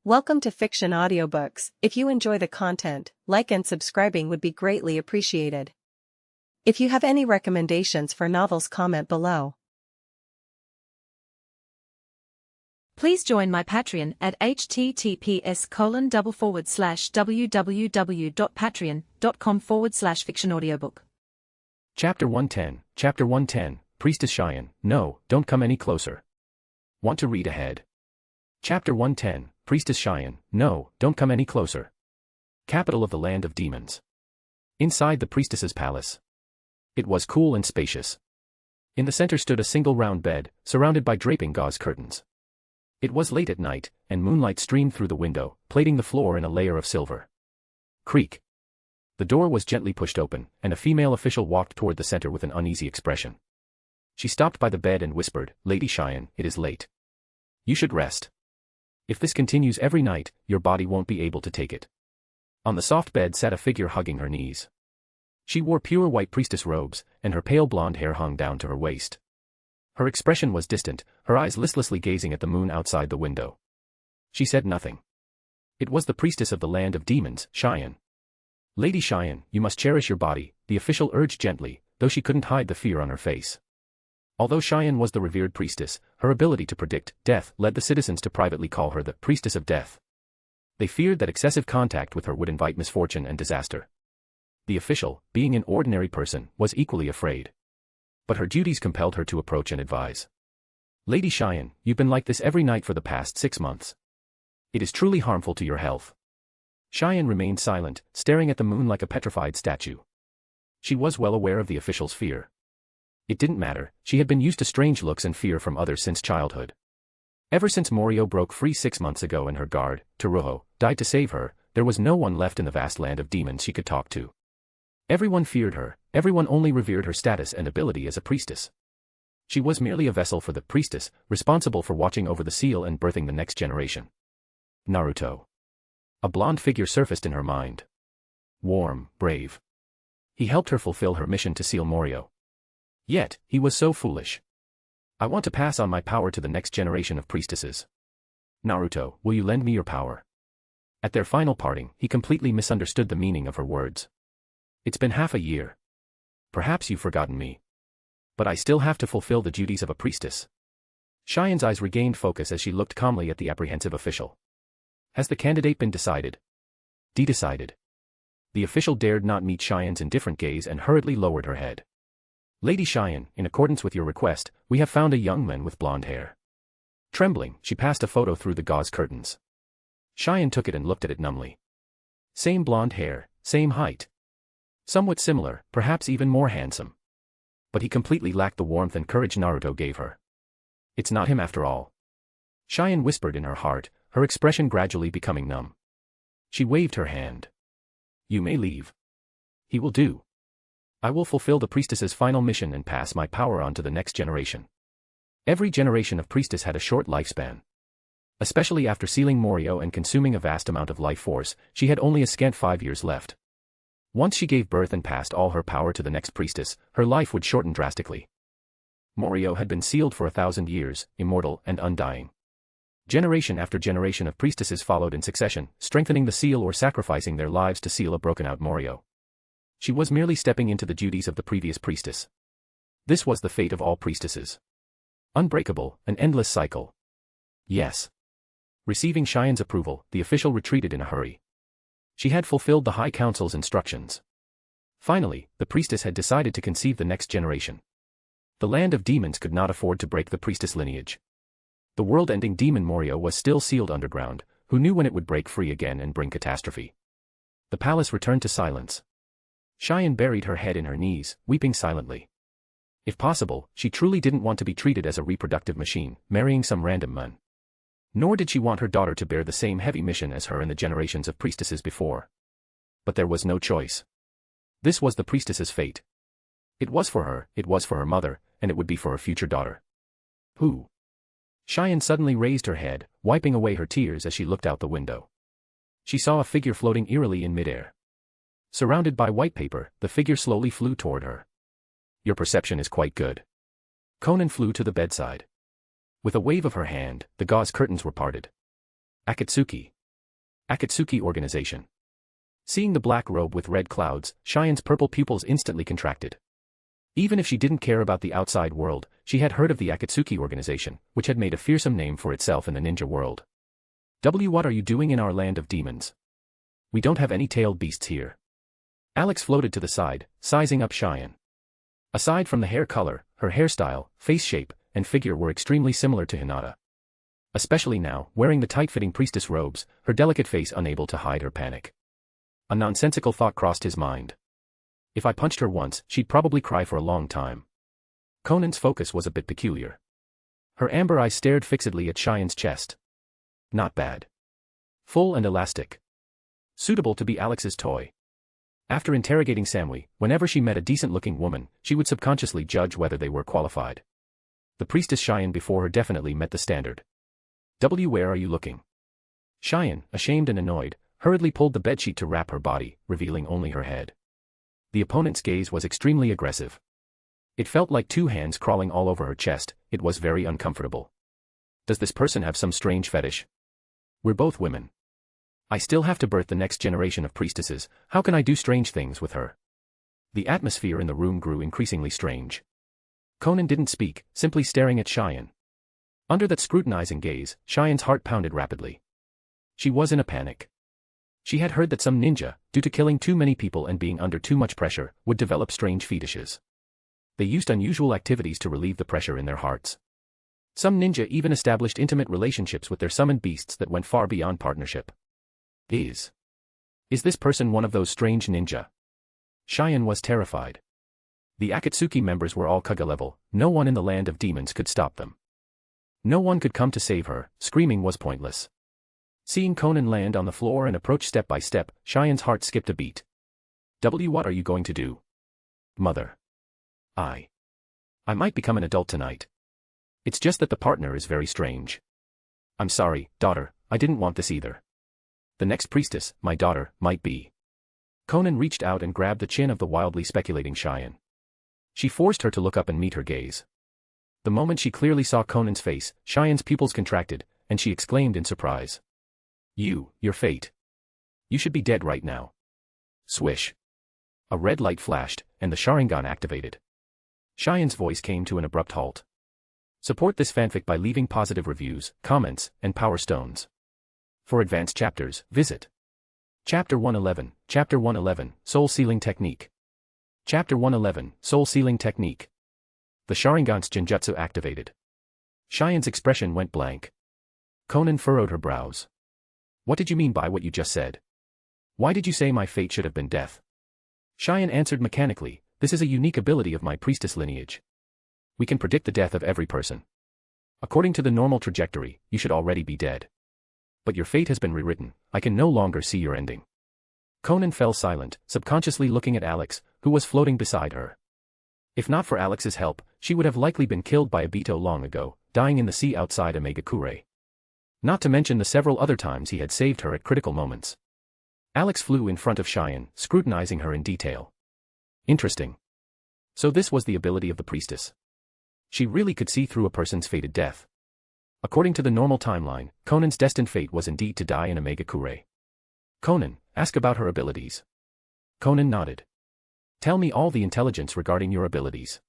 Welcome to Fiction Audiobooks. If you enjoy the content, like and subscribing would be greatly appreciated. If you have any recommendations for novels, comment below. Please join my Patreon at https://www.patreon.com/fictionaudiobook. Chapter 110, Priestess Cheyen, no, don't come any closer. Want to read ahead? Chapter 110, Priestess Cheyen, no, don't come any closer. Capital of the Land of Demons. Inside the priestess's palace. It was cool and spacious. In the center stood a single round bed, surrounded by draping gauze curtains. It was late at night, and moonlight streamed through the window, plating the floor in a layer of silver. Creak. The door was gently pushed open, and a female official walked toward the center with an uneasy expression. She stopped by the bed and whispered, "Lady Cheyen, it is late. You should rest. If this continues every night, your body won't be able to take it." On the soft bed sat a figure hugging her knees. She wore pure white priestess robes, and her pale blonde hair hung down to her waist. Her expression was distant, her eyes listlessly gazing at the moon outside the window. She said nothing. It was the priestess of the Land of Demons, Cheyen. "Lady Cheyen, you must cherish your body," the official urged gently, though she couldn't hide the fear on her face. Although Cheyen was the revered priestess, her ability to predict death led the citizens to privately call her the Priestess of Death. They feared that excessive contact with her would invite misfortune and disaster. The official, being an ordinary person, was equally afraid. But her duties compelled her to approach and advise. "Lady Cheyen, you've been like this every night for the past 6 months. It is truly harmful to your health." Cheyen remained silent, staring at the moon like a petrified statue. She was well aware of the official's fear. It didn't matter, she had been used to strange looks and fear from others since childhood. Ever since Morio broke free 6 months ago and her guard, Tsukuyomi, died to save her, there was no one left in the vast land of demons she could talk to. Everyone feared her, everyone only revered her status and ability as a priestess. She was merely a vessel for the priestess, responsible for watching over the seal and birthing the next generation. Naruto. A blonde figure surfaced in her mind. Warm, brave. He helped her fulfill her mission to seal Morio. Yet, he was so foolish. "I want to pass on my power to the next generation of priestesses. Naruto, will you lend me your power?" At their final parting, he completely misunderstood the meaning of her words. "It's been half a year. Perhaps you've forgotten me. But I still have to fulfill the duties of a priestess." Cheyen's eyes regained focus as she looked calmly at the apprehensive official. "Has the candidate been decided?" "Decided." The official dared not meet Cheyen's indifferent gaze and hurriedly lowered her head. "Lady Cheyen, in accordance with your request, we have found a young man with blonde hair." Trembling, she passed a photo through the gauze curtains. Cheyen took it and looked at it numbly. Same blonde hair, same height. Somewhat similar, perhaps even more handsome. But he completely lacked the warmth and courage Naruto gave her. "It's not him after all." Cheyen whispered in her heart, her expression gradually becoming numb. She waved her hand. "You may leave. He will do. I will fulfill the priestess's final mission and pass my power on to the next generation." Every generation of priestess had a short lifespan. Especially after sealing Morio and consuming a vast amount of life force, she had only a scant 5 years left. Once she gave birth and passed all her power to the next priestess, her life would shorten drastically. Morio had been sealed for 1,000 years, immortal and undying. Generation after generation of priestesses followed in succession, strengthening the seal or sacrificing their lives to seal a broken-out Morio. She was merely stepping into the duties of the previous priestess. This was the fate of all priestesses. Unbreakable, an endless cycle. Yes. Receiving Cheyen's approval, the official retreated in a hurry. She had fulfilled the High Council's instructions. Finally, the priestess had decided to conceive the next generation. The Land of Demons could not afford to break the priestess lineage. The world-ending demon Morio was still sealed underground, who knew when it would break free again and bring catastrophe. The palace returned to silence. Cheyen buried her head in her knees, weeping silently. If possible, she truly didn't want to be treated as a reproductive machine, marrying some random man. Nor did she want her daughter to bear the same heavy mission as her in the generations of priestesses before. But there was no choice. This was the priestess's fate. It was for her, it was for her mother, and it would be for her future daughter. Who? Cheyen suddenly raised her head, wiping away her tears as she looked out the window. She saw a figure floating eerily in midair. Surrounded by white paper, the figure slowly flew toward her. "Your perception is quite good." Konan flew to the bedside. With a wave of her hand, the gauze curtains were parted. "Akatsuki." Akatsuki organization. Seeing the black robe with red clouds, Cheyen's purple pupils instantly contracted. Even if she didn't care about the outside world, she had heard of the Akatsuki organization, which had made a fearsome name for itself in the ninja world. What are you doing in our land of demons? We don't have any tailed beasts here. Alex floated to the side, sizing up Cheyen. Aside from the hair color, her hairstyle, face shape, and figure were extremely similar to Hinata. Especially now, wearing the tight-fitting priestess robes, her delicate face unable to hide her panic. A nonsensical thought crossed his mind. If I punched her once, she'd probably cry for a long time. Konan's focus was a bit peculiar. Her amber eyes stared fixedly at Cheyen's chest. Not bad. Full and elastic. Suitable to be Alex's toy. After interrogating Samui, whenever she met a decent-looking woman, she would subconsciously judge whether they were qualified. The Priestess Cheyen before her definitely met the standard. Where are you looking? Cheyen, ashamed and annoyed, hurriedly pulled the bedsheet to wrap her body, revealing only her head. The opponent's gaze was extremely aggressive. It felt like two hands crawling all over her chest. It was very uncomfortable. Does this person have some strange fetish? We're both women. I still have to birth the next generation of priestesses. How can I do strange things with her? The atmosphere in the room grew increasingly strange. Konan didn't speak, simply staring at Cheyen. Under that scrutinizing gaze, Cheyen's heart pounded rapidly. She was in a panic. She had heard that some ninja, due to killing too many people and being under too much pressure, would develop strange fetishes. They used unusual activities to relieve the pressure in their hearts. Some ninja even established intimate relationships with their summoned beasts that went far beyond partnership. Is this person one of those strange ninja? Cheyen was terrified. The Akatsuki members were all Kaga level, no one in the land of demons could stop them. No one could come to save her, screaming was pointless. Seeing Konan land on the floor and approach step by step, Cheyen's heart skipped a beat. What are you going to do? Mother. I might become an adult tonight. It's just that the partner is very strange. I'm sorry, daughter, I didn't want this either. The next priestess, my daughter, might be. Konan reached out and grabbed the chin of the wildly speculating Cheyen. She forced her to look up and meet her gaze. The moment she clearly saw Konan's face, Cheyen's pupils contracted, and she exclaimed in surprise. Your fate. You should be dead right now. Swish. A red light flashed, and the Sharingan activated. Cheyen's voice came to an abrupt halt. Support this fanfic by leaving positive reviews, comments, and power stones. For advanced chapters, visit Chapter 111, Chapter 111, Soul Sealing Technique. Chapter 111, Soul Sealing Technique. The Sharingan's Senjutsu activated. Cheyen's expression went blank. Konan furrowed her brows. What did you mean by what you just said? Why did you say my fate should have been death? Cheyen answered mechanically, this is a unique ability of my priestess lineage. We can predict the death of every person. According to the normal trajectory, you should already be dead. But your fate has been rewritten, I can no longer see your ending. Konan fell silent, subconsciously looking at Alex, who was floating beside her. If not for Alex's help, she would have likely been killed by Aito long ago, dying in the sea outside Omegakure. Not to mention the several other times he had saved her at critical moments. Alex flew in front of Cheyen, scrutinizing her in detail. Interesting. So this was the ability of the priestess. She really could see through a person's fated death. According to the normal timeline, Konan's destined fate was indeed to die in Omegakure. Konan, ask about her abilities. Konan nodded. Tell me all the intelligence regarding your abilities.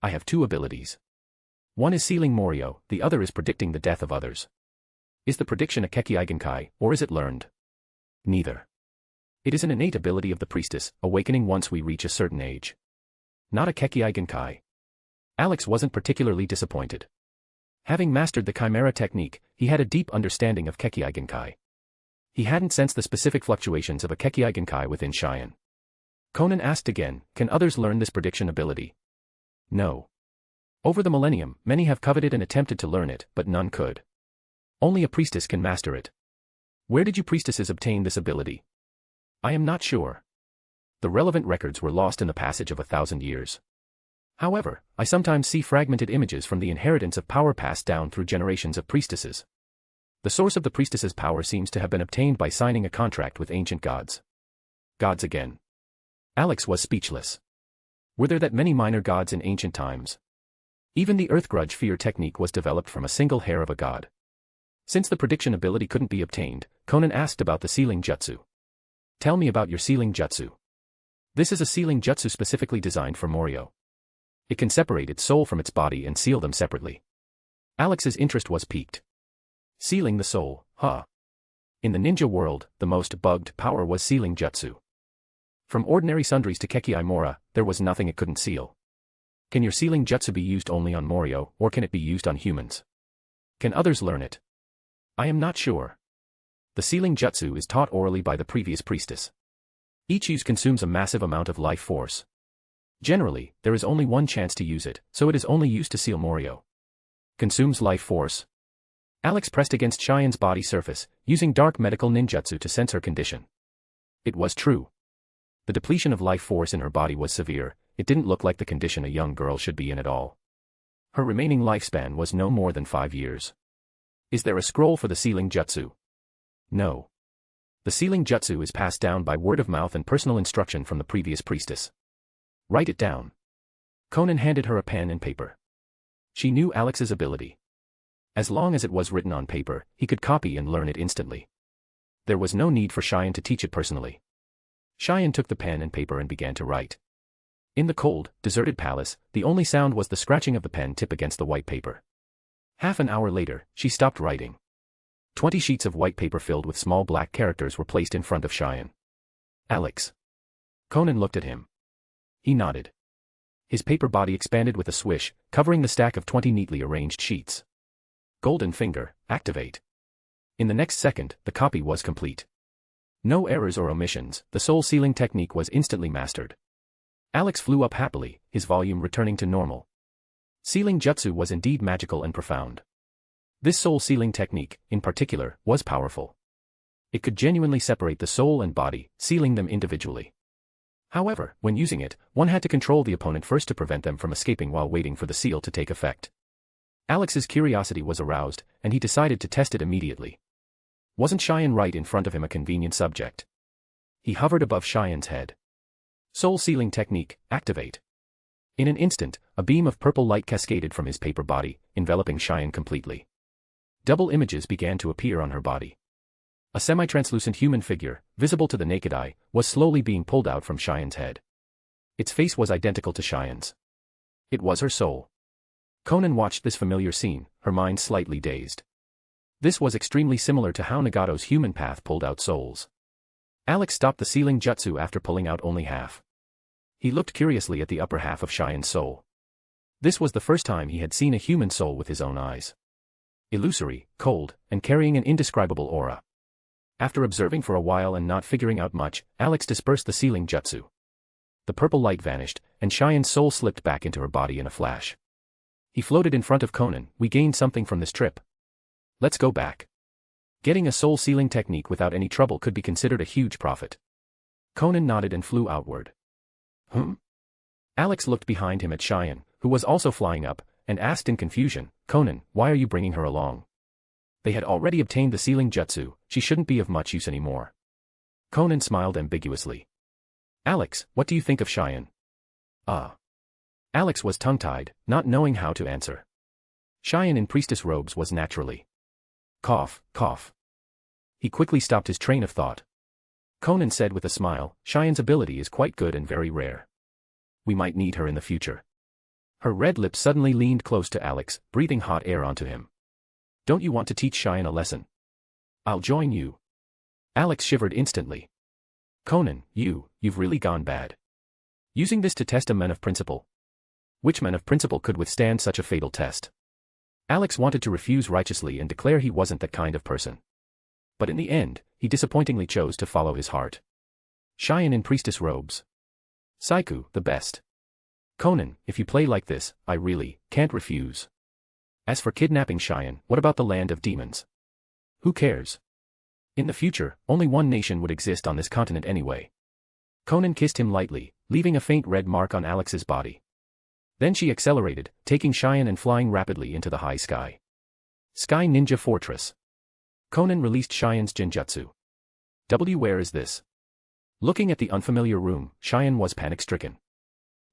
I have two abilities. One is sealing Morio, the other is predicting the death of others. Is the prediction a Kekki-Igenkai, or is it learned? Neither. It is an innate ability of the priestess, awakening once we reach a certain age. Not a Kekki-Igenkai. Alex wasn't particularly disappointed. Having mastered the Chimera technique, he had a deep understanding of Kekki-Igenkai. He hadn't sensed the specific fluctuations of a Kekki-Igenkai within Cheyen. Konan asked again, can others learn this prediction ability? No. Over the millennium, many have coveted and attempted to learn it, but none could. Only a priestess can master it. Where did you priestesses obtain this ability? I am not sure. The relevant records were lost in the passage of 1,000 years. However, I sometimes see fragmented images from the inheritance of power passed down through generations of priestesses. The source of the priestess's power seems to have been obtained by signing a contract with ancient gods. Gods again. Alex was speechless. Were there that many minor gods in ancient times? Even the Earth Grudge Fear technique was developed from a single hair of a god. Since the prediction ability couldn't be obtained, Konan asked about the sealing jutsu. Tell me about your sealing jutsu. This is a sealing jutsu specifically designed for Morio. It can separate its soul from its body and seal them separately. Alex's interest was piqued. Sealing the soul, huh? In the ninja world, the most bugged power was sealing jutsu. From ordinary sundries to Kekki Mora, there was nothing it couldn't seal. Can your sealing jutsu be used only on Morio, or can it be used on humans? Can others learn it? I am not sure. The sealing jutsu is taught orally by the previous priestess. Each use consumes a massive amount of life force. Generally, there is only one chance to use it, so it is only used to seal Morio. Consumes life force. Alex pressed against Cheyen's body surface, using dark medical ninjutsu to sense her condition. It was true. The depletion of life force in her body was severe. It didn't look like the condition a young girl should be in at all. Her remaining lifespan was no more than 5 years. Is there a scroll for the sealing jutsu? No. The sealing jutsu is passed down by word of mouth and personal instruction from the previous priestess. Write it down. Konan handed her a pen and paper. She knew Alex's ability. As long as it was written on paper, he could copy and learn it instantly. There was no need for Cheyen to teach it personally. Cheyen took the pen and paper and began to write. In the cold, deserted palace, the only sound was the scratching of the pen tip against the white paper. Half an hour later, she stopped writing. 20 sheets of white paper filled with small black characters were placed in front of Cheyen. Alex. Konan looked at him. He nodded. His paper body expanded with a swish, covering the stack of 20 neatly arranged sheets. Golden finger, activate. In the next second, the copy was complete. No errors or omissions, the soul sealing technique was instantly mastered. Alex flew up happily, his volume returning to normal. Sealing jutsu was indeed magical and profound. This soul sealing technique, in particular, was powerful. It could genuinely separate the soul and body, sealing them individually. However, when using it, one had to control the opponent first to prevent them from escaping while waiting for the seal to take effect. Alex's curiosity was aroused, and he decided to test it immediately. Wasn't Cheyen right in front of him a convenient subject? He hovered above Cheyen's head. Soul sealing technique, activate. In an instant, a beam of purple light cascaded from his paper body, enveloping Cheyen completely. Double images began to appear on her body. A semi-translucent human figure, visible to the naked eye, was slowly being pulled out from Cheyen's head. Its face was identical to Cheyen's. It was her soul. Konan watched this familiar scene, her mind slightly dazed. This was extremely similar to how Nagato's human path pulled out souls. Alex stopped the sealing jutsu after pulling out only half. He looked curiously at the upper half of Cheyen's soul. This was the first time he had seen a human soul with his own eyes. Illusory, cold, and carrying an indescribable aura. After observing for a while and not figuring out much, Alex dispersed the sealing jutsu. The purple light vanished, and Cheyen's soul slipped back into her body in a flash. He floated in front of Konan. We gained something from this trip. Let's go back. Getting a soul sealing technique without any trouble could be considered a huge profit. Konan nodded and flew outward. Alex looked behind him at Cheyen, who was also flying up, and asked in confusion, Konan, why are you bringing her along? They had already obtained the sealing jutsu, she shouldn't be of much use anymore. Konan smiled ambiguously. Alex, what do you think of Cheyen? Alex was tongue-tied, not knowing how to answer. Cheyen in priestess robes was naturally. Cough, cough. He quickly stopped his train of thought. Konan said with a smile, Cheyen's ability is quite good and very rare. We might need her in the future. Her red lips suddenly leaned close to Alex, breathing hot air onto him. Don't you want to teach Cheyen a lesson? I'll join you. Alex shivered instantly. Konan, you've really gone bad. Using this to test a man of principle. Which man of principle could withstand such a fatal test? Alex wanted to refuse righteously and declare he wasn't that kind of person. But in the end, he disappointingly chose to follow his heart. Cheyen in priestess robes. Saiku, the best. Konan, if you play like this, I really can't refuse. As for kidnapping Cheyen, what about the land of demons? Who cares? In the future, only one nation would exist on this continent anyway. Konan kissed him lightly, leaving a faint red mark on Alex's body. Then she accelerated, taking Cheyen and flying rapidly into the high sky. Sky Ninja Fortress. Konan released Cheyen's Genjutsu. Where is this? Looking at the unfamiliar room, Cheyen was panic-stricken.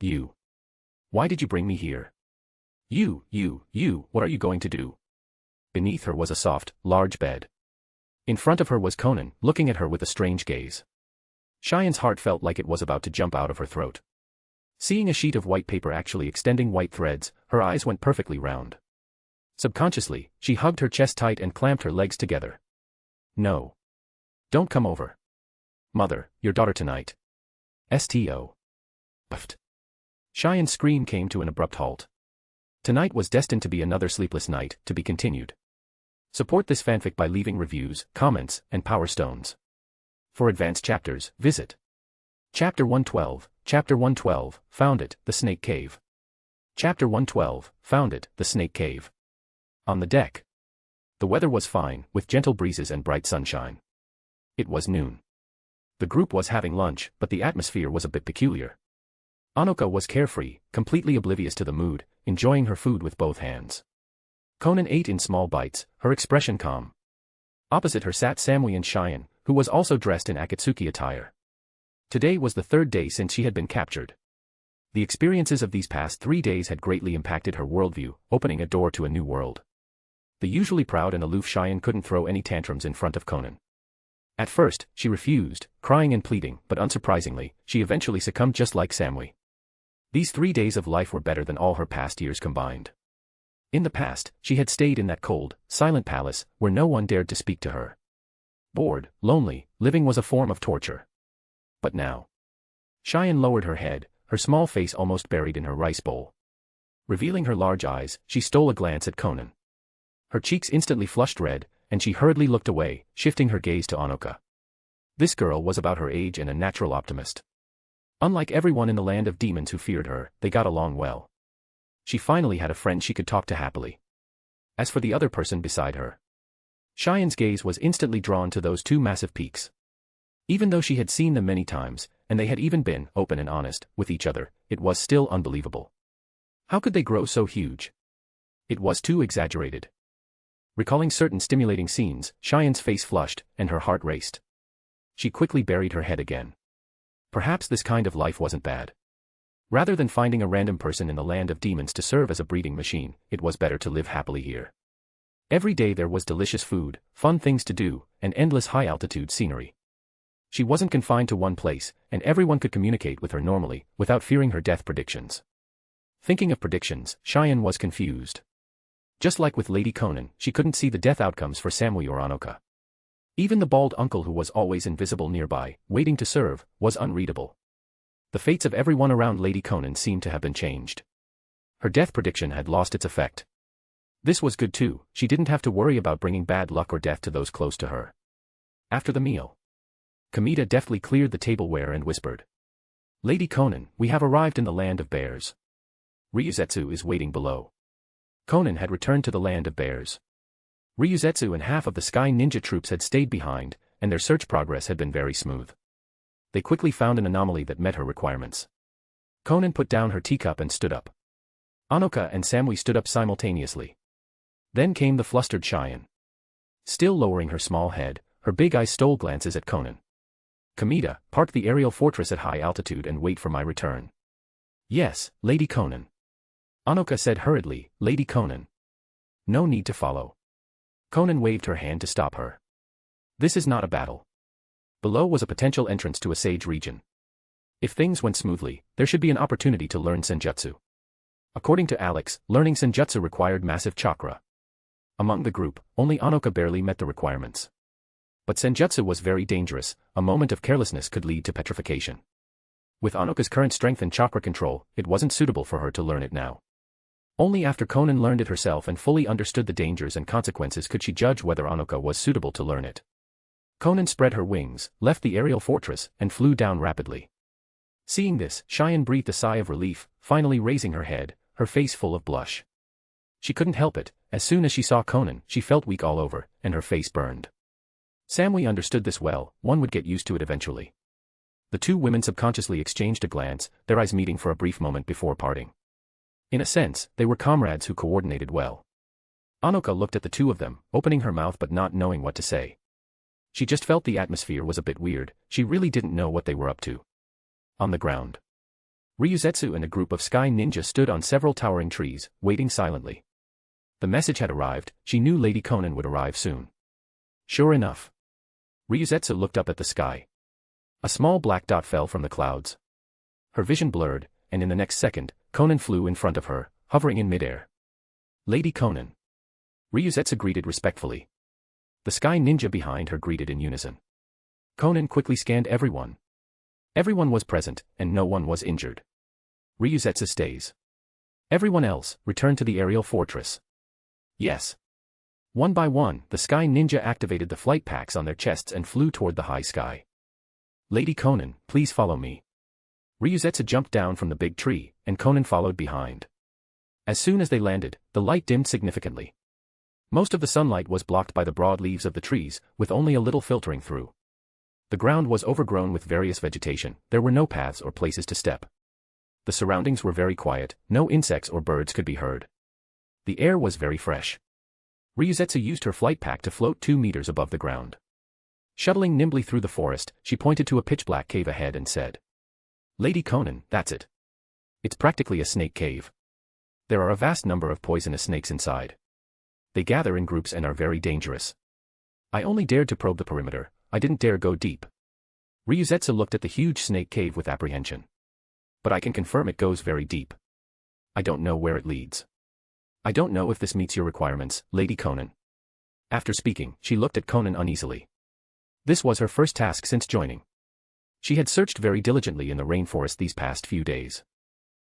You. Why did you bring me here? You, what are you going to do? Beneath her was a soft, large bed. In front of her was Konan, looking at her with a strange gaze. Cheyen's heart felt like it was about to jump out of her throat. Seeing a sheet of white paper actually extending white threads, her eyes went perfectly round. Subconsciously, she hugged her chest tight and clamped her legs together. No. Don't come over. Mother, your daughter tonight. Sto. Puffed. Cheyen's scream came to an abrupt halt. Tonight was destined to be another sleepless night, to be continued. Support this fanfic by leaving reviews, comments, and power stones. For advanced chapters, visit Chapter 112, Chapter 112, Found It, The Snake Cave. Chapter 112, Found It, The Snake Cave. On the deck. The weather was fine, with gentle breezes and bright sunshine. It was noon. The group was having lunch, but the atmosphere was a bit peculiar. Anoka was carefree, completely oblivious to the mood, enjoying her food with both hands. Konan ate in small bites, her expression calm. Opposite her sat Samui and Cheyen, who was also dressed in Akatsuki attire. Today was the third day since she had been captured. The experiences of these past 3 days had greatly impacted her worldview, opening a door to a new world. The usually proud and aloof Cheyen couldn't throw any tantrums in front of Konan. At first, she refused, crying and pleading, but unsurprisingly, she eventually succumbed just like Samui. These 3 days of life were better than all her past years combined. In the past, she had stayed in that cold, silent palace, where no one dared to speak to her. Bored, lonely, living was a form of torture. But now. Cheyen lowered her head, her small face almost buried in her rice bowl. Revealing her large eyes, she stole a glance at Konan. Her cheeks instantly flushed red, and she hurriedly looked away, shifting her gaze to Anoka. This girl was about her age and a natural optimist. Unlike everyone in the land of demons who feared her, they got along well. She finally had a friend she could talk to happily. As for the other person beside her, Cheyen's gaze was instantly drawn to those two massive peaks. Even though she had seen them many times, and they had even been open and honest with each other, it was still unbelievable. How could they grow so huge? It was too exaggerated. Recalling certain stimulating scenes, Cheyen's face flushed, and her heart raced. She quickly buried her head again. Perhaps this kind of life wasn't bad. Rather than finding a random person in the land of demons to serve as a breeding machine, it was better to live happily here. Every day there was delicious food, fun things to do, and endless high-altitude scenery. She wasn't confined to one place, and everyone could communicate with her normally, without fearing her death predictions. Thinking of predictions, Cheyen was confused. Just like with Lady Konan, she couldn't see the death outcomes for Samui or Anoka. Even the bald uncle who was always invisible nearby, waiting to serve, was unreadable. The fates of everyone around Lady Konan seemed to have been changed. Her death prediction had lost its effect. This was good too, she didn't have to worry about bringing bad luck or death to those close to her. After the meal, Kamita deftly cleared the tableware and whispered. Lady Konan, we have arrived in the land of bears. Ryuzetsu is waiting below. Konan had returned to the land of bears. Ryuzetsu and half of the Sky Ninja troops had stayed behind, and their search progress had been very smooth. They quickly found an anomaly that met her requirements. Konan put down her teacup and stood up. Anoka and Samui stood up simultaneously. Then came the flustered Cheyen. Still lowering her small head, her big eyes stole glances at Konan. Kamita, park the aerial fortress at high altitude and wait for my return. Yes, Lady Konan. Anoka said hurriedly, Lady Konan. No need to follow. Konan waved her hand to stop her. This is not a battle. Below was a potential entrance to a sage region. If things went smoothly, there should be an opportunity to learn Senjutsu. According to Alex, learning Senjutsu required massive chakra. Among the group, only Anoka barely met the requirements. But Senjutsu was very dangerous, a moment of carelessness could lead to petrification. With Anoka's current strength and chakra control, it wasn't suitable for her to learn it now. Only after Konan learned it herself and fully understood the dangers and consequences could she judge whether Anoka was suitable to learn it. Konan spread her wings, left the aerial fortress, and flew down rapidly. Seeing this, Cheyen breathed a sigh of relief, finally raising her head, her face full of blush. She couldn't help it, as soon as she saw Konan, she felt weak all over, and her face burned. Samui understood this well, one would get used to it eventually. The two women subconsciously exchanged a glance, their eyes meeting for a brief moment before parting. In a sense, they were comrades who coordinated well. Anoka looked at the two of them, opening her mouth but not knowing what to say. She just felt the atmosphere was a bit weird, she really didn't know what they were up to. On the ground, Ryuzetsu and a group of Sky Ninja stood on several towering trees, waiting silently. The message had arrived, she knew Lady Konan would arrive soon. Sure enough. Ryuzetsu looked up at the sky. A small black dot fell from the clouds. Her vision blurred, and in the next second, Konan flew in front of her, hovering in midair. Lady Konan. Ryuzetsu greeted respectfully. The sky ninja behind her greeted in unison. Konan quickly scanned everyone. Everyone was present, and no one was injured. Ryuzetsu stays. Everyone else, returned to the aerial fortress. Yes. One by one, the sky ninja activated the flight packs on their chests and flew toward the high sky. Lady Konan, please follow me. Ryuzetsu jumped down from the big tree, and Konan followed behind. As soon as they landed, the light dimmed significantly. Most of the sunlight was blocked by the broad leaves of the trees, with only a little filtering through. The ground was overgrown with various vegetation, there were no paths or places to step. The surroundings were very quiet, no insects or birds could be heard. The air was very fresh. Ryuzetsu used her flight pack to float 2 meters above the ground. Shuttling nimbly through the forest, she pointed to a pitch-black cave ahead and said, Lady Konan, that's it. It's practically a snake cave. There are a vast number of poisonous snakes inside. They gather in groups and are very dangerous. I only dared to probe the perimeter, I didn't dare go deep. Ryuzetsu looked at the huge snake cave with apprehension. But I can confirm it goes very deep. I don't know where it leads. I don't know if this meets your requirements, Lady Konan. After speaking, she looked at Konan uneasily. This was her first task since joining. She had searched very diligently in the rainforest these past few days.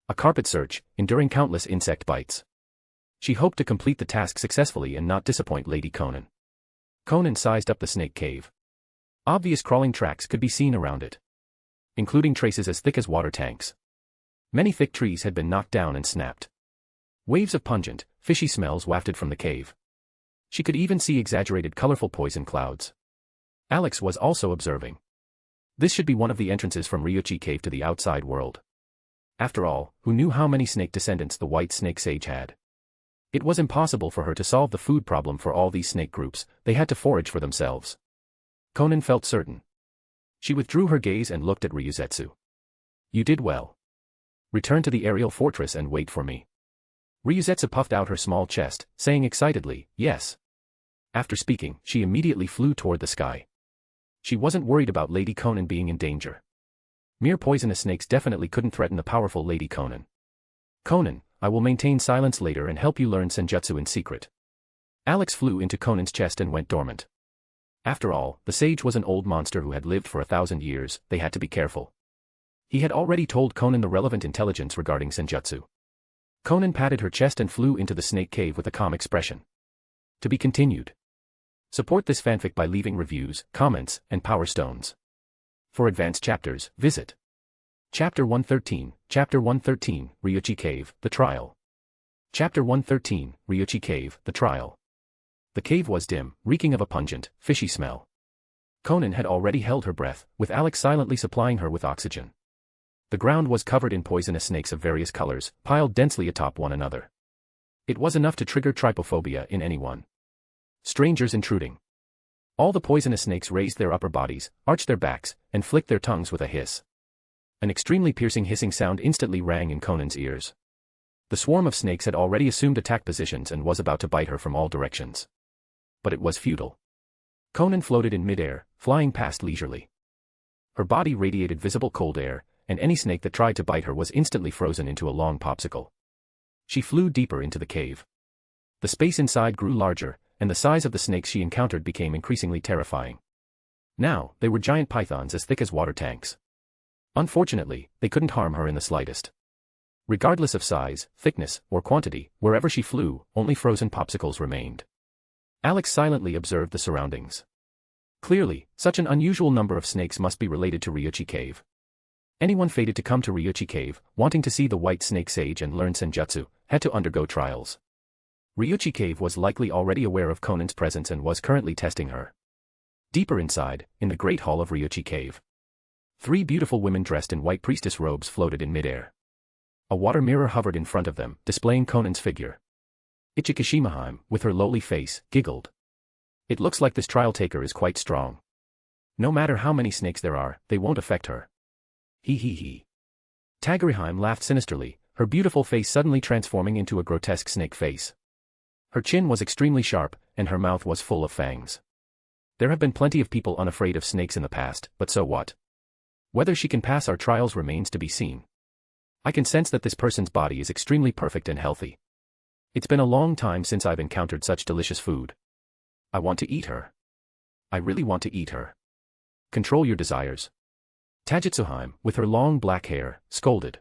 A carpet search, enduring countless insect bites. She hoped to complete the task successfully and not disappoint Lady Konan. Konan sized up the snake cave. Obvious crawling tracks could be seen around it, including traces as thick as water tanks. Many thick trees had been knocked down and snapped. Waves of pungent, fishy smells wafted from the cave. She could even see exaggerated colorful poison clouds. Alex was also observing. This should be one of the entrances from Ryuchi cave to the outside world. After all, who knew how many snake descendants the white snake sage had? It was impossible for her to solve the food problem for all these snake groups, they had to forage for themselves. Konan felt certain. She withdrew her gaze and looked at Ryuzetsu. You did well. Return to the aerial fortress and wait for me. Ryuzetsu puffed out her small chest, saying excitedly, yes. After speaking, she immediately flew toward the sky. She wasn't worried about Lady Konan being in danger. Mere poisonous snakes definitely couldn't threaten the powerful Lady Konan. Konan, I will maintain silence later and help you learn Senjutsu in secret. Alex flew into Konan's chest and went dormant. After all, the sage was an old monster who had lived for 1,000 years, they had to be careful. He had already told Konan the relevant intelligence regarding Senjutsu. Konan patted her chest and flew into the snake cave with a calm expression. To be continued. Support this fanfic by leaving reviews, comments, and power stones. For advanced chapters, visit Chapter 113, Chapter 113, Ryuchi Cave, The Trial. Chapter 113, Ryuchi Cave, The Trial. The cave was dim, reeking of a pungent, fishy smell. Konan had already held her breath, with Alex silently supplying her with oxygen. The ground was covered in poisonous snakes of various colors, piled densely atop one another. It was enough to trigger trypophobia in anyone. Strangers intruding. All the poisonous snakes raised their upper bodies, arched their backs, and flicked their tongues with a hiss. An extremely piercing hissing sound instantly rang in Konan's ears. The swarm of snakes had already assumed attack positions and was about to bite her from all directions. But it was futile. Konan floated in midair, flying past leisurely. Her body radiated visible cold air, and any snake that tried to bite her was instantly frozen into a long popsicle. She flew deeper into the cave. The space inside grew larger, and the size of the snakes she encountered became increasingly terrifying. Now, they were giant pythons as thick as water tanks. Unfortunately, they couldn't harm her in the slightest. Regardless of size, thickness, or quantity, wherever she flew, only frozen popsicles remained. Alex silently observed the surroundings. Clearly, such an unusual number of snakes must be related to Ryuchi Cave. Anyone fated to come to Ryuchi Cave, wanting to see the white snake sage and learn Senjutsu, had to undergo trials. Ryuchi Cave was likely already aware of Konan's presence and was currently testing her. Deeper inside, in the Great Hall of Ryuchi Cave, 3 beautiful women dressed in white priestess robes floated in midair. A water mirror hovered in front of them, displaying Konan's figure. Ichikishimaheim, with her lowly face, giggled. It looks like this trial taker is quite strong. No matter how many snakes there are, they won't affect her. He he he. Tagiriheim laughed sinisterly, her beautiful face suddenly transforming into a grotesque snake face. Her chin was extremely sharp, and her mouth was full of fangs. There have been plenty of people unafraid of snakes in the past, but so what? Whether she can pass our trials remains to be seen. I can sense that this person's body is extremely perfect and healthy. It's been a long time since I've encountered such delicious food. I want to eat her. I really want to eat her. Control your desires. Tajitsuheim, with her long black hair, scolded.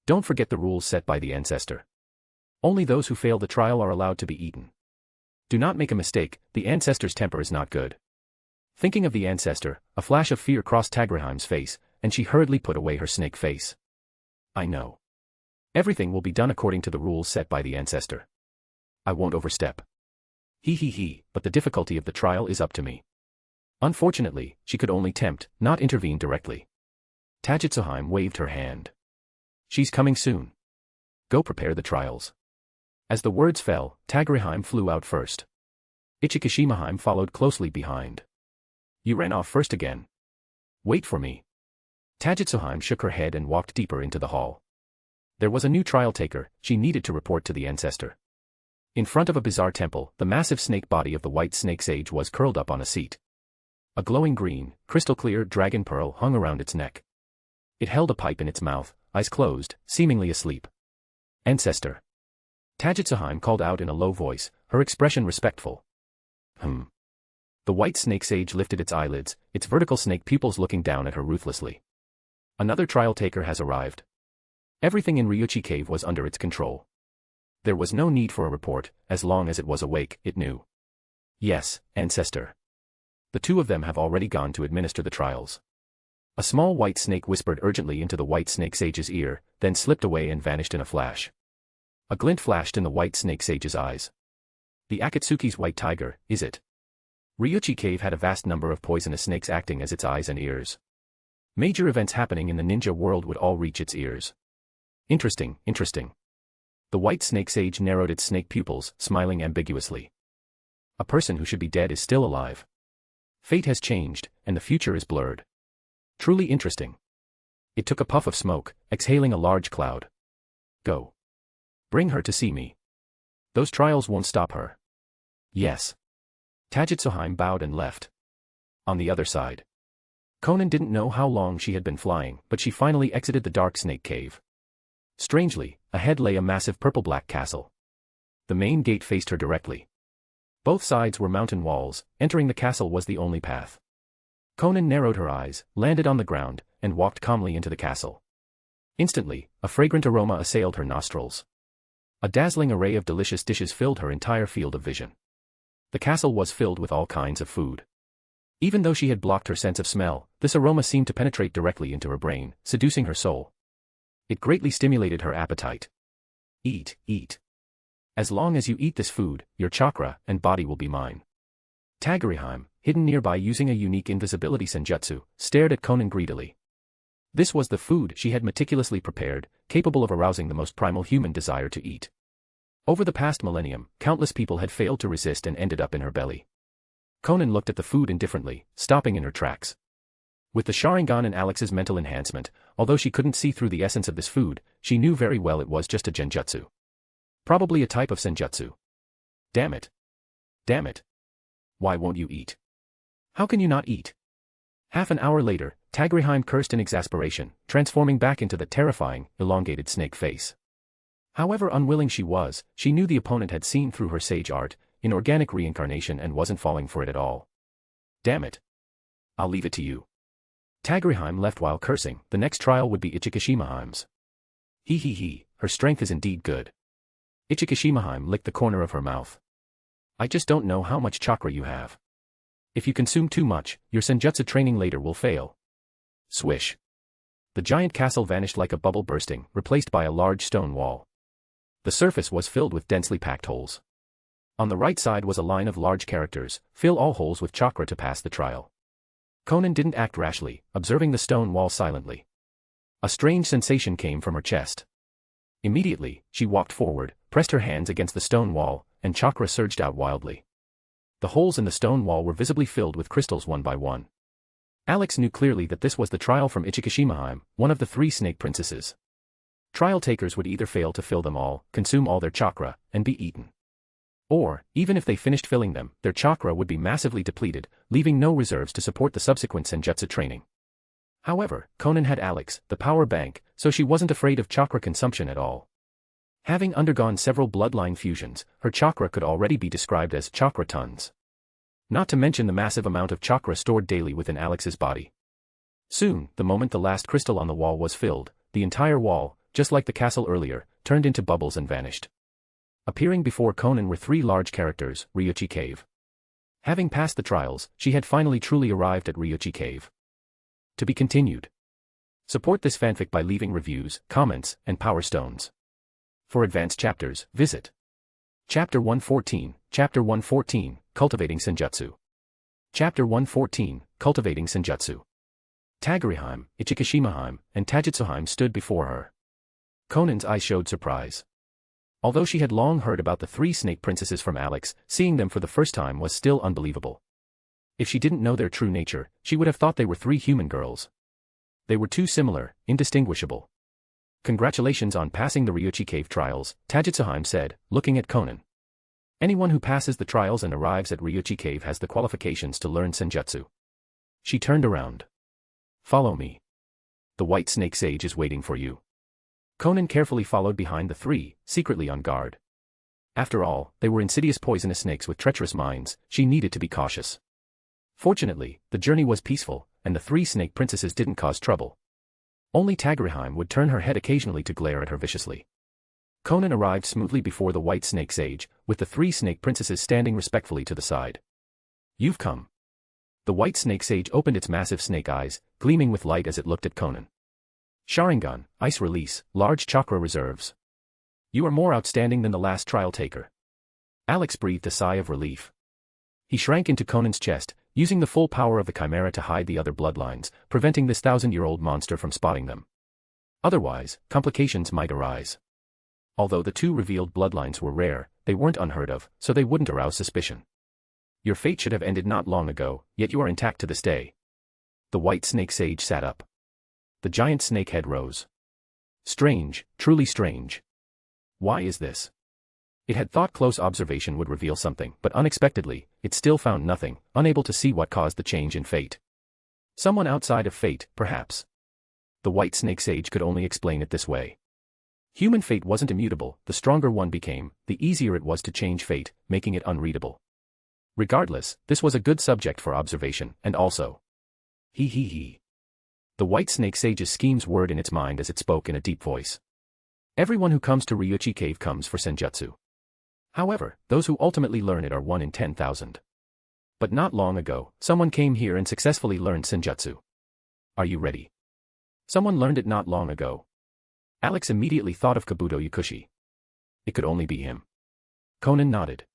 Don't forget the rules set by the ancestor. Only those who fail the trial are allowed to be eaten. Do not make a mistake, the ancestor's temper is not good. Thinking of the ancestor, a flash of fear crossed Tagriheim's face, and she hurriedly put away her snake face. I know. Everything will be done according to the rules set by the ancestor. I won't overstep. But the difficulty of the trial is up to me. Unfortunately, she could only tempt, not intervene directly. Tajitsuheim waved her hand. She's coming soon. Go prepare the trials. As the words fell, Tagriheim flew out first. Ichikishimaheim followed closely behind. You ran off first again. Wait for me. Tajitsuheim shook her head and walked deeper into the hall. There was a new trial taker, she needed to report to the ancestor. In front of a bizarre temple, the massive snake body of the white snake sage was curled up on a seat. A glowing green, crystal-clear dragon pearl hung around its neck. It held a pipe in its mouth, eyes closed, seemingly asleep. Ancestor. Tajitsuheim called out in a low voice, her expression respectful. The white snake sage lifted its eyelids, its vertical snake pupils looking down at her ruthlessly. Another trial taker has arrived. Everything in Ryuchi cave was under its control. There was no need for a report, as long as it was awake, it knew. Yes, ancestor. The two of them have already gone to administer the trials. A small white snake whispered urgently into the white snake sage's ear, then slipped away and vanished in a flash. A glint flashed in the white snake sage's eyes. The Akatsuki's white tiger, is it? Ryuchi cave had a vast number of poisonous snakes acting as its eyes and ears. Major events happening in the ninja world would all reach its ears. Interesting. The white snake sage narrowed its snake pupils, smiling ambiguously. A person who should be dead is still alive. Fate has changed, and the future is blurred. Truly interesting. It took a puff of smoke, exhaling a large cloud. Go. Bring her to see me. Those trials won't stop her. Yes. Tajitsuheim bowed and left. On the other side. Konan didn't know how long she had been flying, but she finally exited the dark snake cave. Strangely, ahead lay a massive purple-black castle. The main gate faced her directly. Both sides were mountain walls, entering the castle was the only path. Konan narrowed her eyes, landed on the ground, and walked calmly into the castle. Instantly, a fragrant aroma assailed her nostrils. A dazzling array of delicious dishes filled her entire field of vision. The castle was filled with all kinds of food. Even though she had blocked her sense of smell, this aroma seemed to penetrate directly into her brain, seducing her soul. It greatly stimulated her appetite. Eat. As long as you eat this food, your chakra and body will be mine. Tagriheim, hidden nearby using a unique invisibility senjutsu, stared at Konan greedily. This was the food she had meticulously prepared, capable of arousing the most primal human desire to eat. Over the past millennium, countless people had failed to resist and ended up in her belly. Konan looked at the food indifferently, stopping in her tracks. With the Sharingan and Alex's mental enhancement, although she couldn't see through the essence of this food, she knew very well it was just a genjutsu. Probably a type of senjutsu. Damn it. Why won't you eat? How can you not eat? Half an hour later, Tagriheim cursed in exasperation, transforming back into the terrifying, elongated snake face. However unwilling she was, she knew the opponent had seen through her sage art, in organic reincarnation and wasn't falling for it at all. Damn it. I'll leave it to you. Tagriheim left while cursing, the next trial would be Ichikishimaheim's. Her strength is indeed good. Ichikishimaheim licked the corner of her mouth. I just don't know how much chakra you have. If you consume too much, your senjutsu training later will fail. Swish. The giant castle vanished like a bubble bursting, replaced by a large stone wall. The surface was filled with densely packed holes. On the right side was a line of large characters, fill all holes with chakra to pass the trial. Konan didn't act rashly, observing the stone wall silently. A strange sensation came from her chest. Immediately, she walked forward, pressed her hands against the stone wall, and chakra surged out wildly. The holes in the stone wall were visibly filled with crystals one by one. Alex knew clearly that this was the trial from Ichikishimaheim, one of the 3 snake princesses. Trial takers would either fail to fill them all, consume all their chakra, and be eaten. Or, even if they finished filling them, their chakra would be massively depleted, leaving no reserves to support the subsequent Senjutsu training. However, Konan had Alex, the power bank, so she wasn't afraid of chakra consumption at all. Having undergone several bloodline fusions, her chakra could already be described as chakra tons. Not to mention the massive amount of chakra stored daily within Alex's body. Soon, the moment the last crystal on the wall was filled, the entire wall, just like the castle earlier, turned into bubbles and vanished. Appearing before Konan were three large characters, Ryuchi Cave. Having passed the trials, she had finally truly arrived at Ryuchi Cave. To be continued. Support this fanfic by leaving reviews, comments, and power stones. For advanced chapters, visit Chapter 114, Chapter 114, Cultivating Senjutsu. Chapter 114, Cultivating Senjutsu. Taguriheim, Ichikishimaheim, and Tajutsuheim stood before her. Konan's eyes showed surprise. Although she had long heard about the three snake princesses from Alex, seeing them for the first time was still unbelievable. If she didn't know their true nature, she would have thought they were three human girls. They were too similar, indistinguishable. Congratulations on passing the Ryuchi Cave trials, Tajutsuheim said, looking at Konan. Anyone who passes the trials and arrives at Ryuchi Cave has the qualifications to learn Senjutsu. She turned around. Follow me. The white snake sage is waiting for you. Konan carefully followed behind the three, secretly on guard. After all, they were insidious poisonous snakes with treacherous minds, she needed to be cautious. Fortunately, the journey was peaceful, and the three snake princesses didn't cause trouble. Only Taguriheim would turn her head occasionally to glare at her viciously. Konan arrived smoothly before the white snake sage, with the three snake princesses standing respectfully to the side. You've come. The white snake sage opened its massive snake eyes, gleaming with light as it looked at Konan. Sharingan, ice release, large chakra reserves. You are more outstanding than the last trial taker. Alex breathed a sigh of relief. He shrank into Konan's chest, using the full power of the chimera to hide the other bloodlines, preventing this 1,000-year-old monster from spotting them. Otherwise, complications might arise. Although the two revealed bloodlines were rare, they weren't unheard of, so they wouldn't arouse suspicion. Your fate should have ended not long ago, yet you are intact to this day. The white snake sage sat up. The giant snake head rose. Strange, truly strange. Why is this? It had thought close observation would reveal something, but unexpectedly, it still found nothing, unable to see what caused the change in fate. Someone outside of fate, perhaps. The white snake sage could only explain it this way. Human fate wasn't immutable, the stronger one became, the easier it was to change fate, making it unreadable. Regardless, this was a good subject for observation, and also. He. The white snake sage's schemes whirred in its mind as it spoke in a deep voice. Everyone who comes to Ryuchi Cave comes for Senjutsu. However, those who ultimately learn it are 1 in 10,000. But not long ago, someone came here and successfully learned Senjutsu. Are you ready? Someone learned it not long ago. Alex immediately thought of Kabuto Yakushi. It could only be him. Konan nodded.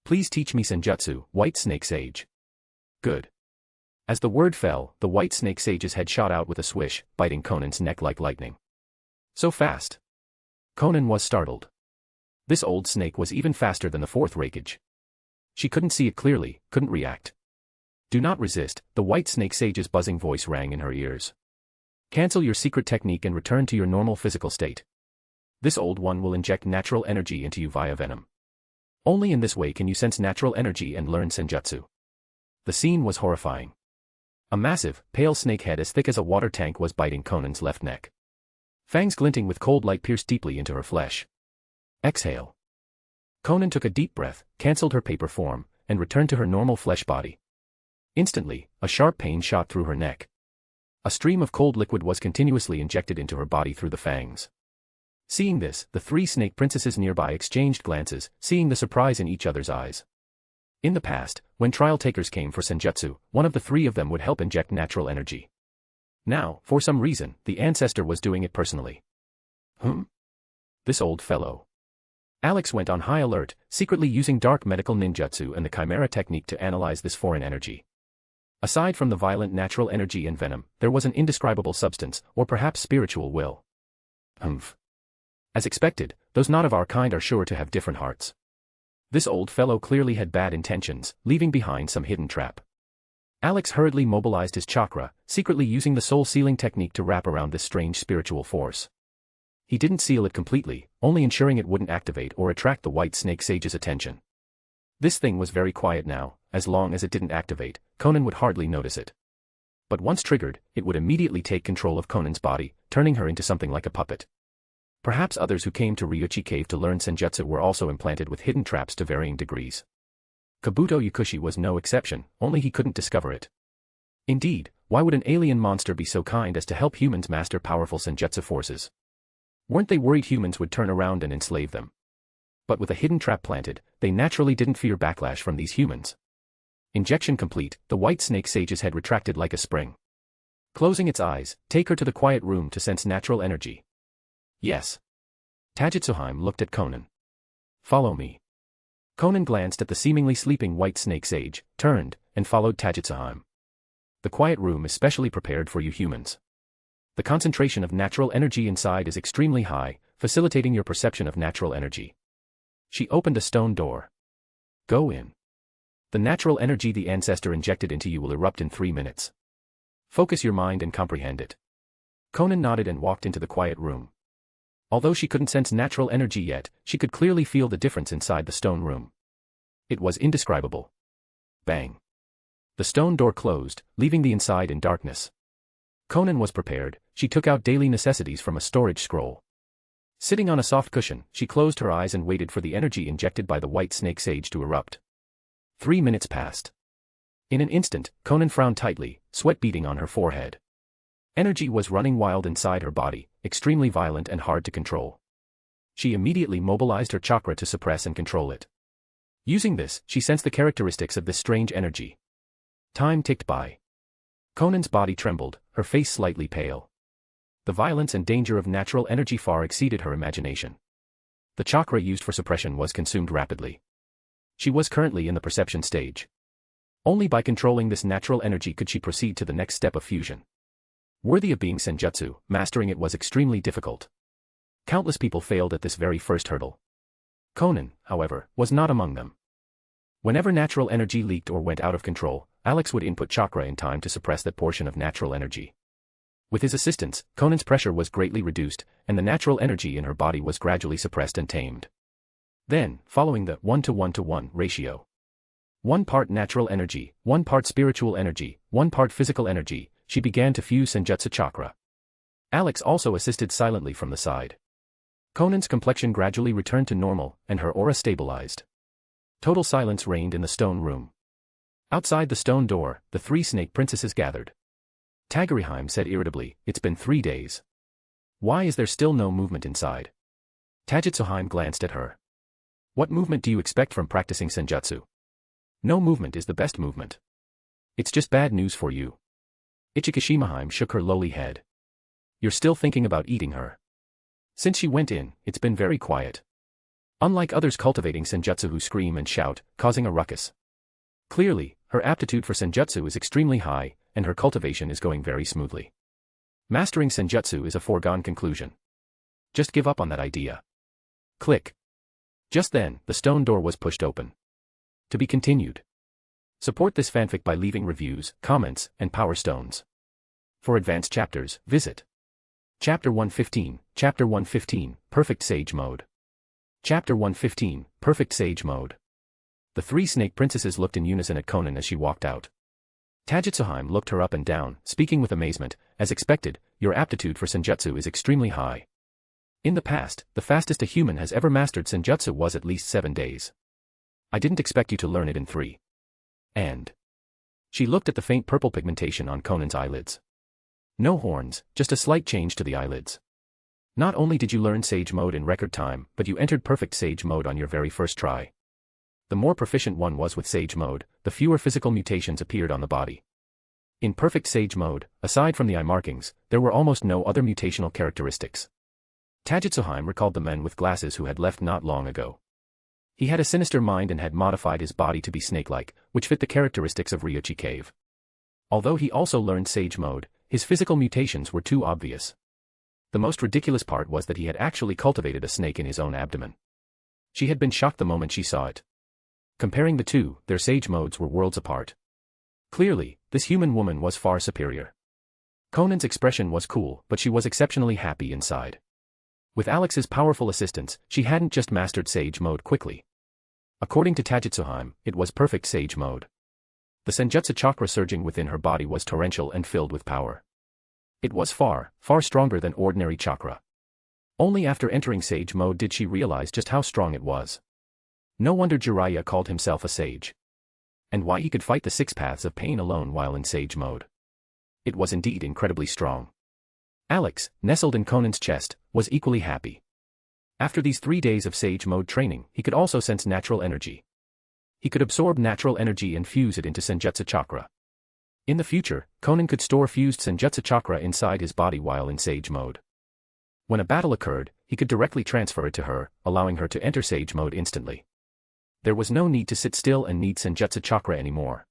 Please teach me Senjutsu, white snake sage. Good. As the word fell, the white snake sage's head shot out with a swish, biting Konan's neck like lightning. So fast. Konan was startled. This old snake was even faster than the fourth Raikage. She couldn't see it clearly, couldn't react. Do not resist, the white snake sage's buzzing voice rang in her ears. Cancel your secret technique and return to your normal physical state. This old one will inject natural energy into you via venom. Only in this way can you sense natural energy and learn Senjutsu. The scene was horrifying. A massive, pale snake head as thick as a water tank was biting Konan's left neck. Fangs glinting with cold light pierced deeply into her flesh. Exhale. Konan took a deep breath, cancelled her paper form, and returned to her normal flesh body. Instantly, a sharp pain shot through her neck. A stream of cold liquid was continuously injected into her body through the fangs. Seeing this, the three snake princesses nearby exchanged glances, seeing the surprise in each other's eyes. In the past, when trial takers came for Senjutsu, one of the three of them would help inject natural energy. Now, for some reason, the ancestor was doing it personally. This old fellow. Alex went on high alert, secretly using dark medical ninjutsu and the chimera technique to analyze this foreign energy. Aside from the violent natural energy and venom, there was an indescribable substance, or perhaps spiritual will. As expected, those not of our kind are sure to have different hearts. This old fellow clearly had bad intentions, leaving behind some hidden trap. Alex hurriedly mobilized his chakra, secretly using the soul sealing technique to wrap around this strange spiritual force. He didn't seal it completely, only ensuring it wouldn't activate or attract the white snake sage's attention. This thing was very quiet now, as long as it didn't activate, Konan would hardly notice it. But once triggered, it would immediately take control of Konan's body, turning her into something like a puppet. Perhaps others who came to Ryuchi Cave to learn Senjutsu were also implanted with hidden traps to varying degrees. Kabuto Yakushi was no exception, only he couldn't discover it. Indeed, why would an alien monster be so kind as to help humans master powerful Senjutsu forces? Weren't they worried humans would turn around and enslave them? But with a hidden trap planted, they naturally didn't fear backlash from these humans. Injection complete, the white snake sage's head retracted like a spring. Closing its eyes, take her to the quiet room to sense natural energy. Yes. Tajitsuheim looked at Konan. Follow me. Konan glanced at the seemingly sleeping white snake sage, turned, and followed Tajitsuheim. The quiet room is specially prepared for you humans. The concentration of natural energy inside is extremely high, facilitating your perception of natural energy. She opened a stone door. Go in. The natural energy the ancestor injected into you will erupt in 3 minutes. Focus your mind and comprehend it. Konan nodded and walked into the quiet room. Although she couldn't sense natural energy yet, she could clearly feel the difference inside the stone room. It was indescribable. Bang. The stone door closed, leaving the inside in darkness. Konan was prepared. She took out daily necessities from a storage scroll. Sitting on a soft cushion, she closed her eyes and waited for the energy injected by the white snake sage to erupt. 3 minutes passed. In an instant, Konan frowned tightly, sweat beading on her forehead. Energy was running wild inside her body, extremely violent and hard to control. She immediately mobilized her chakra to suppress and control it. Using this, she sensed the characteristics of this strange energy. Time ticked by. Konan's body trembled, her face slightly pale. The violence and danger of natural energy far exceeded her imagination. The chakra used for suppression was consumed rapidly. She was currently in the perception stage. Only by controlling this natural energy could she proceed to the next step of fusion. Worthy of being Senjutsu, mastering it was extremely difficult. Countless people failed at this very first hurdle. Konan, however, was not among them. Whenever natural energy leaked or went out of control, Alex would input chakra in time to suppress that portion of natural energy. With his assistance, Konan's pressure was greatly reduced, and the natural energy in her body was gradually suppressed and tamed. Then, following the 1:1:1 ratio. 1 part natural energy, 1 part spiritual energy, 1 part physical energy, she began to fuse Senjutsu chakra. Alex also assisted silently from the side. Konan's complexion gradually returned to normal, and her aura stabilized. Total silence reigned in the stone room. Outside the stone door, the 3 snake princesses gathered. Tagariheim said irritably, "It's been 3 days. Why is there still no movement inside?" Tajitsuheim glanced at her. "What movement do you expect from practicing Senjutsu? No movement is the best movement. It's just bad news for you." Ichikishimaheim shook her lowly head. "You're still thinking about eating her. Since she went in, it's been very quiet. Unlike others cultivating Senjutsu who scream and shout, causing a ruckus. Clearly, her aptitude for Senjutsu is extremely high, and her cultivation is going very smoothly. Mastering Senjutsu is a foregone conclusion. Just give up on that idea." Click. Just then, the stone door was pushed open. To be continued. Support this fanfic by leaving reviews, comments, and power stones. For advanced chapters, visit Chapter 115, Chapter 115, Perfect Sage Mode. Chapter 115, Perfect Sage Mode. The 3 snake princesses looked in unison at Konan as she walked out. Tajitsuheim looked her up and down, speaking with amazement. "As expected, your aptitude for Senjutsu is extremely high. In the past, the fastest a human has ever mastered Senjutsu was at least 7 days. I didn't expect you to learn it in 3. And..." She looked at the faint purple pigmentation on Konan's eyelids. No horns, just a slight change to the eyelids. "Not only did you learn Sage Mode in record time, but you entered Perfect Sage Mode on your very first try. The more proficient one was with Sage Mode, the fewer physical mutations appeared on the body. In Perfect Sage Mode, aside from the eye markings, there were almost no other mutational characteristics." Tajitsuheim recalled the men with glasses who had left not long ago. He had a sinister mind and had modified his body to be snake-like, which fit the characteristics of Ryuchi Cave. Although he also learned Sage Mode, his physical mutations were too obvious. The most ridiculous part was that he had actually cultivated a snake in his own abdomen. She had been shocked the moment she saw it. Comparing the two, their Sage Modes were worlds apart. Clearly, this human woman was far superior. Konan's expression was cool, but she was exceptionally happy inside. With Alex's powerful assistance, she hadn't just mastered Sage Mode quickly. According to Tajutsuheim, it was perfect sage mode. The Senjutsu chakra surging within her body was torrential and filled with power. It was far, far stronger than ordinary chakra. Only after entering sage mode did she realize just how strong it was. No wonder Jiraiya called himself a sage. And why he could fight the 6 paths of pain alone while in sage mode. It was indeed incredibly strong. Alex, nestled in Konan's chest, was equally happy. After these 3 days of sage mode training, he could also sense natural energy. He could absorb natural energy and fuse it into Senjutsu chakra. In the future, Konan could store fused Senjutsu chakra inside his body while in sage mode. When a battle occurred, he could directly transfer it to her, allowing her to enter sage mode instantly. There was no need to sit still and need Senjutsu chakra anymore.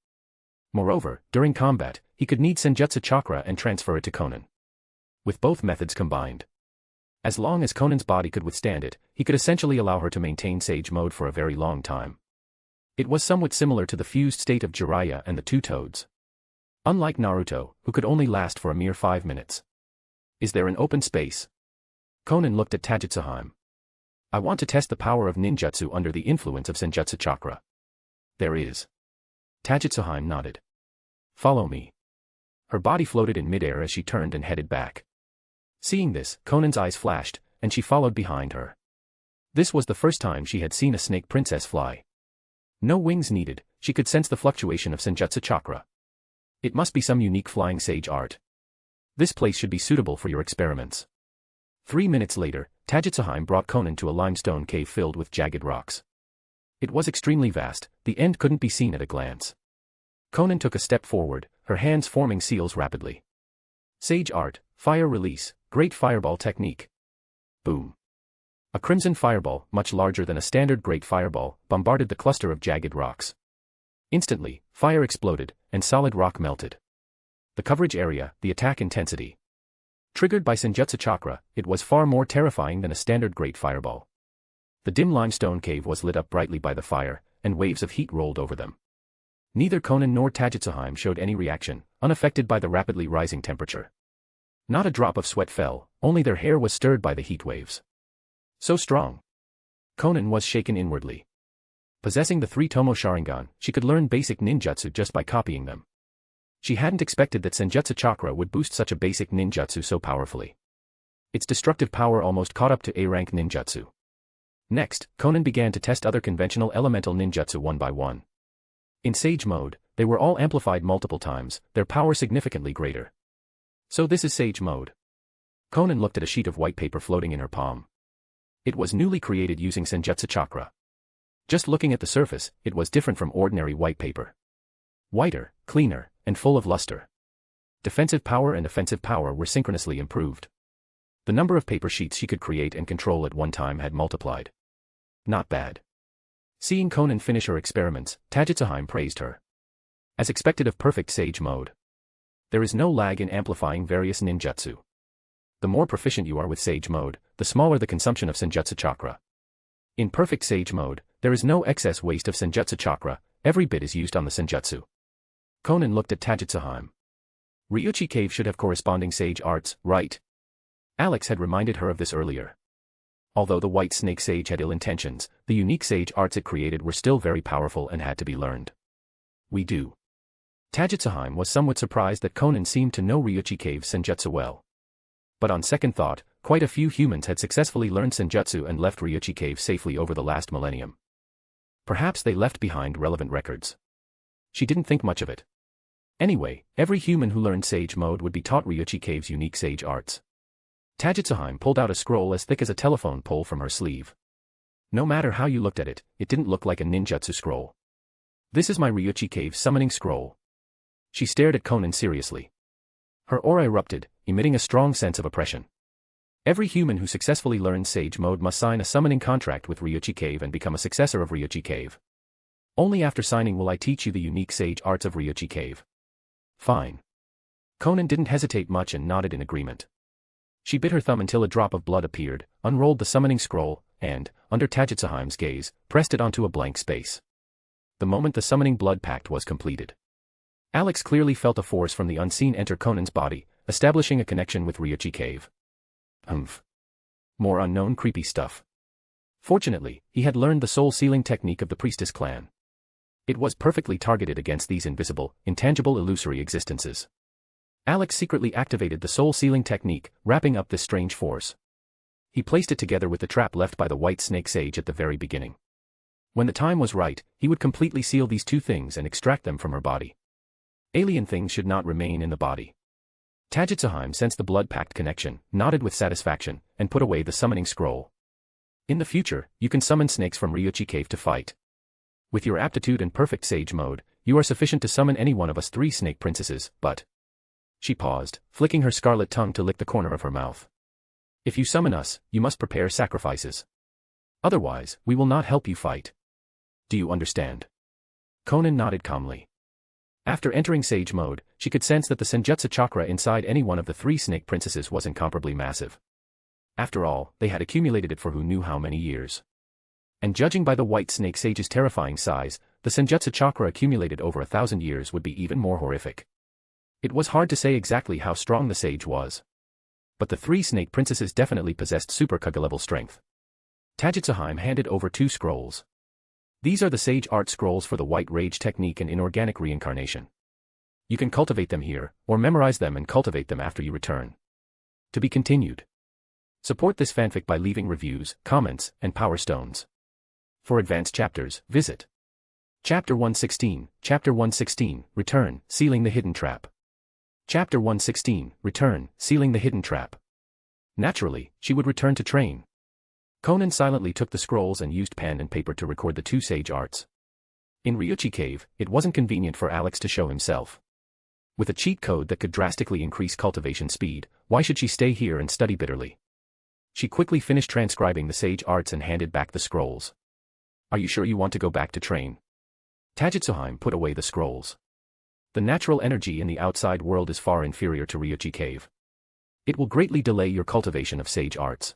Moreover, during combat, he could need Senjutsu chakra and transfer it to Konan. With both methods combined. As long as Konan's body could withstand it, he could essentially allow her to maintain sage mode for a very long time. It was somewhat similar to the fused state of Jiraiya and the two toads. Unlike Naruto, who could only last for a mere 5 minutes. Is there an open space? Konan looked at Tajutsuheim. I want to test the power of ninjutsu under the influence of Senjutsu chakra. There is. Tajutsuheim nodded. Follow me. Her body floated in midair as she turned and headed back. Seeing this, Konan's eyes flashed, and she followed behind her. This was the first time she had seen a snake princess fly. No wings needed, she could sense the fluctuation of Senjutsu chakra. It must be some unique flying sage art. This place should be suitable for your experiments. 3 minutes later, Tajutsuheim brought Konan to a limestone cave filled with jagged rocks. It was extremely vast, the end couldn't be seen at a glance. Konan took a step forward, her hands forming seals rapidly. Sage art, fire release, great fireball technique. Boom. A crimson fireball, much larger than a standard great fireball, bombarded the cluster of jagged rocks. Instantly, fire exploded, and solid rock melted. The coverage area, the attack intensity. Triggered by Senjutsu chakra, it was far more terrifying than a standard great fireball. The dim limestone cave was lit up brightly by the fire, and waves of heat rolled over them. Neither Konan nor Tajutsuheim showed any reaction, unaffected by the rapidly rising temperature. Not a drop of sweat fell, only their hair was stirred by the heat waves. So strong. Konan was shaken inwardly. Possessing the 3 Tomo Sharingan, she could learn basic ninjutsu just by copying them. She hadn't expected that Senjutsu chakra would boost such a basic ninjutsu so powerfully. Its destructive power almost caught up to A-rank ninjutsu. Next, Konan began to test other conventional elemental ninjutsu one by one. In sage mode, they were all amplified multiple times, their power significantly greater. So this is sage mode. Konan looked at a sheet of white paper floating in her palm. It was newly created using Senjutsu chakra. Just looking at the surface, it was different from ordinary white paper. Whiter, cleaner, and full of luster. Defensive power and offensive power were synchronously improved. The number of paper sheets she could create and control at one time had multiplied. Not bad. Seeing Konan finish her experiments, Tajutsuheim praised her. As expected of perfect sage mode. There is no lag in amplifying various ninjutsu. The more proficient you are with sage mode, the smaller the consumption of Senjutsu chakra. In perfect sage mode, there is no excess waste of Senjutsu chakra, every bit is used on the Senjutsu. Konan looked at Tajutsuheim. Ryuchi cave should have corresponding sage arts, right? Alex had reminded her of this earlier. Although the white snake sage had ill intentions, the unique sage arts it created were still very powerful and had to be learned. We do. Tajutsuheim was somewhat surprised that Konan seemed to know Ryuchi cave Senjutsu well. But on second thought, quite a few humans had successfully learned Senjutsu and left Ryuchi cave safely over the last millennium. Perhaps they left behind relevant records. She didn't think much of it. Anyway, every human who learned sage mode would be taught Ryuchi cave's unique sage arts. Tajutsuheim pulled out a scroll as thick as a telephone pole from her sleeve. No matter how you looked at it, it didn't look like a ninjutsu scroll. This is my Ryuchi cave summoning scroll. She stared at Konan seriously. Her aura erupted, emitting a strong sense of oppression. Every human who successfully learns sage mode must sign a summoning contract with Ryuchi cave and become a successor of Ryuchi cave. Only after signing will I teach you the unique sage arts of Ryuchi cave. Fine. Konan didn't hesitate much and nodded in agreement. She bit her thumb until a drop of blood appeared, unrolled the summoning scroll, and, under Tajutsuheim's gaze, pressed it onto a blank space. The moment the summoning blood pact was completed. Alex clearly felt a force from the unseen enter Konan's body, establishing a connection with Ryuchi cave. More unknown creepy stuff. Fortunately, he had learned the soul-sealing technique of the Priestess clan. It was perfectly targeted against these invisible, intangible illusory existences. Alex secretly activated the soul-sealing technique, wrapping up this strange force. He placed it together with the trap left by the white snake sage at the very beginning. When the time was right, he would completely seal these two things and extract them from her body. Alien things should not remain in the body. Tajitsuheim sensed the blood-pact connection, nodded with satisfaction, and put away the summoning scroll. In the future, you can summon snakes from Ryuchi Cave to fight. With your aptitude and perfect sage mode, you are sufficient to summon any one of us 3 snake princesses, but... She paused, flicking her scarlet tongue to lick the corner of her mouth. If you summon us, you must prepare sacrifices. Otherwise, we will not help you fight. Do you understand? Konan nodded calmly. After entering sage mode, she could sense that the Senjutsu chakra inside any one of the 3 snake princesses was incomparably massive. After all, they had accumulated it for who knew how many years. And judging by the white snake sage's terrifying size, the Senjutsu chakra accumulated over 1,000 years would be even more horrific. It was hard to say exactly how strong the sage was. But the 3 snake princesses definitely possessed super Kage-level strength. Tajitsuheim handed over 2 scrolls. These are the sage art scrolls for the white rage technique and inorganic reincarnation. You can cultivate them here, or memorize them and cultivate them after you return. To be continued. Support this fanfic by leaving reviews, comments, and power stones. For advanced chapters, visit Chapter 116, Chapter 116, Return, Sealing the Hidden Trap. Chapter 116, Return, Sealing the Hidden Trap. Naturally, she would return to train. Konan silently took the scrolls and used pen and paper to record the 2 sage arts. In Ryuchi Cave, it wasn't convenient for Alex to show himself. With a cheat code that could drastically increase cultivation speed, why should she stay here and study bitterly? She quickly finished transcribing the sage arts and handed back the scrolls. Are you sure you want to go back to train? Tajitsuheim put away the scrolls. The natural energy in the outside world is far inferior to Ryuchi Cave. It will greatly delay your cultivation of sage arts.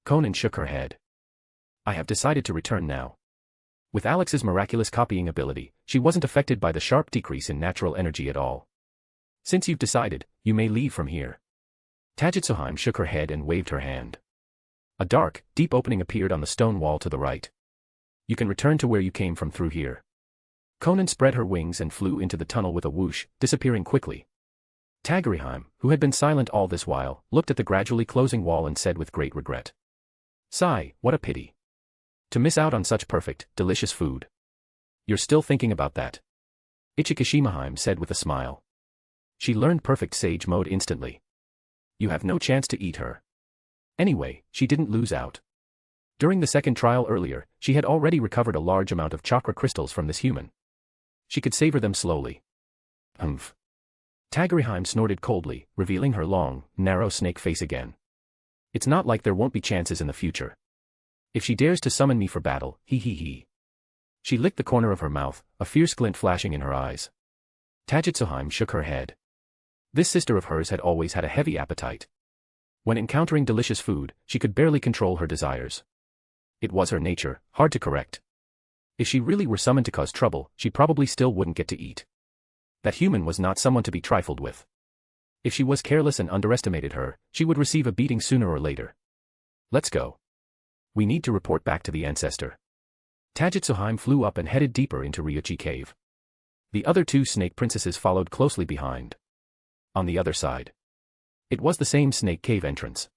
Konan shook her head. I have decided to return now. With Alex's miraculous copying ability, she wasn't affected by the sharp decrease in natural energy at all. Since you've decided, you may leave from here. Tajitsuheim shook her head and waved her hand. A dark, deep opening appeared on the stone wall to the right. You can return to where you came from through here. Konan spread her wings and flew into the tunnel with a whoosh, disappearing quickly. Tajitsuheim, who had been silent all this while, looked at the gradually closing wall and said with great regret. Sigh, what a pity. To miss out on such perfect, delicious food. You're still thinking about that? Ichikishimaheim said with a smile. She learned perfect sage mode instantly. You have no chance to eat her. Anyway, she didn't lose out. During the second trial earlier, she had already recovered a large amount of chakra crystals from this human. She could savor them slowly. Humph. Tajitsuheim snorted coldly, revealing her long, narrow snake face again. It's not like there won't be chances in the future. If she dares to summon me for battle, he. She licked the corner of her mouth, a fierce glint flashing in her eyes. Tajitsuheim shook her head. This sister of hers had always had a heavy appetite. When encountering delicious food, she could barely control her desires. It was her nature, hard to correct. If she really were summoned to cause trouble, she probably still wouldn't get to eat. That human was not someone to be trifled with. If she was careless and underestimated her, she would receive a beating sooner or later. Let's go. We need to report back to the ancestor. Tajitsuheim flew up and headed deeper into Ryuchi Cave. The other 2 snake princesses followed closely behind. On the other side. It was the same snake cave entrance.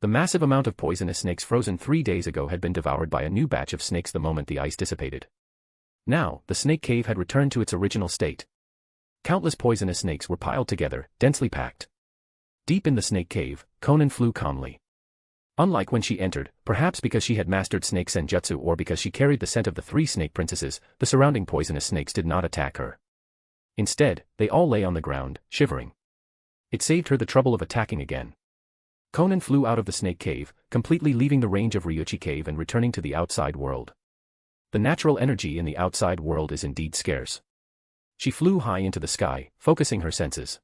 The massive amount of poisonous snakes frozen 3 days ago had been devoured by a new batch of snakes the moment the ice dissipated. Now, the snake cave had returned to its original state. Countless poisonous snakes were piled together, densely packed. Deep in the snake cave, Konan flew calmly. Unlike when she entered, perhaps because she had mastered snake senjutsu or because she carried the scent of the 3 snake princesses, the surrounding poisonous snakes did not attack her. Instead, they all lay on the ground, shivering. It saved her the trouble of attacking again. Konan flew out of the snake cave, completely leaving the range of Ryuchi Cave and returning to the outside world. The natural energy in the outside world is indeed scarce. She flew high into the sky, focusing her senses.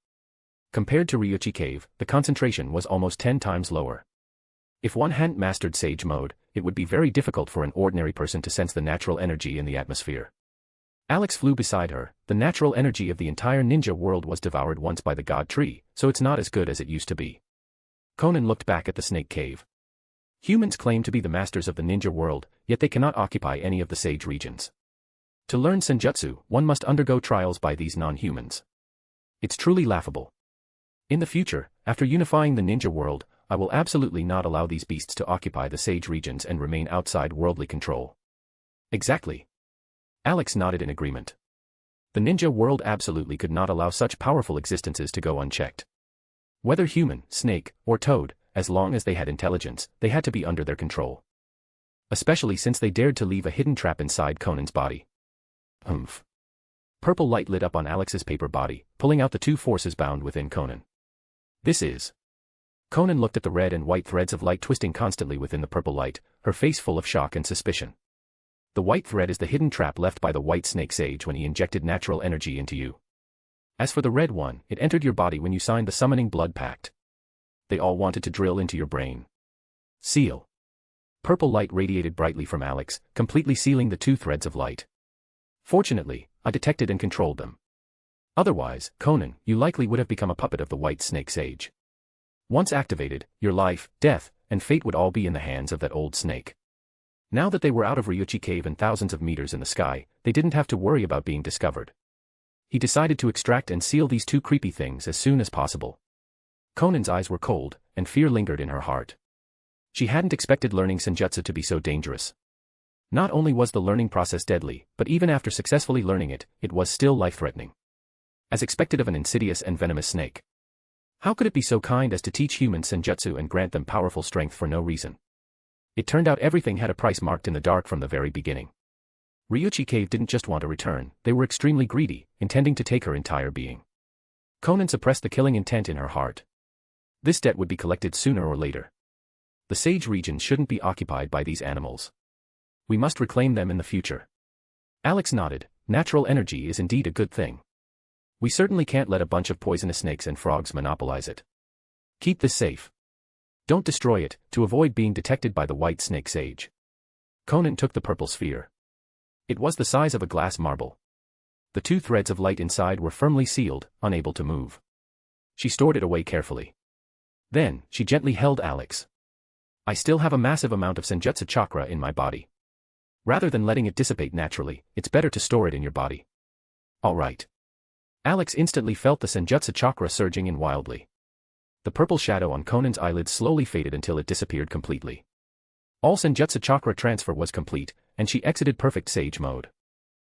Compared to Ryuchi Cave, the concentration was almost 10 times lower. If one hadn't mastered sage mode, it would be very difficult for an ordinary person to sense the natural energy in the atmosphere. Alex flew beside her. The natural energy of the entire ninja world was devoured once by the god tree, so it's not as good as it used to be. Konan looked back at the snake cave. Humans claim to be the masters of the ninja world, yet they cannot occupy any of the sage regions. To learn Senjutsu, one must undergo trials by these non-humans. It's truly laughable. In the future, after unifying the ninja world, I will absolutely not allow these beasts to occupy the sage regions and remain outside worldly control. Exactly. Alex nodded in agreement. The ninja world absolutely could not allow such powerful existences to go unchecked. Whether human, snake, or toad, as long as they had intelligence, they had to be under their control. Especially since they dared to leave a hidden trap inside Konan's body. Humph. Purple light lit up on Alex's paper body, pulling out the two forces bound within Konan. This is... Konan looked at the red and white threads of light twisting constantly within the purple light, her face full of shock and suspicion. The white thread is the hidden trap left by the white snake sage when he injected natural energy into you. As for the red one, it entered your body when you signed the summoning blood pact. They all wanted to drill into your brain. Seal. Purple light radiated brightly from Alex, completely sealing the two threads of light. Fortunately, I detected and controlled them. Otherwise, Konan, you likely would have become a puppet of the white snake sage. Once activated, your life, death, and fate would all be in the hands of that old snake. Now that they were out of Ryuchi cave and thousands of meters in the sky, they didn't have to worry about being discovered. He decided to extract and seal these two creepy things as soon as possible. Konan's eyes were cold, and fear lingered in her heart. She hadn't expected learning Senjutsu to be so dangerous. Not only was the learning process deadly, but even after successfully learning it, it was still life-threatening. As expected of an insidious and venomous snake. How could it be so kind as to teach humans Senjutsu and grant them powerful strength for no reason? It turned out everything had a price marked in the dark from the very beginning. Ryuchi cave didn't just want a return, they were extremely greedy, intending to take her entire being. Konan suppressed the killing intent in her heart. This debt would be collected sooner or later. The sage region shouldn't be occupied by these animals. We must reclaim them in the future. Alex nodded. Natural energy is indeed a good thing. We certainly can't let a bunch of poisonous snakes and frogs monopolize it. Keep this safe. Don't destroy it, to avoid being detected by the white snake sage. Konan took the purple sphere. It was the size of a glass marble. The two threads of light inside were firmly sealed, unable to move. She stored it away carefully. Then, she gently held Alex. I still have a massive amount of Senjutsu chakra in my body. Rather than letting it dissipate naturally, it's better to store it in your body. All right. Alex instantly felt the Senjutsu chakra surging in wildly. The purple shadow on Konan's eyelids slowly faded until it disappeared completely. All Senjutsu chakra transfer was complete, and she exited perfect sage mode.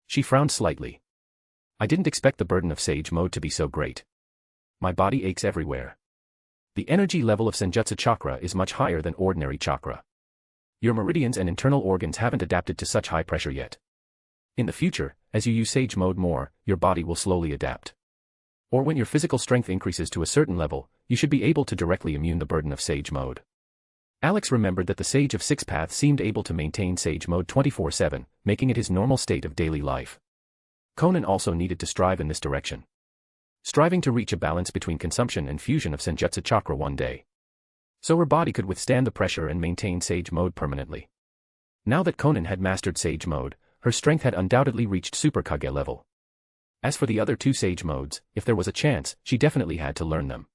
She frowned slightly. I didn't expect the burden of sage mode to be so great. My body aches everywhere. The energy level of Senjutsu chakra is much higher than ordinary chakra. Your meridians and internal organs haven't adapted to such high pressure yet. In the future, as you use sage mode more, your body will slowly adapt. Or when your physical strength increases to a certain level, you should be able to directly immune the burden of sage mode. Alex remembered that the Sage of Six Paths seemed able to maintain sage mode 24/7, making it his normal state of daily life. Konan also needed to strive in this direction. Striving to reach a balance between consumption and fusion of Senjutsu chakra one day. So her body could withstand the pressure and maintain sage mode permanently. Now that Konan had mastered sage mode, her strength had undoubtedly reached Super Kage level. As for the other two sage modes, if there was a chance, she definitely had to learn them.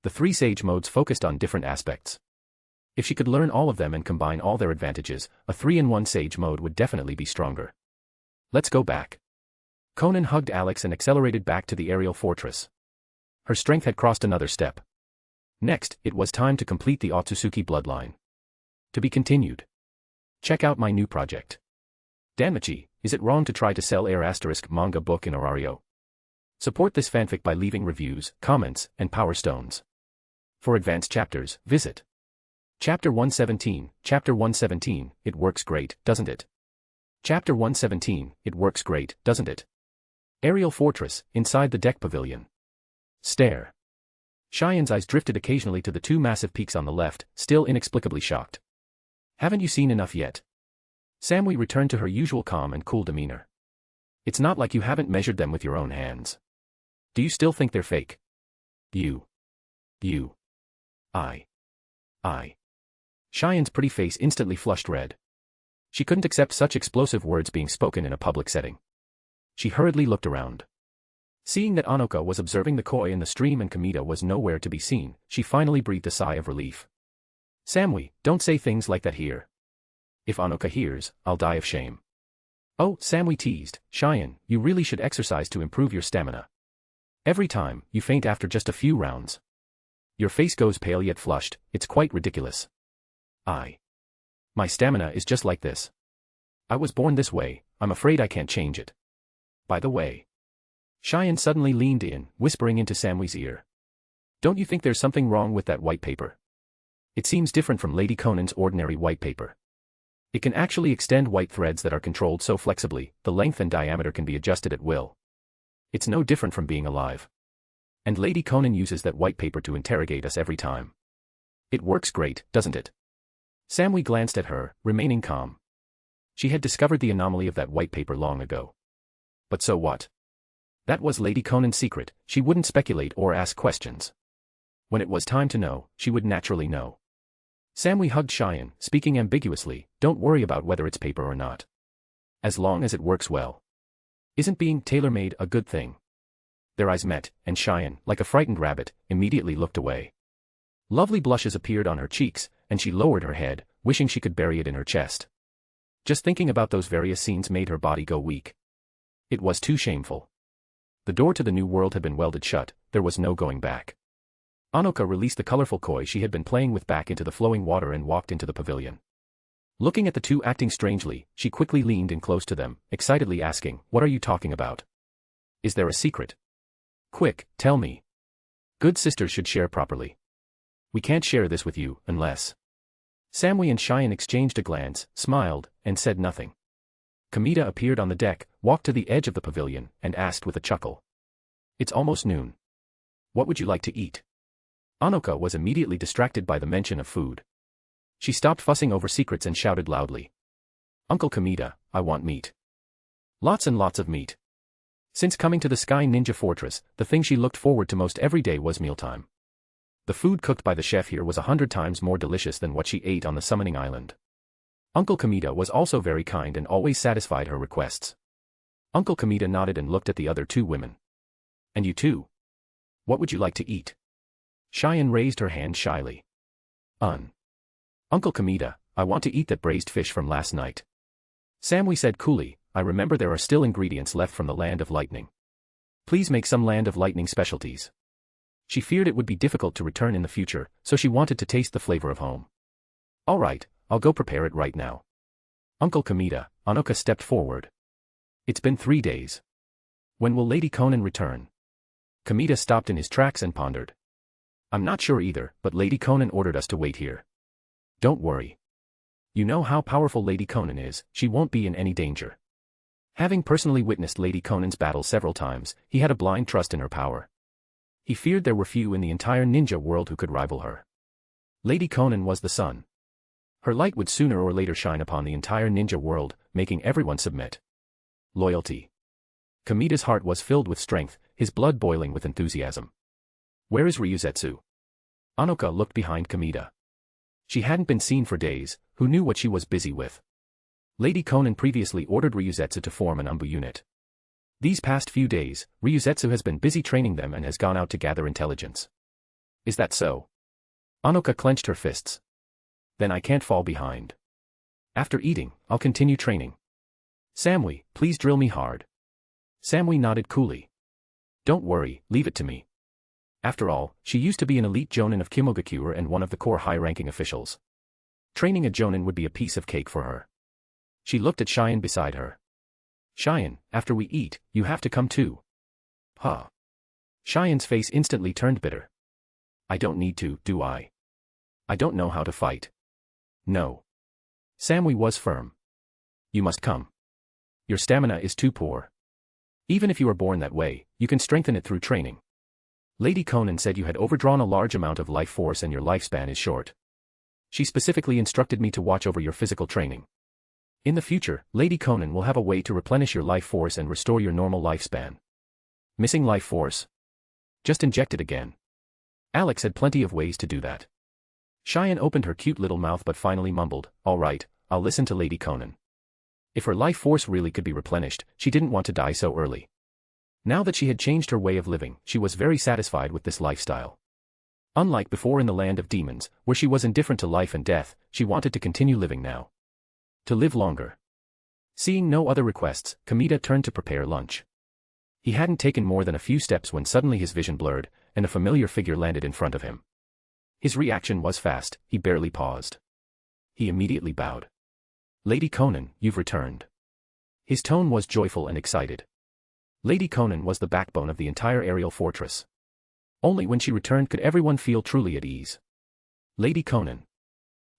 The three sage modes focused on different aspects. If she could learn all of them and combine all their advantages, a 3-in-1 sage mode would definitely be stronger. Let's go back. Konan hugged Alex and accelerated back to the aerial fortress. Her strength had crossed another step. Next, it was time to complete the Akatsuki bloodline. To be continued. Check out my new project. Danmachi, is it wrong to try to sell manga book in Orario? Support this fanfic by leaving reviews, comments, and power stones. For advanced chapters, visit Chapter 117, Chapter 117, it works great, doesn't it? Chapter 117, it works great, doesn't it? Aerial fortress, inside the deck pavilion. Stare. Cheyen's eyes drifted occasionally to the two massive peaks on the left, still inexplicably shocked. Haven't you seen enough yet? Samui returned to her usual calm and cool demeanor. It's not like you haven't measured them with your own hands. Do you still think they're fake? I. Cheyen's pretty face instantly flushed red. She couldn't accept such explosive words being spoken in a public setting. She hurriedly looked around. Seeing that Anoka was observing the koi in the stream and Kamita was nowhere to be seen, she finally breathed a sigh of relief. Samui, don't say things like that here. If Anoka hears, I'll die of shame. Oh, Samui teased, Cheyen, you really should exercise to improve your stamina. Every time, you faint after just a few rounds. Your face goes pale yet flushed, it's quite ridiculous. My stamina is just like this. I was born this way, I'm afraid I can't change it. By the way. Cheyen suddenly leaned in, whispering into Samui's ear. Don't you think there's something wrong with that white paper? It seems different from Lady Konan's ordinary white paper. It can actually extend white threads that are controlled so flexibly, the length and diameter can be adjusted at will. It's no different from being alive. And Lady Konan uses that white paper to interrogate us every time. It works great, doesn't it? Samui glanced at her, remaining calm. She had discovered the anomaly of that white paper long ago. But so what? That was Lady Konan's secret, she wouldn't speculate or ask questions. When it was time to know, she would naturally know. Samui hugged Cheyen, speaking ambiguously, don't worry about whether it's paper or not. As long as it works well. Isn't being tailor-made a good thing? Their eyes met, and Cheyen, like a frightened rabbit, immediately looked away. Lovely blushes appeared on her cheeks, and she lowered her head, wishing she could bury it in her chest. Just thinking about those various scenes made her body go weak. It was too shameful. The door to the new world had been welded shut, there was no going back. Anoka released the colorful koi she had been playing with back into the flowing water and walked into the pavilion. Looking at the two acting strangely, she quickly leaned in close to them, excitedly asking, what are you talking about? Is there a secret? Quick, tell me. Good sisters should share properly. We can't share this with you, unless... Samui and Cheyen exchanged a glance, smiled, and said nothing. Kamita appeared on the deck, walked to the edge of the pavilion, and asked with a chuckle. It's almost noon. What would you like to eat? Anoka was immediately distracted by the mention of food. She stopped fussing over secrets and shouted loudly. Uncle Kamita, I want meat. Lots and lots of meat. Since coming to the Sky Ninja Fortress, the thing she looked forward to most every day was mealtime. The food cooked by the chef here was 100 times more delicious than what she ate on the Summoning Island. Uncle Kamita was also very kind and always satisfied her requests. Uncle Kamita nodded and looked at the other two women. And you too? What would you like to eat? Cheyen raised her hand shyly. Uncle Kamita, I want to eat that braised fish from last night. Samui said coolly, I remember there are still ingredients left from the Land of Lightning. Please make some Land of Lightning specialties. She feared it would be difficult to return in the future, so she wanted to taste the flavor of home. All right, I'll go prepare it right now. Uncle Kamita, Anoka stepped forward. It's been 3 days. When will Lady Konan return? Kamita stopped in his tracks and pondered. I'm not sure either, but Lady Konan ordered us to wait here. Don't worry. You know how powerful Lady Konan is, she won't be in any danger. Having personally witnessed Lady Konan's battle several times, he had a blind trust in her power. He feared there were few in the entire ninja world who could rival her. Lady Konan was the sun. Her light would sooner or later shine upon the entire ninja world, making everyone submit. Loyalty. Kamita's heart was filled with strength, his blood boiling with enthusiasm. Where is Ryuzetsu? Anoka looked behind Kamita. She hadn't been seen for days, who knew what she was busy with? Lady Konan previously ordered Ryuzetsu to form an Umbu unit. These past few days, Ryuzetsu has been busy training them and has gone out to gather intelligence. Is that so? Anoka clenched her fists. Then I can't fall behind. After eating, I'll continue training. Samui, please drill me hard. Samui nodded coolly. Don't worry, leave it to me. After all, she used to be an elite jonin of Kimogakure and one of the core high-ranking officials. Training a jonin would be a piece of cake for her. She looked at Cheyen beside her. Cheyen, after we eat, you have to come too. Huh. Cheyen's face instantly turned bitter. I don't need to, do I? I don't know how to fight. No. Samui was firm. You must come. Your stamina is too poor. Even if you are born that way, you can strengthen it through training. Lady Konan said you had overdrawn a large amount of life force and your lifespan is short. She specifically instructed me to watch over your physical training. In the future, Lady Konan will have a way to replenish your life force and restore your normal lifespan. Missing life force? Just inject it again. Alex had plenty of ways to do that. Cheyen opened her cute little mouth but finally mumbled, all right, I'll listen to Lady Konan. If her life force really could be replenished, she didn't want to die so early. Now that she had changed her way of living, she was very satisfied with this lifestyle. Unlike before in the land of demons, where she was indifferent to life and death, she wanted to continue living now. To live longer. Seeing no other requests, Kamita turned to prepare lunch. He hadn't taken more than a few steps when suddenly his vision blurred, and a familiar figure landed in front of him. His reaction was fast, he barely paused. He immediately bowed. "Lady Konan, you've returned." His tone was joyful and excited. Lady Konan was the backbone of the entire aerial fortress. Only when she returned could everyone feel truly at ease. "Lady Konan."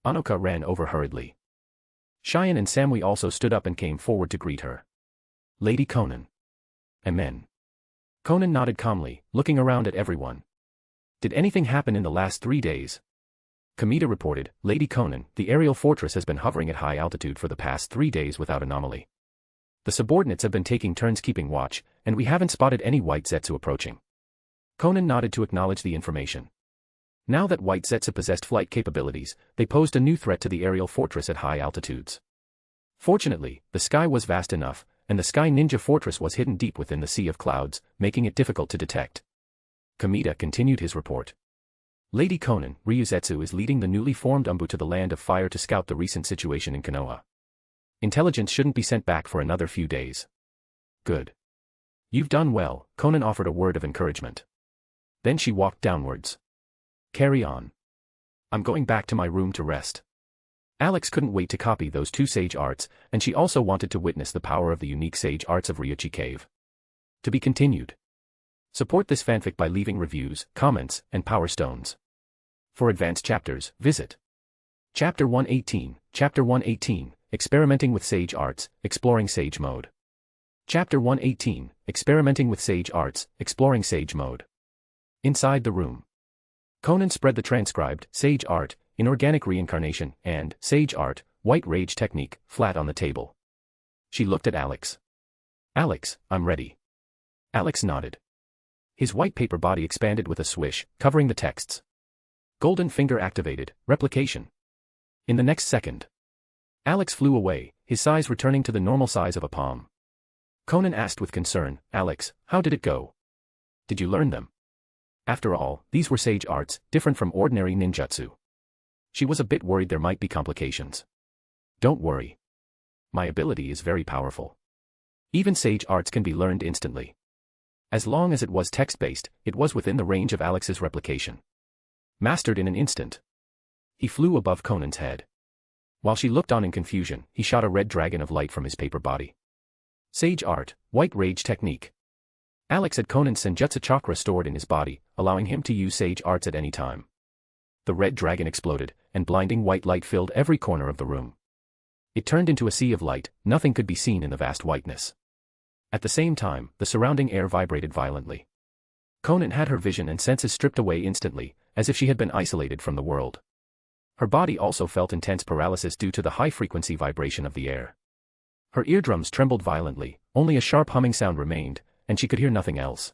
Anoka ran over hurriedly. Cheyen and Samui also stood up and came forward to greet her. "Lady Konan." "Amen." Konan nodded calmly, looking around at everyone. "Did anything happen in the last 3 days?" Kamita reported, "Lady Konan, the aerial fortress has been hovering at high altitude for the past 3 days without anomaly. The subordinates have been taking turns keeping watch, and we haven't spotted any white Zetsu approaching." Konan nodded to acknowledge the information. Now that white Zetsu possessed flight capabilities, they posed a new threat to the aerial fortress at high altitudes. Fortunately, the sky was vast enough, and the Sky Ninja Fortress was hidden deep within the sea of clouds, making it difficult to detect. Kamita continued his report. "Lady Konan, Ryuzetsu is leading the newly formed Umbu to the Land of Fire to scout the recent situation in Konoha. Intelligence shouldn't be sent back for another few days." "Good. You've done well," Konan offered a word of encouragement. Then she walked downwards. "Carry on. I'm going back to my room to rest." Alex couldn't wait to copy those 2 sage arts, and she also wanted to witness the power of the unique sage arts of Ryuchi Cave. To be continued. Support this fanfic by leaving reviews, comments, and power stones. For advanced chapters, visit Chapter 118, Chapter 118, Experimenting with Sage Arts, Exploring Sage Mode. Chapter 118, Experimenting with Sage Arts, Exploring Sage Mode. Inside the room. Konan spread the transcribed Sage Art, Inorganic Reincarnation, and Sage Art, White Rage Technique, flat on the table. She looked at Alex. "Alex, I'm ready." Alex nodded. His white paper body expanded with a swish, covering the texts. Golden finger activated, replication. In the next second, Alex flew away, his size returning to the normal size of a palm. Konan asked with concern, "Alex, how did it go? Did you learn them?" After all, these were sage arts, different from ordinary ninjutsu. She was a bit worried there might be complications. "Don't worry. My ability is very powerful. Even sage arts can be learned instantly." As long as it was text-based, it was within the range of Alex's replication. Mastered in an instant. He flew above Konan's head. While she looked on in confusion, he shot a red dragon of light from his paper body. Sage Art, White Rage Technique. Alex had Konan's Senjutsu chakra stored in his body, allowing him to use sage arts at any time. The red dragon exploded, and blinding white light filled every corner of the room. It turned into a sea of light, nothing could be seen in the vast whiteness. At the same time, the surrounding air vibrated violently. Konan had her vision and senses stripped away instantly, as if she had been isolated from the world. Her body also felt intense paralysis due to the high-frequency vibration of the air. Her eardrums trembled violently, only a sharp humming sound remained, and she could hear nothing else.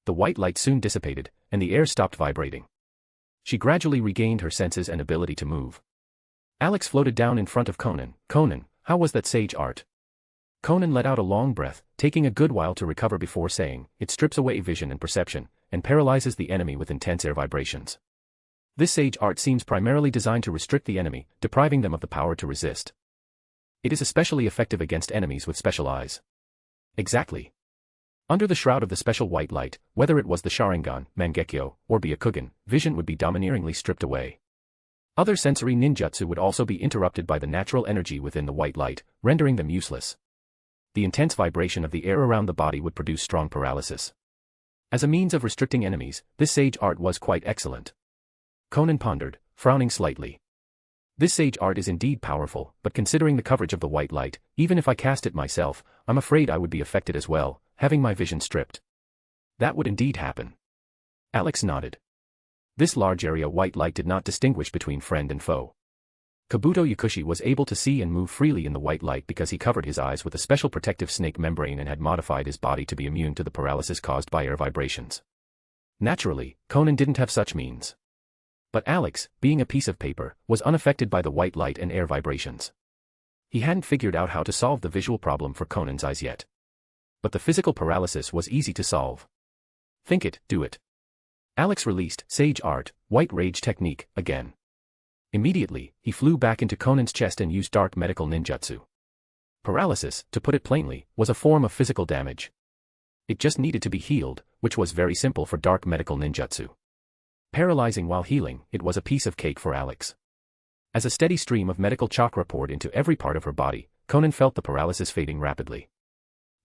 The white light soon dissipated, and the air stopped vibrating. She gradually regained her senses and ability to move. Alex floated down in front of Konan. "Konan, how was that sage art?" Konan let out a long breath, taking a good while to recover before saying, "It strips away vision and perception, and paralyzes the enemy with intense air vibrations. This sage art seems primarily designed to restrict the enemy, depriving them of the power to resist. It is especially effective against enemies with special eyes." "Exactly. Under the shroud of the special white light, whether it was the Sharingan, Mangekyo, or Byakugan, vision would be domineeringly stripped away. Other sensory ninjutsu would also be interrupted by the natural energy within the white light, rendering them useless. The intense vibration of the air around the body would produce strong paralysis. As a means of restricting enemies, this sage art was quite excellent." Konan pondered, frowning slightly. "This sage art is indeed powerful, but considering the coverage of the white light, even if I cast it myself, I'm afraid I would be affected as well, having my vision stripped." "That would indeed happen." Alex nodded. This large area white light did not distinguish between friend and foe. Kabuto Yakushi was able to see and move freely in the white light because he covered his eyes with a special protective snake membrane and had modified his body to be immune to the paralysis caused by air vibrations. Naturally, Konan didn't have such means. But Alex, being a piece of paper, was unaffected by the white light and air vibrations. He hadn't figured out how to solve the visual problem for Konan's eyes yet. But the physical paralysis was easy to solve. Think it, do it. Alex released Sage Art, White Rage technique, again. Immediately, he flew back into Konan's chest and used dark medical ninjutsu. Paralysis, to put it plainly, was a form of physical damage. It just needed to be healed, which was very simple for dark medical ninjutsu. Paralyzing while healing, it was a piece of cake for Alex. As a steady stream of medical chakra poured into every part of her body, Konan felt the paralysis fading rapidly.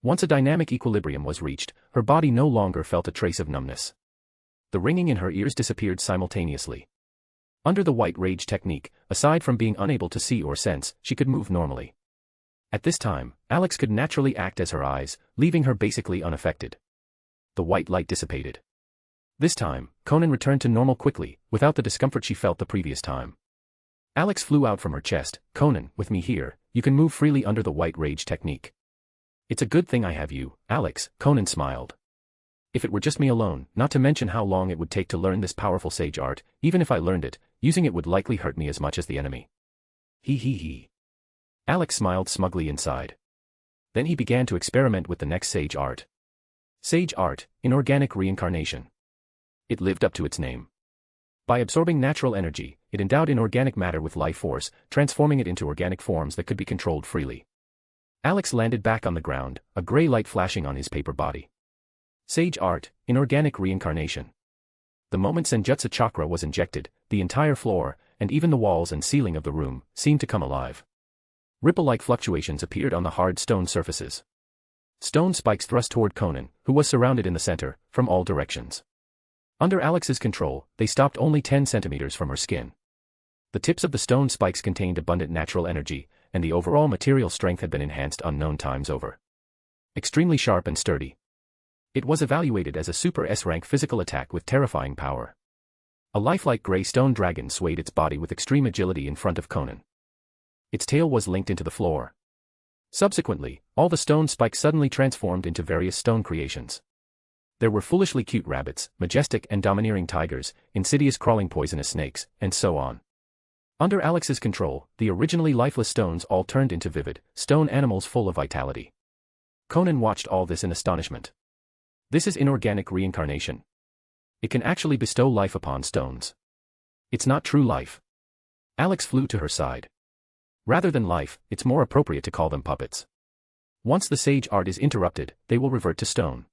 Once a dynamic equilibrium was reached, her body no longer felt a trace of numbness. The ringing in her ears disappeared simultaneously. Under the White Rage technique, aside from being unable to see or sense, she could move normally. At this time, Alex could naturally act as her eyes, leaving her basically unaffected. The white light dissipated. This time, Konan returned to normal quickly, without the discomfort she felt the previous time. Alex flew out from her chest. Konan, with me here, you can move freely under the White Rage technique. It's a good thing I have you, Alex, Konan smiled. If it were just me alone, not to mention how long it would take to learn this powerful sage art, even if I learned it, using it would likely hurt me as much as the enemy. He. Alex smiled smugly inside. Then he began to experiment with the next sage art. Sage art, inorganic reincarnation. It lived up to its name. By absorbing natural energy, it endowed inorganic matter with life force, transforming it into organic forms that could be controlled freely. Alex landed back on the ground, a gray light flashing on his paper body. Sage art, inorganic reincarnation. The moment Senjutsu chakra was injected, the entire floor, and even the walls and ceiling of the room, seemed to come alive. Ripple-like fluctuations appeared on the hard stone surfaces. Stone spikes thrust toward Konan, who was surrounded in the center, from all directions. Under Alex's control, they stopped only 10 centimeters from her skin. The tips of the stone spikes contained abundant natural energy, and the overall material strength had been enhanced unknown times over. Extremely sharp and sturdy. It was evaluated as a super S-rank physical attack with terrifying power. A lifelike gray stone dragon swayed its body with extreme agility in front of Konan. Its tail was linked into the floor. Subsequently, all the stone spikes suddenly transformed into various stone creations. There were foolishly cute rabbits, majestic and domineering tigers, insidious crawling poisonous snakes, and so on. Under Alex's control, the originally lifeless stones all turned into vivid, stone animals full of vitality. Konan watched all this in astonishment. This is inorganic reincarnation. It can actually bestow life upon stones. It's not true life. Alex flew to her side. Rather than life, it's more appropriate to call them puppets. Once the sage art is interrupted, they will revert to stone.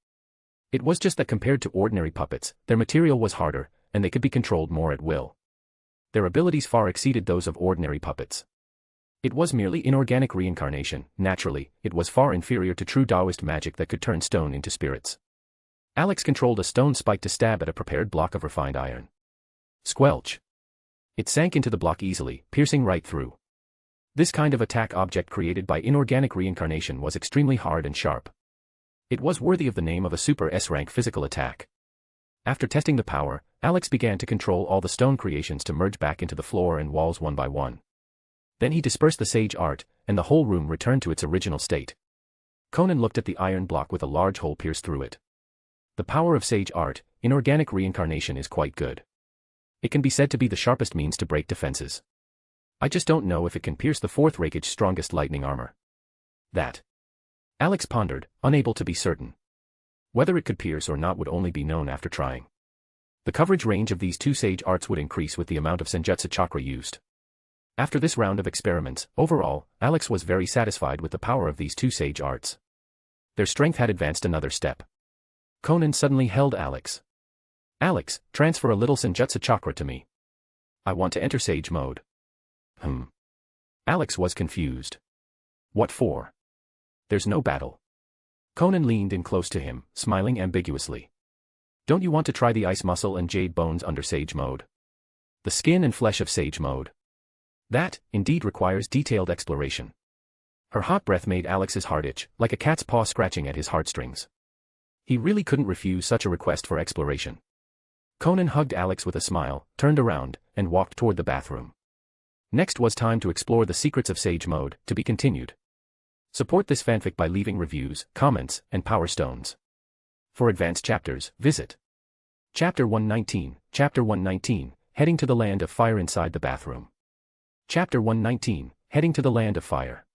It was just that compared to ordinary puppets, their material was harder, and they could be controlled more at will. Their abilities far exceeded those of ordinary puppets. It was merely inorganic reincarnation. Naturally, it was far inferior to true Taoist magic that could turn stone into spirits. Alex controlled a stone spike to stab at a prepared block of refined iron. Squelch. It sank into the block easily, piercing right through. This kind of attack object created by inorganic reincarnation was extremely hard and sharp. It was worthy of the name of a super S-rank physical attack. After testing the power, Alex began to control all the stone creations to merge back into the floor and walls one by one. Then he dispersed the sage art, and the whole room returned to its original state. Konan looked at the iron block with a large hole pierced through it. The power of sage art, inorganic reincarnation, is quite good. It can be said to be the sharpest means to break defenses. I just don't know if it can pierce the fourth rake's strongest lightning armor. That. Alex pondered, unable to be certain. Whether it could pierce or not would only be known after trying. The coverage range of these two sage arts would increase with the amount of Senjutsu chakra used. After this round of experiments, overall, Alex was very satisfied with the power of these two sage arts. Their strength had advanced another step. Konan suddenly held Alex. Alex, transfer a little Senjutsu chakra to me. I want to enter sage mode. Alex was confused. What for? There's no battle. Konan leaned in close to him, smiling ambiguously. Don't you want to try the ice muscle and jade bones under sage mode? The skin and flesh of sage mode. That, indeed, requires detailed exploration. Her hot breath made Alex's heart itch, like a cat's paw scratching at his heartstrings. He really couldn't refuse such a request for exploration. Konan hugged Alex with a smile, turned around, and walked toward the bathroom. Next was time to explore the secrets of sage mode, to be continued. Support this fanfic by leaving reviews, comments, and power stones. For advanced chapters, visit Chapter 119, Chapter 119, Heading to the Land of Fire inside the bathroom. Chapter 119, Heading to the Land of Fire.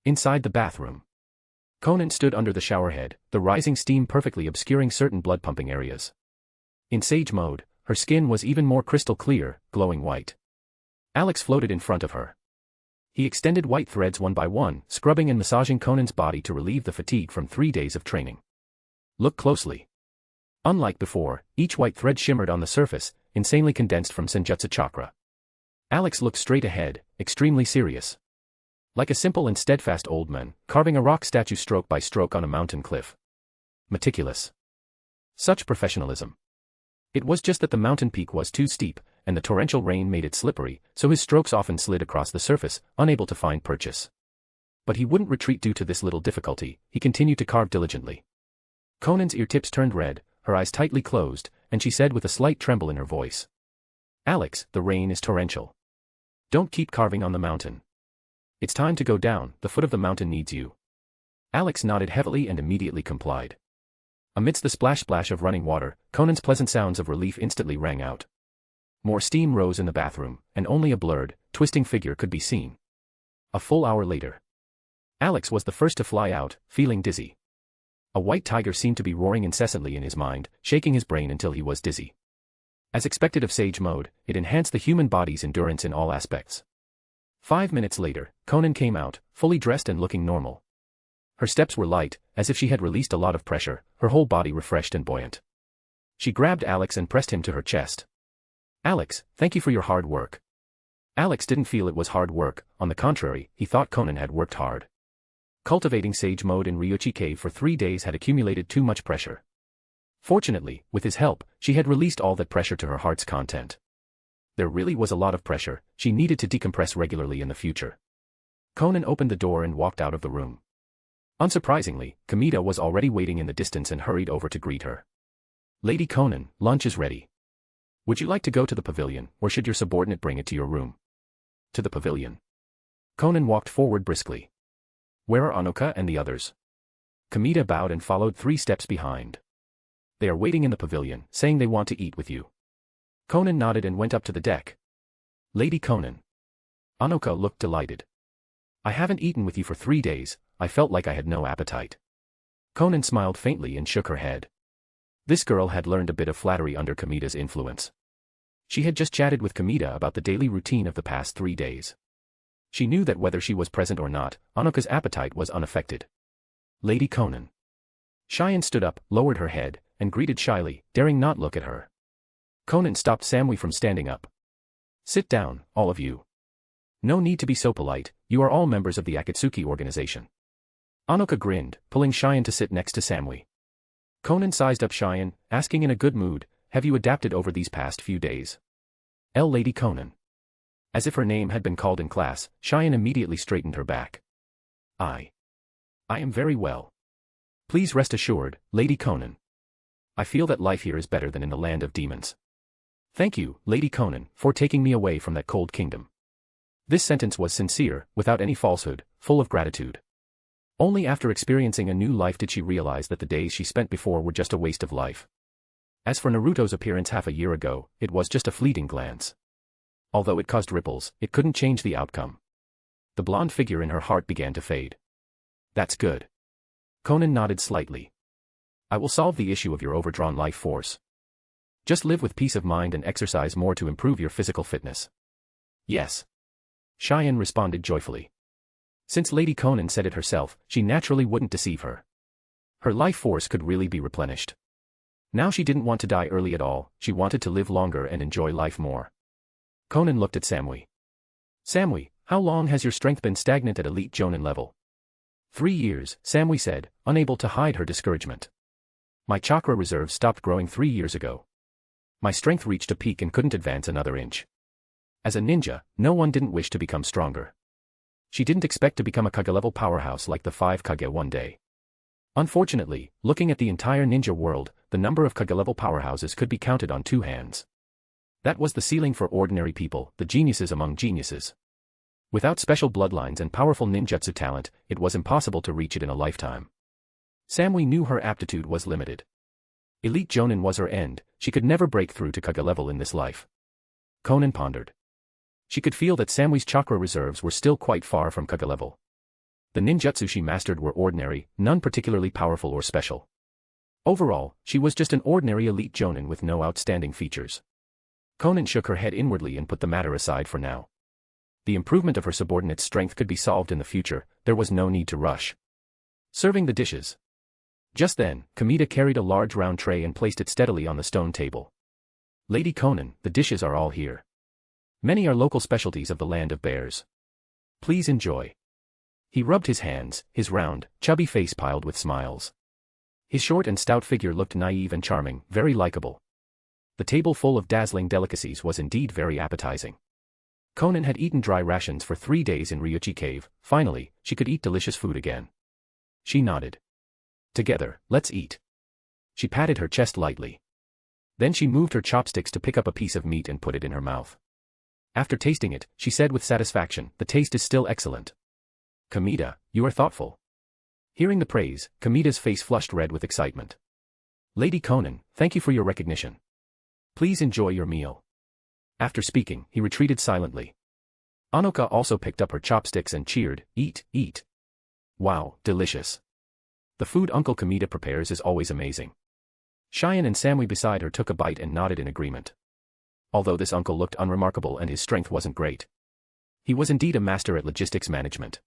Inside the bathroom. Konan stood under the showerhead, the rising steam perfectly obscuring certain blood-pumping areas. In Sage mode, her skin was even more crystal clear, glowing white. Alex floated in front of her. He extended white threads one by one, scrubbing and massaging Konan's body to relieve the fatigue from 3 days of training. Look closely. Unlike before, each white thread shimmered on the surface, insanely condensed from Senjutsu chakra. Alex looked straight ahead, extremely serious. Like a simple and steadfast old man, carving a rock statue stroke by stroke on a mountain cliff. Meticulous. Such professionalism. It was just that the mountain peak was too steep, and the torrential rain made it slippery, so his strokes often slid across the surface, unable to find purchase. But he wouldn't retreat due to this little difficulty, he continued to carve diligently. Konan's ear tips turned red, her eyes tightly closed, and she said with a slight tremble in her voice. Alex, the rain is torrential. Don't keep carving on the mountain. It's time to go down, the foot of the mountain needs you. Alex nodded heavily and immediately complied. Amidst the splash-splash of running water, Konan's pleasant sounds of relief instantly rang out. More steam rose in the bathroom, and only a blurred, twisting figure could be seen. A full hour later. Alex was the first to fly out, feeling dizzy. A white tiger seemed to be roaring incessantly in his mind, shaking his brain until he was dizzy. As expected of Sage mode, it enhanced the human body's endurance in all aspects. 5 minutes later, Konan came out, fully dressed and looking normal. Her steps were light, as if she had released a lot of pressure, her whole body refreshed and buoyant. She grabbed Alex and pressed him to her chest. Alex, thank you for your hard work. Alex didn't feel it was hard work, on the contrary, he thought Konan had worked hard. Cultivating Sage mode in Ryuchi cave for 3 days had accumulated too much pressure. Fortunately, with his help, she had released all that pressure to her heart's content. There really was a lot of pressure, she needed to decompress regularly in the future. Konan opened the door and walked out of the room. Unsurprisingly, Kamita was already waiting in the distance and hurried over to greet her. Lady Konan, lunch is ready. Would you like to go to the pavilion, or should your subordinate bring it to your room? To the pavilion. Konan walked forward briskly. Where are Anoka and the others? Kamita bowed and followed 3 steps behind. They are waiting in the pavilion, saying they want to eat with you. Konan nodded and went up to the deck. Lady Konan. Anoka looked delighted. I haven't eaten with you for 3 days, I felt like I had no appetite. Konan smiled faintly and shook her head. This girl had learned a bit of flattery under Kamita's influence. She had just chatted with Kamita about the daily routine of the past 3 days. She knew that whether she was present or not, Anoka's appetite was unaffected. Lady Konan. Cheyen stood up, lowered her head, and greeted shyly, daring not look at her. Konan stopped Samui from standing up. Sit down, all of you. No need to be so polite, you are all members of the Akatsuki organization. Anoka grinned, pulling Cheyen to sit next to Samui. Konan sized up Cheyen, asking in a good mood, have you adapted over these past few days? Lady Konan. As if her name had been called in class, Cheyen immediately straightened her back. I am very well. Please rest assured, Lady Konan. I feel that life here is better than in the land of demons. Thank you, Lady Konan, for taking me away from that cold kingdom. This sentence was sincere, without any falsehood, full of gratitude. Only after experiencing a new life did she realize that the days she spent before were just a waste of life. As for Naruto's appearance half a year ago, it was just a fleeting glance. Although it caused ripples, it couldn't change the outcome. The blonde figure in her heart began to fade. That's good. Konan nodded slightly. I will solve the issue of your overdrawn life force. Just live with peace of mind and exercise more to improve your physical fitness. Yes. Cheyen responded joyfully. Since Lady Konan said it herself, she naturally wouldn't deceive her. Her life force could really be replenished. Now she didn't want to die early at all, she wanted to live longer and enjoy life more. Konan looked at Samui. Samui, how long has your strength been stagnant at elite Jonin level? 3 years, Samui said, unable to hide her discouragement. My chakra reserves stopped growing 3 years ago. My strength reached a peak and couldn't advance another inch. As a ninja, no one didn't wish to become stronger. She didn't expect to become a Kage-level powerhouse like the 5 Kage one day. Unfortunately, looking at the entire ninja world, the number of Kage-level powerhouses could be counted on 2 hands. That was the ceiling for ordinary people, the geniuses among geniuses. Without special bloodlines and powerful ninjutsu talent, it was impossible to reach it in a lifetime. Samui knew her aptitude was limited. Elite Jonin was her end, she could never break through to Kage level in this life. Konan pondered. She could feel that Samui's chakra reserves were still quite far from Kage level. The ninjutsu she mastered were ordinary, none particularly powerful or special. Overall, she was just an ordinary elite jonin with no outstanding features. Konan shook her head inwardly and put the matter aside for now. The improvement of her subordinate's strength could be solved in the future, there was no need to rush. Serving the dishes. Just then, Kamita carried a large round tray and placed it steadily on the stone table. Lady Konan, the dishes are all here. Many are local specialties of the land of bears. Please enjoy. He rubbed his hands, his round, chubby face piled with smiles. His short and stout figure looked naive and charming, very likable. The table full of dazzling delicacies was indeed very appetizing. Konan had eaten dry rations for 3 days in Ryuchi cave, finally, she could eat delicious food again. She nodded. Together, let's eat. She patted her chest lightly. Then she moved her chopsticks to pick up a piece of meat and put it in her mouth. After tasting it, she said with satisfaction, the taste is still excellent. Kamita, you are thoughtful. Hearing the praise, Kamita's face flushed red with excitement. Lady Konan, thank you for your recognition. Please enjoy your meal. After speaking, he retreated silently. Anoka also picked up her chopsticks and cheered, eat, eat. Wow, delicious. The food Uncle Kamita prepares is always amazing. Cheyen and Samui beside her took a bite and nodded in agreement. Although this uncle looked unremarkable and his strength wasn't great. He was indeed a master at logistics management.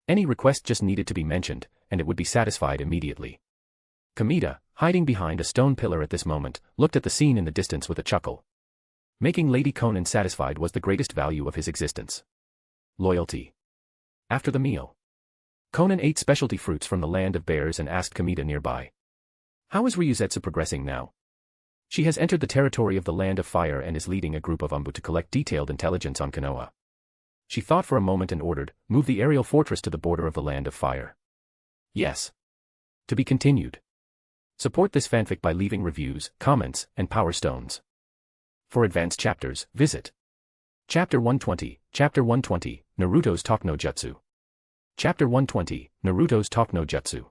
Any request just needed to be mentioned, and it would be satisfied immediately. Kamita, hiding behind a stone pillar at this moment, looked at the scene in the distance with a chuckle. Making Lady Konan satisfied was the greatest value of his existence. Loyalty. After the meal, Konan ate specialty fruits from the land of bears and asked Kamita nearby. How is Ryuzetsu progressing now? She has entered the territory of the land of fire and is leading a group of Umbu to collect detailed intelligence on Konoha. She thought for a moment and ordered, move the aerial fortress to the border of the land of fire. Yes. To be continued. Support this fanfic by leaving reviews, comments, and power stones. For advanced chapters, visit Chapter 120, Chapter 120, Naruto's Talk no Jutsu. Chapter 120, Naruto's Talk no Jutsu.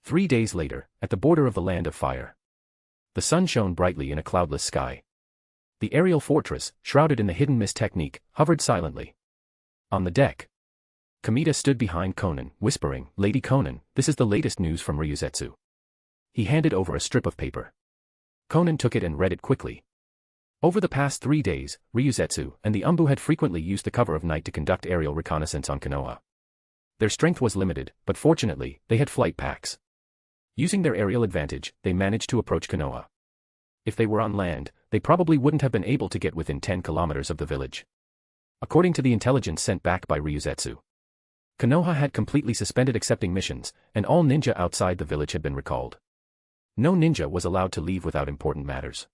3 days later, at the border of the land of fire. The sun shone brightly in a cloudless sky. The aerial fortress, shrouded in the hidden mist technique, hovered silently. On the deck, Kamita stood behind Konan, whispering, Lady Konan, this is the latest news from Ryuzetsu. He handed over a strip of paper. Konan took it and read it quickly. Over the past 3 days, Ryuzetsu and the Umbu had frequently used the cover of night to conduct aerial reconnaissance on Konoha. Their strength was limited, but fortunately, they had flight packs. Using their aerial advantage, they managed to approach Konoha. If they were on land, they probably wouldn't have been able to get within 10 kilometers of the village. According to the intelligence sent back by Ryuzetsu, Konoha had completely suspended accepting missions, and all ninja outside the village had been recalled. No ninja was allowed to leave without important matters.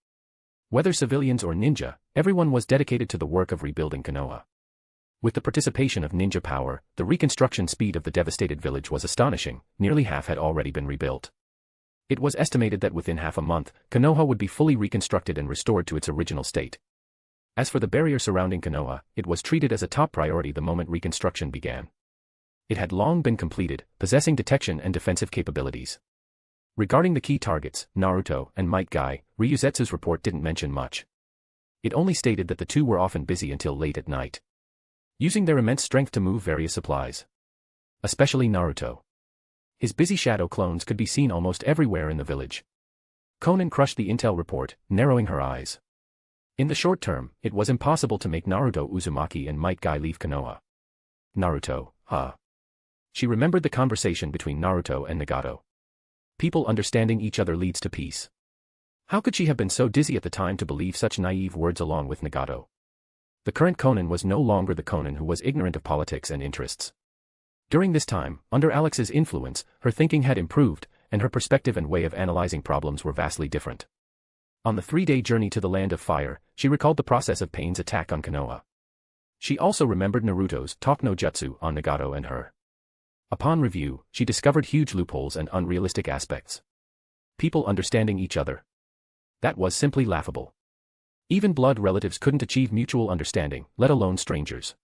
Whether civilians or ninja, everyone was dedicated to the work of rebuilding Konoha. With the participation of ninja power, the reconstruction speed of the devastated village was astonishing, nearly half had already been rebuilt. It was estimated that within half a month, Konoha would be fully reconstructed and restored to its original state. As for the barrier surrounding Konoha, it was treated as a top priority the moment reconstruction began. It had long been completed, possessing detection and defensive capabilities. Regarding the key targets, Naruto and Might Guy, Ryuzetsu's report didn't mention much. It only stated that the two were often busy until late at night, using their immense strength to move various supplies. Especially Naruto. His busy shadow clones could be seen almost everywhere in the village. Konan crushed the intel report, narrowing her eyes. In the short term, it was impossible to make Naruto Uzumaki and Might Guy leave Konoha. Naruto, huh? She remembered the conversation between Naruto and Nagato. People understanding each other leads to peace. How could she have been so dizzy at the time to believe such naive words along with Nagato? The current Konan was no longer the Konan who was ignorant of politics and interests. During this time, under Alex's influence, her thinking had improved, and her perspective and way of analyzing problems were vastly different. On the 3-day journey to the land of fire, she recalled the process of Pain's attack on Konoha. She also remembered Naruto's Talk no Jutsu on Nagato and her. Upon review, she discovered huge loopholes and unrealistic aspects. People understanding each other. That was simply laughable. Even blood relatives couldn't achieve mutual understanding, let alone strangers.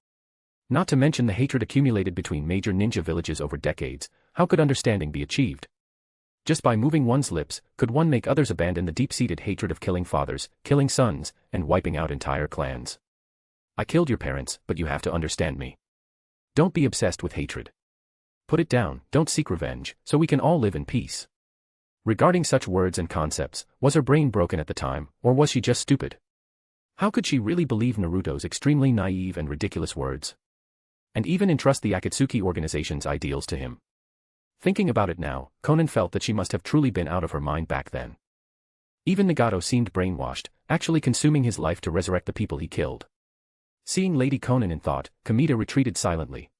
Not to mention the hatred accumulated between major ninja villages over decades, how could understanding be achieved? Just by moving one's lips, could one make others abandon the deep-seated hatred of killing fathers, killing sons, and wiping out entire clans? I killed your parents, but you have to understand me. Don't be obsessed with hatred. Put it down, don't seek revenge, so we can all live in peace. Regarding such words and concepts, was her brain broken at the time, or was she just stupid? How could she really believe Naruto's extremely naive and ridiculous words? And even entrust the Akatsuki organization's ideals to him? Thinking about it now, Konan felt that she must have truly been out of her mind back then. Even Nagato seemed brainwashed, actually consuming his life to resurrect the people he killed. Seeing Lady Konan in thought, Kamita retreated silently.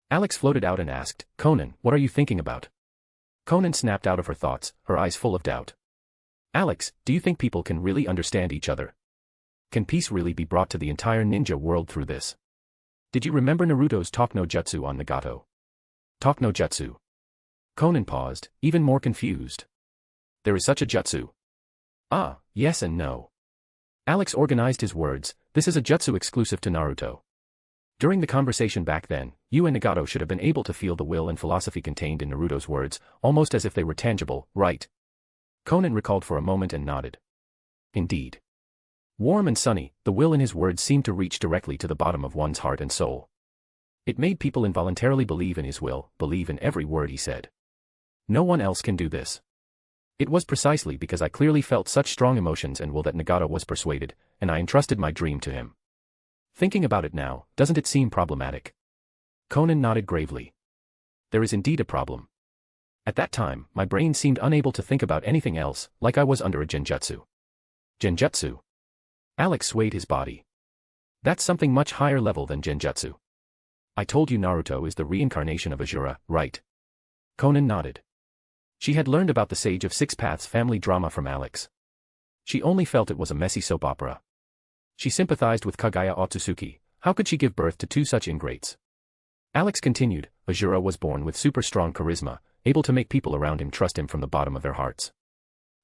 Alex floated out and asked, "Konan, what are you thinking about?" Konan snapped out of her thoughts, her eyes full of doubt. "Alex, do you think people can really understand each other? Can peace really be brought to the entire ninja world through this? Did you remember Naruto's talk no jutsu on Nagato?" Talk no jutsu. Konan paused, even more confused. There is such a jutsu. Ah, yes and no. Alex organized his words, this is a jutsu exclusive to Naruto. During the conversation back then, you and Nagato should have been able to feel the will and philosophy contained in Naruto's words, almost as if they were tangible, right? Konan recalled for a moment and nodded. Indeed. Warm and sunny, the will in his words seemed to reach directly to the bottom of one's heart and soul. It made people involuntarily believe in his will, believe in every word he said. No one else can do this. It was precisely because I clearly felt such strong emotions and will that Nagato was persuaded, and I entrusted my dream to him. Thinking about it now, doesn't it seem problematic? Konan nodded gravely. There is indeed a problem. At that time, my brain seemed unable to think about anything else, like I was under a genjutsu. Genjutsu? Alex swayed his body. That's something much higher level than genjutsu. I told you Naruto is the reincarnation of Asura, right? Konan nodded. She had learned about the Sage of Six Paths family drama from Alex. She only felt it was a messy soap opera. She sympathized with Kagaya Otsutsuki. How could she give birth to two such ingrates? Alex continued, Asura was born with super strong charisma, able to make people around him trust him from the bottom of their hearts.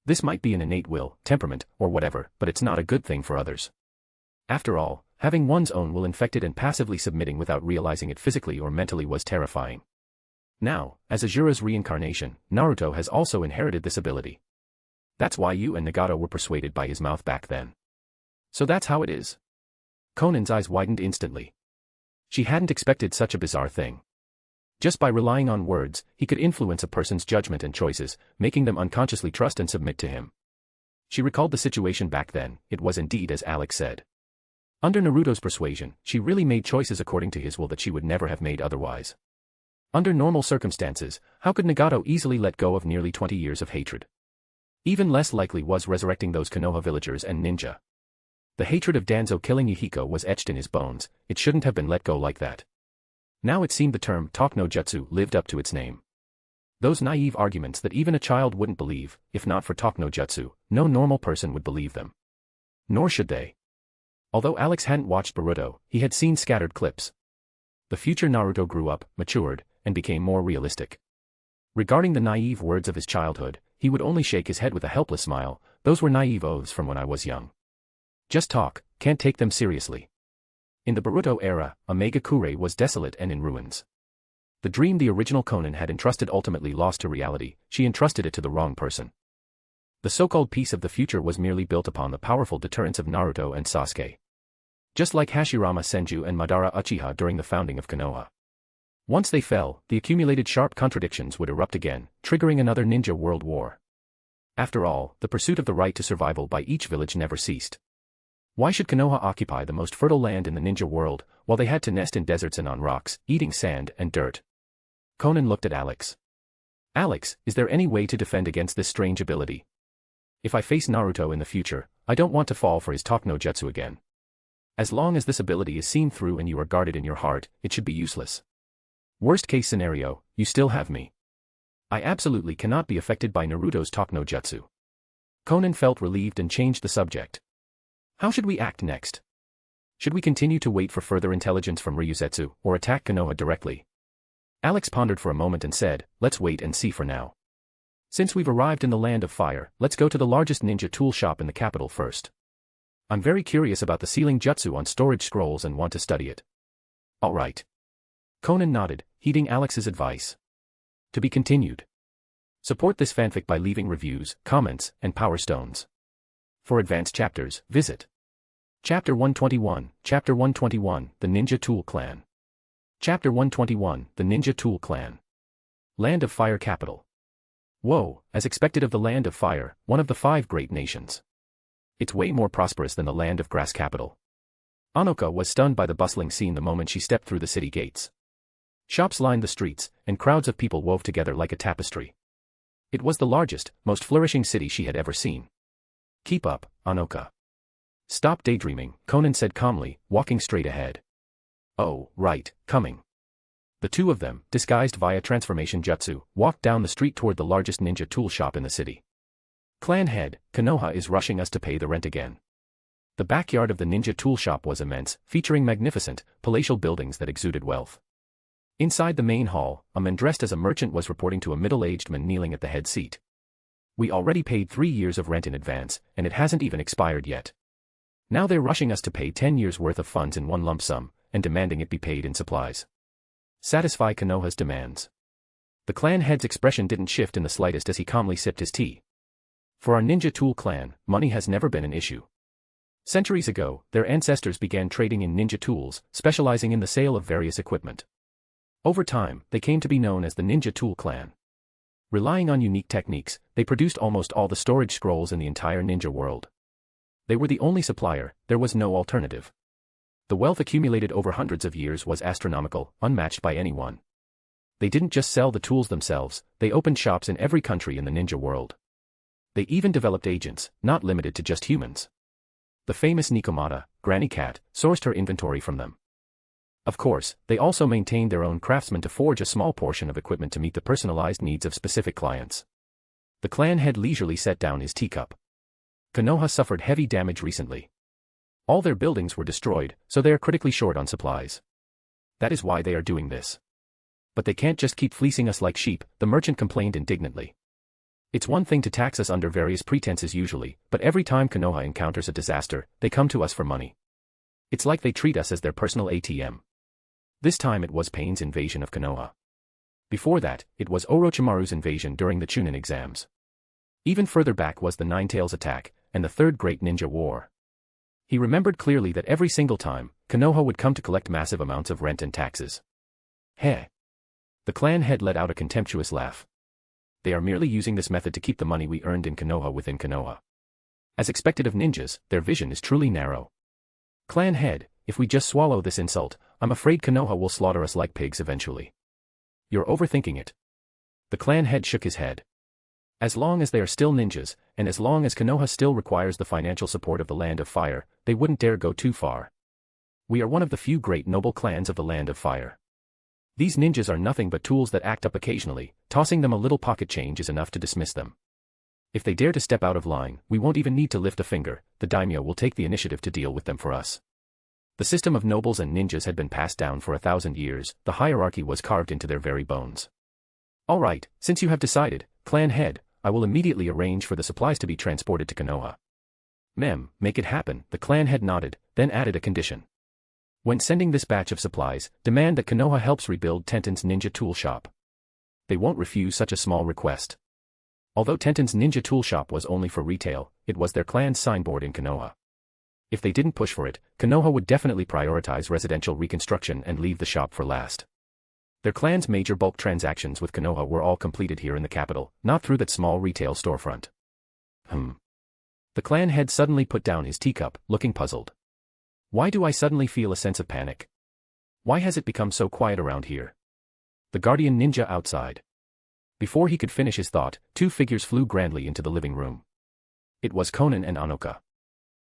This might be an innate will, temperament, or whatever, but it's not a good thing for others. After all, having one's own will infected and passively submitting without realizing it physically or mentally was terrifying. Now, as Asura's reincarnation, Naruto has also inherited this ability. That's why you and Nagato were persuaded by his mouth back then. So that's how it is. Konan's eyes widened instantly. She hadn't expected such a bizarre thing. Just by relying on words, he could influence a person's judgment and choices, making them unconsciously trust and submit to him. She recalled the situation back then, it was indeed as Alex said. Under Naruto's persuasion, she really made choices according to his will that she would never have made otherwise. Under normal circumstances, how could Nagato easily let go of nearly 20 years of hatred? Even less likely was resurrecting those Konoha villagers and ninja. The hatred of Danzo killing Yuhiko was etched in his bones, it shouldn't have been let go like that. Now it seemed the term talk no jutsu lived up to its name. Those naive arguments that even a child wouldn't believe, if not for talk no jutsu, no normal person would believe them. Nor should they. Although Alex hadn't watched Boruto, he had seen scattered clips. The future Naruto grew up, matured, and became more realistic. Regarding the naive words of his childhood, he would only shake his head with a helpless smile, those were naive oaths from when I was young. Just talk, can't take them seriously. In the Boruto era, Omega Kure was desolate and in ruins. The dream the original Konan had entrusted ultimately lost to reality, she entrusted it to the wrong person. The so-called peace of the future was merely built upon the powerful deterrence of Naruto and Sasuke. Just like Hashirama Senju and Madara Uchiha during the founding of Konoha. Once they fell, the accumulated sharp contradictions would erupt again, triggering another ninja world war. After all, the pursuit of the right to survival by each village never ceased. Why should Konoha occupy the most fertile land in the ninja world, while they had to nest in deserts and on rocks, eating sand and dirt? Konan looked at Alex. Alex, is there any way to defend against this strange ability? If I face Naruto in the future, I don't want to fall for his talk no jutsu again. As long as this ability is seen through and you are guarded in your heart, it should be useless. Worst case scenario, you still have me. I absolutely cannot be affected by Naruto's talk no jutsu. Konan felt relieved and changed the subject. How should we act next? Should we continue to wait for further intelligence from Ryuzetsu, or attack Konoha directly? Alex pondered for a moment and said, let's wait and see for now. Since we've arrived in the land of fire, let's go to the largest ninja tool shop in the capital first. I'm very curious about the sealing jutsu on storage scrolls and want to study it. Alright. Konan nodded, heeding Alex's advice. To be continued. Support this fanfic by leaving reviews, comments, and power stones. For advanced chapters, visit Chapter 121, Chapter 121, The Ninja Tool Clan. Chapter 121, The Ninja Tool Clan. Land of Fire Capital. Whoa, as expected of the land of fire, one of the 5 great nations. It's way more prosperous than the land of grass capital. Anoka was stunned by the bustling scene the moment she stepped through the city gates. Shops lined the streets, and crowds of people wove together like a tapestry. It was the largest, most flourishing city she had ever seen. Keep up, Anoka. Stop daydreaming, Konan said calmly, walking straight ahead. Oh, right, coming. The two of them, disguised via transformation jutsu, walked down the street toward the largest ninja tool shop in the city. Clan head, Konoha is rushing us to pay the rent again. The backyard of the ninja tool shop was immense, featuring magnificent, palatial buildings that exuded wealth. Inside the main hall, a man dressed as a merchant was reporting to a middle-aged man kneeling at the head seat. We already paid 3 years of rent in advance, and it hasn't even expired yet. Now they're rushing us to pay 10 years' worth of funds in one lump sum, and demanding it be paid in supplies. Satisfy Konoha's demands. The clan head's expression didn't shift in the slightest as he calmly sipped his tea. For our ninja tool clan, money has never been an issue. Centuries ago, their ancestors began trading in ninja tools, specializing in the sale of various equipment. Over time, they came to be known as the Ninja Tool Clan. Relying on unique techniques, they produced almost all the storage scrolls in the entire ninja world. They were the only supplier, there was no alternative. The wealth accumulated over hundreds of years was astronomical, unmatched by anyone. They didn't just sell the tools themselves, they opened shops in every country in the ninja world. They even developed agents, not limited to just humans. The famous Nikomata, Granny Cat, sourced her inventory from them. Of course, they also maintained their own craftsmen to forge a small portion of equipment to meet the personalized needs of specific clients. The clan head leisurely set down his teacup. Konoha suffered heavy damage recently. All their buildings were destroyed, so they are critically short on supplies. That is why they are doing this. But they can't just keep fleecing us like sheep, the merchant complained indignantly. It's one thing to tax us under various pretenses usually, but every time Konoha encounters a disaster, they come to us for money. It's like they treat us as their personal ATM. This time it was Pain's invasion of Konoha. Before that, it was Orochimaru's invasion during the Chunin exams. Even further back was the Ninetales attack, and the Third Great Ninja War. He remembered clearly that every single time, Konoha would come to collect massive amounts of rent and taxes. Heh. The clan head let out a contemptuous laugh. They are merely using this method to keep the money we earned in Konoha within Konoha. As expected of ninjas, their vision is truly narrow. Clan head, if we just swallow this insult, I'm afraid Konoha will slaughter us like pigs eventually. You're overthinking it. The clan head shook his head. As long as they are still ninjas, and as long as Konoha still requires the financial support of the Land of Fire, they wouldn't dare go too far. We are one of the few great noble clans of the Land of Fire. These ninjas are nothing but tools that act up occasionally, tossing them a little pocket change is enough to dismiss them. If they dare to step out of line, we won't even need to lift a finger, the daimyo will take the initiative to deal with them for us. The system of nobles and ninjas had been passed down for 1,000 years, the hierarchy was carved into their very bones. All right, since you have decided, clan head, I will immediately arrange for the supplies to be transported to Konoha. Make it happen, the clan head nodded, then added a condition. When sending this batch of supplies, demand that Konoha helps rebuild Tenten's ninja tool shop. They won't refuse such a small request. Although Tenten's ninja tool shop was only for retail, it was their clan's signboard in Konoha. If they didn't push for it, Konoha would definitely prioritize residential reconstruction and leave the shop for last. Their clan's major bulk transactions with Konoha were all completed here in the capital, not through that small retail storefront. The clan head suddenly put down his teacup, looking puzzled. Why do I suddenly feel a sense of panic? Why has it become so quiet around here? The guardian ninja outside. Before he could finish his thought, 2 figures flew grandly into the living room. It was Konan and Anoka.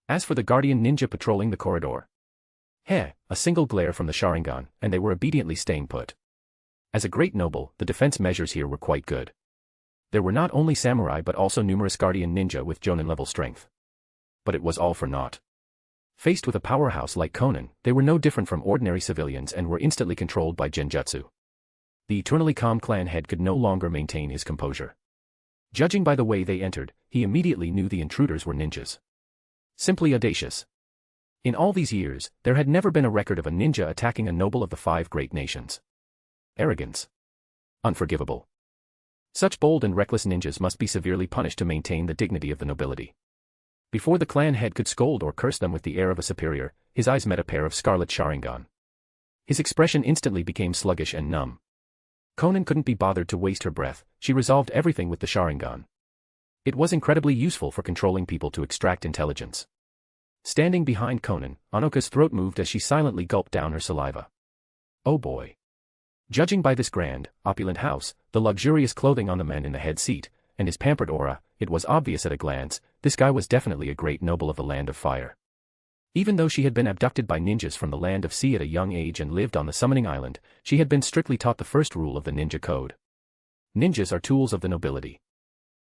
As for the guardian ninja patrolling the corridor, a single glare from the Sharingan, and they were obediently staying put. As a great noble, the defense measures here were quite good. There were not only samurai but also numerous guardian ninja with Jonin-level strength. But it was all for naught. Faced with a powerhouse like Konan, they were no different from ordinary civilians and were instantly controlled by Genjutsu. The eternally calm clan head could no longer maintain his composure. Judging by the way they entered, he immediately knew the intruders were ninjas. Simply audacious. In all these years, there had never been a record of a ninja attacking a noble of the 5 great nations. Arrogance. Unforgivable. Such bold and reckless ninjas must be severely punished to maintain the dignity of the nobility. Before the clan head could scold or curse them with the air of a superior, his eyes met a pair of scarlet Sharingan. His expression instantly became sluggish and numb. Konan couldn't be bothered to waste her breath, she resolved everything with the Sharingan. It was incredibly useful for controlling people to extract intelligence. Standing behind Konan, Anoka's throat moved as she silently gulped down her saliva. Oh boy. Judging by this grand, opulent house, the luxurious clothing on the man in the head seat, and his pampered aura, it was obvious at a glance, this guy was definitely a great noble of the Land of Fire. Even though she had been abducted by ninjas from the Land of Sea at a young age and lived on the Summoning Island, she had been strictly taught the first rule of the ninja code. Ninjas are tools of the nobility.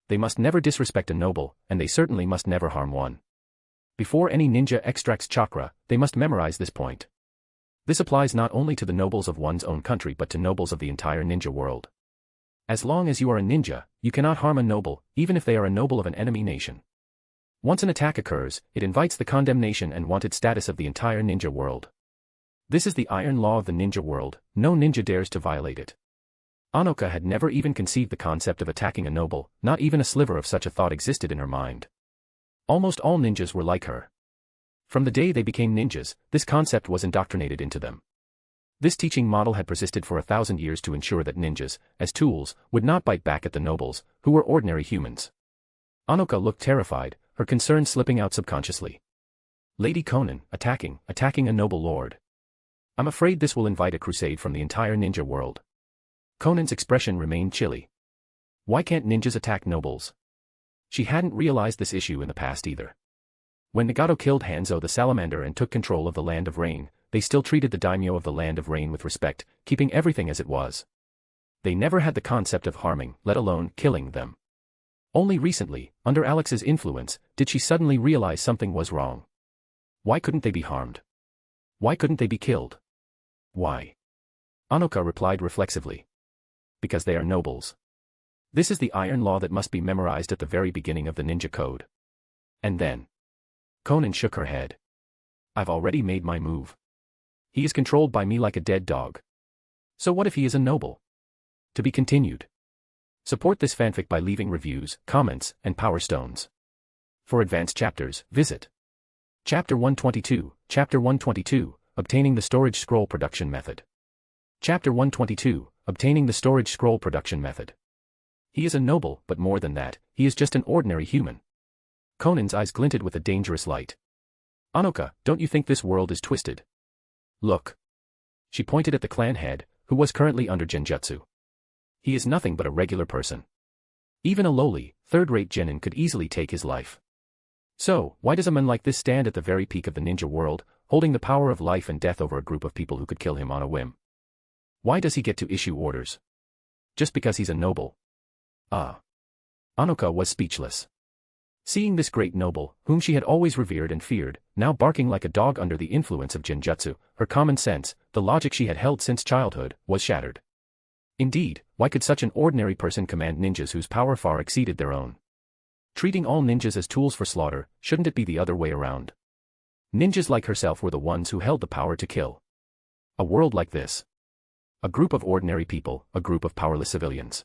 They must never disrespect a noble, and they certainly must never harm one. Before any ninja extracts chakra, they must memorize this point. This applies not only to the nobles of one's own country but to nobles of the entire ninja world. As long as you are a ninja, you cannot harm a noble, even if they are a noble of an enemy nation. Once an attack occurs, it invites the condemnation and wanted status of the entire ninja world. This is the iron law of the ninja world, no ninja dares to violate it. Anoka had never even conceived the concept of attacking a noble, not even a sliver of such a thought existed in her mind. Almost all ninjas were like her. From the day they became ninjas, this concept was indoctrinated into them. This teaching model had persisted for 1,000 years to ensure that ninjas, as tools, would not bite back at the nobles, who were ordinary humans. Anoka looked terrified, her concern slipping out subconsciously. Lady Konan, attacking a noble lord. I'm afraid this will invite a crusade from the entire ninja world. Konan's expression remained chilly. Why can't ninjas attack nobles? She hadn't realized this issue in the past either. When Nagato killed Hanzo the Salamander and took control of the Land of Rain, they still treated the daimyo of the Land of Rain with respect, keeping everything as it was. They never had the concept of harming, let alone killing them. Only recently, under Alex's influence, did she suddenly realize something was wrong. Why couldn't they be harmed? Why couldn't they be killed? Why? Anoka replied reflexively. Because they are nobles. This is the iron law that must be memorized at the very beginning of the ninja code. And then. Konan shook her head. I've already made my move. He is controlled by me like a dead dog. So what if he is a noble? To be continued. Support this fanfic by leaving reviews, comments, and power stones. For advanced chapters, visit Chapter 122, Chapter 122, Obtaining the Storage Scroll Production Method. Chapter 122, Obtaining the Storage Scroll Production Method. He is a noble, but more than that, he is just an ordinary human. Konan's eyes glinted with a dangerous light. Anoka, don't you think this world is twisted? Look. She pointed at the clan head, who was currently under genjutsu. He is nothing but a regular person. Even a lowly, third-rate genin could easily take his life. So, why does a man like this stand at the very peak of the ninja world, holding the power of life and death over a group of people who could kill him on a whim? Why does he get to issue orders? Just because he's a noble? Anoka was speechless. Seeing this great noble, whom she had always revered and feared, now barking like a dog under the influence of genjutsu, her common sense, the logic she had held since childhood, was shattered. Indeed, why could such an ordinary person command ninjas whose power far exceeded their own? Treating all ninjas as tools for slaughter, shouldn't it be the other way around? Ninjas like herself were the ones who held the power to kill. A world like this. A group of ordinary people, a group of powerless civilians.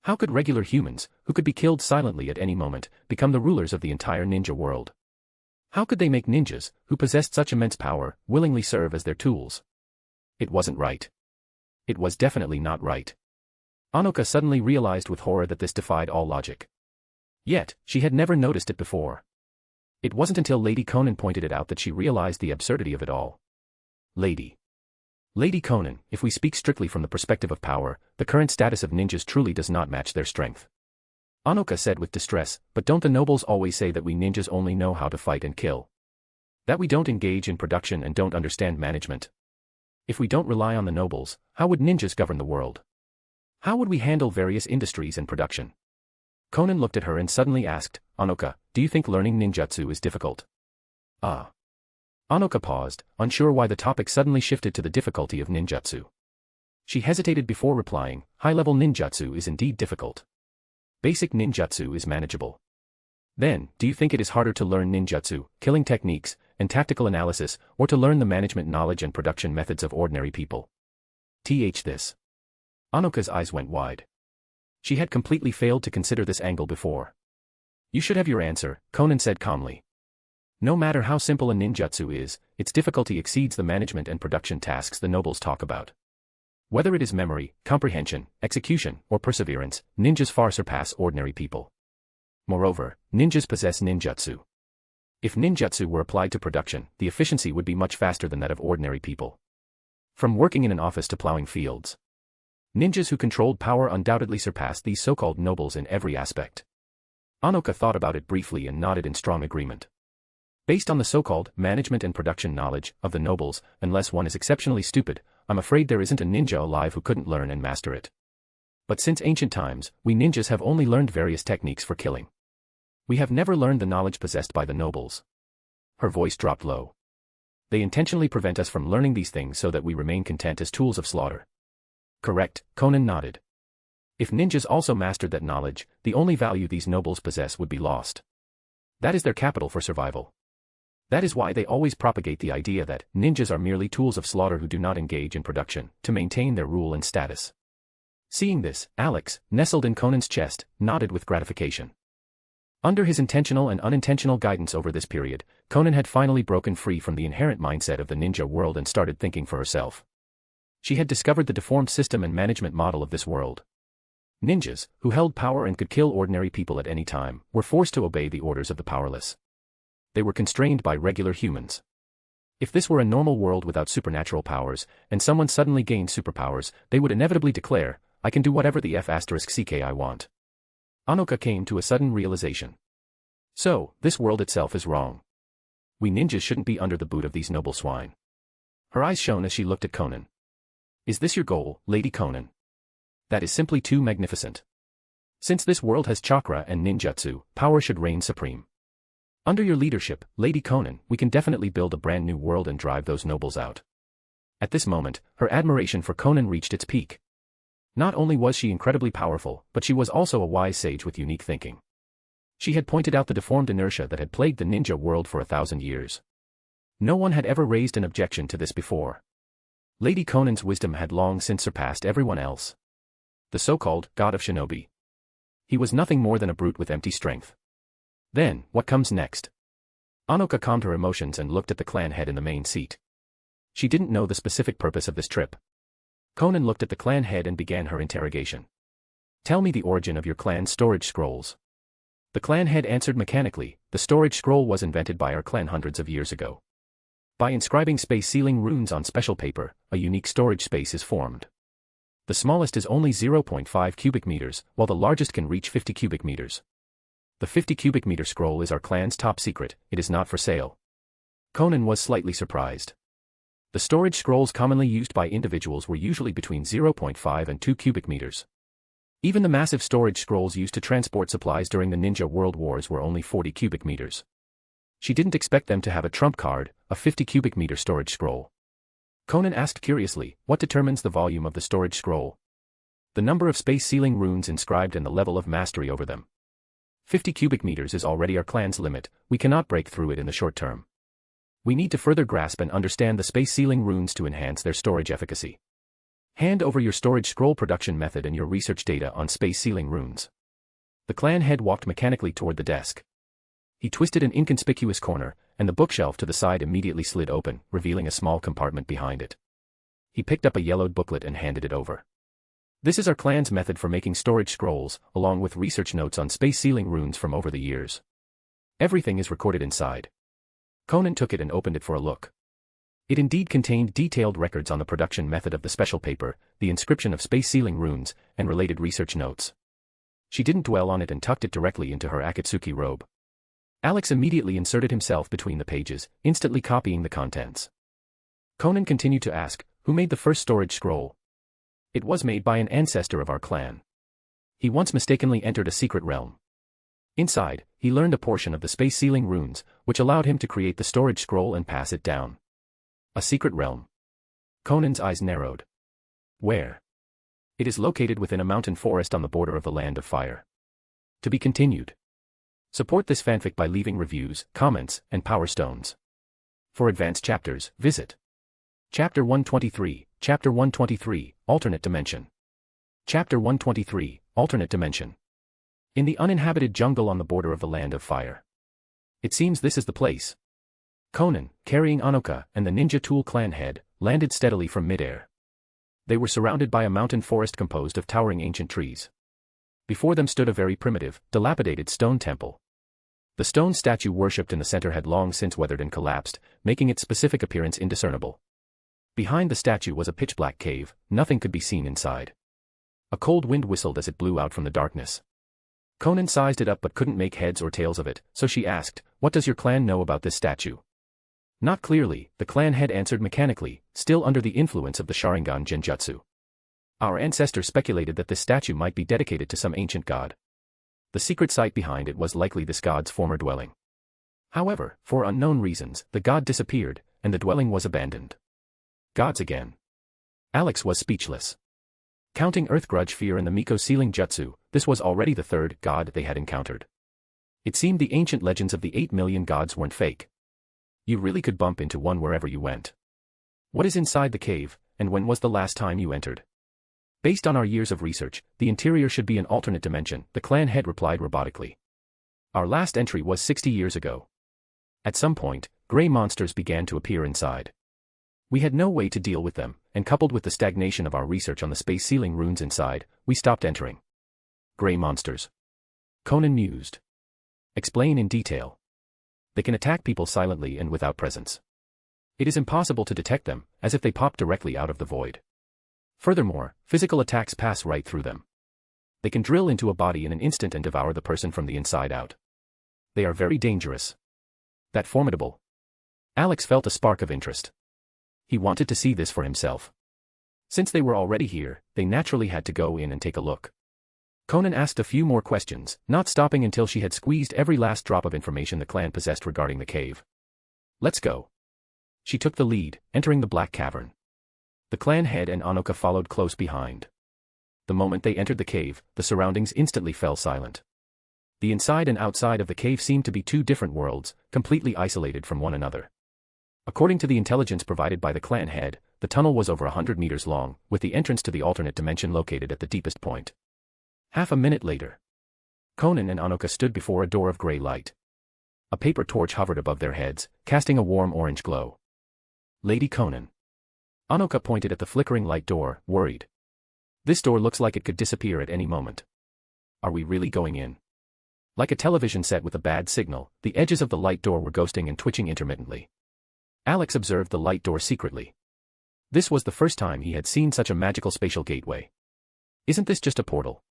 How could regular humans, who could be killed silently at any moment, become the rulers of the entire ninja world? How could they make ninjas, who possessed such immense power, willingly serve as their tools? It wasn't right. It was definitely not right. Anoka suddenly realized with horror that this defied all logic. Yet, she had never noticed it before. It wasn't until Lady Konan pointed it out that she realized the absurdity of it all. Lady Konan, if we speak strictly from the perspective of power, the current status of ninjas truly does not match their strength. Anoka said with distress, but don't the nobles always say that we ninjas only know how to fight and kill? That we don't engage in production and don't understand management? If we don't rely on the nobles, how would ninjas govern the world? How would we handle various industries and production? Konan looked at her and suddenly asked, Anoka, do you think learning ninjutsu is difficult? Anoka paused, unsure why the topic suddenly shifted to the difficulty of ninjutsu. She hesitated before replying, high-level ninjutsu is indeed difficult. Basic ninjutsu is manageable. Then, do you think it is harder to learn ninjutsu, killing techniques, and tactical analysis, or to learn the management knowledge and production methods of ordinary people? This. Anoka's eyes went wide. She had completely failed to consider this angle before. You should have your answer, Konan said calmly. No matter how simple a ninjutsu is, its difficulty exceeds the management and production tasks the nobles talk about. Whether it is memory, comprehension, execution, or perseverance, ninjas far surpass ordinary people. Moreover, ninjas possess ninjutsu. If ninjutsu were applied to production, the efficiency would be much faster than that of ordinary people. From working in an office to plowing fields, ninjas who controlled power undoubtedly surpassed these so-called nobles in every aspect. Anoka thought about it briefly and nodded in strong agreement. Based on the so-called management and production knowledge of the nobles, unless one is exceptionally stupid, I'm afraid there isn't a ninja alive who couldn't learn and master it. But since ancient times, we ninjas have only learned various techniques for killing. We have never learned the knowledge possessed by the nobles. Her voice dropped low. They intentionally prevent us from learning these things so that we remain content as tools of slaughter. Correct, Konan nodded. If ninjas also mastered that knowledge, the only value these nobles possess would be lost. That is their capital for survival. That is why they always propagate the idea that ninjas are merely tools of slaughter who do not engage in production, to maintain their rule and status. Seeing this, Alex, nestled in Conan's chest, nodded with gratification. Under his intentional and unintentional guidance over this period, Konan had finally broken free from the inherent mindset of the ninja world and started thinking for herself. She had discovered the deformed system and management model of this world. Ninjas, who held power and could kill ordinary people at any time, were forced to obey the orders of the powerless. They were constrained by regular humans. If this were a normal world without supernatural powers, and someone suddenly gained superpowers, they would inevitably declare, I can do whatever the F***ck I want. Anoka came to a sudden realization. So, this world itself is wrong. We ninjas shouldn't be under the boot of these noble swine. Her eyes shone as she looked at Konan. Is this your goal, Lady Konan? That is simply too magnificent. Since this world has chakra and ninjutsu, power should reign supreme. Under your leadership, Lady Konan, we can definitely build a brand new world and drive those nobles out. At this moment, her admiration for Konan reached its peak. Not only was she incredibly powerful, but she was also a wise sage with unique thinking. She had pointed out the deformed inertia that had plagued the ninja world for 1,000 years. No one had ever raised an objection to this before. Lady Konan's wisdom had long since surpassed everyone else. The so-called god of shinobi. He was nothing more than a brute with empty strength. Then, what comes next? Anoka calmed her emotions and looked at the clan head in the main seat. She didn't know the specific purpose of this trip. Konan looked at the clan head and began her interrogation. Tell me the origin of your clan's storage scrolls. The clan head answered mechanically, the storage scroll was invented by our clan hundreds of years ago. By inscribing space-sealing runes on special paper, a unique storage space is formed. The smallest is only 0.5 cubic meters, while the largest can reach 50 cubic meters. The 50 cubic meter scroll is our clan's top secret, it is not for sale. Konan was slightly surprised. The storage scrolls commonly used by individuals were usually between 0.5 and 2 cubic meters. Even the massive storage scrolls used to transport supplies during the Ninja World Wars were only 40 cubic meters. She didn't expect them to have a trump card, a 50 cubic meter storage scroll. Konan asked curiously, what determines the volume of the storage scroll? The number of space-sealing runes inscribed and the level of mastery over them. 50 cubic meters is already our clan's limit, we cannot break through it in the short term. We need to further grasp and understand the space-sealing runes to enhance their storage efficacy. Hand over your storage scroll production method and your research data on space-sealing runes. The clan head walked mechanically toward the desk. He twisted an inconspicuous corner, and the bookshelf to the side immediately slid open, revealing a small compartment behind it. He picked up a yellowed booklet and handed it over. This is our clan's method for making storage scrolls, along with research notes on space-sealing runes from over the years. Everything is recorded inside. Konan took it and opened it for a look. It indeed contained detailed records on the production method of the special paper, the inscription of space-sealing runes, and related research notes. She didn't dwell on it and tucked it directly into her Akatsuki robe. Alex immediately inserted himself between the pages, instantly copying the contents. Konan continued to ask, who made the first storage scroll? It was made by an ancestor of our clan. He once mistakenly entered a secret realm. Inside, he learned a portion of the space-sealing runes, which allowed him to create the storage scroll and pass it down. A secret realm. Konan's eyes narrowed. Where? It is located within a mountain forest on the border of the Land of Fire. To be continued. Support this fanfic by leaving reviews, comments, and power stones. For advanced chapters, visit Chapter 123, Chapter 123, Alternate Dimension. Chapter 123, Alternate Dimension. In the uninhabited jungle on the border of the Land of Fire. It seems this is the place. Konan, carrying Anoka and the Ninja Tool clan head, landed steadily from midair. They were surrounded by a mountain forest composed of towering ancient trees. Before them stood a very primitive, dilapidated stone temple. The stone statue worshipped in the center had long since weathered and collapsed, making its specific appearance indiscernible. Behind the statue was a pitch-black cave, nothing could be seen inside. A cold wind whistled as it blew out from the darkness. Konan sized it up but couldn't make heads or tails of it, so she asked, "What does your clan know about this statue?" "Not clearly," the clan head answered mechanically, still under the influence of the Sharingan Genjutsu. "Our ancestors speculated that this statue might be dedicated to some ancient god. The secret site behind it was likely this god's former dwelling. However, for unknown reasons, the god disappeared, and the dwelling was abandoned." Gods again. Alex was speechless. Counting Earth Grudge Fear and the Miko Sealing Jutsu, this was already the third god they had encountered. It seemed the ancient legends of the 8 million gods weren't fake. You really could bump into one wherever you went. "What is inside the cave, and when was the last time you entered?" "Based on our years of research, the interior should be an alternate dimension," the clan head replied robotically. "Our last entry was 60 years ago. At some point, gray monsters began to appear inside. We had no way to deal with them, and coupled with the stagnation of our research on the space sealing runes inside, we stopped entering." "Gray monsters?" Konan mused. "Explain in detail." "They can attack people silently and without presence. It is impossible to detect them, as if they pop directly out of the void. Furthermore, physical attacks pass right through them. They can drill into a body in an instant and devour the person from the inside out. They are very dangerous." "That formidable?" Alex felt a spark of interest. He wanted to see this for himself. Since they were already here, they naturally had to go in and take a look. Konan asked a few more questions, not stopping until she had squeezed every last drop of information the clan possessed regarding the cave. "Let's go." She took the lead, entering the black cavern. The clan head and Anoka followed close behind. The moment they entered the cave, the surroundings instantly fell silent. The inside and outside of the cave seemed to be two different worlds, completely isolated from one another. According to the intelligence provided by the clan head, the tunnel was over 100 meters long, with the entrance to the alternate dimension located at the deepest point. Half a minute later, Konan and Anoka stood before a door of gray light. A paper torch hovered above their heads, casting a warm orange glow. "Lady Konan." Anoka pointed at the flickering light door, worried. "This door looks like it could disappear at any moment. Are we really going in?" Like a television set with a bad signal, the edges of the light door were ghosting and twitching intermittently. Alex observed the light door secretly. This was the first time he had seen such a magical spatial gateway. "Isn't this just a portal?"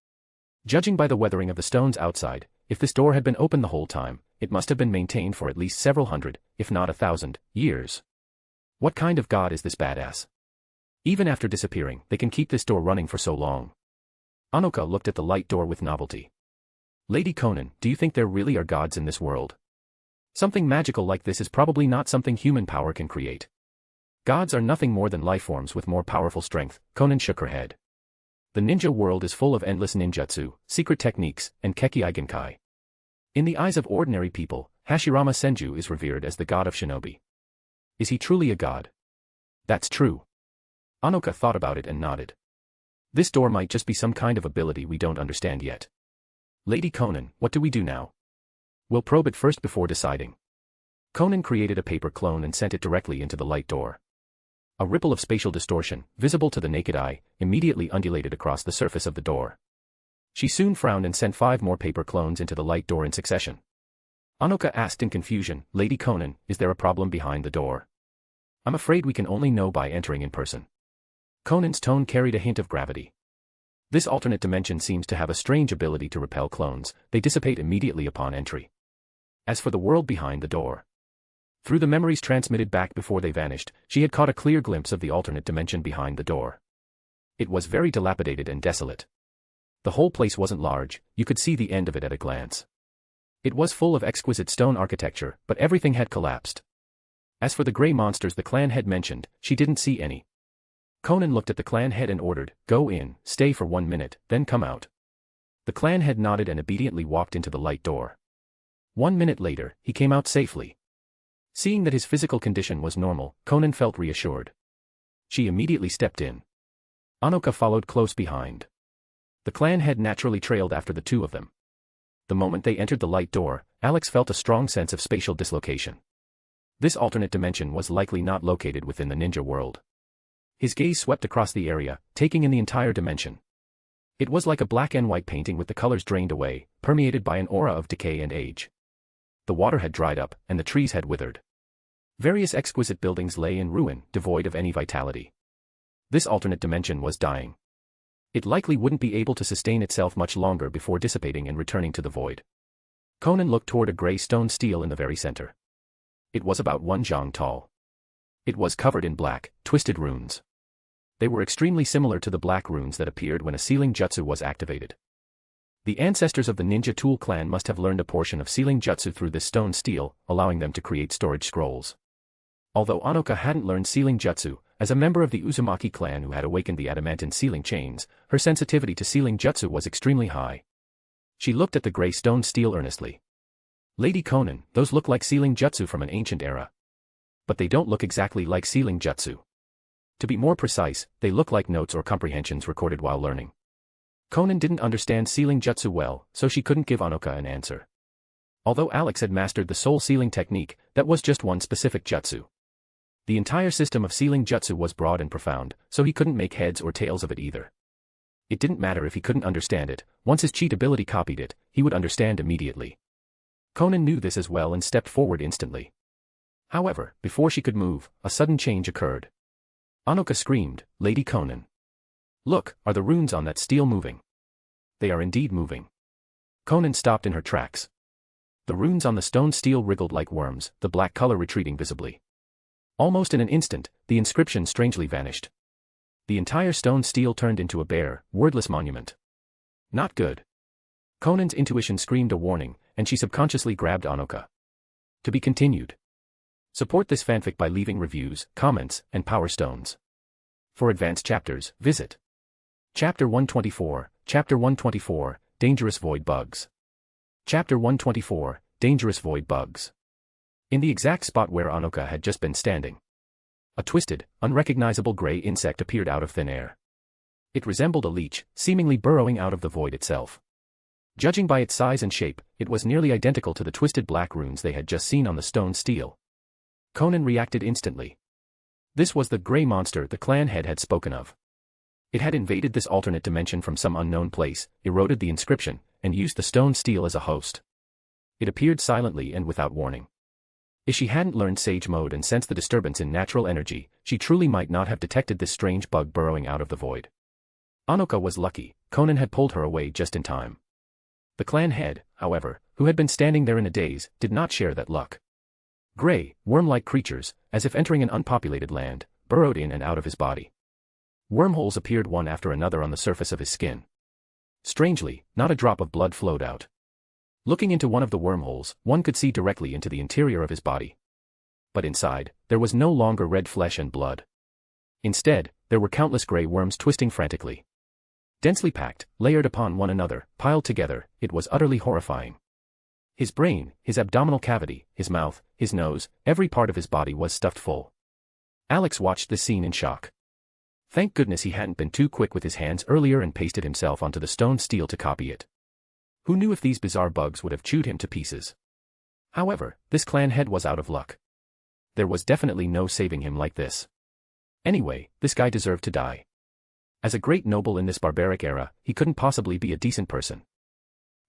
Judging by the weathering of the stones outside, if this door had been open the whole time, it must have been maintained for at least several hundred, if not 1,000, years. What kind of god is this badass? Even after disappearing, they can keep this door running for so long. Anoka looked at the light door with novelty. "Lady Konan, do you think there really are gods in this world? Something magical like this is probably not something human power can create. Gods are nothing more than lifeforms with more powerful strength." Konan shook her head. "The ninja world is full of endless ninjutsu, secret techniques, and Kekkei Genkai. In the eyes of ordinary people, Hashirama Senju is revered as the god of shinobi. Is he truly a god?" "That's true." Anoka thought about it and nodded. "This door might just be some kind of ability we don't understand yet. Lady Konan, what do we do now?" "We'll probe it first before deciding." Konan created a paper clone and sent it directly into the light door. A ripple of spatial distortion, visible to the naked eye, immediately undulated across the surface of the door. She soon frowned and sent 5 more paper clones into the light door in succession. Anoka asked in confusion, "Lady Konan, is there a problem behind the door?" "I'm afraid we can only know by entering in person." Konan's tone carried a hint of gravity. "This alternate dimension seems to have a strange ability to repel clones. They dissipate immediately upon entry. As for the world behind the door." Through the memories transmitted back before they vanished, she had caught a clear glimpse of the alternate dimension behind the door. It was very dilapidated and desolate. The whole place wasn't large, you could see the end of it at a glance. It was full of exquisite stone architecture, but everything had collapsed. As for the gray monsters the clan had mentioned, she didn't see any. Konan looked at the clan head and ordered, "Go in, stay for 1 minute, then come out." The clan head nodded and obediently walked into the light door. 1 minute later, he came out safely. Seeing that his physical condition was normal, Konan felt reassured. She immediately stepped in. Anoka followed close behind. The clan head naturally trailed after the two of them. The moment they entered the light door, Alex felt a strong sense of spatial dislocation. This alternate dimension was likely not located within the ninja world. His gaze swept across the area, taking in the entire dimension. It was like a black and white painting with the colors drained away, permeated by an aura of decay and age. The water had dried up, and the trees had withered. Various exquisite buildings lay in ruin, devoid of any vitality. This alternate dimension was dying. It likely wouldn't be able to sustain itself much longer before dissipating and returning to the void. Konan looked toward a gray stone stele in the very center. It was about 1 zhang tall. It was covered in black, twisted runes. They were extremely similar to the black runes that appeared when a sealing jutsu was activated. The ancestors of the ninja tool clan must have learned a portion of sealing jutsu through this stone stele, allowing them to create storage scrolls. Although Anoka hadn't learned sealing jutsu, as a member of the Uzumaki clan who had awakened the adamantine sealing chains, her sensitivity to sealing jutsu was extremely high. She looked at the gray stone stele earnestly. Lady Konan, those look like sealing jutsu from an ancient era. But they don't look exactly like sealing jutsu. To be more precise, they look like notes or comprehensions recorded while learning. Konan didn't understand sealing jutsu well, so she couldn't give Anoka an answer. Although Alex had mastered the soul sealing technique, that was just one specific jutsu. The entire system of sealing jutsu was broad and profound, so he couldn't make heads or tails of it either. It didn't matter if he couldn't understand it, once his cheat ability copied it, he would understand immediately. Konan knew this as well and stepped forward instantly. However, before she could move, a sudden change occurred. Anoka screamed, "Lady Konan! Look, are the runes on that stele moving?" They are indeed moving. Konan stopped in her tracks. The runes on the stone stele wriggled like worms, the black color retreating visibly. Almost in an instant, the inscription strangely vanished. The entire stone stele turned into a bare, wordless monument. Not good. Konan's intuition screamed a warning, and she subconsciously grabbed Anoka. To be continued. Support this fanfic by leaving reviews, comments, and power stones. For advanced chapters, visit Chapter 124, Chapter 124, Dangerous Void Bugs. Chapter 124, Dangerous Void Bugs. In the exact spot where Anoka had just been standing, a twisted, unrecognizable gray insect appeared out of thin air. It resembled a leech, seemingly burrowing out of the void itself. Judging by its size and shape, it was nearly identical to the twisted black runes they had just seen on the stone stele. Konan reacted instantly. This was the gray monster the clan head had spoken of. It had invaded this alternate dimension from some unknown place, eroded the inscription, and used the stone stele as a host. It appeared silently and without warning. If she hadn't learned Sage Mode and sensed the disturbance in natural energy, she truly might not have detected this strange bug burrowing out of the void. Anoka was lucky, Konan had pulled her away just in time. The clan head, however, who had been standing there in a daze, did not share that luck. Gray, worm-like creatures, as if entering an unpopulated land, burrowed in and out of his body. Wormholes appeared one after another on the surface of his skin. Strangely, not a drop of blood flowed out. Looking into one of the wormholes, one could see directly into the interior of his body. But inside, there was no longer red flesh and blood. Instead, there were countless gray worms twisting frantically. Densely packed, layered upon one another, piled together, it was utterly horrifying. His brain, his abdominal cavity, his mouth, his nose, every part of his body was stuffed full. Alex watched this scene in shock. Thank goodness he hadn't been too quick with his hands earlier and pasted himself onto the stone stele to copy it. Who knew if these bizarre bugs would have chewed him to pieces? However, this clan head was out of luck. There was definitely no saving him like this. Anyway, this guy deserved to die. As a great noble in this barbaric era, he couldn't possibly be a decent person.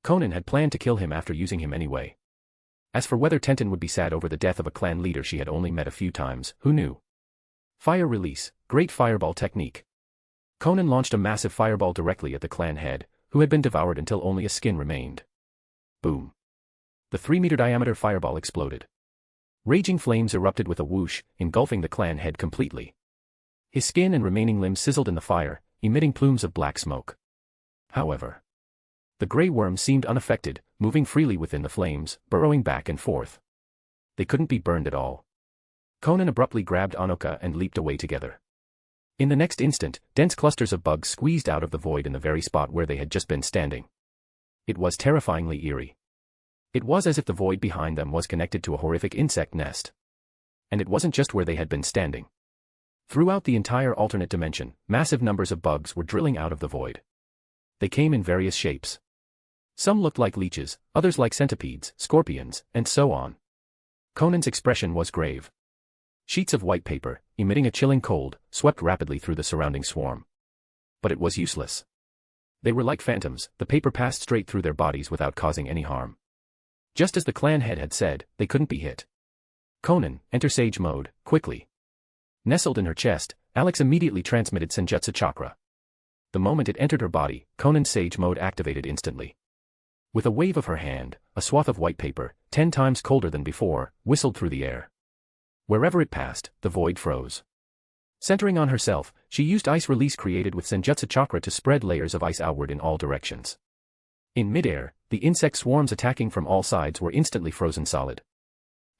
Konan had planned to kill him after using him anyway. As for whether Tenten would be sad over the death of a clan leader she had only met a few times, who knew? Fire release, great fireball technique. Konan launched a massive fireball directly at the clan head, who had been devoured until only a skin remained. Boom. The 3-meter diameter fireball exploded. Raging flames erupted with a whoosh, engulfing the clan head completely. His skin and remaining limbs sizzled in the fire, emitting plumes of black smoke. However, the gray worms seemed unaffected, moving freely within the flames, burrowing back and forth. They couldn't be burned at all. Konan abruptly grabbed Anoka and leaped away together. In the next instant, dense clusters of bugs squeezed out of the void in the very spot where they had just been standing. It was terrifyingly eerie. It was as if the void behind them was connected to a horrific insect nest. And it wasn't just where they had been standing. Throughout the entire alternate dimension, massive numbers of bugs were drilling out of the void. They came in various shapes. Some looked like leeches, others like centipedes, scorpions, and so on. Konan's expression was grave. Sheets of white paper, emitting a chilling cold, swept rapidly through the surrounding swarm. But it was useless. They were like phantoms, the paper passed straight through their bodies without causing any harm. Just as the clan head had said, they couldn't be hit. Konan, enter Sage mode, quickly. Nestled in her chest, Alex immediately transmitted Senjutsu chakra. The moment it entered her body, Konan's Sage mode activated instantly. With a wave of her hand, a swath of white paper, 10 times colder than before, whistled through the air. Wherever it passed, the void froze. Centering on herself, she used ice release created with Senjutsu chakra to spread layers of ice outward in all directions. In midair, the insect swarms attacking from all sides were instantly frozen solid.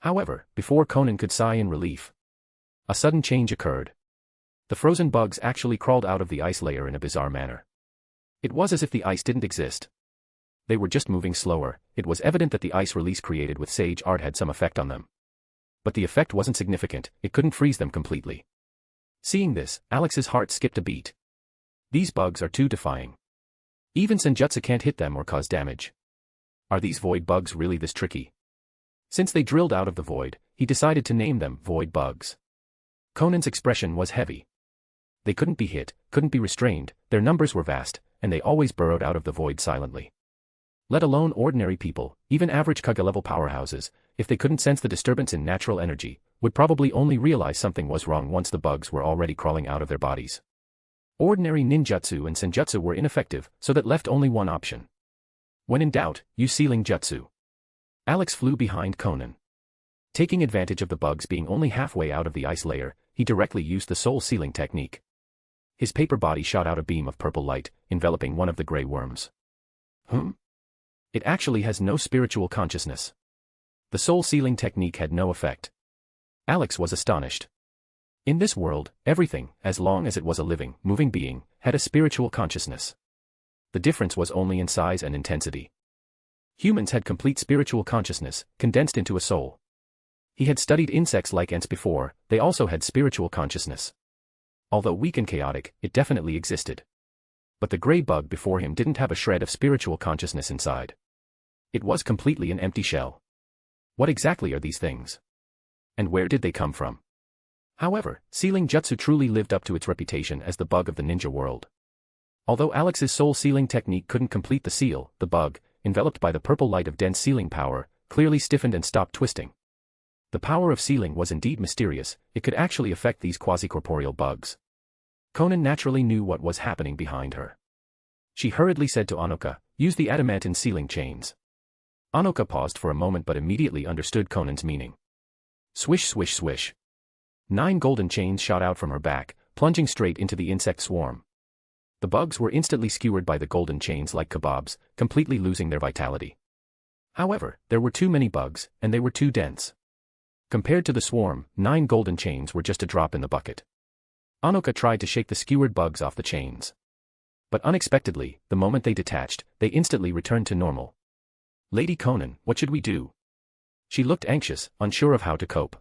However, before Konan could sigh in relief, a sudden change occurred. The frozen bugs actually crawled out of the ice layer in a bizarre manner. It was as if the ice didn't exist. They were just moving slower. It was evident that the ice release created with Sage art had some effect on them. But the effect wasn't significant, it couldn't freeze them completely. Seeing this, Alex's heart skipped a beat. These bugs are too defying. Even Senjutsu can't hit them or cause damage. Are these void bugs really this tricky? Since they drilled out of the void, he decided to name them void bugs. Konan's expression was heavy. They couldn't be hit, couldn't be restrained, their numbers were vast, and they always burrowed out of the void silently. Let alone ordinary people, even average Kage-level powerhouses, if they couldn't sense the disturbance in natural energy, would probably only realize something was wrong once the bugs were already crawling out of their bodies. Ordinary ninjutsu and senjutsu were ineffective, so that left only one option. When in doubt, use sealing jutsu. Alex flew behind Konan. Taking advantage of the bugs being only halfway out of the ice layer, he directly used the soul sealing technique. His paper body shot out a beam of purple light, enveloping one of the gray worms. It actually has no spiritual consciousness. The soul sealing technique had no effect. Alex was astonished. In this world, everything, as long as it was a living, moving being, had a spiritual consciousness. The difference was only in size and intensity. Humans had complete spiritual consciousness, condensed into a soul. He had studied insects like ants before, they also had spiritual consciousness. Although weak and chaotic, it definitely existed. But the gray bug before him didn't have a shred of spiritual consciousness inside. It was completely an empty shell. What exactly are these things? And where did they come from? However, sealing jutsu truly lived up to its reputation as the bug of the ninja world. Although Alex's soul sealing technique couldn't complete the seal, the bug, enveloped by the purple light of dense sealing power, clearly stiffened and stopped twisting. The power of sealing was indeed mysterious, it could actually affect these quasi-corporeal bugs. Konan naturally knew what was happening behind her. She hurriedly said to Anoka, use the adamantine sealing chains. Anoka paused for a moment but immediately understood Konan's meaning. Swish swish swish. 9 golden chains shot out from her back, plunging straight into the insect swarm. The bugs were instantly skewered by the golden chains like kebabs, completely losing their vitality. However, there were too many bugs, and they were too dense. Compared to the swarm, 9 golden chains were just a drop in the bucket. Anoka tried to shake the skewered bugs off the chains. But unexpectedly, the moment they detached, they instantly returned to normal. Lady Konan, what should we do? She looked anxious, unsure of how to cope.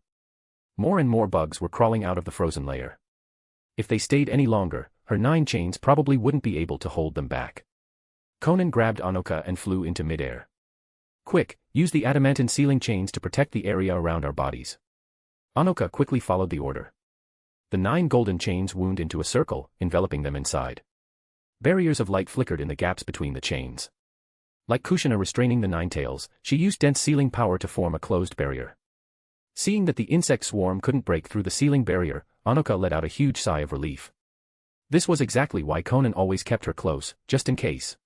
More and more bugs were crawling out of the frozen layer. If they stayed any longer, her 9 chains probably wouldn't be able to hold them back. Konan grabbed Anoka and flew into midair. Quick, use the adamantine sealing chains to protect the area around our bodies. Anoka quickly followed the order. The 9 golden chains wound into a circle, enveloping them inside. Barriers of light flickered in the gaps between the chains. Like Kushina restraining the 9 tails, she used dense sealing power to form a closed barrier. Seeing that the insect swarm couldn't break through the sealing barrier, Anoka let out a huge sigh of relief. This was exactly why Konan always kept her close, just in case.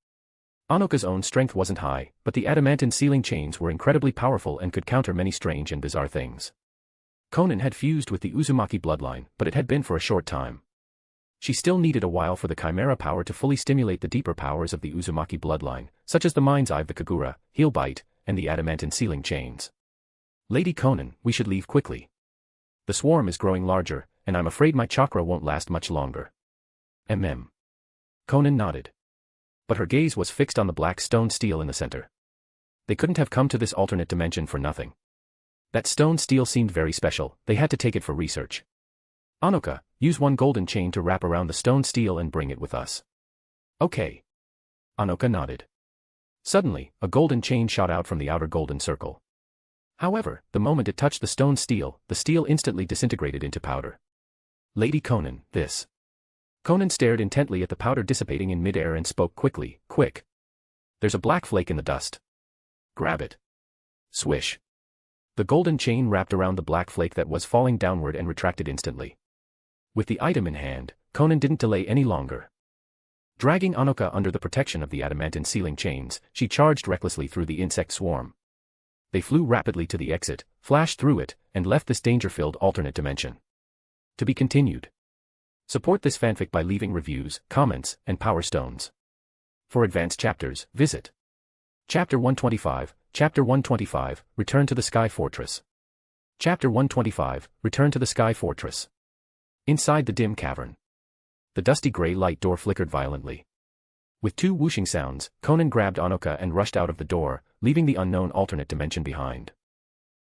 Anoka's own strength wasn't high, but the adamantine sealing chains were incredibly powerful and could counter many strange and bizarre things. Konan had fused with the Uzumaki bloodline, but it had been for a short time. She still needed a while for the chimera power to fully stimulate the deeper powers of the Uzumaki bloodline, such as the mind's eye of the Kagura, heel bite, and the adamantine sealing chains. Lady Konan, we should leave quickly. The swarm is growing larger, and I'm afraid my chakra won't last much longer. Konan nodded. But her gaze was fixed on the black stone steel in the center. They couldn't have come to this alternate dimension for nothing. That stone steel seemed very special, they had to take it for research. Anoka, use 1 golden chain to wrap around the stone steel and bring it with us. Okay. Anoka nodded. Suddenly, a golden chain shot out from the outer golden circle. However, the moment it touched the stone steel, the steel instantly disintegrated into powder. Lady Konan, this. Konan stared intently at the powder dissipating in midair and spoke quickly, quick. There's a black flake in the dust. Grab it. Swish. The golden chain wrapped around the black flake that was falling downward and retracted instantly. With the item in hand, Konan didn't delay any longer. Dragging Anoka under the protection of the adamantine sealing chains, she charged recklessly through the insect swarm. They flew rapidly to the exit, flashed through it, and left this danger-filled alternate dimension. To be continued. Support this fanfic by leaving reviews, comments, and power stones. For advanced chapters, visit Chapter 125, Chapter 125, Return to the Sky Fortress. Chapter 125, Return to the Sky Fortress. Inside the dim cavern. The dusty gray light door flickered violently. With two whooshing sounds, Konan grabbed Anoka and rushed out of the door, leaving the unknown alternate dimension behind.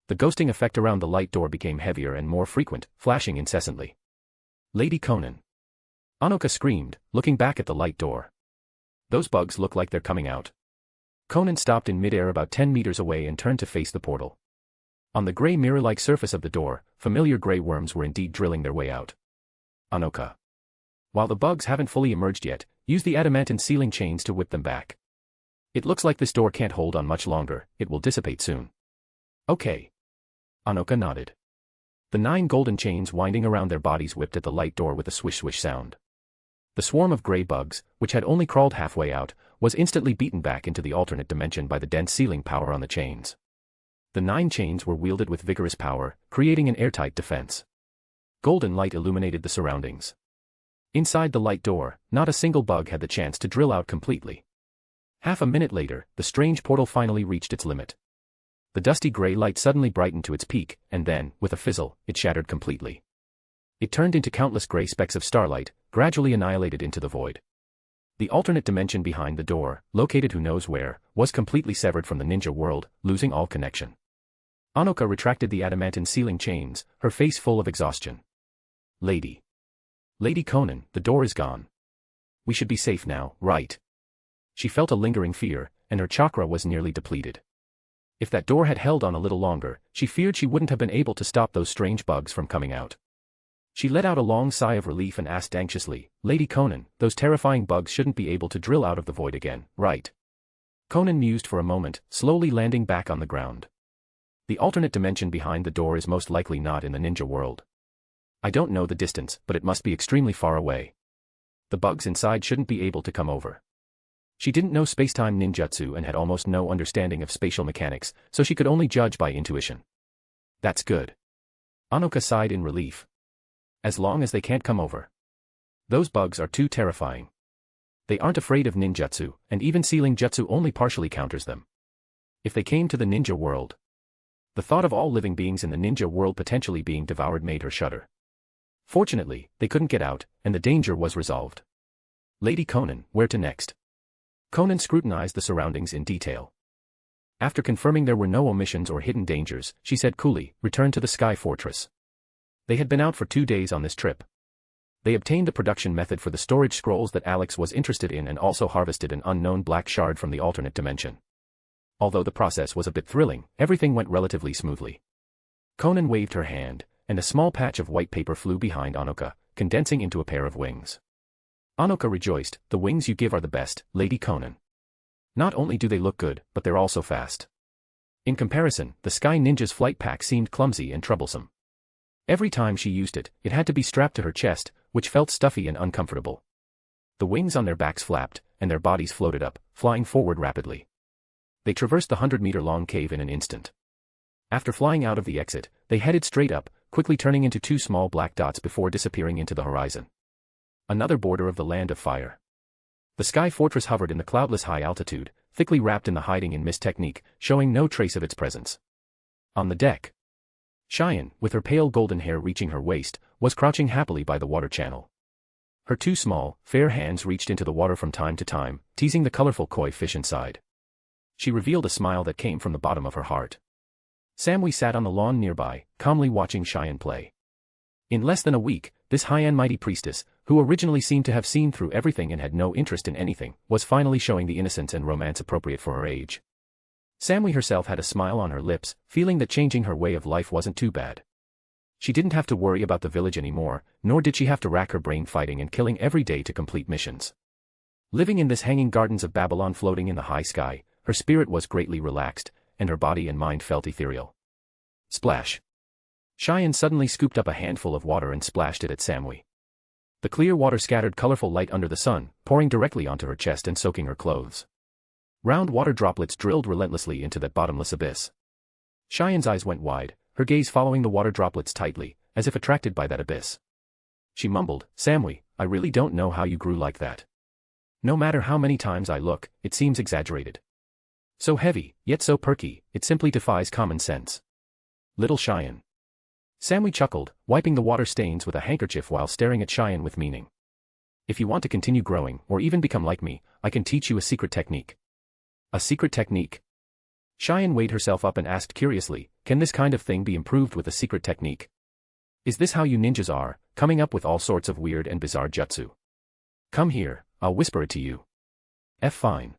The ghosting effect around the light door became heavier and more frequent, flashing incessantly. Lady Konan. Anoka screamed, looking back at the light door. Those bugs look like they're coming out. Konan stopped in midair about 10 meters away and turned to face the portal. On the gray mirror-like surface of the door, familiar gray worms were indeed drilling their way out. Anoka. While the bugs haven't fully emerged yet, use the adamantine sealing chains to whip them back. It looks like this door can't hold on much longer, it will dissipate soon. Okay. Anoka nodded. The 9 golden chains winding around their bodies whipped at the light door with a swish-swish sound. The swarm of gray bugs, which had only crawled halfway out, was instantly beaten back into the alternate dimension by the dense sealing power on the chains. The 9 chains were wielded with vigorous power, creating an airtight defense. Golden light illuminated the surroundings. Inside the light door, not a single bug had the chance to drill out completely. Half a minute later, the strange portal finally reached its limit. The dusty gray light suddenly brightened to its peak, and then, with a fizzle, it shattered completely. It turned into countless gray specks of starlight, gradually annihilated into the void. The alternate dimension behind the door, located who knows where, was completely severed from the ninja world, losing all connection. Anoka retracted the adamantine sealing chains, her face full of exhaustion. Lady Konan, the door is gone. We should be safe now, right? She felt a lingering fear, and her chakra was nearly depleted. If that door had held on a little longer, she feared she wouldn't have been able to stop those strange bugs from coming out. She let out a long sigh of relief and asked anxiously, Lady Konan, those terrifying bugs shouldn't be able to drill out of the void again, right? Konan mused for a moment, slowly landing back on the ground. The alternate dimension behind the door is most likely not in the ninja world. I don't know the distance, but it must be extremely far away. The bugs inside shouldn't be able to come over. She didn't know spacetime ninjutsu and had almost no understanding of spatial mechanics, so she could only judge by intuition. That's good. Anoka sighed in relief. As long as they can't come over. Those bugs are too terrifying. They aren't afraid of ninjutsu, and even sealing jutsu only partially counters them. If they came to the ninja world. The thought of all living beings in the ninja world potentially being devoured made her shudder. Fortunately, they couldn't get out, and the danger was resolved. Lady Konan, where to next? Konan scrutinized the surroundings in detail. After confirming there were no omissions or hidden dangers, she said coolly, return to the Sky Fortress. They had been out for 2 days on this trip. They obtained the production method for the storage scrolls that Alex was interested in and also harvested an unknown black shard from the alternate dimension. Although the process was a bit thrilling, everything went relatively smoothly. Konan waved her hand, and a small patch of white paper flew behind Anoka, condensing into a pair of wings. Anoka rejoiced, the wings you give are the best, Lady Konan. Not only do they look good, but they're also fast. In comparison, the Sky Ninja's flight pack seemed clumsy and troublesome. Every time she used it, it had to be strapped to her chest, which felt stuffy and uncomfortable. The wings on their backs flapped, and their bodies floated up, flying forward rapidly. They traversed the 100-meter-long cave in an instant. After flying out of the exit, they headed straight up, quickly turning into 2 small black dots before disappearing into the horizon. Another border of the Land of Fire. The Sky Fortress hovered in the cloudless high altitude, thickly wrapped in the hiding in mist technique, showing no trace of its presence. On the deck, Cheyen, with her pale golden hair reaching her waist, was crouching happily by the water channel. Her 2 small, fair hands reached into the water from time to time, teasing the colorful koi fish inside. She revealed a smile that came from the bottom of her heart. Samui sat on the lawn nearby, calmly watching Cheyen play. In less than a week, this high and mighty priestess, who originally seemed to have seen through everything and had no interest in anything, was finally showing the innocence and romance appropriate for her age. Samui herself had a smile on her lips, feeling that changing her way of life wasn't too bad. She didn't have to worry about the village anymore, nor did she have to rack her brain fighting and killing every day to complete missions. Living in this hanging gardens of Babylon floating in the high sky, her spirit was greatly relaxed, and her body and mind felt ethereal. Splash. Cheyen suddenly scooped up a handful of water and splashed it at Samui. The clear water scattered colorful light under the sun, pouring directly onto her chest and soaking her clothes. Round water droplets drilled relentlessly into that bottomless abyss. Cheyen's eyes went wide, her gaze following the water droplets tightly, as if attracted by that abyss. She mumbled, "Samui, I really don't know how you grew like that. No matter how many times I look, it seems exaggerated. So heavy, yet so perky, it simply defies common sense." Little Cheyen. Samui chuckled, wiping the water stains with a handkerchief while staring at Cheyen with meaning. "If you want to continue growing, or even become like me, I can teach you a secret technique." A secret technique? Cheyen weighed herself up and asked curiously, "Can this kind of thing be improved with a secret technique? Is this how you ninjas are, coming up with all sorts of weird and bizarre jutsu? Come here, I'll whisper it to you." Fine.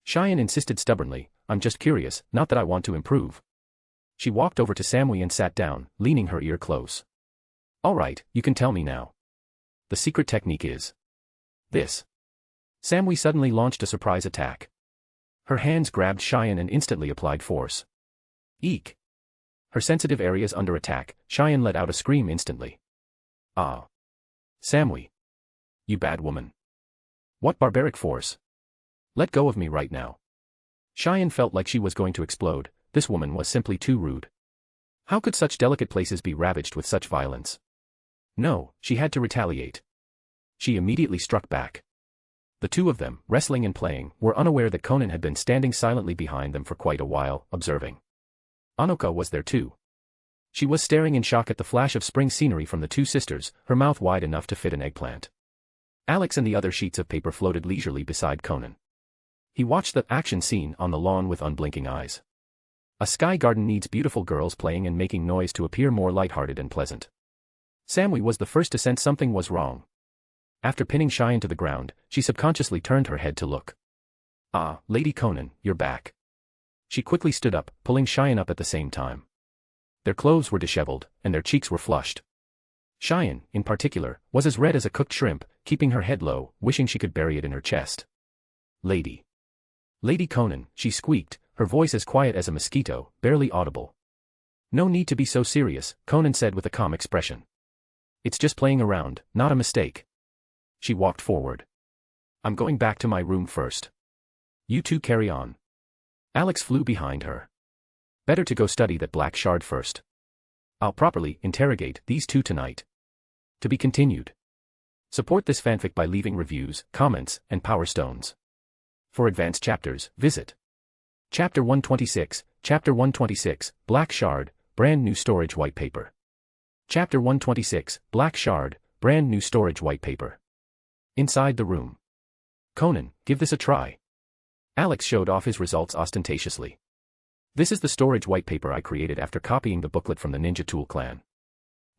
Cheyen insisted stubbornly, "I'm just curious, not that I want to improve." She walked over to Samui and sat down, leaning her ear close. "All right, you can tell me now. The secret technique is this." Samui suddenly launched a surprise attack. Her hands grabbed Cheyen and instantly applied force. Eek! Her sensitive areas under attack, Cheyen let out a scream instantly. "Ah! Samui! You bad woman! What barbaric force! Let go of me right now." Cheyen felt like she was going to explode. This woman was simply too rude. How could such delicate places be ravaged with such violence? No, she had to retaliate. She immediately struck back. The two of them, wrestling and playing, were unaware that Konan had been standing silently behind them for quite a while, observing. Anoka was there too. She was staring in shock at the flash of spring scenery from the two sisters, her mouth wide enough to fit an eggplant. Alex and the other sheets of paper floated leisurely beside Konan. He watched the action scene on the lawn with unblinking eyes. A sky garden needs beautiful girls playing and making noise to appear more lighthearted and pleasant. Samui was the first to sense something was wrong. After pinning Cheyen to the ground, she subconsciously turned her head to look. "Ah, Lady Konan, you're back." She quickly stood up, pulling Cheyen up at the same time. Their clothes were disheveled, and their cheeks were flushed. Cheyen, in particular, was as red as a cooked shrimp, keeping her head low, wishing she could bury it in her chest. Lady Konan," she squeaked, her voice as quiet as a mosquito, barely audible. "No need to be so serious," Konan said with a calm expression. "It's just playing around, not a mistake." She walked forward. "I'm going back to my room first. You two carry on." Alex flew behind her. "Better to go study that black shard first. I'll properly interrogate these two tonight." To be continued. Support this fanfic by leaving reviews, comments, and power stones. For advanced chapters, visit Chapter 126, Chapter 126, Black Shard, Brand New Storage White Paper. Chapter 126, Black Shard, Brand New Storage White Paper. Inside the room. "Konan, give this a try." Alex showed off his results ostentatiously. "This is the storage white paper I created after copying the booklet from the Ninja Tool clan."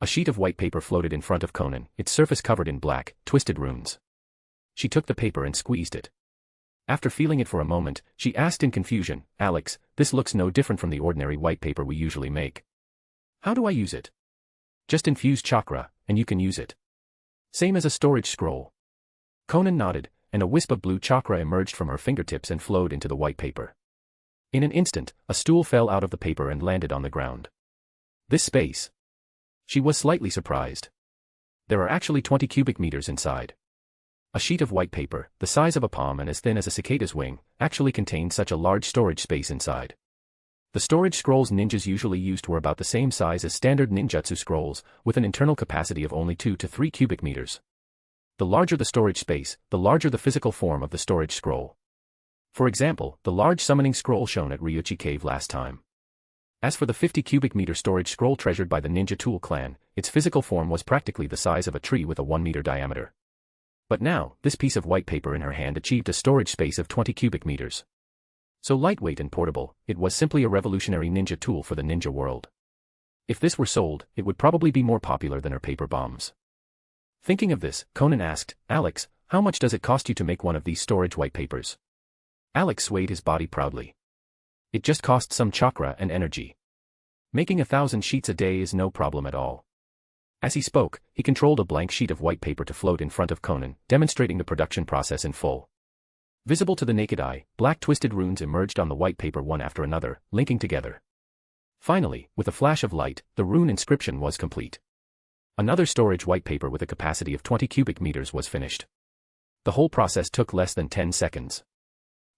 A sheet of white paper floated in front of Konan, its surface covered in black, twisted runes. She took the paper and squeezed it. After feeling it for a moment, she asked in confusion, "Alex, this looks no different from the ordinary white paper we usually make. How do I use it?" "Just infuse chakra, and you can use it. Same as a storage scroll." Konan nodded, and a wisp of blue chakra emerged from her fingertips and flowed into the white paper. In an instant, a stool fell out of the paper and landed on the ground. This space. She was slightly surprised. There are actually 20 cubic meters inside. A sheet of white paper, the size of a palm and as thin as a cicada's wing, actually contained such a large storage space inside. The storage scrolls ninjas usually used were about the same size as standard ninjutsu scrolls, with an internal capacity of only 2 to 3 cubic meters. The larger the storage space, the larger the physical form of the storage scroll. For example, the large summoning scroll shown at Ryuchi cave last time. As for the 50 cubic meter storage scroll treasured by the Ninja Tool clan, its physical form was practically the size of a tree with a 1 meter diameter. But now, this piece of white paper in her hand achieved a storage space of 20 cubic meters. So lightweight and portable, it was simply a revolutionary ninja tool for the ninja world. If this were sold, it would probably be more popular than her paper bombs. Thinking of this, Konan asked, "Alex, how much does it cost you to make one of these storage white papers?" Alex swayed his body proudly. It just costs some chakra and energy. Making 1,000 sheets a day is no problem at all. As he spoke, he controlled a blank sheet of white paper to float in front of Konan, demonstrating the production process in full. Visible to the naked eye, black twisted runes emerged on the white paper one after another, linking together. Finally, with a flash of light, the rune inscription was complete. Another storage white paper with a capacity of 20 cubic meters was finished. The whole process took less than 10 seconds.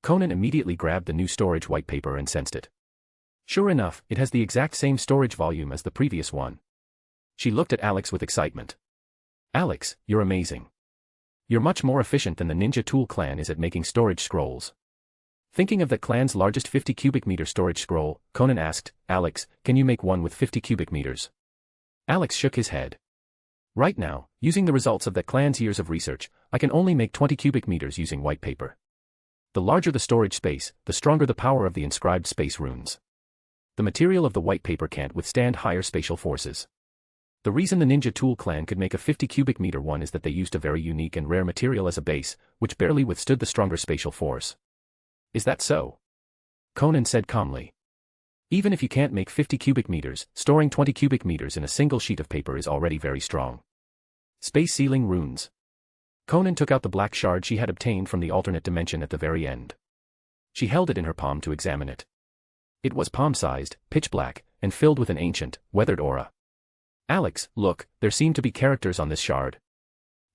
Konan immediately grabbed the new storage white paper and sensed it. Sure enough, it has the exact same storage volume as the previous one. She looked at Alex with excitement. Alex, you're amazing. You're much more efficient than the Ninja Tool clan is at making storage scrolls. Thinking of that clan's largest 50 cubic meter storage scroll, Konan asked, Alex, can you make one with 50 cubic meters? Alex shook his head. Right now, using the results of that clan's years of research, I can only make 20 cubic meters using white paper. The larger the storage space, the stronger the power of the inscribed space runes. The material of the white paper can't withstand higher spatial forces. The reason the Ninja Tool clan could make a 50 cubic meter one is that they used a very unique and rare material as a base, which barely withstood the stronger spatial force. Is that so? Konan said calmly. Even if you can't make 50 cubic meters, storing 20 cubic meters in a single sheet of paper is already very strong. Space sealing runes. Konan took out the black shard she had obtained from the alternate dimension at the very end. She held it in her palm to examine it. It was palm-sized, pitch black, and filled with an ancient, weathered aura. Alex, look, there seem to be characters on this shard.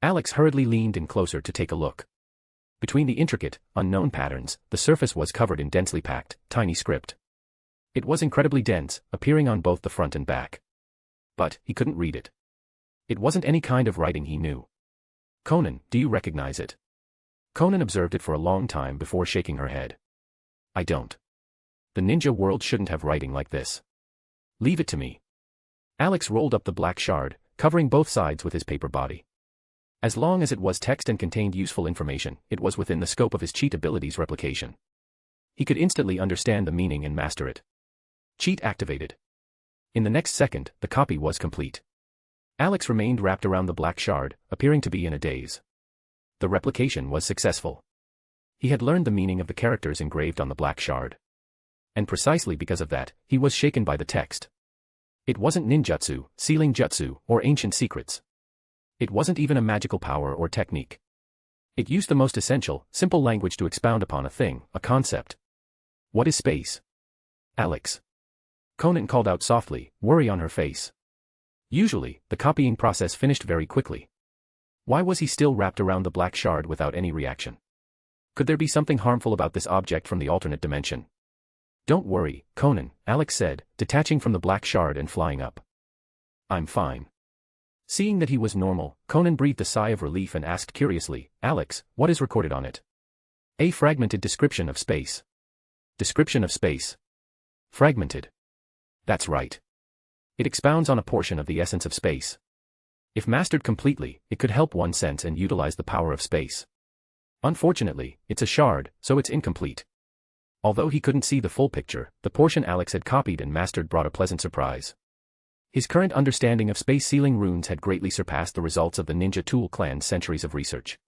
Alex hurriedly leaned in closer to take a look. Between the intricate, unknown patterns, the surface was covered in densely packed, tiny script. It was incredibly dense, appearing on both the front and back. But, he couldn't read it. It wasn't any kind of writing he knew. Konan, do you recognize it? Konan observed it for a long time before shaking her head. I don't. The ninja world shouldn't have writing like this. Leave it to me. Alex rolled up the black shard, covering both sides with his paper body. As long as it was text and contained useful information, it was within the scope of his cheat ability's replication. He could instantly understand the meaning and master it. Cheat activated. In the next second, the copy was complete. Alex remained wrapped around the black shard, appearing to be in a daze. The replication was successful. He had learned the meaning of the characters engraved on the black shard. And precisely because of that, he was shaken by the text. It wasn't ninjutsu, sealing jutsu, or ancient secrets. It wasn't even a magical power or technique. It used the most essential, simple language to expound upon a thing, a concept. What is space? Alex. Konan called out softly, worry on her face. Usually, the copying process finished very quickly. Why was he still wrapped around the black shard without any reaction? Could there be something harmful about this object from the alternate dimension? Don't worry, Konan, Alex said, detaching from the black shard and flying up. I'm fine. Seeing that he was normal, Konan breathed a sigh of relief and asked curiously, Alex, what is recorded on it? A fragmented description of space. Description of space. Fragmented. That's right. It expounds on a portion of the essence of space. If mastered completely, it could help one sense and utilize the power of space. Unfortunately, it's a shard, so it's incomplete. Although he couldn't see the full picture, the portion Alex had copied and mastered brought a pleasant surprise. His current understanding of space sealing runes had greatly surpassed the results of the Ninja Tool clan's centuries of research.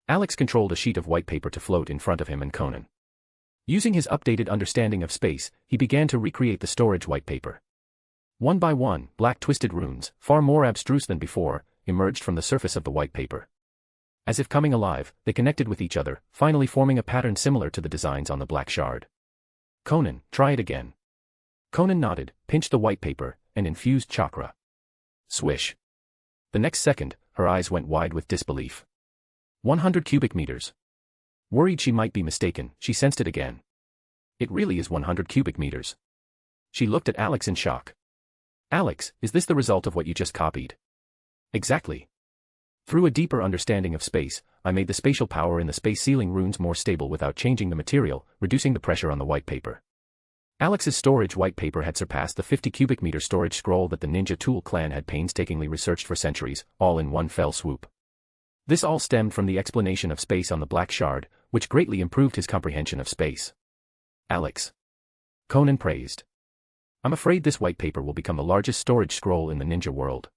Alex controlled a sheet of white paper to float in front of him and Konan. Using his updated understanding of space, he began to recreate the storage white paper. One by one, black twisted runes, far more abstruse than before, emerged from the surface of the white paper. As if coming alive, they connected with each other, finally forming a pattern similar to the designs on the black shard. Konan, try it again. Konan nodded, pinched the white paper, and infused chakra. Swish. The next second, her eyes went wide with disbelief. 100 cubic meters. Worried she might be mistaken, she sensed it again. It really is 100 cubic meters. She looked at Alex in shock. Alex, is this the result of what you just copied? Exactly. Through a deeper understanding of space, I made the spatial power in the space sealing runes more stable without changing the material, reducing the pressure on the white paper. Alex's storage white paper had surpassed the 50 cubic meter storage scroll that the Ninja Tool clan had painstakingly researched for centuries, all in one fell swoop. This all stemmed from the explanation of space on the black shard, which greatly improved his comprehension of space. Alex. Konan praised. I'm afraid this white paper will become the largest storage scroll in the ninja world.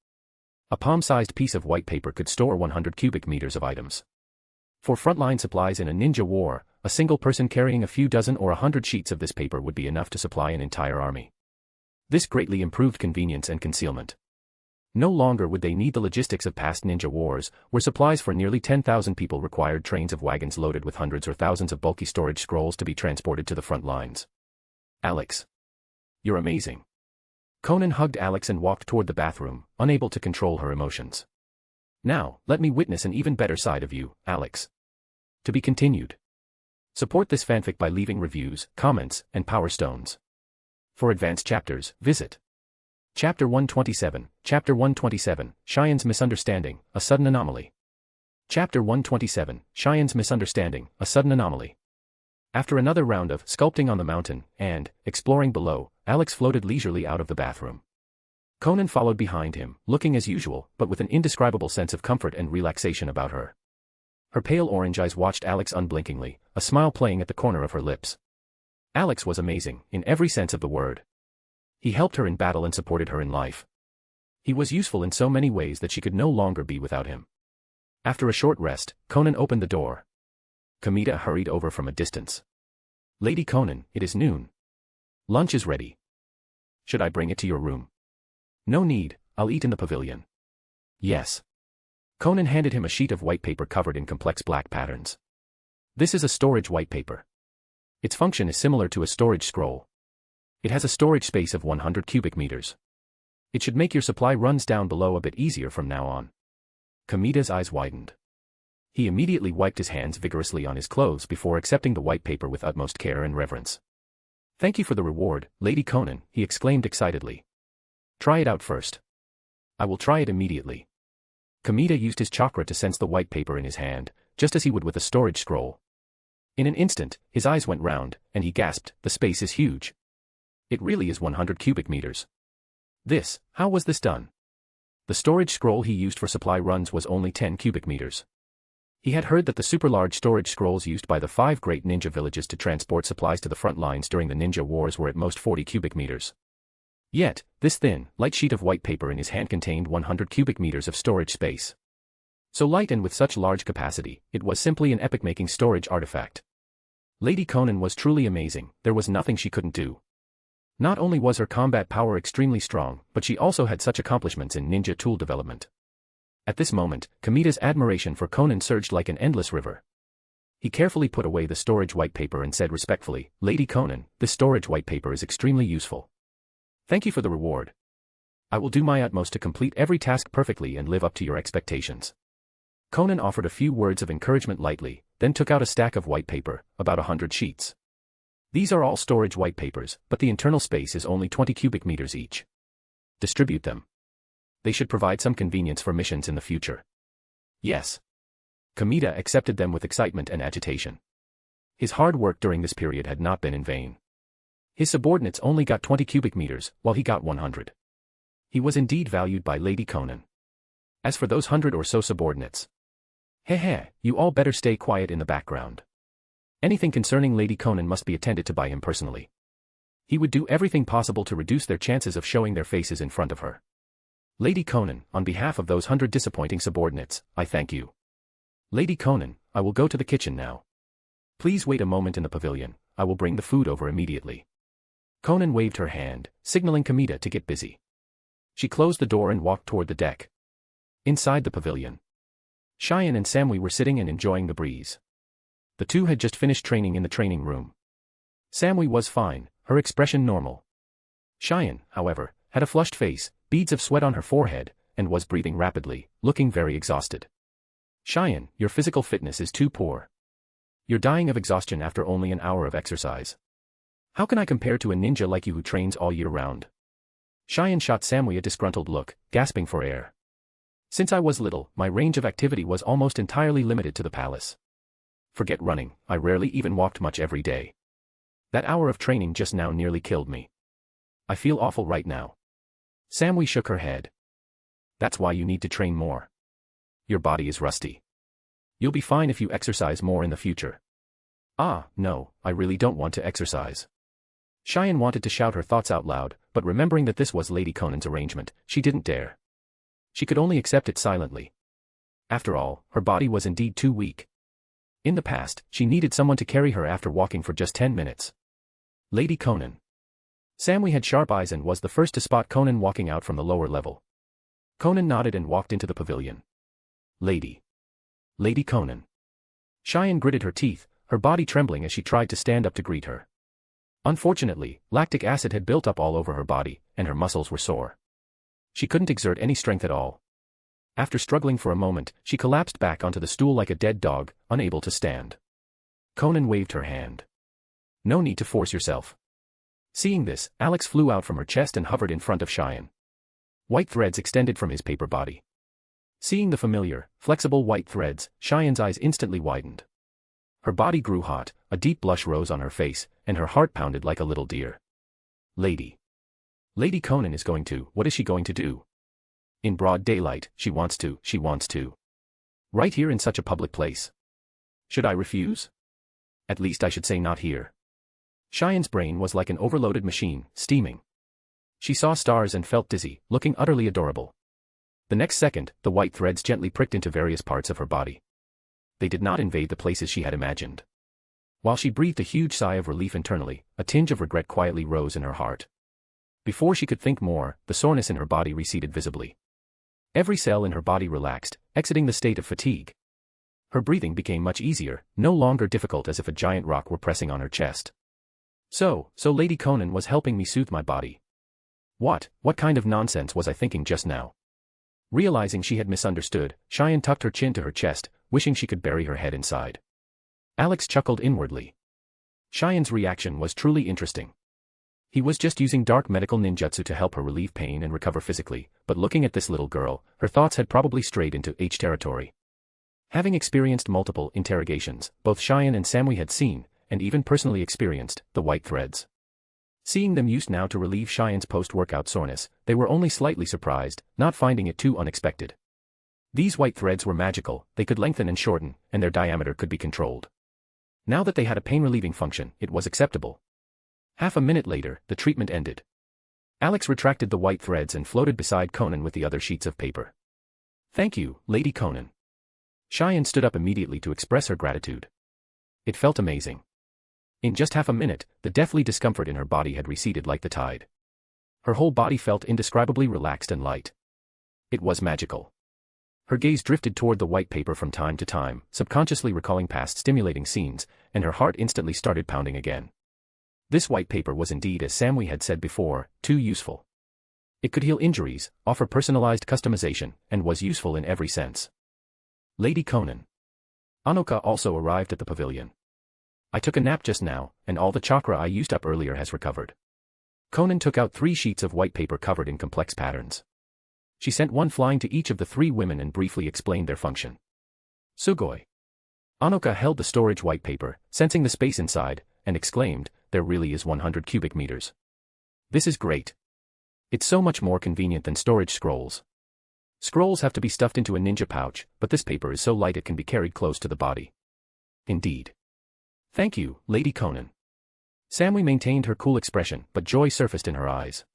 A palm-sized piece of white paper could store 100 cubic meters of items. For frontline supplies in a ninja war, a single person carrying a few dozen or 100 sheets of this paper would be enough to supply an entire army. This greatly improved convenience and concealment. No longer would they need the logistics of past ninja wars, where supplies for nearly 10,000 people required trains of wagons loaded with hundreds or thousands of bulky storage scrolls to be transported to the front lines. Alex. You're amazing. Konan hugged Alex and walked toward the bathroom, unable to control her emotions. Now, let me witness an even better side of you, Alex. To be continued. Support this fanfic by leaving reviews, comments, and power stones. For advanced chapters, visit Chapter 127, Chapter 127, Cheyen's Misunderstanding, A Sudden Anomaly. Chapter 127, Cheyen's Misunderstanding, A Sudden Anomaly. After another round of sculpting on the mountain and exploring below, Alex floated leisurely out of the bathroom. Konan followed behind him, looking as usual, but with an indescribable sense of comfort and relaxation about her. Her pale orange eyes watched Alex unblinkingly, a smile playing at the corner of her lips. Alex was amazing, in every sense of the word. He helped her in battle and supported her in life. He was useful in so many ways that she could no longer be without him. After a short rest, Konan opened the door. Kamita hurried over from a distance. Lady Konan, it is noon. Lunch is ready. Should I bring it to your room? No need, I'll eat in the pavilion. Yes. Konan handed him a sheet of white paper covered in complex black patterns. This is a storage white paper. Its function is similar to a storage scroll. It has a storage space of 100 cubic meters. It should make your supply runs down below a bit easier from now on. Kamita's eyes widened. He immediately wiped his hands vigorously on his clothes before accepting the white paper with utmost care and reverence. Thank you for the reward, Lady Konan, he exclaimed excitedly. Try it out first. I will try it immediately. Kamita used his chakra to sense the white paper in his hand, just as he would with a storage scroll. In an instant, his eyes went round, and he gasped, the space is huge. It really is 100 cubic meters. How was this done? The storage scroll he used for supply runs was only 10 cubic meters. He had heard that the super-large storage scrolls used by the 5 great ninja villages to transport supplies to the front lines during the ninja wars were at most 40 cubic meters. Yet, this thin, light sheet of white paper in his hand contained 100 cubic meters of storage space. So light and with such large capacity, it was simply an epic-making storage artifact. Lady Konan was truly amazing, there was nothing she couldn't do. Not only was her combat power extremely strong, but she also had such accomplishments in ninja tool development. At this moment, Kamita's admiration for Konan surged like an endless river. He carefully put away the storage white paper and said respectfully, Lady Konan, this storage white paper is extremely useful. Thank you for the reward. I will do my utmost to complete every task perfectly and live up to your expectations. Konan offered a few words of encouragement lightly, then took out a stack of white paper, about 100 sheets. These are all storage white papers, but the internal space is only 20 cubic meters each. Distribute them. They should provide some convenience for missions in the future. Yes. Kamita accepted them with excitement and agitation. His hard work during this period had not been in vain. His subordinates only got 20 cubic meters, while he got 100. He was indeed valued by Lady Konan. As for those 100 or so subordinates, you all better stay quiet in the background. Anything concerning Lady Konan must be attended to by him personally. He would do everything possible to reduce their chances of showing their faces in front of her. Lady Konan, on behalf of those 100 disappointing subordinates, I thank you. Lady Konan, I will go to the kitchen now. Please wait a moment in the pavilion, I will bring the food over immediately. Konan waved her hand, signaling Kamita to get busy. She closed the door and walked toward the deck. Inside the pavilion, Cheyen and Samui were sitting and enjoying the breeze. The two had just finished training in the training room. Samui was fine, her expression normal. Cheyen, however, had a flushed face, beads of sweat on her forehead, and was breathing rapidly, looking very exhausted. Cheyen, your physical fitness is too poor. You're dying of exhaustion after only an hour of exercise. How can I compare to a ninja like you who trains all year round? Cheyen shot Samui a disgruntled look, gasping for air. Since I was little, my range of activity was almost entirely limited to the palace. Forget running, I rarely even walked much every day. That hour of training just now nearly killed me. I feel awful right now. Samui shook her head. That's why you need to train more. Your body is rusty. You'll be fine if you exercise more in the future. No, I really don't want to exercise. Cheyen wanted to shout her thoughts out loud, but remembering that this was Lady Konan's arrangement, she didn't dare. She could only accept it silently. After all, her body was indeed too weak. In the past, she needed someone to carry her after walking for just 10 minutes. Lady Konan. Samui had sharp eyes and was the first to spot Konan walking out from the lower level. Konan nodded and walked into the pavilion. Lady Konan. Cheyen gritted her teeth, her body trembling as she tried to stand up to greet her. Unfortunately, lactic acid had built up all over her body, and her muscles were sore. She couldn't exert any strength at all. After struggling for a moment, she collapsed back onto the stool like a dead dog, unable to stand. Konan waved her hand. No need to force yourself. Seeing this, Alex flew out from her chest and hovered in front of Cheyen. White threads extended from his paper body. Seeing the familiar, flexible white threads, Cheyen's eyes instantly widened. Her body grew hot, a deep blush rose on her face, and her heart pounded like a little deer. Lady Konan is going to, what is she going to do? In broad daylight, she wants to. Right here in such a public place. Should I refuse? At least I should say not here. Cheyen's brain was like an overloaded machine, steaming. She saw stars and felt dizzy, looking utterly adorable. The next second, the white threads gently pricked into various parts of her body. They did not invade the places she had imagined. While she breathed a huge sigh of relief internally, a tinge of regret quietly rose in her heart. Before she could think more, the soreness in her body receded visibly. Every cell in her body relaxed, exiting the state of fatigue. Her breathing became much easier, no longer difficult as if a giant rock were pressing on her chest. So Lady Konan was helping me soothe my body. What kind of nonsense was I thinking just now? Realizing she had misunderstood, Cheyen tucked her chin to her chest, wishing she could bury her head inside. Alex chuckled inwardly. Cheyen's reaction was truly interesting. He was just using dark medical ninjutsu to help her relieve pain and recover physically, but looking at this little girl, her thoughts had probably strayed into H territory. Having experienced multiple interrogations, both Cheyen and Samui had seen, and even personally experienced, the white threads. Seeing them used now to relieve Cheyen's post-workout soreness, they were only slightly surprised, not finding it too unexpected. These white threads were magical, they could lengthen and shorten, and their diameter could be controlled. Now that they had a pain-relieving function, it was acceptable. Half a minute later, the treatment ended. Alex retracted the white threads and floated beside Konan with the other sheets of paper. Thank you, Lady Konan. Cheyen stood up immediately to express her gratitude. It felt amazing. In just half a minute, the deathly discomfort in her body had receded like the tide. Her whole body felt indescribably relaxed and light. It was magical. Her gaze drifted toward the white paper from time to time, subconsciously recalling past stimulating scenes, and her heart instantly started pounding again. This white paper was indeed, as Samui had said before, too useful. It could heal injuries, offer personalized customization, and was useful in every sense. Lady Konan. Anoka also arrived at the pavilion. I took a nap just now, and all the chakra I used up earlier has recovered. Konan took out 3 sheets of white paper covered in complex patterns. She sent one flying to each of the 3 women and briefly explained their function. Sugoi. Anoka held the storage white paper, sensing the space inside, and exclaimed, there really is 100 cubic meters. This is great. It's so much more convenient than storage scrolls. Scrolls have to be stuffed into a ninja pouch, but this paper is so light it can be carried close to the body. Indeed. Thank you, Lady Konan. Samui maintained her cool expression, but joy surfaced in her eyes.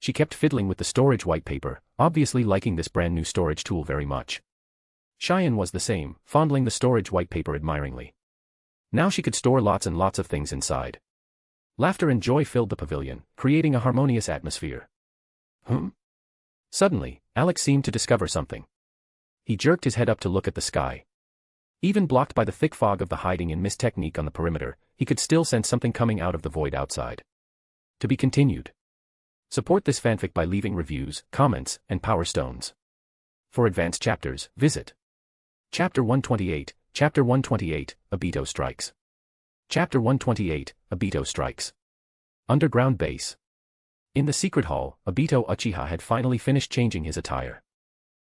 She kept fiddling with the storage white paper, obviously liking this brand new storage tool very much. Cheyen was the same, fondling the storage white paper admiringly. Now she could store lots and lots of things inside. Laughter and joy filled the pavilion, creating a harmonious atmosphere. Suddenly, Alex seemed to discover something. He jerked his head up to look at the sky. Even blocked by the thick fog of the hiding and mist technique on the perimeter, he could still sense something coming out of the void outside. To be continued. Support this fanfic by leaving reviews, comments, and power stones. For advanced chapters, visit Chapter 128, Chapter 128, Aito Strikes. Chapter 128, Aito Strikes. Underground Base. In the secret hall, Aito Uchiha had finally finished changing his attire.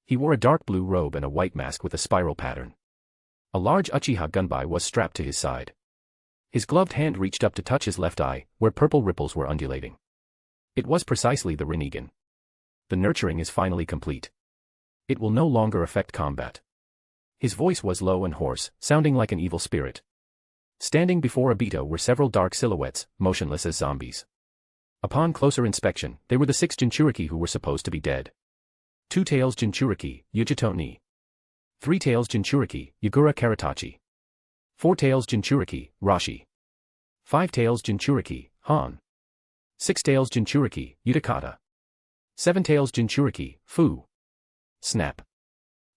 He wore a dark blue robe and a white mask with a spiral pattern. A large Uchiha gunbai was strapped to his side. His gloved hand reached up to touch his left eye, where purple ripples were undulating. It was precisely the Rinnegan. The nurturing is finally complete. It will no longer affect combat. His voice was low and hoarse, sounding like an evil spirit. Standing before Aito were several dark silhouettes, motionless as zombies. Upon closer inspection, they were the 6 Jinchuriki who were supposed to be dead. 2 Tails Jinchuriki, Yujito ni. 3 Tails Jinchuriki, Yagura Karatachi. 4 tails Jinchuriki, Rashi. 5 tails Jinchuriki, Han. 6 tails Jinchuriki, Utakata. 7 tails Jinchuriki, Fu. Snap.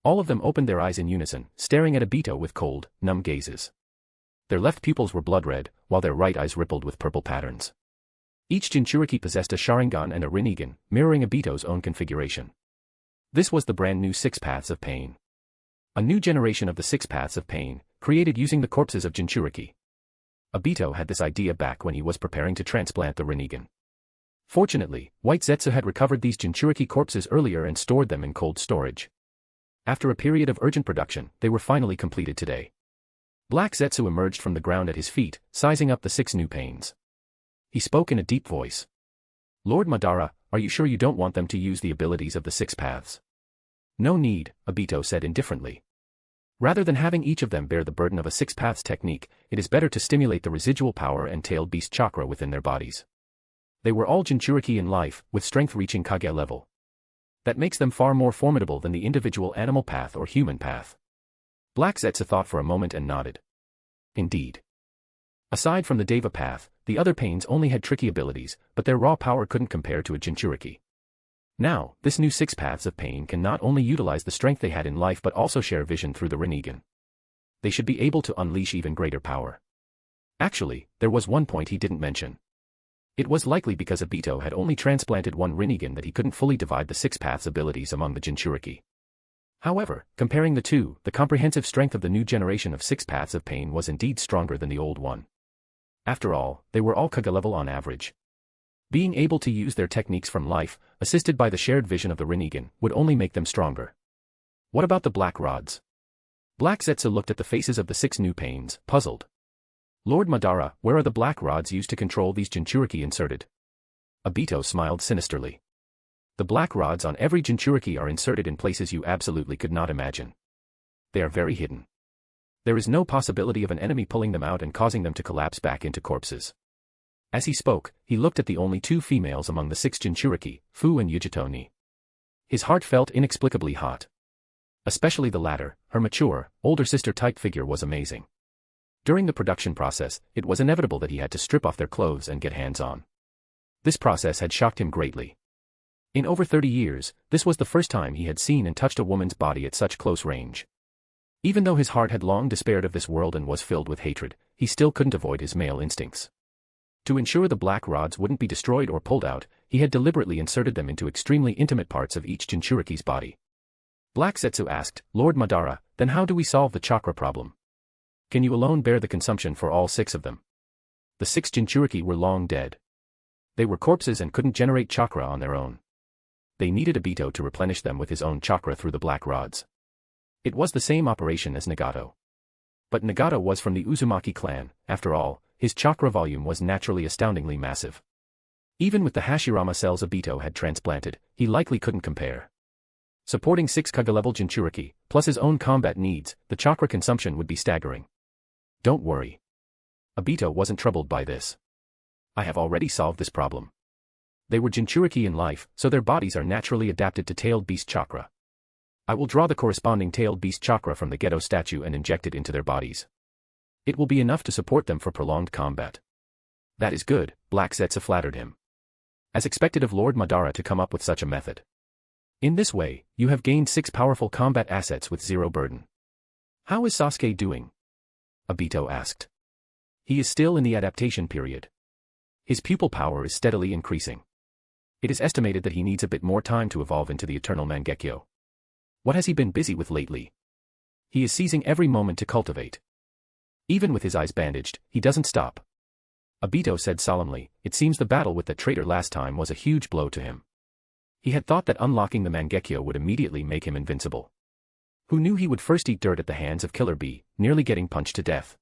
All of them opened their eyes in unison, staring at Aito with cold, numb gazes. Their left pupils were blood red, while their right eyes rippled with purple patterns. Each Jinchuriki possessed a Sharingan and a Rinnegan, mirroring Aito's own configuration. This was the brand new 6 Paths of Pain. A new generation of the 6 Paths of Pain, created using the corpses of Jinchuriki. Aito had this idea back when he was preparing to transplant the Rinnegan. Fortunately, White Zetsu had recovered these Jinchuriki corpses earlier and stored them in cold storage. After a period of urgent production, they were finally completed today. Black Zetsu emerged from the ground at his feet, sizing up the 6 new pains. He spoke in a deep voice. Lord Madara, are you sure you don't want them to use the abilities of the 6 paths? No need, Aito said indifferently. Rather than having each of them bear the burden of a 6 paths technique, it is better to stimulate the residual power and tailed beast chakra within their bodies. They were all Jinchuriki in life, with strength reaching Kage level. That makes them far more formidable than the individual animal path or human path. Black Zetsu thought for a moment and nodded. Indeed. Aside from the Deva path, the other pains only had tricky abilities, but their raw power couldn't compare to a Jinchuriki. Now, this new 6 Paths of Pain can not only utilize the strength they had in life but also share vision through the Rinnegan. They should be able to unleash even greater power. Actually, there was one point he didn't mention. It was likely because Aito had only transplanted one Rinnegan that he couldn't fully divide the 6 Paths abilities among the Jinchuriki. However, comparing the two, the comprehensive strength of the new generation of 6 Paths of Pain was indeed stronger than the old one. After all, they were all Kage level on average. Being able to use their techniques from life, assisted by the shared vision of the Rinnegan, would only make them stronger. What about the black rods? Black Zetsu looked at the faces of the 6 new pains, puzzled. Lord Madara, where are the black rods used to control these Jinchuriki inserted? Aito smiled sinisterly. The black rods on every Jinchuriki are inserted in places you absolutely could not imagine. They are very hidden. There is no possibility of an enemy pulling them out and causing them to collapse back into corpses. As he spoke, he looked at the only 2 females among the 6 Jinchuriki, Fu and Yujito-ni. His heart felt inexplicably hot. Especially the latter, her mature, older sister-type figure was amazing. During the production process, it was inevitable that he had to strip off their clothes and get hands-on. This process had shocked him greatly. In over 30 years, this was the first time he had seen and touched a woman's body at such close range. Even though his heart had long despaired of this world and was filled with hatred, he still couldn't avoid his male instincts. To ensure the black rods wouldn't be destroyed or pulled out, he had deliberately inserted them into extremely intimate parts of each Jinchuriki's body. Black Zetsu asked, Lord Madara, then how do we solve the chakra problem? Can you alone bear the consumption for all 6 of them? The 6 Jinchuriki were long dead. They were corpses and couldn't generate chakra on their own. They needed Aito to replenish them with his own chakra through the black rods. It was the same operation as Nagato. But Nagato was from the Uzumaki clan, after all, his chakra volume was naturally astoundingly massive. Even with the Hashirama cells Aito had transplanted, he likely couldn't compare. Supporting 6 Kage-level Jinchuriki, plus his own combat needs, the chakra consumption would be staggering. Don't worry. Aito wasn't troubled by this. I have already solved this problem. They were Jinchuriki in life, so their bodies are naturally adapted to tailed beast chakra. I will draw the corresponding tailed beast chakra from the Geto statue and inject it into their bodies. It will be enough to support them for prolonged combat. That is good, Black Zetsu flattered him. As expected of Lord Madara to come up with such a method. In this way, you have gained 6 powerful combat assets with 0 burden. How is Sasuke doing? Aito asked. He is still in the adaptation period. His pupil power is steadily increasing. It is estimated that he needs a bit more time to evolve into the eternal Mangekyo. What has he been busy with lately? He is seizing every moment to cultivate. Even with his eyes bandaged, he doesn't stop. Aito said solemnly, it seems the battle with that traitor last time was a huge blow to him. He had thought that unlocking the Mangekyo would immediately make him invincible. Who knew he would first eat dirt at the hands of Killer Bee, nearly getting punched to death.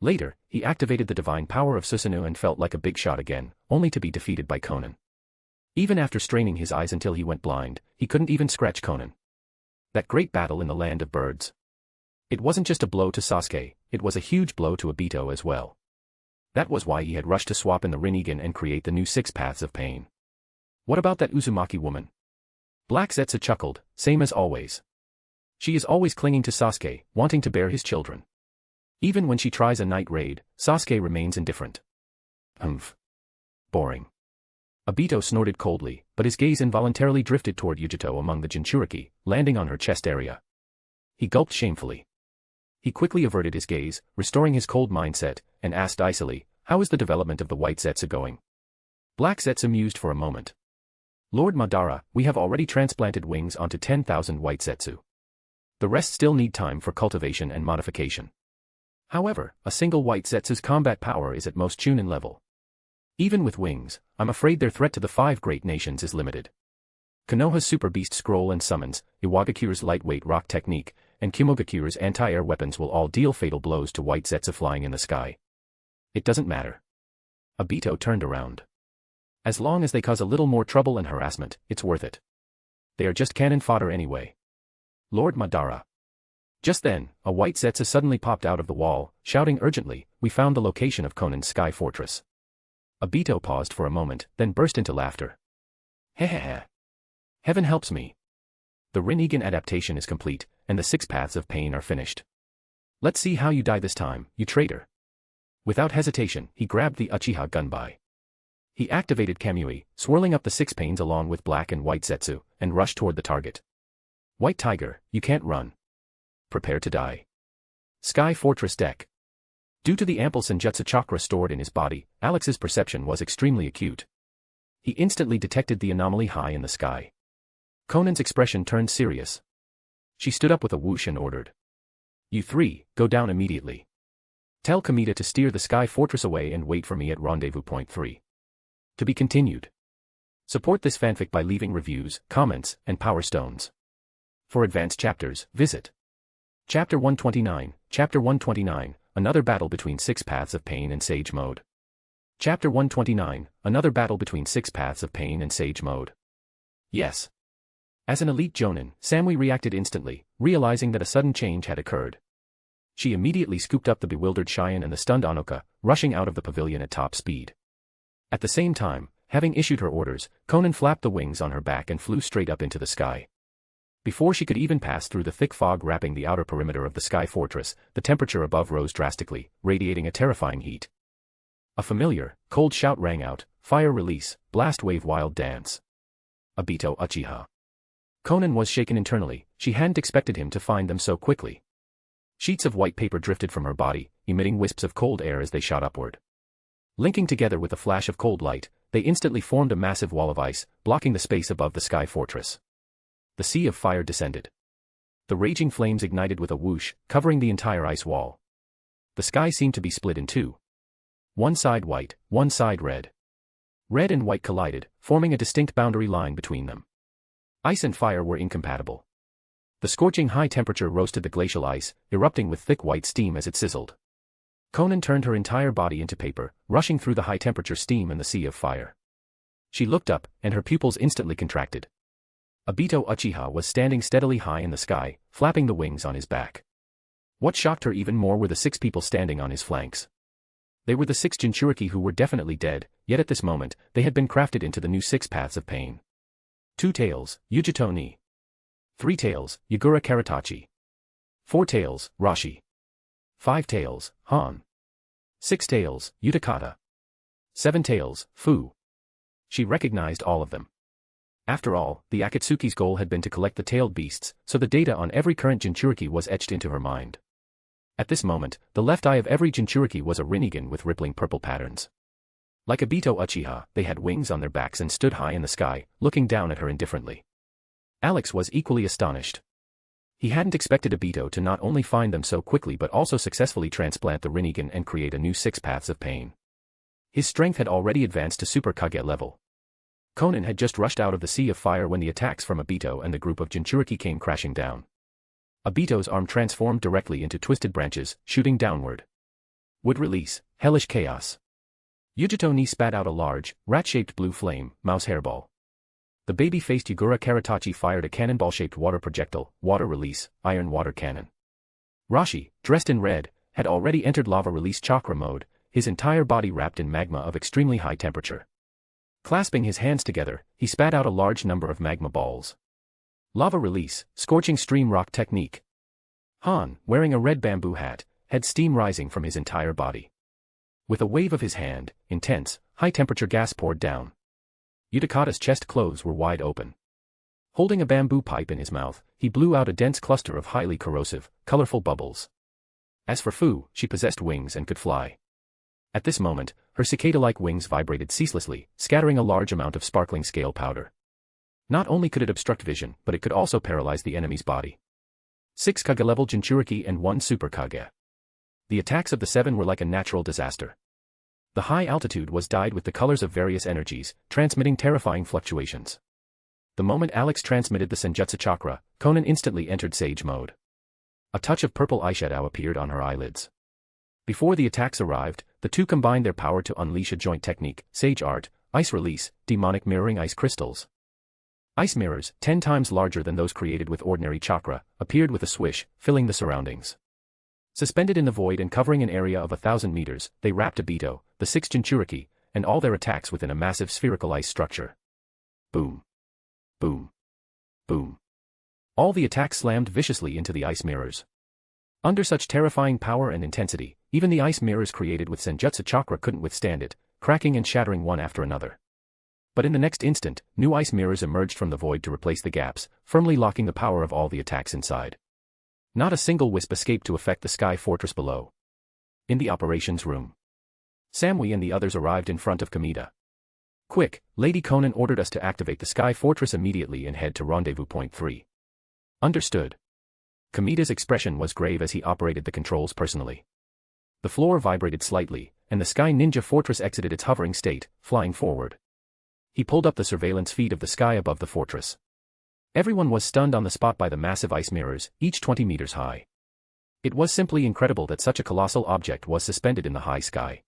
Later, he activated the divine power of Susanoo and felt like a big shot again, only to be defeated by Konan. Even after straining his eyes until he went blind, he couldn't even scratch Konan. That great battle in the land of birds. It wasn't just a blow to Sasuke, it was a huge blow to Aito as well. That was why he had rushed to swap in the Rinnegan and create the new 6 Paths of Pain. What about that Uzumaki woman? Black Zetsu chuckled, same as always. She is always clinging to Sasuke, wanting to bear his children. Even when she tries a night raid, Sasuke remains indifferent. Boring. Obito snorted coldly, but his gaze involuntarily drifted toward Yujito among the Jinchuriki, landing on her chest area. He gulped shamefully. He quickly averted his gaze, restoring his cold mindset, and asked icily, "How is the development of the white Zetsu going?" Black Zetsu mused for a moment. "Lord Madara, we have already transplanted wings onto 10,000 white Zetsu. The rest still need time for cultivation and modification. However, a single white Zetsu's combat power is at most Chunin level. Even with wings, I'm afraid their threat to the 5 great nations is limited. Konoha's Super Beast Scroll and Summons, Iwagakure's lightweight rock technique, and Kimogakure's anti-air weapons will all deal fatal blows to white Zetsu flying in the sky. It doesn't matter." Obito turned around. "As long as they cause a little more trouble and harassment, it's worth it. They are just cannon fodder anyway. Lord Madara." Just then, a white Zetsu suddenly popped out of the wall, shouting urgently, "We found the location of Konan's sky fortress." Obito paused for a moment, then burst into laughter. Hehehe. Heaven helps me. The Rinnegan adaptation is complete, and the 6 paths of pain are finished. Let's see how you die this time, you traitor. Without hesitation, he grabbed the Uchiha Gunbai. He activated Kamui, swirling up the 6 pains along with black and white Zetsu, and rushed toward the target. White Tiger, you can't run. Prepare to die. Sky Fortress Deck. Due to the ample Senjutsu chakra stored in his body, Alex's perception was extremely acute. He instantly detected the anomaly high in the sky. Konan's expression turned serious. She stood up with a whoosh and ordered. "You 3, go down immediately. Tell Kamita to steer the Sky Fortress away and wait for me at Rendezvous Point 3. To be continued. Support this fanfic by leaving reviews, comments, and power stones. For advanced chapters, visit Chapter 129, Chapter 129, Another Battle Between 6 Paths of Pain and Sage Mode. Chapter 129, Another Battle Between 6 Paths of Pain and Sage Mode. Yes. As an elite Jonin, Samui reacted instantly, realizing that a sudden change had occurred. She immediately scooped up the bewildered Cheyen and the stunned Anoka, rushing out of the pavilion at top speed. At the same time, having issued her orders, Konan flapped the wings on her back and flew straight up into the sky. Before she could even pass through the thick fog wrapping the outer perimeter of the Sky Fortress, the temperature above rose drastically, radiating a terrifying heat. A familiar, cold shout rang out, "Fire release, blast wave wild dance." Obito Uchiha. Konan was shaken internally, she hadn't expected him to find them so quickly. Sheets of white paper drifted from her body, emitting wisps of cold air as they shot upward. Linking together with a flash of cold light, they instantly formed a massive wall of ice, blocking the space above the Sky Fortress. The sea of fire descended. The raging flames ignited with a whoosh, covering the entire ice wall. The sky seemed to be split in 2. One side white, one side red. Red and white collided, forming a distinct boundary line between them. Ice and fire were incompatible. The scorching high temperature roasted the glacial ice, erupting with thick white steam as it sizzled. Konan turned her entire body into paper, rushing through the high temperature steam and the sea of fire. She looked up, and her pupils instantly contracted. Obito Uchiha was standing steadily high in the sky, flapping the wings on his back. What shocked her even more were the 6 people standing on his flanks. They were the 6 Jinchuriki who were definitely dead, yet at this moment, they had been crafted into the new 6 paths of pain. 2 tails, Yujito ni. 3 tails, Yagura Karatachi. 4 tails, Rashi. 5 tails, Han. 6 tails, Utakata. 7 tails, Fu. She recognized all of them. After all, the Akatsuki's goal had been to collect the tailed beasts, so the data on every current Jinchuriki was etched into her mind. At this moment, the left eye of every Jinchuriki was a Rinnegan with rippling purple patterns. Like Obito Uchiha, they had wings on their backs and stood high in the sky, looking down at her indifferently. Alex was equally astonished. He hadn't expected Obito to not only find them so quickly but also successfully transplant the Rinnegan and create a new 6 paths of pain. His strength had already advanced to Super Kage level. Konan had just rushed out of the sea of fire when the attacks from Obito and the group of Jinchuriki came crashing down. Obito's arm transformed directly into twisted branches, shooting downward. Would release, hellish chaos. Yujito ni spat out a large, rat-shaped blue flame, mouse hairball. The baby-faced Yagura Karatachi fired a cannonball-shaped water projectile, water release, iron water cannon. Rashi, dressed in red, had already entered lava release chakra mode, his entire body wrapped in magma of extremely high temperature. Clasping his hands together, he spat out a large number of magma balls. Lava release, scorching stream rock technique. Han, wearing a red bamboo hat, had steam rising from his entire body. With a wave of his hand, intense, high-temperature gas poured down. Utakata's chest clothes were wide open. Holding a bamboo pipe in his mouth, he blew out a dense cluster of highly corrosive, colorful bubbles. As for Fu, she possessed wings and could fly. At this moment, her cicada-like wings vibrated ceaselessly, scattering a large amount of sparkling scale powder. Not only could it obstruct vision, but it could also paralyze the enemy's body. 6 Kage-level Jinchuriki and 1 Super Kage. The attacks of the 7 were like a natural disaster. The high altitude was dyed with the colors of various energies, transmitting terrifying fluctuations. The moment Alex transmitted the Senjutsu chakra, Konan instantly entered Sage mode. A touch of purple eyeshadow appeared on her eyelids. Before the attacks arrived, the two combined their power to unleash a joint technique, Sage Art, Ice Release, Demonic Mirroring Ice Crystals. Ice mirrors, 10 times larger than those created with ordinary chakra, appeared with a swish, filling the surroundings. Suspended in the void and covering an area of 1,000 meters, they wrapped Aito, the 6 Jinchuriki, and all their attacks within a massive spherical ice structure. Boom. Boom. Boom. All the attacks slammed viciously into the ice mirrors. Under such terrifying power and intensity, even the ice mirrors created with Senjutsu chakra couldn't withstand it, cracking and shattering one after another. But in the next instant, new ice mirrors emerged from the void to replace the gaps, firmly locking the power of all the attacks inside. Not a single wisp escaped to affect the sky fortress below. In the operations room, Samui and the others arrived in front of Kamita. Quick, Lady Konan ordered us to activate the sky fortress immediately and head to rendezvous point 3. Understood. Kamita's expression was grave as he operated the controls personally. The floor vibrated slightly, and the sky ninja fortress exited its hovering state, flying forward. He pulled up the surveillance feed of the sky above the fortress. Everyone was stunned on the spot by the massive ice mirrors, each 20 meters high. It was simply incredible that such a colossal object was suspended in the high sky.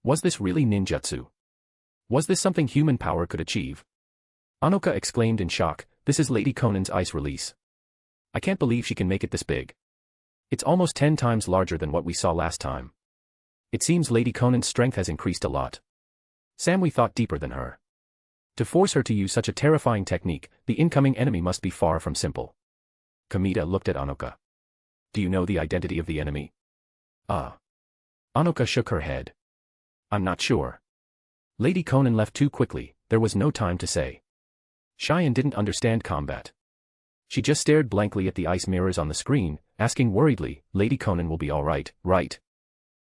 Was this really ninjutsu? Was this something human power could achieve? Anoka exclaimed in shock, "This is Lady Konan's ice release. I can't believe she can make it this big. It's almost 10 times larger than what we saw last time. It seems Lady Konan's strength has increased a lot." Samui thought deeper than her. To force her to use such a terrifying technique, the incoming enemy must be far from simple. Kamita looked at Anoka. "Do you know the identity of the enemy?" Anoka shook her head. "I'm not sure." Lady Konan left too quickly, there was no time to say. Cheyen didn't understand combat. She just stared blankly at the ice mirrors on the screen, asking worriedly, "Lady Konan will be all right, right?"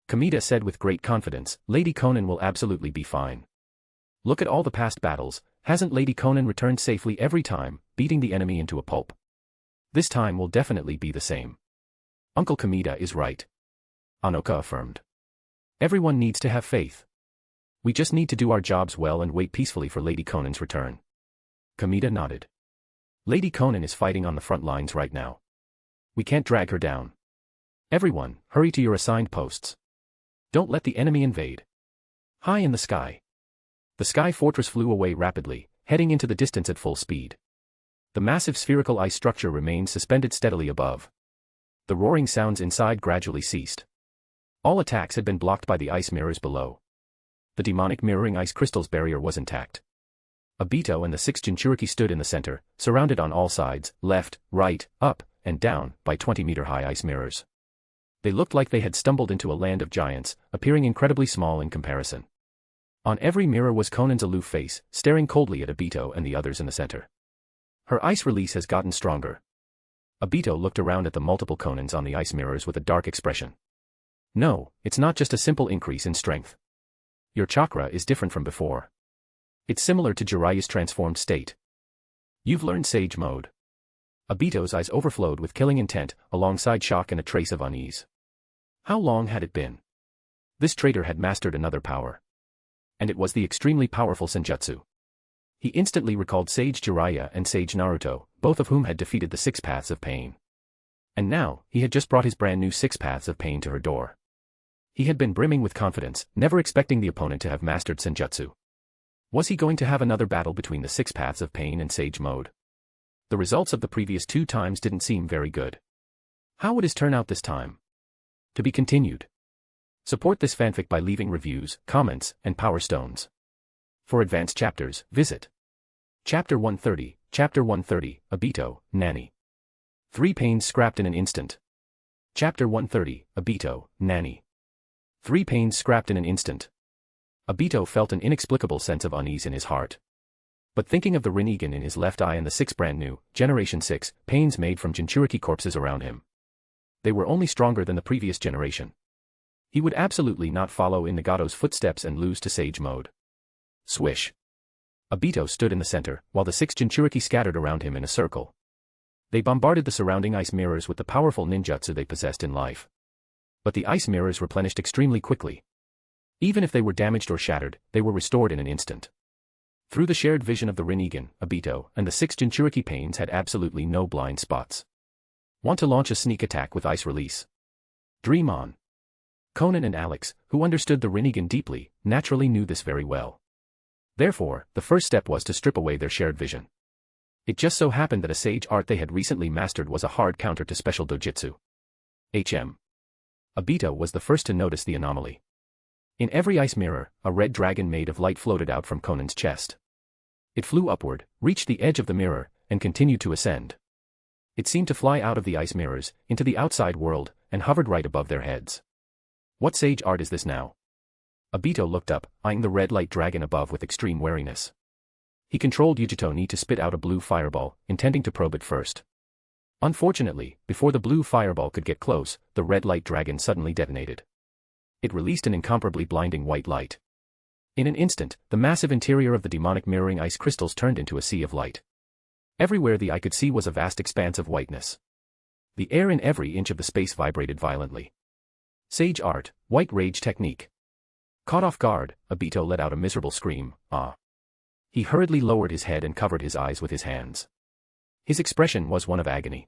Kamita said with great confidence, "Lady Konan will absolutely be fine. Look at all the past battles, hasn't Lady Konan returned safely every time, beating the enemy into a pulp? This time will definitely be the same." "Uncle Kamita is right," Anoka affirmed. "Everyone needs to have faith. We just need to do our jobs well and wait peacefully for Lady Konan's return." Kamita nodded. "Lady Konan is fighting on the front lines right now. We can't drag her down. Everyone, hurry to your assigned posts. Don't let the enemy invade." High in the sky, the sky fortress flew away rapidly, heading into the distance at full speed. The massive spherical ice structure remained suspended steadily above. The roaring sounds inside gradually ceased. All attacks had been blocked by the ice mirrors below. The demonic mirroring ice crystals barrier was intact. Aito and the 6 Jinchuriki stood in the center, surrounded on all sides, left, right, up, and down, by 20-meter-high ice mirrors. They looked like they had stumbled into a land of giants, appearing incredibly small in comparison. On every mirror was Konan's aloof face, staring coldly at Aito and the others in the center. Her ice release has gotten stronger. Aito looked around at the multiple Konans on the ice mirrors with a dark expression. "No, it's not just a simple increase in strength. Your chakra is different from before. It's similar to Jiraiya's transformed state. You've learned Sage mode." Abito's eyes overflowed with killing intent, alongside shock and a trace of unease. How long had it been? This traitor had mastered another power. And it was the extremely powerful Senjutsu. He instantly recalled Sage Jiraiya and Sage Naruto, both of whom had defeated the 6 Paths of Pain. And now, he had just brought his brand new 6 Paths of Pain to her door. He had been brimming with confidence, never expecting the opponent to have mastered Senjutsu. Was he going to have another battle between the 6 Paths of Pain and Sage mode? The results of the previous 2 times didn't seem very good. How would his turn out this time? To be continued. Support this fanfic by leaving reviews, comments, and power stones. For advanced chapters, visit Chapter 130, Chapter 130, Aito, Nanny. 3 pains scrapped in an instant. Chapter 130, Aito, Nanny. 3 pains scrapped in an instant. Aito felt an inexplicable sense of unease in his heart. But thinking of the Rinnegan in his left eye and the 6 brand new, Generation 6, pains made from Jinchuriki corpses around him. They were only stronger than the previous generation. He would absolutely not follow in Nagato's footsteps and lose to Sage Mode. Swish. Aito stood in the center, while the 6 Jinchuriki scattered around him in a circle. They bombarded the surrounding ice mirrors with the powerful ninjutsu they possessed in life. But the ice mirrors replenished extremely quickly. Even if they were damaged or shattered, they were restored in an instant. Through the shared vision of the Rinnegan, Aito and the 6 Jinchuriki pains had absolutely no blind spots. Want to launch a sneak attack with ice release? Dream on. Konan and Alex, who understood the Rinnegan deeply, naturally knew this very well. Therefore, the first step was to strip away their shared vision. It just so happened that a sage art they had recently mastered was a hard counter to special dojutsu. Aito was the first to notice the anomaly. In every ice mirror, a red dragon made of light floated out from Konan's chest. It flew upward, reached the edge of the mirror, and continued to ascend. It seemed to fly out of the ice mirrors, into the outside world, and hovered right above their heads. What sage art is this now? Aito looked up, eyeing the red light dragon above with extreme wariness. He controlled Yujito-ni to spit out a blue fireball, intending to probe it first. Unfortunately, before the blue fireball could get close, the red light dragon suddenly detonated. It released an incomparably blinding white light. In an instant, the massive interior of the demonic mirroring ice crystals turned into a sea of light. Everywhere the eye could see was a vast expanse of whiteness. The air in every inch of the space vibrated violently. Sage art, white rage technique. Caught off guard, Aito let out a miserable scream, ah. He hurriedly lowered his head and covered his eyes with his hands. His expression was one of agony.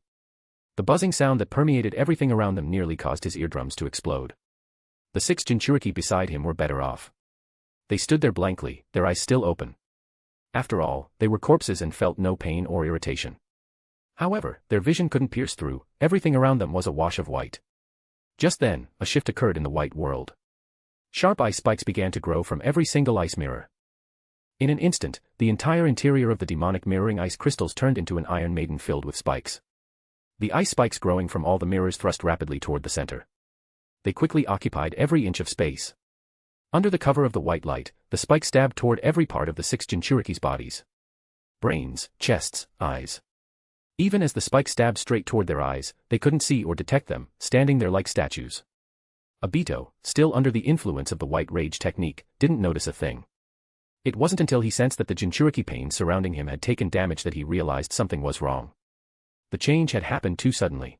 The buzzing sound that permeated everything around them nearly caused his eardrums to explode. The 6 Jinchuriki beside him were better off. They stood there blankly, their eyes still open. After all, they were corpses and felt no pain or irritation. However, their vision couldn't pierce through, everything around them was a wash of white. Just then, a shift occurred in the white world. Sharp ice spikes began to grow from every single ice mirror. In an instant, the entire interior of the demonic mirroring ice crystals turned into an iron maiden filled with spikes. The ice spikes growing from all the mirrors thrust rapidly toward the center. They quickly occupied every inch of space. Under the cover of the white light, the spikes stabbed toward every part of the 6 Jinchuriki's bodies. Brains, chests, eyes. Even as the spikes stabbed straight toward their eyes, they couldn't see or detect them, standing there like statues. Aito, still under the influence of the white rage technique, didn't notice a thing. It wasn't until he sensed that the Jinchuriki pains surrounding him had taken damage that he realized something was wrong. The change had happened too suddenly.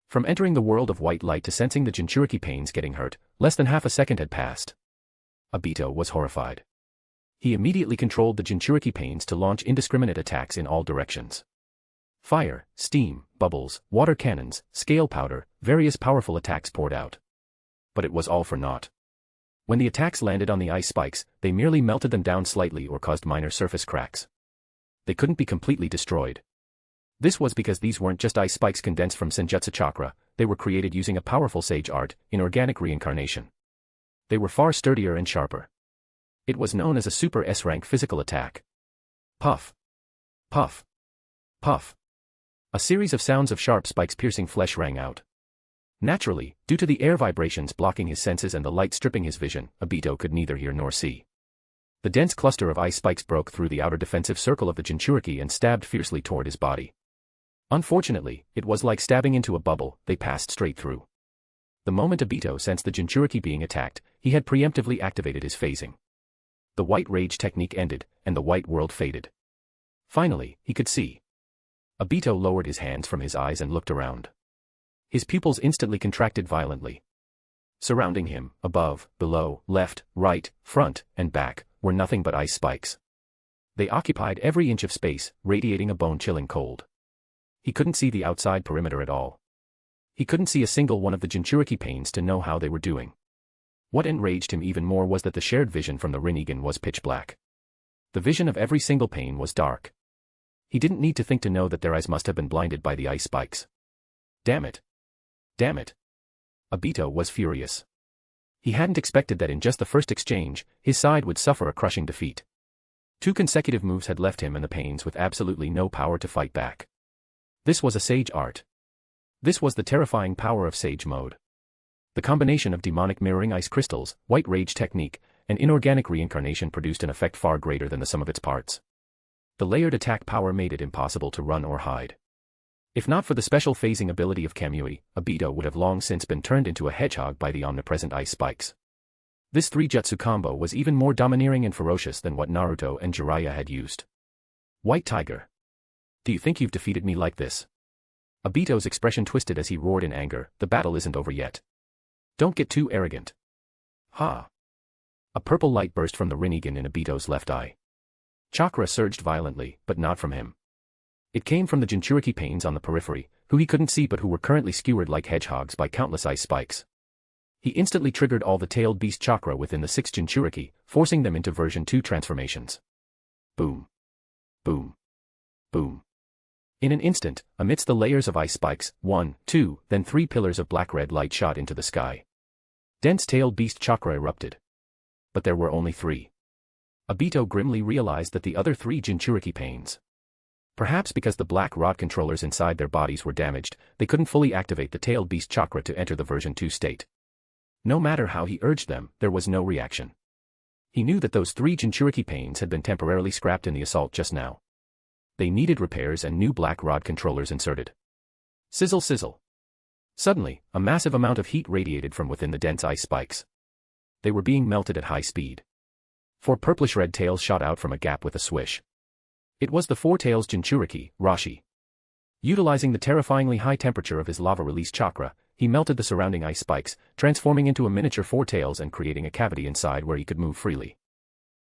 From entering the world of white light to sensing the Jinchuriki pains getting hurt, less than half a second had passed. Aito was horrified. He immediately controlled the Jinchuriki pains to launch indiscriminate attacks in all directions. Fire, steam, bubbles, water cannons, scale powder, various powerful attacks poured out. But it was all for naught. When the attacks landed on the ice spikes, they merely melted them down slightly or caused minor surface cracks. They couldn't be completely destroyed. This was because these weren't just ice spikes condensed from Senjutsu chakra, they were created using a powerful sage art, inorganic reincarnation. They were far sturdier and sharper. It was known as a super S-rank physical attack. Puff. Puff. Puff. A series of sounds of sharp spikes piercing flesh rang out. Naturally, due to the air vibrations blocking his senses and the light stripping his vision, Aito could neither hear nor see. The dense cluster of ice spikes broke through the outer defensive circle of the Jinchuriki and stabbed fiercely toward his body. Unfortunately, it was like stabbing into a bubble, they passed straight through. The moment Aito sensed the Jinchuriki being attacked, he had preemptively activated his phasing. The white rage technique ended, and the white world faded. Finally, he could see. Aito lowered his hands from his eyes and looked around. His pupils instantly contracted violently. Surrounding him, above, below, left, right, front, and back, were nothing but ice spikes. They occupied every inch of space, radiating a bone-chilling cold. He couldn't see the outside perimeter at all. He couldn't see a single one of the Jinchuriki pains to know how they were doing. What enraged him even more was that the shared vision from the Rinnegan was pitch black. The vision of every single pain was dark. He didn't need to think to know that their eyes must have been blinded by the ice spikes. Damn it. Damn it. Aito was furious. He hadn't expected that in just the first exchange, his side would suffer a crushing defeat. 2 consecutive moves had left him and the pains with absolutely no power to fight back. This was a sage art. This was the terrifying power of Sage Mode. The combination of demonic mirroring ice crystals, white rage technique, and inorganic reincarnation produced an effect far greater than the sum of its parts. The layered attack power made it impossible to run or hide. If not for the special phasing ability of Kamui, Aito would have long since been turned into a hedgehog by the omnipresent ice spikes. This three-jutsu combo was even more domineering and ferocious than what Naruto and Jiraiya had used. White Tiger. Do you think you've defeated me like this? Aito's expression twisted as he roared in anger, the battle isn't over yet. Don't get too arrogant. Ha! A purple light burst from the Rinnegan in Aito's left eye. Chakra surged violently, but not from him. It came from the Jinchuriki pains on the periphery, who he couldn't see but who were currently skewered like hedgehogs by countless ice spikes. He instantly triggered all the tailed beast chakra within the 6 Jinchuriki, forcing them into version 2 transformations. Boom. Boom. Boom. In an instant, amidst the layers of ice spikes, 1, 2, then 3 pillars of black-red light shot into the sky. Dense tailed beast chakra erupted. But there were only 3. Aito grimly realized that the other 3 Jinchuriki pains. Perhaps because the black rod controllers inside their bodies were damaged, they couldn't fully activate the tailed beast chakra to enter the version 2 state. No matter how he urged them, there was no reaction. He knew that those 3 Jinchuriki pains had been temporarily scrapped in the assault just now. They needed repairs and new black rod controllers inserted. Sizzle sizzle. Suddenly, a massive amount of heat radiated from within the dense ice spikes. They were being melted at high speed. 4 purplish-red tails shot out from a gap with a swish. It was the 4 tails Jinchuriki, Rashi. Utilizing the terrifyingly high temperature of his lava release chakra, he melted the surrounding ice spikes, transforming into a miniature 4 tails and creating a cavity inside where he could move freely.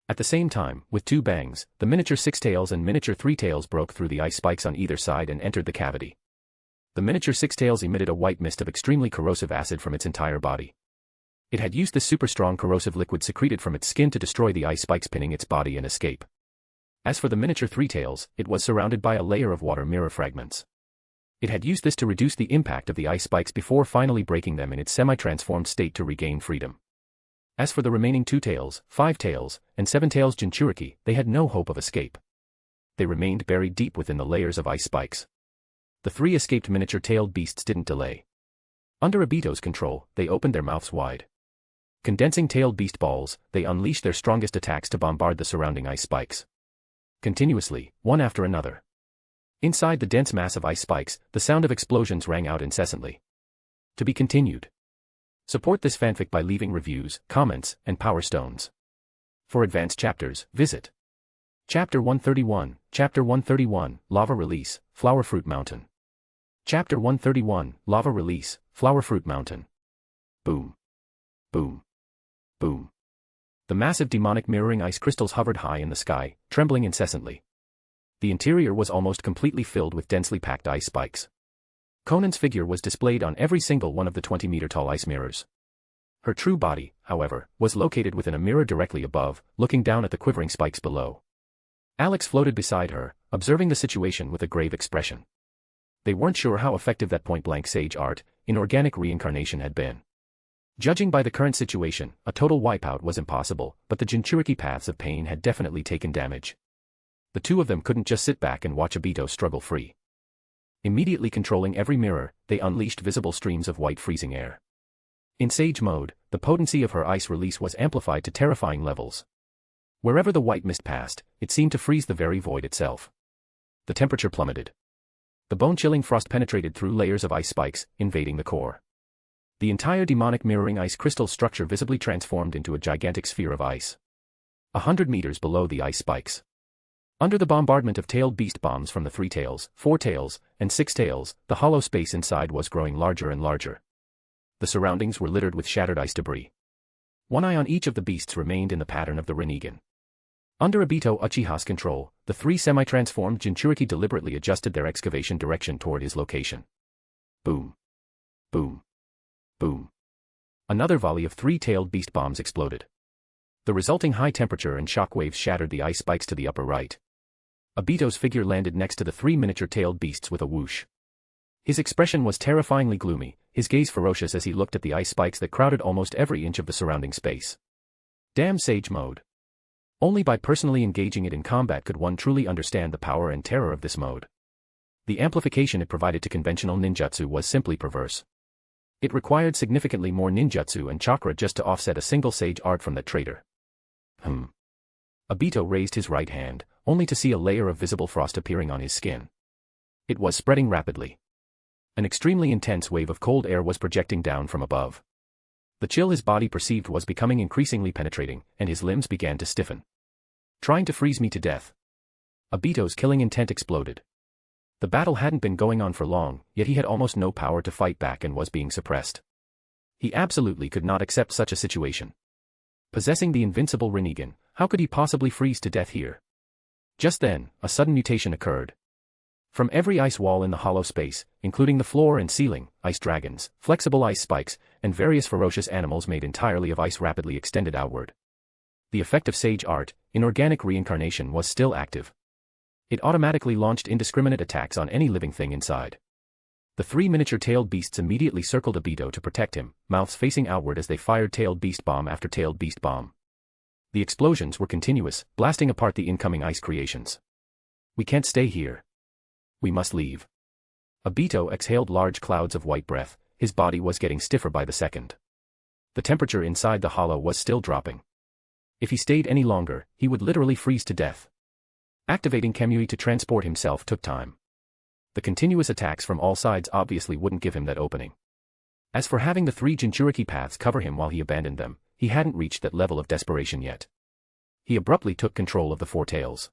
At the same time, with 2 bangs, the miniature 6 tails and miniature 3 tails broke through the ice spikes on either side and entered the cavity. The miniature 6 tails emitted a white mist of extremely corrosive acid from its entire body. It had used this super strong corrosive liquid secreted from its skin to destroy the ice spikes pinning its body and escape. As for the miniature 3 tails, it was surrounded by a layer of water mirror fragments. It had used this to reduce the impact of the ice spikes before finally breaking them in its semi-transformed state to regain freedom. As for the remaining 2 tails, 5 tails, and 7 tails Jinchuriki, they had no hope of escape. They remained buried deep within the layers of ice spikes. The 3 escaped miniature-tailed beasts didn't delay. Under Aito's control, they opened their mouths wide. Condensing tailed beast balls, they unleashed their strongest attacks to bombard the surrounding ice spikes. Continuously, one after another. Inside the dense mass of ice spikes, the sound of explosions rang out incessantly. To be continued. Support this fanfic by leaving reviews, comments, and power stones. For advanced chapters, visit Chapter 131, Chapter 131, Lava Release, Flower Fruit Mountain. Chapter 131, Lava Release, Flower Fruit Mountain. Boom. Boom. Boom. The massive demonic mirroring ice crystals hovered high in the sky, trembling incessantly. The interior was almost completely filled with densely packed ice spikes. Konan's figure was displayed on every single one of the 20-meter-tall ice mirrors. Her true body, however, was located within a mirror directly above, looking down at the quivering spikes below. Alex floated beside her, observing the situation with a grave expression. They weren't sure how effective that point-blank sage art, inorganic reincarnation had been. Judging by the current situation, a total wipeout was impossible, but the Jinchuriki paths of pain had definitely taken damage. The two of them couldn't just sit back and watch Aito struggle free. Immediately controlling every mirror, they unleashed visible streams of white freezing air. In Sage mode, the potency of her ice release was amplified to terrifying levels. Wherever the white mist passed, it seemed to freeze the very void itself. The temperature plummeted. The bone-chilling frost penetrated through layers of ice spikes, invading the core. The entire demonic mirroring ice crystal structure visibly transformed into a gigantic sphere of ice. 100 meters below the ice spikes. Under the bombardment of tailed beast bombs from the 3 tails, 4 tails, and 6 tails, the hollow space inside was growing larger and larger. The surroundings were littered with shattered ice debris. One eye on each of the beasts remained in the pattern of the Rinnegan. Under Aito Uchiha's control, the 3 semi-transformed Jinchuriki deliberately adjusted their excavation direction toward his location. Boom. Boom. Boom. Another volley of 3-tailed beast bombs exploded. The resulting high temperature and shock waves shattered the ice spikes to the upper right. Aito's figure landed next to the 3 miniature-tailed beasts with a whoosh. His expression was terrifyingly gloomy, his gaze ferocious as he looked at the ice spikes that crowded almost every inch of the surrounding space. Damn Sage mode. Only by personally engaging it in combat could one truly understand the power and terror of this mode. The amplification it provided to conventional ninjutsu was simply perverse. It required significantly more ninjutsu and chakra just to offset a single sage art from that traitor. Aito raised his right hand, only to see a layer of visible frost appearing on his skin. It was spreading rapidly. An extremely intense wave of cold air was projecting down from above. The chill his body perceived was becoming increasingly penetrating, and his limbs began to stiffen. Trying to freeze me to death. Aito's killing intent exploded. The battle hadn't been going on for long, yet he had almost no power to fight back and was being suppressed. He absolutely could not accept such a situation. Possessing the invincible Rinnegan, how could he possibly freeze to death here? Just then, a sudden mutation occurred. From every ice wall in the hollow space, including the floor and ceiling, ice dragons, flexible ice spikes, and various ferocious animals made entirely of ice rapidly extended outward. The effect of sage art, inorganic reincarnation, was still active. It automatically launched indiscriminate attacks on any living thing inside. The three miniature-tailed beasts immediately circled Aito to protect him, mouths facing outward as they fired tailed beast bomb after tailed beast bomb. The explosions were continuous, blasting apart the incoming ice creations. We can't stay here. We must leave. Aito exhaled large clouds of white breath, his body was getting stiffer by the second. The temperature inside the hollow was still dropping. If he stayed any longer, he would literally freeze to death. Activating Kamui to transport himself took time. The continuous attacks from all sides obviously wouldn't give him that opening. As for having the three Jinchuriki paths cover him while he abandoned them, he hadn't reached that level of desperation yet. He abruptly took control of the four tails.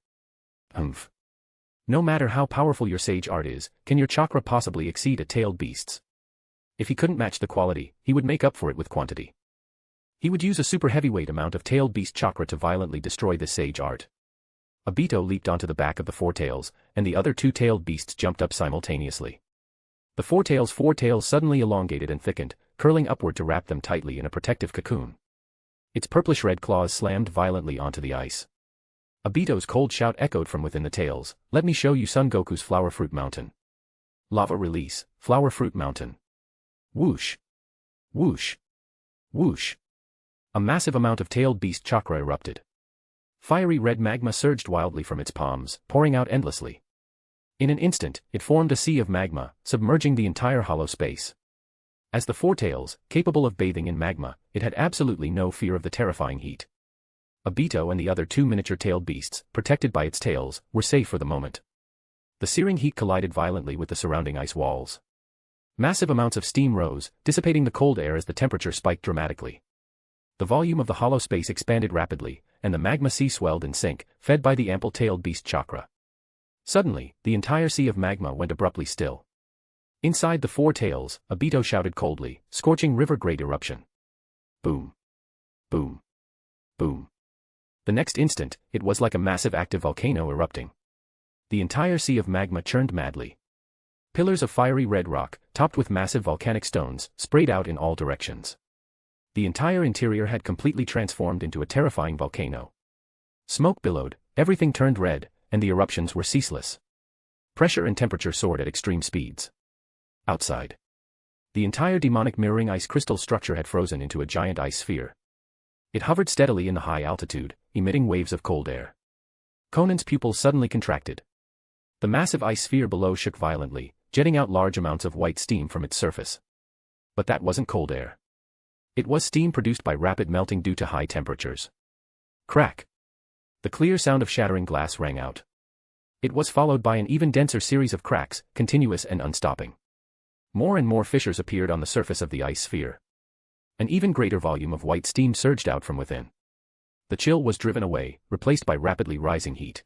No matter how powerful your sage art is, can your chakra possibly exceed a tailed beast's? If he couldn't match the quality, he would make up for it with quantity. He would use a super heavyweight amount of tailed beast chakra to violently destroy this sage art. Aito leaped onto the back of the four tails, and the other two tailed beasts jumped up simultaneously. The four tails suddenly elongated and thickened, curling upward to wrap them tightly in a protective cocoon. Its purplish-red claws slammed violently onto the ice. Aito's cold shout echoed from within the tails, "Let me show you Son Goku's Flower Fruit Mountain." Lava release, Flower Fruit Mountain. Whoosh! Whoosh! Whoosh! A massive amount of tailed beast chakra erupted. Fiery red magma surged wildly from its palms, pouring out endlessly. In an instant, it formed a sea of magma, submerging the entire hollow space. As the four tails, capable of bathing in magma, it had absolutely no fear of the terrifying heat. Aito and the other two miniature-tailed beasts, protected by its tails, were safe for the moment. The searing heat collided violently with the surrounding ice walls. Massive amounts of steam rose, dissipating the cold air as the temperature spiked dramatically. The volume of the hollow space expanded rapidly, and the magma sea swelled in sync, fed by the ample tailed beast chakra. Suddenly, the entire sea of magma went abruptly still. Inside the four tails, Aito shouted coldly, "Scorching river great eruption." Boom. Boom. Boom. The next instant, it was like a massive active volcano erupting. The entire sea of magma churned madly. Pillars of fiery red rock, topped with massive volcanic stones, sprayed out in all directions. The entire interior had completely transformed into a terrifying volcano. Smoke billowed, everything turned red, and the eruptions were ceaseless. Pressure and temperature soared at extreme speeds. Outside, the entire demonic mirroring ice crystal structure had frozen into a giant ice sphere. It hovered steadily in the high altitude, emitting waves of cold air. Konan's pupils suddenly contracted. The massive ice sphere below shook violently, jetting out large amounts of white steam from its surface. But that wasn't cold air. It was steam produced by rapid melting due to high temperatures. Crack! The clear sound of shattering glass rang out. It was followed by an even denser series of cracks, continuous and unstopping. More and more fissures appeared on the surface of the ice sphere. An even greater volume of white steam surged out from within. The chill was driven away, replaced by rapidly rising heat.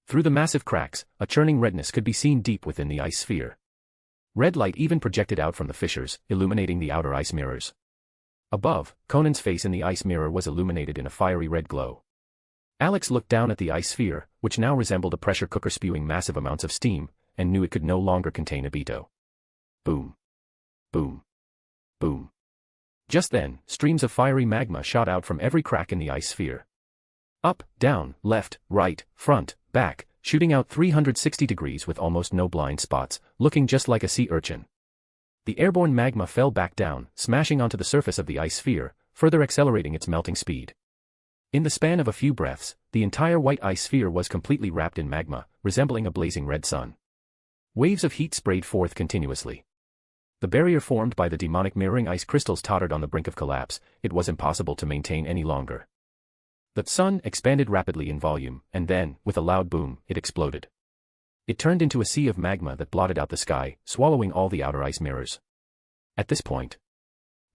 Through the massive cracks, a churning redness could be seen deep within the ice sphere. Red light even projected out from the fissures, illuminating the outer ice mirrors. Above, Konan's face in the ice mirror was illuminated in a fiery red glow. Alex looked down at the ice sphere, which now resembled a pressure cooker spewing massive amounts of steam, and knew it could no longer contain Aito. Boom. Boom. Boom. Just then, streams of fiery magma shot out from every crack in the ice sphere. Up, down, left, right, front, back, shooting out 360 degrees with almost no blind spots, looking just like a sea urchin. The airborne magma fell back down, smashing onto the surface of the ice sphere, further accelerating its melting speed. In the span of a few breaths, the entire white ice sphere was completely wrapped in magma, resembling a blazing red sun. Waves of heat sprayed forth continuously. The barrier formed by the demonic mirroring ice crystals tottered on the brink of collapse. It was impossible to maintain any longer. The sun expanded rapidly in volume, and then, with a loud boom, it exploded. It turned into a sea of magma that blotted out the sky, swallowing all the outer ice mirrors. At this point,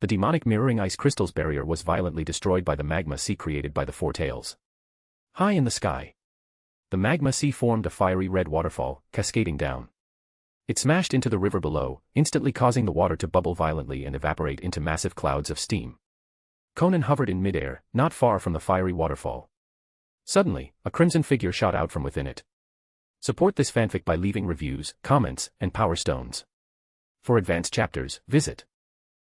the demonic mirroring ice crystals barrier was violently destroyed by the magma sea created by the four tails. High in the sky, the magma sea formed a fiery red waterfall, cascading down. It smashed into the river below, instantly causing the water to bubble violently and evaporate into massive clouds of steam. Konan hovered in midair, not far from the fiery waterfall. Suddenly, a crimson figure shot out from within it. Support this fanfic by leaving reviews, comments, and power stones. For advanced chapters, visit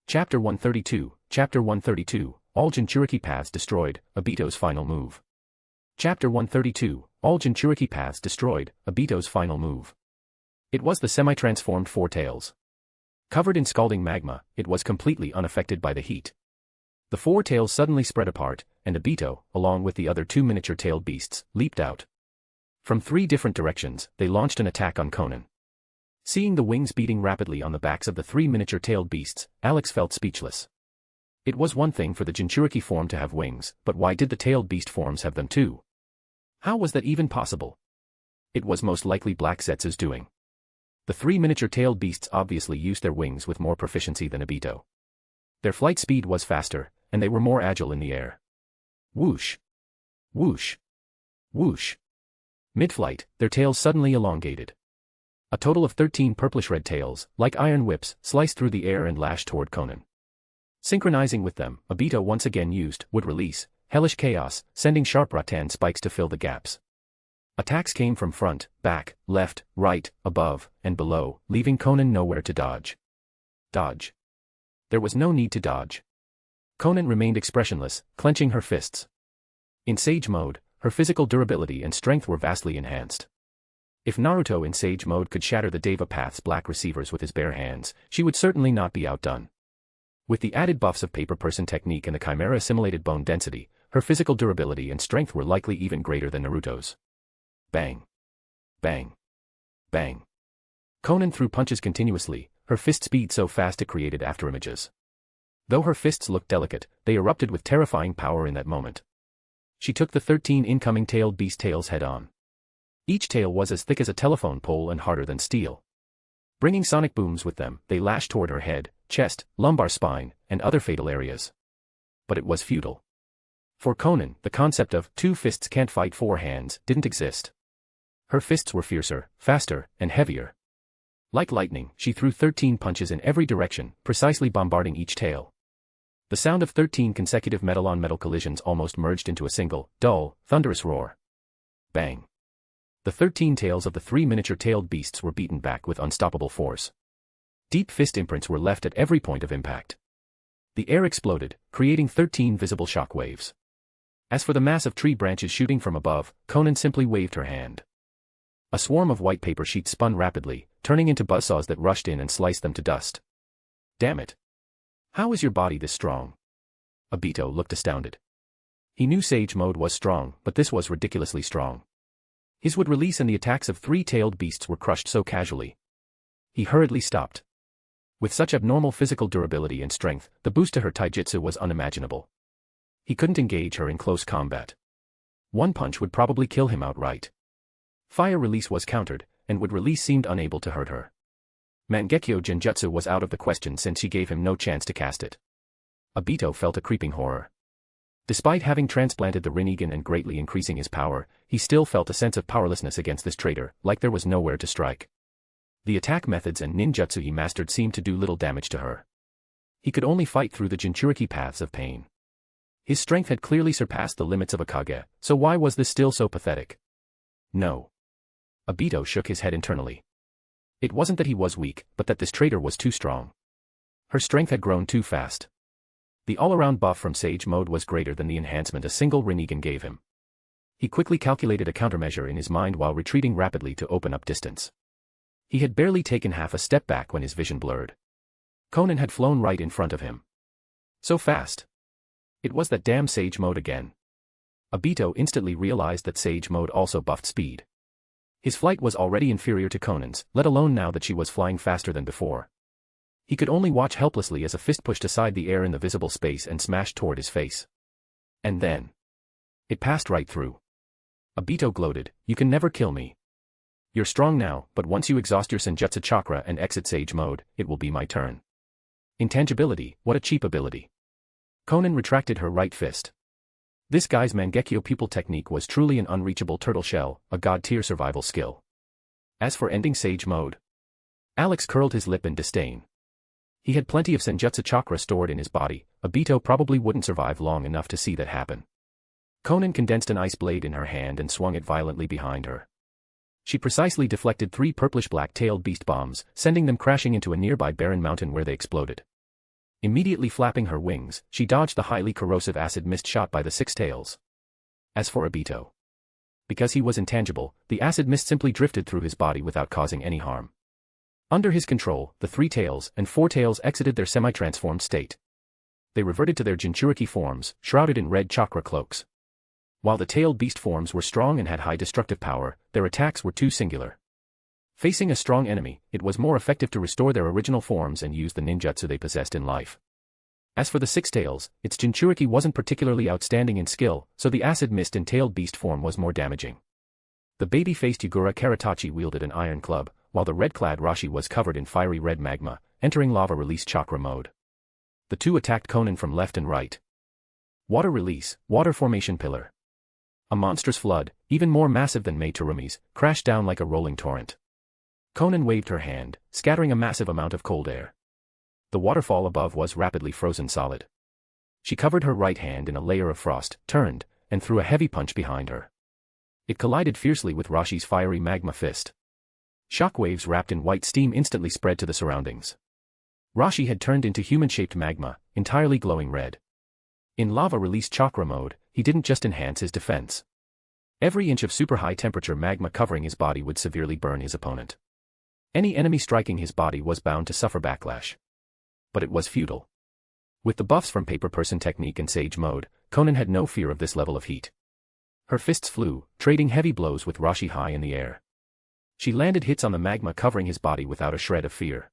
Chapter 132, Chapter 132, all Jinchuriki paths destroyed, Obito's final move. Chapter 132, all Jinchuriki paths destroyed, Obito's final move. It was the semi-transformed four tails. Covered in scalding magma, it was completely unaffected by the heat. The four tails suddenly spread apart, and Obito, along with the other two miniature-tailed beasts, leaped out. From three different directions, they launched an attack on Konan. Seeing the wings beating rapidly on the backs of the three miniature-tailed beasts, Alex felt speechless. It was one thing for the Jinchuriki form to have wings, but why did the tailed beast forms have them too? How was that even possible? It was most likely Black Zetsu's doing. The three miniature-tailed beasts obviously used their wings with more proficiency than Obito. Their flight speed was faster, and they were more agile in the air. Whoosh! Whoosh! Whoosh! Mid-flight, their tails suddenly elongated. A total of 13 purplish-red tails, like iron whips, sliced through the air and lashed toward Konan. Synchronizing with them, Obito once again used would release hellish chaos, sending sharp rattan spikes to fill the gaps. Attacks came from front, back, left, right, above, and below, leaving Konan nowhere to dodge. Dodge. There was no need to dodge. Konan remained expressionless, clenching her fists. In Sage mode, her physical durability and strength were vastly enhanced. If Naruto in Sage mode could shatter the Deva Path's black receivers with his bare hands, she would certainly not be outdone. With the added buffs of Paper Person technique and the Chimera assimilated bone density, her physical durability and strength were likely even greater than Naruto's. Bang. Bang. Bang. Konan threw punches continuously, her fist speed so fast it created afterimages. Though her fists looked delicate, they erupted with terrifying power in that moment. She took the 13 incoming tailed beast tails head-on. Each tail was as thick as a telephone pole and harder than steel. Bringing sonic booms with them, they lashed toward her head, chest, lumbar spine, and other fatal areas. But it was futile. For Konan, the concept of two fists can't fight four hands didn't exist. Her fists were fiercer, faster, and heavier. Like lightning, she threw 13 punches in every direction, precisely bombarding each tail. The sound of 13 consecutive metal-on-metal collisions almost merged into a single, dull, thunderous roar. Bang. The 13 tails of the three miniature-tailed beasts were beaten back with unstoppable force. Deep fist imprints were left at every point of impact. The air exploded, creating 13 visible shock waves. As for the mass of tree branches shooting from above, Konan simply waved her hand. A swarm of white paper sheets spun rapidly, turning into buzzsaws that rushed in and sliced them to dust. Damn it. How is your body this strong? Obito looked astounded. He knew Sage mode was strong, but this was ridiculously strong. His would release and the attacks of three-tailed beasts were crushed so casually. He hurriedly stopped. With such abnormal physical durability and strength, the boost to her taijutsu was unimaginable. He couldn't engage her in close combat. One punch would probably kill him outright. Fire release was countered, and would release seemed unable to hurt her. Mangekyo Genjutsu was out of the question since she gave him no chance to cast it. Obito felt a creeping horror. Despite having transplanted the Rinnegan and greatly increasing his power, he still felt a sense of powerlessness against this traitor, like there was nowhere to strike. The attack methods and ninjutsu he mastered seemed to do little damage to her. He could only fight through the Jinchuriki paths of pain. His strength had clearly surpassed the limits of a Kage, so why was this still so pathetic? No. Obito shook his head internally. It wasn't that he was weak, but that this traitor was too strong. Her strength had grown too fast. The all-around buff from Sage mode was greater than the enhancement a single Rinnegan gave him. He quickly calculated a countermeasure in his mind while retreating rapidly to open up distance. He had barely taken half a step back when his vision blurred. Konan had flown right in front of him. So fast. It was that damn Sage mode again. Obito instantly realized that Sage mode also buffed speed. His flight was already inferior to Konan's, let alone now that she was flying faster than before. He could only watch helplessly as a fist pushed aside the air in the visible space and smashed toward his face. And then it passed right through. Aito gloated, "You can never kill me. You're strong now, but once you exhaust your Senjutsu chakra and exit Sage mode, it will be my turn." Intangibility, what a cheap ability. Konan retracted her right fist. This guy's Mangekyo pupil technique was truly an unreachable turtle shell, a god-tier survival skill. As for ending Sage mode, Alex curled his lip in disdain. He had plenty of Senjutsu chakra stored in his body, Aito probably wouldn't survive long enough to see that happen. Konan condensed an ice blade in her hand and swung it violently behind her. She precisely deflected 3 purplish black-tailed beast bombs, sending them crashing into a nearby barren mountain where they exploded. Immediately flapping her wings, she dodged the highly corrosive acid mist shot by the 6 tails. As for Aito, because he was intangible, the acid mist simply drifted through his body without causing any harm. Under his control, the 3 tails and 4 tails exited their semi-transformed state. They reverted to their Jinchuriki forms, shrouded in red chakra cloaks. While the tailed beast forms were strong and had high destructive power, their attacks were too singular. Facing a strong enemy, it was more effective to restore their original forms and use the ninjutsu they possessed in life. As for the 6 tails, its Jinchuriki wasn't particularly outstanding in skill, so the acid mist and tailed beast form was more damaging. The baby-faced Yagura Karatachi wielded an iron club, while the red-clad Rashi was covered in fiery red magma, entering lava release chakra mode. The 2 attacked Konan from left and right. Water release, water formation pillar. A monstrous flood, even more massive than Mei Terumi's, crashed down like a rolling torrent. Konan waved her hand, scattering a massive amount of cold air. The waterfall above was rapidly frozen solid. She covered her right hand in a layer of frost, turned, and threw a heavy punch behind her. It collided fiercely with Rashi's fiery magma fist. Shockwaves wrapped in white steam instantly spread to the surroundings. Rashi had turned into human-shaped magma, entirely glowing red. In lava-release chakra mode, he didn't just enhance his defense. Every inch of super-high-temperature magma covering his body would severely burn his opponent. Any enemy striking his body was bound to suffer backlash. But it was futile. With the buffs from Paper Person technique and Sage mode, Konan had no fear of this level of heat. Her fists flew, trading heavy blows with Rashi high in the air. She landed hits on the magma covering his body without a shred of fear.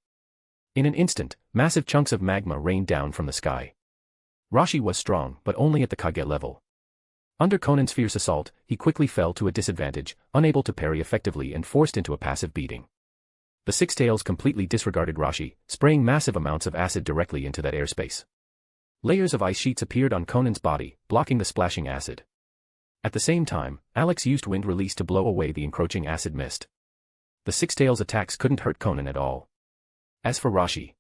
In an instant, massive chunks of magma rained down from the sky. Rashi was strong, but only at the Kage level. Under Konan's fierce assault, he quickly fell to a disadvantage, unable to parry effectively and forced into a passive beating. The 6 tails completely disregarded Rashi, spraying massive amounts of acid directly into that airspace. Layers of ice sheets appeared on Konan's body, blocking the splashing acid. At the same time, Alex used wind release to blow away the encroaching acid mist. The 6 tails attacks couldn't hurt Konan at all. As for Rashi,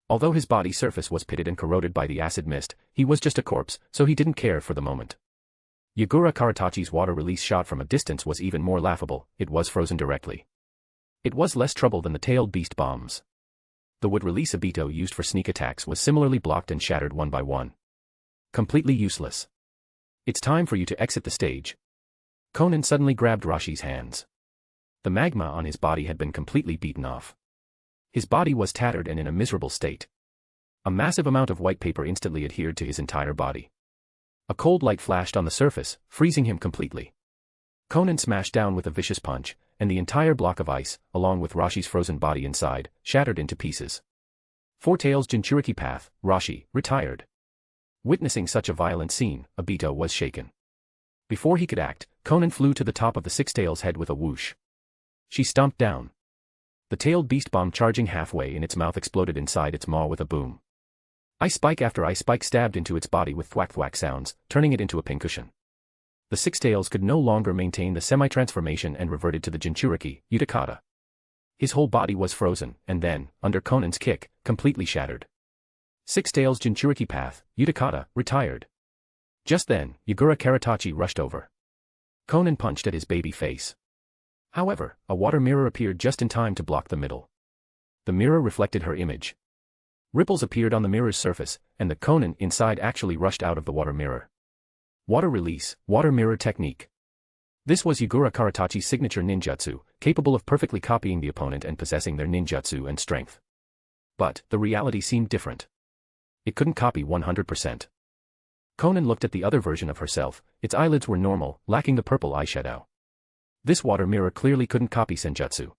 although his body surface was pitted and corroded by the acid mist, he was just a corpse, so he didn't care for the moment. Yagura Karatachi's water release shot from a distance was even more laughable, it was frozen directly. It was less trouble than the tailed beast bombs. The wood release Aito used for sneak attacks was similarly blocked and shattered one by one. Completely useless. It's time for you to exit the stage. Konan suddenly grabbed Rashi's hands. The magma on his body had been completely beaten off. His body was tattered and in a miserable state. A massive amount of white paper instantly adhered to his entire body. A cold light flashed on the surface, freezing him completely. Konan smashed down with a vicious punch, and the entire block of ice, along with Rashi's frozen body inside, shattered into pieces. 4 tails Jinchuriki path, Rashi, retired. Witnessing such a violent scene, Aito was shaken. Before he could act, Konan flew to the top of the 6 tails head with a whoosh. She stomped down. The tailed beast bomb charging halfway in its mouth exploded inside its maw with a boom. Ice spike after ice spike stabbed into its body with thwack-thwack sounds, turning it into a pincushion. The 6 tails could no longer maintain the semi-transformation and reverted to the Jinchuriki, Utakata. His whole body was frozen, and then, under Konan's kick, completely shattered. 6 tails Jinchuriki path, Utakata, retired. Just then, Yagura Karatachi rushed over. Konan punched at his baby face. However, a water mirror appeared just in time to block the middle. The mirror reflected her image. Ripples appeared on the mirror's surface, and the Konan inside actually rushed out of the water mirror. Water release, water mirror technique. This was Yagura Karatachi's signature ninjutsu, capable of perfectly copying the opponent and possessing their ninjutsu and strength. But, the reality seemed different. It couldn't copy 100%. Konan looked at the other version of herself, its eyelids were normal, lacking the purple eyeshadow. This water mirror clearly couldn't copy Senjutsu.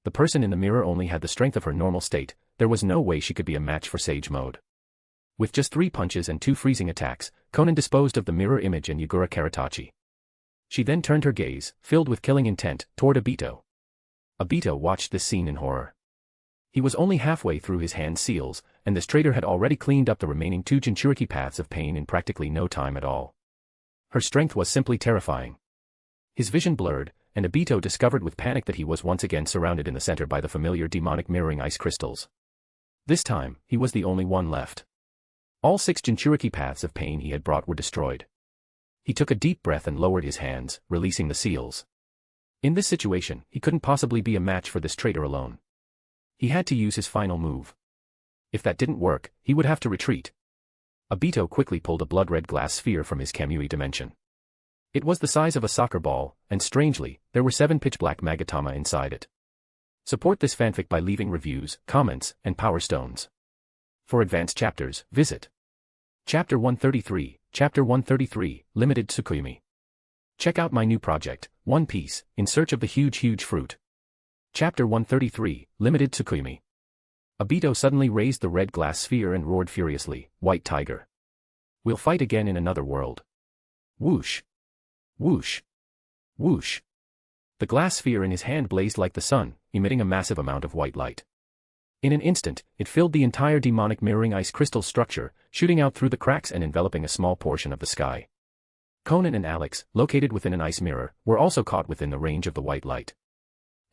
The person in the mirror only had the strength of her normal state, there was no way she could be a match for Sage Mode. With just 3 punches and 2 freezing attacks, Konan disposed of the mirror image and Yagura Karatachi. She then turned her gaze, filled with killing intent, toward Aito. Aito watched this scene in horror. He was only halfway through his hand seals, and this traitor had already cleaned up the remaining 2 Jinchuriki paths of pain in practically no time at all. Her strength was simply terrifying. His vision blurred, and Aito discovered with panic that he was once again surrounded in the center by the familiar demonic mirroring ice crystals. This time, he was the only one left. All 6 Jinchuriki paths of pain he had brought were destroyed. He took a deep breath and lowered his hands, releasing the seals. In this situation, he couldn't possibly be a match for this traitor alone. He had to use his final move. If that didn't work, he would have to retreat. Aito quickly pulled a blood-red glass sphere from his Kamui dimension. It was the size of a soccer ball, and strangely, there were 7 pitch-black Magatama inside it. Support this fanfic by leaving reviews, comments, and power stones. For advanced chapters, visit Chapter 133, Chapter 133, Limited Tsukuyomi. Check out my new project, One Piece, In Search of the Huge Fruit. Chapter 133, Limited Tsukuyomi. Aito suddenly raised the red glass sphere and roared furiously, "White Tiger. We'll fight again in another world." Whoosh. Whoosh. Whoosh. The glass sphere in his hand blazed like the sun, emitting a massive amount of white light. In an instant, it filled the entire demonic mirroring ice crystal structure, shooting out through the cracks and enveloping a small portion of the sky. Konan and Alex, located within an ice mirror, were also caught within the range of the white light.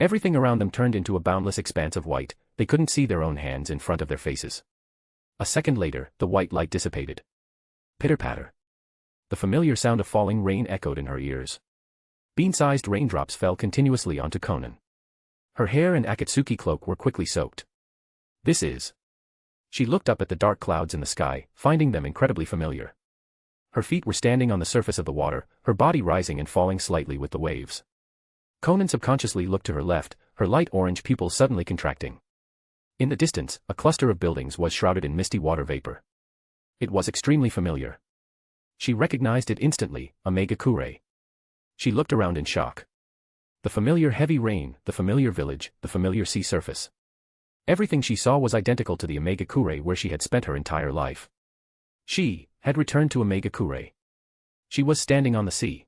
Everything around them turned into a boundless expanse of white, they couldn't see their own hands in front of their faces. A second later, the white light dissipated. Pitter-patter. The familiar sound of falling rain echoed in her ears. Bean-sized raindrops fell continuously onto Konan. Her hair and Akatsuki cloak were quickly soaked. This is... She looked up at the dark clouds in the sky, finding them incredibly familiar. Her feet were standing on the surface of the water, her body rising and falling slightly with the waves. Konan subconsciously looked to her left, her light orange pupils suddenly contracting. In the distance, a cluster of buildings was shrouded in misty water vapor. It was extremely familiar. She recognized it instantly, a Megakure. She looked around in shock. The familiar heavy rain, the familiar village, the familiar sea surface. Everything she saw was identical to the Megakure where she had spent her entire life. She had returned to Megakure. She was standing on the sea.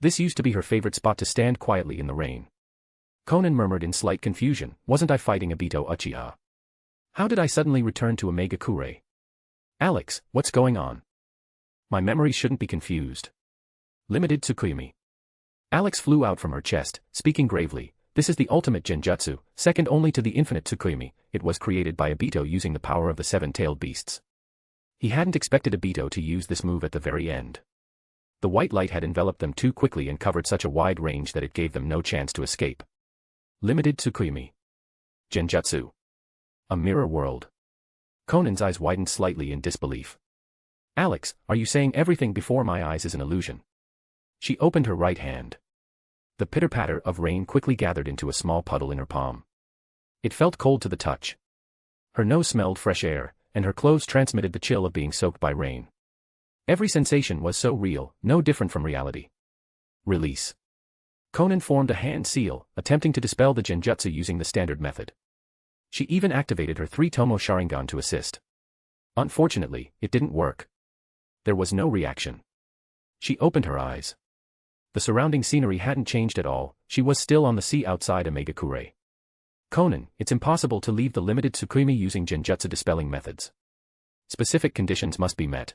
This used to be her favorite spot to stand quietly in the rain. Konan murmured in slight confusion, "Wasn't I fighting Aito Uchiha? How did I suddenly return to Megakure? Alex, what's going on? My memory shouldn't be confused." Limited Tsukuyomi. Alex flew out from her chest, speaking gravely, "This is the ultimate genjutsu, second only to the infinite Tsukuyomi. It was created by Aito using the power of the 7-tailed beasts." He hadn't expected Aito to use this move at the very end. The white light had enveloped them too quickly and covered such a wide range that it gave them no chance to escape. Limited Tsukuyomi. Genjutsu. A mirror world. Konan's eyes widened slightly in disbelief. "Alex, are you saying everything before my eyes is an illusion?" She opened her right hand. The pitter-patter of rain quickly gathered into a small puddle in her palm. It felt cold to the touch. Her nose smelled fresh air, and her clothes transmitted the chill of being soaked by rain. Every sensation was so real, no different from reality. Release. Konan formed a hand seal, attempting to dispel the genjutsu using the standard method. She even activated her 3-tomo Sharingan to assist. Unfortunately, it didn't work. There was no reaction. She opened her eyes. The surrounding scenery hadn't changed at all, she was still on the sea outside Megakure. "Konan, it's impossible to leave the limited Tsukuyomi using genjutsu dispelling methods. Specific conditions must be met."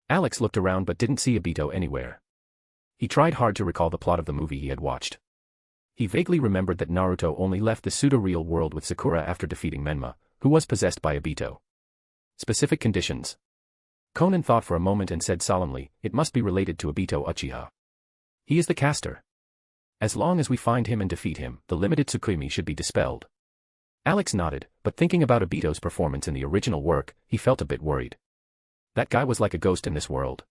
Alex looked around but didn't see Aito anywhere. He tried hard to recall the plot of the movie he had watched. He vaguely remembered that Naruto only left the pseudo-real world with Sakura after defeating Menma, who was possessed by Aito. Specific conditions. Konan thought for a moment and said solemnly, "It must be related to Aito Uchiha. He is the caster. As long as we find him and defeat him, the limited Tsukuyomi should be dispelled." Alex nodded, but thinking about Aito's performance in the original work, he felt a bit worried. That guy was like a ghost in this world.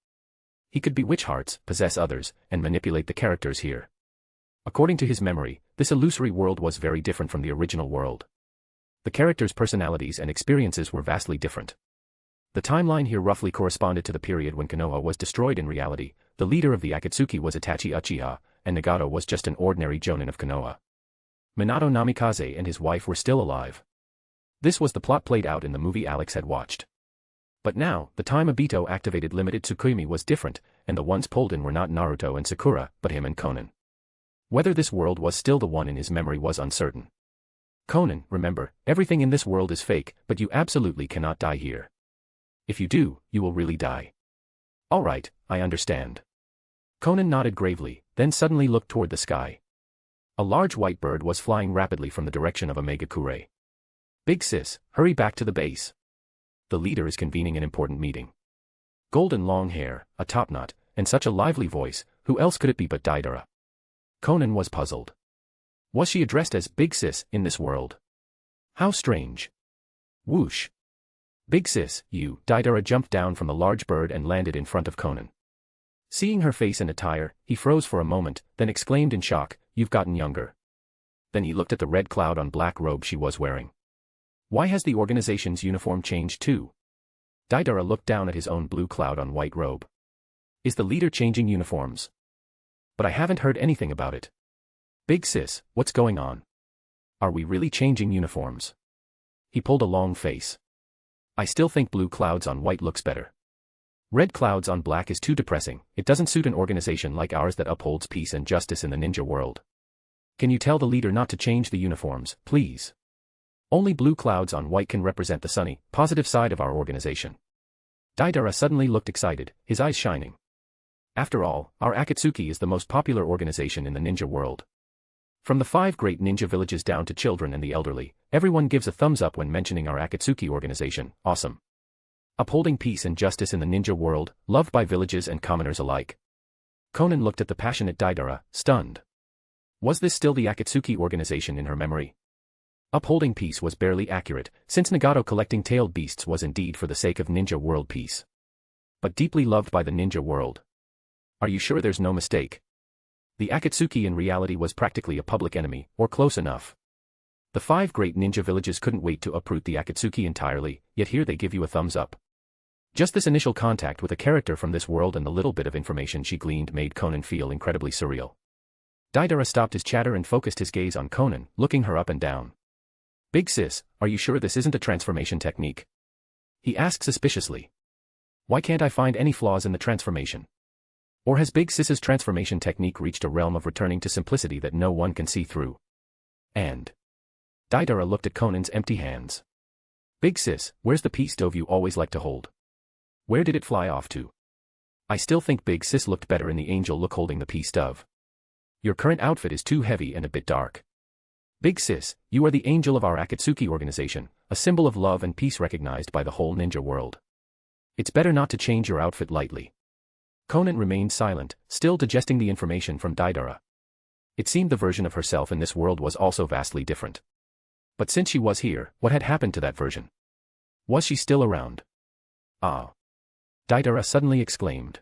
He could bewitch hearts, possess others, and manipulate the characters here. According to his memory, this illusory world was very different from the original world. The characters' personalities and experiences were vastly different. The timeline here roughly corresponded to the period when Konoha was destroyed in reality. The leader of the Akatsuki was Itachi Uchiha, and Nagato was just an ordinary jonin of Konoha. Minato Namikaze and his wife were still alive. This was the plot played out in the movie Alex had watched. But now, the time Obito activated limited Tsukuyomi was different, and the ones pulled in were not Naruto and Sakura, but him and Konan. Whether this world was still the one in his memory was uncertain. Konan, remember, everything in this world is fake, but you absolutely cannot die here. If you do, you will really die. Alright, I understand. Konan nodded gravely, then suddenly looked toward the sky. A large white bird was flying rapidly from the direction of Omega-Kure. Big sis, hurry back to the base. The leader is convening an important meeting. Golden long hair, a topknot, and such a lively voice, who else could it be but Deidara? Konan was puzzled. Was she addressed as Big Sis in this world? How strange. Whoosh. Big Sis, you, Deidara jumped down from the large bird and landed in front of Konan. Seeing her face and attire, he froze for a moment, then exclaimed in shock, "You've gotten younger." Then he looked at the red cloud on black robe she was wearing. Why has the organization's uniform changed too? Deidara looked down at his own blue cloud on white robe. Is the leader changing uniforms? But I haven't heard anything about it. Big sis, what's going on? Are we really changing uniforms? He pulled a long face. I still think blue clouds on white looks better. Red clouds on black is too depressing, it doesn't suit an organization like ours that upholds peace and justice in the ninja world. Can you tell the leader not to change the uniforms, please? Only blue clouds on white can represent the sunny, positive side of our organization. Deidara suddenly looked excited, his eyes shining. After all, our Akatsuki is the most popular organization in the ninja world. From the 5 great ninja villages down to children and the elderly, everyone gives a thumbs up when mentioning our Akatsuki organization, awesome. Upholding peace and justice in the ninja world, loved by villages and commoners alike. Konan looked at the passionate Deidara, stunned. Was this still the Akatsuki organization in her memory? Upholding peace was barely accurate, since Nagato collecting tailed beasts was indeed for the sake of ninja world peace. But deeply loved by the ninja world. Are you sure there's no mistake? The Akatsuki in reality was practically a public enemy, or close enough. The 5 great ninja villages couldn't wait to uproot the Akatsuki entirely, yet here they give you a thumbs up. Just this initial contact with a character from this world and the little bit of information she gleaned made Konan feel incredibly surreal. Deidara stopped his chatter and focused his gaze on Konan, looking her up and down. Big sis, are you sure this isn't a transformation technique? He asked suspiciously. Why can't I find any flaws in the transformation? Or has Big Sis's transformation technique reached a realm of returning to simplicity that no one can see through? And Deidara looked at Konan's empty hands. Big Sis, where's the peace dove you always like to hold? Where did it fly off to? I still think Big Sis looked better in the angel look holding the peace dove. Your current outfit is too heavy and a bit dark. Big Sis, you are the angel of our Akatsuki organization, a symbol of love and peace recognized by the whole ninja world. It's better not to change your outfit lightly. Konan remained silent, still digesting the information from Deidara. It seemed the version of herself in this world was also vastly different. But since she was here, what had happened to that version? Was she still around? Ah! Deidara suddenly exclaimed.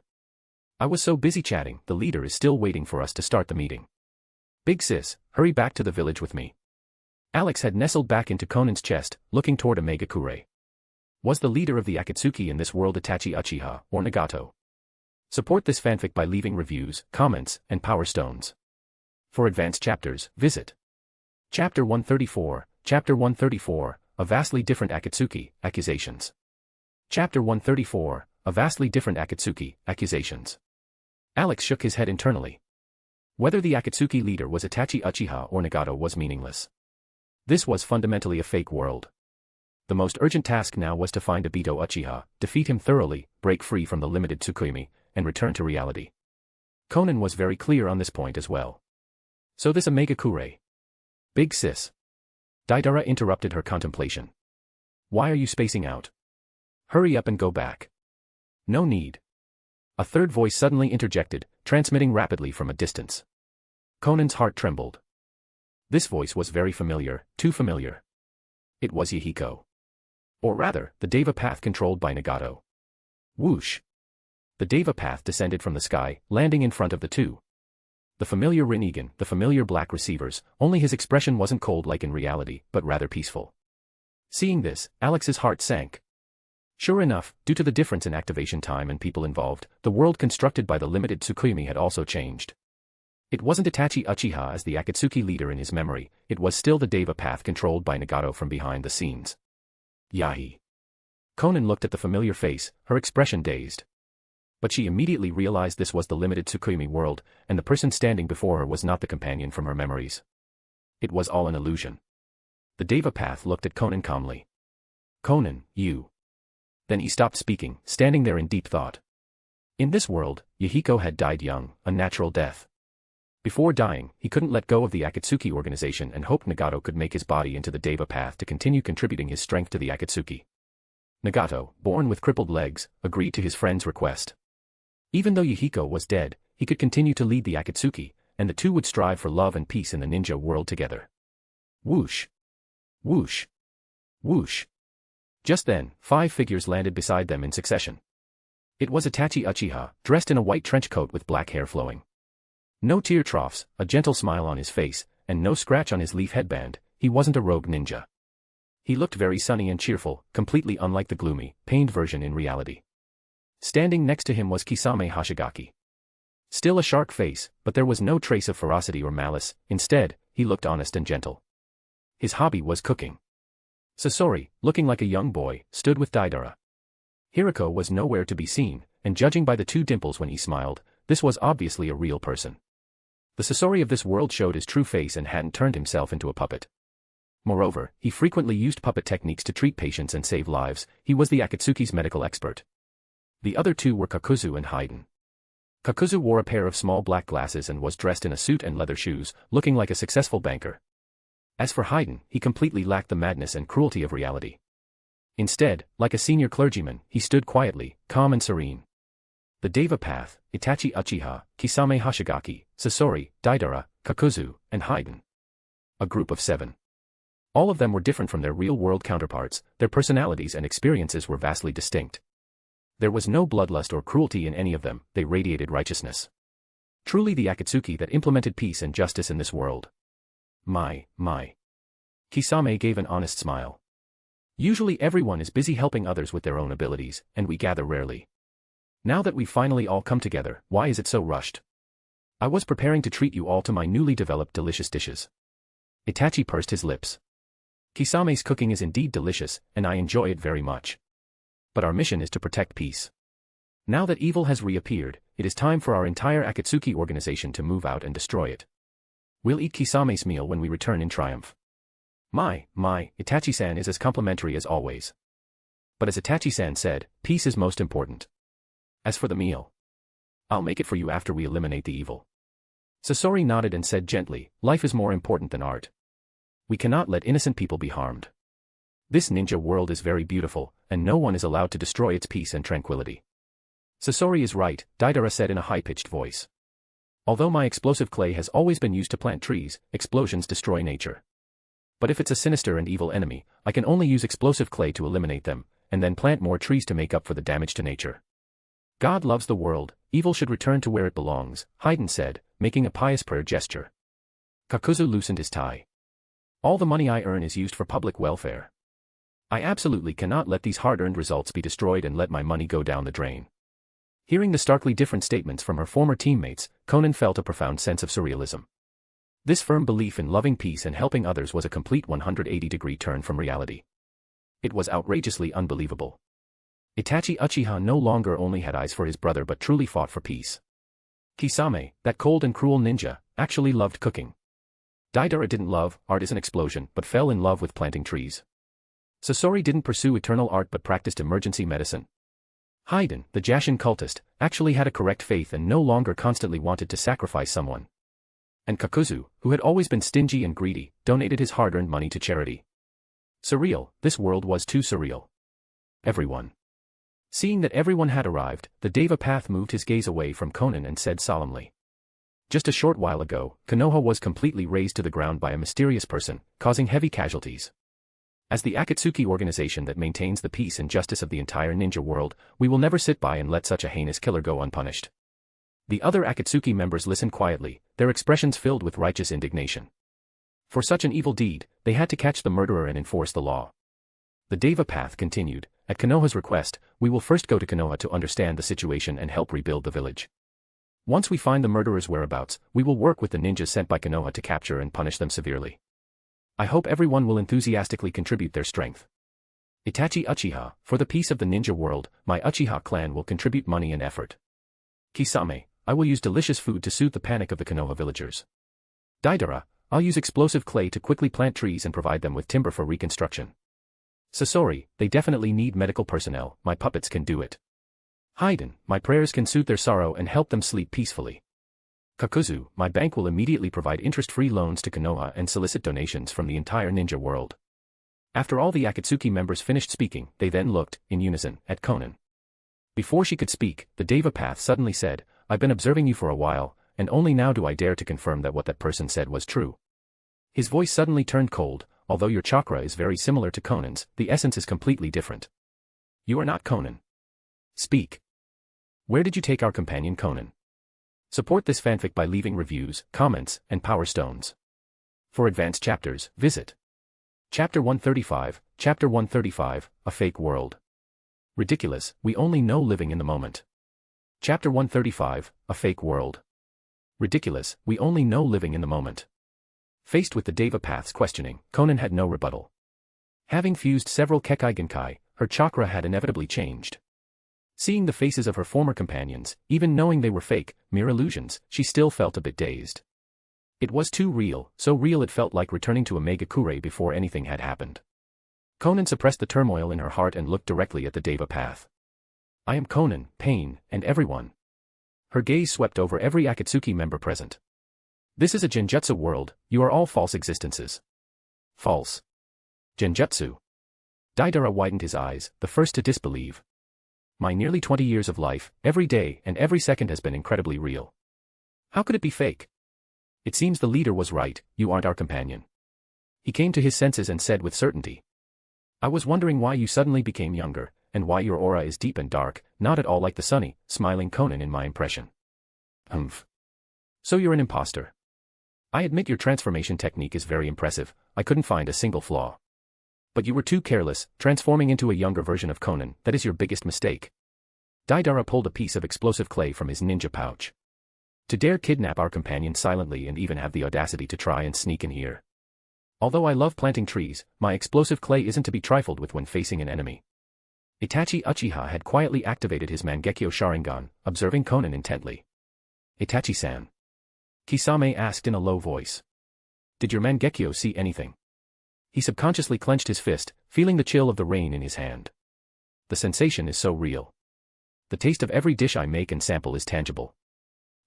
I was so busy chatting, the leader is still waiting for us to start the meeting. Big sis, hurry back to the village with me. Alex had nestled back into Konan's chest, looking toward Omega-Kure. Was the leader of the Akatsuki in this world Itachi Uchiha, or Nagato? Support this fanfic by leaving reviews, comments, and power stones. For advanced chapters, visit Chapter 134, Chapter 134, A Vastly Different Akatsuki, Accusations. Chapter 134, A Vastly Different Akatsuki, Accusations. Alex shook his head internally. Whether the Akatsuki leader was Itachi Uchiha or Nagato was meaningless. This was fundamentally a fake world. The most urgent task now was to find Obito Uchiha, defeat him thoroughly, break free from the limited Tsukuyomi, and return to reality. Konan was very clear on this point as well. So this Omega-Kure. Big sis. Deidara interrupted her contemplation. Why are you spacing out? Hurry up and go back. No need. A third voice suddenly interjected, transmitting rapidly from a distance. Konan's heart trembled. This voice was very familiar, too familiar. It was Yahiko. Or rather, the Deva path controlled by Nagato. Whoosh. The Deva path descended from the sky, landing in front of the two. The familiar Rinnegan, the familiar black receivers, only his expression wasn't cold like in reality, but rather peaceful. Seeing this, Alex's heart sank. Sure enough, due to the difference in activation time and people involved, the world constructed by the limited Tsukuyomi had also changed. It wasn't Itachi Uchiha as the Akatsuki leader in his memory, it was still the Deva path controlled by Nagato from behind the scenes. Yahi. Konan looked at the familiar face, her expression dazed. But she immediately realized this was the limited Tsukuyomi world, and the person standing before her was not the companion from her memories. It was all an illusion. The Deva path looked at Konan calmly. Konan, you. Then he stopped speaking, standing there in deep thought. In this world, Yahiko had died young, a natural death. Before dying, he couldn't let go of the Akatsuki organization and hoped Nagato could make his body into the Deva path to continue contributing his strength to the Akatsuki. Nagato, born with crippled legs, agreed to his friend's request. Even though Yahiko was dead, he could continue to lead the Akatsuki, and the two would strive for love and peace in the ninja world together. Whoosh! Whoosh! Whoosh! Just then, 5 figures landed beside them in succession. It was Itachi Uchiha, dressed in a white trench coat with black hair flowing. No tear troughs, a gentle smile on his face, and no scratch on his leaf headband. He wasn't a rogue ninja. He looked very sunny and cheerful, completely unlike the gloomy, pained version in reality. Standing next to him was Kisame Hoshigaki. Still a shark face, but there was no trace of ferocity or malice, instead, he looked honest and gentle. His hobby was cooking. Sasori, looking like a young boy, stood with Deidara. Hirako was nowhere to be seen, and judging by the 2 dimples when he smiled, this was obviously a real person. The Sasori of this world showed his true face and hadn't turned himself into a puppet. Moreover, he frequently used puppet techniques to treat patients and save lives. He was the Akatsuki's medical expert. The other 2 were Kakuzu and Haiden. Kakuzu wore a pair of small black glasses and was dressed in a suit and leather shoes, looking like a successful banker. As for Haiden, he completely lacked the madness and cruelty of reality. Instead, like a senior clergyman, he stood quietly, calm and serene. The Deva path, Itachi Uchiha, Kisame Hoshigaki, Sasori, Deidara, Kakuzu, and Haiden. A group of 7. All of them were different from their real-world counterparts, their personalities and experiences were vastly distinct. There was no bloodlust or cruelty in any of them, they radiated righteousness. Truly the Akatsuki that implemented peace and justice in this world. My. Kisame gave an honest smile. Usually everyone is busy helping others with their own abilities, and we gather rarely. Now that we've finally all come together, why is it so rushed? I was preparing to treat you all to my newly developed delicious dishes. Itachi pursed his lips. Kisame's cooking is indeed delicious, and I enjoy it very much. But our mission is to protect peace. Now that evil has reappeared, it is time for our entire Akatsuki organization to move out and destroy it. We'll eat Kisame's meal when we return in triumph. My, Itachi-san is as complimentary as always. But as Itachi-san said, peace is most important. As for the meal, I'll make it for you after we eliminate the evil. Sasori nodded and said gently, life is more important than art. We cannot let innocent people be harmed. This ninja world is very beautiful, and no one is allowed to destroy its peace and tranquility. Sasori is right, Deidara said in a high-pitched voice. Although my explosive clay has always been used to plant trees, explosions destroy nature. But if it's a sinister and evil enemy, I can only use explosive clay to eliminate them, and then plant more trees to make up for the damage to nature. God loves the world, evil should return to where it belongs, Haiden said, making a pious prayer gesture. Kakuzu loosened his tie. All the money I earn is used for public welfare. I absolutely cannot let these hard-earned results be destroyed and let my money go down the drain. Hearing the starkly different statements from her former teammates, Konan felt a profound sense of surrealism. This firm belief in loving peace and helping others was a complete 180-degree turn from reality. It was outrageously unbelievable. Itachi Uchiha no longer only had eyes for his brother but truly fought for peace. Kisame, that cold and cruel ninja, actually loved cooking. Deidara didn't love art as an explosion but fell in love with planting trees. Sasori didn't pursue eternal art but practiced emergency medicine. Haiden, the Jashin cultist, actually had a correct faith and no longer constantly wanted to sacrifice someone. And Kakuzu, who had always been stingy and greedy, donated his hard-earned money to charity. Surreal, this world was too surreal. Everyone. Seeing that everyone had arrived, the Deva path moved his gaze away from Konan and said solemnly. Just a short while ago, Konoha was completely razed to the ground by a mysterious person, causing heavy casualties. As the Akatsuki organization that maintains the peace and justice of the entire ninja world, we will never sit by and let such a heinous killer go unpunished. The other Akatsuki members listened quietly, their expressions filled with righteous indignation. For such an evil deed, they had to catch the murderer and enforce the law. The Deva path continued. At Konoha's request, we will first go to Konoha to understand the situation and help rebuild the village. Once we find the murderer's whereabouts, we will work with the ninjas sent by Konoha to capture and punish them severely. I hope everyone will enthusiastically contribute their strength. Itachi Uchiha, for the peace of the ninja world, my Uchiha clan will contribute money and effort. Kisame, I will use delicious food to soothe the panic of the Konoha villagers. Deidara, I'll use explosive clay to quickly plant trees and provide them with timber for reconstruction. Sasori, they definitely need medical personnel, my puppets can do it. Haiden, my prayers can soothe their sorrow and help them sleep peacefully. Kakuzu, my bank will immediately provide interest-free loans to Konoha and solicit donations from the entire ninja world. After all the Akatsuki members finished speaking, they then looked, in unison, at Konan. Before she could speak, the Deva Path suddenly said, I've been observing you for a while, and only now do I dare to confirm that what that person said was true. His voice suddenly turned cold. Although your chakra is very similar to Konan's, the essence is completely different. You are not Konan. Speak. Where did you take our companion Konan? Support this fanfic by leaving reviews, comments, and power stones. For advanced chapters, visit Chapter 135, Chapter 135, A Fake World. Ridiculous, we only know living in the moment. Chapter 135, A Fake World. Ridiculous, we only know living in the moment. Faced with the Deva Path's questioning, Konan had no rebuttal. Having fused several Kekai Genkai, her chakra had inevitably changed. Seeing the faces of her former companions, even knowing they were fake, mere illusions, she still felt a bit dazed. It was too real, so real it felt like returning to a Megakure before anything had happened. Konan suppressed the turmoil in her heart and looked directly at the Deva Path. I am Konan, Pain, and everyone. Her gaze swept over every Akatsuki member present. This is a Genjutsu world, you are all false existences. False. Genjutsu. Deidara widened his eyes, the first to disbelieve. My nearly 20 years of life, every day and every second has been incredibly real. How could it be fake? It seems the leader was right, you aren't our companion. He came to his senses and said with certainty. I was wondering why you suddenly became younger, and why your aura is deep and dark, not at all like the sunny, smiling Konan in my impression. So you're an imposter. I admit your transformation technique is very impressive, I couldn't find a single flaw. But you were too careless, transforming into a younger version of Konan, that is your biggest mistake. Deidara pulled a piece of explosive clay from his ninja pouch. To dare kidnap our companion silently and even have the audacity to try and sneak in here. Although I love planting trees, my explosive clay isn't to be trifled with when facing an enemy. Itachi Uchiha had quietly activated his Mangekyo Sharingan, observing Konan intently. Itachi-san. Kisame asked in a low voice. Did your Mangekyo see anything? He subconsciously clenched his fist, feeling the chill of the rain in his hand. The sensation is so real. The taste of every dish I make and sample is tangible.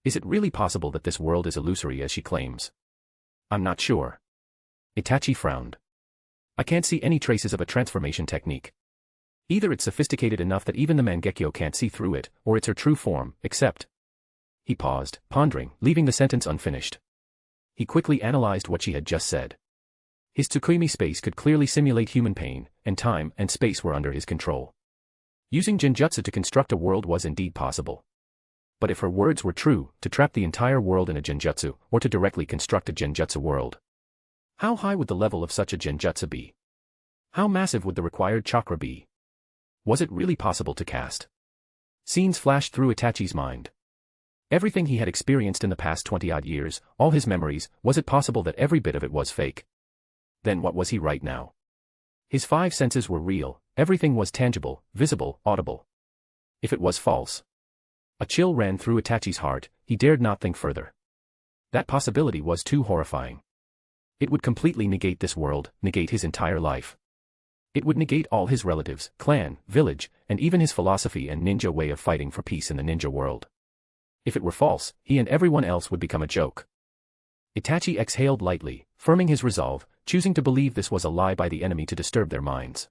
Is it really possible that this world is illusory as she claims? I'm not sure. Itachi frowned. I can't see any traces of a transformation technique. Either it's sophisticated enough that even the Mangekyo can't see through it, or it's her true form, except... He paused, pondering, leaving the sentence unfinished. He quickly analyzed what she had just said. His Tsukuyomi space could clearly simulate human pain, and time and space were under his control. Using Genjutsu to construct a world was indeed possible. But if her words were true, to trap the entire world in a Genjutsu, or to directly construct a Genjutsu world. How high would the level of such a Genjutsu be? How massive would the required chakra be? Was it really possible to cast? Scenes flashed through Itachi's mind. Everything he had experienced in the past 20-odd years, all his memories, was it possible that every bit of it was fake? Then what was he right now? His five senses were real, everything was tangible, visible, audible. If it was false. A chill ran through Itachi's heart, he dared not think further. That possibility was too horrifying. It would completely negate this world, negate his entire life. It would negate all his relatives, clan, village, and even his philosophy and ninja way of fighting for peace in the ninja world. If it were false, he and everyone else would become a joke. Itachi exhaled lightly, firming his resolve, choosing to believe this was a lie by the enemy to disturb their minds.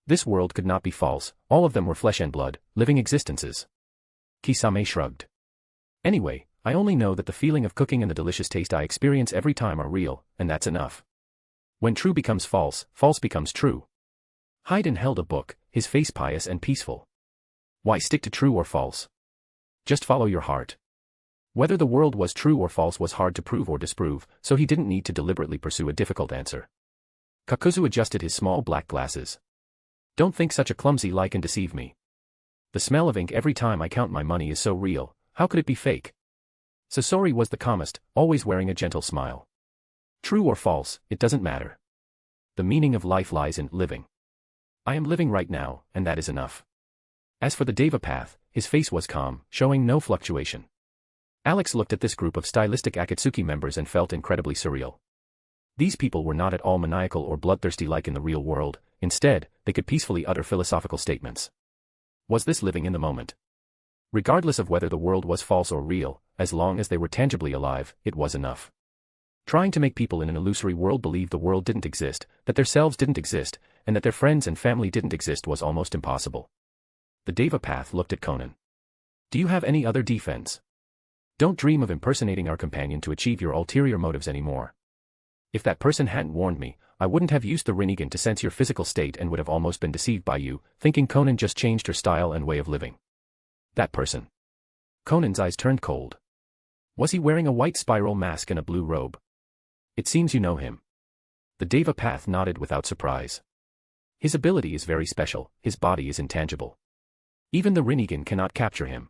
This world could not be false, all of them were flesh and blood, living existences. Kisame shrugged. Anyway, I only know that the feeling of cooking and the delicious taste I experience every time are real, and that's enough. When true becomes false, false becomes true. Haiden held a book, his face pious and peaceful. Why stick to true or false? Just follow your heart. Whether the world was true or false was hard to prove or disprove, so he didn't need to deliberately pursue a difficult answer. Kakuzu adjusted his small black glasses. Don't think such a clumsy lie can deceive me. The smell of ink every time I count my money is so real, how could it be fake? Sasori was the calmest, always wearing a gentle smile. True or false, it doesn't matter. The meaning of life lies in living. I am living right now, and that is enough. As for the Deva path, his face was calm, showing no fluctuation. Alex looked at this group of stylistic Akatsuki members and felt incredibly surreal. These people were not at all maniacal or bloodthirsty like in the real world, instead, they could peacefully utter philosophical statements. Was this living in the moment? Regardless of whether the world was false or real, as long as they were tangibly alive, it was enough. Trying to make people in an illusory world believe the world didn't exist, that their selves didn't exist, and that their friends and family didn't exist was almost impossible. The Deva path looked at Konan. Do you have any other defense? Don't dream of impersonating our companion to achieve your ulterior motives anymore. If that person hadn't warned me, I wouldn't have used the Rinnegan to sense your physical state and would have almost been deceived by you, thinking Konan just changed her style and way of living. That person. Konan's eyes turned cold. Was he wearing a white spiral mask and a blue robe? It seems you know him. The Deva path nodded without surprise. His ability is very special, his body is intangible. Even the Rinnegan cannot capture him.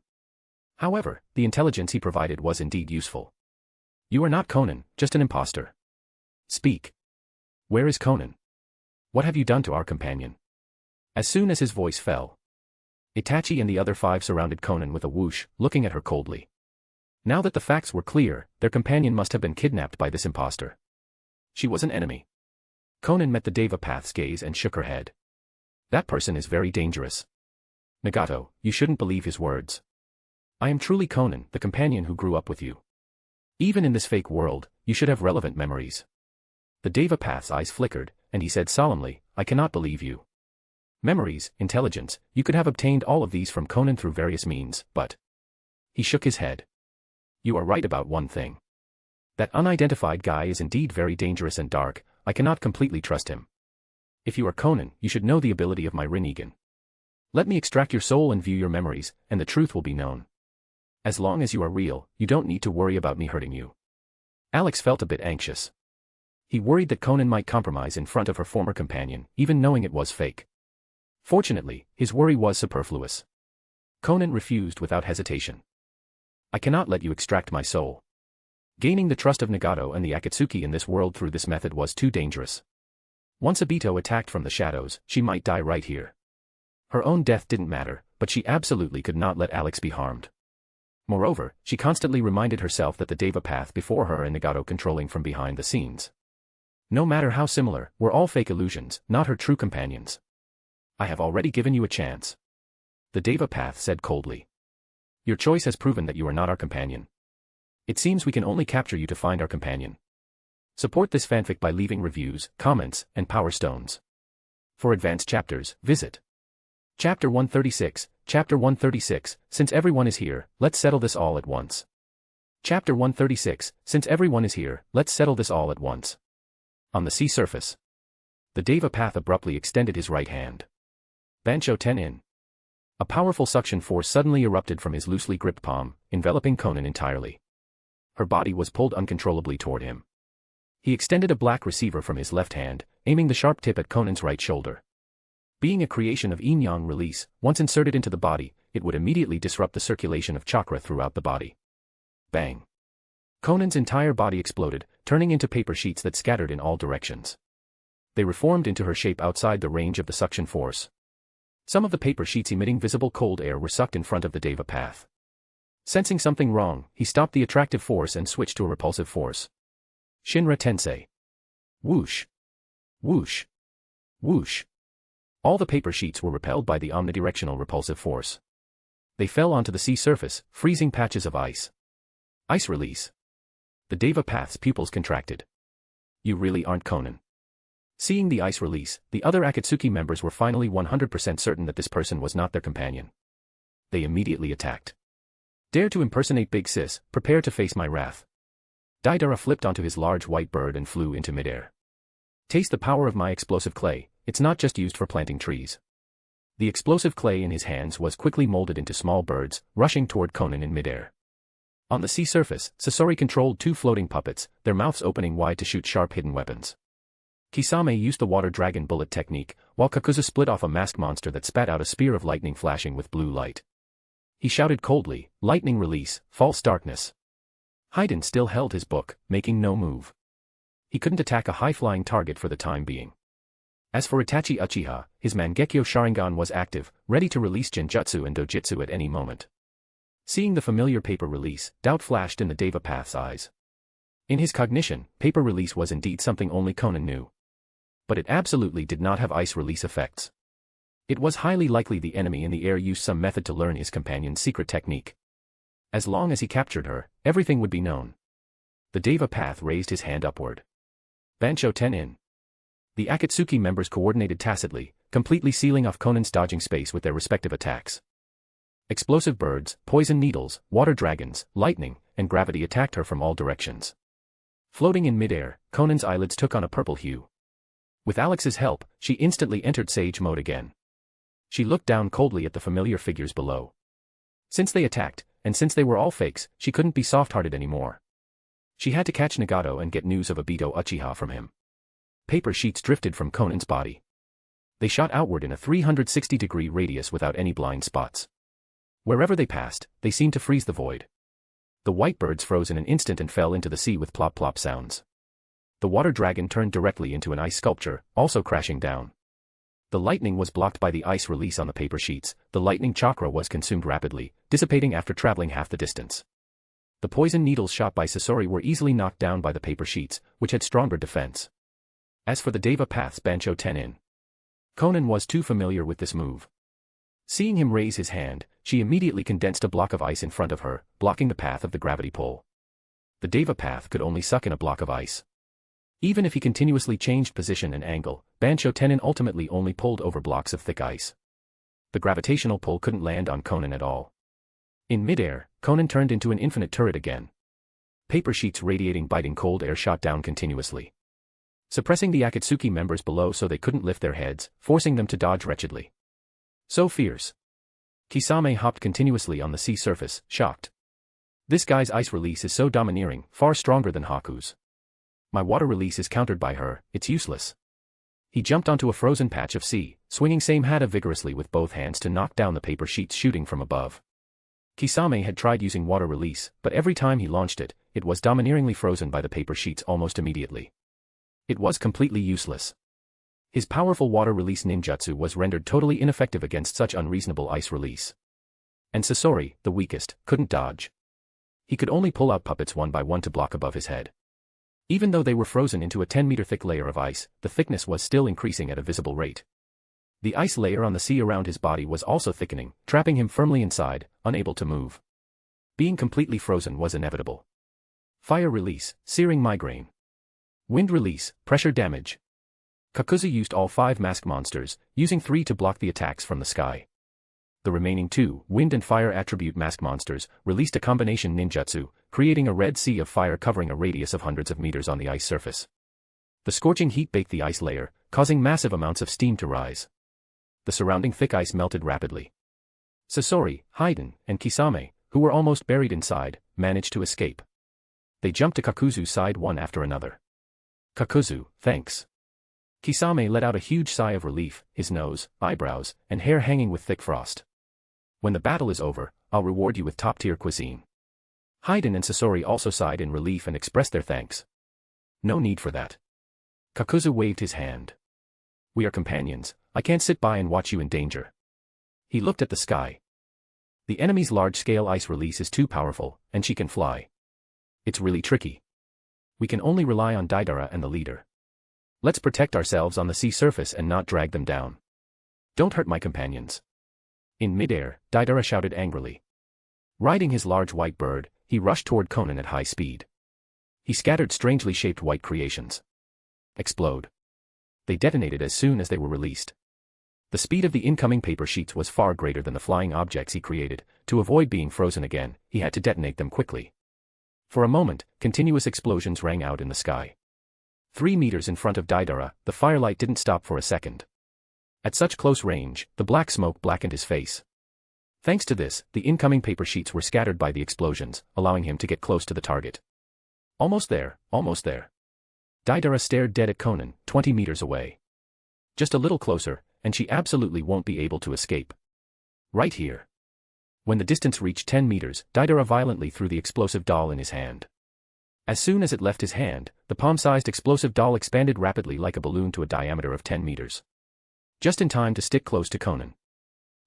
However, the intelligence he provided was indeed useful. You are not Konan, just an impostor. Speak. Where is Konan? What have you done to our companion? As soon as his voice fell, Itachi and the other 5 surrounded Konan with a whoosh, looking at her coldly. Now that the facts were clear, their companion must have been kidnapped by this impostor. She was an enemy. Konan met the Deva path's gaze and shook her head. That person is very dangerous. Nagato, you shouldn't believe his words. I am truly Konan, the companion who grew up with you. Even in this fake world, you should have relevant memories. The Deva path's eyes flickered, and he said solemnly, I cannot believe you. Memories, intelligence, you could have obtained all of these from Konan through various means, but... He shook his head. You are right about one thing. That unidentified guy is indeed very dangerous and dark, I cannot completely trust him. If you are Konan, you should know the ability of my Rinnegan. Let me extract your soul and view your memories, and the truth will be known. As long as you are real, you don't need to worry about me hurting you. Alex felt a bit anxious. He worried that Konan might compromise in front of her former companion, even knowing it was fake. Fortunately, his worry was superfluous. Konan refused without hesitation. I cannot let you extract my soul. Gaining the trust of Nagato and the Akatsuki in this world through this method was too dangerous. Once Aito attacked from the shadows, she might die right here. Her own death didn't matter, but she absolutely could not let Alex be harmed. Moreover, she constantly reminded herself that the Deva path before her and Nagato controlling from behind the scenes. No matter how similar, were all fake illusions, not her true companions. I have already given you a chance. The Deva path said coldly. Your choice has proven that you are not our companion. It seems we can only capture you to find our companion. Support this fanfic by leaving reviews, comments, and power stones. For advanced chapters, visit Chapter 136, Chapter 136, Since everyone is here, let's settle this all at once. Chapter 136, Since everyone is here, let's settle this all at once. On the sea surface. The Deva path abruptly extended his right hand. Bansho Tenin. A powerful suction force suddenly erupted from his loosely gripped palm, enveloping Konan entirely. Her body was pulled uncontrollably toward him. He extended a black receiver from his left hand, aiming the sharp tip at Konan's right shoulder. Being a creation of yin-yang release, once inserted into the body, it would immediately disrupt the circulation of chakra throughout the body. Bang! Konan's entire body exploded, turning into paper sheets that scattered in all directions. They reformed into her shape outside the range of the suction force. Some of the paper sheets emitting visible cold air were sucked in front of the Deva path. Sensing something wrong, he stopped the attractive force and switched to a repulsive force. Shinra Tensei. Whoosh! Whoosh! Whoosh! All the paper sheets were repelled by the omnidirectional repulsive force. They fell onto the sea surface, freezing patches of ice. Ice release. The Deva path's pupils contracted. You really aren't Konan. Seeing the ice release, the other Akatsuki members were finally 100% certain that this person was not their companion. They immediately attacked. Dare to impersonate Big Sis, prepare to face my wrath. Daidara flipped onto his large white bird and flew into midair. Taste the power of my explosive clay, it's not just used for planting trees. The explosive clay in his hands was quickly molded into small birds, rushing toward Konan in midair. On the sea surface, Sasori controlled 2 floating puppets, their mouths opening wide to shoot sharp hidden weapons. Kisame used the water dragon bullet technique, while Kakuzu split off a masked monster that spat out a spear of lightning flashing with blue light. He shouted coldly, lightning release, false darkness. Haydn still held his book, making no move. He couldn't attack a high-flying target for the time being. As for Itachi Uchiha, his Mangekyo Sharingan was active, ready to release Genjutsu and Dojutsu at any moment. Seeing the familiar paper release, doubt flashed in the Deva Path's eyes. In his cognition, paper release was indeed something only Konan knew. But it absolutely did not have ice release effects. It was highly likely the enemy in the air used some method to learn his companion's secret technique. As long as he captured her, everything would be known. The Deva Path raised his hand upward. Bancho Tenin. The Akatsuki members coordinated tacitly, completely sealing off Konan's dodging space with their respective attacks. Explosive birds, poison needles, water dragons, lightning, and gravity attacked her from all directions. Floating in midair, Konan's eyelids took on a purple hue. With Alex's help, she instantly entered Sage mode again. She looked down coldly at the familiar figures below. Since they attacked, and since they were all fakes, she couldn't be soft-hearted anymore. She had to catch Nagato and get news of Obito Uchiha from him. Paper sheets drifted from Konan's body. They shot outward in a 360-degree radius without any blind spots. Wherever they passed, they seemed to freeze the void. The white birds froze in an instant and fell into the sea with plop-plop sounds. The water dragon turned directly into an ice sculpture, also crashing down. The lightning was blocked by the ice release on the paper sheets. The lightning chakra was consumed rapidly, dissipating after traveling half the distance. The poison needles shot by Sasori were easily knocked down by the paper sheets, which had stronger defense. As for the Deva Path's Bancho Tenin, Konan was too familiar with this move. Seeing him raise his hand, she immediately condensed a block of ice in front of her, blocking the path of the gravity pull. The Deva Path could only suck in a block of ice. Even if he continuously changed position and angle, Bancho Tenin ultimately only pulled over blocks of thick ice. The gravitational pull couldn't land on Konan at all. In midair, Konan turned into an infinite turret again. Paper sheets radiating biting cold air shot down continuously, suppressing the Akatsuki members below so they couldn't lift their heads, forcing them to dodge wretchedly. So fierce. Kisame hopped continuously on the sea surface, shocked. This guy's ice release is so domineering, far stronger than Haku's. My water release is countered by her, it's useless. He jumped onto a frozen patch of sea, swinging same hata vigorously with both hands to knock down the paper sheets shooting from above. Kisame had tried using water release, but every time he launched it, it was domineeringly frozen by the paper sheets almost immediately. It was completely useless. His powerful water release ninjutsu was rendered totally ineffective against such unreasonable ice release. And Sasori, the weakest, couldn't dodge. He could only pull out puppets one by one to block above his head. Even though they were frozen into a 10-meter thick layer of ice, the thickness was still increasing at a visible rate. The ice layer on the sea around his body was also thickening, trapping him firmly inside, unable to move. Being completely frozen was inevitable. Fire release, searing migraine. Wind release, pressure damage. Kakuzu used all 5 mask monsters, using 3 to block the attacks from the sky. The remaining 2, wind and fire attribute mask monsters, released a combination ninjutsu, creating a red sea of fire covering a radius of hundreds of meters on the ice surface. The scorching heat baked the ice layer, causing massive amounts of steam to rise. The surrounding thick ice melted rapidly. Sasori, Haydn, and Kisame, who were almost buried inside, managed to escape. They jumped to Kakuzu's side one after another. Kakuzu, thanks. Kisame let out a huge sigh of relief, his nose, eyebrows, and hair hanging with thick frost. When the battle is over, I'll reward you with top-tier cuisine. Haydn and Sasori also sighed in relief and expressed their thanks. No need for that. Kakuzu waved his hand. We are companions, I can't sit by and watch you in danger. He looked at the sky. The enemy's large-scale ice release is too powerful, and she can fly. It's really tricky. We can only rely on Deidara and the leader. Let's protect ourselves on the sea surface and not drag them down. Don't hurt my companions. In midair, Deidara shouted angrily. Riding his large white bird, he rushed toward Konan at high speed. He scattered strangely shaped white creations. Explode. They detonated as soon as they were released. The speed of the incoming paper sheets was far greater than the flying objects he created. To avoid being frozen again, he had to detonate them quickly. For a moment, continuous explosions rang out in the sky. 3 meters in front of Deidara, the firelight didn't stop for a second. At such close range, the black smoke blackened his face. Thanks to this, the incoming paper sheets were scattered by the explosions, allowing him to get close to the target. Almost there, almost there. Deidara stared dead at Konan, 20 meters away. Just a little closer, and she absolutely won't be able to escape. Right here. When the distance reached 10 meters, Deidara violently threw the explosive doll in his hand. As soon as it left his hand, the palm-sized explosive doll expanded rapidly like a balloon to a diameter of 10 meters. Just in time to stick close to Konan.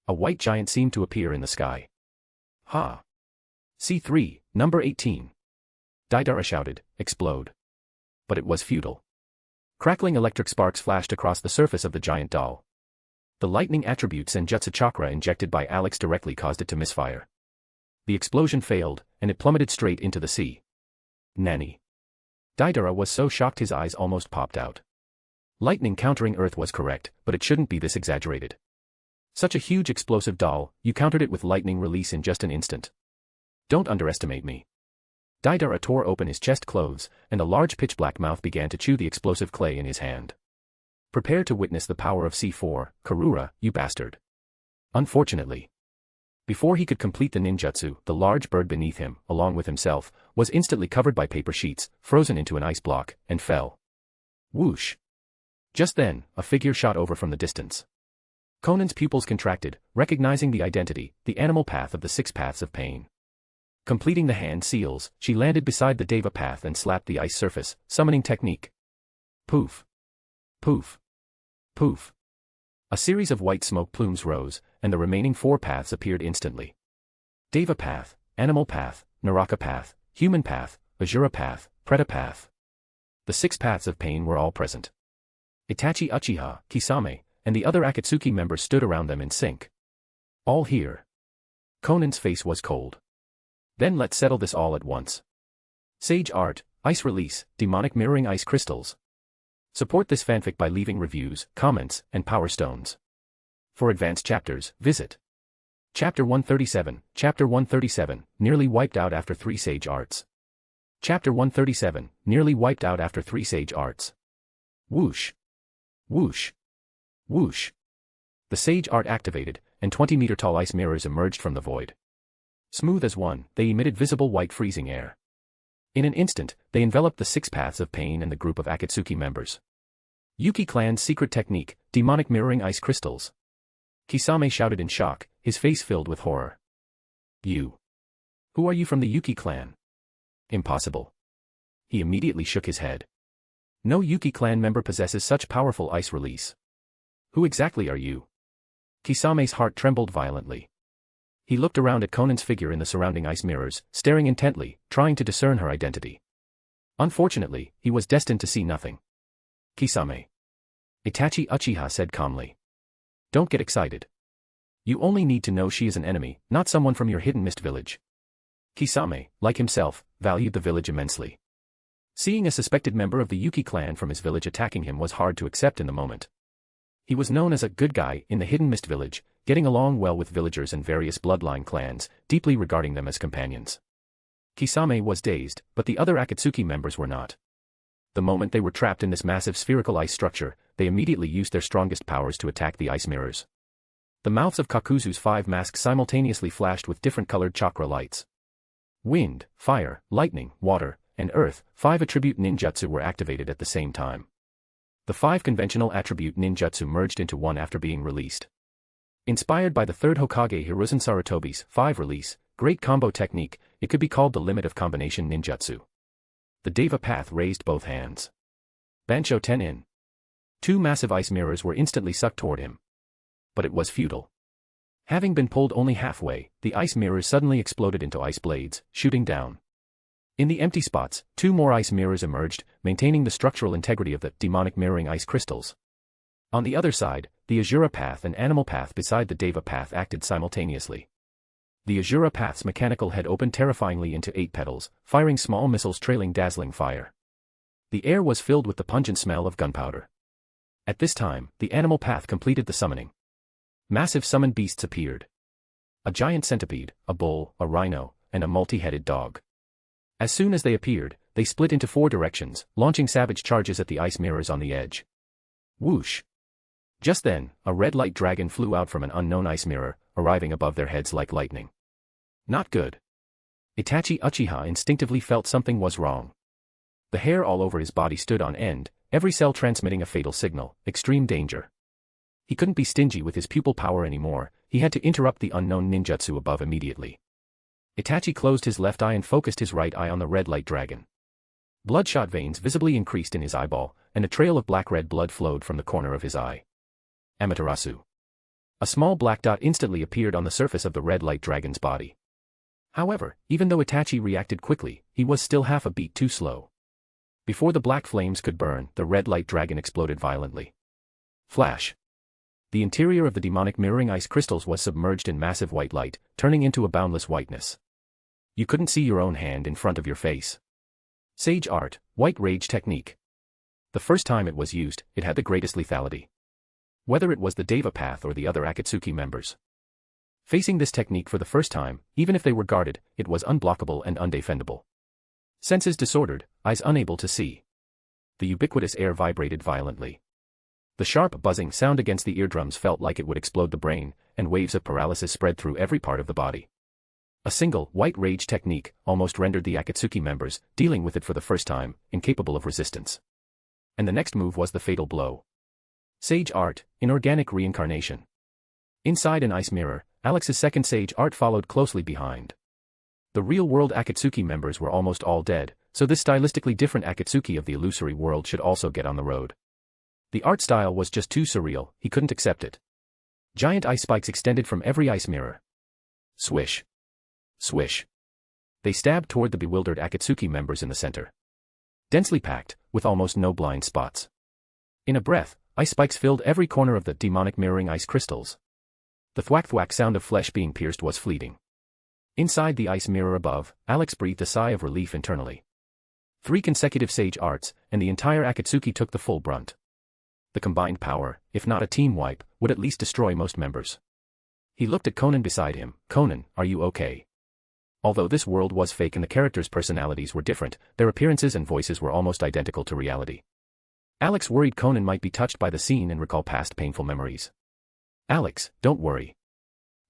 A white giant seemed to appear in the sky. Ha! C3, number 18. Deidara shouted, explode. But it was futile. Crackling electric sparks flashed across the surface of the giant doll. The lightning attribute Senjutsu chakra injected by Alex directly caused it to misfire. The explosion failed, and it plummeted straight into the sea. Nanny. Deidara was so shocked his eyes almost popped out. Lightning countering Earth was correct, but it shouldn't be this exaggerated. Such a huge explosive doll, you countered it with lightning release in just an instant. Don't underestimate me. Deidara tore open his chest clothes, and a large pitch-black mouth began to chew the explosive clay in his hand. Prepare to witness the power of C4, Karura, you bastard. Unfortunately. Before he could complete the ninjutsu, the large bird beneath him, along with himself, was instantly covered by paper sheets, frozen into an ice block, and fell. Whoosh. Just then, a figure shot over from the distance. Konan's pupils contracted, recognizing the identity, the animal path of the 6 paths of pain. Completing the hand seals, she landed beside the Deva path and slapped the ice surface, summoning technique. Poof. Poof. Poof. A series of white smoke plumes rose, and the remaining 4 paths appeared instantly. Deva path, animal path, Naraka path, human path, Asura path, Preta path. The 6 paths of pain were all present. Itachi Uchiha, Kisame, and the other Akatsuki members stood around them in sync. All here. Konan's face was cold. Then let's settle this all at once. Sage art, ice release, demonic mirroring ice crystals. Support this fanfic by leaving reviews, comments, and power stones. For advanced chapters, visit Chapter 137, Chapter 137, nearly wiped out after 3 sage arts. Chapter 137, nearly wiped out after 3 sage arts. Whoosh. Whoosh. Whoosh. The sage art activated, and 20-meter-tall ice mirrors emerged from the void. Smooth as one, they emitted visible white freezing air. In an instant, they enveloped the 6 paths of pain and the group of Akatsuki members. Yuki clan's secret technique, demonic mirroring ice crystals. Kisame shouted in shock, his face filled with horror. You. Who are you from the Yuki clan? Impossible. He immediately shook his head. No Yuki clan member possesses such powerful ice release. Who exactly are you? Kisame's heart trembled violently. He looked around at Konan's figure in the surrounding ice mirrors, staring intently, trying to discern her identity. Unfortunately, he was destined to see nothing. Kisame. Itachi Uchiha said calmly. Don't get excited. You only need to know she is an enemy, not someone from your hidden mist village. Kisame, like himself, valued the village immensely. Seeing a suspected member of the Yuki clan from his village attacking him was hard to accept in the moment. He was known as a good guy in the hidden mist village, getting along well with villagers and various bloodline clans, deeply regarding them as companions. Kisame was dazed, but the other Akatsuki members were not. The moment they were trapped in this massive spherical ice structure, they immediately used their strongest powers to attack the ice mirrors. The mouths of Kakuzu's 5 masks simultaneously flashed with different colored chakra lights. Wind, fire, lightning, water, and earth, 5 attribute ninjutsu were activated at the same time. The 5 conventional attribute ninjutsu merged into one after being released. Inspired by the 3rd Hokage Hiruzen Sarutobi's 5 release, great combo technique, it could be called the limit of combination ninjutsu. The Deva path raised both hands. Bansho Tenin. 2 massive ice mirrors were instantly sucked toward him. But it was futile. Having been pulled only halfway, the ice mirrors suddenly exploded into ice blades, shooting down. In the empty spots, 2 more ice mirrors emerged, maintaining the structural integrity of the demonic mirroring ice crystals. On the other side, the Asura path and animal path beside the Deva path acted simultaneously. The Asura path's mechanical head opened terrifyingly into 8 petals, firing small missiles trailing dazzling fire. The air was filled with the pungent smell of gunpowder. At this time, the animal path completed the summoning. Massive summoned beasts appeared. A giant centipede, a bull, a rhino, and a multi-headed dog. As soon as they appeared, they split into 4 directions, launching savage charges at the ice mirrors on the edge. Whoosh! Just then, a red light dragon flew out from an unknown ice mirror, arriving above their heads like lightning. Not good. Itachi Uchiha instinctively felt something was wrong. The hair all over his body stood on end, every cell transmitting a fatal signal, extreme danger. He couldn't be stingy with his pupil power anymore, he had to interrupt the unknown ninjutsu above immediately. Itachi closed his left eye and focused his right eye on the red light dragon. Bloodshot veins visibly increased in his eyeball, and a trail of black-red blood flowed from the corner of his eye. Amaterasu. A small black dot instantly appeared on the surface of the red light dragon's body. However, even though Itachi reacted quickly, he was still half a beat too slow. Before the black flames could burn, the red light dragon exploded violently. Flash. The interior of the demonic mirroring ice crystals was submerged in massive white light, turning into a boundless whiteness. You couldn't see your own hand in front of your face. Sage Art, White Rage Technique. The first time it was used, it had the greatest lethality. Whether it was the Deva Path or the other Akatsuki members. Facing this technique for the first time, even if they were guarded, it was unblockable and undefendable. Senses disordered, eyes unable to see. The ubiquitous air vibrated violently. The sharp buzzing sound against the eardrums felt like it would explode the brain, and waves of paralysis spread through every part of the body. A single, white rage technique almost rendered the Akatsuki members, dealing with it for the first time, incapable of resistance. And the next move was the fatal blow. Sage Art, Inorganic Reincarnation. Inside an ice mirror, Alex's second Sage Art followed closely behind. The real-world Akatsuki members were almost all dead, so this stylistically different Akatsuki of the illusory world should also get on the road. The art style was just too surreal, he couldn't accept it. Giant ice spikes extended from every ice mirror. Swish. Swish. They stabbed toward the bewildered Akatsuki members in the center. Densely packed, with almost no blind spots. In a breath, ice spikes filled every corner of the demonic mirroring ice crystals. The thwack-thwack sound of flesh being pierced was fleeting. Inside the ice mirror above, Alex breathed a sigh of relief internally. 3 consecutive Sage Arts, and the entire Akatsuki took the full brunt. The combined power, if not a team wipe, would at least destroy most members. He looked at Konan beside him. Konan, are you okay? Although this world was fake and the characters' personalities were different, their appearances and voices were almost identical to reality. Alex worried Konan might be touched by the scene and recall past painful memories. Alex, don't worry.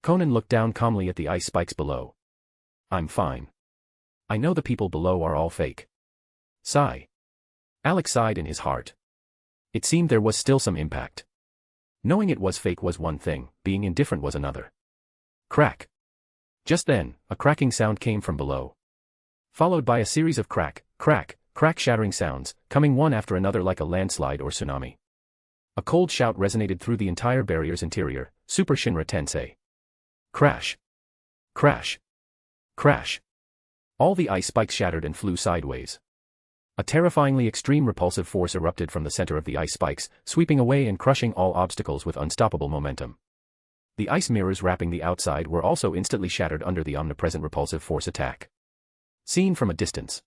Konan looked down calmly at the ice spikes below. I'm fine. I know the people below are all fake. Sigh. Alex sighed in his heart. It seemed there was still some impact. Knowing it was fake was one thing, being indifferent was another. Crack. Just then, a cracking sound came from below. Followed by a series of crack, crack, crack shattering sounds, coming one after another like a landslide or tsunami. A cold shout resonated through the entire barrier's interior, Super Shinra Tensei. Crash. Crash. Crash. All the ice spikes shattered and flew sideways. A terrifyingly extreme repulsive force erupted from the center of the ice spikes, sweeping away and crushing all obstacles with unstoppable momentum. The ice mirrors wrapping the outside were also instantly shattered under the omnipresent repulsive force attack. Seen from a distance.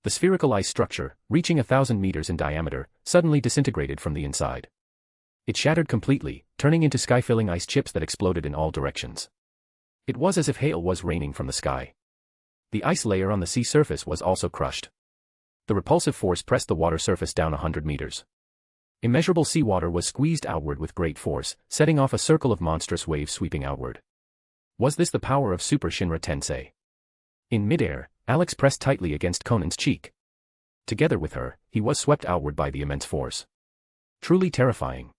The spherical ice structure, reaching 1,000 meters in diameter, suddenly disintegrated from the inside. It shattered completely, turning into sky-filling ice chips that exploded in all directions. It was as if hail was raining from the sky. The ice layer on the sea surface was also crushed. The repulsive force pressed the water surface down 100 meters. Immeasurable seawater was squeezed outward with great force, setting off a circle of monstrous waves sweeping outward. Was this the power of Super Shinra Tensei? In midair, Alex pressed tightly against Konan's cheek. Together with her, he was swept outward by the immense force. Truly terrifying.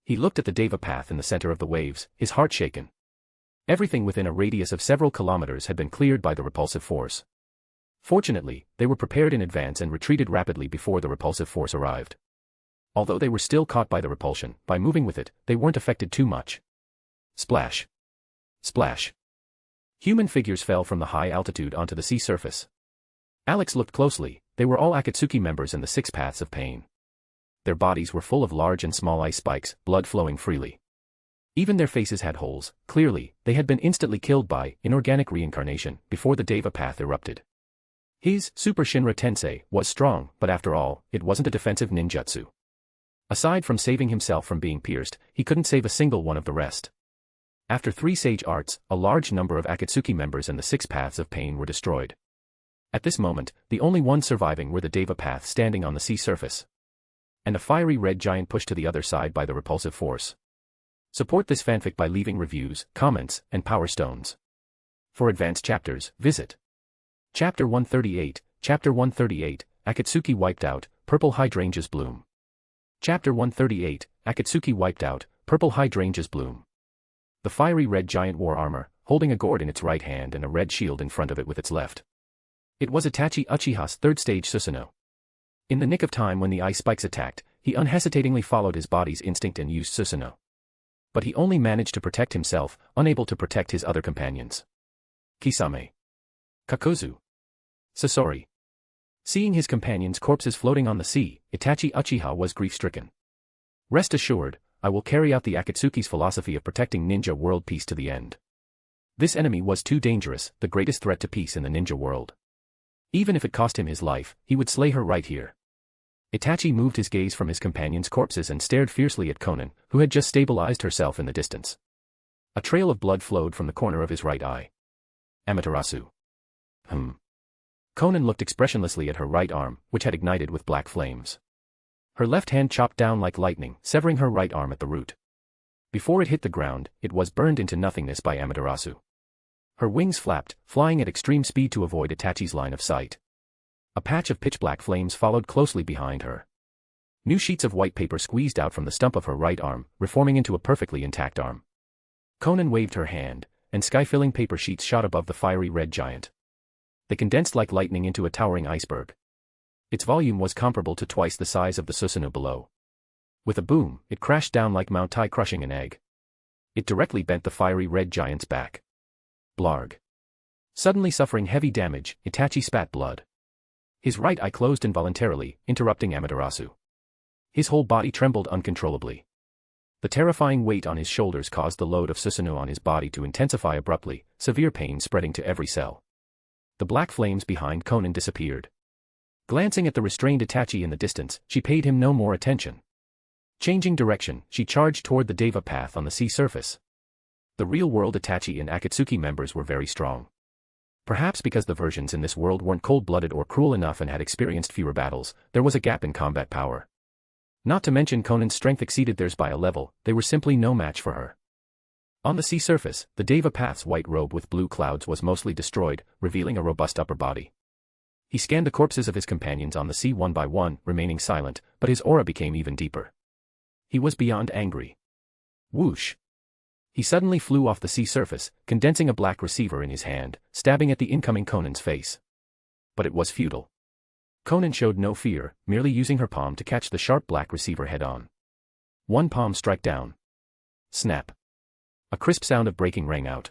He looked at the Deva Path in the center of the waves, his heart shaken. Everything within a radius of several kilometers had been cleared by the repulsive force. Fortunately, they were prepared in advance and retreated rapidly before the repulsive force arrived. Although they were still caught by the repulsion, by moving with it, they weren't affected too much. Splash. Splash. Human figures fell from the high altitude onto the sea surface. Alex looked closely, they were all Akatsuki members in the 6 Paths of Pain. Their bodies were full of large and small ice spikes, blood flowing freely. Even their faces had holes. Clearly, they had been instantly killed by inorganic reincarnation before the Deva Path erupted. His Super Shinra Tensei was strong, but after all, it wasn't a defensive ninjutsu. Aside from saving himself from being pierced, he couldn't save a single one of the rest. After 3 Sage Arts, a large number of Akatsuki members and the 6 Paths of Pain were destroyed. At this moment, the only ones surviving were the Deva Path standing on the sea surface. And a fiery red giant pushed to the other side by the repulsive force. Support this fanfic by leaving reviews, comments, and power stones. For advanced chapters, visit Chapter 138, Chapter 138, Akatsuki wiped out, purple hydrangeas bloom. Chapter 138, Akatsuki wiped out, purple hydrangeas bloom. The fiery red giant wore armor, holding a gourd in its right hand and a red shield in front of it with its left. It was Itachi Uchiha's third-stage Susanoo. In the nick of time when the ice spikes attacked, he unhesitatingly followed his body's instinct and used Susanoo. But he only managed to protect himself, unable to protect his other companions. Kisame. Kakuzu. Sasori. Seeing his companions' corpses floating on the sea, Itachi Uchiha was grief-stricken. Rest assured, I will carry out the Akatsuki's philosophy of protecting ninja world peace to the end. This enemy was too dangerous, the greatest threat to peace in the ninja world. Even if it cost him his life, he would slay her right here. Itachi moved his gaze from his companions' corpses and stared fiercely at Konan, who had just stabilized herself in the distance. A trail of blood flowed from the corner of his right eye. Amaterasu. Konan looked expressionlessly at her right arm, which had ignited with black flames. Her left hand chopped down like lightning, severing her right arm at the root. Before it hit the ground, it was burned into nothingness by Amaterasu. Her wings flapped, flying at extreme speed to avoid Itachi's line of sight. A patch of pitch-black flames followed closely behind her. New sheets of white paper squeezed out from the stump of her right arm, reforming into a perfectly intact arm. Konan waved her hand, and sky-filling paper sheets shot above the fiery red giant. They condensed like lightning into a towering iceberg. Its volume was comparable to twice the size of the Susanoo below. With a boom, it crashed down like Mount Tai crushing an egg. It directly bent the fiery red giant's back. Blarg. Suddenly suffering heavy damage, Itachi spat blood. His right eye closed involuntarily, interrupting Amaterasu. His whole body trembled uncontrollably. The terrifying weight on his shoulders caused the load of Susanoo on his body to intensify abruptly, severe pain spreading to every cell. The black flames behind Konan disappeared. Glancing at the restrained Itachi in the distance, she paid him no more attention. Changing direction, she charged toward the Deva path on the sea surface. The real-world Itachi and Akatsuki members were very strong. Perhaps because the versions in this world weren't cold-blooded or cruel enough and had experienced fewer battles, there was a gap in combat power. Not to mention Konan's strength exceeded theirs by a level, they were simply no match for her. On the sea surface, the Deva path's white robe with blue clouds was mostly destroyed, revealing a robust upper body. He scanned the corpses of his companions on the sea one by one, remaining silent, but his aura became even deeper. He was beyond angry. Whoosh! He suddenly flew off the sea surface, condensing a black receiver in his hand, stabbing at the incoming Konan's face. But it was futile. Konan showed no fear, merely using her palm to catch the sharp black receiver head-on. One palm struck down. Snap. A crisp sound of breaking rang out.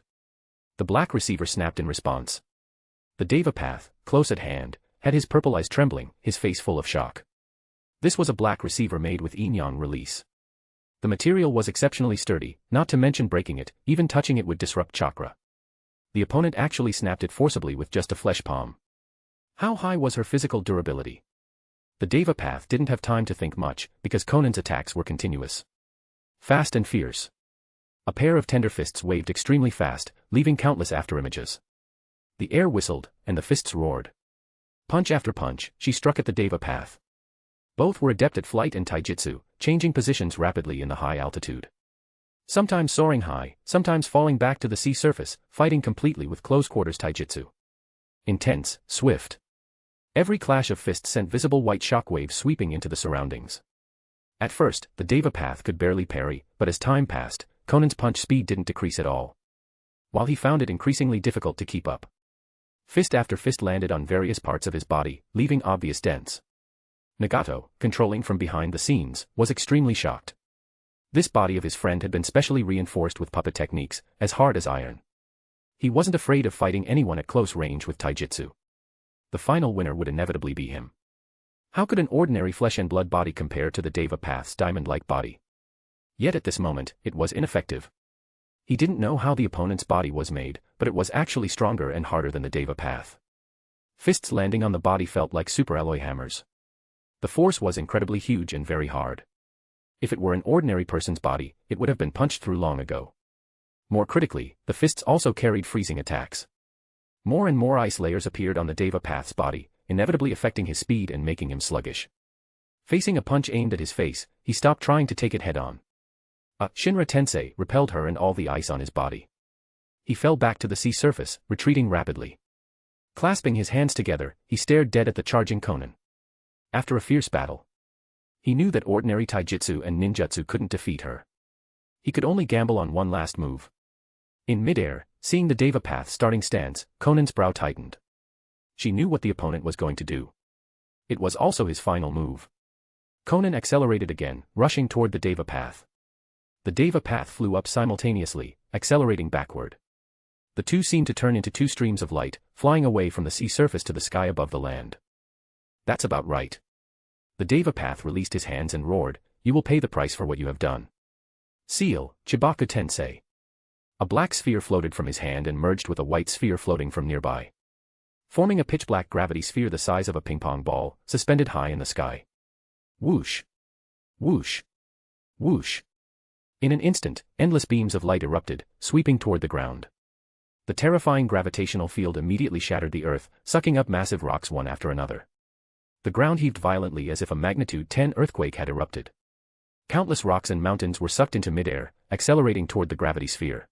The black receiver snapped in response. The Deva path, close at hand, had his purple eyes trembling, his face full of shock. This was a black receiver made with yin-yang release. The material was exceptionally sturdy, not to mention breaking it, even touching it would disrupt chakra. The opponent actually snapped it forcibly with just a flesh palm. How high was her physical durability? The Deva path didn't have time to think much, because Konan's attacks were continuous. Fast and fierce. A pair of tender fists waved extremely fast, leaving countless afterimages. The air whistled, and the fists roared. Punch after punch, she struck at the Deva path. Both were adept at flight and taijutsu, changing positions rapidly in the high altitude. Sometimes soaring high, sometimes falling back to the sea surface, fighting completely with close-quarters taijutsu. Intense, swift. Every clash of fists sent visible white shockwaves sweeping into the surroundings. At first, the Deva path could barely parry, but as time passed, Konan's punch speed didn't decrease at all. While he found it increasingly difficult to keep up. Fist after fist landed on various parts of his body, leaving obvious dents. Nagato, controlling from behind the scenes, was extremely shocked. This body of his friend had been specially reinforced with puppet techniques, as hard as iron. He wasn't afraid of fighting anyone at close range with taijutsu. The final winner would inevitably be him. How could an ordinary flesh and blood body compare to the Deva path's diamond-like body? Yet at this moment, it was ineffective. He didn't know how the opponent's body was made, but it was actually stronger and harder than the Deva path. Fists landing on the body felt like superalloy hammers. The force was incredibly huge and very hard. If it were an ordinary person's body, it would have been punched through long ago. More critically, the fists also carried freezing attacks. More and more ice layers appeared on the Deva path's body, inevitably affecting his speed and making him sluggish. Facing a punch aimed at his face, he stopped trying to take it head-on. A Shinra Tensei repelled her and all the ice on his body. He fell back to the sea surface, retreating rapidly. Clasping his hands together, he stared dead at the charging Konan. After a fierce battle, he knew that ordinary taijutsu and ninjutsu couldn't defeat her. He could only gamble on one last move. In midair, seeing the Deva path starting stance, Konan's brow tightened. She knew what the opponent was going to do. It was also his final move. Konan accelerated again, rushing toward the Deva path. The Deva path flew up simultaneously, accelerating backward. The two seemed to turn into two streams of light, flying away from the sea surface to the sky above the land. That's about right. The Deva path released his hands and roared, "You will pay the price for what you have done." Seal, Chibaku Tensei. A black sphere floated from his hand and merged with a white sphere floating from nearby, forming a pitch-black gravity sphere the size of a ping-pong ball, suspended high in the sky. Whoosh! Whoosh! Whoosh! In an instant, endless beams of light erupted, sweeping toward the ground. The terrifying gravitational field immediately shattered the earth, sucking up massive rocks one after another. The ground heaved violently as if a magnitude 10 earthquake had erupted. Countless rocks and mountains were sucked into midair, accelerating toward the gravity sphere.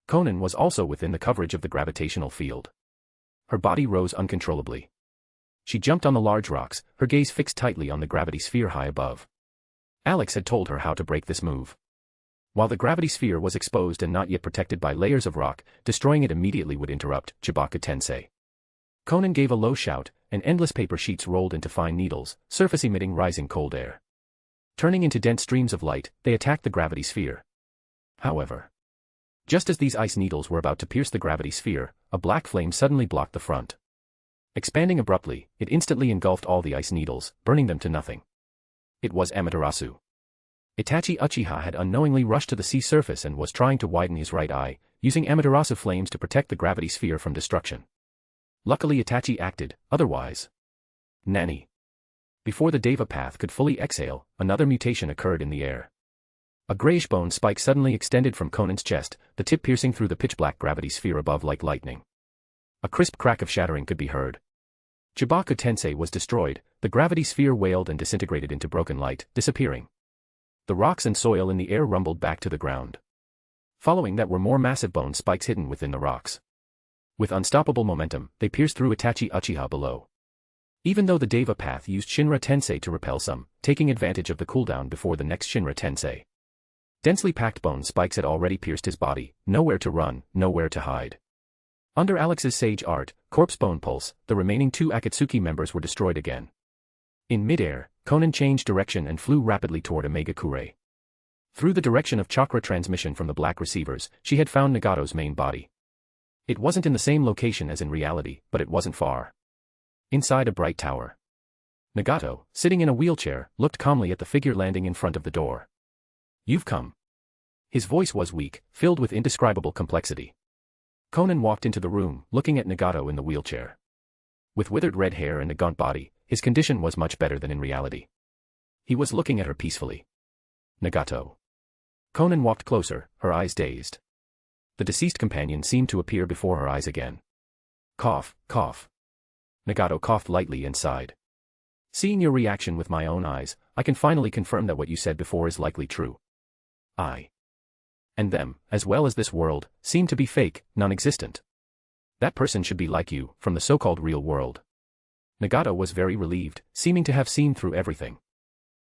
Konan was also within the coverage of the gravitational field. Her body rose uncontrollably. She jumped on the large rocks, her gaze fixed tightly on the gravity sphere high above. Alex had told her how to break this move. While the gravity sphere was exposed and not yet protected by layers of rock, destroying it immediately would interrupt Chibaku Tensei. Konan gave a low shout, and endless paper sheets rolled into fine needles, surface emitting rising cold air. Turning into dense streams of light, they attacked the gravity sphere. However, just as these ice needles were about to pierce the gravity sphere, a black flame suddenly blocked the front. Expanding abruptly, it instantly engulfed all the ice needles, burning them to nothing. It was Amaterasu. Itachi Uchiha had unknowingly rushed to the sea surface and was trying to widen his right eye, using Amaterasu flames to protect the gravity sphere from destruction. Luckily Itachi acted, otherwise. Nani. Before the Deva path could fully exhale, another mutation occurred in the air. A grayish bone spike suddenly extended from Konan's chest, the tip piercing through the pitch-black gravity sphere above like lightning. A crisp crack of shattering could be heard. Chibaku Tensei was destroyed, the gravity sphere wailed and disintegrated into broken light, disappearing. The rocks and soil in the air rumbled back to the ground. Following that were more massive bone spikes hidden within the rocks. With unstoppable momentum, they pierced through Itachi Uchiha below. Even though the Deva path used Shinra Tensei to repel some, taking advantage of the cooldown before the next Shinra Tensei. Densely packed bone spikes had already pierced his body, nowhere to run, nowhere to hide. Under Alex's sage art, corpse bone pulse, the remaining two Akatsuki members were destroyed again. In midair, Konan changed direction and flew rapidly toward Omega-Kure. Through the direction of chakra transmission from the black receivers, she had found Nagato's main body. It wasn't in the same location as in reality, but it wasn't far. Inside a bright tower. Nagato, sitting in a wheelchair, looked calmly at the figure landing in front of the door. "You've come." His voice was weak, filled with indescribable complexity. Konan walked into the room, looking at Nagato in the wheelchair. With withered red hair and a gaunt body, his condition was much better than in reality. He was looking at her peacefully. "Nagato." Konan walked closer, her eyes dazed. The deceased companion seemed to appear before her eyes again. Cough, cough. Nagato coughed lightly and sighed. "Seeing your reaction with my own eyes, I can finally confirm that what you said before is likely true. I and them, as well as this world, seem to be fake, non-existent. That person should be like you, from the so-called real world." Nagato was very relieved, seeming to have seen through everything.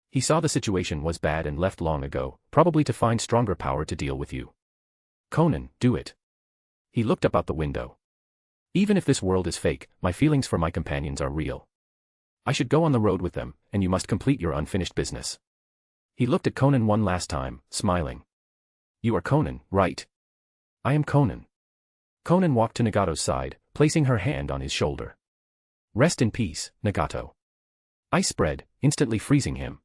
He saw the situation was bad and left long ago, probably to find stronger power to deal with you. "Konan, do it." He looked up out the window. "Even if this world is fake, my feelings for my companions are real. I should go on the road with them, and you must complete your unfinished business." He looked at Konan one last time, smiling. "You are Konan, right?" "I am Konan." Konan walked to Nagato's side, placing her hand on his shoulder. "Rest in peace, Nagato." Ice spread, instantly freezing him.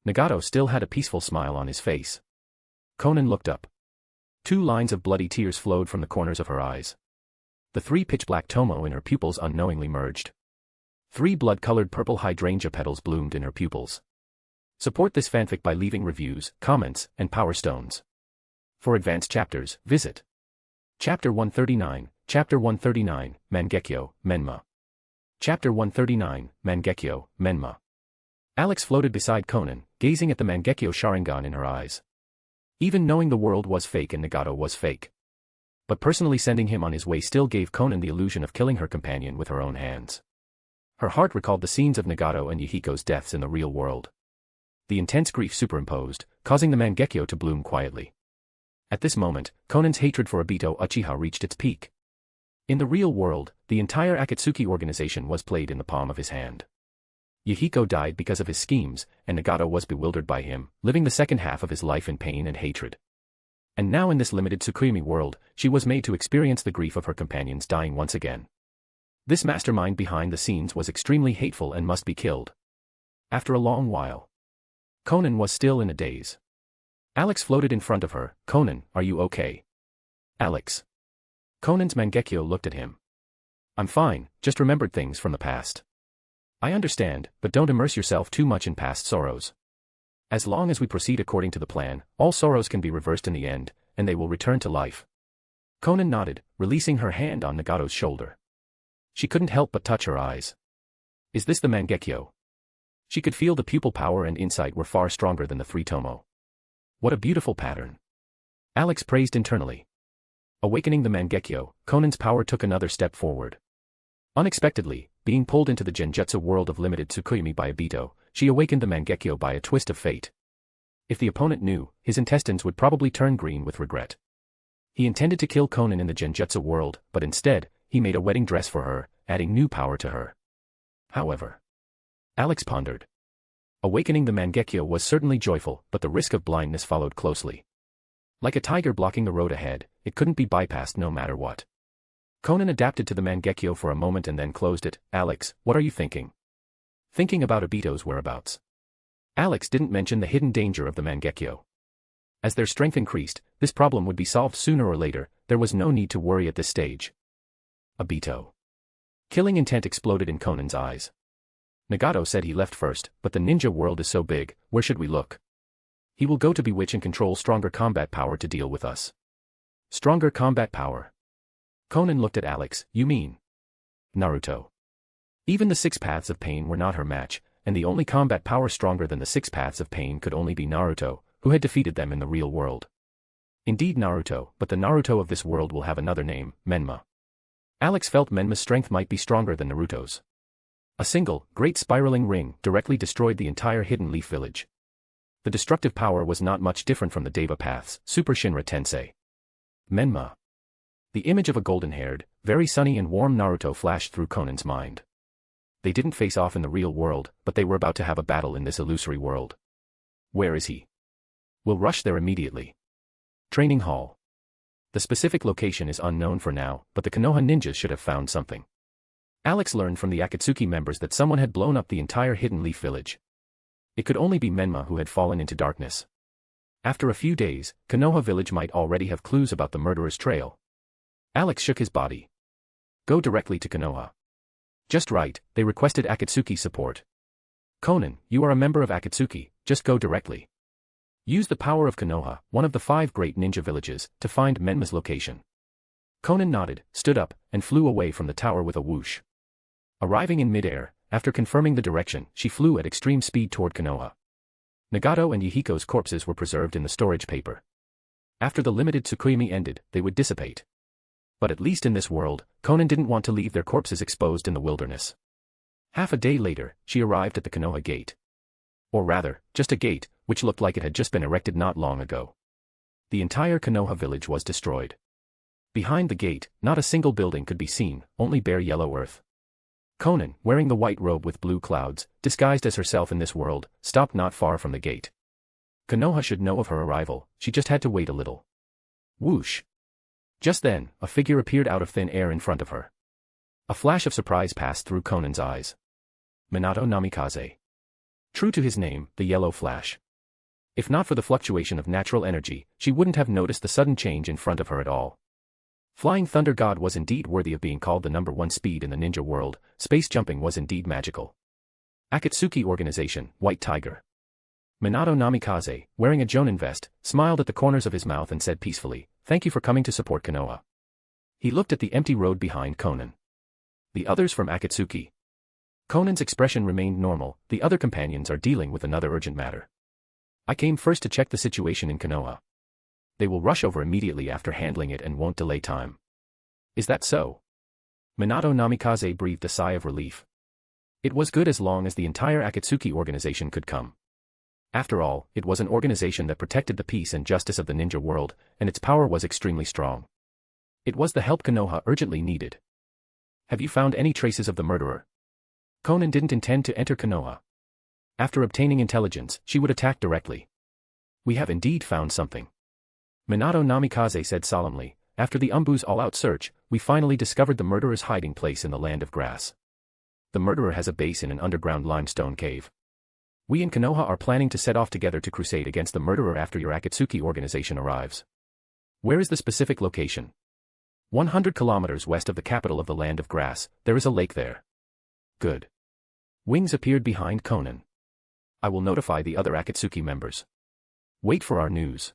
Nagato still had a peaceful smile on his face. Konan looked up. 2 lines of bloody tears flowed from the corners of her eyes. The 3 pitch-black tomo in her pupils unknowingly merged. 3 blood-colored purple hydrangea petals bloomed in her pupils. Support this fanfic by leaving reviews, comments, and power stones. For advanced chapters, visit Chapter 139, Chapter 139, Mangekyo, Menma. Chapter 139, Mangekyo, Menma. Alex floated beside Konan, gazing at the Mangekyo Sharingan in her eyes. Even knowing the world was fake and Nagato was fake. But personally sending him on his way still gave Konan the illusion of killing her companion with her own hands. Her heart recalled the scenes of Nagato and Yahiko's deaths in the real world. The intense grief superimposed, causing the Mangekyo to bloom quietly. At this moment, Konan's hatred for Obito Uchiha reached its peak. In the real world, the entire Akatsuki organization was played in the palm of his hand. Yahiko died because of his schemes, and Nagato was bewildered by him, living the second half of his life in pain and hatred. And now in this limited Tsukuyomi world, she was made to experience the grief of her companions dying once again. This mastermind behind the scenes was extremely hateful and must be killed. After a long while, Konan was still in a daze. Alex floated in front of her. "Konan, are you okay?" "Alex." Konan's Mangekyo looked at him. "I'm fine, just remembered things from the past." "I understand, but don't immerse yourself too much in past sorrows. As long as we proceed according to the plan, all sorrows can be reversed in the end, and they will return to life." Konan nodded, releasing her hand on Nagato's shoulder. She couldn't help but touch her eyes. Is this the Mangekyo? She could feel the pupil power and insight were far stronger than the 3 tomo. What a beautiful pattern. Alex praised internally. Awakening the Mangekyo, Konan's power took another step forward. Unexpectedly, being pulled into the Genjutsu world of limited Tsukuyomi by Aito, she awakened the Mangekyo by a twist of fate. If the opponent knew, his intestines would probably turn green with regret. He intended to kill Konan in the Genjutsu world, but instead, he made a wedding dress for her, adding new power to her. However, Alex pondered. Awakening the Mangekyo was certainly joyful, but the risk of blindness followed closely. Like a tiger blocking the road ahead, it couldn't be bypassed no matter what. Konan adapted to the Mangekyo for a moment and then closed it. "Alex, what are you thinking?" "Thinking about Obito's whereabouts." Alex didn't mention the hidden danger of the Mangekyo. As their strength increased, this problem would be solved sooner or later. There was no need to worry at this stage. Obito. Killing intent exploded in Konan's eyes. Nagato said he left first, but the ninja world is so big, where should we look? He will go to bewitch and control stronger combat power to deal with us. Stronger combat power. Konan looked at Alex. You mean Naruto? Even the 6 paths of pain were not her match, and the only combat power stronger than the 6 paths of pain could only be Naruto, who had defeated them in the real world. Indeed Naruto, but the Naruto of this world will have another name, Menma. Alex felt Menma's strength might be stronger than Naruto's. A single, great spiraling ring directly destroyed the entire Hidden Leaf village. The destructive power was not much different from the Deva paths, Super Shinra Tensei. Menma. The image of a golden-haired, very sunny and warm Naruto flashed through Konan's mind. They didn't face off in the real world, but they were about to have a battle in this illusory world. Where is he? We'll rush there immediately. Training Hall. The specific location is unknown for now, but the Konoha ninjas should have found something. Alex learned from the Akatsuki members that someone had blown up the entire Hidden Leaf village. It could only be Menma who had fallen into darkness. After a few days, Konoha village might already have clues about the murderer's trail. Alex shook his body. Go directly to Konoha. Just right, they requested Akatsuki support. Konan, you are a member of Akatsuki, just go directly. Use the power of Konoha, one of the 5 great ninja villages, to find Menma's location. Konan nodded, stood up, and flew away from the tower with a whoosh. Arriving in midair, after confirming the direction, she flew at extreme speed toward Konoha. Nagato and Yahiko's corpses were preserved in the storage paper. After the limited Tsukuyomi ended, they would dissipate. But at least in this world, Konan didn't want to leave their corpses exposed in the wilderness. Half a day later, she arrived at the Konoha gate. Or rather, just a gate, which looked like it had just been erected not long ago. The entire Konoha village was destroyed. Behind the gate, not a single building could be seen, only bare yellow earth. Konan, wearing the white robe with blue clouds, disguised as herself in this world, stopped not far from the gate. Konoha should know of her arrival, she just had to wait a little. Whoosh! Just then, a figure appeared out of thin air in front of her. A flash of surprise passed through Konan's eyes. Minato Namikaze. True to his name, the Yellow Flash. If not for the fluctuation of natural energy, she wouldn't have noticed the sudden change in front of her at all. Flying Thunder God was indeed worthy of being called the #1 speed in the ninja world. Space jumping was indeed magical. Akatsuki Organization, White Tiger. Minato Namikaze, wearing a jonin vest, smiled at the corners of his mouth and said peacefully, "Thank you for coming to support Konoha." He looked at the empty road behind Konan. The others from Akatsuki. Konan's expression remained normal. The other companions are dealing with another urgent matter. I came first to check the situation in Konoha. They will rush over immediately after handling it and won't delay time. Is that so? Minato Namikaze breathed a sigh of relief. It was good as long as the entire Akatsuki organization could come. After all, it was an organization that protected the peace and justice of the ninja world, and its power was extremely strong. It was the help Konoha urgently needed. Have you found any traces of the murderer? Konan didn't intend to enter Konoha. After obtaining intelligence, she would attack directly. We have indeed found something. Minato Namikaze said solemnly, after the Umbu's all-out search, we finally discovered the murderer's hiding place in the land of grass. The murderer has a base in an underground limestone cave. We and Konoha are planning to set off together to crusade against the murderer after your Akatsuki organization arrives. Where is the specific location? 100 kilometers west of the capital of the land of grass, there is a lake there. Good. Wings appeared behind Konan. I will notify the other Akatsuki members. Wait for our news.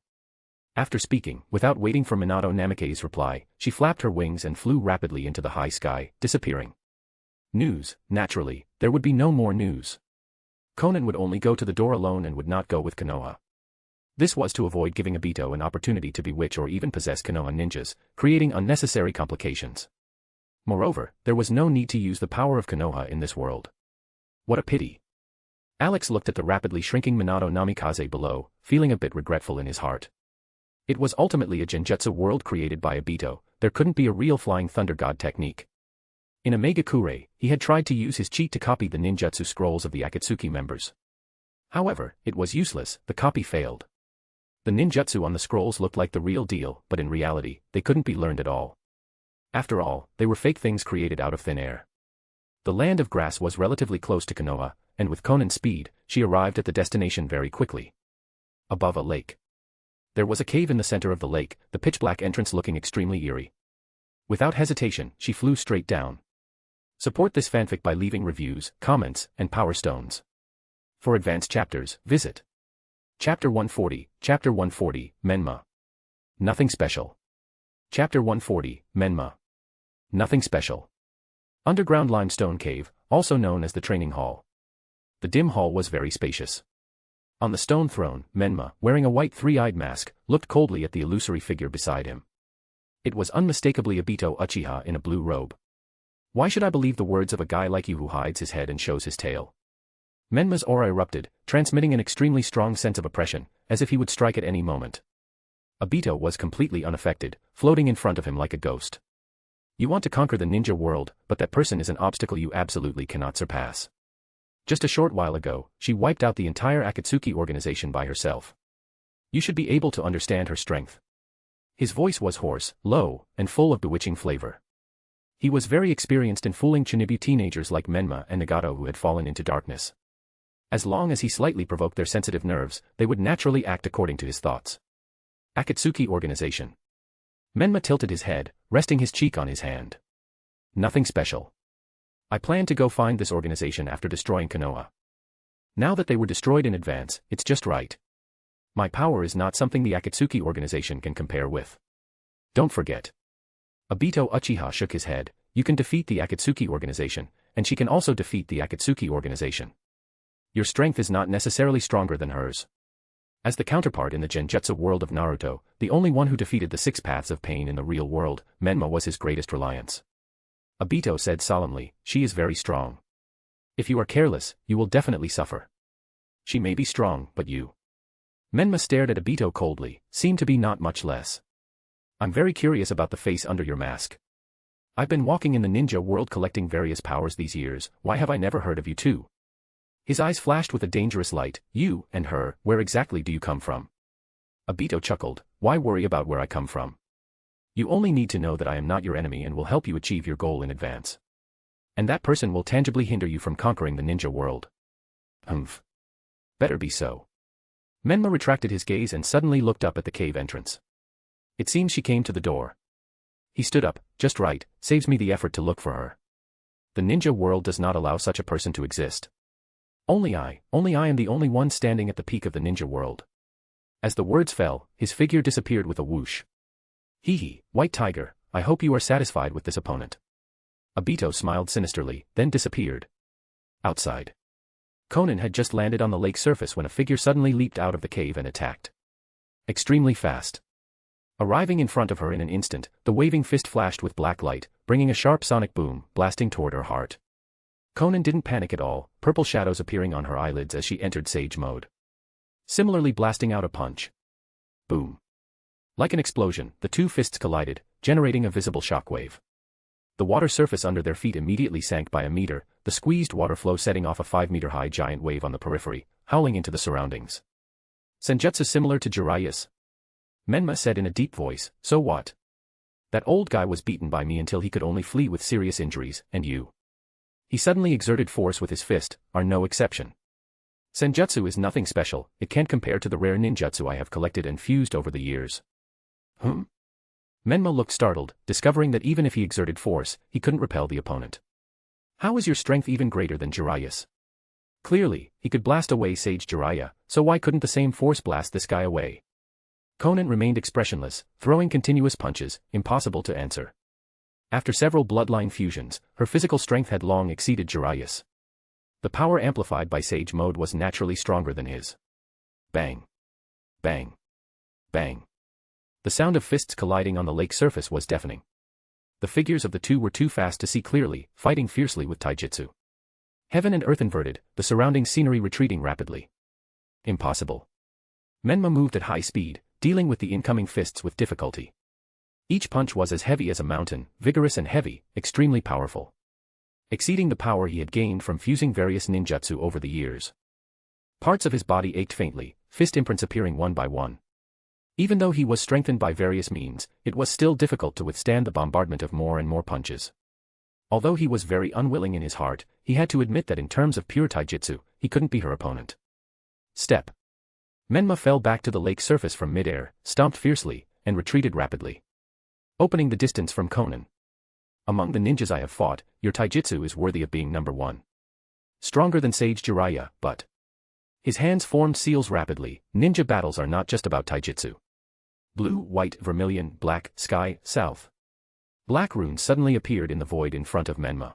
After speaking, without waiting for Minato Namikaze's reply, she flapped her wings and flew rapidly into the high sky, disappearing. News, naturally, there would be no more news. Konan would only go to the door alone and would not go with Konoha. This was to avoid giving Aito an opportunity to bewitch or even possess Konoha ninjas, creating unnecessary complications. Moreover, there was no need to use the power of Konoha in this world. What a pity. Alex looked at the rapidly shrinking Minato Namikaze below, feeling a bit regretful in his heart. It was ultimately a genjutsu world created by Aito, there couldn't be a real flying thunder god technique. In Omega Kurei, he had tried to use his cheat to copy the ninjutsu scrolls of the Akatsuki members. However, it was useless, the copy failed. The ninjutsu on the scrolls looked like the real deal, but in reality, they couldn't be learned at all. After all, they were fake things created out of thin air. The land of grass was relatively close to Konoha, and with Konan's speed, she arrived at the destination very quickly. Above a lake. There was a cave in the center of the lake, the pitch-black entrance looking extremely eerie. Without hesitation, she flew straight down. Support this fanfic by leaving reviews, comments, and power stones. For advanced chapters, visit Chapter 140, Menma. Nothing special. Chapter 140, Menma. Nothing special. Underground limestone cave, also known as the training hall. The dim hall was very spacious. On the stone throne, Menma, wearing a white three-eyed mask, looked coldly at the illusory figure beside him. It was unmistakably Aito Uchiha in a blue robe. Why should I believe the words of a guy like you who hides his head and shows his tail? Menma's aura erupted, transmitting an extremely strong sense of oppression, as if he would strike at any moment. Aito was completely unaffected, floating in front of him like a ghost. You want to conquer the ninja world, but that person is an obstacle you absolutely cannot surpass. Just a short while ago, she wiped out the entire Akatsuki organization by herself. You should be able to understand her strength. His voice was hoarse, low, and full of bewitching flavor. He was very experienced in fooling Chunibu teenagers like Menma and Nagato who had fallen into darkness. As long as he slightly provoked their sensitive nerves, they would naturally act according to his thoughts. Akatsuki organization. Menma tilted his head, resting his cheek on his hand. Nothing special. I plan to go find this organization after destroying Konoha. Now that they were destroyed in advance, it's just right. My power is not something the Akatsuki organization can compare with. Don't forget. Aito Uchiha shook his head, you can defeat the Akatsuki organization, and she can also defeat the Akatsuki organization. Your strength is not necessarily stronger than hers. As the counterpart in the genjutsu world of Naruto, the only one who defeated the 6 paths of pain in the real world, Menma was his greatest reliance. Aito said solemnly, she is very strong. If you are careless, you will definitely suffer. She may be strong, but you. Menma stared at Aito coldly, seemed to be not much less. I'm very curious about the face under your mask. I've been walking in the ninja world collecting various powers these years, why have I never heard of you two? His eyes flashed with a dangerous light, you and her, where exactly do you come from? Aito chuckled, why worry about where I come from? You only need to know that I am not your enemy and will help you achieve your goal in advance. And that person will tangibly hinder you from conquering the ninja world. Humph. Better be so. Menma retracted his gaze and suddenly looked up at the cave entrance. It seems she came to the door. He stood up, just right, saves me the effort to look for her. The ninja world does not allow such a person to exist. Only I am the only one standing at the peak of the ninja world. As the words fell, his figure disappeared with a whoosh. Hee hee, White Tiger, I hope you are satisfied with this opponent. Aito smiled sinisterly, then disappeared. Outside. Konan had just landed on the lake surface when a figure suddenly leaped out of the cave and attacked. Extremely fast. Arriving in front of her in an instant, the waving fist flashed with black light, bringing a sharp sonic boom, blasting toward her heart. Konan didn't panic at all, purple shadows appearing on her eyelids as she entered sage mode. Similarly blasting out a punch. Boom. Like an explosion, the two fists collided, generating a visible shockwave. The water surface under their feet immediately sank by a meter, the squeezed water flow setting off a 5-meter-high giant wave on the periphery, howling into the surroundings. Senjutsu similar to Jiraiya's? Menma said in a deep voice, so what? That old guy was beaten by me until he could only flee with serious injuries, and you. He suddenly exerted force with his fist, are no exception. Senjutsu is nothing special, it can't compare to the rare ninjutsu I have collected and fused over the years. Menma looked startled, discovering that even if he exerted force, he couldn't repel the opponent. How is your strength even greater than Jiraiya's? Clearly, he could blast away Sage Jiraiya, so why couldn't the same force blast this guy away? Konan remained expressionless, throwing continuous punches, impossible to answer. After several bloodline fusions, her physical strength had long exceeded Jiraiya's. The power amplified by Sage mode was naturally stronger than his. Bang. Bang. Bang. The sound of fists colliding on the lake surface was deafening. The figures of the two were too fast to see clearly, fighting fiercely with taijutsu. Heaven and earth inverted, the surrounding scenery retreating rapidly. Impossible. Menma moved at high speed, dealing with the incoming fists with difficulty. Each punch was as heavy as a mountain, vigorous and heavy, extremely powerful. Exceeding the power he had gained from fusing various ninjutsu over the years. Parts of his body ached faintly, fist imprints appearing one by one. Even though he was strengthened by various means, it was still difficult to withstand the bombardment of more and more punches. Although he was very unwilling in his heart, he had to admit that in terms of pure taijutsu, he couldn't be her opponent. Step. Menma fell back to the lake surface from mid-air, stomped fiercely, and retreated rapidly. Opening the distance from Konan. Among the ninjas I have fought, your taijutsu is worthy of being number one. Stronger than Sage Jiraiya, but... His hands formed seals rapidly. Ninja battles are not just about taijutsu. Blue, white, vermilion, black, sky, south. Black runes suddenly appeared in the void in front of Menma.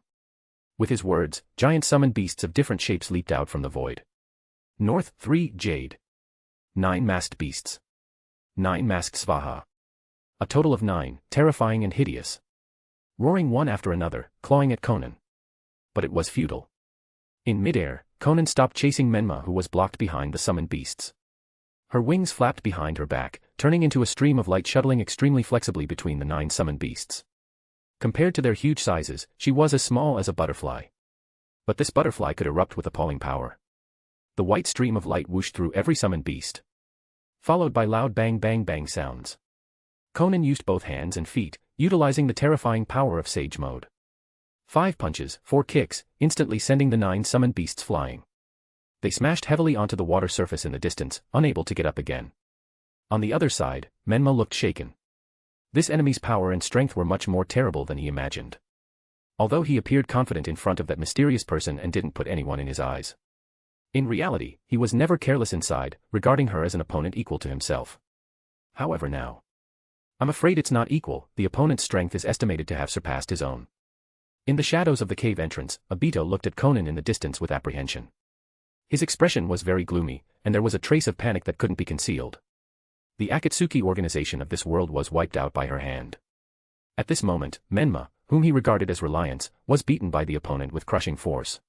With his words, giant summoned beasts of different shapes leaped out from the void. North, 3, Jade. 9 masked beasts. 9 masked Svaha. A total of 9, terrifying and hideous. Roaring one after another, clawing at Konan. But it was futile. In midair, Konan stopped chasing Menma who was blocked behind the summoned beasts. Her wings flapped behind her back, turning into a stream of light shuttling extremely flexibly between the 9 summoned beasts. Compared to their huge sizes, she was as small as a butterfly. But this butterfly could erupt with appalling power. The white stream of light whooshed through every summoned beast, followed by loud bang bang bang sounds. Konan used both hands and feet, utilizing the terrifying power of Sage mode. 5 punches, 4 kicks, instantly sending the 9 summoned beasts flying. They smashed heavily onto the water surface in the distance, unable to get up again. On the other side, Menma looked shaken. This enemy's power and strength were much more terrible than he imagined. Although he appeared confident in front of that mysterious person and didn't put anyone in his eyes. In reality, he was never careless inside, regarding her as an opponent equal to himself. However now. I'm afraid it's not equal, the opponent's strength is estimated to have surpassed his own. In the shadows of the cave entrance, Aito looked at Konan in the distance with apprehension. His expression was very gloomy, and there was a trace of panic that couldn't be concealed. The Akatsuki organization of this world was wiped out by her hand. At this moment, Menma, whom he regarded as Reliance, was beaten by the opponent with crushing force.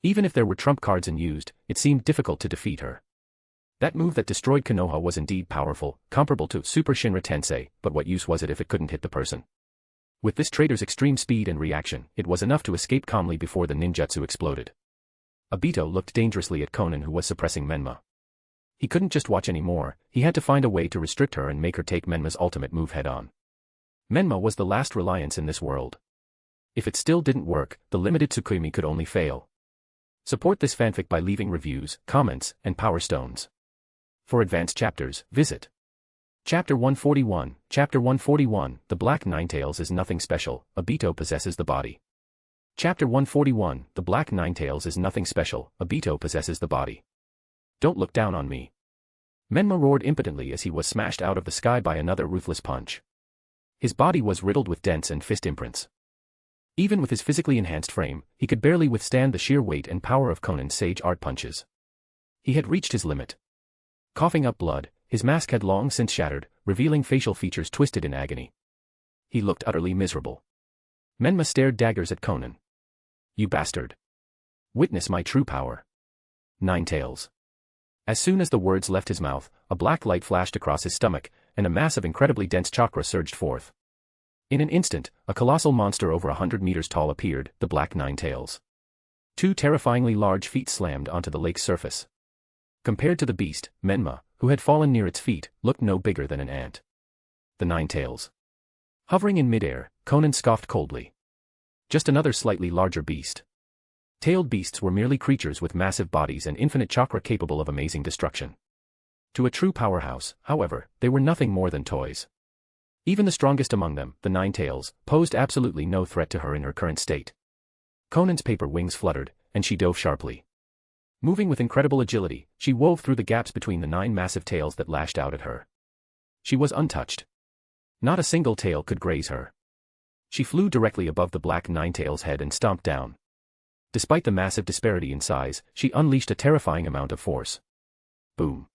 Even if there were trump cards unused, it seemed difficult to defeat her. That move that destroyed Konoha was indeed powerful, comparable to Super Shinra Tensei, but what use was it if it couldn't hit the person? With this traitor's extreme speed and reaction, it was enough to escape calmly before the ninjutsu exploded. Aito looked dangerously at Konan who was suppressing Menma. He couldn't just watch anymore, he had to find a way to restrict her and make her take Menma's ultimate move head-on. Menma was the last reliance in this world. If it still didn't work, the limited Tsukuyomi could only fail. Support this fanfic by leaving reviews, comments, and power stones. For advanced chapters, visit Chapter 141, Chapter 141, The Black Ninetails is nothing special, Aito possesses the body. Chapter 141, The Black Ninetails is nothing special, Aito possesses the body. Don't look down on me. Menma roared impotently as he was smashed out of the sky by another ruthless punch. His body was riddled with dents and fist imprints. Even with his physically enhanced frame, he could barely withstand the sheer weight and power of Konan's sage art punches. He had reached his limit. Coughing up blood, his mask had long since shattered, revealing facial features twisted in agony. He looked utterly miserable. Menma stared daggers at Konan. You bastard. Witness my true power. Ninetails. As soon as the words left his mouth, a black light flashed across his stomach, and a mass of incredibly dense chakra surged forth. In an instant, a colossal monster over 100 meters tall appeared, the Black Nine Tails. Two terrifyingly large feet slammed onto the lake's surface. Compared to the beast, Menma, who had fallen near its feet, looked no bigger than an ant. The Nine Tails. Hovering in midair, Konan scoffed coldly. Just another slightly larger beast. Tailed beasts were merely creatures with massive bodies and infinite chakra capable of amazing destruction. To a true powerhouse, however, they were nothing more than toys. Even the strongest among them, the Nine Tails, posed absolutely no threat to her in her current state. Konan's paper wings fluttered, and she dove sharply. Moving with incredible agility, she wove through the gaps between the 9 massive tails that lashed out at her. She was untouched. Not a single tail could graze her. She flew directly above the Black Nine Tails' head and stomped down. Despite the massive disparity in size, she unleashed a terrifying amount of force. Boom.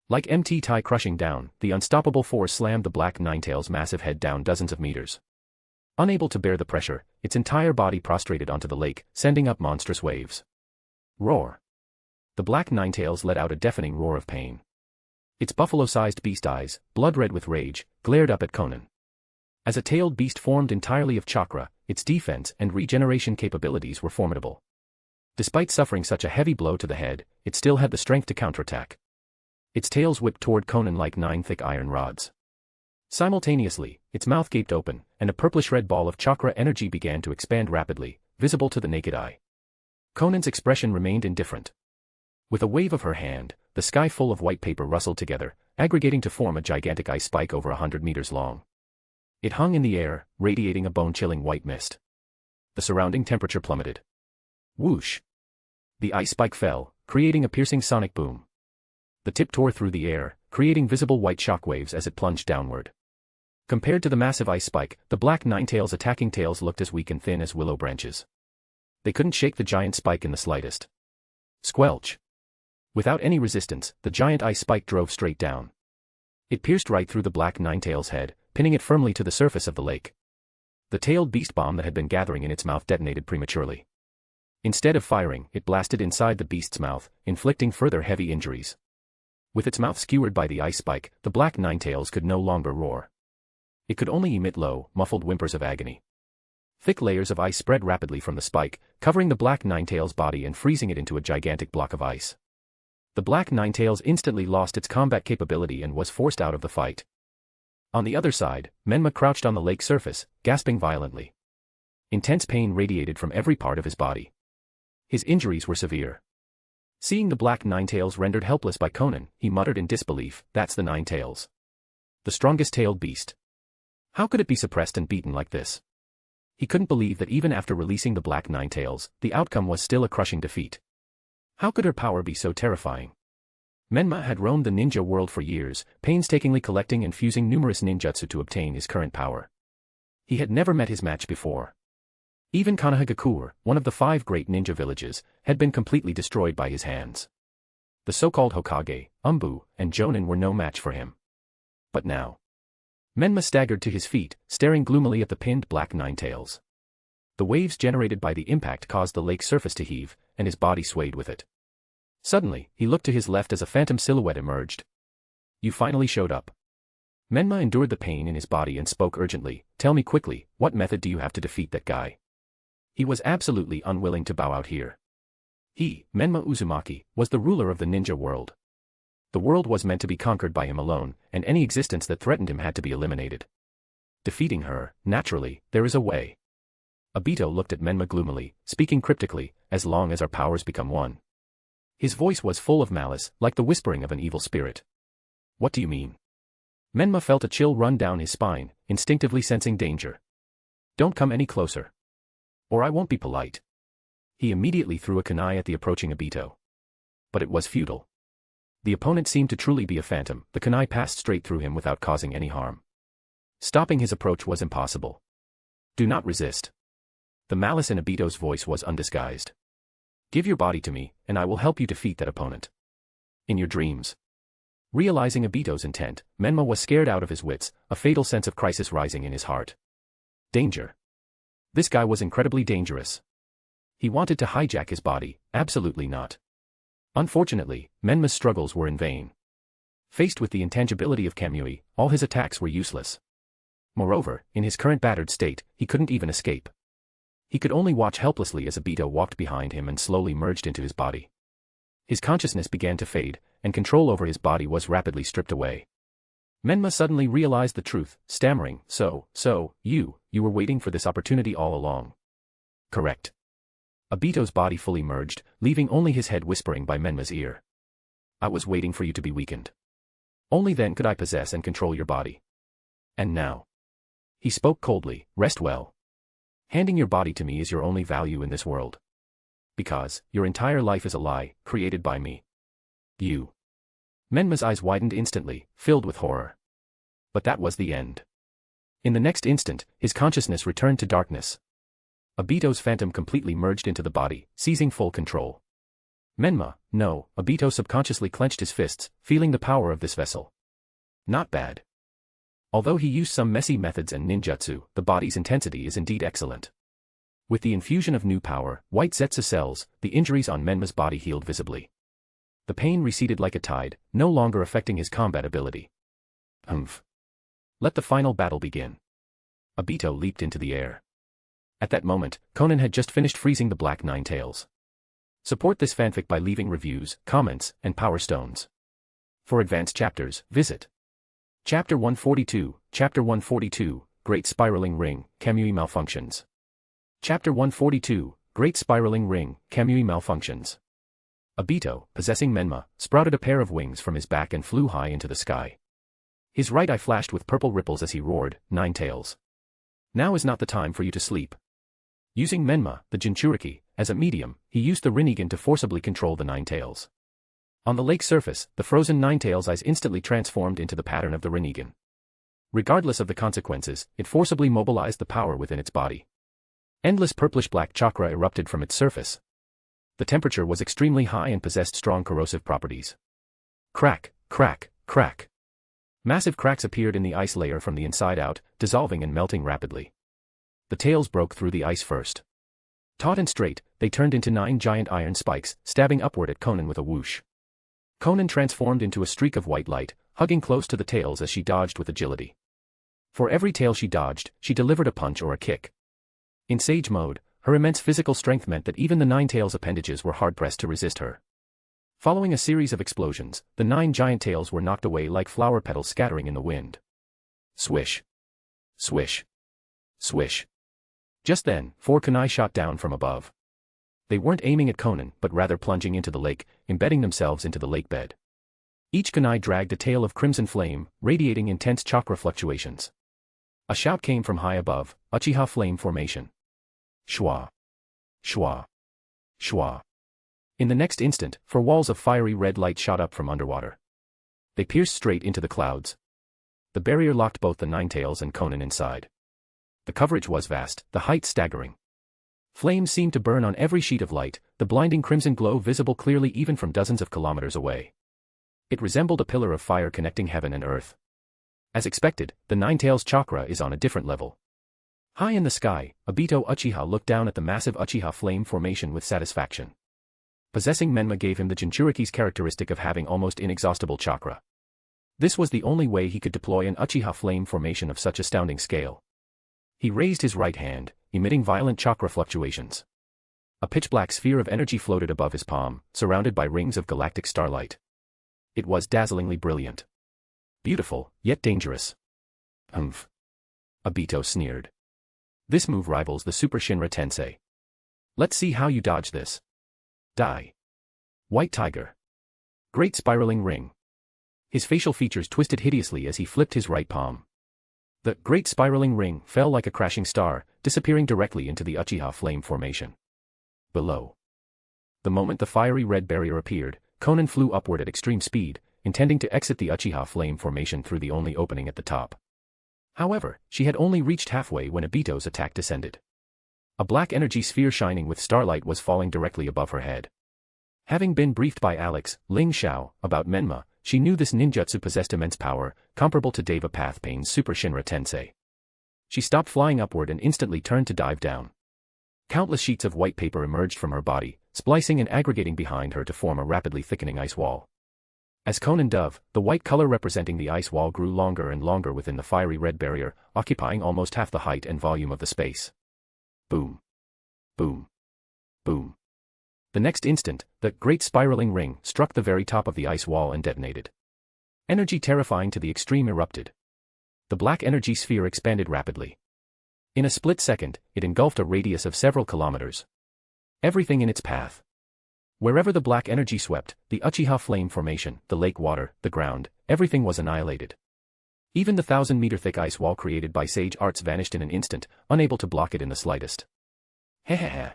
Like MT Tai crushing down, the unstoppable force slammed the Black Nine Tails' massive head down dozens of meters. Unable to bear the pressure, its entire body prostrated onto the lake, sending up monstrous waves. Roar. The Black Nine Tails let out a deafening roar of pain. Its buffalo-sized beast eyes, blood-red with rage, glared up at Konan. As a tailed beast formed entirely of chakra, its defense and regeneration capabilities were formidable. Despite suffering such a heavy blow to the head, it still had the strength to counterattack. Its tails whipped toward Konan like 9 thick iron rods. Simultaneously, its mouth gaped open, and a purplish-red ball of chakra energy began to expand rapidly, visible to the naked eye. Konan's expression remained indifferent. With a wave of her hand, the sky full of white paper rustled together, aggregating to form a gigantic ice spike over 100 meters long. It hung in the air, radiating a bone-chilling white mist. The surrounding temperature plummeted. Whoosh! The ice spike fell, creating a piercing sonic boom. The tip tore through the air, creating visible white shockwaves as it plunged downward. Compared to the massive ice spike, the Black Nine Tails' attacking tails looked as weak and thin as willow branches. They couldn't shake the giant spike in the slightest. Squelch! Without any resistance, the giant ice spike drove straight down. It pierced right through the Black Nine Tails' head, pinning it firmly to the surface of the lake. The tailed beast bomb that had been gathering in its mouth detonated prematurely. Instead of firing, it blasted inside the beast's mouth, inflicting further heavy injuries. With its mouth skewered by the ice spike, the Black Nine Tails could no longer roar. It could only emit low, muffled whimpers of agony. Thick layers of ice spread rapidly from the spike, covering the Black Nine Tails' body and freezing it into a gigantic block of ice. The Black Nine Tails instantly lost its combat capability and was forced out of the fight. On the other side, Menma crouched on the lake surface, gasping violently. Intense pain radiated from every part of his body. His injuries were severe. Seeing the Black Nine Tails rendered helpless by Konan, he muttered in disbelief, "That's the Nine Tails. The strongest tailed beast. How could it be suppressed and beaten like this?" He couldn't believe that even after releasing the Black Nine Tails, the outcome was still a crushing defeat. How could her power be so terrifying? Menma had roamed the ninja world for years, painstakingly collecting and fusing numerous ninjutsu to obtain his current power. He had never met his match before. Even Konoha, one of the 5 great ninja villages, had been completely destroyed by his hands. The so-called Hokage, Umbu, and Jonin were no match for him. But now, Menma staggered to his feet, staring gloomily at the pinned Black Nine Tails. The waves generated by the impact caused the lake's surface to heave, and his body swayed with it. Suddenly, he looked to his left as a phantom silhouette emerged. "You finally showed up." Menma endured the pain in his body and spoke urgently, "Tell me quickly, what method do you have to defeat that guy?" He was absolutely unwilling to bow out here. He, Menma Uzumaki, was the ruler of the ninja world. The world was meant to be conquered by him alone, and any existence that threatened him had to be eliminated. Defeating her, naturally, there is a way. Aito looked at Menma gloomily, speaking cryptically, "As long as our powers become one." His voice was full of malice, like the whispering of an evil spirit. "What do you mean?" Menma felt a chill run down his spine, instinctively sensing danger. "Don't come any closer. Or I won't be polite." He immediately threw a kunai at the approaching Aito. But it was futile. The opponent seemed to truly be a phantom. The kunai passed straight through him without causing any harm. Stopping his approach was impossible. "Do not resist." The malice in Aito's voice was undisguised. "Give your body to me, and I will help you defeat that opponent. In your dreams." Realizing Aito's intent, Menma was scared out of his wits, a fatal sense of crisis rising in his heart. Danger. This guy was incredibly dangerous. He wanted to hijack his body, absolutely not. Unfortunately, Menma's struggles were in vain. Faced with the intangibility of Kamui, all his attacks were useless. Moreover, in his current battered state, he couldn't even escape. He could only watch helplessly as Aito walked behind him and slowly merged into his body. His consciousness began to fade, and control over his body was rapidly stripped away. Menma suddenly realized the truth, stammering, So, you were waiting for this opportunity all along. Correct. Aito's body fully merged, leaving only his head whispering by Menma's ear. I was waiting for you to be weakened. Only then could I possess and control your body. And now. He spoke coldly, rest well. Handing your body to me is your only value in this world. Because, your entire life is a lie, created by me. You. Menma's eyes widened instantly, filled with horror. But that was the end. In the next instant, his consciousness returned to darkness. Aito's phantom completely merged into the body, seizing full control. Menma, no, Aito subconsciously clenched his fists, feeling the power of this vessel. Not bad. Although he used some messy methods and ninjutsu, the body's intensity is indeed excellent. With the infusion of new power, white Zetsu cells, the injuries on Menma's body healed visibly. The pain receded like a tide, no longer affecting his combat ability. Let the final battle begin. Aito leaped into the air. At that moment, Konan had just finished freezing the Black Nine Tails. Support this fanfic by leaving reviews, comments, and power stones. For advanced chapters, visit Chapter 142, Chapter 142, Great Spiraling Ring, Kamui Malfunctions. Chapter 142, Great Spiraling Ring, Kamui Malfunctions. Aito, possessing Menma, sprouted a pair of wings from his back and flew high into the sky. His right eye flashed with purple ripples as he roared, Nine Tails. Now is not the time for you to sleep. Using Menma, the Jinchuriki, as a medium, he used the Rinnegan to forcibly control the Nine Tails. On the lake surface, the frozen Nine Tails' eyes instantly transformed into the pattern of the Rinnegan. Regardless of the consequences, it forcibly mobilized the power within its body. Endless purplish-black chakra erupted from its surface. The temperature was extremely high and possessed strong corrosive properties. Crack, crack, crack. Massive cracks appeared in the ice layer from the inside out, dissolving and melting rapidly. The tails broke through the ice first. Taut and straight, they turned into 9 giant iron spikes, stabbing upward at Konan with a whoosh. Konan transformed into a streak of white light, hugging close to the tails as she dodged with agility. For every tail she dodged, she delivered a punch or a kick. In Sage mode, her immense physical strength meant that even the Nine Tails' appendages were hard-pressed to resist her. Following a series of explosions, the 9 giant tails were knocked away like flower petals scattering in the wind. Swish. Swish. Swish. Just then, 4 kunai shot down from above. They weren't aiming at Konan but rather plunging into the lake, embedding themselves into the lake bed. Each kunai dragged a tail of crimson flame, radiating intense chakra fluctuations. A shout came from high above, Uchiha Flame Formation. Shwa. Shwa. Shwa. In the next instant, 4 walls of fiery red light shot up from underwater. They pierced straight into the clouds. The barrier locked both the Nine Tails and Konan inside. The coverage was vast, the height staggering. Flames seemed to burn on every sheet of light, the blinding crimson glow visible clearly even from dozens of kilometers away. It resembled a pillar of fire connecting heaven and earth. As expected, the Nine Tails chakra is on a different level. High in the sky, Aito Uchiha looked down at the massive Uchiha Flame Formation with satisfaction. Possessing Menma gave him the Jinchuriki's characteristic of having almost inexhaustible chakra. This was the only way he could deploy an Uchiha Flame Formation of such astounding scale. He raised his right hand, emitting violent chakra fluctuations. A pitch-black sphere of energy floated above his palm, surrounded by rings of galactic starlight. It was dazzlingly brilliant. Beautiful, yet dangerous. Aito sneered. This move rivals the Super Shinra Tensei. Let's see how you dodge this. Die. White Tiger. Great Spiraling Ring. His facial features twisted hideously as he flipped his right palm. The Great Spiraling Ring fell like a crashing star, disappearing directly into the Uchiha Flame Formation. Below. The moment the fiery red barrier appeared, Konan flew upward at extreme speed, intending to exit the Uchiha Flame Formation through the only opening at the top. However, she had only reached halfway when Aito's attack descended. A black energy sphere shining with starlight was falling directly above her head. Having been briefed by Alex, Ling Xiao, about Menma, she knew this ninjutsu possessed immense power, comparable to Deva Pathpain's Super Shinra Tensei. She stopped flying upward and instantly turned to dive down. Countless sheets of white paper emerged from her body, splicing and aggregating behind her to form a rapidly thickening ice wall. As Konan dove, the white color representing the ice wall grew longer and longer within the fiery red barrier, occupying almost half the height and volume of the space. Boom. Boom. Boom. The next instant, the great spiraling ring struck the very top of the ice wall and detonated. Energy terrifying to the extreme erupted. The black energy sphere expanded rapidly. In a split second, it engulfed a radius of several kilometers. Everything in its path. Wherever the black energy swept, the Uchiha flame formation, the lake water, the ground, everything was annihilated. Even the 1,000-meter-thick ice wall created by sage arts vanished in an instant, unable to block it in the slightest. Hehehe.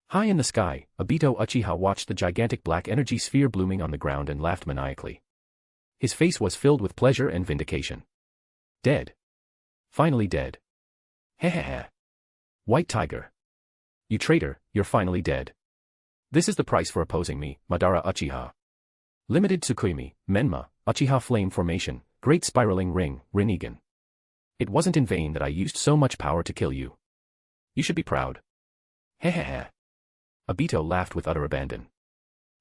High in the sky, Obito Uchiha watched the gigantic black energy sphere blooming on the ground and laughed maniacally. His face was filled with pleasure and vindication. Dead. Finally dead. Hehehe. White Tiger. You traitor, you're finally dead. This is the price for opposing me, Madara Uchiha. Limited Tsukuyomi, Menma, Uchiha Flame Formation, Great Spiraling Ring, Rinnegan. It wasn't in vain that I used so much power to kill you. You should be proud. Hehehe. Obito laughed with utter abandon.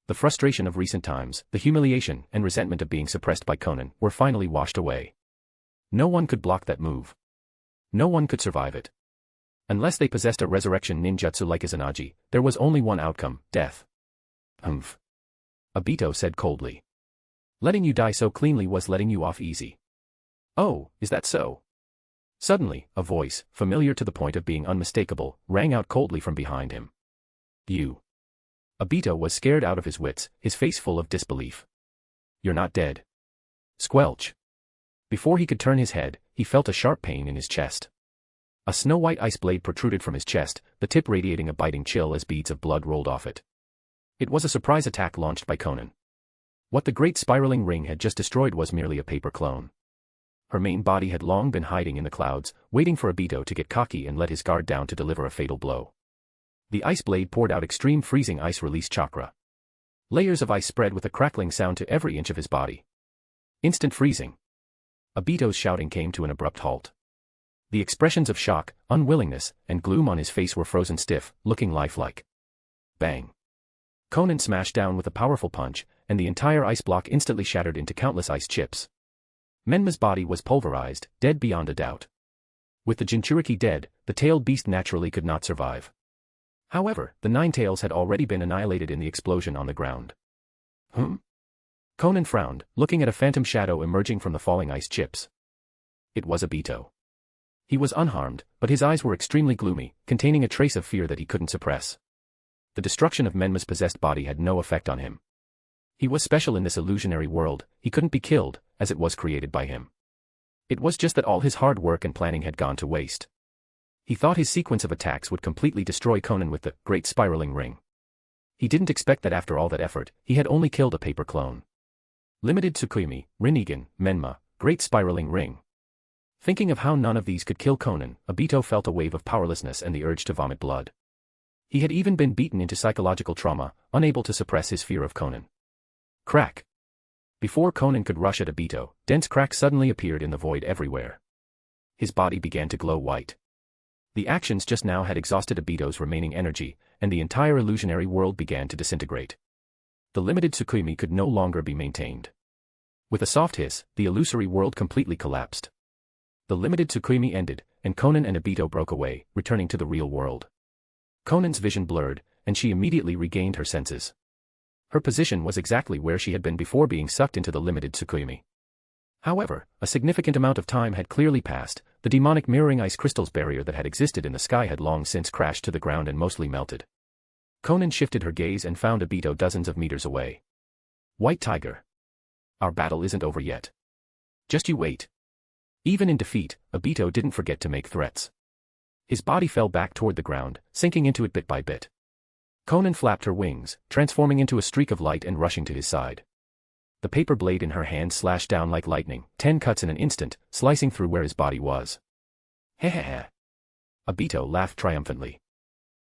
The frustration of recent times, the humiliation and resentment of being suppressed by Konan were finally washed away. No one could block that move. No one could survive it. Unless they possessed a resurrection ninjutsu like Izanagi, there was only one outcome, death. Humph. Obito said coldly. Letting you die so cleanly was letting you off easy. Oh, is that so? Suddenly, a voice, familiar to the point of being unmistakable, rang out coldly from behind him. You. Obito was scared out of his wits, his face full of disbelief. You're not dead. Squelch. Before he could turn his head, he felt a sharp pain in his chest. A snow-white ice blade protruded from his chest, the tip radiating a biting chill as beads of blood rolled off it. It was a surprise attack launched by Konan. What the great spiraling ring had just destroyed was merely a paper clone. Her main body had long been hiding in the clouds, waiting for Obito to get cocky and let his guard down to deliver a fatal blow. The ice blade poured out extreme freezing ice release chakra. Layers of ice spread with a crackling sound to every inch of his body. Instant freezing. Obito's shouting came to an abrupt halt. The expressions of shock, unwillingness, and gloom on his face were frozen stiff, looking lifelike. Bang. Konan smashed down with a powerful punch, and the entire ice block instantly shattered into countless ice chips. Menma's body was pulverized, dead beyond a doubt. With the Jinchuriki dead, the tailed beast naturally could not survive. However, the 9 tails had already been annihilated in the explosion on the ground. Konan frowned, looking at a phantom shadow emerging from the falling ice chips. It was Obito. He was unharmed, but his eyes were extremely gloomy, containing a trace of fear that he couldn't suppress. The destruction of Menma's possessed body had no effect on him. He was special in this illusionary world, he couldn't be killed, as it was created by him. It was just that all his hard work and planning had gone to waste. He thought his sequence of attacks would completely destroy Konan with the great spiraling ring. He didn't expect that after all that effort, he had only killed a paper clone. Limited Tsukuyomi, Rinnegan, Menma, Great Spiraling Ring. Thinking of how none of these could kill Konan, Obito felt a wave of powerlessness and the urge to vomit blood. He had even been beaten into psychological trauma, unable to suppress his fear of Konan. Crack. Before Konan could rush at Obito, dense cracks suddenly appeared in the void everywhere. His body began to glow white. The actions just now had exhausted Obito's remaining energy, and the entire illusionary world began to disintegrate. The limited Tsukuyomi could no longer be maintained. With a soft hiss, the illusory world completely collapsed. The limited Tsukuyomi ended, and Konan and Obito broke away, returning to the real world. Konan's vision blurred, and she immediately regained her senses. Her position was exactly where she had been before being sucked into the limited Tsukuyomi. However, a significant amount of time had clearly passed, the demonic mirroring ice crystals barrier that had existed in the sky had long since crashed to the ground and mostly melted. Konan shifted her gaze and found Obito dozens of meters away. White Tiger. Our battle isn't over yet. Just you wait. Even in defeat, Obito didn't forget to make threats. His body fell back toward the ground, sinking into it bit by bit. Konan flapped her wings, transforming into a streak of light and rushing to his side. The paper blade in her hand slashed down like lightning, 10 cuts in an instant, slicing through where his body was. Hehehe. Obito laughed triumphantly.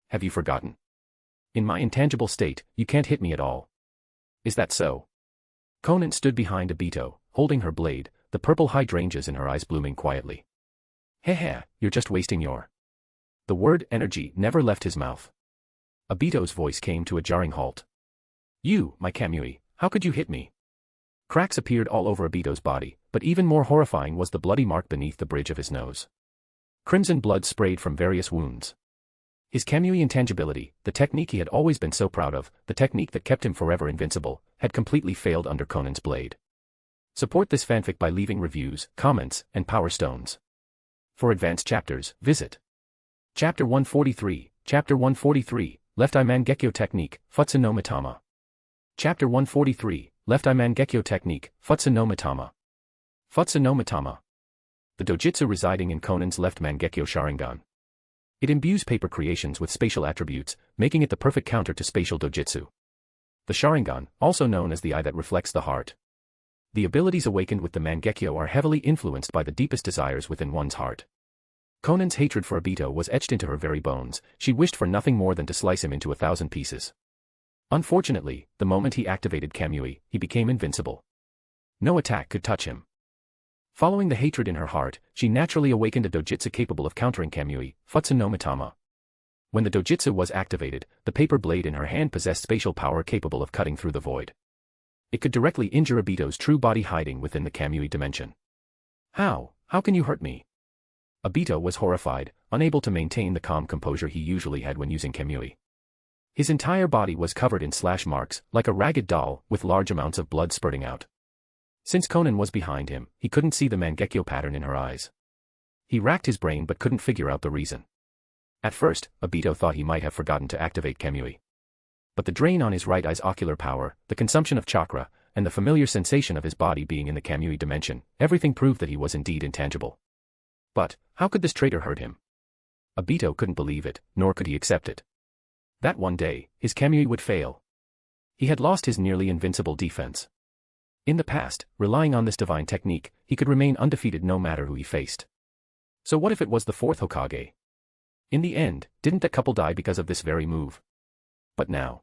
Have you forgotten? In my intangible state, you can't hit me at all. Is that so? Konan stood behind Obito, holding her blade, the purple hydrangeas in her eyes blooming quietly. Hehe, you're just wasting your... The word energy never left his mouth. Obito's voice came to a jarring halt. You, my Kamui, how could you hit me? Cracks appeared all over Obito's body, but even more horrifying was the bloody mark beneath the bridge of his nose. Crimson blood sprayed from various wounds. His Kamui intangibility, the technique he had always been so proud of, the technique that kept him forever invincible, had completely failed under Konan's blade. Support this fanfic by leaving reviews, comments, and power stones. For advanced chapters, visit Chapter 143, Chapter 143, Left Eye Mangekyo Technique, Futsu no Mitama. Chapter 143, Left Eye Mangekyo Technique, Futsu no Mitama. Futsu no Mitama. The dojutsu residing in Konan's left Mangekyo Sharingan. It imbues paper creations with spatial attributes, making it the perfect counter to spatial dojutsu. The Sharingan, also known as the eye that reflects the heart. The abilities awakened with the Mangekyo are heavily influenced by the deepest desires within one's heart. Konan's hatred for Obito was etched into her very bones. She wished for nothing more than to slice him into 1,000 pieces. Unfortunately, the moment he activated Kamui, he became invincible. No attack could touch him. Following the hatred in her heart, she naturally awakened a dojutsu capable of countering Kamui, Futsu no Mitama. When the dojutsu was activated, the paper blade in her hand possessed spatial power capable of cutting through the void. It could directly injure Obito's true body hiding within the Kamui dimension. How? How can you hurt me? Obito was horrified, unable to maintain the calm composure he usually had when using Kamui. His entire body was covered in slash marks, like a ragged doll, with large amounts of blood spurting out. Since Konan was behind him, he couldn't see the Mangekyo pattern in her eyes. He racked his brain but couldn't figure out the reason. At first, Obito thought he might have forgotten to activate Kamui. But the drain on his right eye's ocular power, the consumption of chakra, and the familiar sensation of his body being in the Kamui dimension, everything proved that he was indeed intangible. But, how could this traitor hurt him? Obito couldn't believe it, nor could he accept it. That one day, his Kamui would fail. He had lost his nearly invincible defense. In the past, relying on this divine technique, he could remain undefeated no matter who he faced. So what if it was the fourth Hokage? In the end, didn't that couple die because of this very move? But now,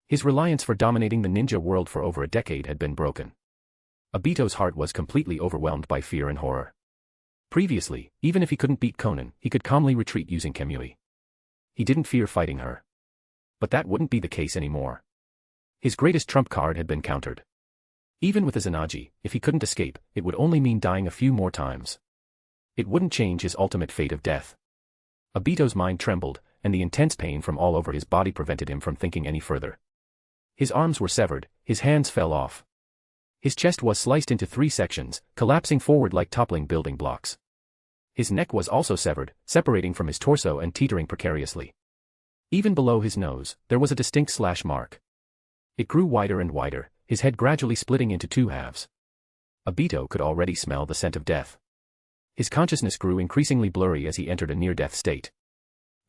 his reliance for dominating the ninja world for over a decade had been broken. Obito's heart was completely overwhelmed by fear and horror. Previously, even if he couldn't beat Konan, he could calmly retreat using Kamui. He didn't fear fighting her. But that wouldn't be the case anymore. His greatest trump card had been countered. Even with a Izanagi, if he couldn't escape, it would only mean dying a few more times. It wouldn't change his ultimate fate of death. Obito's mind trembled, and the intense pain from all over his body prevented him from thinking any further. His arms were severed, his hands fell off. His chest was sliced into 3 sections, collapsing forward like toppling building blocks. His neck was also severed, separating from his torso and teetering precariously. Even below his nose, there was a distinct slash mark. It grew wider and wider, his head gradually splitting into 2 halves. Obito could already smell the scent of death. His consciousness grew increasingly blurry as he entered a near-death state.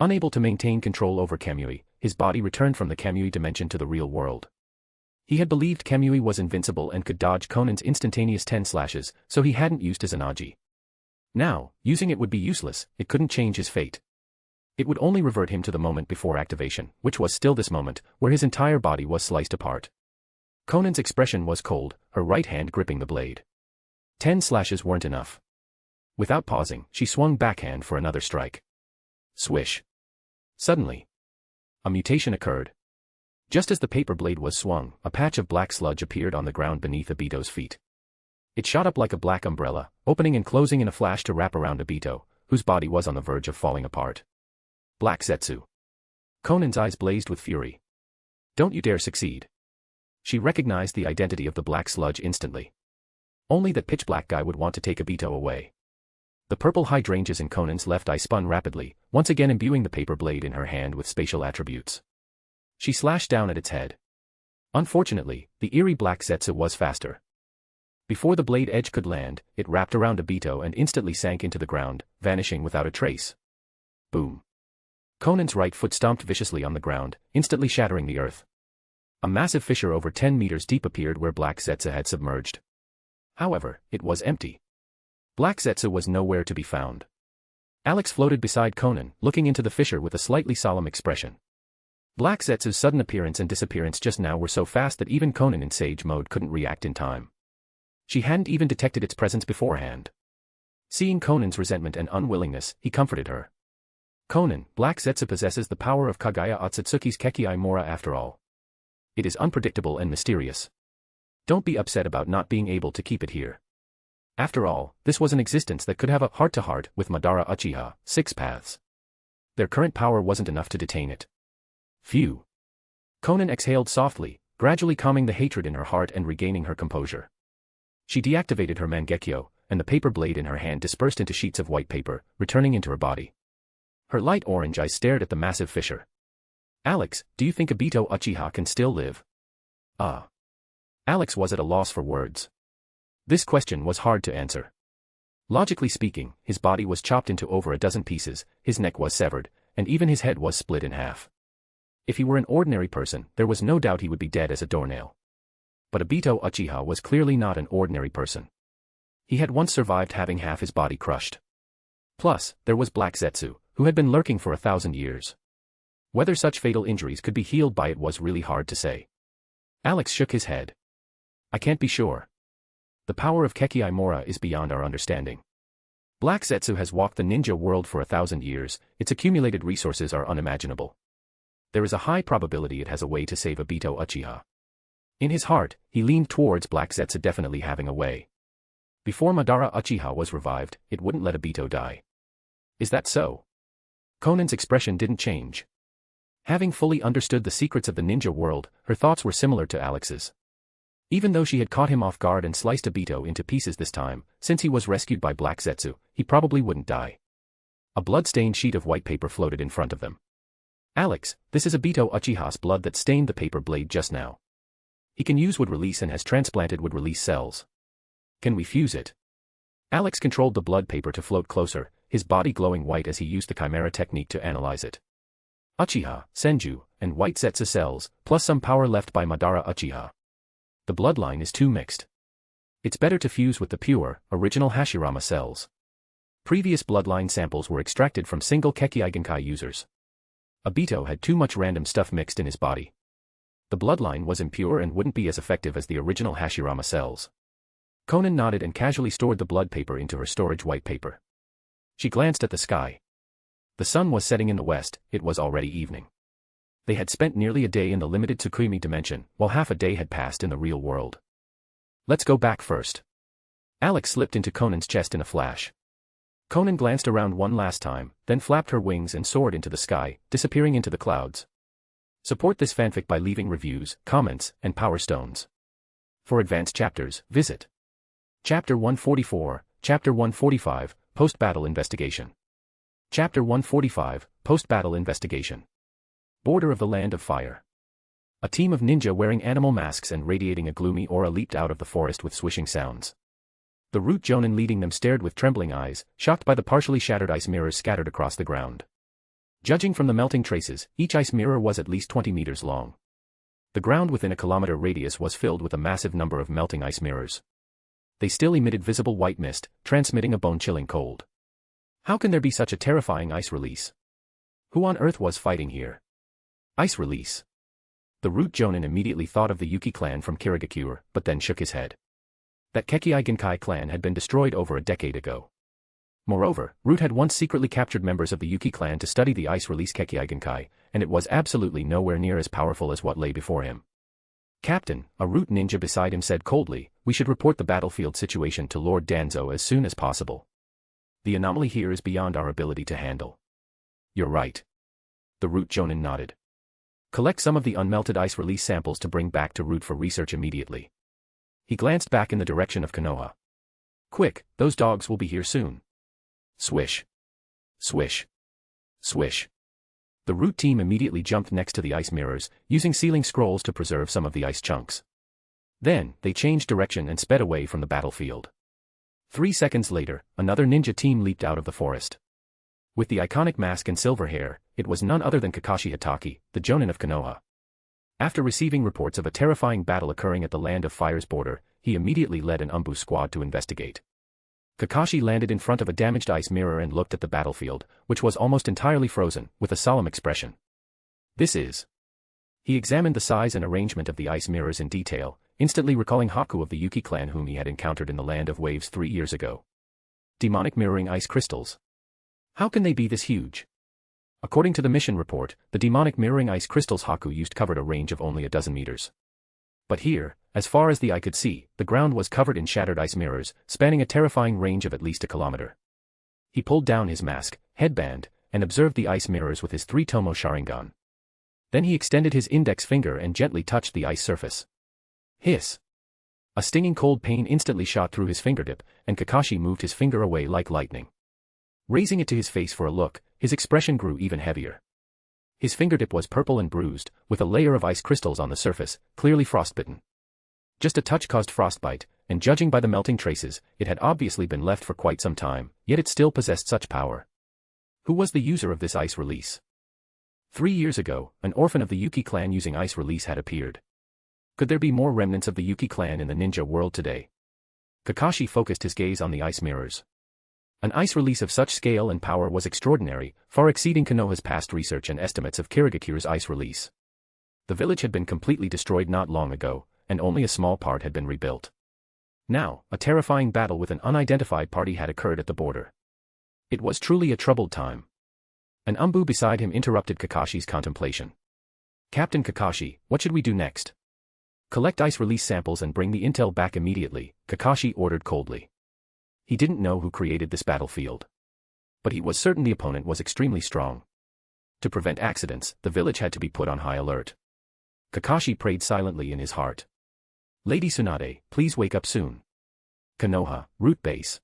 Unable to maintain control over Kamui, his body returned from the Kamui dimension to the real world. He had believed Kamui was invincible and could dodge Konan's instantaneous 10 slashes, so he hadn't used his Izanagi. Now, using it would be useless, it couldn't change his fate. It would only revert him to the moment before activation, which was still this moment, where his entire body was sliced apart. Konan's expression was cold, her right hand gripping the blade. 10 slashes weren't enough. Without pausing, she swung backhand for another strike. Swish. Suddenly, a mutation occurred. Just as the paper blade was swung, a patch of black sludge appeared on the ground beneath Obito's feet. It shot up like a black umbrella, opening and closing in a flash to wrap around Obito, whose body was on the verge of falling apart. Black Zetsu. Konan's eyes blazed with fury. Don't you dare succeed. She recognized the identity of the black sludge instantly. Only that pitch-black guy would want to take Obito away. The purple hydrangeas in Konan's left eye spun rapidly, once again imbuing the paper blade in her hand with spatial attributes. She slashed down at its head. Unfortunately, the eerie black Zetsu was faster. Before the blade edge could land, it wrapped around Obito and instantly sank into the ground, vanishing without a trace. Boom. Konan's right foot stomped viciously on the ground, instantly shattering the earth. A massive fissure over 10 meters deep appeared where Black Zetsu had submerged. However, it was empty. Black Zetsu was nowhere to be found. Alex floated beside Konan, looking into the fissure with a slightly solemn expression. Black Zetsu's sudden appearance and disappearance just now were so fast that even Konan in Sage mode couldn't react in time. She hadn't even detected its presence beforehand. Seeing Konan's resentment and unwillingness, he comforted her. Konan, Black Zetsu possesses the power of Kagaya Otsutsuki's Kekiai Mora after all. It is unpredictable and mysterious. Don't be upset about not being able to keep it here. After all, this was an existence that could have a heart-to-heart with Madara Uchiha, 6 paths. Their current power wasn't enough to detain it. Phew. Konan exhaled softly, gradually calming the hatred in her heart and regaining her composure. She deactivated her Mangekyo, and the paper blade in her hand dispersed into sheets of white paper, returning into her body. Her light orange eyes stared at the massive fissure. Alex, do you think Obito Uchiha can still live? Alex was at a loss for words. This question was hard to answer. Logically speaking, his body was chopped into over a dozen pieces, his neck was severed, and even his head was split in half. If he were an ordinary person, there was no doubt he would be dead as a doornail. But Obito Uchiha was clearly not an ordinary person. He had once survived having half his body crushed. Plus, there was Black Zetsu, who had been lurking for 1,000 years. Whether such fatal injuries could be healed by it was really hard to say. Alex shook his head. I can't be sure. The power of Kekkei Mora is beyond our understanding. Black Zetsu has walked the ninja world for 1,000 years, its accumulated resources are unimaginable. There is a high probability it has a way to save Obito Uchiha. In his heart, he leaned towards Black Zetsu definitely having a way. Before Madara Uchiha was revived, it wouldn't let Obito die. Is that so? Konan's expression didn't change. Having fully understood the secrets of the ninja world, her thoughts were similar to Alex's. Even though she had caught him off guard and sliced Obito into pieces this time, since he was rescued by Black Zetsu, he probably wouldn't die. A blood-stained sheet of white paper floated in front of them. Alex, this is Obito Uchiha's blood that stained the paper blade just now. He can use wood release and has transplanted wood release cells. Can we fuse it? Alex controlled the blood paper to float closer, his body glowing white as he used the Chimera technique to analyze it. Uchiha, Senju, and white Zetsu cells, plus some power left by Madara Uchiha. The bloodline is too mixed. It's better to fuse with the pure, original Hashirama cells. Previous bloodline samples were extracted from single Kekkei users. Obito had too much random stuff mixed in his body. The bloodline was impure and wouldn't be as effective as the original Hashirama cells. Konan nodded and casually stored the blood paper into her storage white paper. She glanced at the sky. The sun was setting in the west, it was already evening. They had spent nearly a day in the limited Tsukuyomi dimension, while half a day had passed in the real world. Let's go back first. Alex slipped into Konan's chest in a flash. Konan glanced around one last time, then flapped her wings and soared into the sky, disappearing into the clouds. Support this fanfic by leaving reviews, comments, and power stones. For advanced chapters, visit Chapter 144, Chapter 145, Post-Battle Investigation. Chapter 145, Post-Battle Investigation. Border of the Land of Fire. A team of ninja wearing animal masks and radiating a gloomy aura leaped out of the forest with swishing sounds. The Root Jonin leading them stared with trembling eyes, shocked by the partially shattered ice mirrors scattered across the ground. Judging from the melting traces, each ice mirror was at least 20 meters long. The ground within a kilometer radius was filled with a massive number of melting ice mirrors. They still emitted visible white mist, transmitting a bone-chilling cold. How can there be such a terrifying ice release? Who on earth was fighting here? Ice release. The Root Jonin immediately thought of the Yuki clan from Kirigakure, but then shook his head. That Kekkei clan had been destroyed over a decade ago. Moreover, Root had once secretly captured members of the Yuki clan to study the ice release Kekkei, and it was absolutely nowhere near as powerful as what lay before him. Captain, a Root ninja beside him said coldly, we should report the battlefield situation to Lord Danzo as soon as possible. The anomaly here is beyond our ability to handle. You're right. The Root Jonin nodded. Collect some of the unmelted ice release samples to bring back to Root for research immediately. He glanced back in the direction of Konoha. Quick, those dogs will be here soon. Swish. Swish. Swish. The Root team immediately jumped next to the ice mirrors, using sealing scrolls to preserve some of the ice chunks. Then, they changed direction and sped away from the battlefield. 3 seconds later, another ninja team leaped out of the forest. With the iconic mask and silver hair, it was none other than Kakashi Hatake, the Jonin of Konoha. After receiving reports of a terrifying battle occurring at the Land of Fire's border, he immediately led an ambush squad to investigate. Kakashi landed in front of a damaged ice mirror and looked at the battlefield, which was almost entirely frozen, with a solemn expression. This is. He examined the size and arrangement of the ice mirrors in detail, instantly recalling Haku of the Yuki clan whom he had encountered in the Land of Waves 3 years ago. Demonic mirroring ice crystals. How can they be this huge? According to the mission report, the demonic mirroring ice crystals Haku used covered a range of only a dozen meters. But here, as far as the eye could see, the ground was covered in shattered ice mirrors, spanning a terrifying range of at least a kilometer. He pulled down his mask, headband, and observed the ice mirrors with his 3-tomo Sharingan. Then he extended his index finger and gently touched the ice surface. Hiss! A stinging cold pain instantly shot through his fingertip, and Kakashi moved his finger away like lightning. Raising it to his face for a look, his expression grew even heavier. His fingertip was purple and bruised, with a layer of ice crystals on the surface, clearly frostbitten. Just a touch caused frostbite, and judging by the melting traces, it had obviously been left for quite some time, yet it still possessed such power. Who was the user of this ice release? 3 years ago, an orphan of the Yuki clan using ice release had appeared. Could there be more remnants of the Yuki clan in the ninja world today? Kakashi focused his gaze on the ice mirrors. An ice release of such scale and power was extraordinary, far exceeding Konoha's past research and estimates of Kirigakure's ice release. The village had been completely destroyed not long ago, and only a small part had been rebuilt. Now, a terrifying battle with an unidentified party had occurred at the border. It was truly a troubled time. An Umbu beside him interrupted Kakashi's contemplation. Captain Kakashi, what should we do next? Collect ice release samples and bring the intel back immediately, Kakashi ordered coldly. He didn't know who created this battlefield. But he was certain the opponent was extremely strong. To prevent accidents, the village had to be put on high alert. Kakashi prayed silently in his heart. Lady Tsunade, please wake up soon. Konoha, Root Base.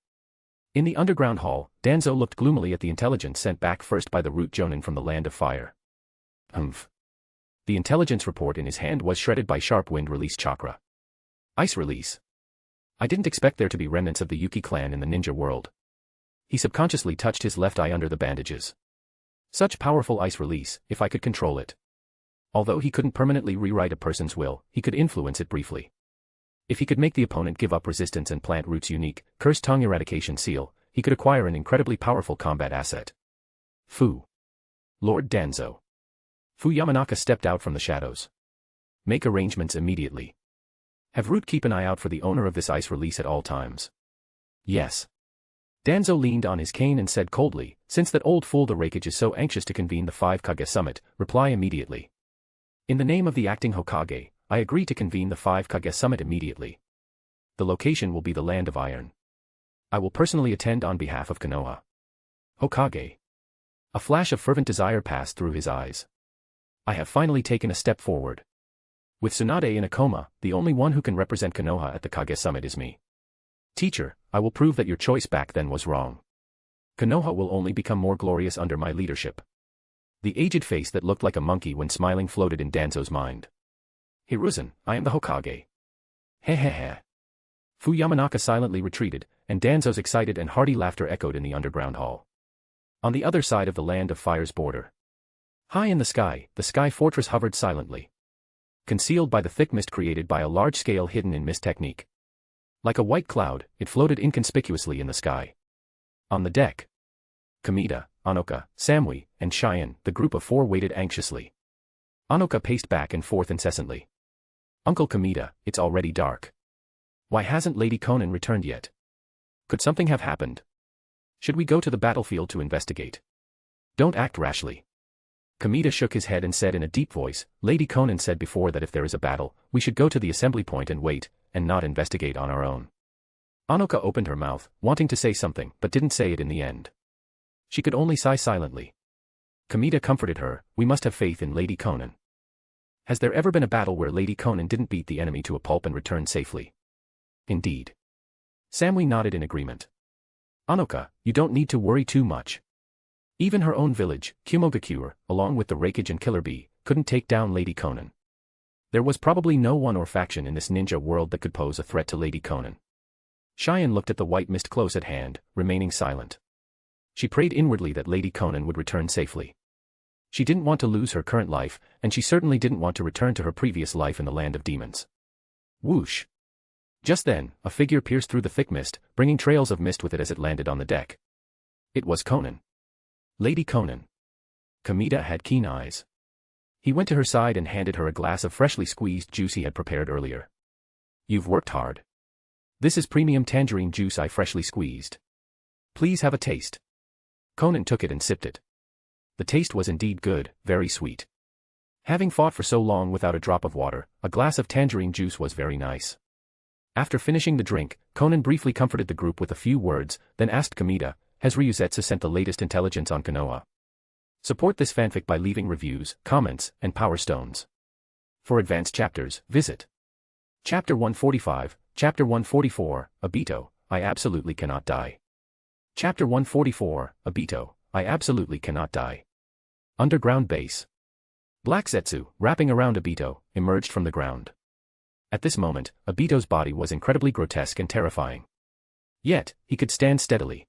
In the underground hall, Danzo looked gloomily at the intelligence sent back first by the Root Jonin from the Land of Fire. Humph. The intelligence report in his hand was shredded by sharp wind release chakra. Ice release. I didn't expect there to be remnants of the Yuki clan in the ninja world. He subconsciously touched his left eye under the bandages. Such powerful ice release, if I could control it. Although he couldn't permanently rewrite a person's will, he could influence it briefly. If he could make the opponent give up resistance and plant Root's unique, Cursed Tongue Eradication seal, he could acquire an incredibly powerful combat asset. Fu. Lord Danzo. Fu Yamanaka stepped out from the shadows. Make arrangements immediately. Have Root keep an eye out for the owner of this ice release at all times. Yes. Danzo leaned on his cane and said coldly, since that old fool the Raikage is so anxious to convene the 5 Kage summit, reply immediately. In the name of the acting Hokage, I agree to convene the 5 Kage summit immediately. The location will be the Land of Iron. I will personally attend on behalf of Konoha. Hokage. A flash of fervent desire passed through his eyes. I have finally taken a step forward. With Tsunade in a coma, the only one who can represent Konoha at the Kage summit is me. Teacher, I will prove that your choice back then was wrong. Konoha will only become more glorious under my leadership. The aged face that looked like a monkey when smiling floated in Danzo's mind. Hiruzen, I am the Hokage. Hehehe. Fu Yamanaka silently retreated, and Danzo's excited and hearty laughter echoed in the underground hall. On the other side of the Land of Fire's border. High in the sky fortress hovered silently. Concealed by the thick mist created by a large-scale hidden in mist technique. Like a white cloud, it floated inconspicuously in the sky. On the deck. Kamita, Anoka, Samui, and Cheyen, the group of 4 waited anxiously. Anoka paced back and forth incessantly. Uncle Kamita, it's already dark. Why hasn't Lady Konan returned yet? Could something have happened? Should we go to the battlefield to investigate? Don't act rashly. Kamita shook his head and said in a deep voice, Lady Konan said before that if there is a battle, we should go to the assembly point and wait, and not investigate on our own. Anoka opened her mouth, wanting to say something, but didn't say it in the end. She could only sigh silently. Kamita comforted her, we must have faith in Lady Konan. Has there ever been a battle where Lady Konan didn't beat the enemy to a pulp and return safely? Indeed. Samui nodded in agreement. Anoka, you don't need to worry too much. Even her own village, Kumogakure, along with the Raikage and Killer Bee, couldn't take down Lady Konan. There was probably no one or faction in this ninja world that could pose a threat to Lady Konan. Cheyen looked at the white mist close at hand, remaining silent. She prayed inwardly that Lady Konan would return safely. She didn't want to lose her current life, and she certainly didn't want to return to her previous life in the land of demons. Whoosh! Just then, a figure pierced through the thick mist, bringing trails of mist with it as it landed on the deck. It was Konan. Lady Konan. Kamita had keen eyes. He went to her side and handed her a glass of freshly squeezed juice he had prepared earlier. You've worked hard. This is premium tangerine juice I freshly squeezed. Please have a taste. Konan took it and sipped it. The taste was indeed good, very sweet. Having fought for so long without a drop of water, a glass of tangerine juice was very nice. After finishing the drink, Konan briefly comforted the group with a few words, then asked Kamita, has Ryuzetsu sent the latest intelligence on Konoha? Support this fanfic by leaving reviews, comments, and power stones. For advanced chapters, visit Chapter 145, Chapter 144, Aito, I absolutely cannot die. Chapter 144, Aito, I absolutely cannot die. Underground base. Black Zetsu, wrapping around Aito, emerged from the ground. At this moment, Aito's body was incredibly grotesque and terrifying. Yet, he could stand steadily.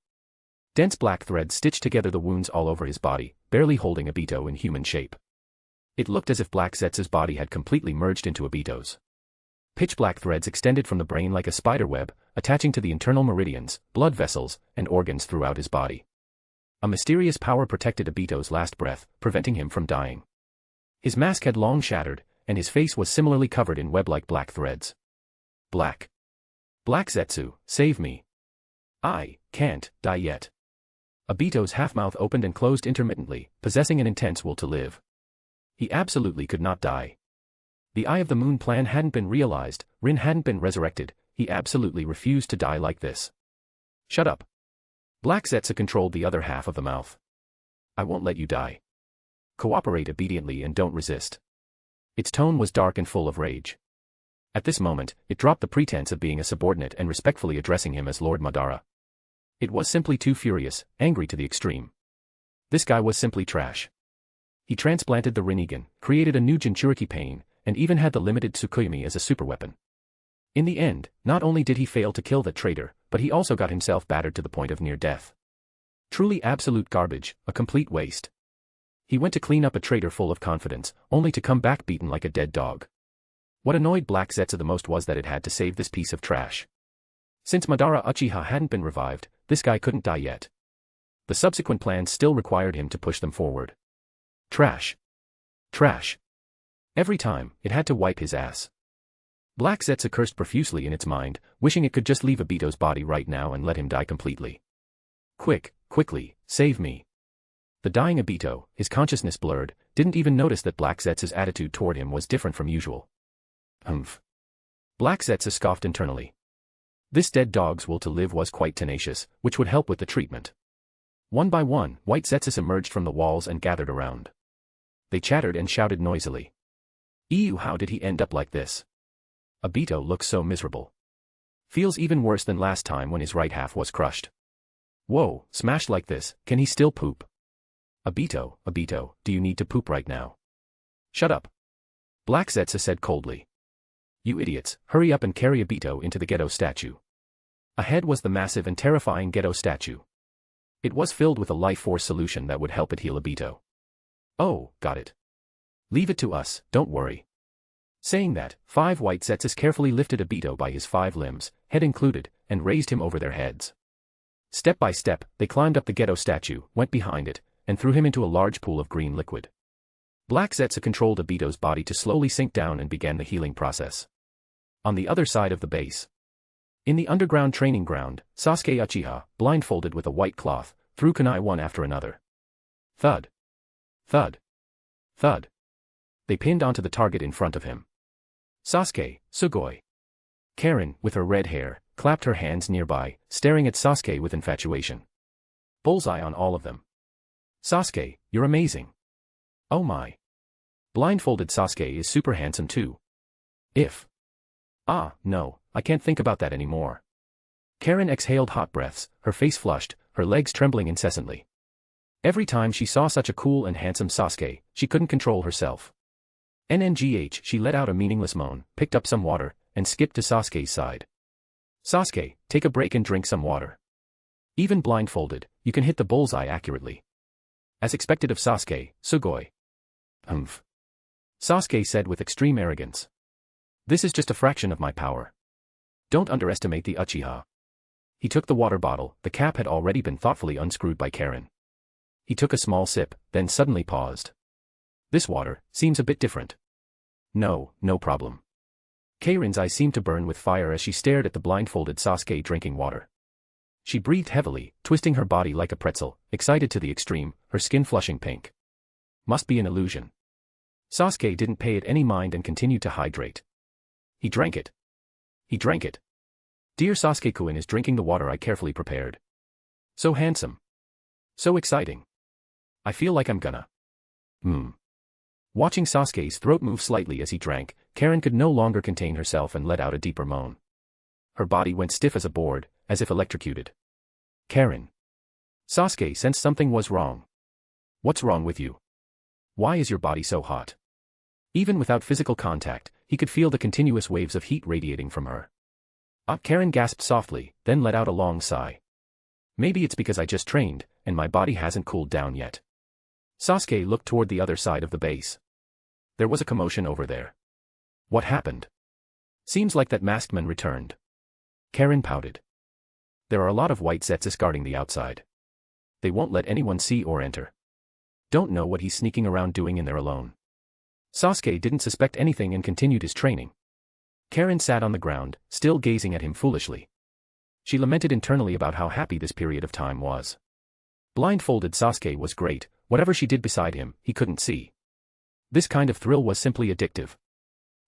Dense black threads stitched together the wounds all over his body, barely holding Aito in human shape. It looked as if Black Zetsu's body had completely merged into Aito's. Pitch-black threads extended from the brain like a spider web, attaching to the internal meridians, blood vessels, and organs throughout his body. A mysterious power protected Aito's last breath, preventing him from dying. His mask had long shattered, and his face was similarly covered in web-like black threads. Black Zetsu, save me. I can't die yet. Aito's half-mouth opened and closed intermittently, possessing an intense will to live. He absolutely could not die. The Eye of the Moon plan hadn't been realized, Rin hadn't been resurrected, he absolutely refused to die like this. Shut up. Black Zetsu controlled the other half of the mouth. I won't let you die. Cooperate obediently and don't resist. Its tone was dark and full of rage. At this moment, it dropped the pretense of being a subordinate and respectfully addressing him as Lord Madara. It was simply too furious, angry to the extreme. This guy was simply trash. He transplanted the Rinnegan, created a new Jinchuriki pain, and even had the limited Tsukuyomi as a superweapon. In the end, not only did he fail to kill that traitor, but he also got himself battered to the point of near death. Truly absolute garbage, a complete waste. He went to clean up a traitor full of confidence, only to come back beaten like a dead dog. What annoyed Black Zetsu the most was that it had to save this piece of trash. Since Madara Uchiha hadn't been revived, this guy couldn't die yet. The subsequent plans still required him to push them forward. Trash. Trash. Every time, it had to wipe his ass. Black Zetsu cursed profusely in its mind, wishing it could just leave Aito's body right now and let him die completely. Quickly, save me. The dying Aito, his consciousness blurred, didn't even notice that Black Zetsu's attitude toward him was different from usual. Humph. Black Zetsu scoffed internally. This dead dog's will to live was quite tenacious, which would help with the treatment. One by one, white Zetsus emerged from the walls and gathered around. They chattered and shouted noisily. Ew, how did he end up like this? Aito looks so miserable. Feels even worse than last time when his right half was crushed. Whoa, smashed like this, can he still poop? Aito, do you need to poop right now? Shut up. Black Zetsu said coldly. You idiots, hurry up and carry Aito into the ghetto statue. Ahead was the massive and terrifying ghetto statue. It was filled with a life force solution that would help it heal Aito. Oh, got it. Leave it to us, don't worry. Saying that, 5 white Zetsus carefully lifted Aito by his 5 limbs, head included, and raised him over their heads. Step by step, they climbed up the ghetto statue, went behind it, and threw him into a large pool of green liquid. Black Zetsu controlled Aito's body to slowly sink down and began the healing process. On the other side of the base. In the underground training ground, Sasuke Uchiha, blindfolded with a white cloth, threw kunai one after another. Thud. Thud. Thud. They pinned onto the target in front of him. Sasuke, sugoi. Karin, with her red hair, clapped her hands nearby, staring at Sasuke with infatuation. Bullseye on all of them. Sasuke, you're amazing. Oh my. Blindfolded Sasuke is super handsome too. If. Ah, no, I can't think about that anymore. Karin exhaled hot breaths, her face flushed, her legs trembling incessantly. Every time she saw such a cool and handsome Sasuke, she couldn't control herself. NNGH, she let out a meaningless moan, picked up some water, and skipped to Sasuke's side. Sasuke, take a break and drink some water. Even blindfolded, you can hit the bullseye accurately. As expected of Sasuke, sugoi. Humph. Sasuke said with extreme arrogance. This is just a fraction of my power. Don't underestimate the Uchiha. He took the water bottle, the cap had already been thoughtfully unscrewed by Karin. He took a small sip, then suddenly paused. This water seems a bit different. No problem. Karin's eyes seemed to burn with fire as she stared at the blindfolded Sasuke drinking water. She breathed heavily, twisting her body like a pretzel, excited to the extreme, her skin flushing pink. Must be an illusion. Sasuke didn't pay it any mind and continued to hydrate. He drank it. He drank it. Dear Sasuke-kun is drinking the water I carefully prepared. So handsome. So exciting. I feel like I'm gonna. Watching Sasuke's throat move slightly as he drank, Karen could no longer contain herself and let out a deeper moan. Her body went stiff as a board, as if electrocuted. Karen. Sasuke sensed something was wrong. What's wrong with you? Why is your body so hot? Even without physical contact, he could feel the continuous waves of heat radiating from her. Karen gasped softly, then let out a long sigh. Maybe it's because I just trained, and my body hasn't cooled down yet. Sasuke looked toward the other side of the base. There was a commotion over there. What happened? Seems like that masked man returned. Karen pouted. There are a lot of white Zetsus guarding the outside. They won't let anyone see or enter. Don't know what he's sneaking around doing in there alone. Sasuke didn't suspect anything and continued his training. Karen sat on the ground, still gazing at him foolishly. She lamented internally about how happy this period of time was. Blindfolded Sasuke was great, whatever she did beside him, he couldn't see. This kind of thrill was simply addictive.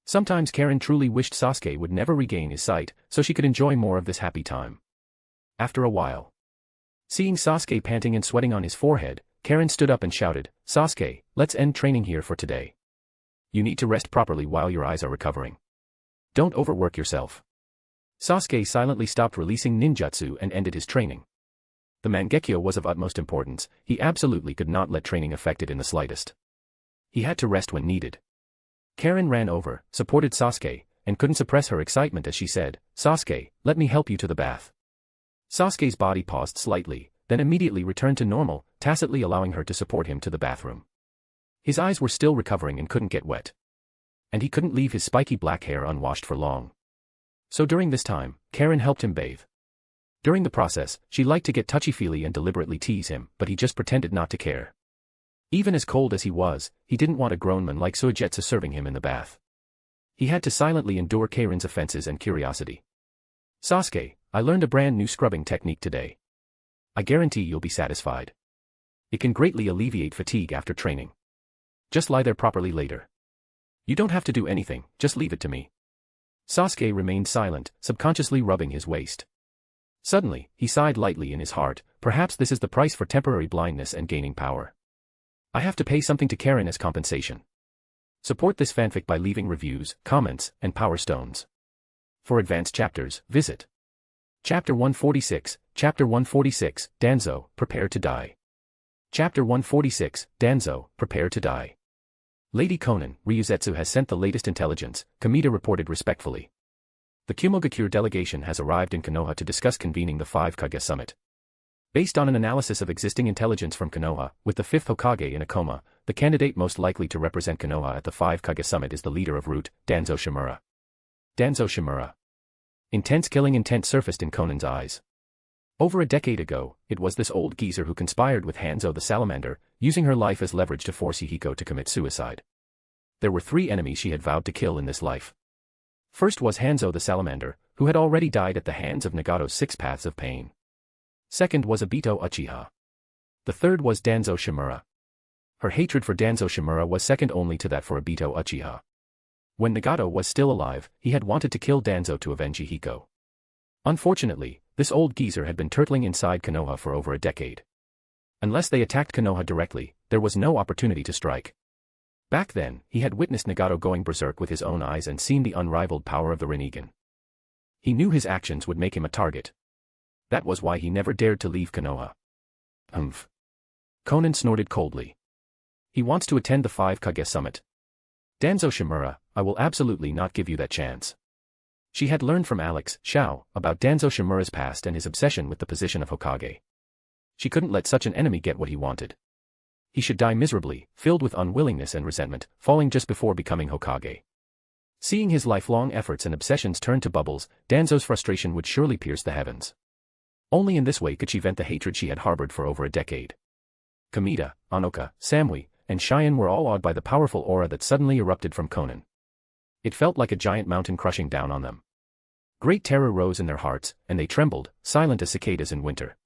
Sometimes Karen truly wished Sasuke would never regain his sight, so she could enjoy more of this happy time. After a while, seeing Sasuke panting and sweating on his forehead, Karen stood up and shouted, Sasuke, let's end training here for today. You need to rest properly while your eyes are recovering. Don't overwork yourself. Sasuke silently stopped releasing ninjutsu and ended his training. The Mangekyo was of utmost importance, he absolutely could not let training affect it in the slightest. He had to rest when needed. Karen ran over, supported Sasuke, and couldn't suppress her excitement as she said, Sasuke, let me help you to the bath. Sasuke's body paused slightly, then immediately returned to normal, tacitly allowing her to support him to the bathroom. His eyes were still recovering and couldn't get wet. And he couldn't leave his spiky black hair unwashed for long. So during this time, Karen helped him bathe. During the process, she liked to get touchy-feely and deliberately tease him, but he just pretended not to care. Even as cold as he was, he didn't want a grown man like Suigetsu serving him in the bath. He had to silently endure Karen's offenses and curiosity. Sasuke, I learned a brand new scrubbing technique today. I guarantee you'll be satisfied. It can greatly alleviate fatigue after training. Just lie there properly later. You don't have to do anything, just leave it to me. Sasuke remained silent, subconsciously rubbing his waist. Suddenly, he sighed lightly in his heart, perhaps this is the price for temporary blindness and gaining power. I have to pay something to Karen as compensation. Support this fanfic by leaving reviews, comments, and power stones. For advanced chapters, visit Chapter 146, Chapter 146, Danzo, Prepare to Die. Chapter 146, Danzo, Prepare to Die. Lady Konan, Ryuzetsu has sent the latest intelligence, Kamita reported respectfully. The Kumogakure delegation has arrived in Konoha to discuss convening the 5 Kage summit. Based on an analysis of existing intelligence from Konoha, with the 5th Hokage in a coma, the candidate most likely to represent Konoha at the 5 Kage summit is the leader of Root, Danzo Shimura. Danzo Shimura. Intense killing intent surfaced in Konan's eyes. Over a decade ago, it was this old geezer who conspired with Hanzo the Salamander, using her life as leverage to force Hihiko to commit suicide. There were 3 enemies she had vowed to kill in this life. First was Hanzo the Salamander, who had already died at the hands of Nagato's 6 paths of pain. Second was Obito Uchiha. The third was Danzo Shimura. Her hatred for Danzo Shimura was second only to that for Obito Uchiha. When Nagato was still alive, he had wanted to kill Danzo to avenge Hihiko. Unfortunately, this old geezer had been turtling inside Konoha for over a decade. Unless they attacked Konoha directly, there was no opportunity to strike. Back then, he had witnessed Nagato going berserk with his own eyes and seen the unrivaled power of the Rinnegan. He knew his actions would make him a target. That was why he never dared to leave Konoha. Konan snorted coldly. He wants to attend the 5 Kage summit. Danzo Shimura, I will absolutely not give you that chance. She had learned from Alex, Xiao, about Danzo Shimura's past and his obsession with the position of Hokage. She couldn't let such an enemy get what he wanted. He should die miserably, filled with unwillingness and resentment, falling just before becoming Hokage. Seeing his lifelong efforts and obsessions turn to bubbles, Danzo's frustration would surely pierce the heavens. Only in this way could she vent the hatred she had harbored for over a decade. Kamita, Anoka, Samui, and Cheyen were all awed by the powerful aura that suddenly erupted from Konan. It felt like a giant mountain crushing down on them. Great terror rose in their hearts, and they trembled, silent as cicadas in winter.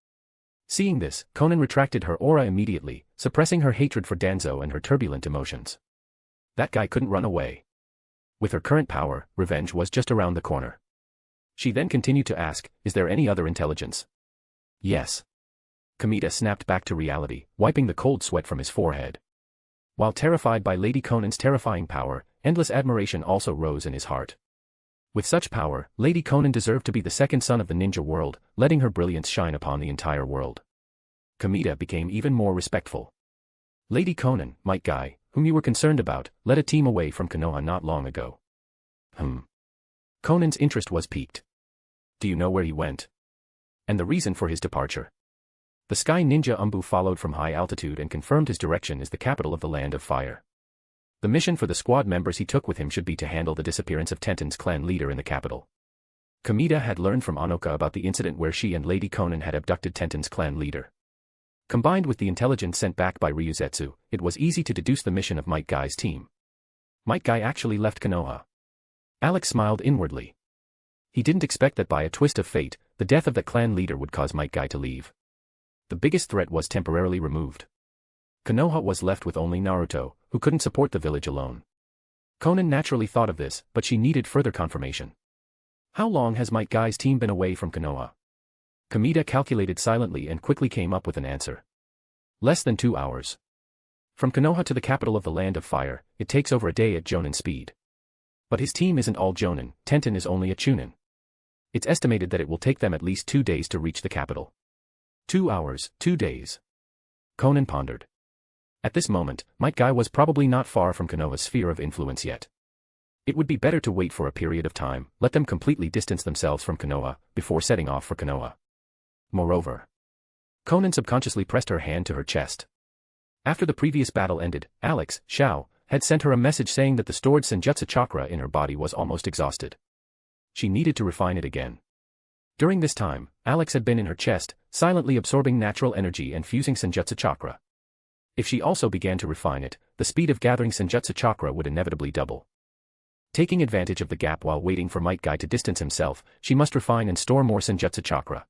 Seeing this, Konan retracted her aura immediately, suppressing her hatred for Danzo and her turbulent emotions. That guy couldn't run away. With her current power, revenge was just around the corner. She then continued to ask, is there any other intelligence? Yes. Kamita snapped back to reality, wiping the cold sweat from his forehead. While terrified by Lady Konan's terrifying power, endless admiration also rose in his heart. With such power, Lady Konan deserved to be the second son of the ninja world, letting her brilliance shine upon the entire world. Kamita became even more respectful. Lady Konan, Might Guy, whom you were concerned about, led a team away from Konoha not long ago. Konan's interest was piqued. Do you know where he went? And the reason for his departure? The Sky Ninja Umbu followed from high altitude and confirmed his direction is the capital of the Land of Fire. The mission for the squad members he took with him should be to handle the disappearance of Tenten's clan leader in the capital. Kamita had learned from Anoka about the incident where she and Lady Konan had abducted Tenten's clan leader. Combined with the intelligence sent back by Ryuzetsu, it was easy to deduce the mission of Might Guy's team. Might Guy actually left Konoha. Alex smiled inwardly. He didn't expect that by a twist of fate, the death of that clan leader would cause Might Guy to leave. The biggest threat was temporarily removed. Konoha was left with only Naruto, who couldn't support the village alone. Konan naturally thought of this, but she needed further confirmation. How long has Might Guy's team been away from Konoha? Kamita calculated silently and quickly came up with an answer. Less than 2 hours. From Konoha to the capital of the Land of Fire, it takes over a day at Jonin speed. But his team isn't all Jonin, Tenten is only a Chunin. It's estimated that it will take them at least 2 days to reach the capital. 2 hours, 2 days. Konan pondered. At this moment, Might Guy was probably not far from Konoha's sphere of influence yet. It would be better to wait for a period of time, let them completely distance themselves from Konoha, before setting off for Konoha. Moreover, Konan subconsciously pressed her hand to her chest. After the previous battle ended, Alex, Xiao, had sent her a message saying that the stored Senjutsu chakra in her body was almost exhausted. She needed to refine it again. During this time, Alex had been in her chest, silently absorbing natural energy and fusing Senjutsu chakra. If she also began to refine it, the speed of gathering Senjutsu chakra would inevitably double. Taking advantage of the gap while waiting for Might Guy to distance himself, she must refine and store more Senjutsu chakra.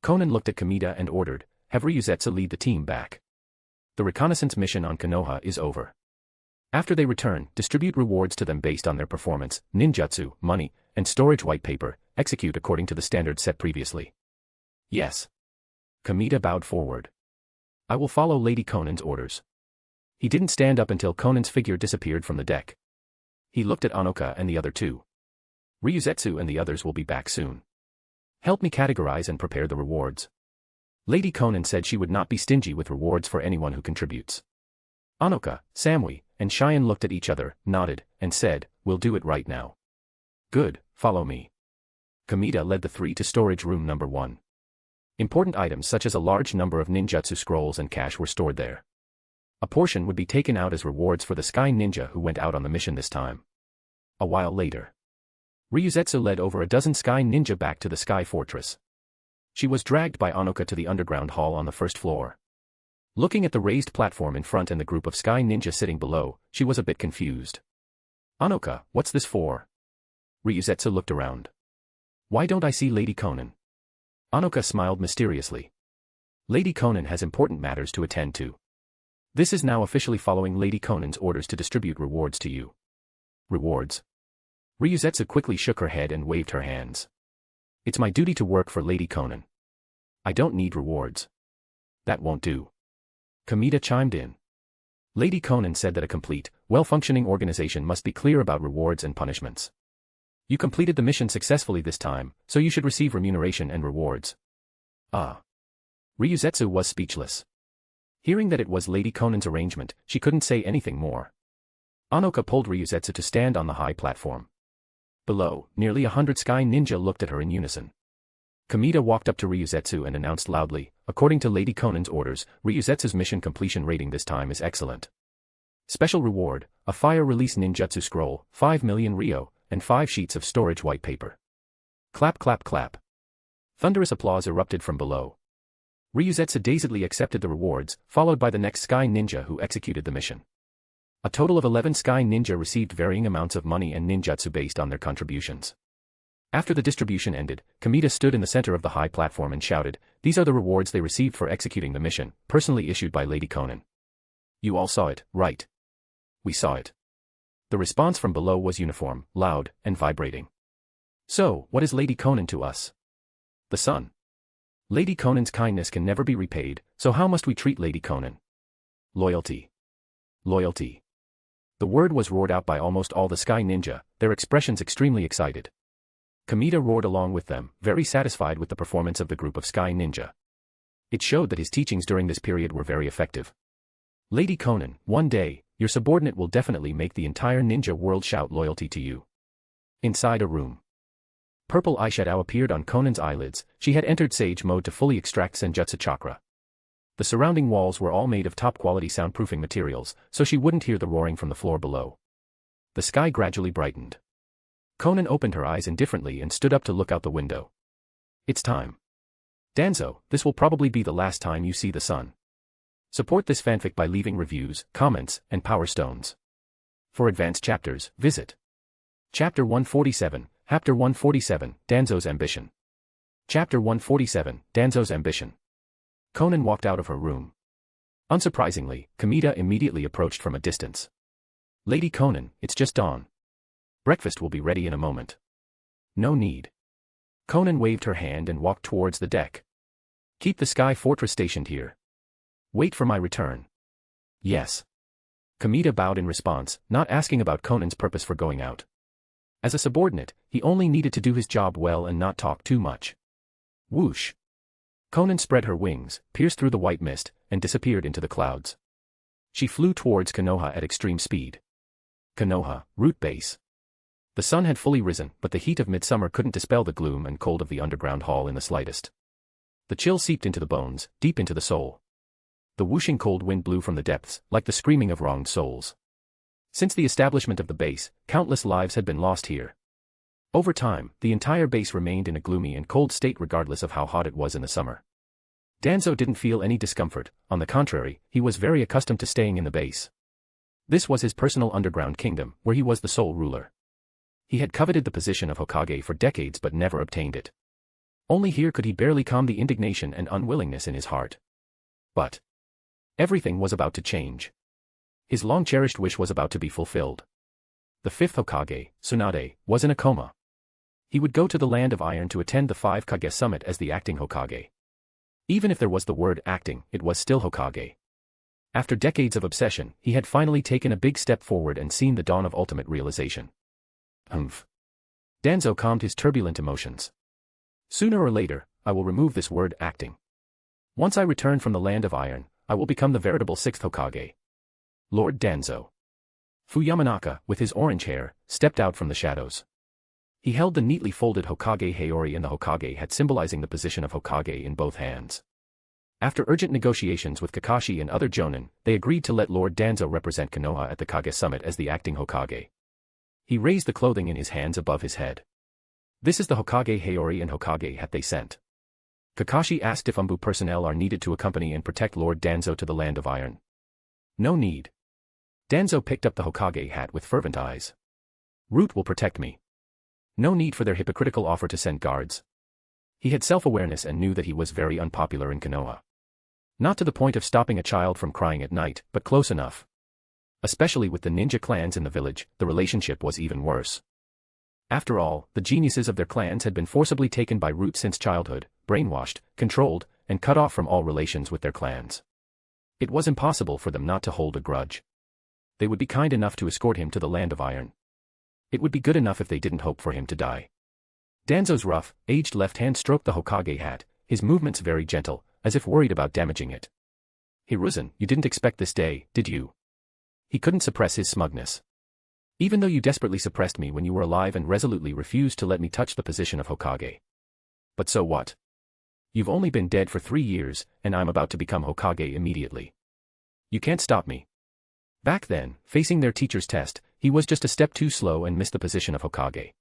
Konan looked at Kamita and ordered, have Ryuzetsu lead the team back. The reconnaissance mission on Konoha is over. After they return, distribute rewards to them based on their performance, ninjutsu, money, and storage white paper, execute according to the standards set previously. Yes. Kamita bowed forward. I will follow Lady Konan's orders. He didn't stand up until Konan's figure disappeared from the deck. He looked at Anoka and the other two. Ryuzetsu and the others will be back soon. Help me categorize and prepare the rewards. Lady Konan said she would not be stingy with rewards for anyone who contributes. Anoka, Samui, and Cheyen looked at each other, nodded, and said, we'll do it right now. Good, follow me. Kamita led the three to storage room number 1. Important items such as a large number of ninjutsu scrolls and cash were stored there. A portion would be taken out as rewards for the Sky Ninja who went out on the mission this time. A while later, Ryuzetsu led over a dozen Sky Ninja back to the Sky Fortress. She was dragged by Anoka to the underground hall on the first floor. Looking at the raised platform in front and the group of Sky Ninja sitting below, she was a bit confused. Anoka, what's this for? Ryuzetsu looked around. Why don't I see Lady Konan? Anoka smiled mysteriously. Lady Konan has important matters to attend to. This is now officially following Lady Konan's orders to distribute rewards to you. Rewards? Ryuzetsu quickly shook her head and waved her hands. It's my duty to work for Lady Konan. I don't need rewards. That won't do. Kamita chimed in. Lady Konan said that a complete, well-functioning organization must be clear about rewards and punishments. You completed the mission successfully this time, so you should receive remuneration and rewards. Ah. Ryuzetsu was speechless. Hearing that it was Lady Konan's arrangement, she couldn't say anything more. Anoka pulled Ryuzetsu to stand on the high platform. Below, nearly 100 Sky Ninja looked at her in unison. Kamita walked up to Ryuzetsu and announced loudly, according to Lady Konan's orders, Ryuzetsu's mission completion rating this time is excellent. Special reward, a fire release ninjutsu scroll, 5 million ryo, and 5 sheets of storage white paper. Clap clap clap. Thunderous applause erupted from below. Ryuzetsu dazedly accepted the rewards, followed by the next Sky Ninja who executed the mission. A total of 11 Sky Ninja received varying amounts of money and ninjutsu based on their contributions. After the distribution ended, Kamita stood in the center of the high platform and shouted, these are the rewards they received for executing the mission, personally issued by Lady Konan. You all saw it, right? We saw it. The response from below was uniform, loud, and vibrating. So, what is Lady Konan to us? The sun. Lady Konan's kindness can never be repaid, so how must we treat Lady Konan? Loyalty. Loyalty. The word was roared out by almost all the Sky Ninja, their expressions extremely excited. Kamita roared along with them, very satisfied with the performance of the group of Sky Ninja. It showed that his teachings during this period were very effective. Lady Konan, one day, your subordinate will definitely make the entire ninja world shout loyalty to you. Inside a room. Purple eyeshadow appeared on Konan's eyelids. She had entered Sage mode to fully extract Senjutsu chakra. The surrounding walls were all made of top-quality soundproofing materials, so she wouldn't hear the roaring from the floor below. The sky gradually brightened. Konan opened her eyes indifferently and stood up to look out the window. It's time. Danzo, this will probably be the last time you see the sun. Support this fanfic by leaving reviews, comments, and power stones. For advanced chapters, visit Chapter 147, Chapter 147, Danzo's Ambition. Chapter 147, Danzo's Ambition. Konan walked out of her room. Unsurprisingly, Kamita immediately approached from a distance. Lady Konan, it's just dawn. Breakfast will be ready in a moment. No need. Konan waved her hand and walked towards the deck. Keep the Sky Fortress stationed here. Wait for my return. Yes. Kamita bowed in response, not asking about Konan's purpose for going out. As a subordinate, he only needed to do his job well and not talk too much. Whoosh. Konan spread her wings, pierced through the white mist, and disappeared into the clouds. She flew towards Konoha at extreme speed. Konoha, root base. The sun had fully risen, but the heat of midsummer couldn't dispel the gloom and cold of the underground hall in the slightest. The chill seeped into the bones, deep into the soul. The whooshing cold wind blew from the depths, like the screaming of wronged souls. Since the establishment of the base, countless lives had been lost here. Over time, the entire base remained in a gloomy and cold state regardless of how hot it was in the summer. Danzo didn't feel any discomfort, on the contrary, he was very accustomed to staying in the base. This was his personal underground kingdom, where he was the sole ruler. He had coveted the position of Hokage for decades but never obtained it. Only here could he barely calm the indignation and unwillingness in his heart. But everything was about to change. His long-cherished wish was about to be fulfilled. The fifth Hokage, Tsunade, was in a coma. He would go to the Land of Iron to attend the 5 Kage Summit as the acting Hokage. Even if there was the word acting, it was still Hokage. After decades of obsession, he had finally taken a big step forward and seen the dawn of ultimate realization. Humph. Danzo calmed his turbulent emotions. Sooner or later, I will remove this word acting. Once I return from the Land of Iron, I will become the veritable 6th Hokage. Lord Danzo. Fuyamanaka, with his orange hair, stepped out from the shadows. He held the neatly folded Hokage Heiori and the Hokage hat symbolizing the position of Hokage in both hands. After urgent negotiations with Kakashi and other Jonin, they agreed to let Lord Danzo represent Konoha at the Kage Summit as the acting Hokage. He raised the clothing in his hands above his head. This is the Hokage Heiori and Hokage hat they sent. Kakashi asked if Umbu personnel are needed to accompany and protect Lord Danzo to the Land of Iron. No need. Danzo picked up the Hokage hat with fervent eyes. Root will protect me. No need for their hypocritical offer to send guards. He had self-awareness and knew that he was very unpopular in Konoha. Not to the point of stopping a child from crying at night, but close enough. Especially with the ninja clans in the village, the relationship was even worse. After all, the geniuses of their clans had been forcibly taken by Root since childhood, brainwashed, controlled, and cut off from all relations with their clans. It was impossible for them not to hold a grudge. They would be kind enough to escort him to the Land of Iron. It would be good enough if they didn't hope for him to die. Danzo's rough, aged left hand stroked the Hokage hat, his movements very gentle, as if worried about damaging it. Hiruzen, you didn't expect this day, did you? He couldn't suppress his smugness. Even though you desperately suppressed me when you were alive and resolutely refused to let me touch the position of Hokage. But so what? You've only been dead for 3 years, and I'm about to become Hokage immediately. You can't stop me. Back then, facing their teacher's test, he was just a step too slow and missed the position of Hokage.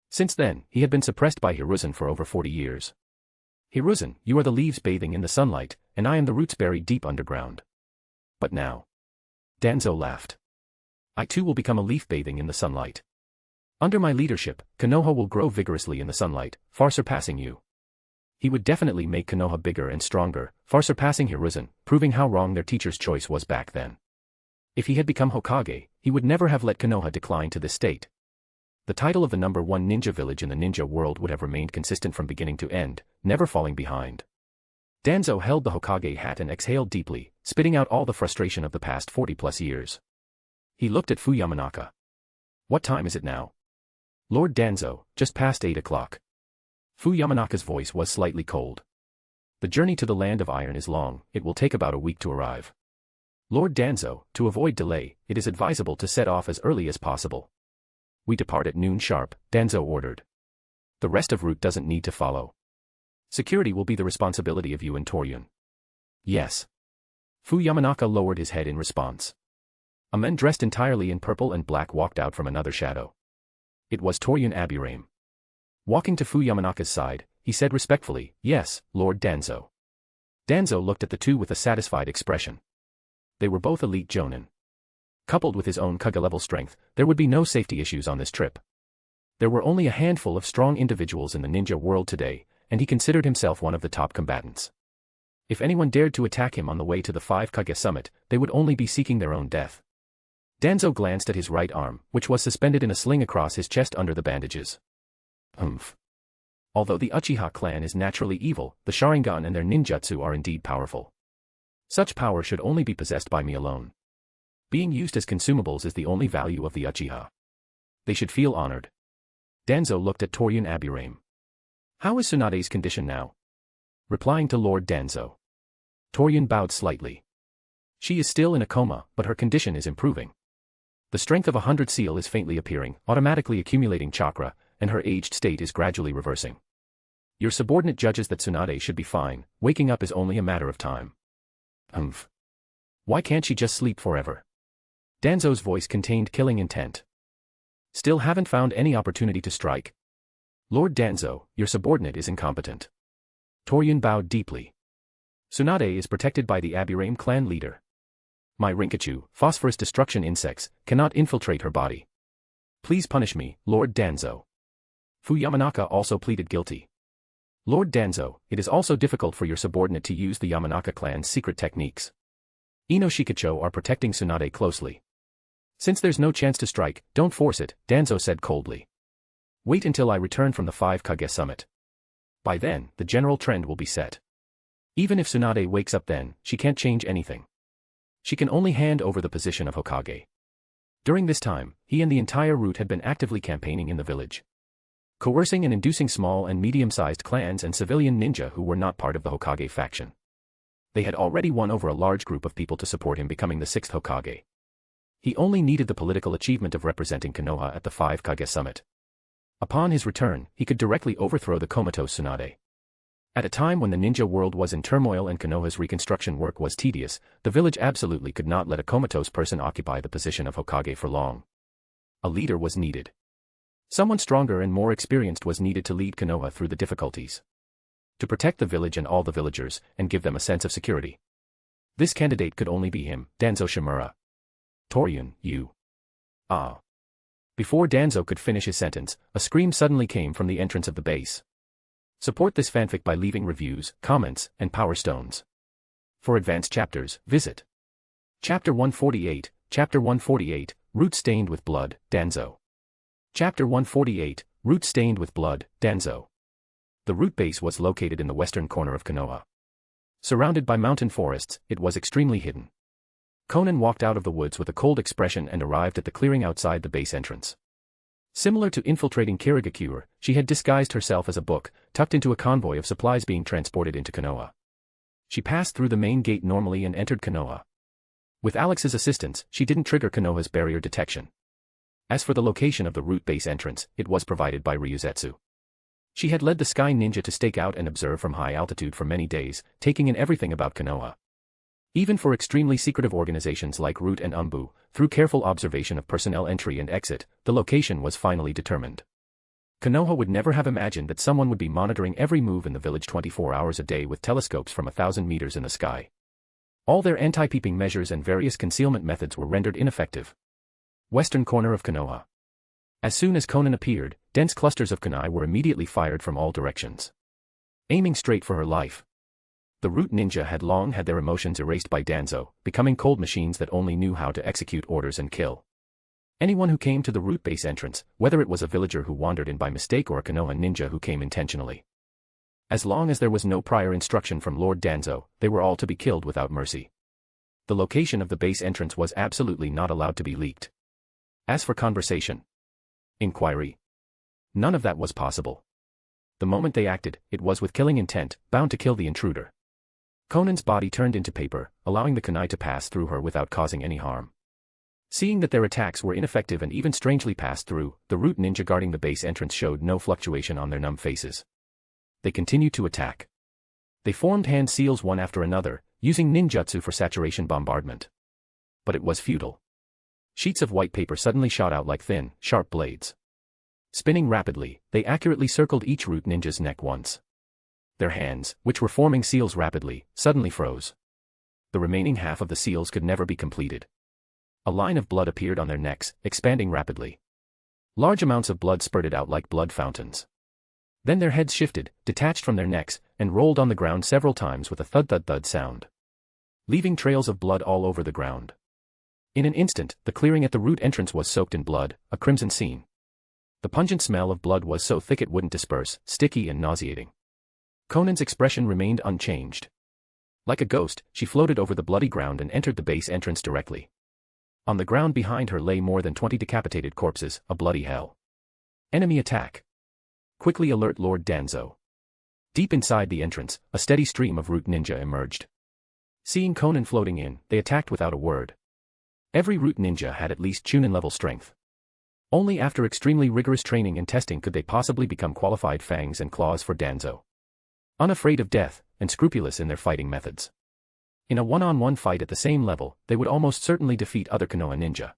Since then, he had been suppressed by Hiruzen for over 40 years. Hiruzen, you are the leaves bathing in the sunlight, and I am the roots buried deep underground. But now. Danzo laughed. I too will become a leaf bathing in the sunlight. Under my leadership, Konoha will grow vigorously in the sunlight, far surpassing you. He would definitely make Konoha bigger and stronger, far surpassing Hiruzen, proving how wrong their teacher's choice was back then. If he had become Hokage, he would never have let Konoha decline to this state. The title of the #1 ninja village in the ninja world would have remained consistent from beginning to end, never falling behind. Danzo held the Hokage hat and exhaled deeply, spitting out all the frustration of the past 40+ years. He looked at Yamanaka. What time is it now? Lord Danzo, just past 8 o'clock. Yamanaka's voice was slightly cold. The journey to the Land of Iron is long, it will take about a week to arrive. Lord Danzo, to avoid delay, it is advisable to set off as early as possible. We depart at noon sharp, Danzo ordered. The rest of route doesn't need to follow. Security will be the responsibility of you and Toryun. Yes. Yamanaka lowered his head in response. A man dressed entirely in purple and black walked out from another shadow. It was Toryun Abirame. Walking to Yamanaka's side, he said respectfully, "Yes, Lord Danzo." Danzo looked at the two with a satisfied expression. They were both elite jonin. Coupled with his own Kage-level strength, there would be no safety issues on this trip. There were only a handful of strong individuals in the ninja world today, and he considered himself one of the top combatants. If anyone dared to attack him on the way to the 5 Kage summit, they would only be seeking their own death. Danzo glanced at his right arm, which was suspended in a sling across his chest under the bandages. Although the Uchiha clan is naturally evil, the Sharingan and their ninjutsu are indeed powerful. Such power should only be possessed by me alone. Being used as consumables is the only value of the Uchiha. They should feel honored. Danzo looked at Toryun Abirame. How is Tsunade's condition now? Replying to Lord Danzo. Toryun bowed slightly. She is still in a coma, but her condition is improving. The strength of 100 seal is faintly appearing, automatically accumulating chakra, and her aged state is gradually reversing. Your subordinate judges that Tsunade should be fine, waking up is only a matter of time. Why can't she just sleep forever? Danzo's voice contained killing intent. Still haven't found any opportunity to strike. Lord Danzo, your subordinate is incompetent. Toryun bowed deeply. Tsunade is protected by the Abirame clan leader. My Rinkachu, phosphorus destruction insects, cannot infiltrate her body. Please punish me, Lord Danzo. Yamanaka also pleaded guilty. Lord Danzo, it is also difficult for your subordinate to use the Yamanaka clan's secret techniques. Ino Shikacho are protecting Tsunade closely. Since there's no chance to strike, don't force it, Danzo said coldly. Wait until I return from the 5 Kage summit. By then, the general trend will be set. Even if Tsunade wakes up then, she can't change anything. She can only hand over the position of Hokage. During this time, he and the entire route had been actively campaigning in the village. Coercing and inducing small and medium-sized clans and civilian ninja who were not part of the Hokage faction. They had already won over a large group of people to support him becoming the 6th Hokage. He only needed the political achievement of representing Konoha at the 5 Kage summit. Upon his return, he could directly overthrow the comatose Tsunade. At a time when the ninja world was in turmoil and Konoha's reconstruction work was tedious, the village absolutely could not let a comatose person occupy the position of Hokage for long. A leader was needed. Someone stronger and more experienced was needed to lead Konoha through the difficulties. To protect the village and all the villagers, and give them a sense of security. This candidate could only be him, Danzo Shimura. Toryun, you. Ah. Before Danzo could finish his sentence, a scream suddenly came from the entrance of the base. Support this fanfic by leaving reviews, comments, and power stones. For advanced chapters, visit Chapter 148, Chapter 148, Root Stained with Blood, Danzo. Chapter 148, Root Stained with Blood, Danzo. The root base was located in the western corner of Konoha. Surrounded by mountain forests, it was extremely hidden. Konan walked out of the woods with a cold expression and arrived at the clearing outside the base entrance. Similar to infiltrating Kirigakure, she had disguised herself as a book, tucked into a convoy of supplies being transported into Konoha. She passed through the main gate normally and entered Konoha. With Alex's assistance, she didn't trigger Konoha's barrier detection. As for the location of the root base entrance, it was provided by Ryuzetsu. She had led the Sky Ninja to stake out and observe from high altitude for many days, taking in everything about Konoha. Even for extremely secretive organizations like Root and Umbu, through careful observation of personnel entry and exit, the location was finally determined. Konoha would never have imagined that someone would be monitoring every move in the village 24 hours a day with telescopes from 1,000 meters in the sky. All their anti-peeping measures and various concealment methods were rendered ineffective. Western corner of Konoha. As soon as Konan appeared, dense clusters of kunai were immediately fired from all directions. Aiming straight for her life. The root ninja had long had their emotions erased by Danzo, becoming cold machines that only knew how to execute orders and kill. Anyone who came to the root base entrance, whether it was a villager who wandered in by mistake or a Konoha ninja who came intentionally. As long as there was no prior instruction from Lord Danzo, they were all to be killed without mercy. The location of the base entrance was absolutely not allowed to be leaked. As for conversation, inquiry, none of that was possible. The moment they acted, it was with killing intent, bound to kill the intruder. Konan's body turned into paper, allowing the kunai to pass through her without causing any harm. Seeing that their attacks were ineffective and even strangely passed through, the root ninja guarding the base entrance showed no fluctuation on their numb faces. They continued to attack. They formed hand seals one after another, using ninjutsu for saturation bombardment. But it was futile. Sheets of white paper suddenly shot out like thin, sharp blades. Spinning rapidly, they accurately circled each root ninja's neck once. Their hands, which were forming seals rapidly, suddenly froze. The remaining half of the seals could never be completed. A line of blood appeared on their necks, expanding rapidly. Large amounts of blood spurted out like blood fountains. Then their heads shifted, detached from their necks, and rolled on the ground several times with a thud-thud-thud sound, leaving trails of blood all over the ground. In an instant, the clearing at the root entrance was soaked in blood, a crimson scene. The pungent smell of blood was so thick it wouldn't disperse, sticky and nauseating. Konan's expression remained unchanged. Like a ghost, she floated over the bloody ground and entered the base entrance directly. On the ground behind her lay more than 20 decapitated corpses, a bloody hell. Enemy attack. Quickly alert Lord Danzo. Deep inside the entrance, a steady stream of root ninja emerged. Seeing Konan floating in, they attacked without a word. Every root ninja had at least Chunin-level strength. Only after extremely rigorous training and testing could they possibly become qualified fangs and claws for Danzo. Unafraid of death, and scrupulous in their fighting methods. In a one-on-one fight at the same level, they would almost certainly defeat other Konoha ninja.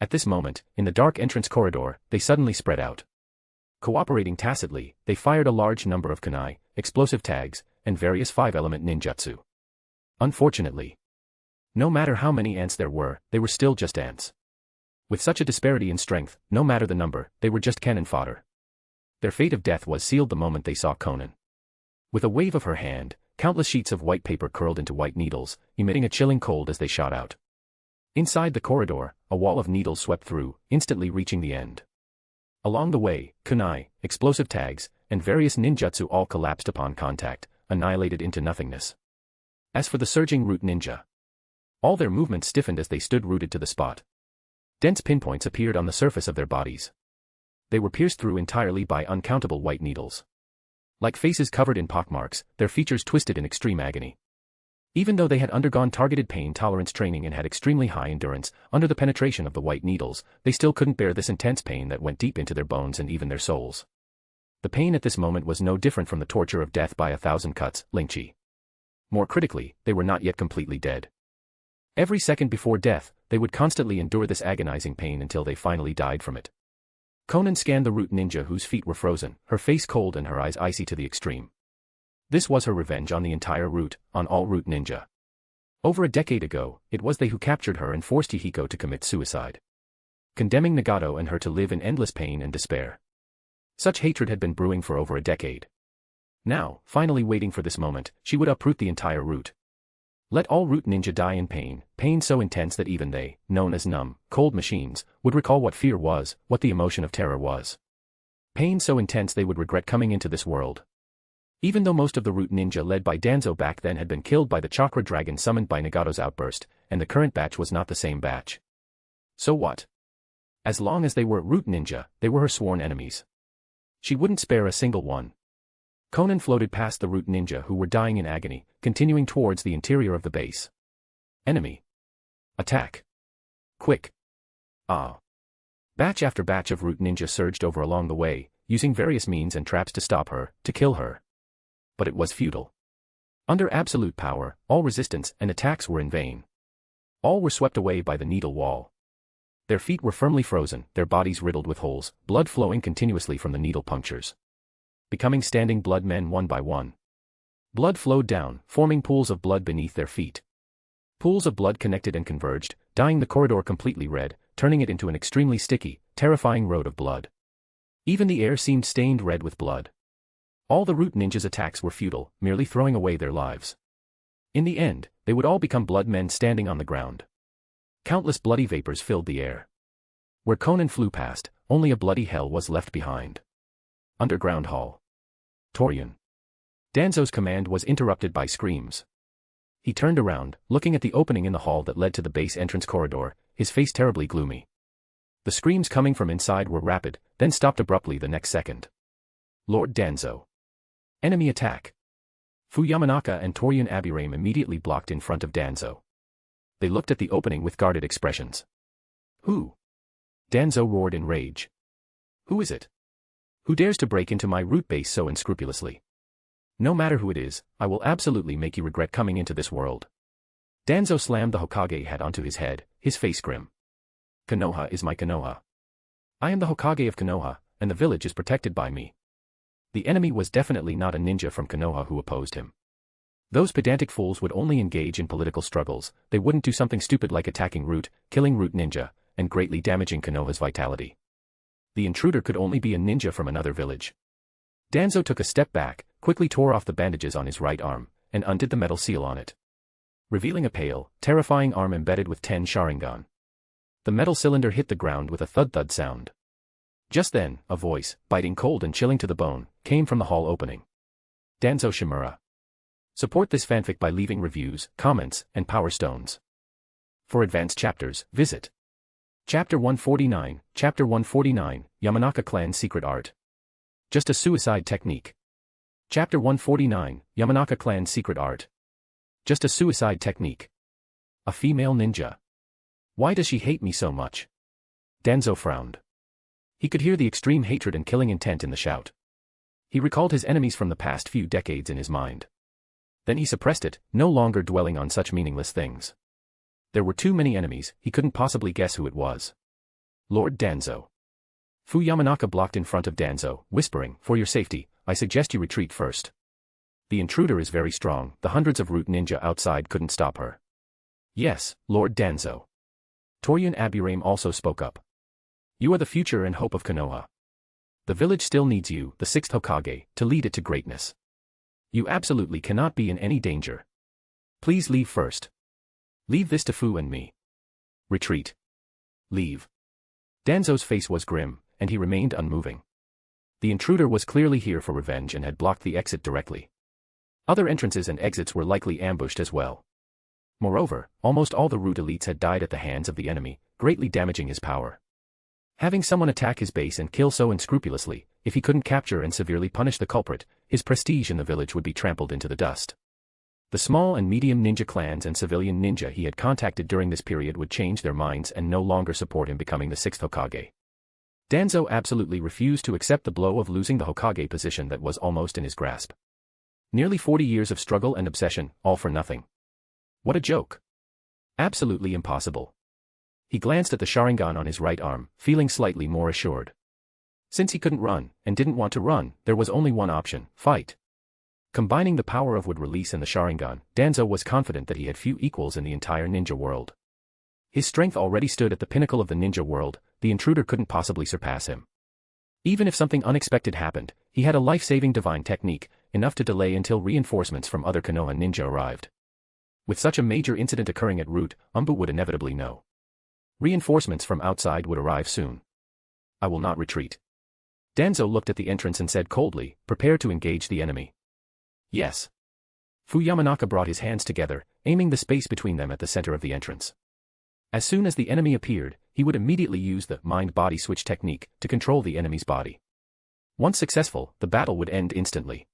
At this moment, in the dark entrance corridor, they suddenly spread out. Cooperating tacitly, they fired a large number of kunai, explosive tags, and various 5-element ninjutsu. Unfortunately, no matter how many ants there were, they were still just ants. With such a disparity in strength, no matter the number, they were just cannon fodder. Their fate of death was sealed the moment they saw Konan. With a wave of her hand, countless sheets of white paper curled into white needles, emitting a chilling cold as they shot out. Inside the corridor, a wall of needles swept through, instantly reaching the end. Along the way, kunai, explosive tags, and various ninjutsu all collapsed upon contact, annihilated into nothingness. As for the surging root ninja, all their movements stiffened as they stood rooted to the spot. Dense pinpoints appeared on the surface of their bodies. They were pierced through entirely by uncountable white needles. Like faces covered in pockmarks, their features twisted in extreme agony. Even though they had undergone targeted pain tolerance training and had extremely high endurance, under the penetration of the white needles, they still couldn't bear this intense pain that went deep into their bones and even their souls. The pain at this moment was no different from the torture of death by 1,000 cuts, Lingqi. More critically, they were not yet completely dead. Every second before death, they would constantly endure this agonizing pain until they finally died from it. Konan scanned the root ninja whose feet were frozen, her face cold and her eyes icy to the extreme. This was her revenge on the entire root, on all root ninja. Over a decade ago, it was they who captured her and forced Hihiko to commit suicide, condemning Nagato and her to live in endless pain and despair. Such hatred had been brewing for over a decade. Now, finally waiting for this moment, she would uproot the entire root. Let all root ninja die in pain, pain so intense that even they, known as numb, cold machines, would recall what fear was, what the emotion of terror was. Pain so intense they would regret coming into this world. Even though most of the root ninja led by Danzo back then had been killed by the chakra dragon summoned by Nagato's outburst, and the current batch was not the same batch. So what? As long as they were root ninja, they were her sworn enemies. She wouldn't spare a single one. Konan floated past the root ninja who were dying in agony, continuing towards the interior of the base. Enemy. Attack. Quick. Ah. Batch after batch of root ninja surged over along the way, using various means and traps to stop her, to kill her. But it was futile. Under absolute power, all resistance and attacks were in vain. All were swept away by the needle wall. Their feet were firmly frozen, their bodies riddled with holes, blood flowing continuously from the needle punctures. Becoming standing blood men one by one. Blood flowed down, forming pools of blood beneath their feet. Pools of blood connected and converged, dyeing the corridor completely red, turning it into an extremely sticky, terrifying road of blood. Even the air seemed stained red with blood. All the root ninjas' attacks were futile, merely throwing away their lives. In the end, they would all become blood men standing on the ground. Countless bloody vapors filled the air. Where Konan flew past, only a bloody hell was left behind. Underground Hall. Torian. Danzo's command was interrupted by screams. He turned around, looking at the opening in the hall that led to the base entrance corridor, his face terribly gloomy. The screams coming from inside were rapid, then stopped abruptly the next second. Lord Danzo. Enemy attack. Fu Yamanaka and Torian Abirame immediately blocked in front of Danzo. They looked at the opening with guarded expressions. Who? Danzo roared in rage. Who is it? Who dares to break into my root base so unscrupulously? No matter who it is, I will absolutely make you regret coming into this world. Danzo slammed the Hokage hat onto his head, his face grim. Konoha is my Konoha. I am the Hokage of Konoha, and the village is protected by me. The enemy was definitely not a ninja from Konoha who opposed him. Those pedantic fools would only engage in political struggles, they wouldn't do something stupid like attacking Root, killing Root Ninja, and greatly damaging Konoha's vitality. The intruder could only be a ninja from another village. Danzo took a step back, quickly tore off the bandages on his right arm, and undid the metal seal on it, revealing a pale, terrifying arm embedded with 10 Sharingan. The metal cylinder hit the ground with a thud-thud sound. Just then, a voice, biting cold and chilling to the bone, came from the hall opening. Danzo Shimura. Support this fanfic by leaving reviews, comments, and power stones. For advanced chapters, visit Chapter 149, Chapter 149, Yamanaka Clan's Secret Art. Just a suicide technique. Chapter 149, Yamanaka Clan's Secret Art. Just a suicide technique. A female ninja. Why does she hate me so much? Danzo frowned. He could hear the extreme hatred and killing intent in the shout. He recalled his enemies from the past few decades in his mind. Then he suppressed it, no longer dwelling on such meaningless things. There were too many enemies, he couldn't possibly guess who it was. Lord Danzo. Fu Yamanaka blocked in front of Danzo, whispering, "For your safety, I suggest you retreat first. The intruder is very strong, the hundreds of root ninja outside couldn't stop her." "Yes, Lord Danzo." Torian Abirame also spoke up. "You are the future and hope of Konoha. The village still needs you, the 6th Hokage, to lead it to greatness. You absolutely cannot be in any danger. Please leave first. Leave this to Fu and me. Retreat. Leave." Danzo's face was grim, and he remained unmoving. The intruder was clearly here for revenge and had blocked the exit directly. Other entrances and exits were likely ambushed as well. Moreover, almost all the root elites had died at the hands of the enemy, greatly damaging his power. Having someone attack his base and kill so unscrupulously, if he couldn't capture and severely punish the culprit, his prestige in the village would be trampled into the dust. The small and medium ninja clans and civilian ninja he had contacted during this period would change their minds and no longer support him becoming the 6th Hokage. Danzo absolutely refused to accept the blow of losing the Hokage position that was almost in his grasp. Nearly 40 years of struggle and obsession, all for nothing. What a joke. Absolutely impossible. He glanced at the Sharingan on his right arm, feeling slightly more assured. Since he couldn't run, and didn't want to run, there was only one option: fight. Combining the power of wood release and the Sharingan, Danzo was confident that he had few equals in the entire ninja world. His strength already stood at the pinnacle of the ninja world, the intruder couldn't possibly surpass him. Even if something unexpected happened, he had a life-saving divine technique, enough to delay until reinforcements from other Konoha ninja arrived. With such a major incident occurring at Root, Umbu would inevitably know. Reinforcements from outside would arrive soon. "I will not retreat." Danzo looked at the entrance and said coldly, "Prepare to engage the enemy." "Yes." Fu Yamanaka brought his hands together, aiming the space between them at the center of the entrance. As soon as the enemy appeared, he would immediately use the mind-body switch technique to control the enemy's body. Once successful, the battle would end instantly.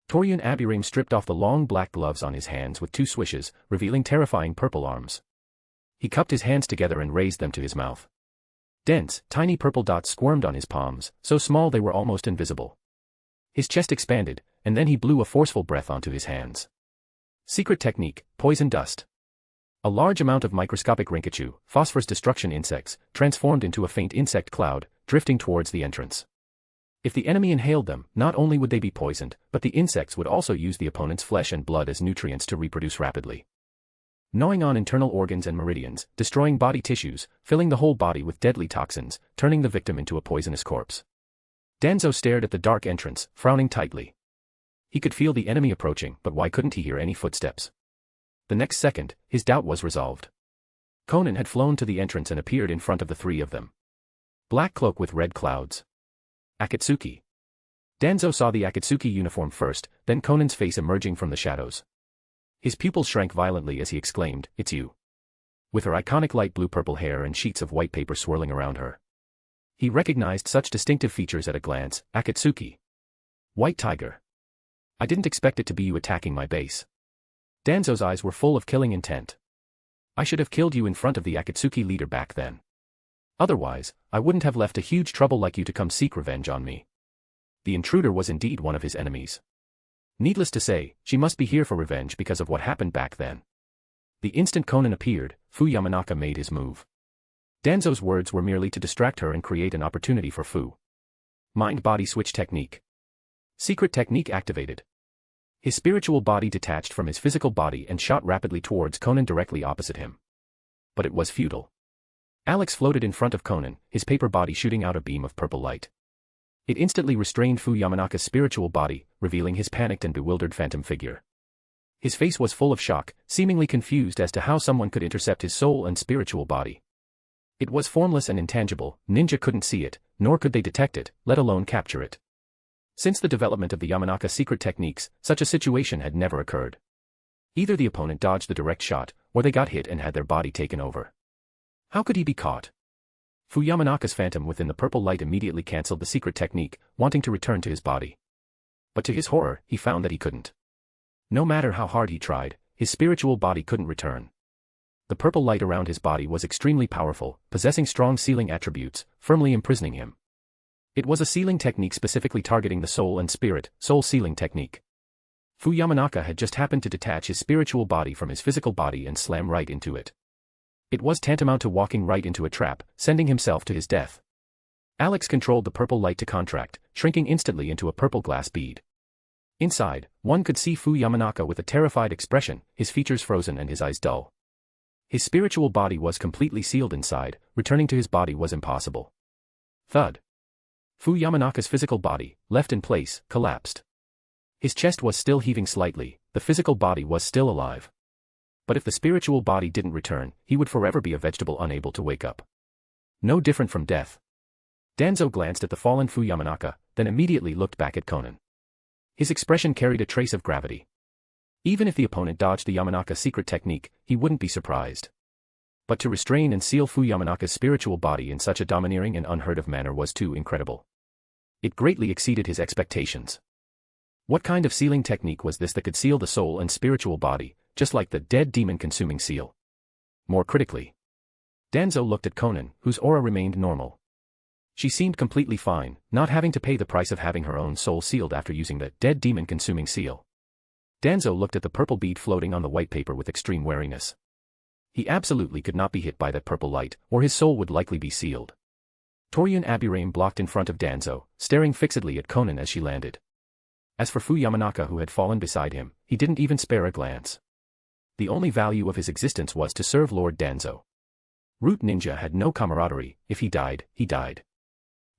Torian Abirame stripped off the long black gloves on his hands with 2 swishes, revealing terrifying purple arms. He cupped his hands together and raised them to his mouth. Dense, tiny purple dots squirmed on his palms, so small they were almost invisible. His chest expanded, and then he blew a forceful breath onto his hands. Secret technique, poison dust. A large amount of microscopic rinkachu, phosphorus destruction insects, transformed into a faint insect cloud, drifting towards the entrance. If the enemy inhaled them, not only would they be poisoned, but the insects would also use the opponent's flesh and blood as nutrients to reproduce rapidly. Gnawing on internal organs and meridians, destroying body tissues, filling the whole body with deadly toxins, turning the victim into a poisonous corpse. Danzo stared at the dark entrance, frowning tightly. He could feel the enemy approaching, but why couldn't he hear any footsteps? The next second, his doubt was resolved. Konan had flown to the entrance and appeared in front of the three of them. Black cloak with red clouds. Akatsuki. Danzo saw the Akatsuki uniform first, then Konan's face emerging from the shadows. His pupils shrank violently as he exclaimed, "It's you." With her iconic light blue-purple hair and sheets of white paper swirling around her. He recognized such distinctive features at a glance. Akatsuki. White Tiger. I didn't expect it to be you attacking my base. Danzo's eyes were full of killing intent. I should have killed you in front of the Akatsuki leader back then. Otherwise, I wouldn't have left a huge trouble like you to come seek revenge on me. The intruder was indeed one of his enemies. Needless to say, she must be here for revenge because of what happened back then. The instant Konan appeared, Fu Yamanaka made his move. Danzo's words were merely to distract her and create an opportunity for Fu. Mind-body switch technique. Secret technique activated. His spiritual body detached from his physical body and shot rapidly towards Konan directly opposite him. But it was futile. Alex floated in front of Konan, his paper body shooting out a beam of purple light. It instantly restrained Fu Yamanaka's spiritual body, revealing his panicked and bewildered phantom figure. His face was full of shock, seemingly confused as to how someone could intercept his soul and spiritual body. It was formless and intangible, ninja couldn't see it, nor could they detect it, let alone capture it. Since the development of the Yamanaka secret techniques, such a situation had never occurred. Either the opponent dodged the direct shot, or they got hit and had their body taken over. How could he be caught? Fu Yamanaka's phantom within the purple light immediately cancelled the secret technique, wanting to return to his body. But to his horror, he found that he couldn't. No matter how hard he tried, his spiritual body couldn't return. The purple light around his body was extremely powerful, possessing strong sealing attributes, firmly imprisoning him. It was a sealing technique specifically targeting the soul and spirit, soul sealing technique. Fu Yamanaka had just happened to detach his spiritual body from his physical body and slam right into it. It was tantamount to walking right into a trap, sending himself to his death. Alex controlled the purple light to contract, shrinking instantly into a purple glass bead. Inside, one could see Fu Yamanaka with a terrified expression, his features frozen and his eyes dull. His spiritual body was completely sealed inside, returning to his body was impossible. Thud. Fu Yamanaka's physical body, left in place, collapsed. His chest was still heaving slightly, the physical body was still alive. But if the spiritual body didn't return, he would forever be a vegetable unable to wake up. No different from death. Danzo glanced at the fallen Fu Yamanaka, then immediately looked back at Konan. His expression carried a trace of gravity. Even if the opponent dodged the Yamanaka secret technique, he wouldn't be surprised. But to restrain and seal Fu Yamanaka's spiritual body in such a domineering and unheard of manner was too incredible. It greatly exceeded his expectations. What kind of sealing technique was this that could seal the soul and spiritual body, just like the dead demon-consuming seal? More critically, Danzo looked at Konan, whose aura remained normal. She seemed completely fine, not having to pay the price of having her own soul sealed after using the dead demon-consuming seal. Danzo looked at the purple bead floating on the white paper with extreme wariness. He absolutely could not be hit by that purple light, or his soul would likely be sealed. Toryun Abirame blocked in front of Danzo, staring fixedly at Konan as she landed. As for Fu Yamanaka who had fallen beside him, he didn't even spare a glance. The only value of his existence was to serve Lord Danzo. Root Ninja had no camaraderie, if he died, he died.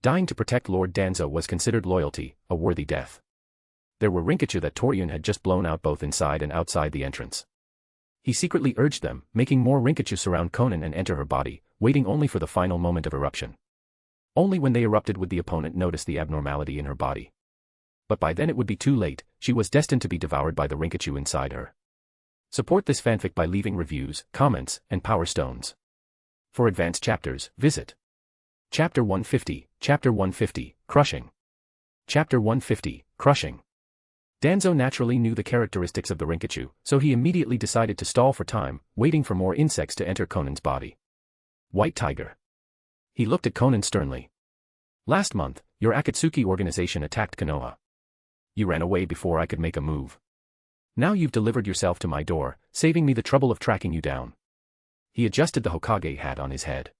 Dying to protect Lord Danzo was considered loyalty, a worthy death. There were Rinkachu that Toryun had just blown out both inside and outside the entrance. He secretly urged them, making more Rinkachu surround Konan and enter her body, waiting only for the final moment of eruption. Only when they erupted would the opponent notice the abnormality in her body. But by then it would be too late, she was destined to be devoured by the Rinkachu inside her. Support this fanfic by leaving reviews, comments, and power stones. For advanced chapters, visit Chapter 150, Chapter 150, Crushing. Chapter 150, Crushing. Danzo naturally knew the characteristics of the Rinkachu, so he immediately decided to stall for time, waiting for more insects to enter Konan's body. White Tiger. He looked at Konan sternly. Last month, your Akatsuki organization attacked Konoha. You ran away before I could make a move. Now you've delivered yourself to my door, saving me the trouble of tracking you down. He adjusted the Hokage hat on his head.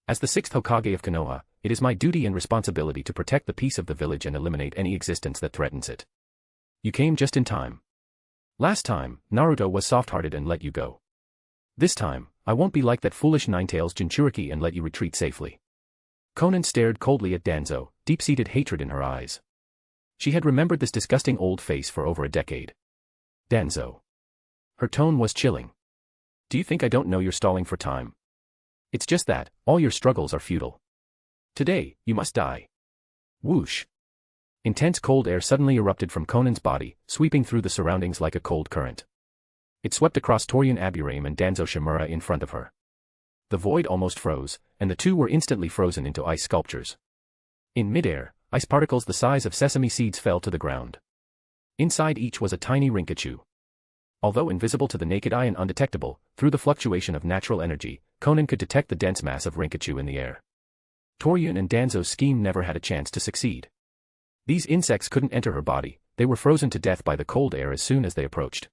As the 6th Hokage of Konoha, it is my duty and responsibility to protect the peace of the village and eliminate any existence that threatens it. You came just in time. Last time, Naruto was soft-hearted and let you go. This time, I won't be like that foolish Ninetales Jinchuriki and let you retreat safely. Konan stared coldly at Danzo, deep-seated hatred in her eyes. She had remembered this disgusting old face for over a decade. Danzo. Her tone was chilling. Do you think I don't know you're stalling for time? It's just that, all your struggles are futile. Today, you must die. Whoosh. Intense cold air suddenly erupted from Konan's body, sweeping through the surroundings like a cold current. It swept across Torian Aburame and Danzo Shimura in front of her. The void almost froze, and the two were instantly frozen into ice sculptures. In midair, ice particles the size of sesame seeds fell to the ground. Inside each was a tiny Rinkachu. Although invisible to the naked eye and undetectable, through the fluctuation of natural energy, Konan could detect the dense mass of Rinkachu in the air. Torian and Danzo's scheme never had a chance to succeed. These insects couldn't enter her body, they were frozen to death by the cold air as soon as they approached.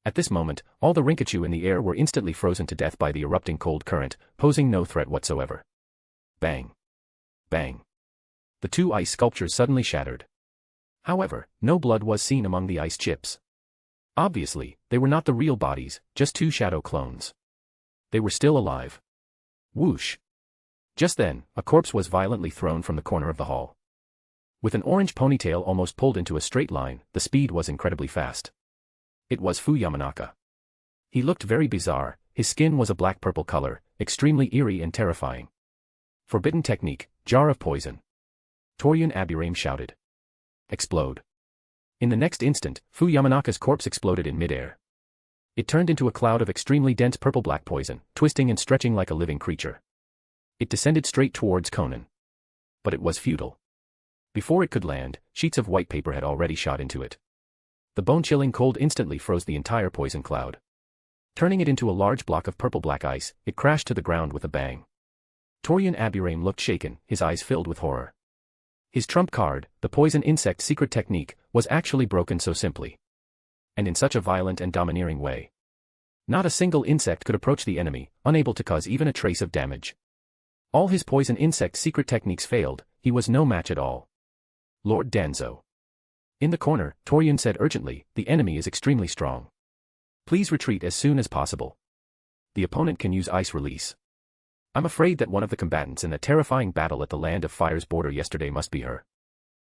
At this moment, all the Rinkachu in the air were instantly frozen to death by the erupting cold current, posing no threat whatsoever. Bang. Bang. The two ice sculptures suddenly shattered. However, no blood was seen among the ice chips. Obviously, they were not the real bodies, just two shadow clones. They were still alive. Whoosh. Just then, a corpse was violently thrown from the corner of the hall. With an orange ponytail almost pulled into a straight line, the speed was incredibly fast. It was Fu Yamanaka. He looked very bizarre, his skin was a black-purple color, extremely eerie and terrifying. Forbidden technique, jar of poison. Torian Aburame shouted. Explode. In the next instant, Fu Yamanaka's corpse exploded in midair. It turned into a cloud of extremely dense purple-black poison, twisting and stretching like a living creature. It descended straight towards Konan. But it was futile. Before it could land, sheets of white paper had already shot into it. The bone-chilling cold instantly froze the entire poison cloud. Turning it into a large block of purple-black ice, it crashed to the ground with a bang. Torian Aburame looked shaken, his eyes filled with horror. His trump card, the poison insect secret technique, was actually broken so simply. And in such a violent and domineering way. Not a single insect could approach the enemy, unable to cause even a trace of damage. All his poison insect secret techniques failed, he was no match at all. Lord Danzo. In the corner, Torian said urgently, the enemy is extremely strong. Please retreat as soon as possible. The opponent can use ice release. I'm afraid that one of the combatants in that terrifying battle at the Land of Fire's border yesterday must be her.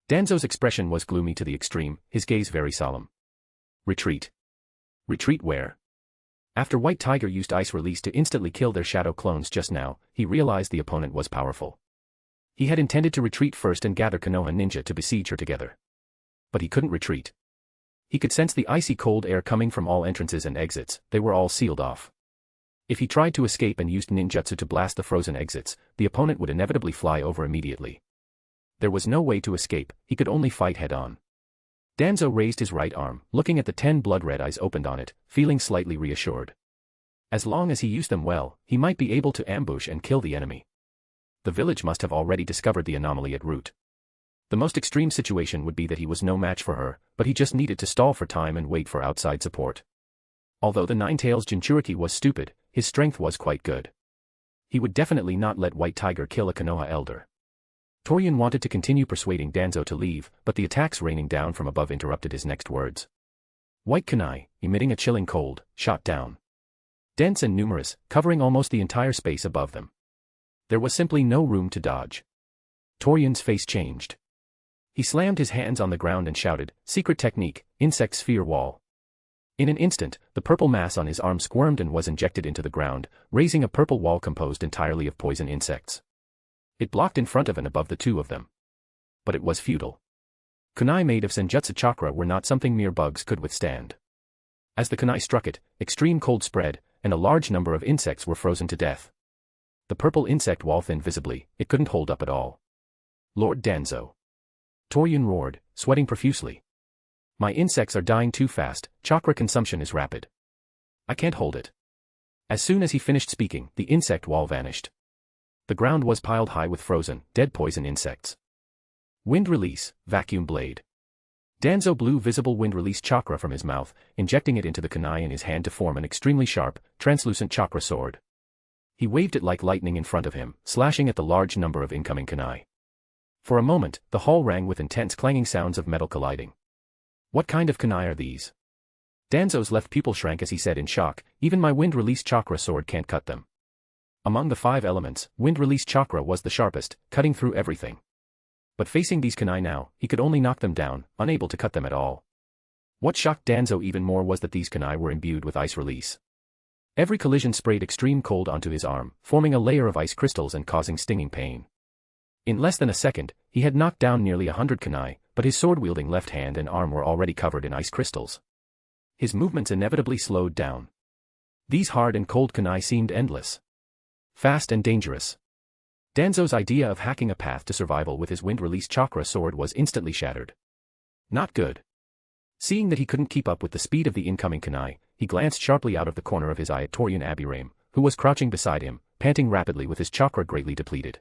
Danzo's expression was gloomy to the extreme, his gaze very solemn. Retreat. Retreat where? After White Tiger used ice release to instantly kill their shadow clones just now, he realized the opponent was powerful. He had intended to retreat first and gather Konoha ninja to besiege her together. But he couldn't retreat. He could sense the icy cold air coming from all entrances and exits, they were all sealed off. If he tried to escape and used ninjutsu to blast the frozen exits, the opponent would inevitably fly over immediately. There was no way to escape, he could only fight head-on. Danzo raised his right arm, looking at the 10 blood-red eyes opened on it, feeling slightly reassured. As long as he used them well, he might be able to ambush and kill the enemy. The village must have already discovered the anomaly at root. The most extreme situation would be that he was no match for her, but he just needed to stall for time and wait for outside support. Although the Nine-Tails Jinchuriki was stupid, his strength was quite good. He would definitely not let White Tiger kill a Konoha elder. Torian wanted to continue persuading Danzo to leave, but the attacks raining down from above interrupted his next words. White kunai, emitting a chilling cold, shot down. Dense and numerous, covering almost the entire space above them. There was simply no room to dodge. Torian's face changed. He slammed his hands on the ground and shouted, secret technique, insect sphere wall. In an instant, the purple mass on his arm squirmed and was injected into the ground, raising a purple wall composed entirely of poison insects. It blocked in front of and above the two of them. But it was futile. Kunai made of Senjutsu chakra were not something mere bugs could withstand. As the kunai struck it, extreme cold spread, and a large number of insects were frozen to death. The purple insect wall thinned visibly, it couldn't hold up at all. Lord Danzo. Torian roared, sweating profusely. My insects are dying too fast, chakra consumption is rapid. I can't hold it. As soon as he finished speaking, the insect wall vanished. The ground was piled high with frozen, dead poison insects. Wind release, vacuum blade. Danzo blew visible wind release chakra from his mouth, injecting it into the kunai in his hand to form an extremely sharp, translucent chakra sword. He waved it like lightning in front of him, slashing at the large number of incoming kunai. For a moment, the hall rang with intense clanging sounds of metal colliding. What kind of kunai are these? Danzo's left pupil shrank as he said in shock, even my wind release chakra sword can't cut them. Among the 5 elements, wind release chakra was the sharpest, cutting through everything. But facing these kunai now, he could only knock them down, unable to cut them at all. What shocked Danzo even more was that these kunai were imbued with ice release. Every collision sprayed extreme cold onto his arm, forming a layer of ice crystals and causing stinging pain. In less than a second, he had knocked down nearly 100 kunai, but his sword-wielding left hand and arm were already covered in ice crystals. His movements inevitably slowed down. These hard and cold kunai seemed endless. Fast and dangerous. Danzo's idea of hacking a path to survival with his wind-release chakra sword was instantly shattered. Not good. Seeing that he couldn't keep up with the speed of the incoming kunai, he glanced sharply out of the corner of his eye at Torian Abirame, who was crouching beside him, panting rapidly with his chakra greatly depleted.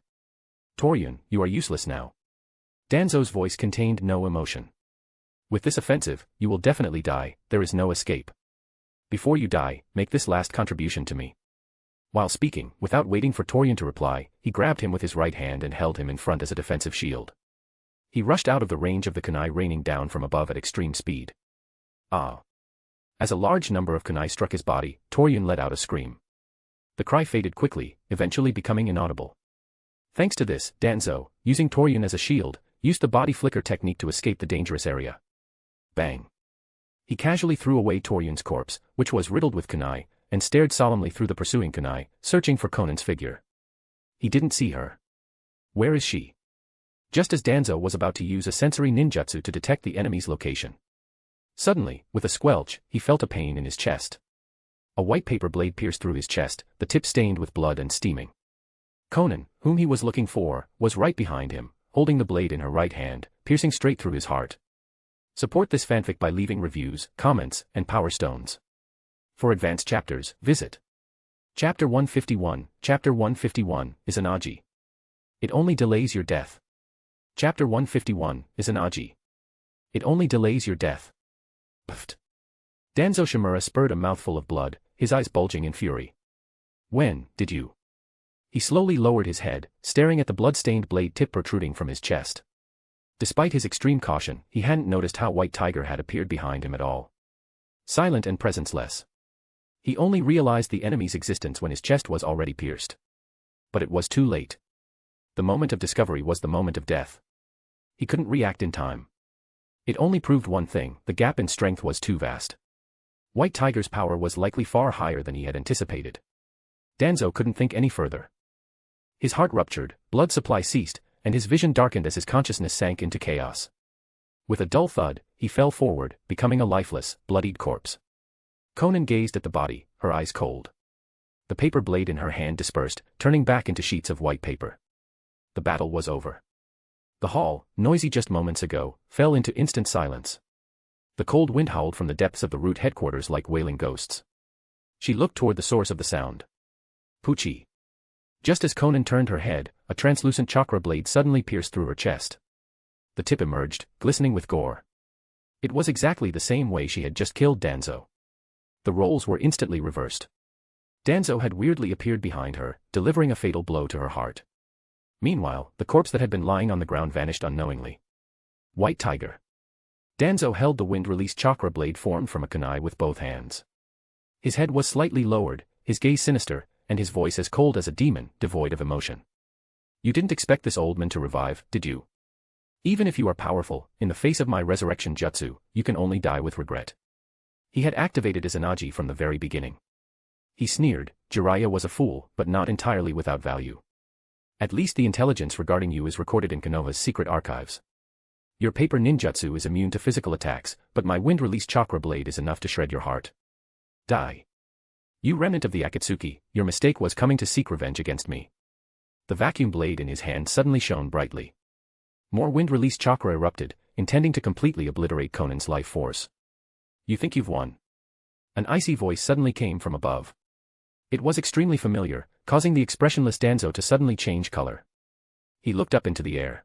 Torian, you are useless now. Danzo's voice contained no emotion. With this offensive, you will definitely die, there is no escape. Before you die, make this last contribution to me. While speaking, without waiting for Torian to reply, he grabbed him with his right hand and held him in front as a defensive shield. He rushed out of the range of the kunai raining down from above at extreme speed. Ah! As a large number of kunai struck his body, Torian let out a scream. The cry faded quickly, eventually becoming inaudible. Thanks to this, Danzo, using Torian as a shield, used the body flicker technique to escape the dangerous area. Bang! He casually threw away Torian's corpse, which was riddled with kunai, and stared solemnly through the pursuing kunai, searching for Konan's figure. He didn't see her. Where is she? Just as Danzo was about to use a sensory ninjutsu to detect the enemy's location. Suddenly, with a squelch, he felt a pain in his chest. A white paper blade pierced through his chest, the tip stained with blood and steaming. Konan, whom he was looking for, was right behind him, holding the blade in her right hand, piercing straight through his heart. Support this fanfic by leaving reviews, comments, and power stones. For advanced chapters, visit Chapter 151. Chapter 151 is an aji. It only delays your death. Chapter 151 is an aji. It only delays your death. Pft. Danzo Shimura spurred a mouthful of blood, his eyes bulging in fury. When did you? He slowly lowered his head, staring at the blood-stained blade tip protruding from his chest. Despite his extreme caution, he hadn't noticed how White Tiger had appeared behind him at all. Silent and presence-less. He only realized the enemy's existence when his chest was already pierced. But it was too late. The moment of discovery was the moment of death. He couldn't react in time. It only proved one thing, the gap in strength was too vast. White Tiger's power was likely far higher than he had anticipated. Danzo couldn't think any further. His heart ruptured, blood supply ceased, and his vision darkened as his consciousness sank into chaos. With a dull thud, he fell forward, becoming a lifeless, bloodied corpse. Konan gazed at the body, her eyes cold. The paper blade in her hand dispersed, turning back into sheets of white paper. The battle was over. The hall, noisy just moments ago, fell into instant silence. The cold wind howled from the depths of the root headquarters like wailing ghosts. She looked toward the source of the sound. Pucci. Just as Konan turned her head, a translucent chakra blade suddenly pierced through her chest. The tip emerged, glistening with gore. It was exactly the same way she had just killed Danzo. The roles were instantly reversed. Danzo had weirdly appeared behind her, delivering a fatal blow to her heart. Meanwhile, the corpse that had been lying on the ground vanished unknowingly. White Tiger. Danzo held the wind-release chakra blade formed from a kunai with both hands. His head was slightly lowered, his gaze sinister, and his voice as cold as a demon, devoid of emotion. You didn't expect this old man to revive, did you? Even if you are powerful, in the face of my resurrection jutsu, you can only die with regret. He had activated his Izanagi from the very beginning. He sneered, Jiraiya was a fool, but not entirely without value. At least the intelligence regarding you is recorded in Konoha's secret archives. Your paper ninjutsu is immune to physical attacks, but my wind-release chakra blade is enough to shred your heart. Die. You remnant of the Akatsuki, your mistake was coming to seek revenge against me. The vacuum blade in his hand suddenly shone brightly. More wind-release chakra erupted, intending to completely obliterate Konan's life force. You think you've won? An icy voice suddenly came from above. It was extremely familiar, causing the expressionless Danzo to suddenly change color. He looked up into the air.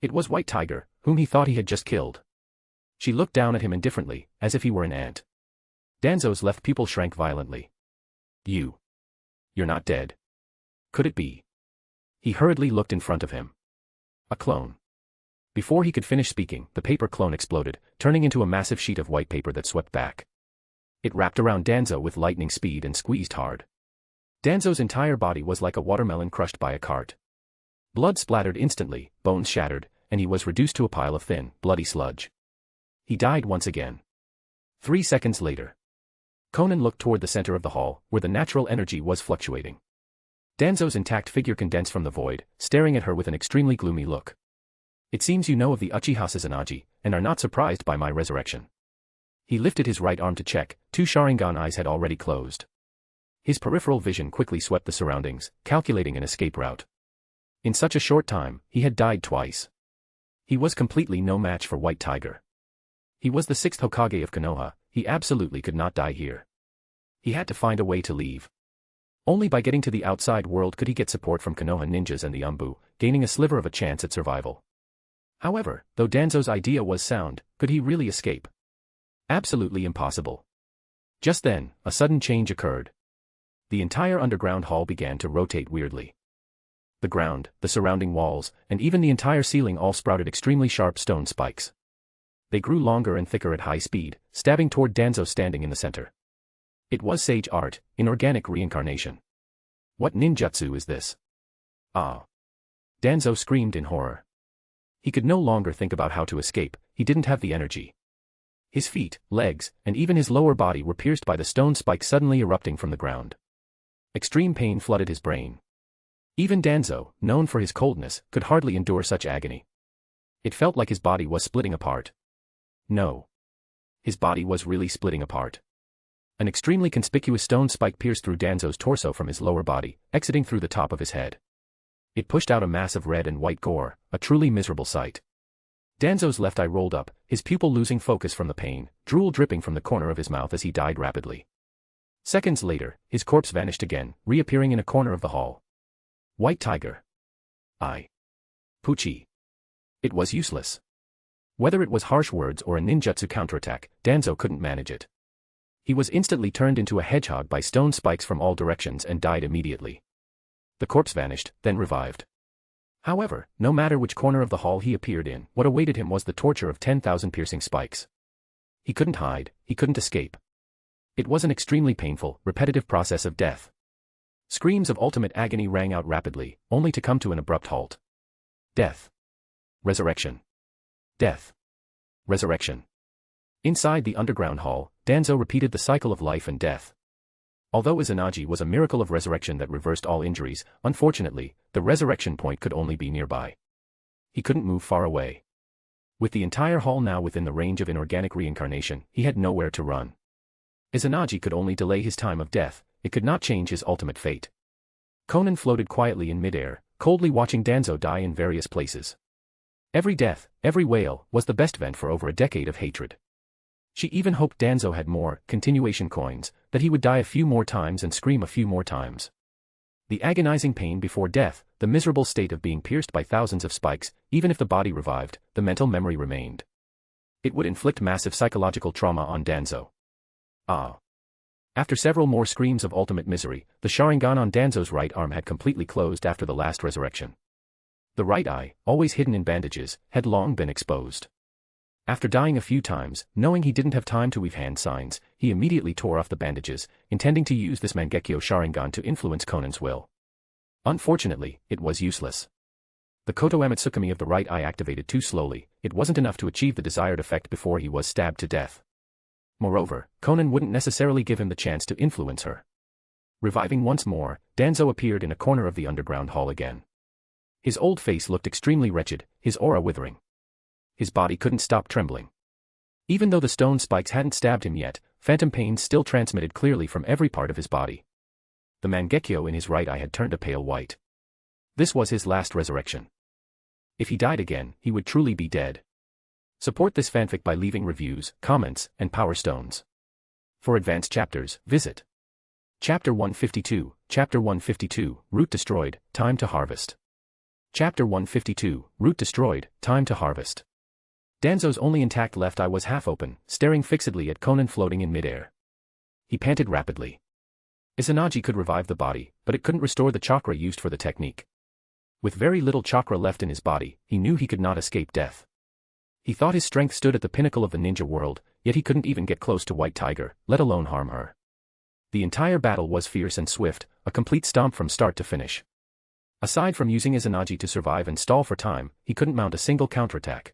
It was White Tiger, whom he thought he had just killed. She looked down at him indifferently, as if he were an ant. Danzo's left pupil shrank violently. You're not dead. Could it be? He hurriedly looked in front of him. A clone. Before he could finish speaking, the paper clone exploded, turning into a massive sheet of white paper that swept back. It wrapped around Danzo with lightning speed and squeezed hard. Danzo's entire body was like a watermelon crushed by a cart. Blood splattered instantly, bones shattered, and he was reduced to a pile of thin, bloody sludge. He died once again. 3 seconds later. Konan looked toward the center of the hall, where the natural energy was fluctuating. Danzo's intact figure condensed from the void, staring at her with an extremely gloomy look. It seems you know of the Uchiha Sasunaji, and are not surprised by my resurrection. He lifted his right arm to check, 2 Sharingan eyes had already closed. His peripheral vision quickly swept the surroundings, calculating an escape route. In such a short time, he had died twice. He was completely no match for White Tiger. He was the 6th Hokage of Konoha, he absolutely could not die here. He had to find a way to leave. Only by getting to the outside world could he get support from Konoha ninjas and the Umbu, gaining a sliver of a chance at survival. However, though Danzo's idea was sound, could he really escape? Absolutely impossible. Just then, a sudden change occurred. The entire underground hall began to rotate weirdly. The ground, the surrounding walls, and even the entire ceiling all sprouted extremely sharp stone spikes. They grew longer and thicker at high speed, stabbing toward Danzo standing in the center. It was sage art, inorganic reincarnation. What ninjutsu is this? Ah! Danzo screamed in horror. He could no longer think about how to escape, he didn't have the energy. His feet, legs, and even his lower body were pierced by the stone spikes suddenly erupting from the ground. Extreme pain flooded his brain. Even Danzo, known for his coldness, could hardly endure such agony. It felt like his body was splitting apart. No. His body was really splitting apart. An extremely conspicuous stone spike pierced through Danzo's torso from his lower body, exiting through the top of his head. It pushed out a mass of red and white gore, a truly miserable sight. Danzo's left eye rolled up, his pupil losing focus from the pain, drool dripping from the corner of his mouth as he died rapidly. Seconds later, his corpse vanished again, reappearing in a corner of the hall. White Tiger. Pucci. It was useless. Whether it was harsh words or a ninjutsu counterattack, Danzo couldn't manage it. He was instantly turned into a hedgehog by stone spikes from all directions and died immediately. The corpse vanished, then revived. However, no matter which corner of the hall he appeared in, what awaited him was the torture of 10,000 piercing spikes. He couldn't hide, he couldn't escape. It was an extremely painful, repetitive process of death. Screams of ultimate agony rang out rapidly, only to come to an abrupt halt. Death. Resurrection. Death. Resurrection. Inside the underground hall, Danzo repeated the cycle of life and death. Although Izanagi was a miracle of resurrection that reversed all injuries, unfortunately, the resurrection point could only be nearby. He couldn't move far away. With the entire hall now within the range of inorganic reincarnation, he had nowhere to run. Izanagi could only delay his time of death, it could not change his ultimate fate. Konan floated quietly in midair, coldly watching Danzo die in various places. Every death, every wail, was the best vent for over a decade of hatred. She even hoped Danzo had more continuation coins, that he would die a few more times and scream a few more times. The agonizing pain before death, the miserable state of being pierced by thousands of spikes, even if the body revived, the mental memory remained. It would inflict massive psychological trauma on Danzo. After several more screams of ultimate misery, the Sharingan on Danzo's right arm had completely closed after the last resurrection. The right eye, always hidden in bandages, had long been exposed. After dying a few times, knowing he didn't have time to weave hand signs, he immediately tore off the bandages, intending to use this Mangekyo Sharingan to influence Konan's will. Unfortunately, it was useless. The Koto Amatsukami of the right eye activated too slowly, it wasn't enough to achieve the desired effect before he was stabbed to death. Moreover, Konan wouldn't necessarily give him the chance to influence her. Reviving once more, Danzo appeared in a corner of the underground hall again. His old face looked extremely wretched, his aura withering. His body couldn't stop trembling. Even though the stone spikes hadn't stabbed him yet, phantom pains still transmitted clearly from every part of his body. The Mangekyo in his right eye had turned a pale white. This was his last resurrection. If he died again, he would truly be dead. Support this fanfic by leaving reviews, comments, and power stones. For advanced chapters, visit Chapter 152, Chapter 152, Root Destroyed, Time to Harvest. Chapter 152, Root Destroyed, Time to Harvest. Danzo's only intact left eye was half open, staring fixedly at Konan floating in midair. He panted rapidly. Izanagi could revive the body, but it couldn't restore the chakra used for the technique. With very little chakra left in his body, he knew he could not escape death. He thought his strength stood at the pinnacle of the ninja world, yet he couldn't even get close to White Tiger, let alone harm her. The entire battle was fierce and swift, a complete stomp from start to finish. Aside from using his Izanagi to survive and stall for time, he couldn't mount a single counterattack.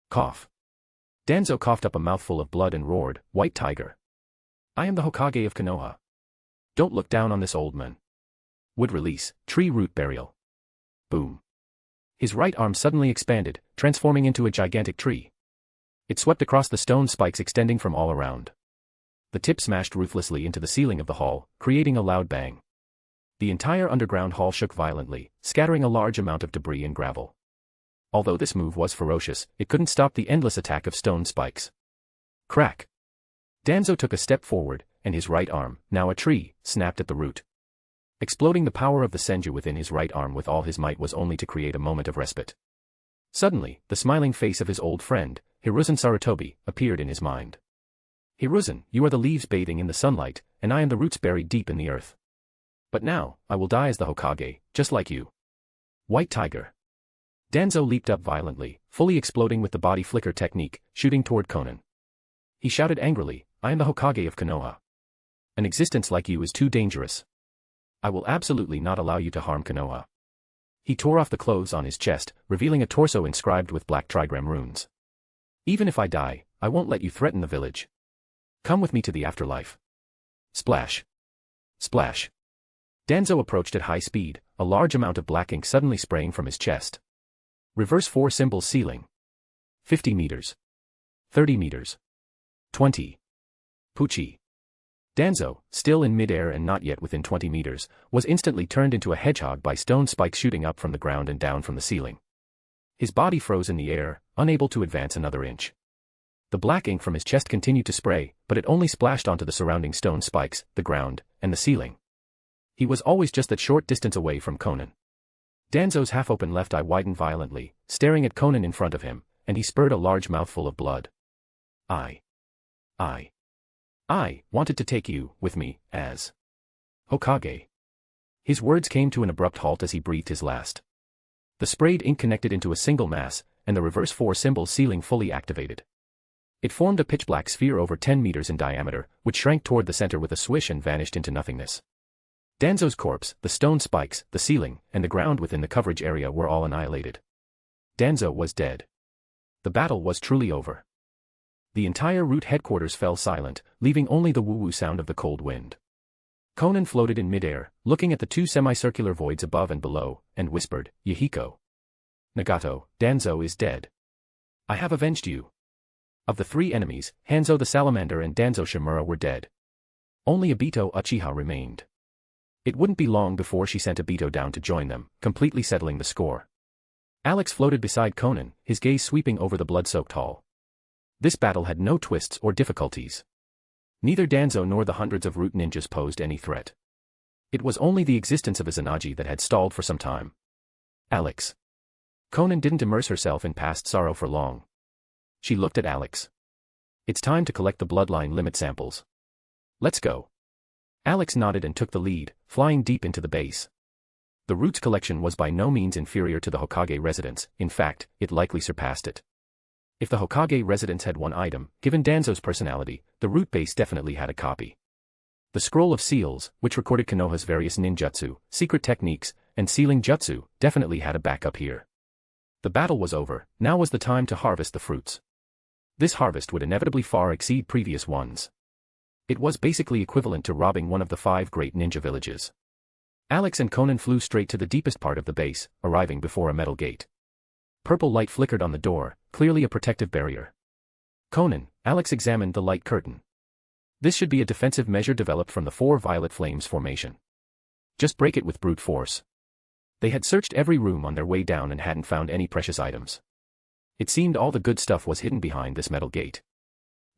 Cough. Danzo coughed up a mouthful of blood and roared, "White Tiger. I am the Hokage of Konoha. Don't look down on this old man." Wood release, tree root burial. Boom. His right arm suddenly expanded, transforming into a gigantic tree. It swept across the stone spikes extending from all around. The tip smashed ruthlessly into the ceiling of the hall, creating a loud bang. The entire underground hall shook violently, scattering a large amount of debris and gravel. Although this move was ferocious, it couldn't stop the endless attack of stone spikes. Crack! Danzo took a step forward, and his right arm, now a tree, snapped at the root. Exploding the power of the Senju within his right arm with all his might was only to create a moment of respite. Suddenly, the smiling face of his old friend, Hiruzen Sarutobi, appeared in his mind. "Hiruzen, you are the leaves bathing in the sunlight, and I am the roots buried deep in the earth. But now, I will die as the Hokage, just like you. White Tiger." Danzo leaped up violently, fully exploding with the body flicker technique, shooting toward Konan. He shouted angrily, "I am the Hokage of Konoha. An existence like you is too dangerous. I will absolutely not allow you to harm Konoha." He tore off the clothes on his chest, revealing a torso inscribed with black trigram runes. "Even if I die, I won't let you threaten the village. Come with me to the afterlife." Splash. Splash. Danzo approached at high speed, a large amount of black ink suddenly spraying from his chest. Reverse 4 symbols ceiling. 50 meters. 30 meters. 20. Pucci. Danzo, still in midair and not yet within 20 meters, was instantly turned into a hedgehog by stone spikes shooting up from the ground and down from the ceiling. His body froze in the air, unable to advance another inch. The black ink from his chest continued to spray, but it only splashed onto the surrounding stone spikes, the ground, and the ceiling. He was always just that short distance away from Konan. Danzo's half-open left eye widened violently, staring at Konan in front of him, and he spurred a large mouthful of blood. I wanted to take you, with me, as Hokage." His words came to an abrupt halt as he breathed his last. The sprayed ink connected into a single mass, and the reverse 4 symbol ceiling fully activated. It formed a pitch-black sphere over 10 meters in diameter, which shrank toward the center with a swish and vanished into nothingness. Danzo's corpse, the stone spikes, the ceiling, and the ground within the coverage area were all annihilated. Danzo was dead. The battle was truly over. The entire root headquarters fell silent, leaving only the woo-woo sound of the cold wind. Konan floated in midair, looking at the 2 semicircular voids above and below, and whispered, "Yahiko. Nagato, Danzo is dead. I have avenged you." Of the 3 enemies, Hanzo the Salamander and Danzo Shimura were dead. Only Obito Uchiha remained. It wouldn't be long before she sent Obito down to join them, completely settling the score. Alex floated beside Konan, his gaze sweeping over the blood-soaked hall. This battle had no twists or difficulties. Neither Danzo nor the hundreds of root ninjas posed any threat. It was only the existence of Izanagi that had stalled for some time. Alex. Konan didn't immerse herself in past sorrow for long. She looked at Alex. "It's time to collect the bloodline limit samples. Let's go." Alex nodded and took the lead, flying deep into the base. The roots collection was by no means inferior to the Hokage residence, in fact, it likely surpassed it. If the Hokage residence had one item, given Danzo's personality, the root base definitely had a copy. The Scroll of Seals, which recorded Konoha's various ninjutsu, secret techniques, and sealing jutsu, definitely had a backup here. The battle was over, now was the time to harvest the fruits. This harvest would inevitably far exceed previous ones. It was basically equivalent to robbing one of the 5 great ninja villages. Alex and Konan flew straight to the deepest part of the base, arriving before a metal gate. Purple light flickered on the door, clearly a protective barrier. Konan, Alex examined the light curtain. This should be a defensive measure developed from the 4 violet flames formation. Just break it with brute force. They had searched every room on their way down and hadn't found any precious items. It seemed all the good stuff was hidden behind this metal gate.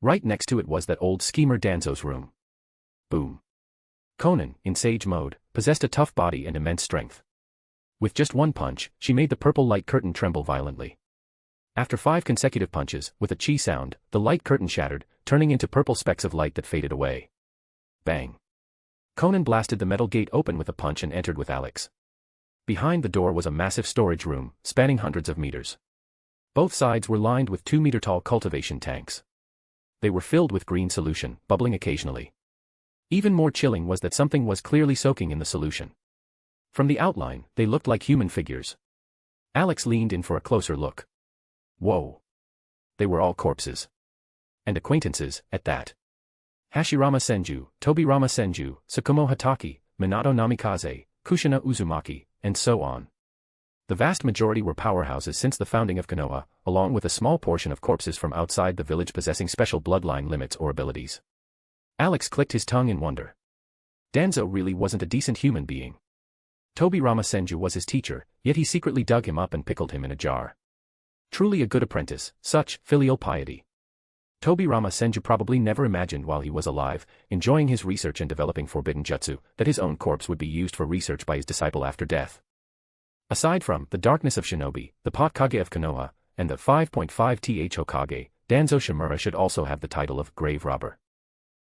Right next to it was that old schemer Danzo's room. Boom. Konan, in sage mode, possessed a tough body and immense strength. With just one punch, she made the purple light curtain tremble violently. After 5 consecutive punches, with a chi sound, the light curtain shattered, turning into purple specks of light that faded away. Bang. Konan blasted the metal gate open with a punch and entered with Alex. Behind the door was a massive storage room, spanning hundreds of meters. Both sides were lined with 2-meter-tall cultivation tanks. They were filled with green solution, bubbling occasionally. Even more chilling was that something was clearly soaking in the solution. From the outline, they looked like human figures. Alex leaned in for a closer look. Whoa. They were all corpses. And acquaintances, at that. Hashirama Senju, Tobirama Senju, Tsukumo Hatake, Minato Namikaze, Kushina Uzumaki, and so on. The vast majority were powerhouses since the founding of Konoha, along with a small portion of corpses from outside the village possessing special bloodline limits or abilities. Alex clicked his tongue in wonder. Danzo really wasn't a decent human being. Tobirama Senju was his teacher, yet he secretly dug him up and pickled him in a jar. Truly a good apprentice, such filial piety. Tobirama Senju probably never imagined while he was alive, enjoying his research and developing forbidden jutsu, that his own corpse would be used for research by his disciple after death. Aside from the darkness of shinobi, the pot kage of Konoha, and the 5.5th Hokage, Danzo Shimura should also have the title of grave robber.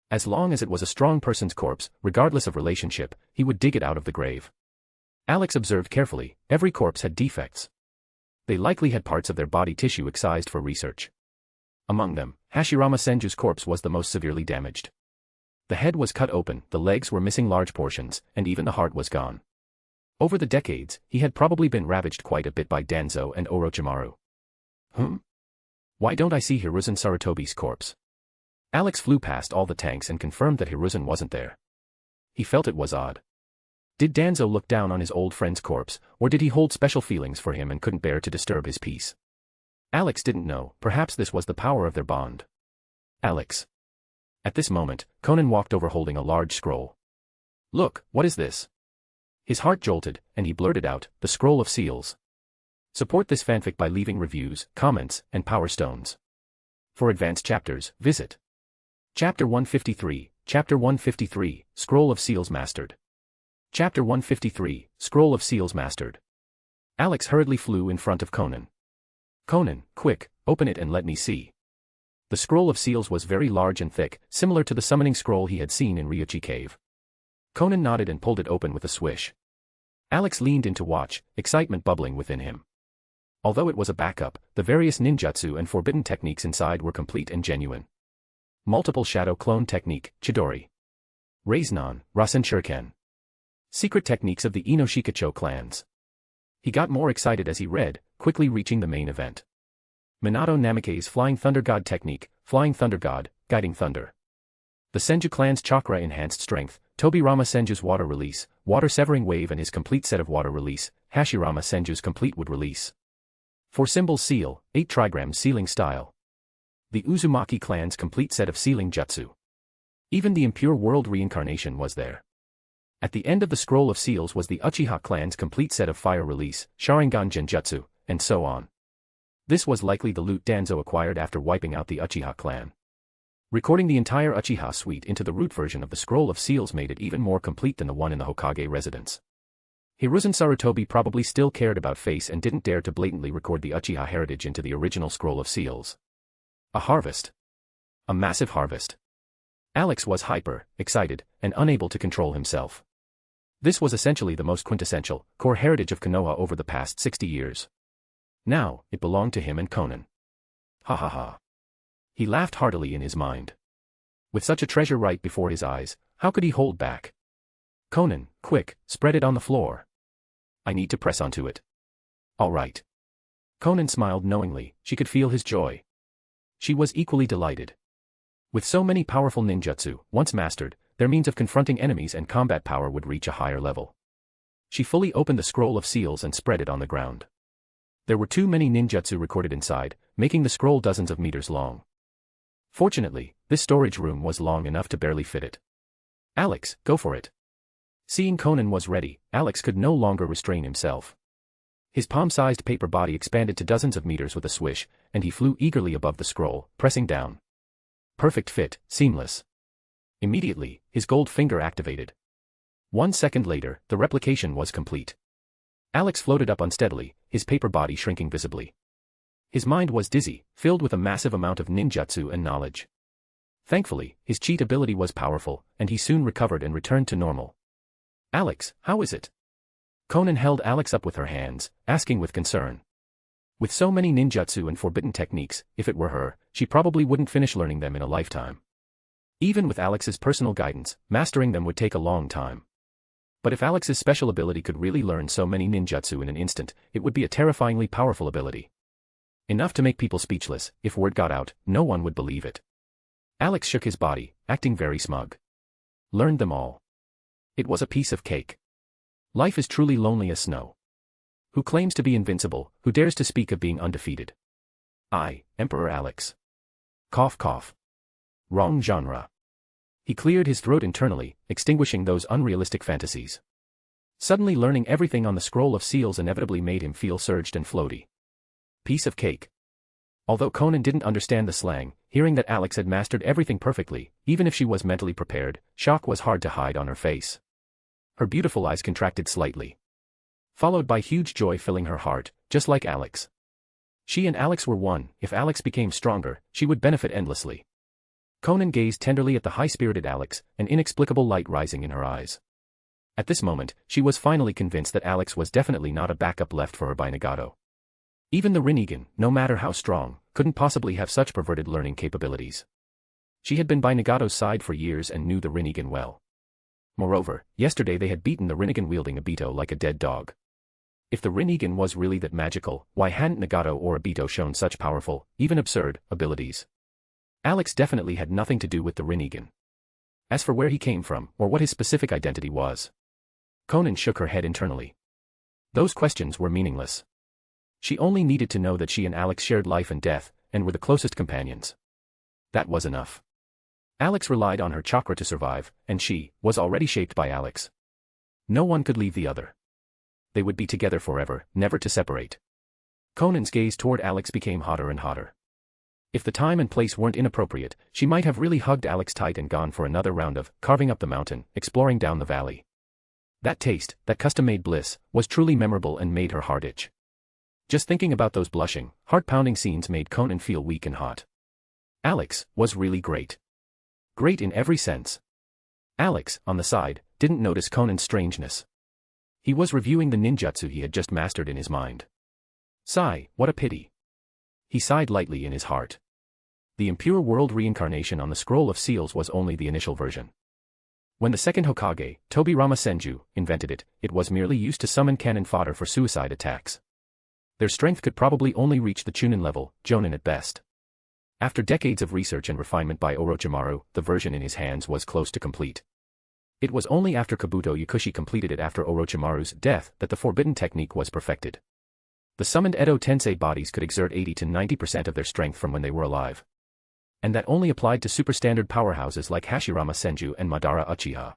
As long as it was a strong person's corpse, regardless of relationship, he would dig it out of the grave. Alex observed carefully, every corpse had defects. They likely had parts of their body tissue excised for research. Among them, Hashirama Senju's corpse was the most severely damaged. The head was cut open, the legs were missing large portions, and even the heart was gone. Over the decades, he had probably been ravaged quite a bit by Danzo and Orochimaru. Why don't I see Hiruzen Sarutobi's corpse? Alex flew past all the tanks and confirmed that Hiruzen wasn't there. He felt it was odd. Did Danzo look down on his old friend's corpse, or did he hold special feelings for him and couldn't bear to disturb his peace? Alex didn't know, perhaps this was the power of their bond. Alex. At this moment, Konan walked over holding a large scroll. Look, what is this? His heart jolted, and he blurted out, the Scroll of Seals. Support this fanfic by leaving reviews, comments, and power stones. For advanced chapters, visit Chapter 153, Chapter 153, Scroll of Seals Mastered. Chapter 153, Scroll of Seals Mastered. Alex hurriedly flew in front of Konan. Konan, quick, open it and let me see. The Scroll of Seals was very large and thick, similar to the summoning scroll he had seen in Ryuchi Cave. Konan nodded and pulled it open with a swish. Alex leaned in to watch, excitement bubbling within him. Although it was a backup, the various ninjutsu and forbidden techniques inside were complete and genuine. Multiple shadow clone technique, Chidori. Rasengan, Rasen Shuriken. Secret techniques of the Inoshikacho clans. He got more excited as he read, quickly reaching the main event. Minato Namikaze's Flying Thunder God technique, Flying Thunder God, Guiding Thunder. The Senju clan's chakra enhanced strength, Tobirama Senju's water release, water severing wave and his complete set of water release, Hashirama Senju's complete wood release. For symbol seal, 8 trigram sealing style. The Uzumaki clan's complete set of sealing jutsu. Even the impure world reincarnation was there. At the end of the Scroll of Seals was the Uchiha clan's complete set of fire release, Sharingan Genjutsu, and so on. This was likely the loot Danzo acquired after wiping out the Uchiha clan. Recording the entire Uchiha suite into the root version of the Scroll of Seals made it even more complete than the one in the Hokage residence. Hiruzen Sarutobi probably still cared about face and didn't dare to blatantly record the Uchiha heritage into the original Scroll of Seals. A harvest. A massive harvest. Alex was hyper, excited, and unable to control himself. This was essentially the most quintessential, core heritage of Konoha over the past 60 years. Now, it belonged to him and Konan. Ha ha ha. He laughed heartily in his mind. With such a treasure right before his eyes, how could he hold back? Konan, quick, spread it on the floor. I need to press onto it. All right. Konan smiled knowingly, she could feel his joy. She was equally delighted. With so many powerful ninjutsu, once mastered, their means of confronting enemies and combat power would reach a higher level. She fully opened the Scroll of Seals and spread it on the ground. There were too many ninjutsu recorded inside, making the scroll dozens of meters long. Fortunately, this storage room was long enough to barely fit it. Alex, go for it. Seeing Konan was ready, Alex could no longer restrain himself. His palm-sized paper body expanded to dozens of meters with a swish, and he flew eagerly above the scroll, pressing down. Perfect fit, seamless. Immediately, his gold finger activated. 1 second later, the replication was complete. Alex floated up unsteadily, his paper body shrinking visibly. His mind was dizzy, filled with a massive amount of ninjutsu and knowledge. Thankfully, his cheat ability was powerful, and he soon recovered and returned to normal. Alex, how is it? Konan held Alex up with her hands, asking with concern. With so many ninjutsu and forbidden techniques, if it were her, she probably wouldn't finish learning them in a lifetime. Even with Alex's personal guidance, mastering them would take a long time. But if Alex's special ability could really learn so many ninjutsu in an instant, it would be a terrifyingly powerful ability. Enough to make people speechless. If word got out, no one would believe it. Alex shook his body, acting very smug. Learned them all. It was a piece of cake. Life is truly lonely as snow. Who claims to be invincible, who dares to speak of being undefeated? I, Emperor Alex. Cough cough. Wrong genre. He cleared his throat internally, extinguishing those unrealistic fantasies. Suddenly learning everything on the scroll of seals inevitably made him feel surged and floaty. Piece of cake. Although Konan didn't understand the slang, hearing that Alex had mastered everything perfectly, even if she was mentally prepared, shock was hard to hide on her face. Her beautiful eyes contracted slightly, followed by huge joy filling her heart, just like Alex. She and Alex were one. If Alex became stronger, she would benefit endlessly. Konan gazed tenderly at the high-spirited Alex, an inexplicable light rising in her eyes. At this moment, she was finally convinced that Alex was definitely not a backup left for her by Nagato. Even the Rinnegan, no matter how strong, couldn't possibly have such perverted learning capabilities. She had been by Nagato's side for years and knew the Rinnegan well. Moreover, yesterday they had beaten the Rinnegan wielding Aito like a dead dog. If the Rinnegan was really that magical, why hadn't Nagato or Aito shown such powerful, even absurd, abilities? Alex definitely had nothing to do with the Rinnegan. As for where he came from, or what his specific identity was, Konan shook her head internally. Those questions were meaningless. She only needed to know that she and Alex shared life and death, and were the closest companions. That was enough. Alex relied on her chakra to survive, and she was already shaped by Alex. No one could leave the other. They would be together forever, never to separate. Konan's gaze toward Alex became hotter and hotter. If the time and place weren't inappropriate, she might have really hugged Alex tight and gone for another round of carving up the mountain, exploring down the valley. That taste, that custom-made bliss, was truly memorable and made her heart itch. Just thinking about those blushing, heart-pounding scenes made Konan feel weak and hot. Alex was really great. Great in every sense. Alex, on the side, didn't notice Konan's strangeness. He was reviewing the ninjutsu he had just mastered in his mind. Sigh, what a pity. He sighed lightly in his heart. The impure world reincarnation on the scroll of seals was only the initial version. When the second Hokage, Tobirama Senju, invented it, it was merely used to summon cannon fodder for suicide attacks. Their strength could probably only reach the Chunin level, Jonin at best. After decades of research and refinement by Orochimaru, the version in his hands was close to complete. It was only after Kabuto Yakushi completed it after Orochimaru's death that the forbidden technique was perfected. The summoned Edo Tensei bodies could exert 80 to 90% of their strength from when they were alive. And that only applied to superstandard powerhouses like Hashirama Senju and Madara Uchiha.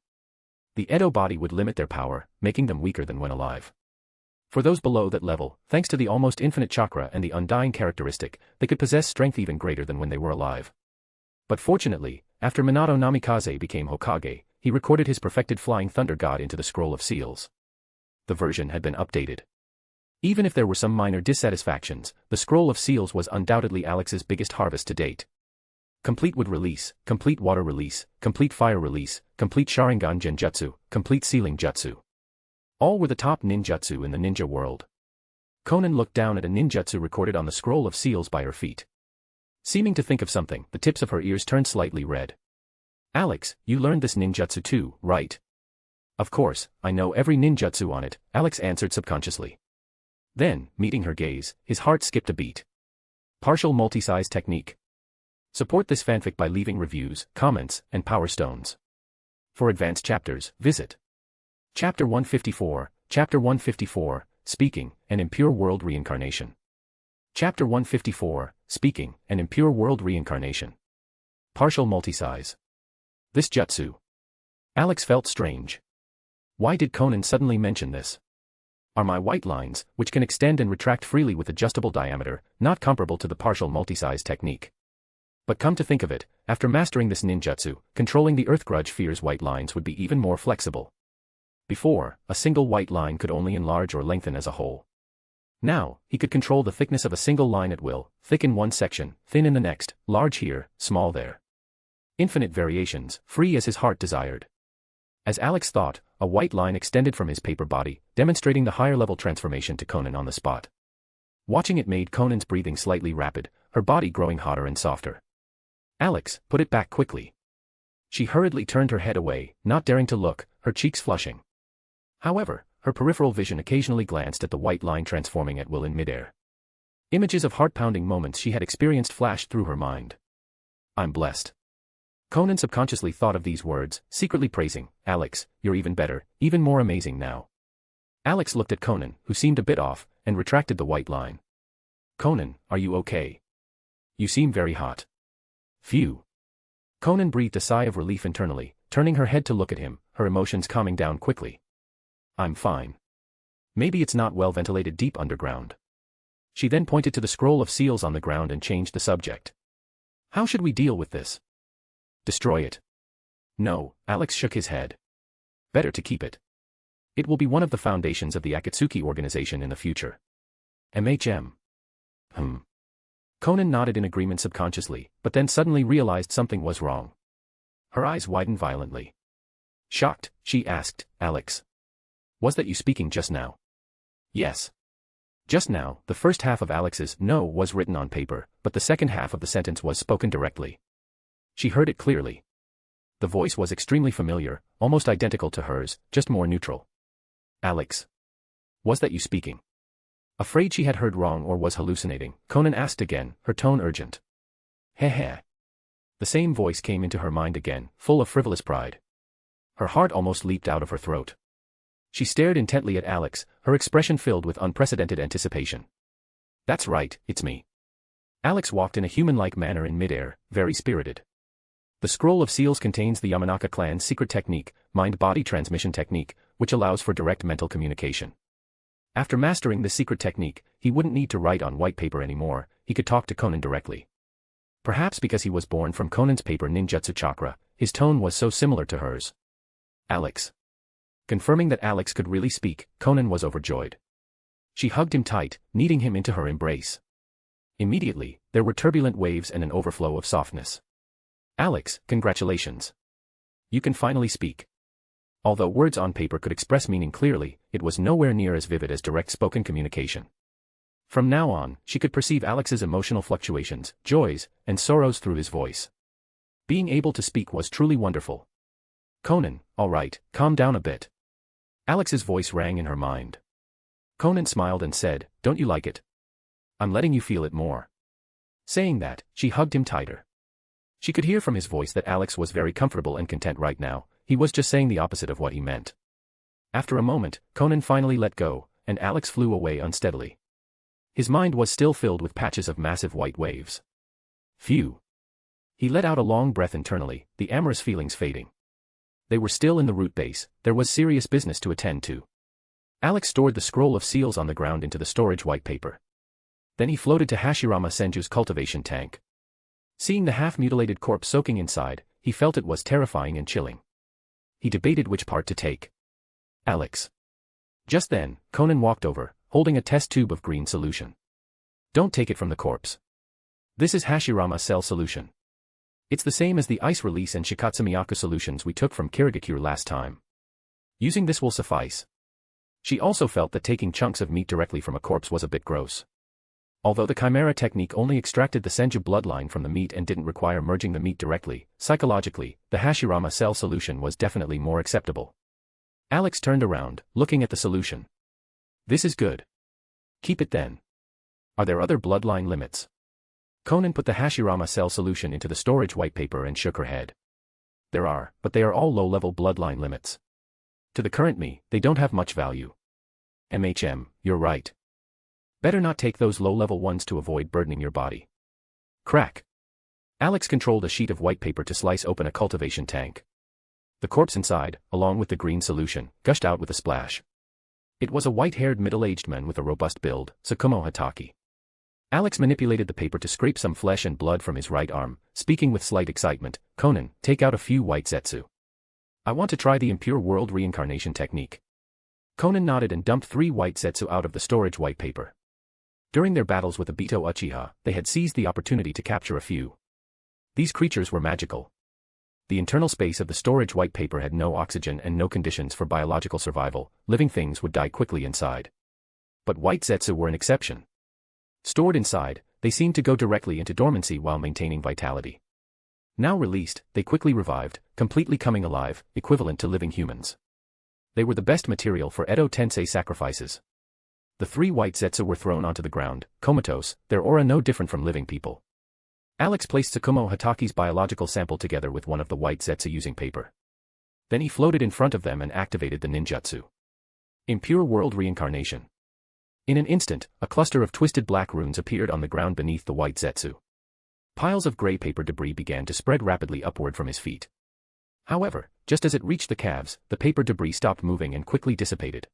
The Edo body would limit their power, making them weaker than when alive. For those below that level, thanks to the almost infinite chakra and the undying characteristic, they could possess strength even greater than when they were alive. But fortunately, after Minato Namikaze became Hokage, he recorded his perfected flying thunder god into the scroll of seals. The version had been updated. Even if there were some minor dissatisfactions, the scroll of seals was undoubtedly Alex's biggest harvest to date. Complete wood release, complete water release, complete fire release, complete Sharingan Genjutsu, complete sealing jutsu. All were the top ninjutsu in the ninja world. Konan looked down at a ninjutsu recorded on the scroll of seals by her feet. Seeming to think of something, the tips of her ears turned slightly red. Alex, you learned this ninjutsu too, right? Of course, I know every ninjutsu on it, Alex answered subconsciously. Then, meeting her gaze, his heart skipped a beat. Partial multi-size technique. Support this fanfic by leaving reviews, comments, and power stones. For advanced chapters, visit Chapter 154, Chapter 154, Speaking, an Impure World Reincarnation. Chapter 154, Speaking, an Impure World Reincarnation. Partial multi-size. This jutsu. Alex felt strange. Why did Konan suddenly mention this? Are my white lines, which can extend and retract freely with adjustable diameter, not comparable to the partial multi-size technique? But come to think of it, after mastering this ninjutsu, controlling the Earth Grudge Fear's white lines would be even more flexible. Before, a single white line could only enlarge or lengthen as a whole. Now, he could control the thickness of a single line at will, thick in one section, thin in the next, large here, small there. Infinite variations, free as his heart desired. As Alex thought, a white line extended from his paper body, demonstrating the higher-level transformation to Konan on the spot. Watching it made Konan's breathing slightly rapid, her body growing hotter and softer. Alex, put it back quickly. She hurriedly turned her head away, not daring to look, her cheeks flushing. However, her peripheral vision occasionally glanced at the white line transforming at will in midair. Images of heart-pounding moments she had experienced flashed through her mind. I'm blessed. Konan subconsciously thought of these words, secretly praising, Alex, you're even better, even more amazing now. Alex looked at Konan, who seemed a bit off, and retracted the white line. Konan, are you okay? You seem very hot. Phew. Konan breathed a sigh of relief internally, turning her head to look at him, her emotions calming down quickly. I'm fine. Maybe it's not well ventilated deep underground. She then pointed to the scroll of seals on the ground and changed the subject. How should we deal with this? Destroy it. No, Alex shook his head. Better to keep it. It will be one of the foundations of the Akatsuki organization in the future. MHM. Konan nodded in agreement subconsciously, but then suddenly realized something was wrong. Her eyes widened violently. Shocked, she asked, Alex. Was that you speaking just now? Yes. Just now, the first half of Alex's no was written on paper, but the second half of the sentence was spoken directly. She heard it clearly. The voice was extremely familiar, almost identical to hers, just more neutral. Alex. Was that you speaking? Afraid she had heard wrong or was hallucinating, Konan asked again, her tone urgent. Heh. The same voice came into her mind again, full of frivolous pride. Her heart almost leaped out of her throat. She stared intently at Alex, her expression filled with unprecedented anticipation. That's right, it's me. Alex walked in a human-like manner in midair, very spirited. The scroll of seals contains the Yamanaka clan's secret technique, mind-body transmission technique, which allows for direct mental communication. After mastering this secret technique, he wouldn't need to write on white paper anymore, he could talk to Konan directly. Perhaps because he was born from Konan's paper ninjutsu chakra, his tone was so similar to hers. Alex. Confirming that Alex could really speak, Konan was overjoyed. She hugged him tight, kneading him into her embrace. Immediately, there were turbulent waves and an overflow of softness. Alex, congratulations. You can finally speak. Although words on paper could express meaning clearly, it was nowhere near as vivid as direct spoken communication. From now on, she could perceive Alex's emotional fluctuations, joys, and sorrows through his voice. Being able to speak was truly wonderful. Konan, all right, calm down a bit. Alex's voice rang in her mind. Konan smiled and said, don't you like it? I'm letting you feel it more. Saying that, she hugged him tighter. She could hear from his voice that Alex was very comfortable and content right now, he was just saying the opposite of what he meant. After a moment, Konan finally let go, and Alex flew away unsteadily. His mind was still filled with patches of massive white waves. Phew. He let out a long breath internally, the amorous feelings fading. They were still in the root base, there was serious business to attend to. Alex stored the scroll of seals on the ground into the storage white paper. Then he floated to Hashirama Senju's cultivation tank. Seeing the half-mutilated corpse soaking inside, he felt it was terrifying and chilling. He debated which part to take. Alex. Just then, Konan walked over, holding a test tube of green solution. Don't take it from the corpse. This is Hashirama cell solution. It's the same as the ice release and Shikatsumiyaku solutions we took from Kirigakure last time. Using this will suffice. She also felt that taking chunks of meat directly from a corpse was a bit gross. Although the Chimera technique only extracted the Senju bloodline from the meat and didn't require merging the meat directly, psychologically, the Hashirama cell solution was definitely more acceptable. Alex turned around, looking at the solution. This is good. Keep it then. Are there other bloodline limits? Konan put the Hashirama cell solution into the storage white paper and shook her head. There are, but they are all low-level bloodline limits. To the current me, they don't have much value. You're right. Better not take those low-level ones to avoid burdening your body. Crack. Alex controlled a sheet of white paper to slice open a cultivation tank. The corpse inside, along with the green solution, gushed out with a splash. It was a white-haired middle-aged man with a robust build, Tsukuyomi Hataki. Alex manipulated the paper to scrape some flesh and blood from his right arm, speaking with slight excitement, Konan, take out a few white zetsu. I want to try the impure world reincarnation technique. Konan nodded and dumped 3 white zetsu out of the storage white paper. During their battles with the Bito Uchiha, they had seized the opportunity to capture a few. These creatures were magical. The internal space of the storage white paper had no oxygen and no conditions for biological survival, living things would die quickly inside. But white zetsu were an exception. Stored inside, they seemed to go directly into dormancy while maintaining vitality. Now released, they quickly revived, completely coming alive, equivalent to living humans. They were the best material for Edo Tensei sacrifices. The 3 white Zetsu were thrown onto the ground, comatose, their aura no different from living people. Alex placed Tsukumo Hataki's biological sample together with one of the white Zetsu using paper. Then he floated in front of them and activated the ninjutsu. Impure World Reincarnation. In an instant, a cluster of twisted black runes appeared on the ground beneath the white Zetsu. Piles of gray paper debris began to spread rapidly upward from his feet. However, just as it reached the calves, the paper debris stopped moving and quickly dissipated.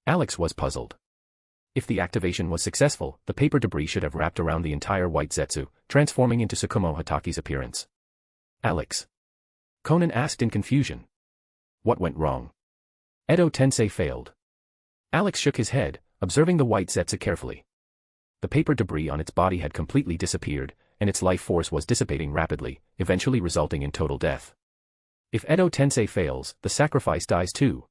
Alex was puzzled. If the activation was successful, the paper debris should have wrapped around the entire white Zetsu, transforming into Tsukumo Hataki's appearance. Alex. Konan asked in confusion. What went wrong? Edo Tensei failed. Alex shook his head, observing the white Zetsu carefully. The paper debris on its body had completely disappeared, and its life force was dissipating rapidly, eventually resulting in total death. If Edo Tensei fails, the sacrifice dies too.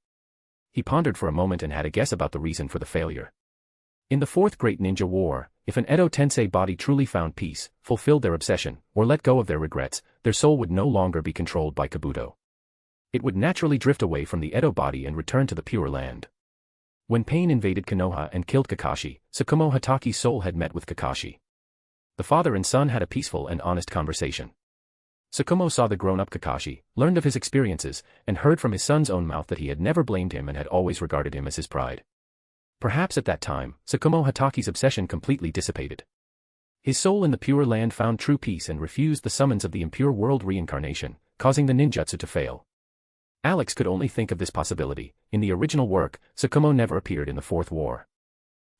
He pondered for a moment and had a guess about the reason for the failure. In the Fourth Great Ninja War, if an Edo Tensei body truly found peace, fulfilled their obsession, or let go of their regrets, their soul would no longer be controlled by Kabuto. It would naturally drift away from the Edo body and return to the Pure Land. When pain invaded Konoha and killed Kakashi, Tsukumo Hataki's soul had met with Kakashi. The father and son had a peaceful and honest conversation. Tsukumo saw the grown-up Kakashi, learned of his experiences, and heard from his son's own mouth that he had never blamed him and had always regarded him as his pride. Perhaps at that time, Tsukumo Hataki's obsession completely dissipated. His soul in the Pure Land found true peace and refused the summons of the impure world reincarnation, causing the ninjutsu to fail. Alex could only think of this possibility. In the original work, Tsukumo never appeared in the Fourth War.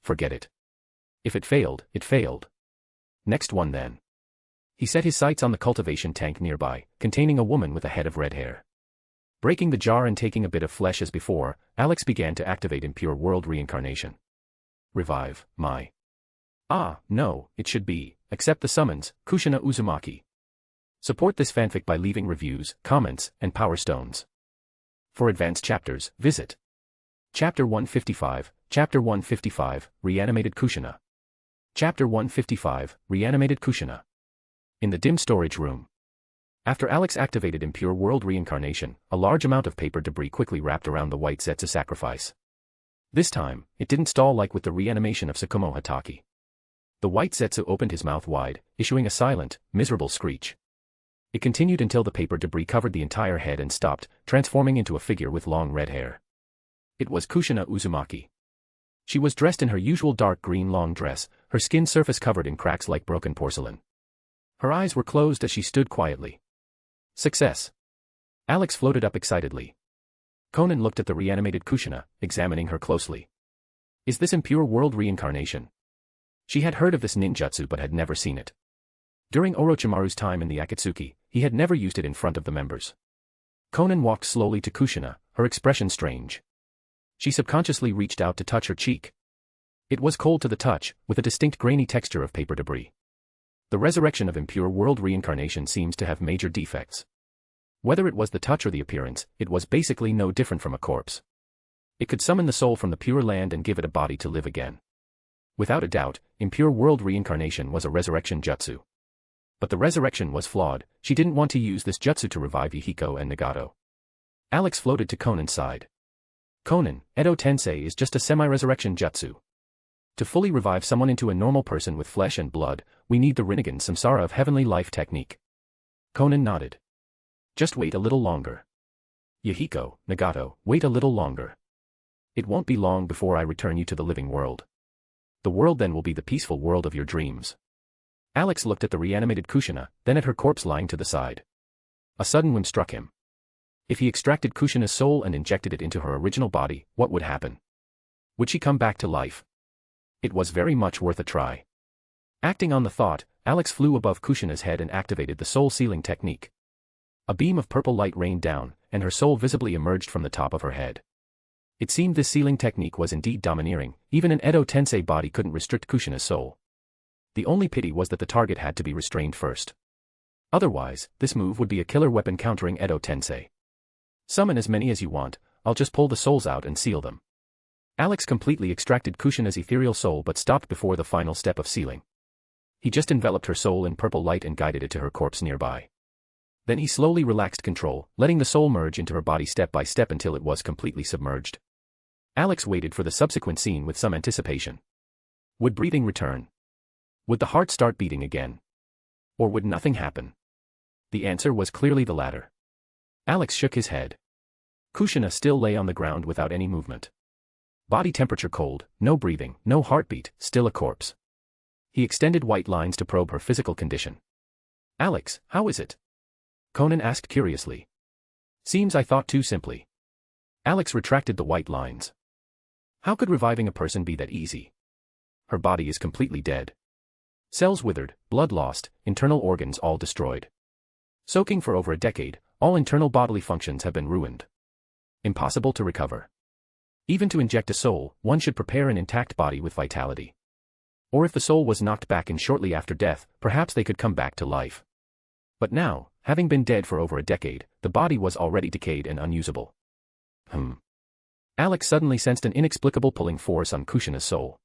Forget it. If it failed, it failed. Next one then. He set his sights on the cultivation tank nearby, containing a woman with a head of red hair. Breaking the jar and taking a bit of flesh as before, Alex began to activate impure world reincarnation. Revive, my. No, it should be, accept the summons, Kushina Uzumaki. Support this fanfic by leaving reviews, comments, and power stones. For advanced chapters, visit Chapter 155, Chapter 155, Reanimated Kushina. Chapter 155, Reanimated Kushina. In the dim storage room. After Alex activated impure world reincarnation, a large amount of paper debris quickly wrapped around the white Zetsu sacrifice. This time, it didn't stall like with the reanimation of Tsukumo Hataki. The white Zetsu opened his mouth wide, issuing a silent, miserable screech. It continued until the paper debris covered the entire head and stopped, transforming into a figure with long red hair. It was Kushina Uzumaki. She was dressed in her usual dark green long dress, her skin surface covered in cracks like broken porcelain. Her eyes were closed as she stood quietly. Success. Alex floated up excitedly. Konan looked at the reanimated Kushina, examining her closely. Is this impure world reincarnation? She had heard of this ninjutsu but had never seen it. During Orochimaru's time in the Akatsuki, he had never used it in front of the members. Konan walked slowly to Kushina, her expression strange. She subconsciously reached out to touch her cheek. It was cold to the touch, with a distinct grainy texture of paper debris. The resurrection of impure world reincarnation seems to have major defects. Whether it was the touch or the appearance, it was basically no different from a corpse. It could summon the soul from the Pure Land and give it a body to live again. Without a doubt, impure world reincarnation was a resurrection jutsu. But the resurrection was flawed. She didn't want to use this jutsu to revive Yahiko and Nagato. Alex floated to Konan's side. Konan, Edo Tensei is just a semi-resurrection jutsu. To fully revive someone into a normal person with flesh and blood, we need the Rinnegan Samsara of Heavenly Life technique. Konan nodded. Just wait a little longer. Yahiko, Nagato, wait a little longer. It won't be long before I return you to the living world. The world then will be the peaceful world of your dreams. Alex looked at the reanimated Kushina, then at her corpse lying to the side. A sudden whim struck him. If he extracted Kushina's soul and injected it into her original body, what would happen? Would she come back to life? It was very much worth a try. Acting on the thought, Alex flew above Kushina's head and activated the soul sealing technique. A beam of purple light rained down, and her soul visibly emerged from the top of her head. It seemed this sealing technique was indeed domineering. Even an Edo Tensei body couldn't restrict Kushina's soul. The only pity was that the target had to be restrained first. Otherwise, this move would be a killer weapon countering Edo Tensei. Summon as many as you want, I'll just pull the souls out and seal them. Alex completely extracted Kushina's ethereal soul but stopped before the final step of sealing. He just enveloped her soul in purple light and guided it to her corpse nearby. Then he slowly relaxed control, letting the soul merge into her body step by step until it was completely submerged. Alex waited for the subsequent scene with some anticipation. Would breathing return? Would the heart start beating again? Or would nothing happen? The answer was clearly the latter. Alex shook his head. Kushina still lay on the ground without any movement. Body temperature cold, no breathing, no heartbeat, still a corpse. He extended white lines to probe her physical condition. Alex, how is it? Konan asked curiously. Seems I thought too simply. Alex retracted the white lines. How could reviving a person be that easy? Her body is completely dead. Cells withered, blood lost, internal organs all destroyed. Soaking for over a decade, all internal bodily functions have been ruined. Impossible to recover. Even to inject a soul, one should prepare an intact body with vitality. Or if the soul was knocked back in shortly after death, perhaps they could come back to life. But now, having been dead for over a decade, the body was already decayed and unusable. Alex suddenly sensed an inexplicable pulling force on Kushina's soul.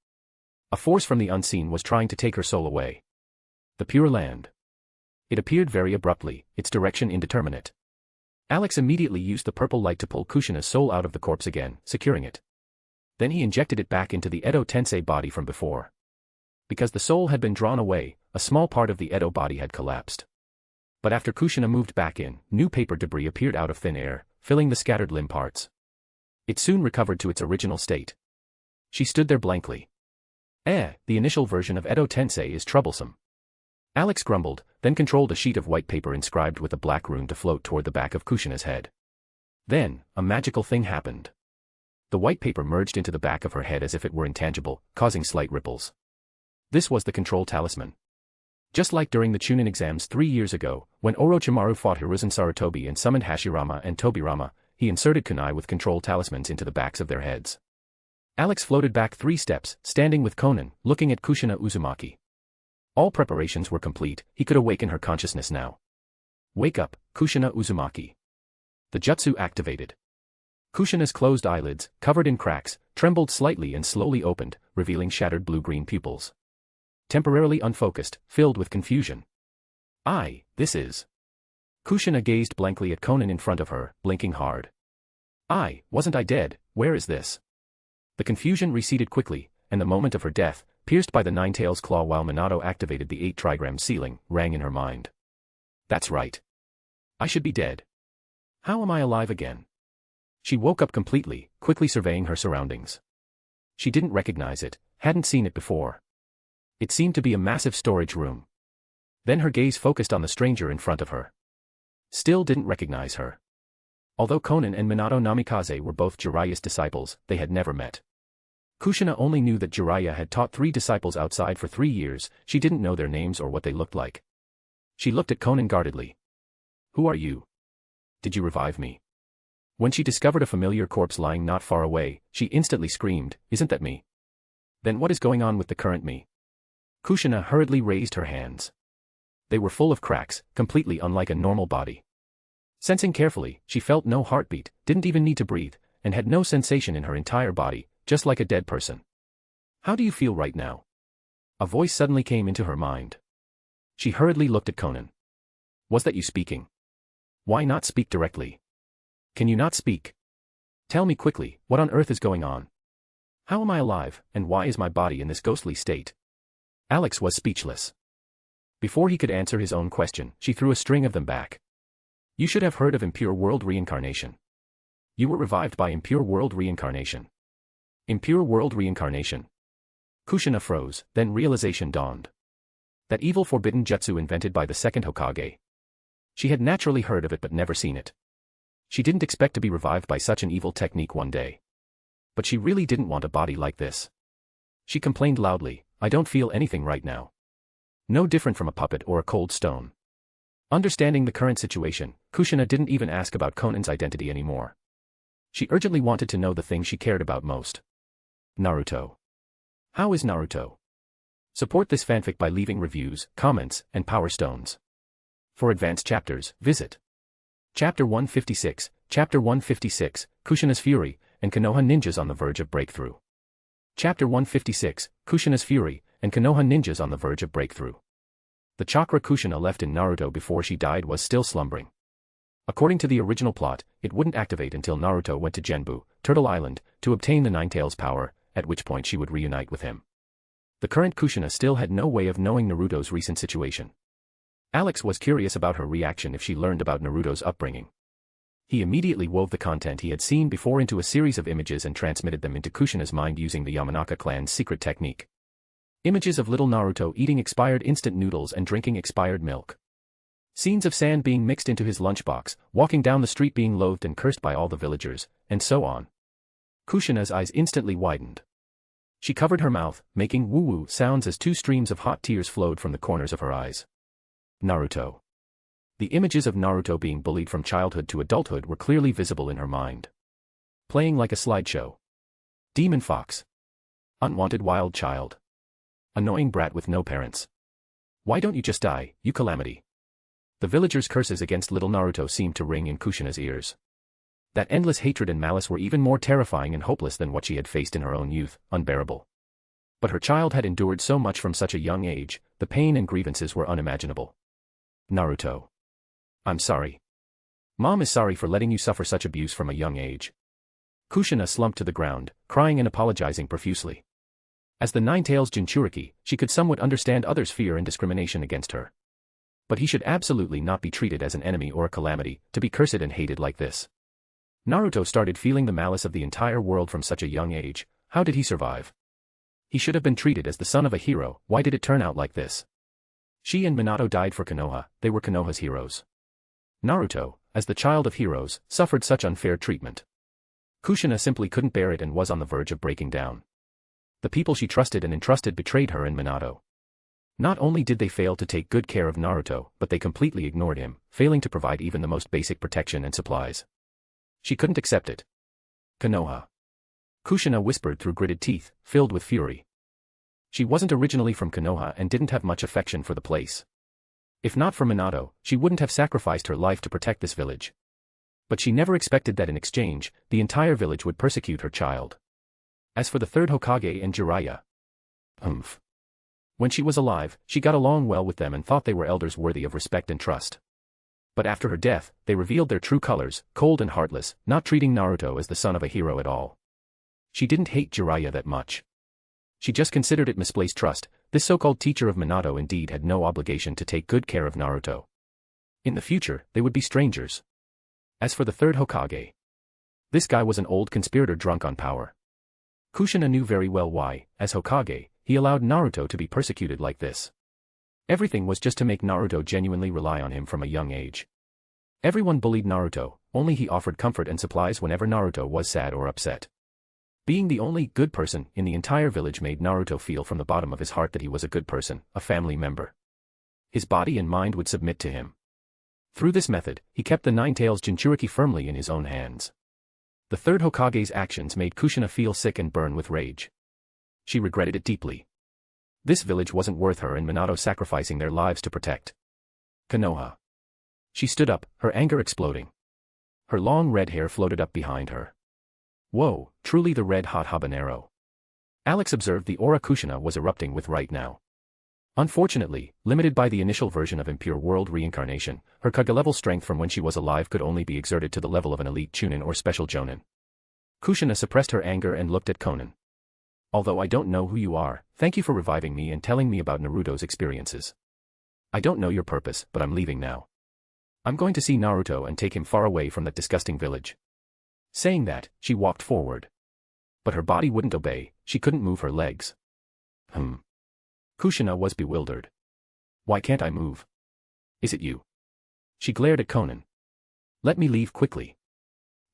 A force from the unseen was trying to take her soul away. The Pure Land. It appeared very abruptly, its direction indeterminate. Alex immediately used the purple light to pull Kushina's soul out of the corpse again, securing it. Then he injected it back into the Edo Tensei body from before. Because the soul had been drawn away, a small part of the Edo body had collapsed. But after Kushina moved back in, new paper debris appeared out of thin air, filling the scattered limb parts. It soon recovered to its original state. She stood there blankly. The initial version of Edo Tensei is troublesome. Alex grumbled, then controlled a sheet of white paper inscribed with a black rune to float toward the back of Kushina's head. Then, a magical thing happened. The white paper merged into the back of her head as if it were intangible, causing slight ripples. This was the control talisman. Just like during the Chunin exams 3 years ago, when Orochimaru fought Hiruzen Sarutobi and summoned Hashirama and Tobirama, he inserted kunai with control talismans into the backs of their heads. Alex floated back 3 steps, standing with Konan, looking at Kushina Uzumaki. All preparations were complete, he could awaken her consciousness now. Wake up, Kushina Uzumaki. The jutsu activated. Kushina's closed eyelids, covered in cracks, trembled slightly and slowly opened, revealing shattered blue-green pupils. Temporarily unfocused, filled with confusion. This is... Kushina gazed blankly at Konan in front of her, blinking hard. Wasn't I dead, where is this? The confusion receded quickly, and the moment of her death, pierced by the Nine-Tails claw while Minato activated the 8-trigram ceiling, rang in her mind. That's right. I should be dead. How am I alive again? She woke up completely, quickly surveying her surroundings. She didn't recognize it, hadn't seen it before. It seemed to be a massive storage room. Then her gaze focused on the stranger in front of her. Still didn't recognize her. Although Konan and Minato Namikaze were both Jiraiya's disciples, they had never met. Kushina only knew that Jiraiya had taught 3 disciples outside for 3 years, she didn't know their names or what they looked like. She looked at Konan guardedly. Who are you? Did you revive me? When she discovered a familiar corpse lying not far away, she instantly screamed, isn't that me? Then what is going on with the current me? Kushina hurriedly raised her hands. They were full of cracks, completely unlike a normal body. Sensing carefully, she felt no heartbeat, didn't even need to breathe, and had no sensation in her entire body, just like a dead person. How do you feel right now? A voice suddenly came into her mind. She hurriedly looked at Konan. Was that you speaking? Why not speak directly? Can you not speak? Tell me quickly, what on earth is going on? How am I alive, and why is my body in this ghostly state? Alex was speechless. Before he could answer his own question, she threw a string of them back. You should have heard of impure world reincarnation. You were revived by impure world reincarnation. Impure world reincarnation. Kushina froze, then realization dawned. That evil forbidden jutsu invented by the second Hokage. She had naturally heard of it but never seen it. She didn't expect to be revived by such an evil technique one day. But she really didn't want a body like this. She complained loudly, I don't feel anything right now. No different from a puppet or a cold stone. Understanding the current situation, Kushina didn't even ask about Konan's identity anymore. She urgently wanted to know the thing she cared about most. Naruto. How is Naruto? Support this fanfic by leaving reviews, comments, and power stones. For advanced chapters, visit Chapter 156, Chapter 156, Kushina's Fury, and Konoha ninjas on the verge of breakthrough. Chapter 156, Kushina's Fury, and Konoha ninjas on the verge of breakthrough. The chakra Kushina left in Naruto before she died was still slumbering. According to the original plot, it wouldn't activate until Naruto went to Genbu, Turtle Island, to obtain the Ninetales power, at which point she would reunite with him. The current Kushina still had no way of knowing Naruto's recent situation. Alex was curious about her reaction if she learned about Naruto's upbringing. He immediately wove the content he had seen before into a series of images and transmitted them into Kushina's mind using the Yamanaka clan's secret technique. Images of little Naruto eating expired instant noodles and drinking expired milk. Scenes of sand being mixed into his lunchbox, walking down the street being loathed and cursed by all the villagers, and so on. Kushina's eyes instantly widened. She covered her mouth, making woo-woo sounds as 2 streams of hot tears flowed from the corners of her eyes. Naruto. The images of Naruto being bullied from childhood to adulthood were clearly visible in her mind. Playing like a slideshow. Demon fox. Unwanted wild child. Annoying brat with no parents. Why don't you just die, you calamity? The villagers' curses against little Naruto seemed to ring in Kushina's ears. That endless hatred and malice were even more terrifying and hopeless than what she had faced in her own youth, unbearable. But her child had endured so much from such a young age, the pain and grievances were unimaginable. Naruto. I'm sorry. Mom is sorry for letting you suffer such abuse from a young age. Kushina slumped to the ground, crying and apologizing profusely. As the Ninetales Jinchuriki, she could somewhat understand others' fear and discrimination against her. But he should absolutely not be treated as an enemy or a calamity, to be cursed and hated like this. Naruto started feeling the malice of the entire world from such a young age. How did he survive? He should have been treated as the son of a hero. Why did it turn out like this? She and Minato died for Konoha, they were Konoha's heroes. Naruto, as the child of heroes, suffered such unfair treatment. Kushina simply couldn't bear it and was on the verge of breaking down. The people she trusted and entrusted betrayed her and Minato. Not only did they fail to take good care of Naruto, but they completely ignored him, failing to provide even the most basic protection and supplies. She couldn't accept it. Konoha. Kushina whispered through gritted teeth, filled with fury. She wasn't originally from Konoha and didn't have much affection for the place. If not for Minato, she wouldn't have sacrificed her life to protect this village. But she never expected that in exchange, the entire village would persecute her child. As for the third Hokage and Jiraiya. When she was alive, she got along well with them and thought they were elders worthy of respect and trust. But after her death, they revealed their true colors, cold and heartless, not treating Naruto as the son of a hero at all. She didn't hate Jiraiya that much. She just considered it misplaced trust. This so-called teacher of Minato indeed had no obligation to take good care of Naruto. In the future, they would be strangers. As for the third Hokage. This guy was an old conspirator drunk on power. Kushina knew very well why, as Hokage, he allowed Naruto to be persecuted like this. Everything was just to make Naruto genuinely rely on him from a young age. Everyone bullied Naruto, only he offered comfort and supplies whenever Naruto was sad or upset. Being the only good person in the entire village made Naruto feel from the bottom of his heart that he was a good person, a family member. His body and mind would submit to him. Through this method, he kept the Ninetales Jinchuriki firmly in his own hands. The third Hokage's actions made Kushina feel sick and burn with rage. She regretted it deeply. This village wasn't worth her and Minato sacrificing their lives to protect. Konoha. She stood up, her anger exploding. Her long red hair floated up behind her. Whoa, truly the red-hot habanero. Alex observed the aura Kushina was erupting with right now. Unfortunately, limited by the initial version of impure world reincarnation, her Kage-level strength from when she was alive could only be exerted to the level of an elite Chunin or special Jonin. Kushina suppressed her anger and looked at Konan. Although I don't know who you are, thank you for reviving me and telling me about Naruto's experiences. I don't know your purpose, but I'm leaving now. I'm going to see Naruto and take him far away from that disgusting village. Saying that, she walked forward. But her body wouldn't obey, she couldn't move her legs. Kushina was bewildered. Why can't I move? Is it you? She glared at Konan. Let me leave quickly.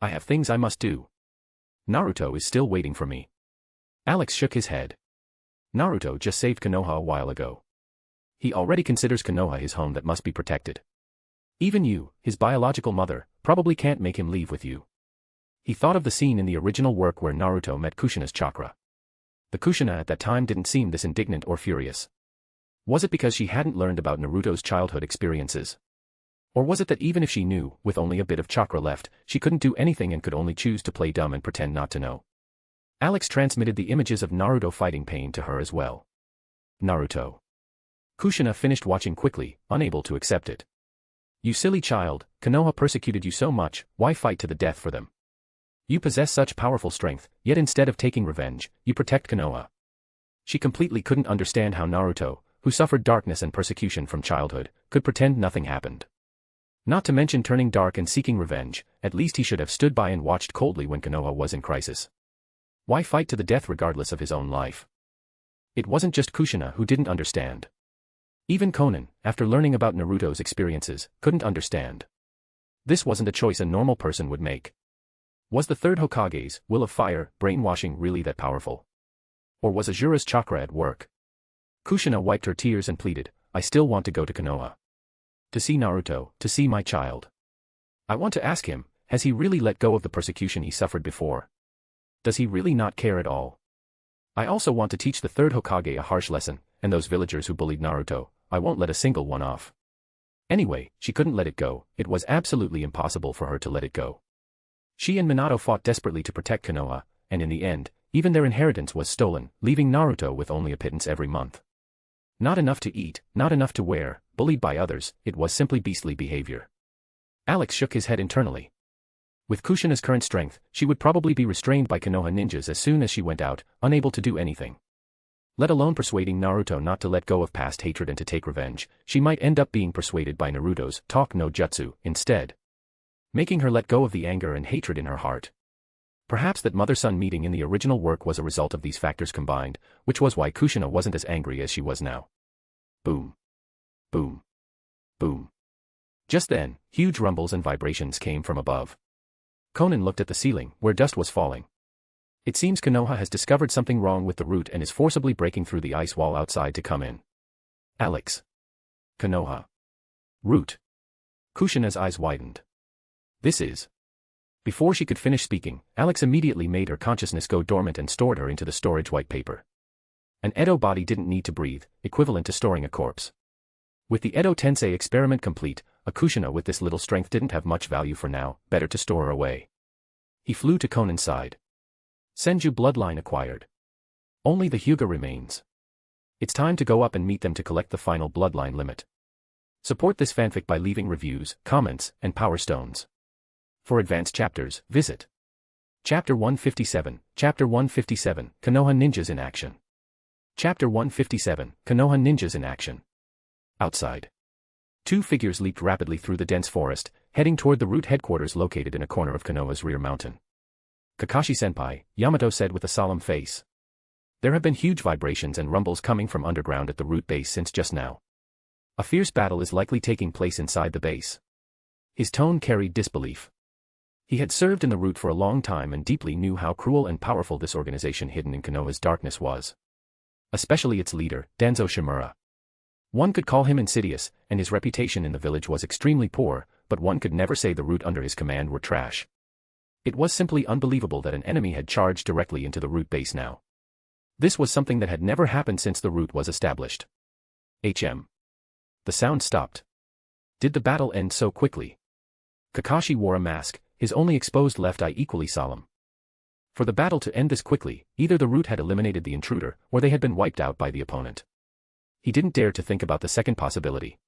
I have things I must do. Naruto is still waiting for me. Alex shook his head. Naruto just saved Konoha a while ago. He already considers Konoha his home that must be protected. Even you, his biological mother, probably can't make him leave with you. He thought of the scene in the original work where Naruto met Kushina's chakra. The Kushina at that time didn't seem this indignant or furious. Was it because she hadn't learned about Naruto's childhood experiences? Or was it that even if she knew, with only a bit of chakra left, she couldn't do anything and could only choose to play dumb and pretend not to know? Alex transmitted the images of Naruto fighting pain to her as well. Naruto. Kushina finished watching quickly, unable to accept it. You silly child, Konoha persecuted you so much, why fight to the death for them? You possess such powerful strength, yet instead of taking revenge, you protect Konoha. She completely couldn't understand how Naruto, who suffered darkness and persecution from childhood, could pretend nothing happened. Not to mention turning dark and seeking revenge, at least he should have stood by and watched coldly when Konoha was in crisis. Why fight to the death regardless of his own life? It wasn't just Kushina who didn't understand. Even Konan, after learning about Naruto's experiences, couldn't understand. This wasn't a choice a normal person would make. Was the third Hokage's will of fire, brainwashing really that powerful? Or was Azura's chakra at work? Kushina wiped her tears and pleaded, I still want to go to Konoha. To see Naruto, to see my child. I want to ask him, has he really let go of the persecution he suffered before? Does he really not care at all? I also want to teach the third Hokage a harsh lesson, and those villagers who bullied Naruto, I won't let a single one off. Anyway, she couldn't let it go, it was absolutely impossible for her to let it go. She and Minato fought desperately to protect Konoha, and in the end, even their inheritance was stolen, leaving Naruto with only a pittance every month. Not enough to eat, not enough to wear, bullied by others, it was simply beastly behavior. Alex shook his head internally. With Kushina's current strength, she would probably be restrained by Konoha ninjas as soon as she went out, unable to do anything. Let alone persuading Naruto not to let go of past hatred and to take revenge, she might end up being persuaded by Naruto's talk no jutsu instead. Making her let go of the anger and hatred in her heart. Perhaps that mother-son meeting in the original work was a result of these factors combined, which was why Kushina wasn't as angry as she was now. Boom. Boom. Boom. Just then, huge rumbles and vibrations came from above. Konan looked at the ceiling, where dust was falling. It seems Konoha has discovered something wrong with the root and is forcibly breaking through the ice wall outside to come in. Alex. Konoha. Root. Kushina's eyes widened. This is. Before she could finish speaking, Alex immediately made her consciousness go dormant and stored her into the storage white paper. An Edo body didn't need to breathe, equivalent to storing a corpse. With the Edo Tensei experiment complete, a Kushina with this little strength didn't have much value for now, better to store her away. He flew to Konan's side. Senju bloodline acquired. Only the Hyuga remains. It's time to go up and meet them to collect the final bloodline limit. Support this fanfic by leaving reviews, comments, and power stones. For advanced chapters, visit Chapter 157, Chapter 157, Konoha Ninjas in Action. Chapter 157, Konoha Ninjas in Action. Outside. Two figures leaped rapidly through the dense forest, heading toward the root headquarters located in a corner of Konoha's rear mountain. Kakashi-senpai, Yamato said with a solemn face. There have been huge vibrations and rumbles coming from underground at the root base since just now. A fierce battle is likely taking place inside the base. His tone carried disbelief. He had served in the root for a long time and deeply knew how cruel and powerful this organization hidden in Konoha's darkness was. Especially its leader, Danzo Shimura. One could call him insidious, and his reputation in the village was extremely poor, but one could never say the root under his command were trash. It was simply unbelievable that an enemy had charged directly into the root base now. This was something that had never happened since the root was established. The sound stopped. Did the battle end so quickly? Kakashi wore a mask, his only exposed left eye equally solemn. For the battle to end this quickly, either the root had eliminated the intruder, or they had been wiped out by the opponent. He didn't dare to think about the second possibility.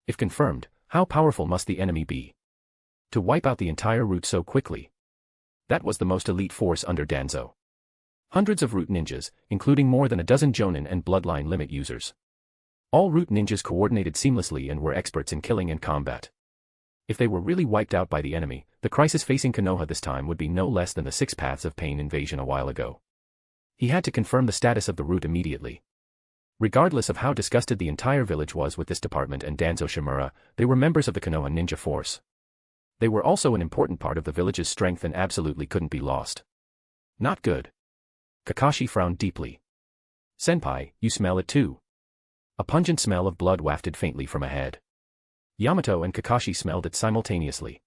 If confirmed, how powerful must the enemy be? To wipe out the entire root so quickly. That was the most elite force under Danzo. Hundreds of root ninjas, including more than a dozen Jonin and bloodline limit users. All root ninjas coordinated seamlessly and were experts in killing and combat. If they were really wiped out by the enemy, the crisis facing Konoha this time would be no less than the Six Paths of Pain invasion a while ago. He had to confirm the status of the root immediately. Regardless of how disgusted the entire village was with this department and Danzo Shimura, they were members of the Konoha ninja force. They were also an important part of the village's strength and absolutely couldn't be lost. Not good. Kakashi frowned deeply. Senpai, you smell it too. A pungent smell of blood wafted faintly from ahead. Yamato and Kakashi smelled it simultaneously.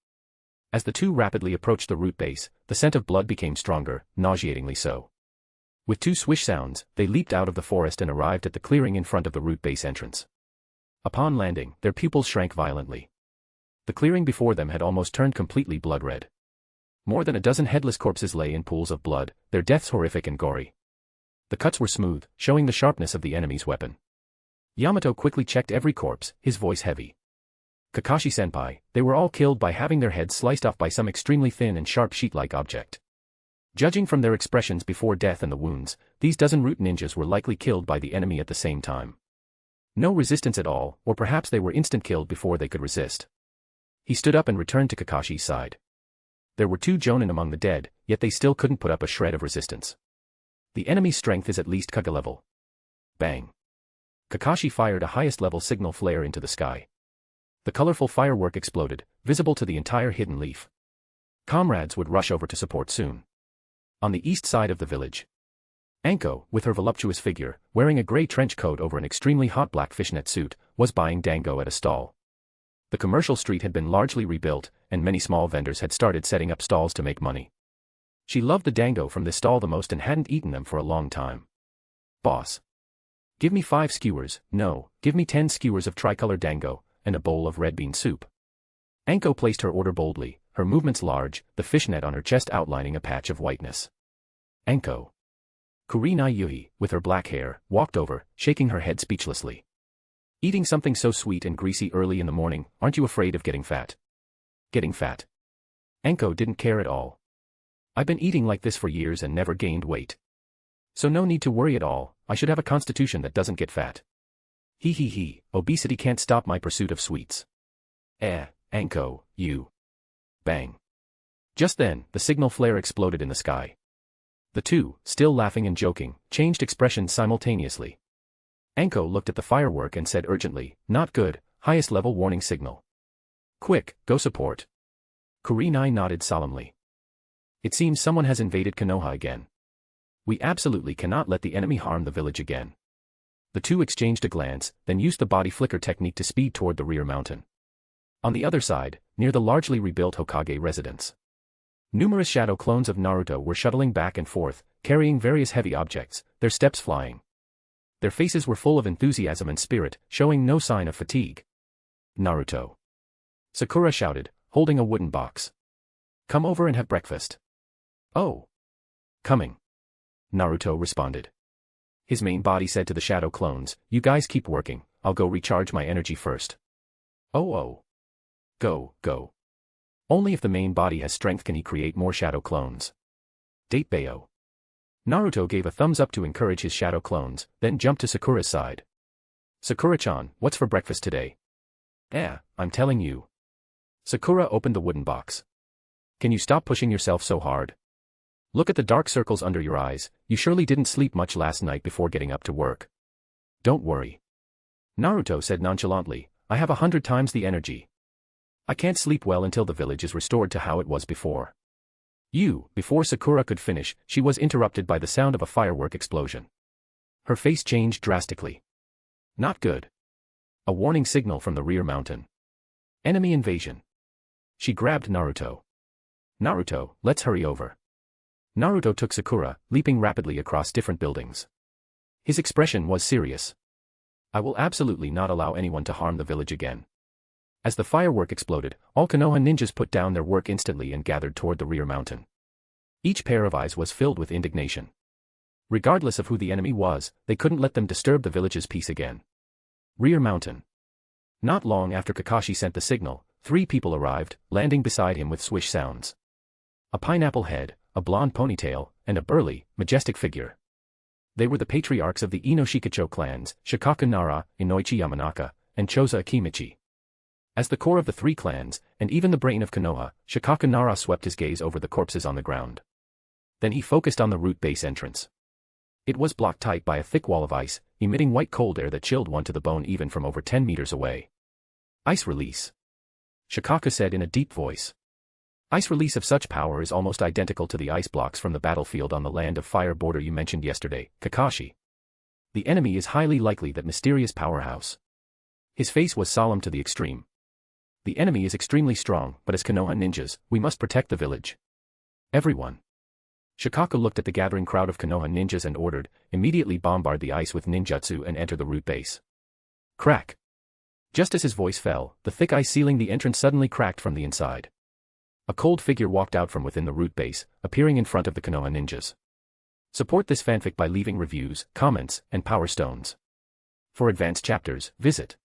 As the two rapidly approached the root base, the scent of blood became stronger, nauseatingly so. With two swish sounds, they leaped out of the forest and arrived at the clearing in front of the root base entrance. Upon landing, their pupils shrank violently. The clearing before them had almost turned completely blood-red. More than a dozen headless corpses lay in pools of blood, their deaths horrific and gory. The cuts were smooth, showing the sharpness of the enemy's weapon. Yamato quickly checked every corpse, his voice heavy. Kakashi-senpai, they were all killed by having their heads sliced off by some extremely thin and sharp sheet-like object. Judging from their expressions before death and the wounds, these dozen root ninjas were likely killed by the enemy at the same time. No resistance at all, or perhaps they were instant killed before they could resist. He stood up and returned to Kakashi's side. There were 2 jonin among the dead, yet they still couldn't put up a shred of resistance. The enemy's strength is at least Kaga level. Bang. Kakashi fired a highest-level signal flare into the sky. The colorful firework exploded, visible to the entire hidden leaf. Comrades would rush over to support soon. On the east side of the village, Anko, with her voluptuous figure, wearing a gray trench coat over an extremely hot black fishnet suit, was buying dango at a stall. The commercial street had been largely rebuilt, and many small vendors had started setting up stalls to make money. She loved the dango from this stall the most and hadn't eaten them for a long time. Boss. Give me 5 skewers, no, give me 10 skewers of tricolor dango, and a bowl of red bean soup. Anko placed her order boldly, her movements large, the fishnet on her chest outlining a patch of whiteness. Anko. Kurinai Yui, with her black hair, walked over, shaking her head speechlessly. Eating something so sweet and greasy early in the morning, aren't you afraid of getting fat? Getting fat? Anko didn't care at all. I've been eating like this for years and never gained weight. So no need to worry at all, I should have a constitution that doesn't get fat. He, obesity can't stop my pursuit of sweets. Anko, you. Bang. Just then, the signal flare exploded in the sky. The 2, still laughing and joking, changed expressions simultaneously. Anko looked at the firework and said urgently, not good, highest level warning signal. Quick, go support. Kurinai nodded solemnly. It seems someone has invaded Konoha again. We absolutely cannot let the enemy harm the village again. The 2 exchanged a glance, then used the body flicker technique to speed toward the rear mountain. On the other side, near the largely rebuilt Hokage residence, numerous shadow clones of Naruto were shuttling back and forth, carrying various heavy objects, their steps flying. Their faces were full of enthusiasm and spirit, showing no sign of fatigue. Naruto. Sakura shouted, holding a wooden box. Come over and have breakfast. Oh. Coming. Naruto responded. His main body said to the shadow clones, you guys keep working, I'll go recharge my energy first. Oh. Go. Only if the main body has strength can he create more shadow clones. Date Bayo. Naruto gave a thumbs up to encourage his shadow clones, then jumped to Sakura's side. Sakura-chan, what's for breakfast today? I'm telling you. Sakura opened the wooden box. Can you stop pushing yourself so hard? Look at the dark circles under your eyes, you surely didn't sleep much last night before getting up to work. Don't worry. Naruto said nonchalantly, I have 100 times the energy. I can't sleep well until the village is restored to how it was before. Before Sakura could finish, she was interrupted by the sound of a firework explosion. Her face changed drastically. Not good. A warning signal from the rear mountain. Enemy invasion. She grabbed Naruto. Naruto, let's hurry over. Naruto took Sakura, leaping rapidly across different buildings. His expression was serious. I will absolutely not allow anyone to harm the village again. As the firework exploded, all Konoha ninjas put down their work instantly and gathered toward the rear mountain. Each pair of eyes was filled with indignation. Regardless of who the enemy was, they couldn't let them disturb the village's peace again. Rear mountain. Not long after Kakashi sent the signal, 3 people arrived, landing beside him with swish sounds. A pineapple head, a blonde ponytail, and a burly, majestic figure. They were the patriarchs of the Inoshikacho clans, Shikaku Nara, Inoichi Yamanaka, and Choza Akimichi. As the core of the 3 clans, and even the brain of Konoha, Shikaku Nara swept his gaze over the corpses on the ground. Then he focused on the root base entrance. It was blocked tight by a thick wall of ice, emitting white cold air that chilled one to the bone even from over 10 meters away. Ice release. Shikaku said in a deep voice. Ice release of such power is almost identical to the ice blocks from the battlefield on the Land of Fire border you mentioned yesterday, Kakashi. The enemy is highly likely that mysterious powerhouse. His face was solemn to the extreme. The enemy is extremely strong, but as Konoha ninjas, we must protect the village. Everyone. Shikaku looked at the gathering crowd of Konoha ninjas and ordered, immediately bombard the ice with ninjutsu and enter the root base. Crack. Just as his voice fell, the thick ice sealing the entrance suddenly cracked from the inside. A cold figure walked out from within the root base, appearing in front of the Konoha ninjas. Support this fanfic by leaving reviews, comments, and power stones. For advanced chapters, visit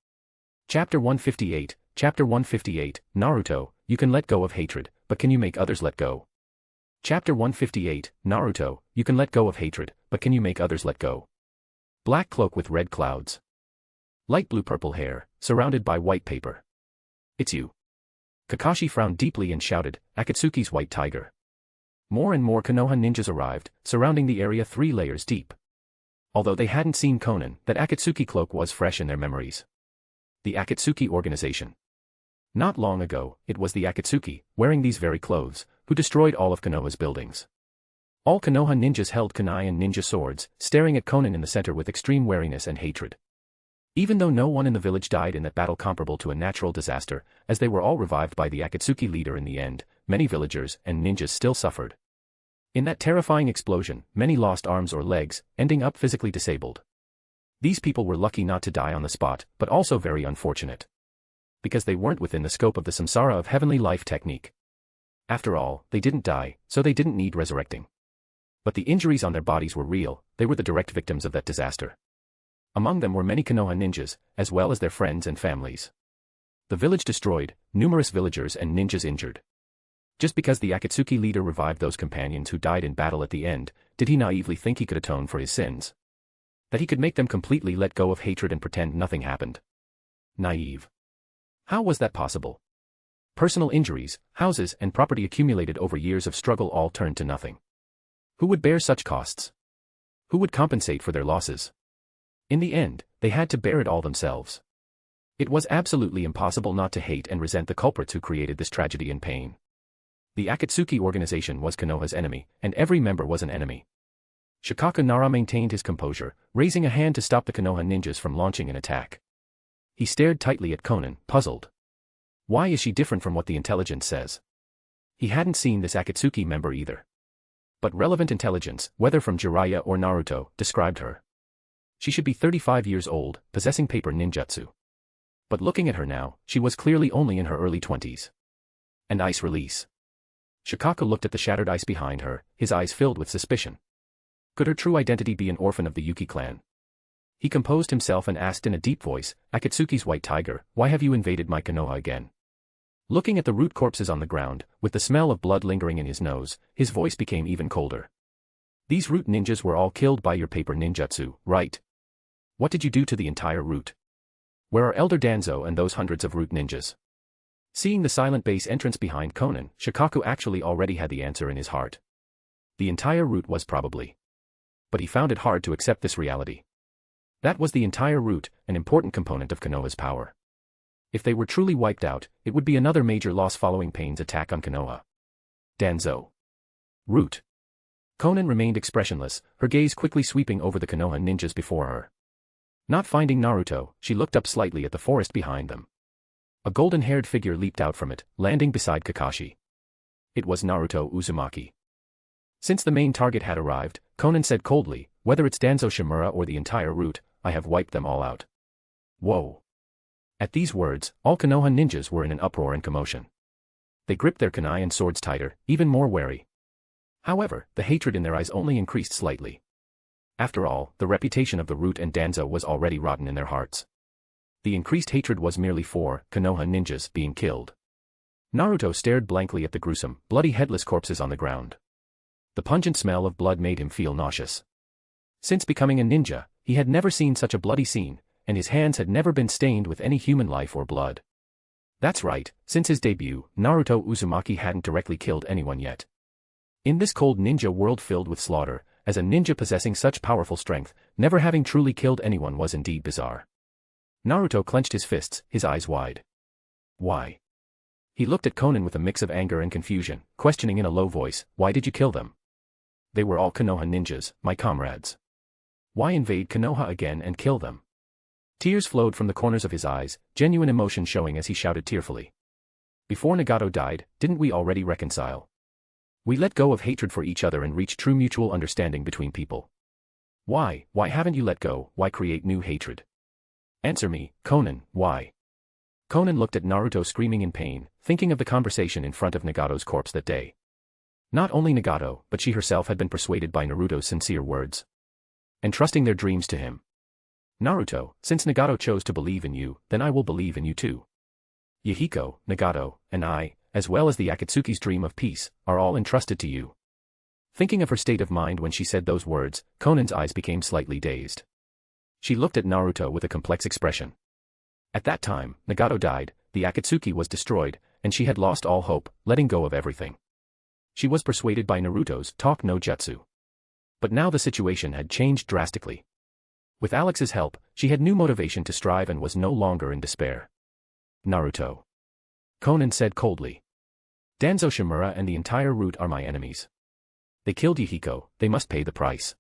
Chapter 158, Chapter 158, Naruto, you can let go of hatred, but can you make others let go? Chapter 158, Naruto, you can let go of hatred, but can you make others let go? Black cloak with red clouds. Light blue-purple hair, surrounded by white paper. It's you. Kakashi frowned deeply and shouted, Akatsuki's white tiger. More and more Konoha ninjas arrived, surrounding the area 3 layers deep. Although they hadn't seen Konan, that Akatsuki cloak was fresh in their memories. The Akatsuki organization. Not long ago, it was the Akatsuki, wearing these very clothes, who destroyed all of Konoha's buildings. All Konoha ninjas held kunai and ninja swords, staring at Konan in the center with extreme wariness and hatred. Even though no one in the village died in that battle comparable to a natural disaster, as they were all revived by the Akatsuki leader in the end, many villagers and ninjas still suffered. In that terrifying explosion, many lost arms or legs, ending up physically disabled. These people were lucky not to die on the spot, but also very unfortunate. Because they weren't within the scope of the samsara of heavenly life technique. After all, they didn't die, so they didn't need resurrecting. But the injuries on their bodies were real, they were the direct victims of that disaster. Among them were many Konoha ninjas, as well as their friends and families. The village destroyed, numerous villagers and ninjas injured. Just because the Akatsuki leader revived those companions who died in battle at the end, did he naively think he could atone for his sins? That he could make them completely let go of hatred and pretend nothing happened? Naive. How was that possible? Personal injuries, houses and property accumulated over years of struggle all turned to nothing. Who would bear such costs? Who would compensate for their losses? In the end, they had to bear it all themselves. It was absolutely impossible not to hate and resent the culprits who created this tragedy and pain. The Akatsuki organization was Konoha's enemy, and every member was an enemy. Shikaku Nara maintained his composure, raising a hand to stop the Konoha ninjas from launching an attack. He stared tightly at Konan, puzzled. Why is she different from what the intelligence says? He hadn't seen this Akatsuki member either. But relevant intelligence, whether from Jiraiya or Naruto, described her. She should be 35 years old, possessing paper ninjutsu. But looking at her now, she was clearly only in her early 20s. An ice release. Shikaku looked at the shattered ice behind her, his eyes filled with suspicion. Could her true identity be an orphan of the Yuki clan? He composed himself and asked in a deep voice, Akatsuki's white tiger, why have you invaded my Konoha again? Looking at the root corpses on the ground, with the smell of blood lingering in his nose, his voice became even colder. These root ninjas were all killed by your paper ninjutsu, right? What did you do to the entire root? Where are Elder Danzo and those hundreds of root ninjas? Seeing the silent base entrance behind Konan, Shikaku actually already had the answer in his heart. The entire root was probably. But he found it hard to accept this reality. That was the entire root, an important component of Konoha's power. If they were truly wiped out, it would be another major loss following Pain's attack on Konoha. Danzo. Root. Konan remained expressionless, her gaze quickly sweeping over the Konoha ninjas before her. Not finding Naruto, she looked up slightly at the forest behind them. A golden-haired figure leaped out from it, landing beside Kakashi. It was Naruto Uzumaki. Since the main target had arrived, Konan said coldly, whether it's Danzo Shimura or the entire root, I have wiped them all out. Whoa. At these words, all Konoha ninjas were in an uproar and commotion. They gripped their kunai and swords tighter, even more wary. However, the hatred in their eyes only increased slightly. After all, the reputation of the root and Danzo was already rotten in their hearts. The increased hatred was merely for Konoha ninjas being killed. Naruto stared blankly at the gruesome, bloody headless corpses on the ground. The pungent smell of blood made him feel nauseous. Since becoming a ninja, he had never seen such a bloody scene, and his hands had never been stained with any human life or blood. That's right, since his debut, Naruto Uzumaki hadn't directly killed anyone yet. In this cold ninja world filled with slaughter, as a ninja possessing such powerful strength, never having truly killed anyone was indeed bizarre. Naruto clenched his fists, his eyes wide. Why? He looked at Konan with a mix of anger and confusion, questioning in a low voice, why did you kill them? They were all Konoha ninjas, my comrades. Why invade Konoha again and kill them? Tears flowed from the corners of his eyes, genuine emotion showing as he shouted tearfully. Before Nagato died, didn't we already reconcile? We let go of hatred for each other and reach true mutual understanding between people. Why haven't you let go, why create new hatred? Answer me, Konan, why? Konan looked at Naruto screaming in pain, thinking of the conversation in front of Nagato's corpse that day. Not only Nagato, but she herself had been persuaded by Naruto's sincere words. Entrusting their dreams to him. Naruto, since Nagato chose to believe in you, then I will believe in you too. Yahiko, Nagato, and I, as well as the Akatsuki's dream of peace, are all entrusted to you. Thinking of her state of mind when she said those words, Konan's eyes became slightly dazed. She looked at Naruto with a complex expression. At that time, Nagato died, the Akatsuki was destroyed, and she had lost all hope, letting go of everything. She was persuaded by Naruto's talk no jutsu. But now the situation had changed drastically. With Alex's help, she had new motivation to strive and was no longer in despair. Naruto. Konan said coldly. Danzo Shimura and the entire route are my enemies. They killed Yahiko, they must pay the price.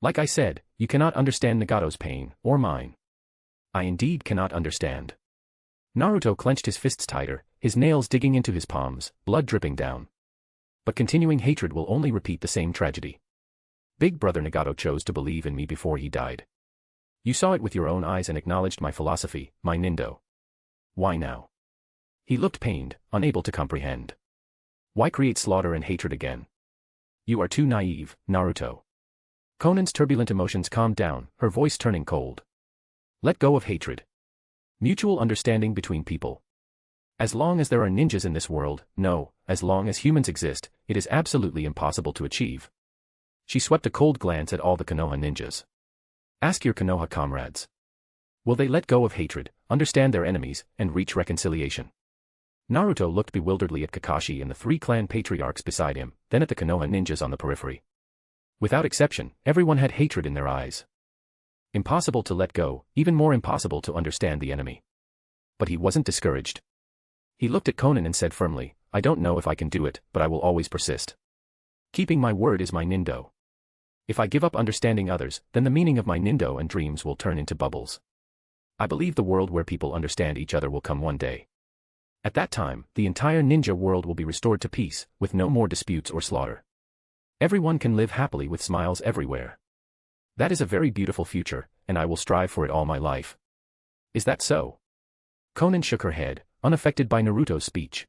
Like I said, you cannot understand Nagato's pain, or mine. I indeed cannot understand. Naruto clenched his fists tighter, his nails digging into his palms, blood dripping down. But continuing hatred will only repeat the same tragedy. Big brother Nagato chose to believe in me before he died. You saw it with your own eyes and acknowledged my philosophy, my nindo. Why now? He looked pained, unable to comprehend. Why create slaughter and hatred again? You are too naive, Naruto. Konan's turbulent emotions calmed down, her voice turning cold. Let go of hatred. Mutual understanding between people. As long as there are ninjas in this world, no, as long as humans exist, it is absolutely impossible to achieve. She swept a cold glance at all the Konoha ninjas. Ask your Konoha comrades. Will they let go of hatred, understand their enemies, and reach reconciliation? Naruto looked bewilderedly at Kakashi and the three clan patriarchs beside him, then at the Konoha ninjas on the periphery. Without exception, everyone had hatred in their eyes. Impossible to let go, even more impossible to understand the enemy. But he wasn't discouraged. He looked at Konan and said firmly, I don't know if I can do it, but I will always persist. Keeping my word is my nindo. If I give up understanding others, then the meaning of my nindo and dreams will turn into bubbles. I believe the world where people understand each other will come one day. At that time, the entire ninja world will be restored to peace, with no more disputes or slaughter. Everyone can live happily with smiles everywhere. That is a very beautiful future, and I will strive for it all my life. Is that so? Konan shook her head, unaffected by Naruto's speech.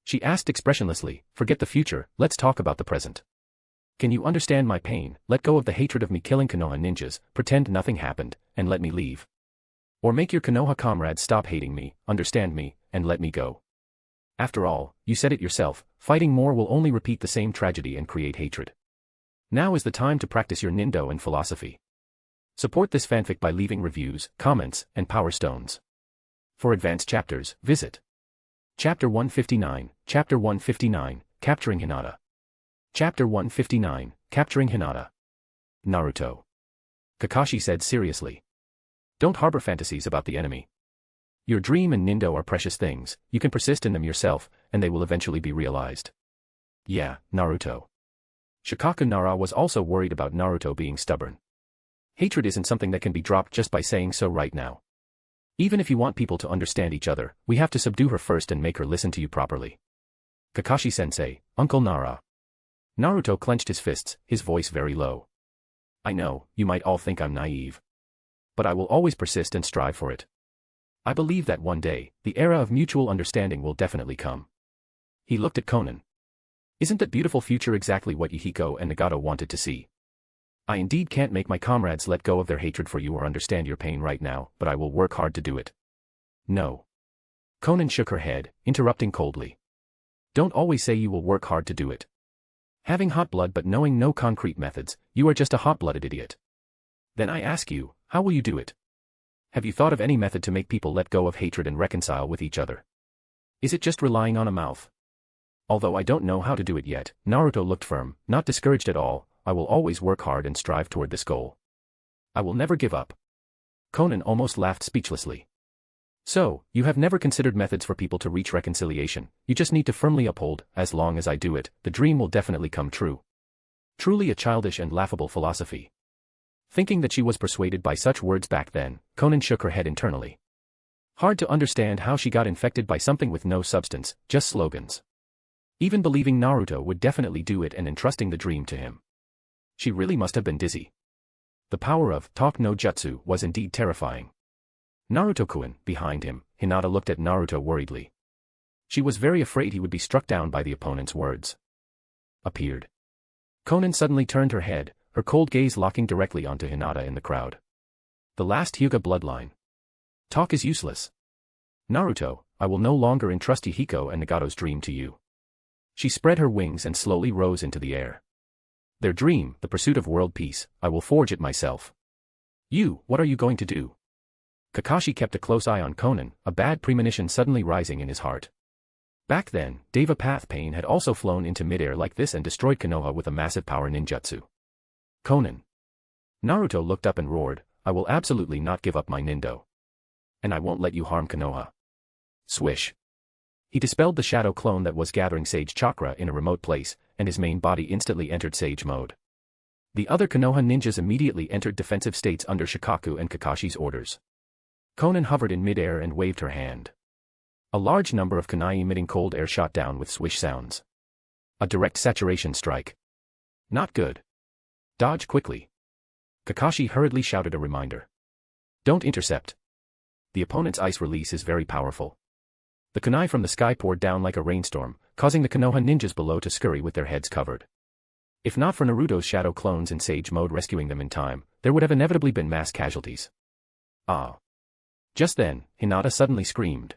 She asked expressionlessly, forget the future, let's talk about the present. Can you understand my pain, let go of the hatred of me killing Konoha ninjas, pretend nothing happened, and let me leave? Or make your Konoha comrades stop hating me, understand me, and let me go. After all, you said it yourself, fighting more will only repeat the same tragedy and create hatred. Now is the time to practice your nindo and philosophy. Support this fanfic by leaving reviews, comments, and power stones. For advanced chapters, visit Chapter 159, Chapter 159, Capturing Hinata. Chapter 159, Capturing Hinata. Naruto. Kakashi said seriously. Don't harbor fantasies about the enemy. Your dream and nindo are precious things, you can persist in them yourself, and they will eventually be realized. Yeah, Naruto. Shikaku Nara was also worried about Naruto being stubborn. Hatred isn't something that can be dropped just by saying so right now. Even if you want people to understand each other, we have to subdue her first and make her listen to you properly. Kakashi-sensei, Uncle Nara. Naruto clenched his fists, his voice very low. I know, you might all think I'm naive. But I will always persist and strive for it. I believe that one day, the era of mutual understanding will definitely come. He looked at Konan. Isn't that beautiful future exactly what Yahiko and Nagato wanted to see? I indeed can't make my comrades let go of their hatred for you or understand your pain right now, but I will work hard to do it. No. Konan shook her head, interrupting coldly. Don't always say you will work hard to do it. Having hot blood but knowing no concrete methods, you are just a hot-blooded idiot. Then I ask you, how will you do it? Have you thought of any method to make people let go of hatred and reconcile with each other? Is it just relying on a mouth? Although I don't know how to do it yet, Naruto looked firm, not discouraged at all. I will always work hard and strive toward this goal. I will never give up. Konan almost laughed speechlessly. So, you have never considered methods for people to reach reconciliation, you just need to firmly uphold, as long as I do it, the dream will definitely come true. Truly a childish and laughable philosophy. Thinking that she was persuaded by such words back then, Konan shook her head internally. Hard to understand how she got infected by something with no substance, just slogans. Even believing Naruto would definitely do it and entrusting the dream to him. She really must have been dizzy. The power of talk no jutsu was indeed terrifying. Naruto-kun, behind him, Hinata looked at Naruto worriedly. She was very afraid he would be struck down by the opponent's words. Appeared. Konan suddenly turned her head, her cold gaze locking directly onto Hinata in the crowd. The last Hyuga bloodline. Talk is useless. Naruto, I will no longer entrust Hiko and Nagato's dream to you. She spread her wings and slowly rose into the air. Their dream, the pursuit of world peace, I will forge it myself. You, what are you going to do? Kakashi kept a close eye on Konan, a bad premonition suddenly rising in his heart. Back then, Deva Path Pain had also flown into midair like this and destroyed Konoha with a massive power ninjutsu. Konan. Naruto looked up and roared, I will absolutely not give up my nindo. And I won't let you harm Konoha. Swish. He dispelled the shadow clone that was gathering Sage Chakra in a remote place, and his main body instantly entered Sage mode. The other Konoha ninjas immediately entered defensive states under Shikaku and Kakashi's orders. Konan hovered in midair and waved her hand. A large number of kunai emitting cold air shot down with swish sounds. A direct saturation strike. Not good. Dodge quickly. Kakashi hurriedly shouted a reminder. Don't intercept. The opponent's ice release is very powerful. The kunai from the sky poured down like a rainstorm, causing the Konoha ninjas below to scurry with their heads covered. If not for Naruto's shadow clones in Sage mode rescuing them in time, there would have inevitably been mass casualties. Ah. Just then, Hinata suddenly screamed.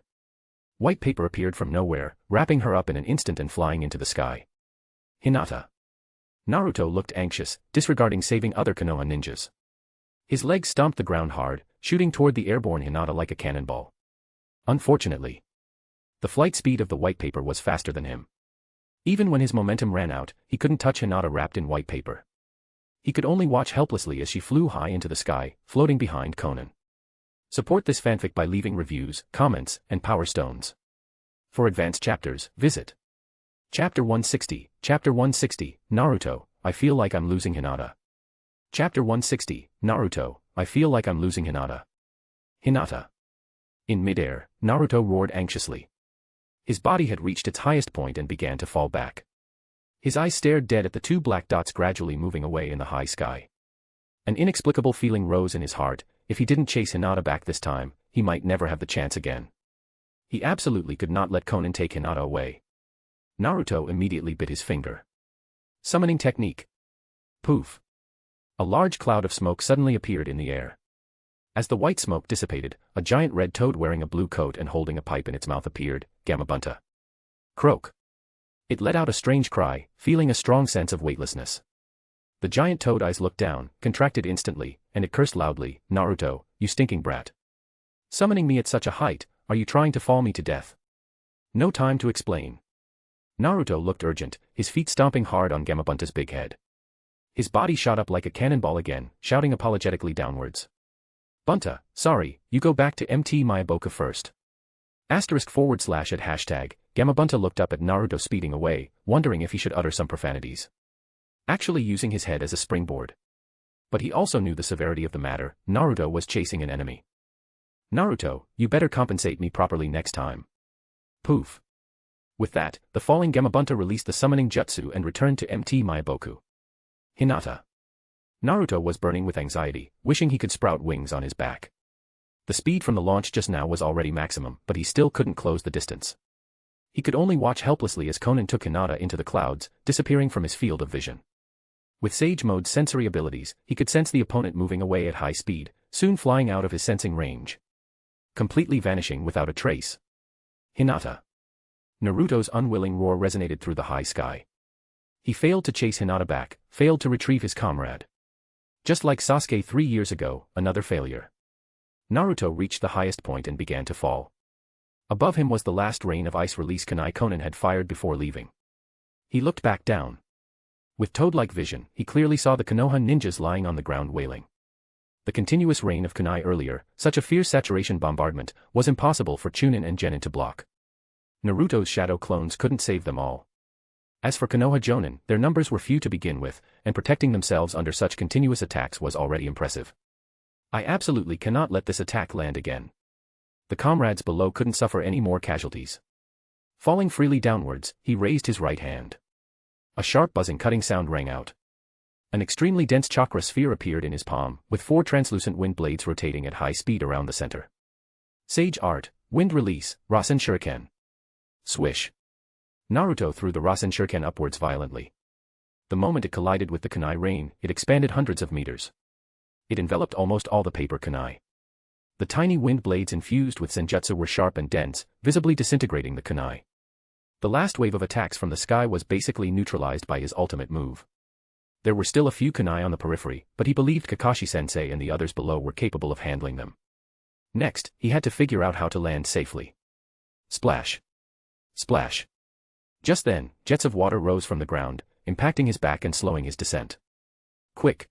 White paper appeared from nowhere, wrapping her up in an instant and flying into the sky. Hinata. Naruto looked anxious, disregarding saving other Konoha ninjas. His legs stomped the ground hard, shooting toward the airborne Hinata like a cannonball. Unfortunately, the flight speed of the white paper was faster than him. Even when his momentum ran out, he couldn't touch Hinata wrapped in white paper. He could only watch helplessly as she flew high into the sky, floating behind Konan. Support this fanfic by leaving reviews, comments, and power stones. For advanced chapters, visit Chapter 160, Chapter 160, Naruto, I feel like I'm losing Hinata. Chapter 160, Naruto, I feel like I'm losing Hinata. Hinata. In midair, Naruto roared anxiously. His body had reached its highest point and began to fall back. His eyes stared dead at the two black dots gradually moving away in the high sky. An inexplicable feeling rose in his heart. If he didn't chase Hinata back this time, he might never have the chance again. He absolutely could not let Konan take Hinata away. Naruto immediately bit his finger. Summoning technique. Poof. A large cloud of smoke suddenly appeared in the air. As the white smoke dissipated, a giant red toad wearing a blue coat and holding a pipe in its mouth appeared, Gamabunta. Croak. It let out a strange cry, feeling a strong sense of weightlessness. The giant toad eyes looked down, contracted instantly, and it cursed loudly, Naruto, you stinking brat. Summoning me at such a height, are you trying to fall me to death? No time to explain. Naruto looked urgent, his feet stomping hard on Gamabunta's big head. His body shot up like a cannonball again, shouting apologetically downwards. Bunta, sorry, you go back to MT Mayaboka first. */ at hashtag, Gamabunta looked up at Naruto speeding away, wondering if he should utter some profanities. Actually using his head as a springboard. But he also knew the severity of the matter, Naruto was chasing an enemy. Naruto, you better compensate me properly next time. Poof. With that, the falling Gamabunta released the summoning jutsu and returned to MT Mayaboku. Hinata. Naruto was burning with anxiety, wishing he could sprout wings on his back. The speed from the launch just now was already maximum, but he still couldn't close the distance. He could only watch helplessly as Konan took Hinata into the clouds, disappearing from his field of vision. With Sage Mode's sensory abilities, he could sense the opponent moving away at high speed, soon flying out of his sensing range. Completely vanishing without a trace. Hinata. Naruto's unwilling roar resonated through the high sky. He failed to chase Hinata back, failed to retrieve his comrade. Just like Sasuke 3 years ago, another failure. Naruto reached the highest point and began to fall. Above him was the last rain of ice release kunai Konan had fired before leaving. He looked back down. With toad-like vision, he clearly saw the Konoha ninjas lying on the ground wailing. The continuous rain of kunai earlier, such a fierce saturation bombardment, was impossible for Chunin and Genin to block. Naruto's shadow clones couldn't save them all. As for Konoha Jonin, their numbers were few to begin with, and protecting themselves under such continuous attacks was already impressive. I absolutely cannot let this attack land again. The comrades below couldn't suffer any more casualties. Falling freely downwards, he raised his right hand. A sharp buzzing cutting sound rang out. An extremely dense chakra sphere appeared in his palm, with 4 translucent wind blades rotating at high speed around the center. Sage Art, Wind Release, Rasen Shuriken. Swish. Naruto threw the Rasen Shuriken upwards violently. The moment it collided with the kunai rain, it expanded hundreds of meters. It enveloped almost all the paper kunai. The tiny wind blades infused with Senjutsu were sharp and dense, visibly disintegrating the kunai. The last wave of attacks from the sky was basically neutralized by his ultimate move. There were still a few kunai on the periphery, but he believed Kakashi-sensei and the others below were capable of handling them. Next, he had to figure out how to land safely. Splash. Splash. Just then, jets of water rose from the ground, impacting his back and slowing his descent. Quick.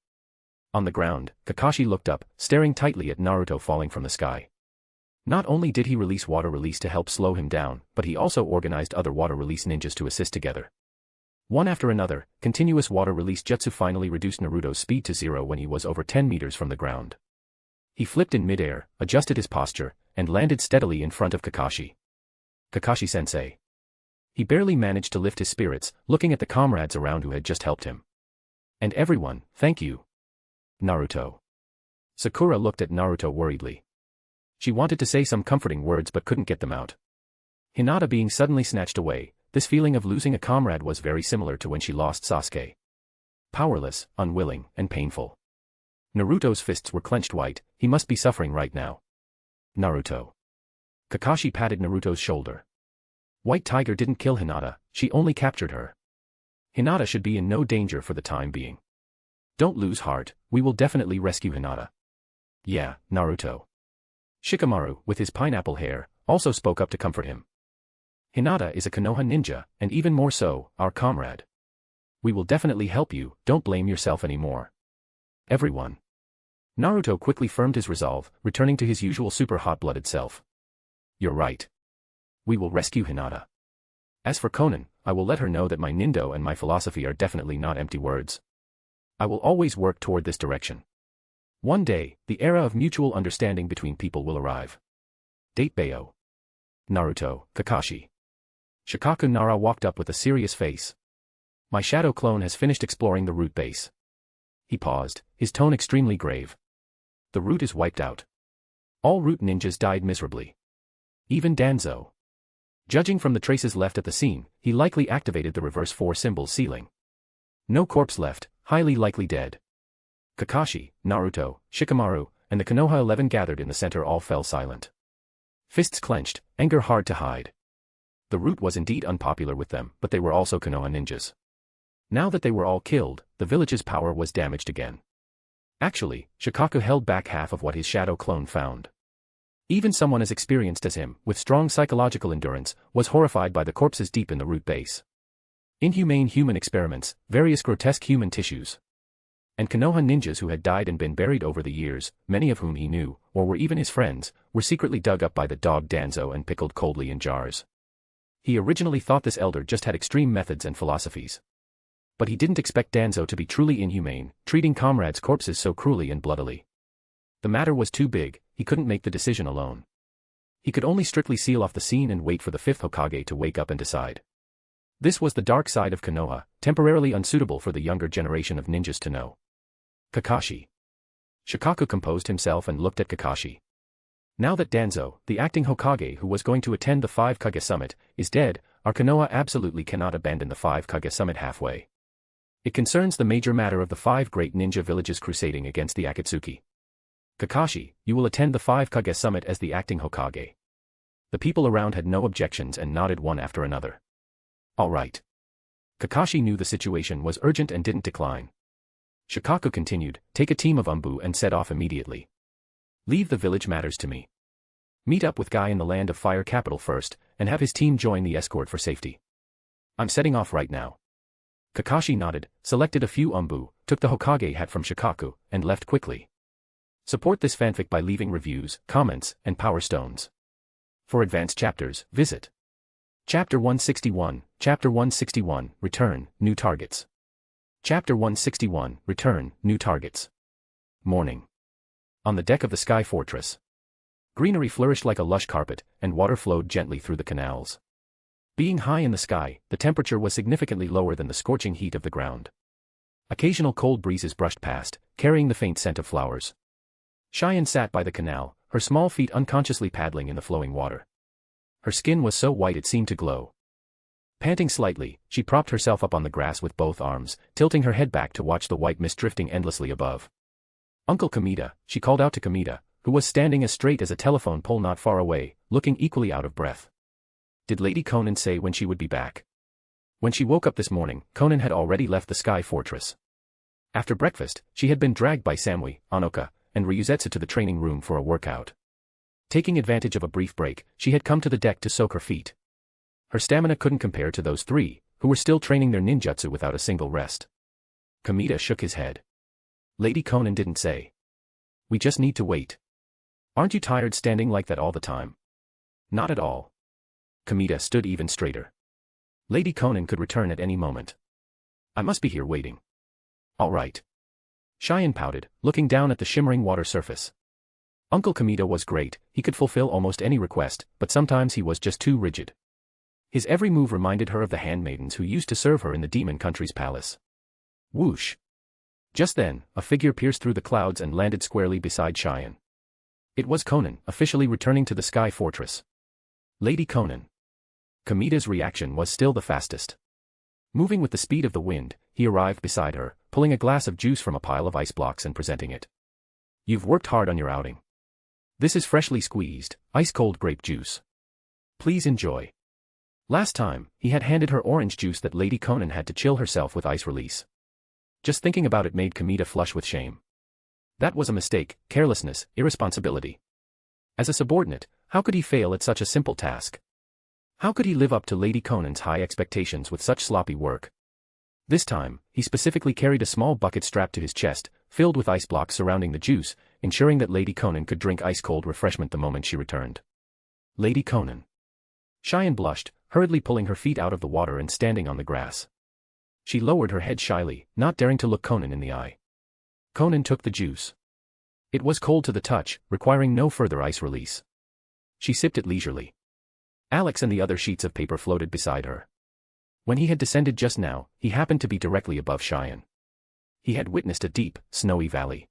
On the ground, Kakashi looked up, staring tightly at Naruto falling from the sky. Not only did he release water release to help slow him down, but he also organized other water release ninjas to assist together. One after another, continuous water release jutsu finally reduced Naruto's speed to 0 when he was over 10 meters from the ground. He flipped in midair, adjusted his posture, and landed steadily in front of Kakashi. Kakashi-sensei. He barely managed to lift his spirits, looking at the comrades around who had just helped him. And everyone, thank you. Naruto. Sakura looked at Naruto worriedly. She wanted to say some comforting words but couldn't get them out. Hinata being suddenly snatched away, this feeling of losing a comrade was very similar to when she lost Sasuke. Powerless, unwilling, and painful. Naruto's fists were clenched white, he must be suffering right now. Naruto. Kakashi patted Naruto's shoulder. White Tiger didn't kill Hinata, she only captured her. Hinata should be in no danger for the time being. Don't lose heart, we will definitely rescue Hinata. Yeah, Naruto. Shikamaru, with his pineapple hair, also spoke up to comfort him. Hinata is a Konoha ninja, and even more so, our comrade. We will definitely help you, don't blame yourself anymore. Everyone. Naruto quickly firmed his resolve, returning to his usual super hot-blooded self. You're right. We will rescue Hinata. As for Konan, I will let her know that my nindo and my philosophy are definitely not empty words. I will always work toward this direction. One day, the era of mutual understanding between people will arrive. Date Bayo. Naruto, Kakashi. Shikaku Nara walked up with a serious face. My shadow clone has finished exploring the root base. He paused, his tone extremely grave. The root is wiped out. All root ninjas died miserably. Even Danzo. Judging from the traces left at the scene, he likely activated the reverse 4 symbol sealing. No corpse left, highly likely dead. Kakashi, Naruto, Shikamaru, and the Konoha 11 gathered in the center all fell silent. Fists clenched, anger hard to hide. The root was indeed unpopular with them, but they were also Konoha ninjas. Now that they were all killed, the village's power was damaged again. Actually, Shikaku held back half of what his shadow clone found. Even someone as experienced as him, with strong psychological endurance, was horrified by the corpses deep in the root base. Inhumane human experiments, various grotesque human tissues. And Konoha ninjas who had died and been buried over the years, many of whom he knew, or were even his friends, were secretly dug up by the dog Danzo and pickled coldly in jars. He originally thought this elder just had extreme methods and philosophies. But he didn't expect Danzo to be truly inhumane, treating comrades' corpses so cruelly and bloodily. The matter was too big, he couldn't make the decision alone. He could only strictly seal off the scene and wait for the 5th Hokage to wake up and decide. This was the dark side of Konoha, temporarily unsuitable for the younger generation of ninjas to know. Kakashi. Shikaku composed himself and looked at Kakashi. Now that Danzo, the acting Hokage who was going to attend the 5 Kage summit, is dead, our Konoha absolutely cannot abandon the 5 Kage summit halfway. It concerns the major matter of the 5 great ninja villages crusading against the Akatsuki. Kakashi, you will attend the 5 Kage summit as the acting Hokage. The people around had no objections and nodded one after another. All right. Kakashi knew the situation was urgent and didn't decline. Shikaku continued, take a team of Umbu and set off immediately. Leave the village matters to me. Meet up with Guy in the Land of Fire capital first, and have his team join the escort for safety. I'm setting off right now. Kakashi nodded, selected a few Umbu, took the Hokage hat from Shikaku, and left quickly. Support this fanfic by leaving reviews, comments, and power stones. For advanced chapters, visit Chapter 161, Chapter 161, Return, New Targets. Chapter 161, Return, New Targets. Morning. On the deck of the Sky Fortress. Greenery flourished like a lush carpet, and water flowed gently through the canals. Being high in the sky, the temperature was significantly lower than the scorching heat of the ground. Occasional cold breezes brushed past, carrying the faint scent of flowers. Cheyen sat by the canal, her small feet unconsciously paddling in the flowing water. Her skin was so white it seemed to glow. Panting slightly, she propped herself up on the grass with both arms, tilting her head back to watch the white mist drifting endlessly above. Uncle Kamita, she called out to Kamita, who was standing as straight as a telephone pole not far away, looking equally out of breath. Did Lady Konan say when she would be back? When she woke up this morning, Konan had already left the Sky Fortress. After breakfast, she had been dragged by Samui, Anoka, and Ryuzetsu to the training room for a workout. Taking advantage of a brief break, she had come to the deck to soak her feet. Her stamina couldn't compare to those three, who were still training their ninjutsu without a single rest. Kamita shook his head. Lady Konan didn't say. We just need to wait. Aren't you tired standing like that all the time? Not at all. Kamita stood even straighter. Lady Konan could return at any moment. I must be here waiting. All right. Cheyen pouted, looking down at the shimmering water surface. Uncle Kamita was great, he could fulfill almost any request, but sometimes he was just too rigid. His every move reminded her of the handmaidens who used to serve her in the demon country's palace. Whoosh. Just then, a figure pierced through the clouds and landed squarely beside Cheyen. It was Konan, officially returning to the Sky Fortress. Lady Konan. Kamita's reaction was still the fastest. Moving with the speed of the wind, he arrived beside her, pulling a glass of juice from a pile of ice blocks and presenting it. You've worked hard on your outing. This is freshly squeezed, ice-cold grape juice. Please enjoy. Last time, he had handed her orange juice that Lady Konan had to chill herself with ice release. Just thinking about it made Kamita flush with shame. That was a mistake, carelessness, irresponsibility. As a subordinate, how could he fail at such a simple task? How could he live up to Lady Konan's high expectations with such sloppy work? This time, he specifically carried a small bucket strapped to his chest, filled with ice blocks surrounding the juice, ensuring that Lady Konan could drink ice-cold refreshment the moment she returned. Lady Konan. Cheyen blushed, hurriedly pulling her feet out of the water and standing on the grass. She lowered her head shyly, not daring to look Konan in the eye. Konan took the juice. It was cold to the touch, requiring no further ice release. She sipped it leisurely. Alex and the other sheets of paper floated beside her. When he had descended just now, he happened to be directly above Cheyen. He had witnessed a deep, snowy valley.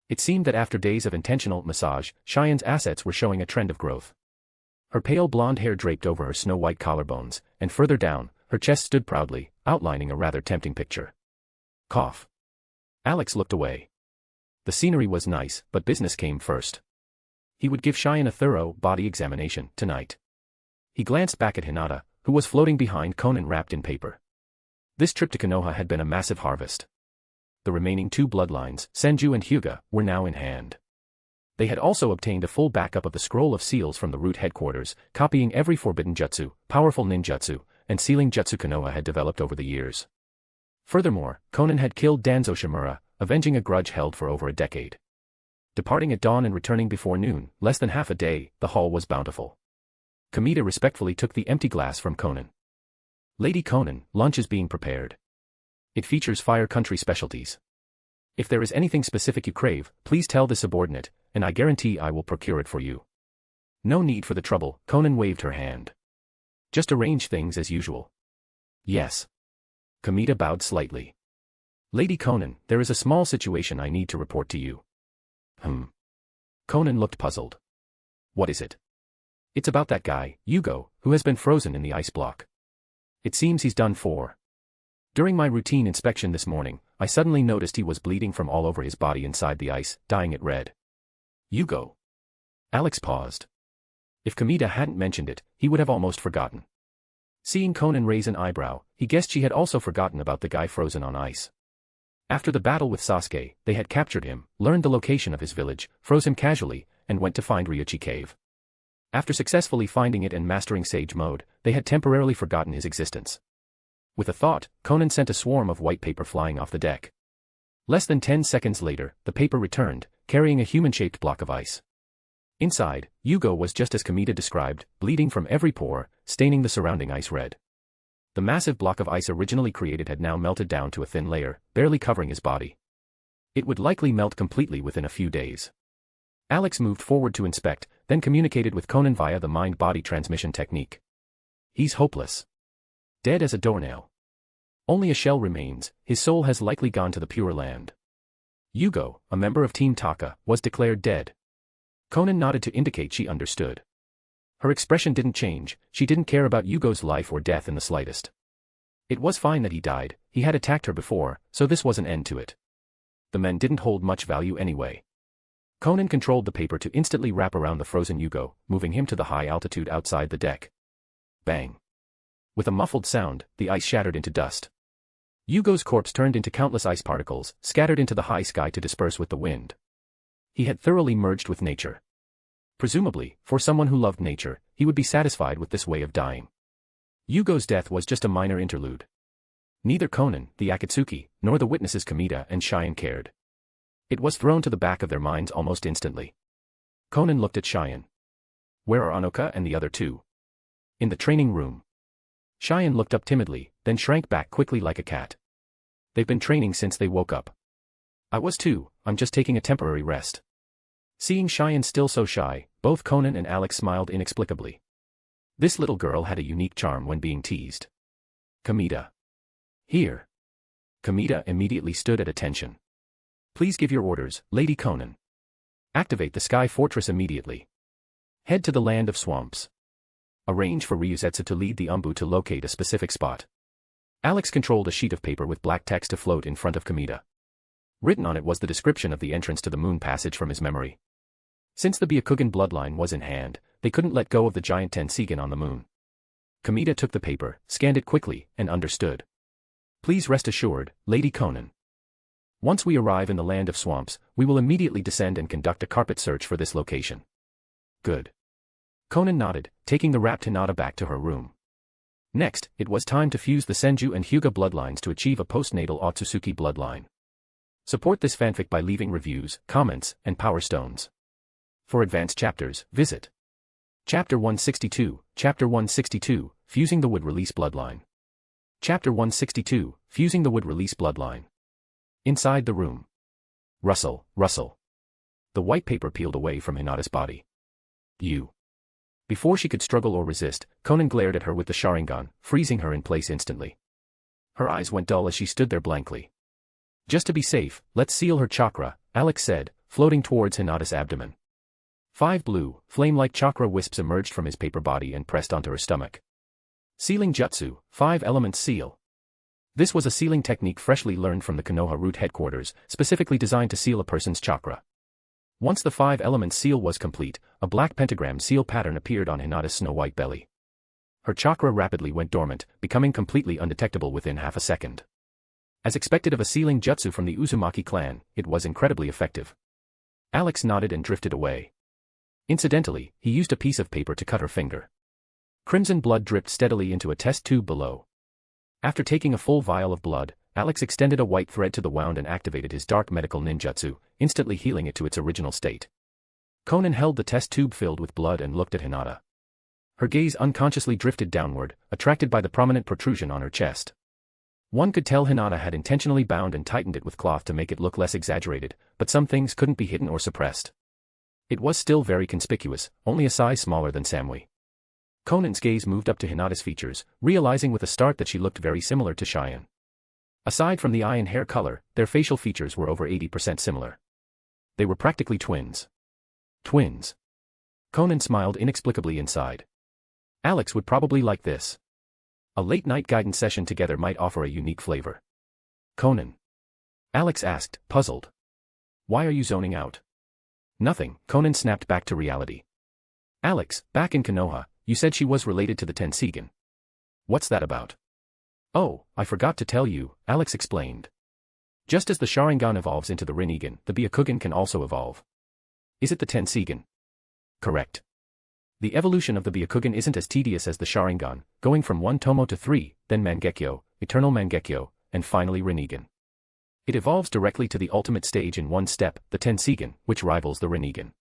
It seemed that after days of intentional massage, Cheyen's assets were showing a trend of growth. Her pale blonde hair draped over her snow-white collarbones, and further down, her chest stood proudly, outlining a rather tempting picture. Cough. Alex looked away. The scenery was nice, but business came first. He would give Cheyen a thorough body examination tonight. He glanced back at Hinata, who was floating behind Konan wrapped in paper. This trip to Konoha had been a massive harvest. The remaining two bloodlines, Senju and Hyuga, were now in hand. They had also obtained a full backup of the Scroll of Seals from the root headquarters, copying every forbidden jutsu, powerful ninjutsu, and sealing jutsu Konoha had developed over the years. Furthermore, Konan had killed Danzo Shimura, avenging a grudge held for over a decade. Departing at dawn and returning before noon, less than half a day, the haul was bountiful. Kamita respectfully took the empty glass from Konan. Lady Konan, lunch is being prepared. It features Fire Country specialties. If there is anything specific you crave, please tell the subordinate, and I guarantee I will procure it for you. No need for the trouble, Konan waved her hand. Just arrange things as usual. Yes. Kamita bowed slightly. Lady Konan, there is a small situation I need to report to you. Konan looked puzzled. What is it? It's about that guy, Yugo, who has been frozen in the ice block. It seems he's done for. During my routine inspection this morning, I suddenly noticed he was bleeding from all over his body inside the ice, dyeing it red. Yugo. Alex paused. If Kamita hadn't mentioned it, he would have almost forgotten. Seeing Konan raise an eyebrow, he guessed she had also forgotten about the guy frozen on ice. After the battle with Sasuke, they had captured him, learned the location of his village, froze him casually, and went to find Ryuchi cave. After successfully finding it and mastering Sage Mode, they had temporarily forgotten his existence. With a thought, Konan sent a swarm of white paper flying off the deck. Less than 10 seconds later, the paper returned, carrying a human-shaped block of ice. Inside, Yugo was just as Kamita described, bleeding from every pore, staining the surrounding ice red. The massive block of ice originally created had now melted down to a thin layer, barely covering his body. It would likely melt completely within a few days. Alex moved forward to inspect, then communicated with Konan via the mind-body transmission technique. He's hopeless. Dead as a doornail. Only a shell remains, his soul has likely gone to the Pure Land. Yugo, a member of Team Taka, was declared dead. Konan nodded to indicate she understood. Her expression didn't change, she didn't care about Yugo's life or death in the slightest. It was fine that he died, he had attacked her before, so this was an end to it. The men didn't hold much value anyway. Konan controlled the paper to instantly wrap around the frozen Yugo, moving him to the high altitude outside the deck. Bang. With a muffled sound, the ice shattered into dust. Yugo's corpse turned into countless ice particles, scattered into the high sky to disperse with the wind. He had thoroughly merged with nature. Presumably, for someone who loved nature, he would be satisfied with this way of dying. Yugo's death was just a minor interlude. Neither Konan, the Akatsuki, nor the witnesses Kamita and Cheyen cared. It was thrown to the back of their minds almost instantly. Konan looked at Cheyen. Where are Anoka and the other two? In the training room. Cheyen looked up timidly, then shrank back quickly like a cat. They've been training since they woke up. I was too, I'm just taking a temporary rest. Seeing Cheyen still so shy, both Konan and Alex smiled inexplicably. This little girl had a unique charm when being teased. Kamita. Here. Kamita immediately stood at attention. Please give your orders, Lady Konan. Activate the Sky Fortress immediately. Head to the Land of Swamps. Arrange for Ryuzetsu to lead the Umbu to locate a specific spot. Alex controlled a sheet of paper with black text to float in front of Kamita. Written on it was the description of the entrance to the moon passage from his memory. Since the Byakugan bloodline was in hand, they couldn't let go of the giant Tenseigan on the moon. Kamita took the paper, scanned it quickly, and understood. Please rest assured, Lady Konan. Once we arrive in the Land of Swamps, we will immediately descend and conduct a carpet search for this location. Good. Konan nodded, taking the wrapped Hinata back to her room. Next, it was time to fuse the Senju and Hyuga bloodlines to achieve a postnatal Otsutsuki bloodline. Support this fanfic by leaving reviews, comments, and power stones. For advanced chapters, visit Chapter 162, Chapter 162, Fusing the Wood Release Bloodline. Chapter 162, Fusing the Wood Release Bloodline. Inside the room. Rustle, rustle. The white paper peeled away from Hinata's body. You. Before she could struggle or resist, Konan glared at her with the Sharingan, freezing her in place instantly. Her eyes went dull as she stood there blankly. Just to be safe, let's seal her chakra, Alex said, floating towards Hinata's abdomen. 5 blue, flame-like chakra wisps emerged from his paper body and pressed onto her stomach. Sealing Jutsu, 5 elements seal. This was a sealing technique freshly learned from the Konoha root headquarters, specifically designed to seal a person's chakra. Once the 5 elements seal was complete, a black pentagram seal pattern appeared on Hinata's snow-white belly. Her chakra rapidly went dormant, becoming completely undetectable within half a second. As expected of a sealing jutsu from the Uzumaki clan, it was incredibly effective. Alex nodded and drifted away. Incidentally, he used a piece of paper to cut her finger. Crimson blood dripped steadily into a test tube below. After taking a full vial of blood, Alex extended a white thread to the wound and activated his dark medical ninjutsu, instantly healing it to its original state. Konan held the test tube filled with blood and looked at Hinata. Her gaze unconsciously drifted downward, attracted by the prominent protrusion on her chest. One could tell Hinata had intentionally bound and tightened it with cloth to make it look less exaggerated, but some things couldn't be hidden or suppressed. It was still very conspicuous, only a size smaller than Samui. Konan's gaze moved up to Hinata's features, realizing with a start that she looked very similar to Cheyen. Aside from the eye and hair color, their facial features were over 80% similar. They were practically twins. Twins. Konan smiled inexplicably inside. Alex would probably like this. A late-night guidance session together might offer a unique flavor. Konan. Alex asked, puzzled. Why are you zoning out? Nothing, Konan snapped back to reality. Alex, back in Konoha, you said she was related to the Tenseigan. What's that about? Oh, I forgot to tell you, Alex explained. Just as the Sharingan evolves into the Rinnegan, the Byakugan can also evolve. Is it the Tenseigan? Correct. The evolution of the Byakugan isn't as tedious as the Sharingan, going from 1 Tomo to 3, then Mangekyo, Eternal Mangekyo, and finally Rinnegan. It evolves directly to the ultimate stage in one step, the Tenseigan, which rivals the Rinnegan.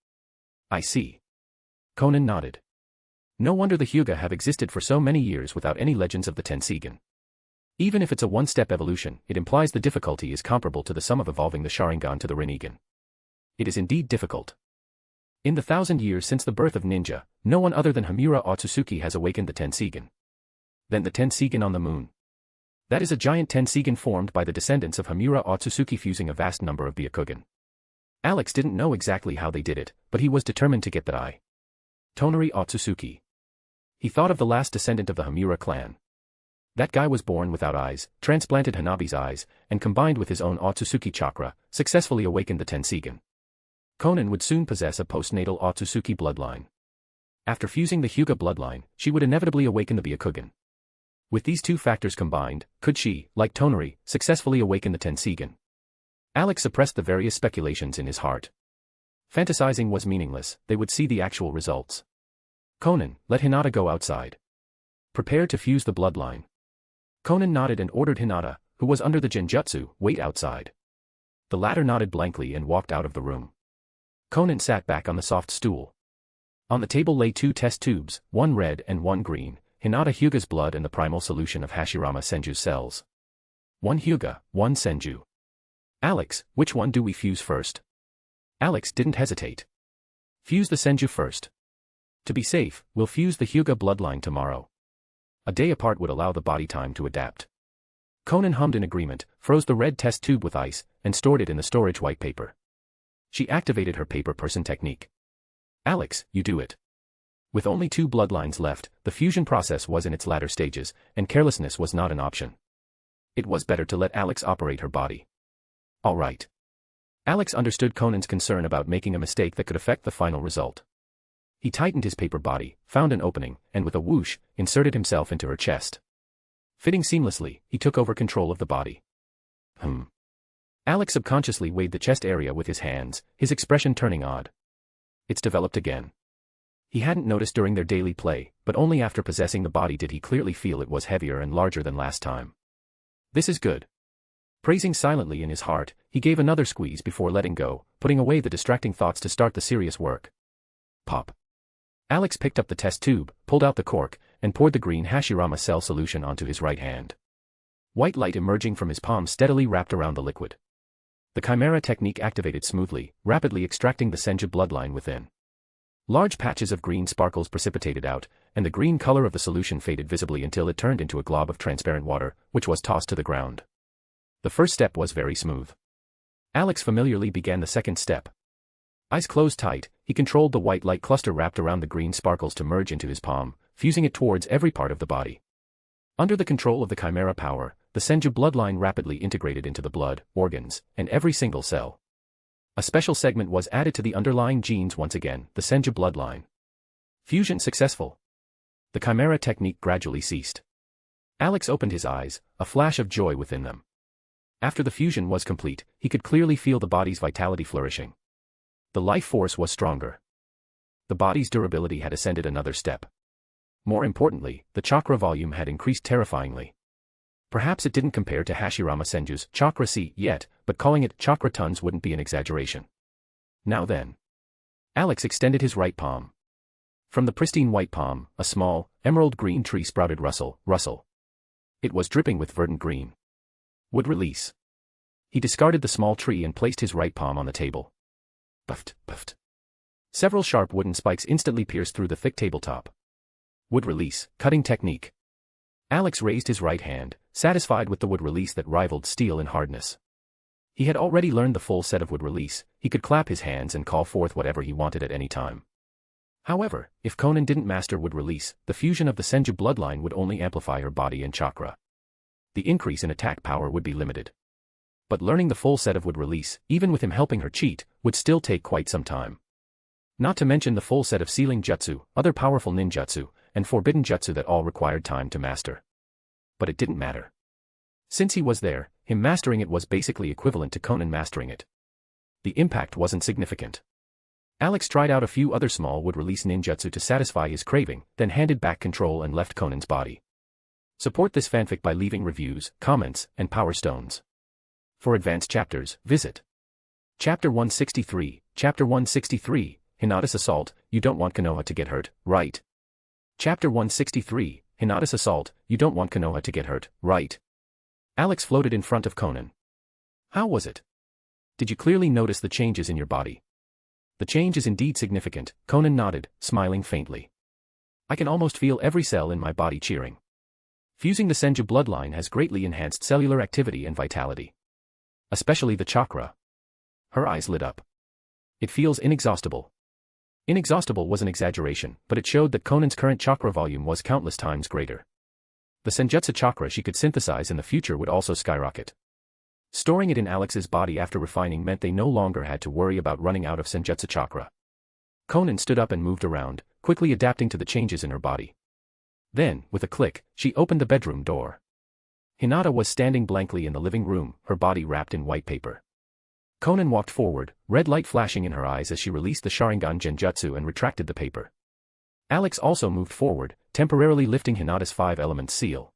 I see. Konan nodded. No wonder the Hyuga have existed for so many years without any legends of the Tenseigan. Even if it's a one-step evolution, it implies the difficulty is comparable to the sum of evolving the Sharingan to the Rinnegan. It is indeed difficult. In the 1,000 years since the birth of ninja, no one other than Hamura Otsutsuki has awakened the Tenseigan. Then the Tenseigan on the moon. That is a giant Tenseigan formed by the descendants of Hamura Otsutsuki fusing a vast number of Byakugan. Alex didn't know exactly how they did it, but he was determined to get that eye. Tonari Otsutsuki. He thought of the last descendant of the Hamura clan. That guy was born without eyes, transplanted Hanabi's eyes, and combined with his own Akatsuki chakra, successfully awakened the Tenseigan. Konan would soon possess a postnatal Akatsuki bloodline. After fusing the Hyuga bloodline, she would inevitably awaken the Byakugan. With these two factors combined, could she, like Tonari, successfully awaken the Tenseigan? Alex suppressed the various speculations in his heart. Fantasizing was meaningless, they would see the actual results. Konan, let Hinata go outside. Prepare to fuse the bloodline. Konan nodded and ordered Hinata, who was under the Genjutsu, wait outside. The latter nodded blankly and walked out of the room. Konan sat back on the soft stool. On the table lay 2 test tubes, one red and one green, Hinata Hyuga's blood and the primal solution of Hashirama Senju's cells. 1 Hyuga, 1 Senju. Alex, which one do we fuse first? Alex didn't hesitate. Fuse the Senju first. To be safe, we'll fuse the Hyuga bloodline tomorrow. A day apart would allow the body time to adapt. Konan hummed in agreement, froze the red test tube with ice, and stored it in the storage white paper. She activated her paper person technique. Alex, you do it. With only 2 bloodlines left, the fusion process was in its latter stages, and carelessness was not an option. It was better to let Alex operate her body. All right. Alex understood Konan's concern about making a mistake that could affect the final result. He tightened his paper body, found an opening, and with a whoosh, inserted himself into her chest. Fitting seamlessly, he took over control of the body. Alex subconsciously weighed the chest area with his hands, his expression turning odd. It's developed again. He hadn't noticed during their daily play, but only after possessing the body did he clearly feel it was heavier and larger than last time. This is good. Praising silently in his heart, he gave another squeeze before letting go, putting away the distracting thoughts to start the serious work. Pop. Alex picked up the test tube, pulled out the cork, and poured the green Hashirama cell solution onto his right hand. White light emerging from his palm steadily wrapped around the liquid. The Chimera technique activated smoothly, rapidly extracting the Senju bloodline within. Large patches of green sparkles precipitated out, and the green color of the solution faded visibly until it turned into a glob of transparent water, which was tossed to the ground. The first step was very smooth. Alex familiarly began the second step. Eyes closed tight, he controlled the white light cluster wrapped around the green sparkles to merge into his palm, fusing it towards every part of the body. Under the control of the Chimera power, the Senju bloodline rapidly integrated into the blood, organs, and every single cell. A special segment was added to the underlying genes once again, the Senju bloodline. Fusion successful. The Chimera technique gradually ceased. Alex opened his eyes, a flash of joy within them. After the fusion was complete, he could clearly feel the body's vitality flourishing. The life force was stronger. The body's durability had ascended another step. More importantly, the chakra volume had increased terrifyingly. Perhaps it didn't compare to Hashirama Senju's chakra C yet, but calling it chakra tons wouldn't be an exaggeration. Now then. Alex extended his right palm. From the pristine white palm, a small, emerald green tree sprouted rustle. It was dripping with verdant green. Would release. He discarded the small tree and placed his right palm on the table. Puffed. Several sharp wooden spikes instantly pierced through the thick tabletop. Wood release, cutting technique. Alex raised his right hand, satisfied with the wood release that rivaled steel in hardness. He had already learned the full set of wood release, he could clap his hands and call forth whatever he wanted at any time. However, if Konan didn't master wood release, the fusion of the Senju bloodline would only amplify her body and chakra. The increase in attack power would be limited. But learning the full set of wood release, even with him helping her cheat, would still take quite some time. Not to mention the full set of sealing jutsu, other powerful ninjutsu, and forbidden jutsu that all required time to master. But it didn't matter. Since he was there, him mastering it was basically equivalent to Konan mastering it. The impact wasn't significant. Alex tried out a few other small wood release ninjutsu to satisfy his craving, then handed back control and left Konan's body. Support this fanfic by leaving reviews, comments, and power stones. For advanced chapters, visit Chapter 163, Chapter 163, Hinata's Assault, You Don't Want Konoha to Get Hurt, Right? Chapter 163, Hinata's Assault, You Don't Want Konoha to Get Hurt, Right? Alex floated in front of Konan. How was it? Did you clearly notice the changes in your body? The change is indeed significant, Konan nodded, smiling faintly. I can almost feel every cell in my body cheering. Fusing the Senju bloodline has greatly enhanced cellular activity and vitality. Especially the chakra. Her eyes lit up. It feels inexhaustible. Inexhaustible was an exaggeration, but it showed that Konan's current chakra volume was countless times greater. The Senjutsu chakra she could synthesize in the future would also skyrocket. Storing it in Alex's body after refining meant they no longer had to worry about running out of Senjutsu chakra. Konan stood up and moved around, quickly adapting to the changes in her body. Then, with a click, she opened the bedroom door. Hinata was standing blankly in the living room, her body wrapped in white paper. Konan walked forward, red light flashing in her eyes as she released the Sharingan Genjutsu and retracted the paper. Alex also moved forward, temporarily lifting Hinata's 5-element seal.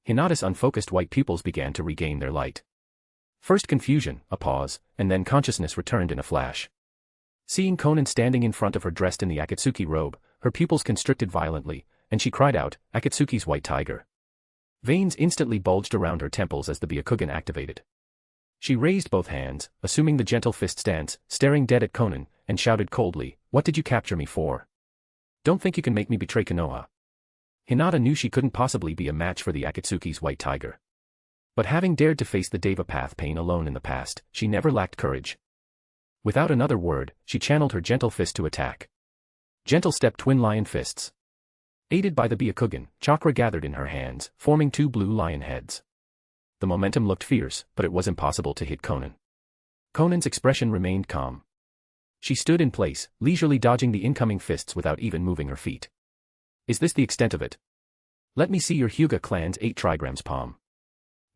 Hinata's unfocused white pupils began to regain their light. First confusion, a pause, and then consciousness returned in a flash. Seeing Konan standing in front of her dressed in the Akatsuki robe, her pupils constricted violently, and she cried out, "Akatsuki's white tiger." Veins instantly bulged around her temples as the Byakugan activated. She raised both hands, assuming the gentle fist stance, staring dead at Konan, and shouted coldly, "What did you capture me for? Don't think you can make me betray Konoha." Hinata knew she couldn't possibly be a match for the Akatsuki's white tiger. But having dared to face the Deva path pain alone in the past, she never lacked courage. Without another word, she channeled her gentle fist to attack. Gentle step twin lion fists. Aided by the Byakugan, chakra gathered in her hands, forming 2 blue lion heads. The momentum looked fierce, but it was impossible to hit Konan. Konan's expression remained calm. She stood in place, leisurely dodging the incoming fists without even moving her feet. "Is this the extent of it? Let me see your Hyuga clan's 8 trigrams palm."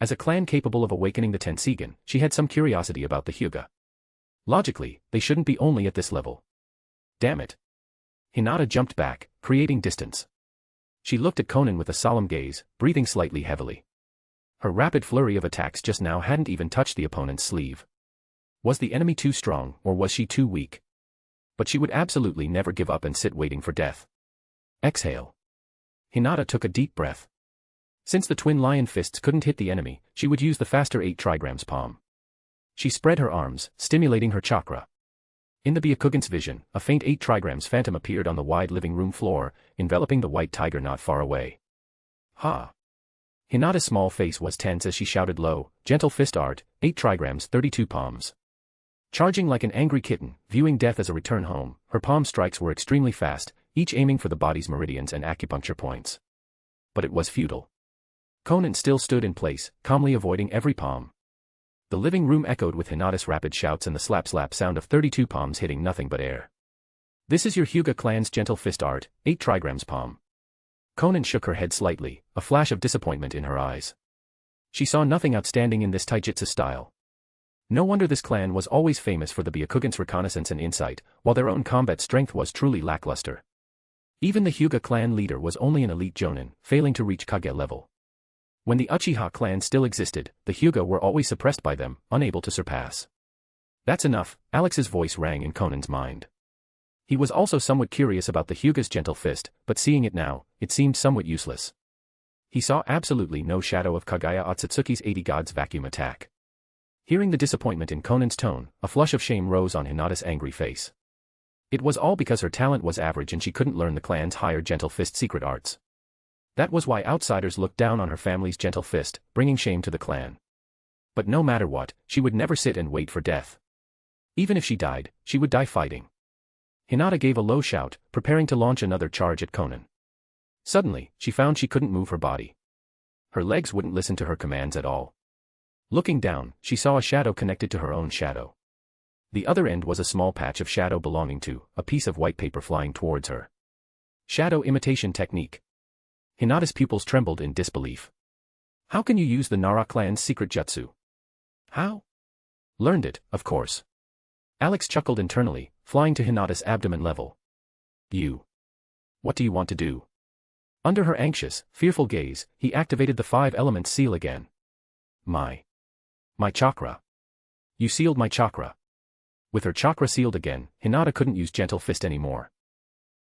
As a clan capable of awakening the Tenseigan, she had some curiosity about the Hyuga. Logically, they shouldn't be only at this level. Damn it. Hinata jumped back, creating distance. She looked at Konan with a solemn gaze, breathing slightly heavily. Her rapid flurry of attacks just now hadn't even touched the opponent's sleeve. Was the enemy too strong, or was she too weak? But she would absolutely never give up and sit waiting for death. Exhale. Hinata took a deep breath. Since the twin lion fists couldn't hit the enemy, she would use the faster 8 trigrams palm. She spread her arms, stimulating her chakra. In the Byakugan's vision, a faint 8 trigrams phantom appeared on the wide living room floor, enveloping the white tiger not far away. Ha! Hinata's small face was tense as she shouted low, "Gentle fist art, 8 trigrams 32 palms." Charging like an angry kitten, viewing death as a return home, her palm strikes were extremely fast, each aiming for the body's meridians and acupuncture points. But it was futile. Konan still stood in place, calmly avoiding every palm. The living room echoed with Hinata's rapid shouts and the slap-slap sound of 32 palms hitting nothing but air. "This is your Hyuga clan's gentle fist art, 8 trigrams palm." Konan shook her head slightly, a flash of disappointment in her eyes. She saw nothing outstanding in this taijutsu style. No wonder this clan was always famous for the Byakugan's reconnaissance and insight, while their own combat strength was truly lackluster. Even the Hyuga clan leader was only an elite jonin, failing to reach Kage level. When the Uchiha clan still existed, the Hyuga were always suppressed by them, unable to surpass. "That's enough," Alex's voice rang in Konan's mind. He was also somewhat curious about the Hyuga's gentle fist, but seeing it now, it seemed somewhat useless. He saw absolutely no shadow of Kaguya Otsutsuki's 80 Gods vacuum attack. Hearing the disappointment in Konan's tone, a flush of shame rose on Hinata's angry face. It was all because her talent was average and she couldn't learn the clan's higher gentle fist secret arts. That was why outsiders looked down on her family's gentle fist, bringing shame to the clan. But no matter what, she would never sit and wait for death. Even if she died, she would die fighting. Hinata gave a low shout, preparing to launch another charge at Konan. Suddenly, she found she couldn't move her body. Her legs wouldn't listen to her commands at all. Looking down, she saw a shadow connected to her own shadow. The other end was a small patch of shadow belonging to a piece of white paper flying towards her. Shadow imitation technique. Hinata's pupils trembled in disbelief. "How can you use the Nara clan's secret jutsu?" "How?" "Learned it, of course." Alex chuckled internally, flying to Hinata's abdomen level. "You. What do you want to do?" Under her anxious, fearful gaze, he activated the 5-element seal again. My chakra. You sealed my chakra." With her chakra sealed again, Hinata couldn't use gentle fist anymore.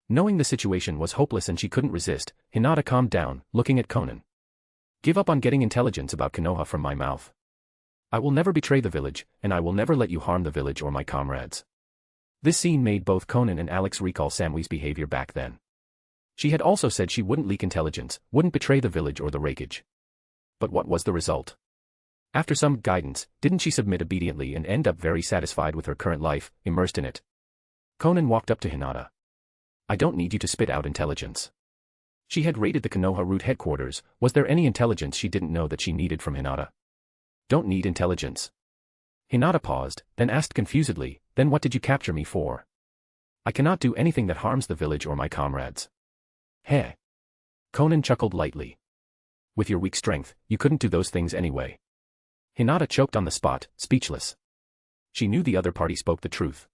Knowing the situation was hopeless and she couldn't resist, Hinata calmed down, looking at Konan. "Give up on getting intelligence about Konoha from my mouth. I will never betray the village, and I will never let you harm the village or my comrades." This scene made both Konan and Alex recall Samui's behavior back then. She had also said she wouldn't leak intelligence, wouldn't betray the village or the Reikage. But what was the result? After some guidance, didn't she submit obediently and end up very satisfied with her current life, immersed in it? Konan walked up to Hinata. "I don't need you to spit out intelligence. She had raided the Konoha root headquarters. Was there any intelligence she didn't know that she needed from Hinata? Don't need intelligence. Hinata paused, then asked confusedly, then what did you capture me for? I cannot do anything that harms the village or my comrades. Heh. Konan chuckled lightly. With your weak strength, you couldn't do those things anyway. Hinata choked on the spot, speechless. She knew the other party spoke the truth.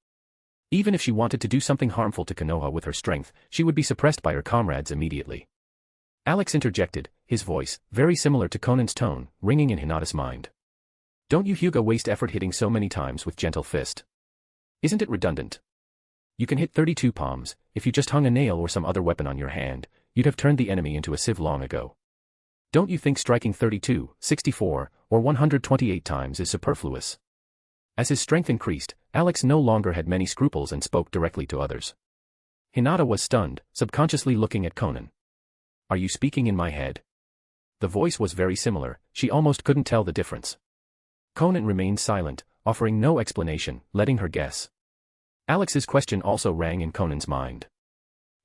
Even if she wanted to do something harmful to Konoha with her strength, she would be suppressed by her comrades immediately. Alex interjected, his voice, very similar to Konan's tone, ringing in Hinata's mind. Don't you Hyuga waste effort hitting so many times with gentle fist? Isn't it redundant? You can hit 32 palms. If you just hung a nail or some other weapon on your hand, you'd have turned the enemy into a sieve long ago. Don't you think striking 32, 64, or 128 times is superfluous? As his strength increased, Alex no longer had many scruples and spoke directly to others. Hinata was stunned, subconsciously looking at Konan. Are you speaking in my head? The voice was very similar, she almost couldn't tell the difference. Konan remained silent, offering no explanation, letting her guess. Alex's question also rang in Konan's mind.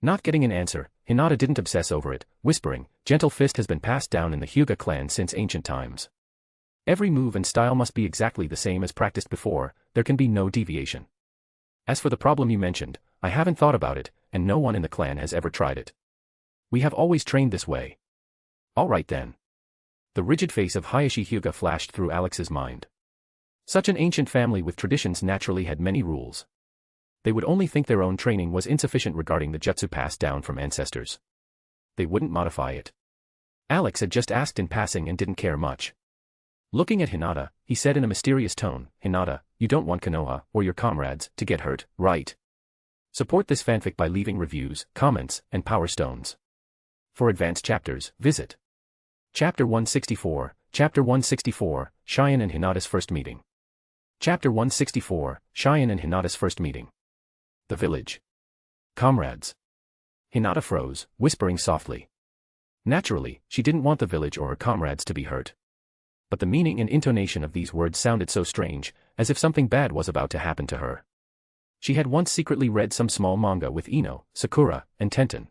Not getting an answer, Hinata didn't obsess over it, whispering, gentle fist has been passed down in the Hyuga clan since ancient times. Every move and style must be exactly the same as practiced before, there can be no deviation. As for the problem you mentioned, I haven't thought about it, and no one in the clan has ever tried it. We have always trained this way. All right then. The rigid face of Hayashi Hyuga flashed through Alex's mind. Such an ancient family with traditions naturally had many rules. They would only think their own training was insufficient regarding the jutsu passed down from ancestors. They wouldn't modify it. Alex had just asked in passing and didn't care much. Looking at Hinata, he said in a mysterious tone, Hinata, you don't want Konoha, or your comrades, to get hurt, right? Support this fanfic by leaving reviews, comments, and power stones. For advanced chapters, visit Chapter 164, Chapter 164, Cheyen and Hinata's first meeting. Chapter 164, Cheyen and Hinata's first meeting. The village. Comrades. Hinata froze, whispering softly. Naturally, she didn't want the village or her comrades to be hurt. But the meaning and intonation of these words sounded so strange, as if something bad was about to happen to her. She had once secretly read some small manga with Ino, Sakura, and Tenten.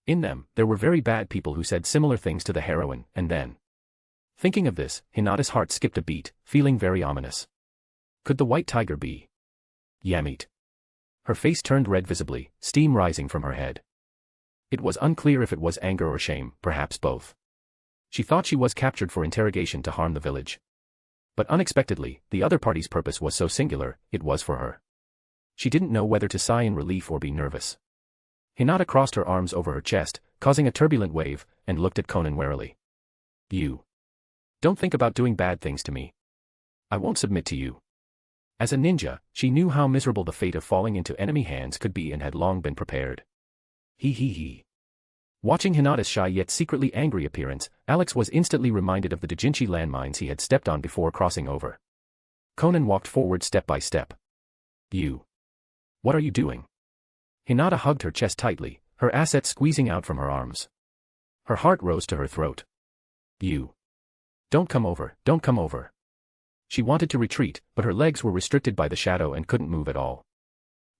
In them, there were very bad people who said similar things to the heroine, and then. Thinking of this, Hinata's heart skipped a beat, feeling very ominous. Could the white tiger be Yamete? Her face turned red visibly, steam rising from her head. It was unclear if it was anger or shame, perhaps both. She thought she was captured for interrogation to harm the village. But unexpectedly, the other party's purpose was so singular, it was for her. She didn't know whether to sigh in relief or be nervous. Hinata crossed her arms over her chest, causing a turbulent wave, and looked at Konan warily. You. Don't think about doing bad things to me. I won't submit to you. As a ninja, she knew how miserable the fate of falling into enemy hands could be and had long been prepared. He. Watching Hinata's shy yet secretly angry appearance, Alex was instantly reminded of the Dojinshi landmines he had stepped on before crossing over. Konan walked forward step by step. You. What are you doing? Hinata hugged her chest tightly, her assets squeezing out from her arms. Her heart rose to her throat. You. Don't come over, don't come over. She wanted to retreat, but her legs were restricted by the shadow and couldn't move at all.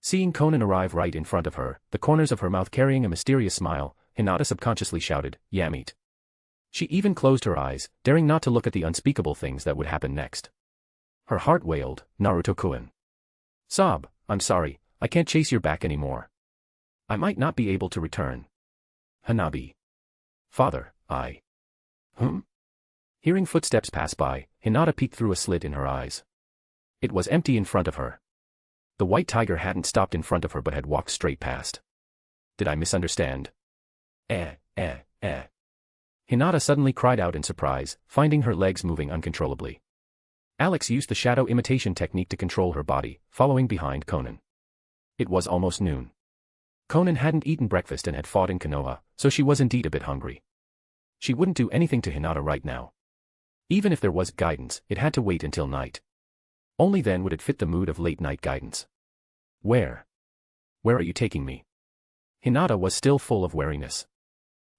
Seeing Konan arrive right in front of her, the corners of her mouth carrying a mysterious smile, Hinata subconsciously shouted, Yamete. She even closed her eyes, daring not to look at the unspeakable things that would happen next. Her heart wailed, Naruto-kun. Sob, I'm sorry, I can't chase your back anymore. I might not be able to return. Hanabi. Father, I. Hearing footsteps pass by, Hinata peeked through a slit in her eyes. It was empty in front of her. The white tiger hadn't stopped in front of her but had walked straight past. Did I misunderstand? Hinata suddenly cried out in surprise, finding her legs moving uncontrollably. Alex used the shadow imitation technique to control her body, following behind Konan. It was almost noon. Konan hadn't eaten breakfast and had fought in Konoha, so she was indeed a bit hungry. She wouldn't do anything to Hinata right now. Even if there was guidance, it had to wait until night. Only then would it fit the mood of late-night guidance. Where are you taking me? Hinata was still full of wariness.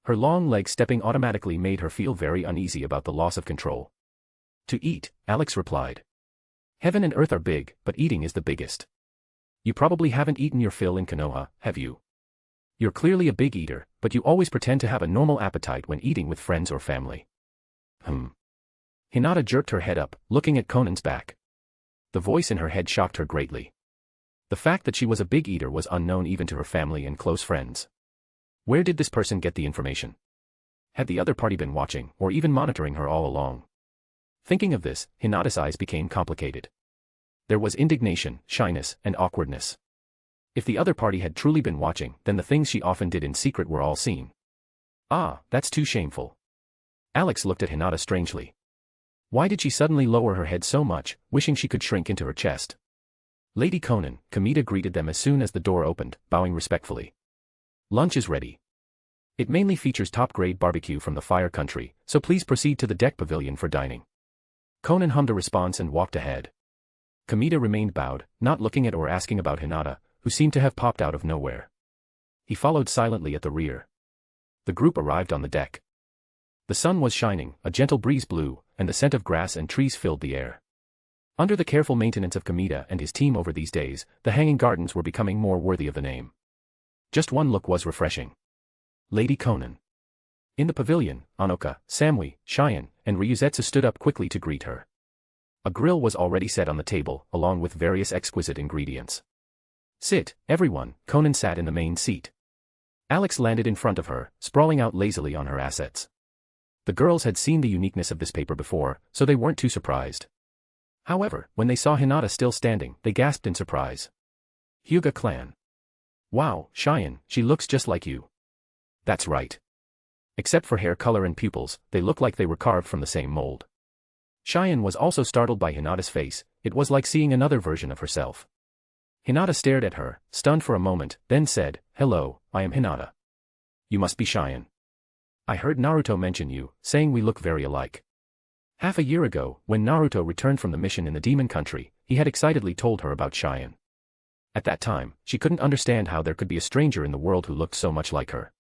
Her long legs stepping automatically made her feel very uneasy about the loss of control. To eat, Alex replied. Heaven and earth are big, but eating is the biggest. You probably haven't eaten your fill in Konoha, have you? You're clearly a big eater, but you always pretend to have a normal appetite when eating with friends or family. Hinata jerked her head up, looking at Konan's back. The voice in her head shocked her greatly. The fact that she was a big eater was unknown even to her family and close friends. Where did this person get the information? Had the other party been watching, or even monitoring her all along? Thinking of this, Hinata's eyes became complicated. There was indignation, shyness, and awkwardness. If the other party had truly been watching, then the things she often did in secret were all seen. Ah, that's too shameful. Alex looked at Hinata strangely. Why did she suddenly lower her head so much, wishing she could shrink into her chest? Lady Konan, Kamita greeted them as soon as the door opened, bowing respectfully. Lunch is ready. It mainly features top-grade barbecue from the Fire Country, so please proceed to the deck pavilion for dining. Konan hummed a response and walked ahead. Kamita remained bowed, not looking at or asking about Hinata, who seemed to have popped out of nowhere. He followed silently at the rear. The group arrived on the deck. The sun was shining, a gentle breeze blew, and the scent of grass and trees filled the air. Under the careful maintenance of Kamita and his team over these days, the hanging gardens were becoming more worthy of the name. Just one look was refreshing. Lady Konan. In the pavilion, Anoka, Samui, Cheyen, and Ryuzetsu stood up quickly to greet her. A grill was already set on the table, along with various exquisite ingredients. Sit, everyone. Konan sat in the main seat. Alex landed in front of her, sprawling out lazily on her assets. The girls had seen the uniqueness of this paper before, so they weren't too surprised. However, when they saw Hinata still standing, they gasped in surprise. Hyuga clan. Wow, Cheyen, she looks just like you. That's right. Except for hair color and pupils, they look like they were carved from the same mold. Cheyen was also startled by Hinata's face. It was like seeing another version of herself. Hinata stared at her, stunned for a moment, then said, "Hello, I am Hinata. You must be Cheyen. I heard Naruto mention you, saying we look very alike." Half a year ago, when Naruto returned from the mission in the Demon Country, he had excitedly told her about Cheyen. At that time, she couldn't understand how there could be a stranger in the world who looked so much like her.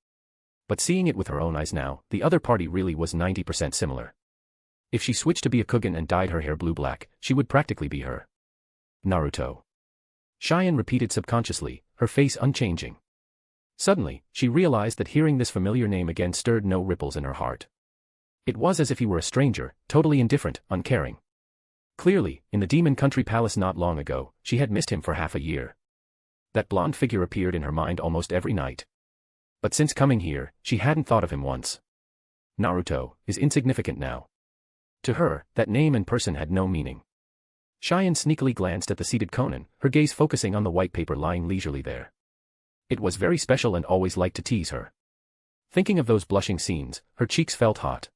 But seeing it with her own eyes now, the other party really was 90% similar. If she switched to be a Kugan and dyed her hair blue-black, she would practically be her. Naruto. Cheyen repeated subconsciously, her face unchanging. Suddenly, she realized that hearing this familiar name again stirred no ripples in her heart. It was as if he were a stranger, totally indifferent, uncaring. Clearly, in the Demon Country Palace not long ago, she had missed him for half a year. That blonde figure appeared in her mind almost every night. But since coming here, she hadn't thought of him once. Naruto is insignificant now. To her, that name and person had no meaning. Cheyen sneakily glanced at the seated Konan, her gaze focusing on the white paper lying leisurely there. It was very special and always liked to tease her. Thinking of those blushing scenes, her cheeks felt hot.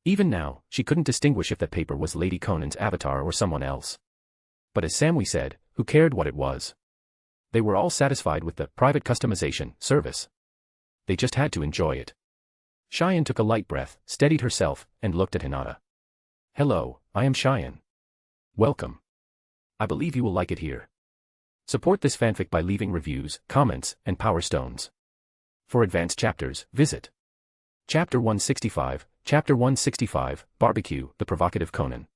Even now, she couldn't distinguish if that paper was Lady Konan's avatar or someone else. But as Samui said, who cared what it was? They were all satisfied with the private customization service. They just had to enjoy it. Cheyen took a light breath, steadied herself, and looked at Hinata. "Hello, I am Cheyen. Welcome. I believe you will like it here. Support this fanfic by leaving reviews, comments, and power stones. For advanced chapters, visit Chapter 165, Chapter 165, Barbecue, the Provocative Konan.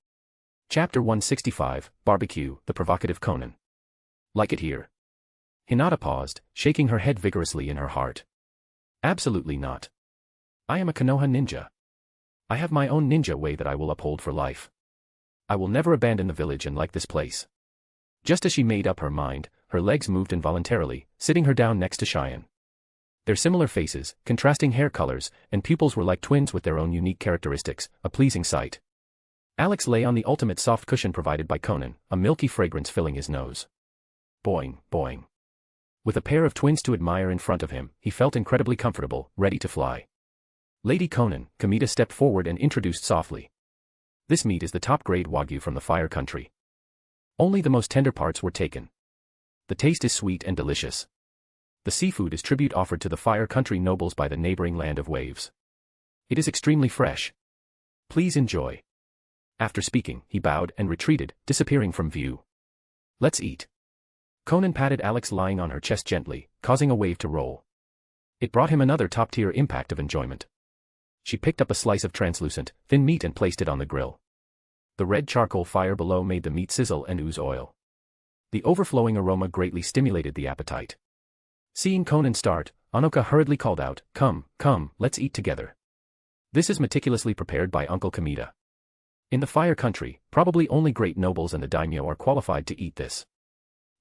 Chapter 165, Barbecue, the Provocative Konan. Like it here?" Hinata paused, shaking her head vigorously in her heart. "Absolutely not. I am a Konoha ninja. I have my own ninja way that I will uphold for life. I will never abandon the village and like this place." Just as she made up her mind, her legs moved involuntarily, sitting her down next to Cheyen. Their similar faces, contrasting hair colors, and pupils were like twins with their own unique characteristics, a pleasing sight. Alex lay on the ultimate soft cushion provided by Konan, a milky fragrance filling his nose. Boing, boing. With a pair of twins to admire in front of him, he felt incredibly comfortable, ready to fly. Lady Konan, Kamita stepped forward and introduced softly. "This meat is the top-grade Wagyu from the Fire Country. Only the most tender parts were taken. The taste is sweet and delicious. The seafood is tribute offered to the Fire Country nobles by the neighboring land of waves. It is extremely fresh. Please enjoy." After speaking, he bowed and retreated, disappearing from view. "Let's eat." Konan patted Alex lying on her chest gently, causing a wave to roll. It brought him another top-tier impact of enjoyment. She picked up a slice of translucent, thin meat and placed it on the grill. The red charcoal fire below made the meat sizzle and ooze oil. The overflowing aroma greatly stimulated the appetite. Seeing Konan start, Anoka hurriedly called out, "Come, come, let's eat together. This is meticulously prepared by Uncle Kamita. In the fire country, probably only great nobles and the daimyo are qualified to eat this."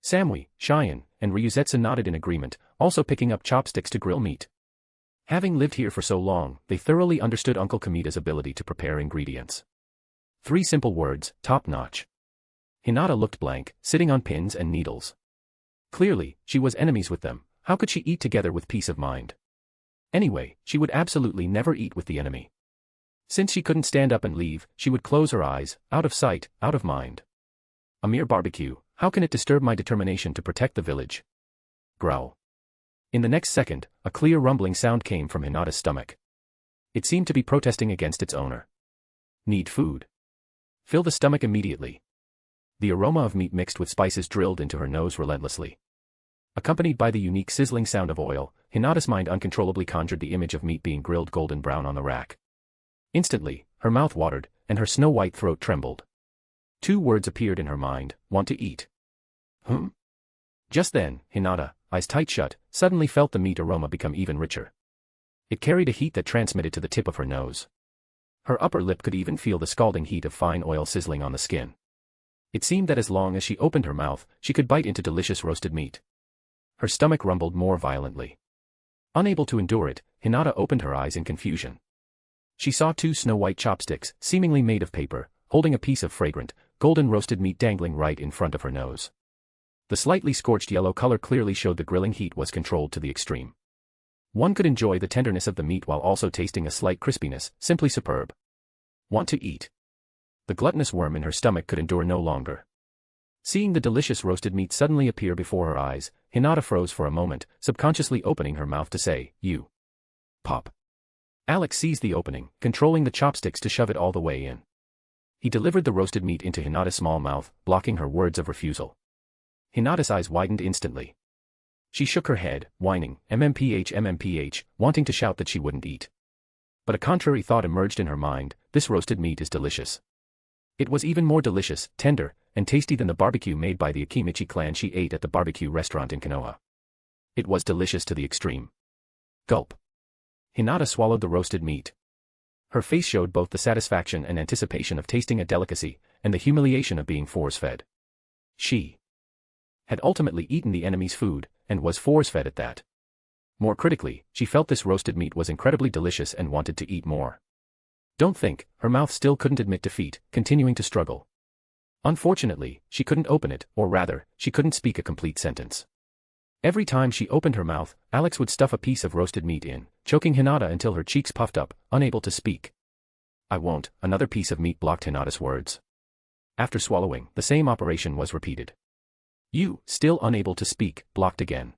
Samui, Cheyen, and Ryuzetsu nodded in agreement, also picking up chopsticks to grill meat. Having lived here for so long, they thoroughly understood Uncle Kamita's ability to prepare ingredients. 3 simple words, top-notch. Hinata looked blank, sitting on pins and needles. Clearly, she was enemies with them. How could she eat together with peace of mind? Anyway, she would absolutely never eat with the enemy. Since she couldn't stand up and leave, she would close her eyes, out of sight, out of mind. A mere barbecue, how can it disturb my determination to protect the village? Growl. In the next second, a clear rumbling sound came from Hinata's stomach. It seemed to be protesting against its owner. Need food. Fill the stomach immediately. The aroma of meat mixed with spices drilled into her nose relentlessly. Accompanied by the unique sizzling sound of oil, Hinata's mind uncontrollably conjured the image of meat being grilled golden brown on the rack. Instantly, her mouth watered, and her snow-white throat trembled. 2 words appeared in her mind, want to eat. Just then, Hinata, eyes tight shut, suddenly felt the meat aroma become even richer. It carried a heat that transmitted to the tip of her nose. Her upper lip could even feel the scalding heat of fine oil sizzling on the skin. It seemed that as long as she opened her mouth, she could bite into delicious roasted meat. Her stomach rumbled more violently. Unable to endure it, Hinata opened her eyes in confusion. She saw 2 snow-white chopsticks, seemingly made of paper, holding a piece of fragrant, golden roasted meat dangling right in front of her nose. The slightly scorched yellow color clearly showed the grilling heat was controlled to the extreme. One could enjoy the tenderness of the meat while also tasting a slight crispiness, simply superb. Want to eat. The gluttonous worm in her stomach could endure no longer. Seeing the delicious roasted meat suddenly appear before her eyes, Hinata froze for a moment, subconsciously opening her mouth to say, "You." Pop. Alex seized the opening, controlling the chopsticks to shove it all the way in. He delivered the roasted meat into Hinata's small mouth, blocking her words of refusal. Hinata's eyes widened instantly. She shook her head, whining, MMPH, wanting to shout that she wouldn't eat. But a contrary thought emerged in her mind, this roasted meat is delicious. It was even more delicious, tender, and tasty than the barbecue made by the Akimichi clan she ate at the barbecue restaurant in Konoha. It was delicious to the extreme. Gulp. Hinata swallowed the roasted meat. Her face showed both the satisfaction and anticipation of tasting a delicacy, and the humiliation of being force-fed. She had ultimately eaten the enemy's food, and was force-fed at that. More critically, she felt this roasted meat was incredibly delicious and wanted to eat more. Don't think, her mouth still couldn't admit defeat, continuing to struggle. Unfortunately, she couldn't open it, or rather, she couldn't speak a complete sentence. Every time she opened her mouth, Alex would stuff a piece of roasted meat in, choking Hinata until her cheeks puffed up, unable to speak. "I won't," another piece of meat blocked Hinata's words. After swallowing, the same operation was repeated. "You," still unable to speak, blocked again.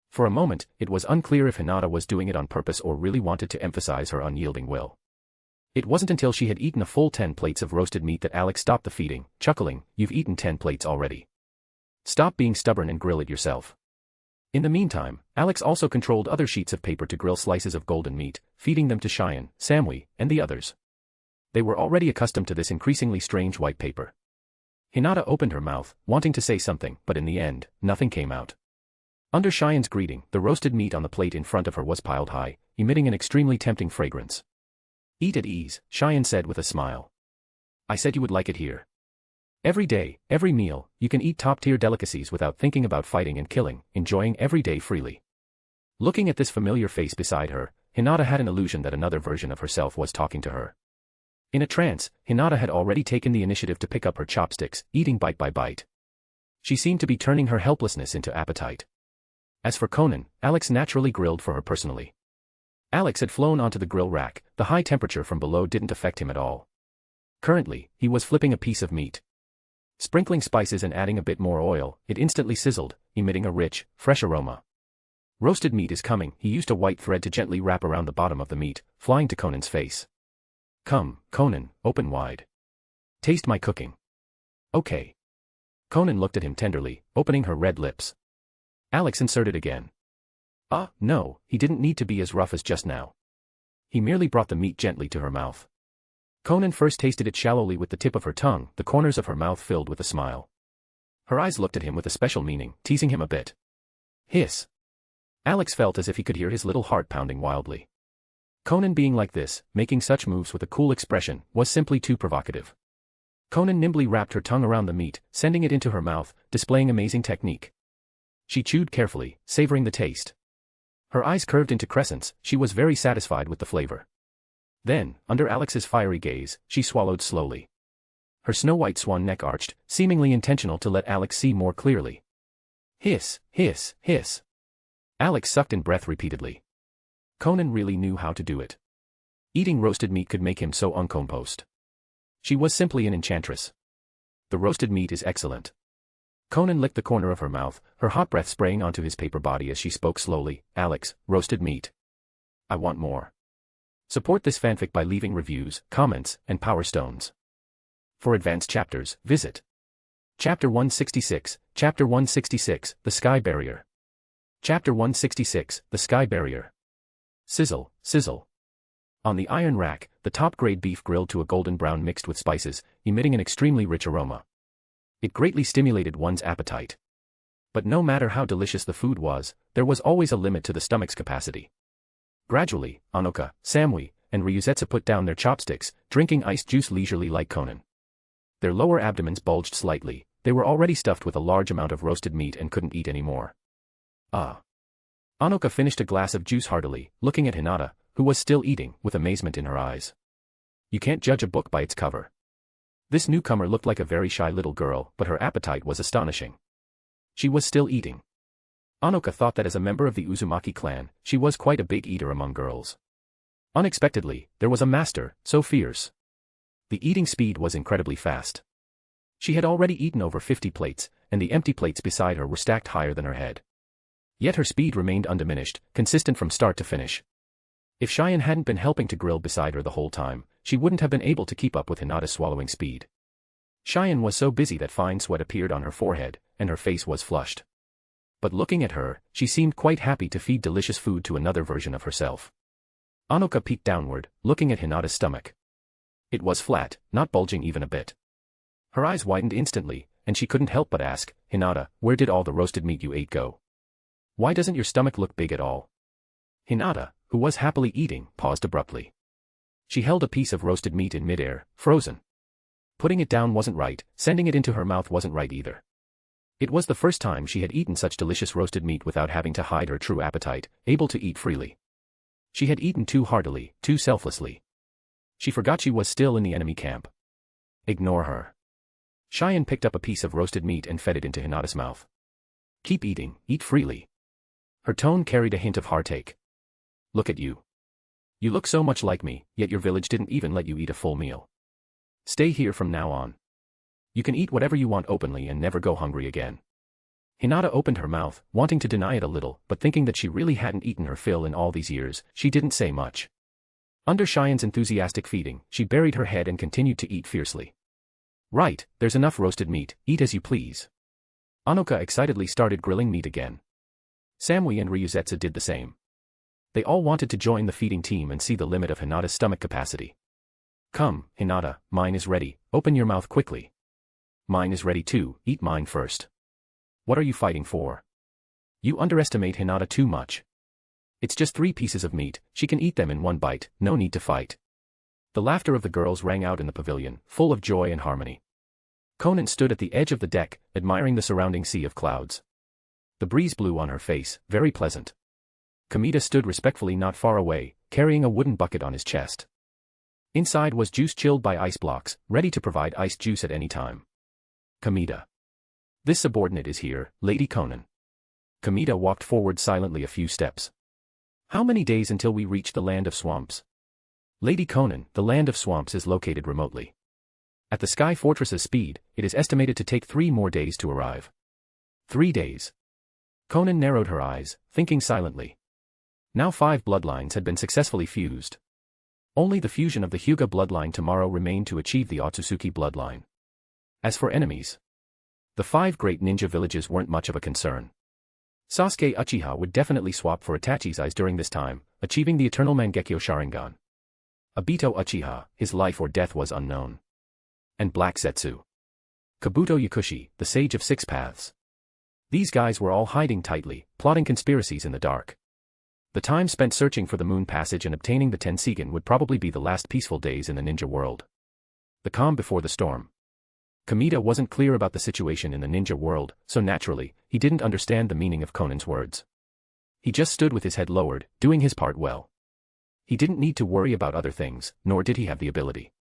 For a moment, it was unclear if Hinata was doing it on purpose or really wanted to emphasize her unyielding will. It wasn't until she had eaten a full 10 plates of roasted meat that Alex stopped the feeding, chuckling, "You've eaten 10 plates already. Stop being stubborn and grill it yourself." In the meantime, Alex also controlled other sheets of paper to grill slices of golden meat, feeding them to Cheyen, Samui, and the others. They were already accustomed to this increasingly strange white paper. Hinata opened her mouth, wanting to say something, but in the end, nothing came out. Under Cheyen's greeting, the roasted meat on the plate in front of her was piled high, emitting an extremely tempting fragrance. "Eat at ease," Cheyen said with a smile. "I said you would like it here. Every day, every meal, you can eat top-tier delicacies without thinking about fighting and killing, enjoying every day freely." Looking at this familiar face beside her, Hinata had an illusion that another version of herself was talking to her. In a trance, Hinata had already taken the initiative to pick up her chopsticks, eating bite by bite. She seemed to be turning her helplessness into appetite. As for Konan, Alex naturally grilled for her personally. Alex had flown onto the grill rack, the high temperature from below didn't affect him at all. Currently, he was flipping a piece of meat. Sprinkling spices and adding a bit more oil, it instantly sizzled, emitting a rich, fresh aroma. "Roasted meat is coming," he used a white thread to gently wrap around the bottom of the meat, flying to Konan's face. "Come, Konan, open wide. Taste my cooking." "Okay." Konan looked at him tenderly, opening her red lips. Alex inserted again. No, he didn't need to be as rough as just now. He merely brought the meat gently to her mouth. Konan first tasted it shallowly with the tip of her tongue, the corners of her mouth filled with a smile. Her eyes looked at him with a special meaning, teasing him a bit. "Hiss." Alex felt as if he could hear his little heart pounding wildly. Konan being like this, making such moves with a cool expression, was simply too provocative. Konan nimbly wrapped her tongue around the meat, sending it into her mouth, displaying amazing technique. She chewed carefully, savoring the taste. Her eyes curved into crescents, she was very satisfied with the flavor. Then, under Alex's fiery gaze, she swallowed slowly. Her snow-white swan neck arched, seemingly intentional to let Alex see more clearly. Hiss, hiss, hiss. Alex sucked in breath repeatedly. Konan really knew how to do it. Eating roasted meat could make him so uncomposed. She was simply an enchantress. The roasted meat is excellent. Konan licked the corner of her mouth, her hot breath spraying onto his paper body as she spoke slowly. Alex, roasted meat. I want more. Support this fanfic by leaving reviews, comments, and power stones. For advanced chapters, visit Chapter 166, Chapter 166, The Sky Barrier. Chapter 166, The Sky Barrier. Sizzle, sizzle. On the iron rack, the top-grade beef grilled to a golden brown mixed with spices, emitting an extremely rich aroma. It greatly stimulated one's appetite. But no matter how delicious the food was, there was always a limit to the stomach's capacity. Gradually, Anoka, Samui, and Ryuzetsu put down their chopsticks, drinking iced juice leisurely like Konan. Their lower abdomens bulged slightly, they were already stuffed with a large amount of roasted meat and couldn't eat any more. Ah. Anoka finished a glass of juice heartily, looking at Hinata, who was still eating, with amazement in her eyes. You can't judge a book by its cover. This newcomer looked like a very shy little girl, but her appetite was astonishing. She was still eating. Anoka thought that as a member of the Uzumaki clan, she was quite a big eater among girls. Unexpectedly, there was a master, so fierce. The eating speed was incredibly fast. She had already eaten over 50 plates, and the empty plates beside her were stacked higher than her head. Yet her speed remained undiminished, consistent from start to finish. If Cheyen hadn't been helping to grill beside her the whole time, she wouldn't have been able to keep up with Hinata's swallowing speed. Cheyen was so busy that fine sweat appeared on her forehead, and her face was flushed. But looking at her, she seemed quite happy to feed delicious food to another version of herself. Anoka peeked downward, looking at Hinata's stomach. It was flat, not bulging even a bit. Her eyes widened instantly, and she couldn't help but ask, Hinata, where did all the roasted meat you ate go? Why doesn't your stomach look big at all? Hinata, who was happily eating, paused abruptly. She held a piece of roasted meat in midair, frozen. Putting it down wasn't right, sending it into her mouth wasn't right either. It was the first time she had eaten such delicious roasted meat without having to hide her true appetite, able to eat freely. She had eaten too heartily, too selflessly. She forgot she was still in the enemy camp. Ignore her. Cheyen picked up a piece of roasted meat and fed it into Hinata's mouth. Keep eating, eat freely. Her tone carried a hint of heartache. Look at you. You look so much like me, yet your village didn't even let you eat a full meal. Stay here from now on. You can eat whatever you want openly and never go hungry again. Hinata opened her mouth, wanting to deny it a little, but thinking that she really hadn't eaten her fill in all these years, she didn't say much. Under Cheyen's enthusiastic feeding, she buried her head and continued to eat fiercely. Right, there's enough roasted meat, eat as you please. Anoka excitedly started grilling meat again. Samui and Ryuzetsu did the same. They all wanted to join the feeding team and see the limit of Hinata's stomach capacity. Come, Hinata, mine is ready, open your mouth quickly. Mine is ready too, eat mine first. What are you fighting for? You underestimate Hinata too much. It's just 3 pieces of meat, she can eat them in one bite, no need to fight. The laughter of the girls rang out in the pavilion, full of joy and harmony. Konan stood at the edge of the deck, admiring the surrounding sea of clouds. The breeze blew on her face, very pleasant. Kamita stood respectfully not far away, carrying a wooden bucket on his chest. Inside was juice chilled by ice blocks, ready to provide iced juice at any time. Kamita. This subordinate is here, Lady Konan. Kamita walked forward silently a few steps. How many days until we reach the land of swamps? Lady Konan, the land of swamps is located remotely. At the Sky Fortress's speed, it is estimated to take 3 more days to arrive. 3 days. Konan narrowed her eyes, thinking silently. Now 5 bloodlines had been successfully fused. Only the fusion of the Hyuga bloodline tomorrow remained to achieve the Akatsuki bloodline. As for enemies, the 5 great ninja villages weren't much of a concern. Sasuke Uchiha would definitely swap for Itachi's eyes during this time, achieving the eternal Mangekyo Sharingan. Obito Uchiha, his life or death was unknown. And Black Zetsu. Kabuto Yakushi, the sage of 6 paths. These guys were all hiding tightly, plotting conspiracies in the dark. The time spent searching for the moon passage and obtaining the Tenseigan would probably be the last peaceful days in the ninja world. The calm before the storm. Kamita wasn't clear about the situation in the ninja world, so naturally, he didn't understand the meaning of Konan's words. He just stood with his head lowered, doing his part well. He didn't need to worry about other things, nor did he have the ability.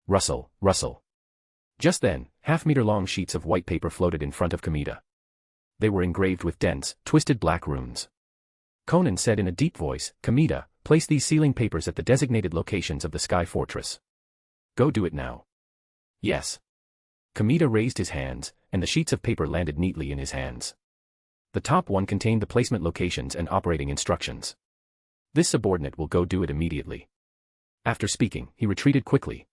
Rustle, rustle. Just then, half-meter-long sheets of white paper floated in front of Kamita. They were engraved with dense, twisted black runes. Konan said in a deep voice, "Kamita, place these sealing papers at the designated locations of the Sky Fortress. Go do it now." "Yes." Kamita raised his hands, and the sheets of paper landed neatly in his hands. The top one contained the placement locations and operating instructions. This subordinate will go do it immediately. After speaking, he retreated quickly.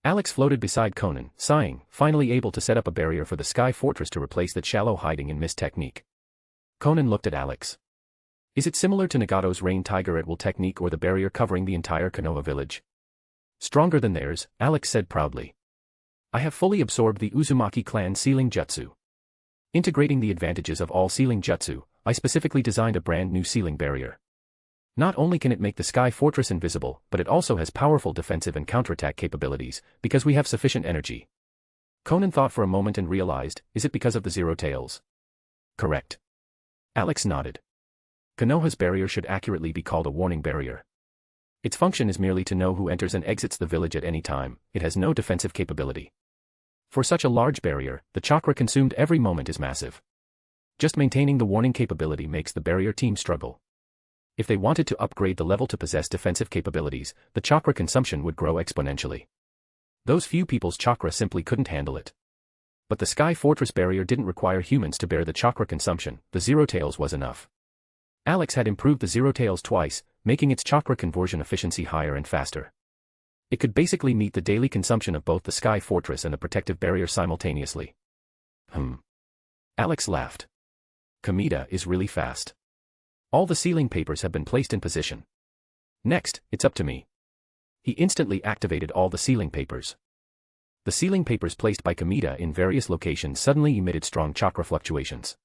Alex floated beside Konan, sighing, finally able to set up a barrier for the Sky Fortress to replace that shallow hiding in mist technique. Konan looked at Alex. Is it similar to Nagato's Rain Tiger at Will technique or the barrier covering the entire Konoha village? Stronger than theirs, Alex said proudly. I have fully absorbed the Uzumaki clan sealing jutsu. Integrating the advantages of all sealing jutsu, I specifically designed a brand new sealing barrier. Not only can it make the Sky Fortress invisible, but it also has powerful defensive and counterattack capabilities, because we have sufficient energy. Konan thought for a moment and realized, is it because of the Zero Tails? Correct. Alex nodded. Konoha's barrier should accurately be called a warning barrier. Its function is merely to know who enters and exits the village at any time. It has no defensive capability. For such a large barrier, the chakra consumed every moment is massive. Just maintaining the warning capability makes the barrier team struggle. If they wanted to upgrade the level to possess defensive capabilities, the chakra consumption would grow exponentially. Those few people's chakra simply couldn't handle it. But the Sky Fortress barrier didn't require humans to bear the chakra consumption, the Zero Tails was enough. Alex had improved the Zero Tails twice, making its chakra conversion efficiency higher and faster. It could basically meet the daily consumption of both the Sky Fortress and the protective barrier simultaneously. Alex laughed. Kamita is really fast. All the sealing papers have been placed in position. Next, it's up to me. He instantly activated all the sealing papers. The sealing papers placed by Kamita in various locations suddenly emitted strong chakra fluctuations.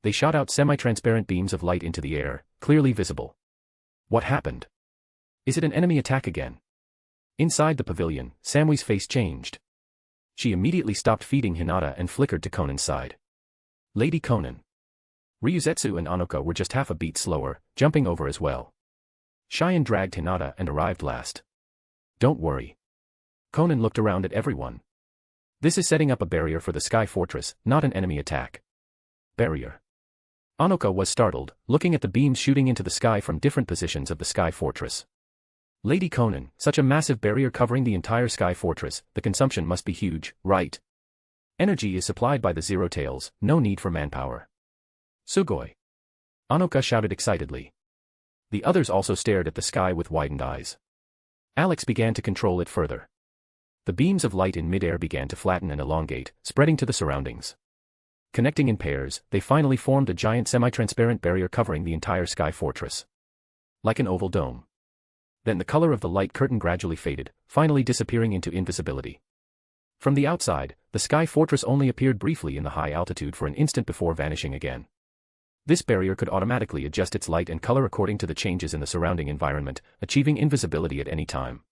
They shot out semi-transparent beams of light into the air, clearly visible. What happened? Is it an enemy attack again? Inside the pavilion, Samui's face changed. She immediately stopped feeding Hinata and flickered to Konan's side. Lady Konan. Ryuzetsu and Anoka were just half a beat slower, jumping over as well. Cheyen dragged Hinata and arrived last. Don't worry. Konan looked around at everyone. This is setting up a barrier for the Sky Fortress, not an enemy attack. Barrier. Anoka was startled, looking at the beams shooting into the sky from different positions of the Sky Fortress. Lady Konan, such a massive barrier covering the entire Sky Fortress, the consumption must be huge, right? Energy is supplied by the Zero Tails, no need for manpower. Sugoi. Anoka shouted excitedly. The others also stared at the sky with widened eyes. Alex began to control it further. The beams of light in midair began to flatten and elongate, spreading to the surroundings. Connecting in pairs, they finally formed a giant semi-transparent barrier covering the entire Sky Fortress. Like an oval dome. Then the color of the light curtain gradually faded, finally disappearing into invisibility. From the outside, the Sky Fortress only appeared briefly in the high altitude for an instant before vanishing again. This barrier could automatically adjust its light and color according to the changes in the surrounding environment, achieving invisibility at any time.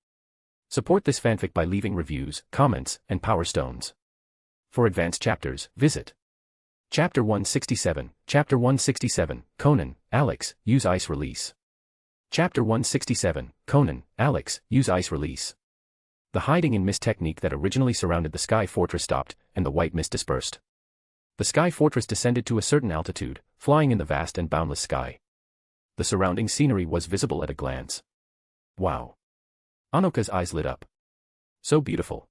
Support this fanfic by leaving reviews, comments, and power stones. For advanced chapters, visit Chapter 167, Chapter 167, Konan, Alex, use ice release. Chapter 167, Konan, Alex, use ice release. The hiding in mist technique that originally surrounded the Sky Fortress stopped, and the white mist dispersed. The Sky Fortress descended to a certain altitude, flying in the vast and boundless sky. The surrounding scenery was visible at a glance. Wow. Anoka's eyes lit up. So beautiful.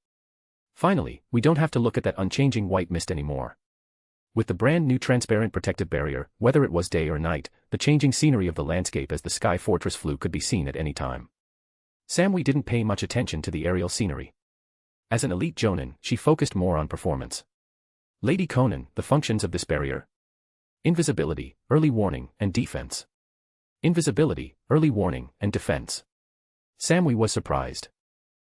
Finally, we don't have to look at that unchanging white mist anymore. With the brand new transparent protective barrier, whether it was day or night, the changing scenery of the landscape as the Sky Fortress flew could be seen at any time. Samui didn't pay much attention to the aerial scenery. As an elite jonin, she focused more on performance. Lady Konan, the functions of this barrier. Invisibility, early warning, and defense. Invisibility, early warning, and defense. Samui was surprised.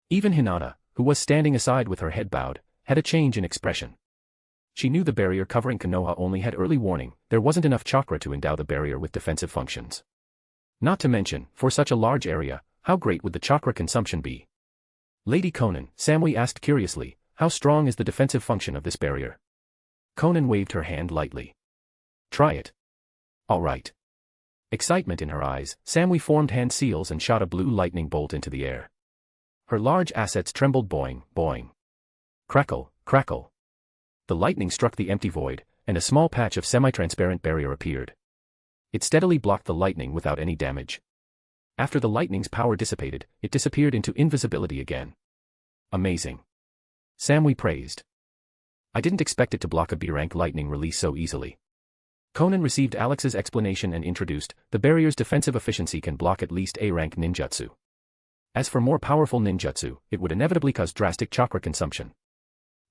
Even Hinata, who was standing aside with her head bowed, had a change in expression. She knew the barrier covering Konoha only had early warning, there wasn't enough chakra to endow the barrier with defensive functions. Not to mention, for such a large area, how great would the chakra consumption be? Lady Konan, Samui asked curiously, how strong is the defensive function of this barrier? Konan waved her hand lightly. Try it. All right. Excitement in her eyes, Samui formed hand seals and shot a blue lightning bolt into the air. Her large assets trembled boing, boing. Crackle, crackle. The lightning struck the empty void, and a small patch of semi-transparent barrier appeared. It steadily blocked the lightning without any damage. After the lightning's power dissipated, it disappeared into invisibility again. Amazing. Samui praised. I didn't expect it to block a B-rank lightning release so easily. Konan received Alex's explanation and introduced, the barrier's defensive efficiency can block at least A-rank ninjutsu. As for more powerful ninjutsu, it would inevitably cause drastic chakra consumption.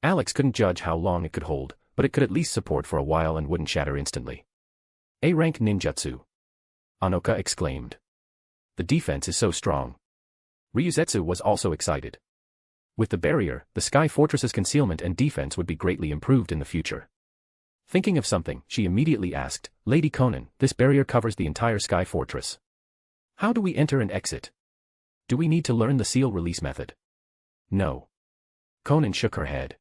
Alex couldn't judge how long it could hold, but it could at least support for a while and wouldn't shatter instantly. A-rank ninjutsu. Anoka exclaimed. The defense is so strong. Ryuzetsu was also excited. With the barrier, the Sky Fortress's concealment and defense would be greatly improved in the future. Thinking of something, she immediately asked, Lady Konan, this barrier covers the entire Sky Fortress. How do we enter and exit? Do we need to learn the seal release method? No. Konan shook her head.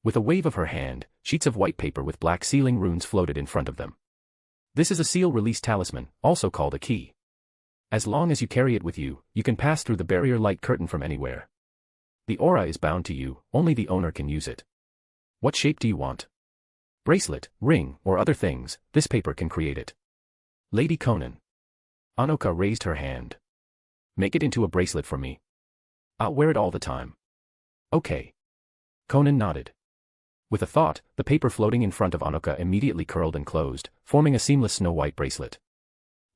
With a wave of her hand, sheets of white paper with black sealing runes floated in front of them. This is a seal release talisman, also called a key. As long as you carry it with you, you can pass through the barrier light curtain from anywhere. The aura is bound to you, only the owner can use it. What shape do you want? Bracelet, ring, or other things, this paper can create it. Lady Konan. Anoka raised her hand. Make it into a bracelet for me. I'll wear it all the time. Okay. Konan nodded. With a thought, the paper floating in front of Anoka immediately curled and closed, forming a seamless snow-white bracelet.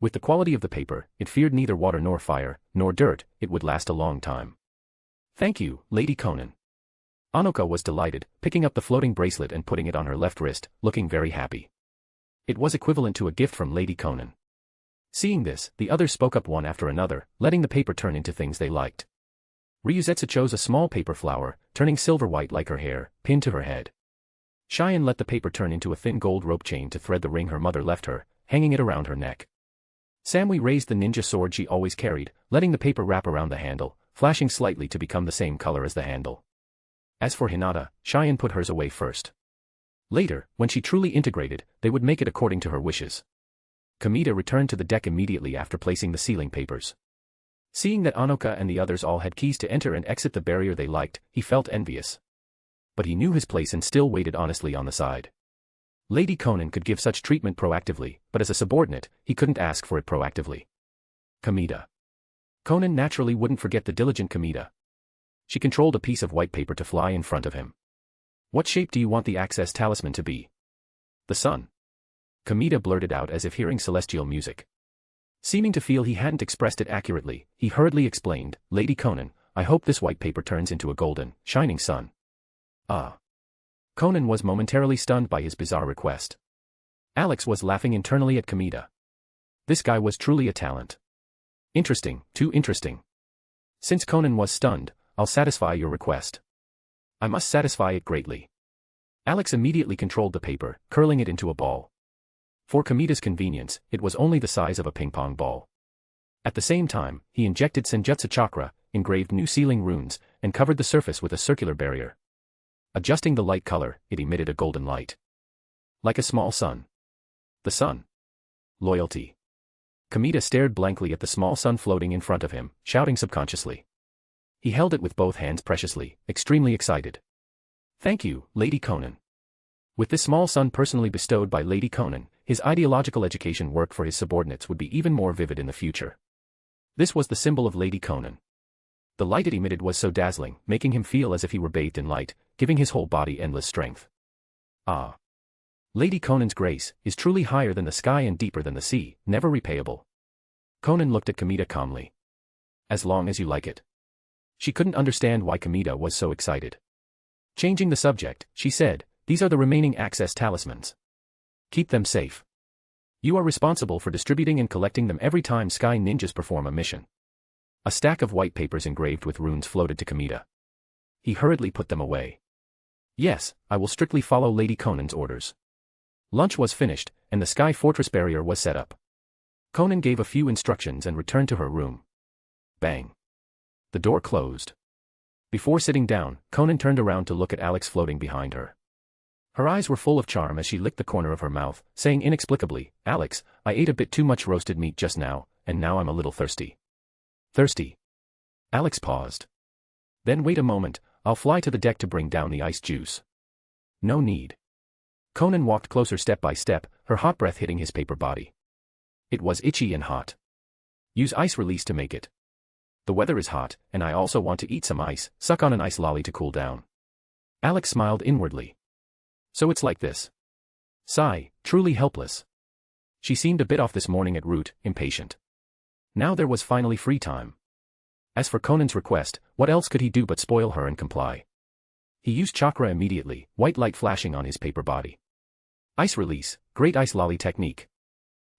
With the quality of the paper, it feared neither water nor fire, nor dirt, it would last a long time. Thank you, Lady Konan. Anoka was delighted, picking up the floating bracelet and putting it on her left wrist, looking very happy. It was equivalent to a gift from Lady Konan. Seeing this, the others spoke up one after another, letting the paper turn into things they liked. Ryuzetsu chose a small paper flower, turning silver-white like her hair, pinned to her head. Cheyen let the paper turn into a thin gold rope chain to thread the ring her mother left her, hanging it around her neck. Samui raised the ninja sword she always carried, letting the paper wrap around the handle, flashing slightly to become the same color as the handle. As for Hinata, Cheyen put hers away first. Later, when she truly integrated, they would make it according to her wishes. Kamita returned to the deck immediately after placing the sealing papers. Seeing that Anoka and the others all had keys to enter and exit the barrier they liked, he felt envious. But he knew his place and still waited honestly on the side. Lady Konan could give such treatment proactively, but as a subordinate, he couldn't ask for it proactively. Kamita. Konan naturally wouldn't forget the diligent Kamita. She controlled a piece of white paper to fly in front of him. What shape do you want the access talisman to be? The sun. Kamita blurted out as if hearing celestial music. Seeming to feel he hadn't expressed it accurately, he hurriedly explained, Lady Konan, I hope this white paper turns into a golden, shining sun. Ah. Konan was momentarily stunned by his bizarre request. Alex was laughing internally at Kamita. This guy was truly a talent. Interesting, too interesting. Since Konan was stunned, I'll satisfy your request. I must satisfy it greatly. Alex immediately controlled the paper, curling it into a ball. For Kamita's convenience, it was only the size of a ping-pong ball. At the same time, he injected Senjutsu chakra, engraved new sealing runes, and covered the surface with a circular barrier. Adjusting the light color, it emitted a golden light. Like a small sun. The sun. Loyalty. Kamita stared blankly at the small sun floating in front of him, shouting subconsciously. He held it with both hands preciously, extremely excited. Thank you, Lady Konan. With this small sun personally bestowed by Lady Konan, his ideological education work for his subordinates would be even more vivid in the future. This was the symbol of Lady Konan. The light it emitted was so dazzling, making him feel as if he were bathed in light, giving his whole body endless strength. Ah. Lady Konan's grace is truly higher than the sky and deeper than the sea, never repayable. Konan looked at Kamita calmly. As long as you like it. She couldn't understand why Kamita was so excited. Changing the subject, she said, these are the remaining access talismans. Keep them safe. You are responsible for distributing and collecting them every time Sky Ninjas perform a mission. A stack of white papers engraved with runes floated to Kamita. He hurriedly put them away. Yes, I will strictly follow Lady Konan's orders. Lunch was finished, and the Sky Fortress barrier was set up. Konan gave a few instructions and returned to her room. Bang. The door closed. Before sitting down, Konan turned around to look at Alex floating behind her. Her eyes were full of charm as she licked the corner of her mouth, saying inexplicably, "Alex, I ate a bit too much roasted meat just now, and now I'm a little thirsty." Thirsty? Alex paused. Then wait a moment, I'll fly to the deck to bring down the ice juice. No need. Konan walked closer step by step, her hot breath hitting his paper body. It was itchy and hot. Use ice release to make it. The weather is hot, and I also want to eat some ice, suck on an ice lolly to cool down. Alex smiled inwardly. So it's like this. Sigh, truly helpless. She seemed a bit off this morning at root, impatient. Now there was finally free time. As for Konan's request, what else could he do but spoil her and comply? He used chakra immediately, white light flashing on his paper body. Ice release, great ice lolly technique.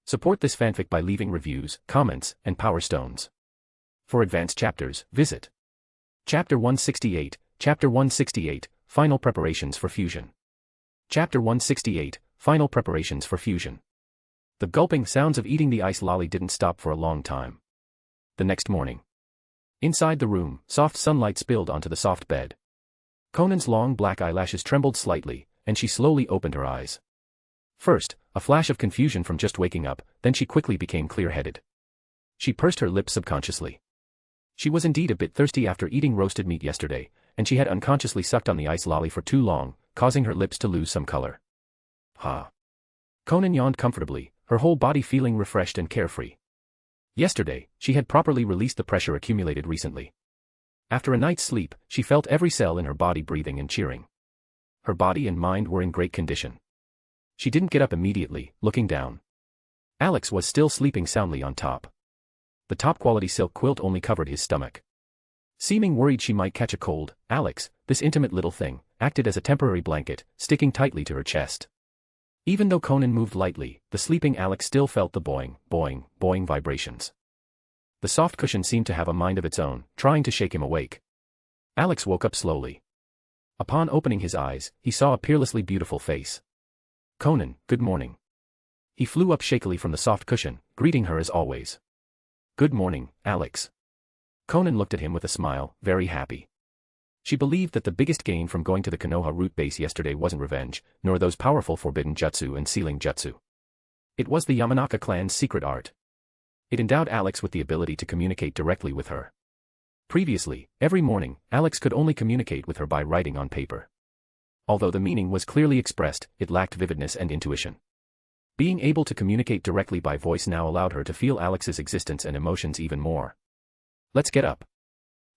Support this fanfic by leaving reviews, comments, and power stones. For advanced chapters, visit Chapter 168, Chapter 168, Final Preparations for Fusion. Chapter 168, Final Preparations for Fusion. The gulping sounds of eating the ice lolly didn't stop for a long time. The next morning. Inside the room, soft sunlight spilled onto the soft bed. Konan's long black eyelashes trembled slightly, and she slowly opened her eyes. First, a flash of confusion from just waking up, then she quickly became clear-headed. She pursed her lips subconsciously. She was indeed a bit thirsty after eating roasted meat yesterday, and she had unconsciously sucked on the ice lolly for too long, causing her lips to lose some color. Ha! Konan yawned comfortably, her whole body feeling refreshed and carefree. Yesterday, she had properly released the pressure accumulated recently. After a night's sleep, she felt every cell in her body breathing and cheering. Her body and mind were in great condition. She didn't get up immediately, looking down. Alex was still sleeping soundly on top. The top-quality silk quilt only covered his stomach. Seeming worried she might catch a cold, Alex, this intimate little thing, acted as a temporary blanket, sticking tightly to her chest. Even though Konan moved lightly, the sleeping Alex still felt the boing, boing, boing vibrations. The soft cushion seemed to have a mind of its own, trying to shake him awake. Alex woke up slowly. Upon opening his eyes, he saw a peerlessly beautiful face. Konan, good morning. He flew up shakily from the soft cushion, greeting her as always. Good morning, Alex. Konan looked at him with a smile, very happy. She believed that the biggest gain from going to the Konoha root base yesterday wasn't revenge, nor those powerful forbidden jutsu and sealing jutsu. It was the Yamanaka clan's secret art. It endowed Alex with the ability to communicate directly with her. Previously, every morning, Alex could only communicate with her by writing on paper. Although the meaning was clearly expressed, it lacked vividness and intuition. Being able to communicate directly by voice now allowed her to feel Alex's existence and emotions even more. Let's get up.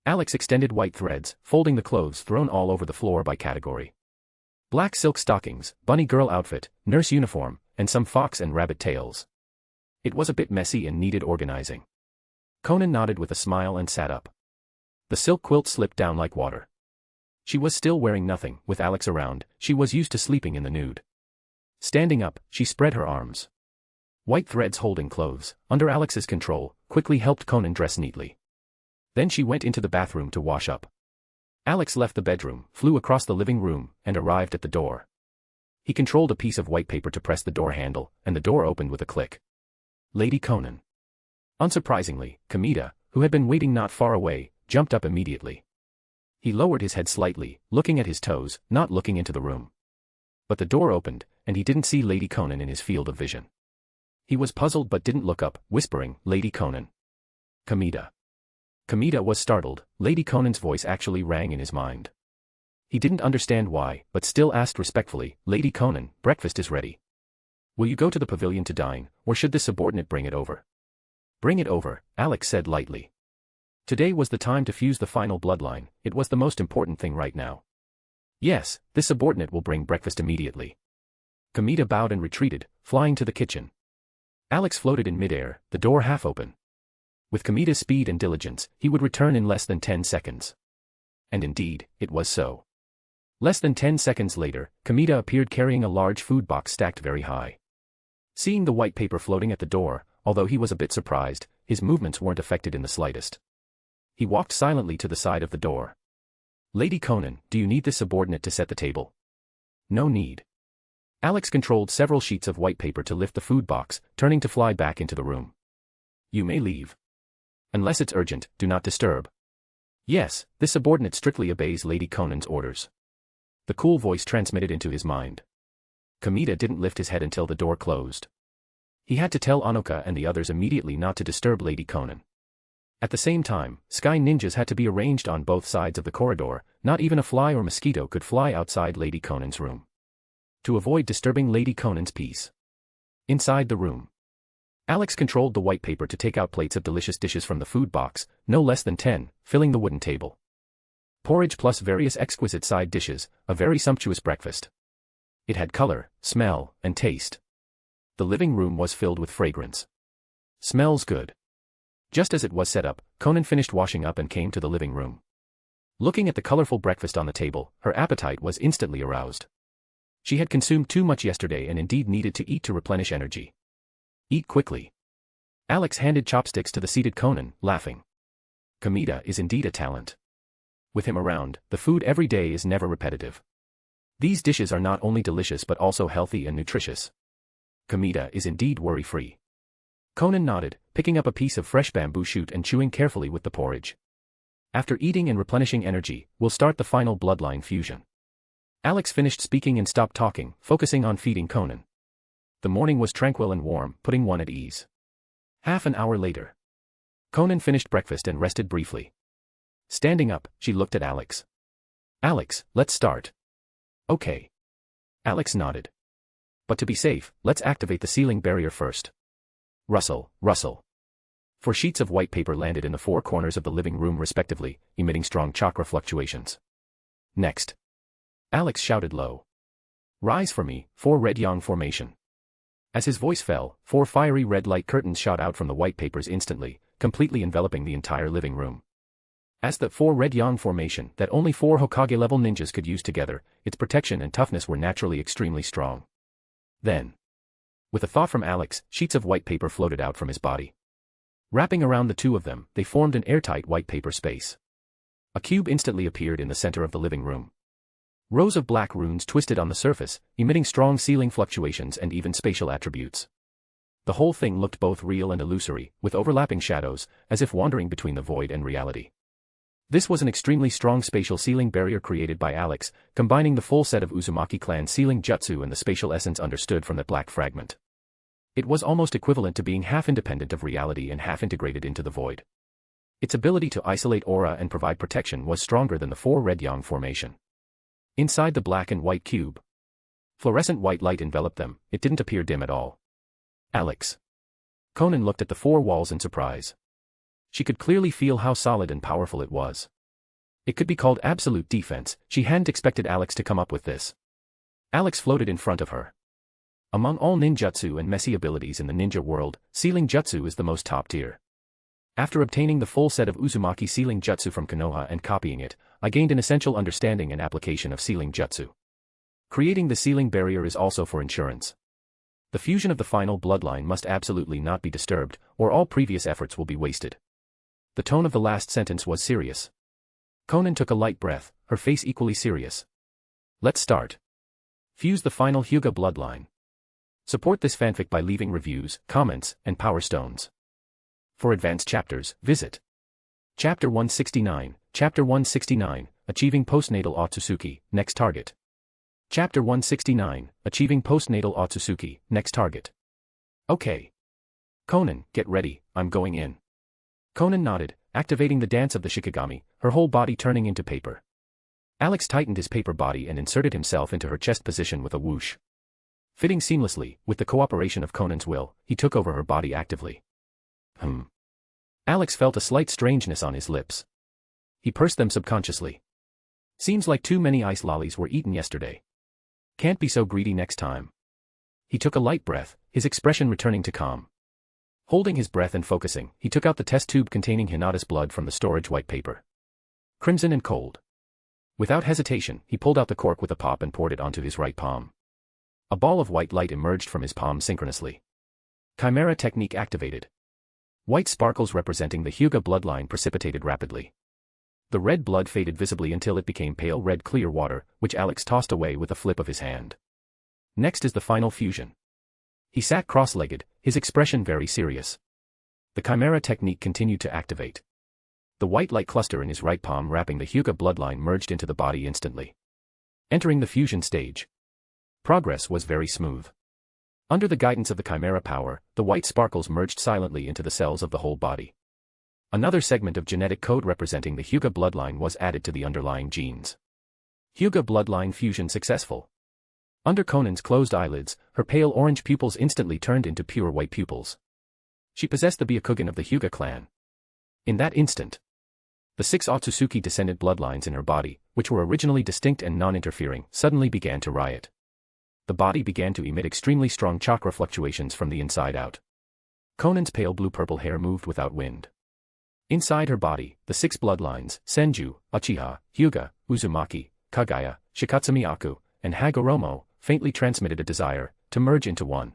Alex extended white threads, folding the clothes thrown all over the floor by category. Black silk stockings, bunny girl outfit, nurse uniform, and some fox and rabbit tails. It was a bit messy and needed organizing. Konan nodded with a smile and sat up. The silk quilt slipped down like water. She was still wearing nothing, with Alex around, she was used to sleeping in the nude. Standing up, she spread her arms. White threads holding clothes, under Alex's control, quickly helped Konan dress neatly. Then she went into the bathroom to wash up. Alex left the bedroom, flew across the living room, and arrived at the door. He controlled a piece of white paper to press the door handle, and the door opened with a click. Lady Konan. Unsurprisingly, Kamita, who had been waiting not far away, jumped up immediately. He lowered his head slightly, looking at his toes, not looking into the room. But the door opened, and he didn't see Lady Konan in his field of vision. He was puzzled but didn't look up, whispering, Lady Konan. Kamita. Kamita was startled, Lady Konan's voice actually rang in his mind. He didn't understand why, but still asked respectfully, Lady Konan, breakfast is ready. Will you go to the pavilion to dine, or should this subordinate bring it over? Bring it over, Alex said lightly. Today was the time to fuse the final bloodline, it was the most important thing right now. Yes, this subordinate will bring breakfast immediately. Kamita bowed and retreated, flying to the kitchen. Alex floated in midair, the door half open. With Kamita's speed and diligence, he would return in less than 10 seconds. And indeed, it was so. Less than 10 seconds later, Kamita appeared carrying a large food box stacked very high. Seeing the white paper floating at the door, although he was a bit surprised, his movements weren't affected in the slightest. He walked silently to the side of the door. Lady Konan, do you need this subordinate to set the table? No need. Alex controlled several sheets of white paper to lift the food box, turning to fly back into the room. You may leave. Unless it's urgent, do not disturb. Yes, this subordinate strictly obeys Lady Konan's orders. The cool voice transmitted into his mind. Kamita didn't lift his head until the door closed. He had to tell Anoka and the others immediately not to disturb Lady Konan. At the same time, sky ninjas had to be arranged on both sides of the corridor, not even a fly or mosquito could fly outside Lady Konan's room. To avoid disturbing Lady Konan's peace. Inside the room, Alex controlled the white paper to take out plates of delicious dishes from the food box, no less than 10, filling the wooden table. Porridge plus various exquisite side dishes, a very sumptuous breakfast. It had color, smell, and taste. The living room was filled with fragrance. Smells good. Just as it was set up, Konan finished washing up and came to the living room. Looking at the colorful breakfast on the table, her appetite was instantly aroused. She had consumed too much yesterday and indeed needed to eat to replenish energy. Eat quickly. Alex handed chopsticks to the seated Konan, laughing. Kamita is indeed a talent. With him around, the food every day is never repetitive. These dishes are not only delicious but also healthy and nutritious. Kamita is indeed worry-free. Konan nodded, picking up a piece of fresh bamboo shoot and chewing carefully with the porridge. After eating and replenishing energy, we'll start the final bloodline fusion. Alex finished speaking and stopped talking, focusing on feeding Konan. The morning was tranquil and warm, putting one at ease. Half an hour later, Konan finished breakfast and rested briefly. Standing up, she looked at Alex. Alex, let's start. Okay. Alex nodded. But to be safe, let's activate the ceiling barrier first. Rustle, rustle. 4 sheets of white paper landed in the 4 corners of the living room respectively, emitting strong chakra fluctuations. Next. Alex shouted low. Rise for me, 4 red yang formation. As his voice fell, 4 fiery red light curtains shot out from the white papers instantly, completely enveloping the entire living room. As the 4 red yang formation that only 4 Hokage-level ninjas could use together, its protection and toughness were naturally extremely strong. Then, with a thought from Alex, sheets of white paper floated out from his body. Wrapping around the 2 of them, they formed an airtight white paper space. A cube instantly appeared in the center of the living room. Rows of black runes twisted on the surface, emitting strong ceiling fluctuations and even spatial attributes. The whole thing looked both real and illusory, with overlapping shadows, as if wandering between the void and reality. This was an extremely strong spatial ceiling barrier created by Alex, combining the full set of Uzumaki clan sealing jutsu and the spatial essence understood from that black fragment. It was almost equivalent to being half independent of reality and half integrated into the void. Its ability to isolate aura and provide protection was stronger than the 4 red yang formation. Inside the black and white cube, fluorescent white light enveloped them, it didn't appear dim at all. Alex. Konan looked at the 4 walls in surprise. She could clearly feel how solid and powerful it was. It could be called absolute defense, she hadn't expected Alex to come up with this. Alex floated in front of her. Among all ninjutsu and messy abilities in the ninja world, sealing jutsu is the most top tier. After obtaining the full set of Uzumaki sealing jutsu from Konoha and copying it, I gained an essential understanding and application of sealing jutsu. Creating the sealing barrier is also for insurance. The fusion of the final bloodline must absolutely not be disturbed, or all previous efforts will be wasted. The tone of the last sentence was serious. Konan took a light breath, her face equally serious. Let's start. Fuse the final Hyuga bloodline. Support this fanfic by leaving reviews, comments, and power stones. For advanced chapters, visit Chapter 169, Chapter 169, Achieving Postnatal Otsutsuki, Next Target. Chapter 169, Achieving Postnatal Otsutsuki, Next Target. Okay. Konan, get ready, I'm going in. Konan nodded, activating the dance of the Shikigami, her whole body turning into paper. Alex tightened his paper body and inserted himself into her chest position with a whoosh. Fitting seamlessly, with the cooperation of Konan's will, he took over her body actively. Alex felt a slight strangeness on his lips. He pursed them subconsciously. Seems like too many ice lollies were eaten yesterday. Can't be so greedy next time. He took a light breath, his expression returning to calm. Holding his breath and focusing, he took out the test tube containing Hinata's blood from the storage white paper. Crimson and cold. Without hesitation, he pulled out the cork with a pop and poured it onto his right palm. A ball of white light emerged from his palm synchronously. Chimera technique activated. White sparkles representing the Hyuga bloodline precipitated rapidly. The red blood faded visibly until it became pale red clear water, which Alex tossed away with a flip of his hand. Next is the final fusion. He sat cross-legged, his expression very serious. The Chimera technique continued to activate. The white light cluster in his right palm wrapping the Hyuga bloodline merged into the body instantly. Entering the fusion stage. Progress was very smooth. Under the guidance of the Chimera power, the white sparkles merged silently into the cells of the whole body. Another segment of genetic code representing the Hyuga bloodline was added to the underlying genes. Hyuga bloodline fusion successful. Under Konan's closed eyelids, her pale orange pupils instantly turned into pure white pupils. She possessed the Byakugan of the Hyuga clan. In that instant, the 6 Otsutsuki descendant bloodlines in her body, which were originally distinct and non-interfering, suddenly began to riot. The body began to emit extremely strong chakra fluctuations from the inside out. Konan's pale blue-purple hair moved without wind. Inside her body, the 6 bloodlines, Senju, Uchiha, Hyuga, Uzumaki, Kagaya, Shikatsumi-aku, and Hagoromo, faintly transmitted a desire to merge into one.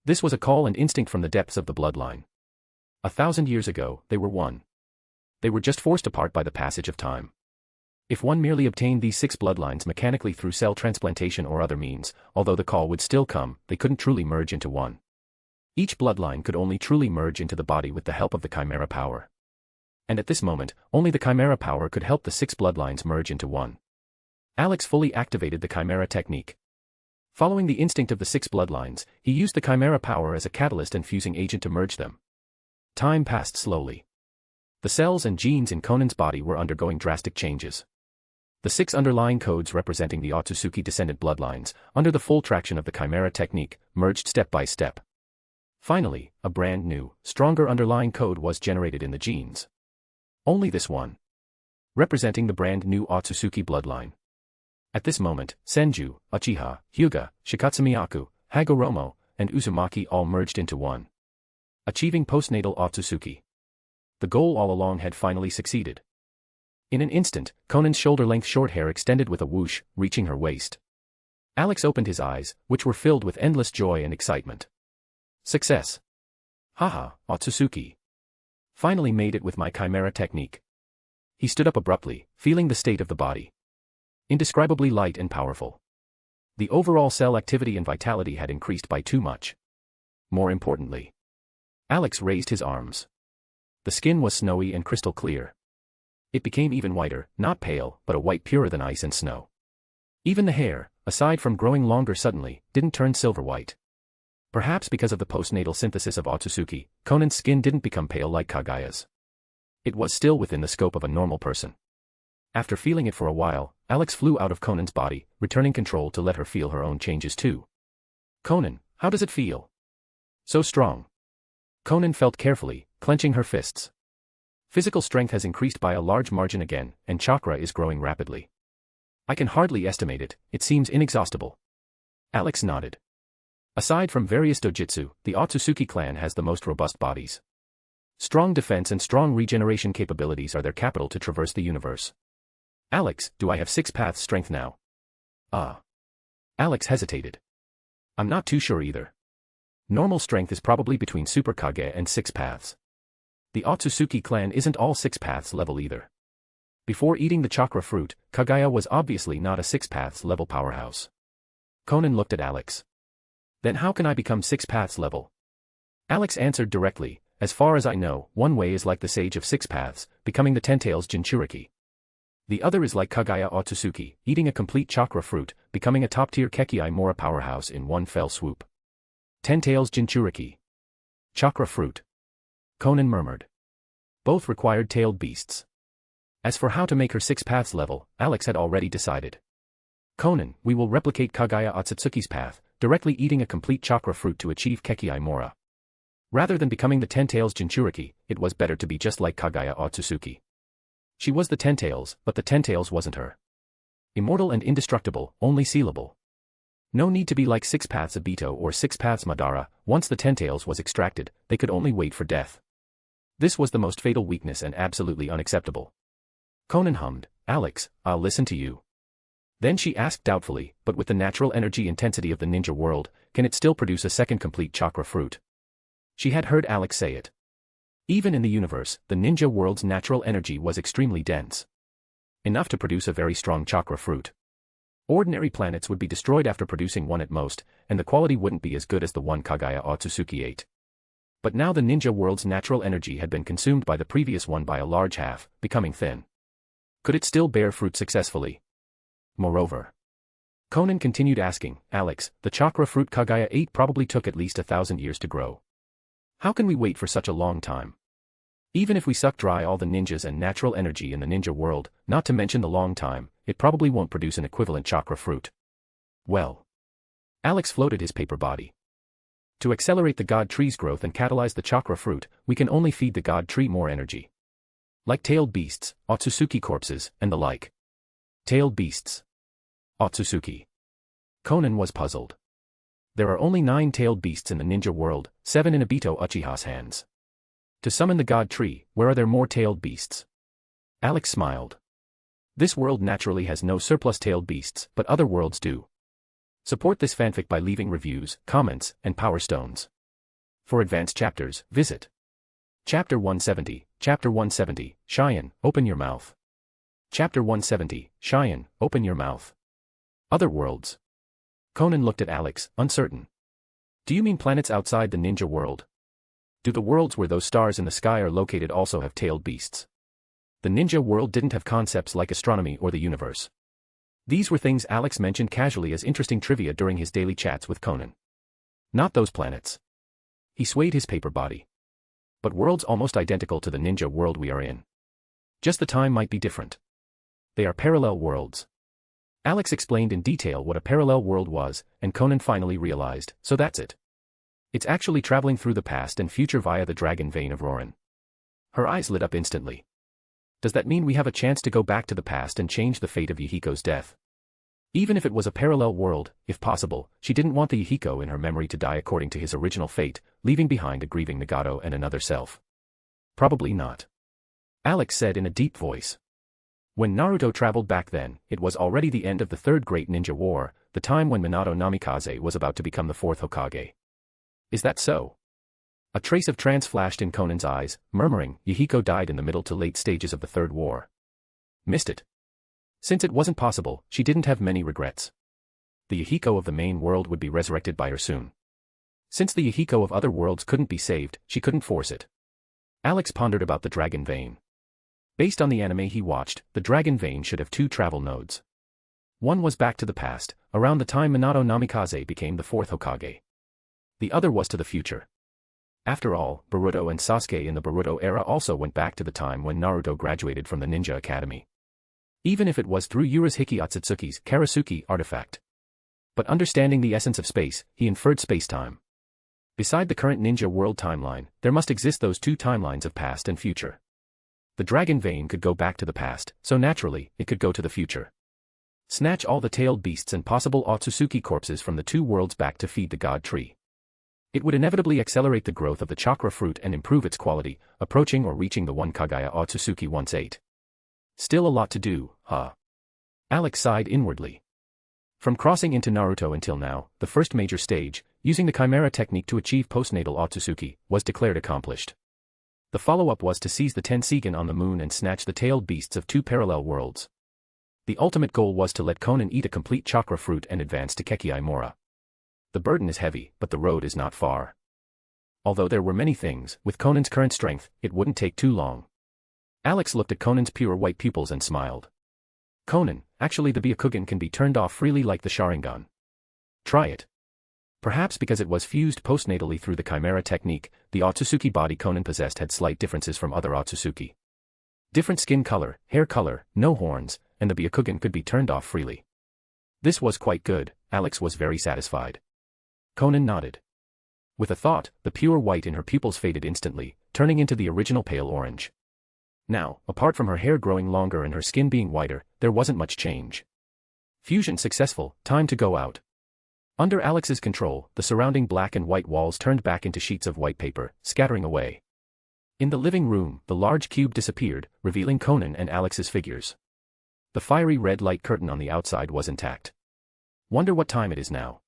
This was a call and instinct from the depths of the bloodline. 1,000 years ago, they were one. They were just forced apart by the passage of time. If one merely obtained these 6 bloodlines mechanically through cell transplantation or other means, although the call would still come, they couldn't truly merge into one. Each bloodline could only truly merge into the body with the help of the Chimera power. And at this moment, only the Chimera power could help the 6 bloodlines merge into one. Alex fully activated the Chimera technique. Following the instinct of the 6 bloodlines, he used the Chimera power as a catalyst and fusing agent to merge them. Time passed slowly. The cells and genes in Konan's body were undergoing drastic changes. The 6 underlying codes representing the Otsutsuki descendant bloodlines, under the full traction of the Chimera technique, merged step by step. Finally, a brand new, stronger underlying code was generated in the genes. Only this one. Representing the brand new Otsutsuki bloodline. At this moment, Senju, Uchiha, Hyuga, Shikatsumi-aku, Hagoromo, and Uzumaki all merged into one. Achieving postnatal Otsutsuki. The goal all along had finally succeeded. In an instant, Konan's shoulder-length short hair extended with a whoosh, reaching her waist. Alex opened his eyes, which were filled with endless joy and excitement. Success. Haha, Otsutsuki. Finally made it with my Chimera technique. He stood up abruptly, feeling the state of the body. Indescribably light and powerful. The overall cell activity and vitality had increased by too much. More importantly, Alex raised his arms. The skin was snowy and crystal clear. It became even whiter, not pale, but a white purer than ice and snow. Even the hair, aside from growing longer suddenly, didn't turn silver white. Perhaps because of the postnatal synthesis of Otsutsuki, Konan's skin didn't become pale like Kagaya's. It was still within the scope of a normal person. After feeling it for a while, Alex flew out of Konan's body, returning control to let her feel her own changes too. Konan, how does it feel? So strong. Konan felt carefully, clenching her fists. Physical strength has increased by a large margin again, and chakra is growing rapidly. I can hardly estimate it, it seems inexhaustible. Alex nodded. Aside from various dojutsu, the Otsutsuki clan has the most robust bodies. Strong defense and strong regeneration capabilities are their capital to traverse the universe. Alex, do I have 6 paths strength now? Alex hesitated. I'm not too sure either. Normal strength is probably between Super Kage and 6 paths. The Otsutsuki clan isn't all 6 paths level either. Before eating the chakra fruit, Kagaya was obviously not a 6 paths level powerhouse. Konan looked at Alex. Then how can I become 6 paths level? Alex answered directly, as far as I know, one way is like the Sage of 6 Paths, becoming the Ten-Tails Jinchuriki. The other is like Kagaya Otsutsuki, eating a complete chakra fruit, becoming a top-tier Kekkei Mora powerhouse in one fell swoop. Ten-Tails Jinchuriki. Chakra fruit. Konan murmured. Both required tailed beasts. As for how to make her 6 paths level, Alex had already decided. Konan, we will replicate Kagaya Otsutsuki's path, directly eating a complete chakra fruit to achieve Kekkei Mora. Rather than becoming the Ten-Tails Jinchuriki, it was better to be just like Kagaya Otsutsuki. She was the Ten-Tails, but the Ten-Tails wasn't her. Immortal and indestructible, only sealable. No need to be like 6 paths Obito or 6 paths Madara, once the Ten-Tails was extracted, they could only wait for death. This was the most fatal weakness and absolutely unacceptable. Konan hummed, Alex, I'll listen to you. Then she asked doubtfully, but with the natural energy intensity of the ninja world, can it still produce a second complete chakra fruit? She had heard Alex say it. Even in the universe, the ninja world's natural energy was extremely dense. Enough to produce a very strong chakra fruit. Ordinary planets would be destroyed after producing one at most, and the quality wouldn't be as good as the one Kaguya Otsutsuki ate. But now the ninja world's natural energy had been consumed by the previous one by a large half, becoming thin. Could it still bear fruit successfully? Moreover, Konan continued asking, Alex, the chakra fruit Kaguya ate probably took at least 1,000 years to grow. How can we wait for such a long time? Even if we suck dry all the ninjas and natural energy in the ninja world, not to mention the long time, it probably won't produce an equivalent chakra fruit. Well, Alex floated his paper body. To accelerate the god tree's growth and catalyze the chakra fruit, we can only feed the god tree more energy. Like tailed beasts, Otsutsuki corpses, and the like. Tailed beasts. Otsutsuki. Konan was puzzled. There are only 9 tailed beasts in the ninja world, 7 in Obito Uchiha's hands. To summon the god tree, where are there more tailed beasts? Alex smiled. This world naturally has no surplus tailed beasts, but other worlds do. Support this fanfic by leaving reviews, comments, and power stones. For advanced chapters, visit Chapter 170, Chapter 170, Cheyen, open your mouth. Chapter 170, Cheyen, open your mouth. Other worlds. Konan looked at Alex, uncertain. Do you mean planets outside the ninja world? Do the worlds where those stars in the sky are located also have tailed beasts? The ninja world didn't have concepts like astronomy or the universe. These were things Alex mentioned casually as interesting trivia during his daily chats with Konan. Not those planets. He swayed his paper body. But worlds almost identical to the ninja world we are in. Just the time might be different. They are parallel worlds. Alex explained in detail what a parallel world was, and Konan finally realized, so that's it. It's actually traveling through the past and future via the dragon vein of Rorin. Her eyes lit up instantly. Does that mean we have a chance to go back to the past and change the fate of Yahiko's death? Even if it was a parallel world, if possible, she didn't want the Yahiko in her memory to die according to his original fate, leaving behind a grieving Nagato and another self. Probably not. Alex said in a deep voice. When Naruto traveled back then, it was already the end of the Third Great Ninja War, the time when Minato Namikaze was about to become the 4th Hokage. Is that so? A trace of trance flashed in Konan's eyes, murmuring, Yahiko died in the middle to late stages of the Third War. Missed it. Since it wasn't possible, she didn't have many regrets. The Yahiko of the main world would be resurrected by her soon. Since the Yahiko of other worlds couldn't be saved, she couldn't force it. Alex pondered about the dragon vein. Based on the anime he watched, the dragon vein should have 2 travel nodes. One was back to the past, around the time Minato Namikaze became the 4th Hokage. The other was to the future. After all, Boruto and Sasuke in the Boruto era also went back to the time when Naruto graduated from the Ninja Academy. Even if it was through Urashiki Otsutsuki's Karasuki artifact. But understanding the essence of space, he inferred space-time. Beside the current ninja world timeline, there must exist those 2 timelines of past and future. The dragon vein could go back to the past, so naturally, it could go to the future. Snatch all the tailed beasts and possible Otsutsuki corpses from the 2 worlds back to feed the god tree. It would inevitably accelerate the growth of the chakra fruit and improve its quality, approaching or reaching the one Kaguya Otsutsuki once ate. Still a lot to do, huh? Alex sighed inwardly. From crossing into Naruto until now, the first major stage, using the Chimera technique to achieve postnatal Otsutsuki, was declared accomplished. The follow-up was to seize the Tenseigan on the moon and snatch the tailed beasts of 2 parallel worlds. The ultimate goal was to let Konan eat a complete chakra fruit and advance to Kekkei Mora. The burden is heavy, but the road is not far. Although there were many things, with Konan's current strength, it wouldn't take too long. Alex looked at Konan's pure white pupils and smiled. Konan, actually the Byakugan can be turned off freely like the Sharingan. Try it. Perhaps because it was fused postnatally through the Chimera technique, the Otsutsuki body Konan possessed had slight differences from other Otsutsuki. Different skin color, hair color, no horns, and the Byakugan could be turned off freely. This was quite good, Alex was very satisfied. Konan nodded. With a thought, the pure white in her pupils faded instantly, turning into the original pale orange. Now, apart from her hair growing longer and her skin being whiter, there wasn't much change. Fusion successful, time to go out. Under Alex's control, the surrounding black and white walls turned back into sheets of white paper, scattering away. In the living room, the large cube disappeared, revealing Konan and Alex's figures. The fiery red light curtain on the outside was intact. Wonder what time it is now.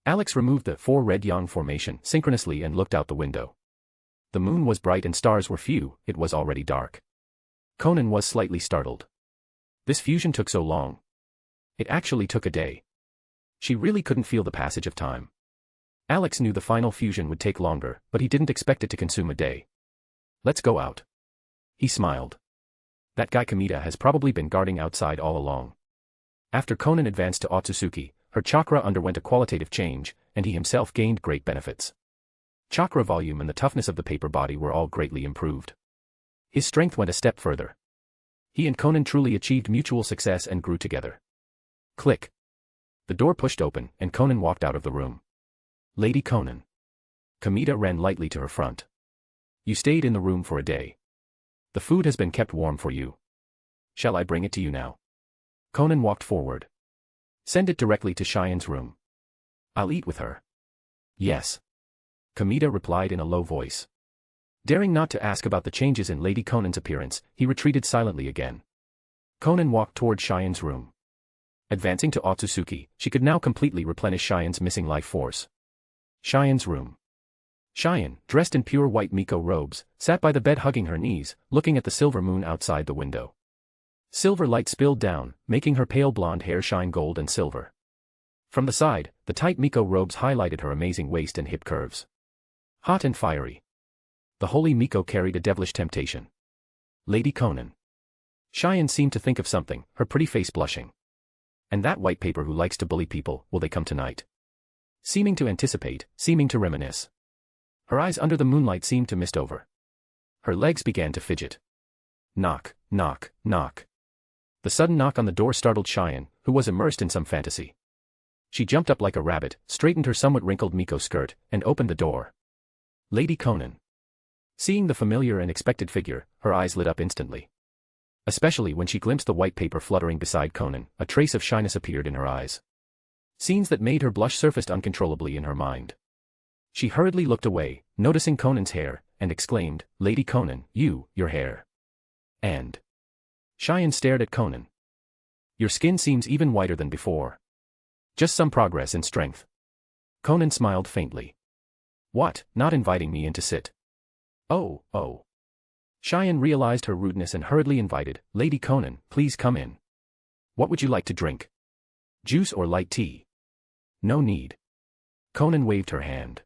Alex removed the 4 red yang formation synchronously and looked out the window. The moon was bright and stars were few, it was already dark. Konan was slightly startled. This fusion took so long. It actually took a day. She really couldn't feel the passage of time. Alex knew the final fusion would take longer, but he didn't expect it to consume a day. Let's go out. He smiled. That guy Kamita has probably been guarding outside all along. After Konan advanced to Akatsuki, her chakra underwent a qualitative change, and he himself gained great benefits. Chakra volume and the toughness of the paper body were all greatly improved. His strength went a step further. He and Konan truly achieved mutual success and grew together. Click. The door pushed open, and Konan walked out of the room. Lady Konan. Kamita ran lightly to her front. You stayed in the room for a day. The food has been kept warm for you. Shall I bring it to you now? Konan walked forward. Send it directly to Cheyen's room. I'll eat with her. Yes. Kamita replied in a low voice. Daring not to ask about the changes in Lady Konan's appearance, he retreated silently again. Konan walked toward Cheyen's room. Advancing to Akatsuki, she could now completely replenish Cheyen's missing life force. Cheyen's room. Cheyen, dressed in pure white Miko robes, sat by the bed hugging her knees, looking at the silver moon outside the window. Silver light spilled down, making her pale blonde hair shine gold and silver. From the side, the tight Miko robes highlighted her amazing waist and hip curves. Hot and fiery. The holy Miko carried a devilish temptation. Lady Konan. Cheyen seemed to think of something, her pretty face blushing. And that white paper who likes to bully people, will they come tonight? Seeming to anticipate, seeming to reminisce. Her eyes under the moonlight seemed to mist over. Her legs began to fidget. Knock, knock, knock. The sudden knock on the door startled Cheyen, who was immersed in some fantasy. She jumped up like a rabbit, straightened her somewhat wrinkled Miko skirt, and opened the door. Lady Konan. Seeing the familiar and expected figure, her eyes lit up instantly. Especially when she glimpsed the white paper fluttering beside Konan, a trace of shyness appeared in her eyes. Scenes that made her blush surfaced uncontrollably in her mind. She hurriedly looked away, noticing Konan's hair, and exclaimed, Lady Konan, your hair. And. Cheyen stared at Konan. Your skin seems even whiter than before. Just some progress in strength. Konan smiled faintly. What, not inviting me in to sit? Oh. Cheyen realized her rudeness and hurriedly invited, Lady Konan, please come in. What would you like to drink? Juice or light tea? No need. Konan waved her hand.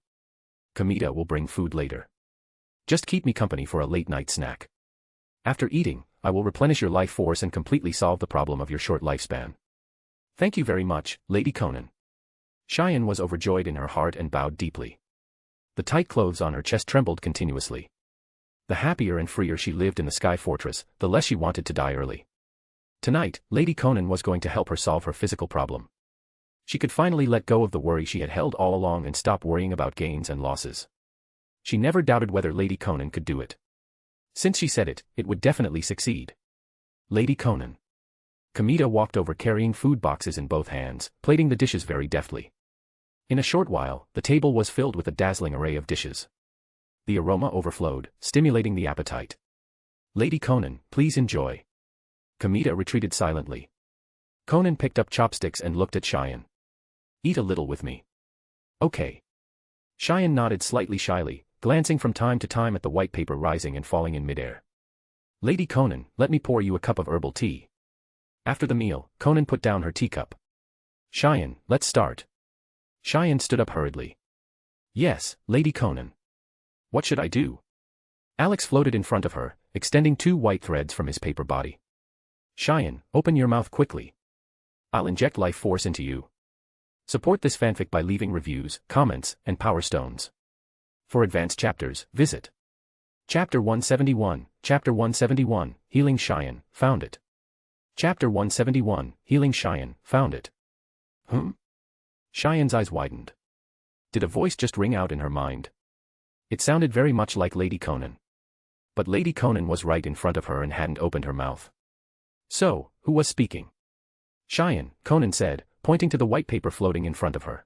Kamita will bring food later. Just keep me company for a late-night snack. After eating, I will replenish your life force and completely solve the problem of your short lifespan. Thank you very much, Lady Konan. Cheyen was overjoyed in her heart and bowed deeply. The tight clothes on her chest trembled continuously. The happier and freer she lived in the Sky Fortress, the less she wanted to die early. Tonight, Lady Konan was going to help her solve her physical problem. She could finally let go of the worry she had held all along and stop worrying about gains and losses. She never doubted whether Lady Konan could do it. Since she said it, it would definitely succeed. Lady Konan. Kamita walked over carrying food boxes in both hands, plating the dishes very deftly. In a short while, the table was filled with a dazzling array of dishes. The aroma overflowed, stimulating the appetite. Lady Konan, please enjoy. Kamita retreated silently. Konan picked up chopsticks and looked at Cheyen. Eat a little with me. Okay. Cheyen nodded slightly shyly, glancing from time to time at the white paper rising and falling in midair. Lady Konan, let me pour you a cup of herbal tea. After the meal, Konan put down her teacup. Cheyen, let's start. Cheyen stood up hurriedly. Yes, Lady Konan. What should I do? Alex floated in front of her, extending 2 white threads from his paper body. Cheyen, open your mouth quickly. I'll inject life force into you. Support this fanfic by leaving reviews, comments, and power stones. For advanced chapters, visit Chapter 171, Chapter 171, Healing Cheyen, found it. Chapter 171, Healing Cheyen, found it. Cheyen's eyes widened. Did a voice just ring out in her mind? It sounded very much like Lady Konan. But Lady Konan was right in front of her and hadn't opened her mouth. So, who was speaking? Cheyen, Konan said, pointing to the white paper floating in front of her.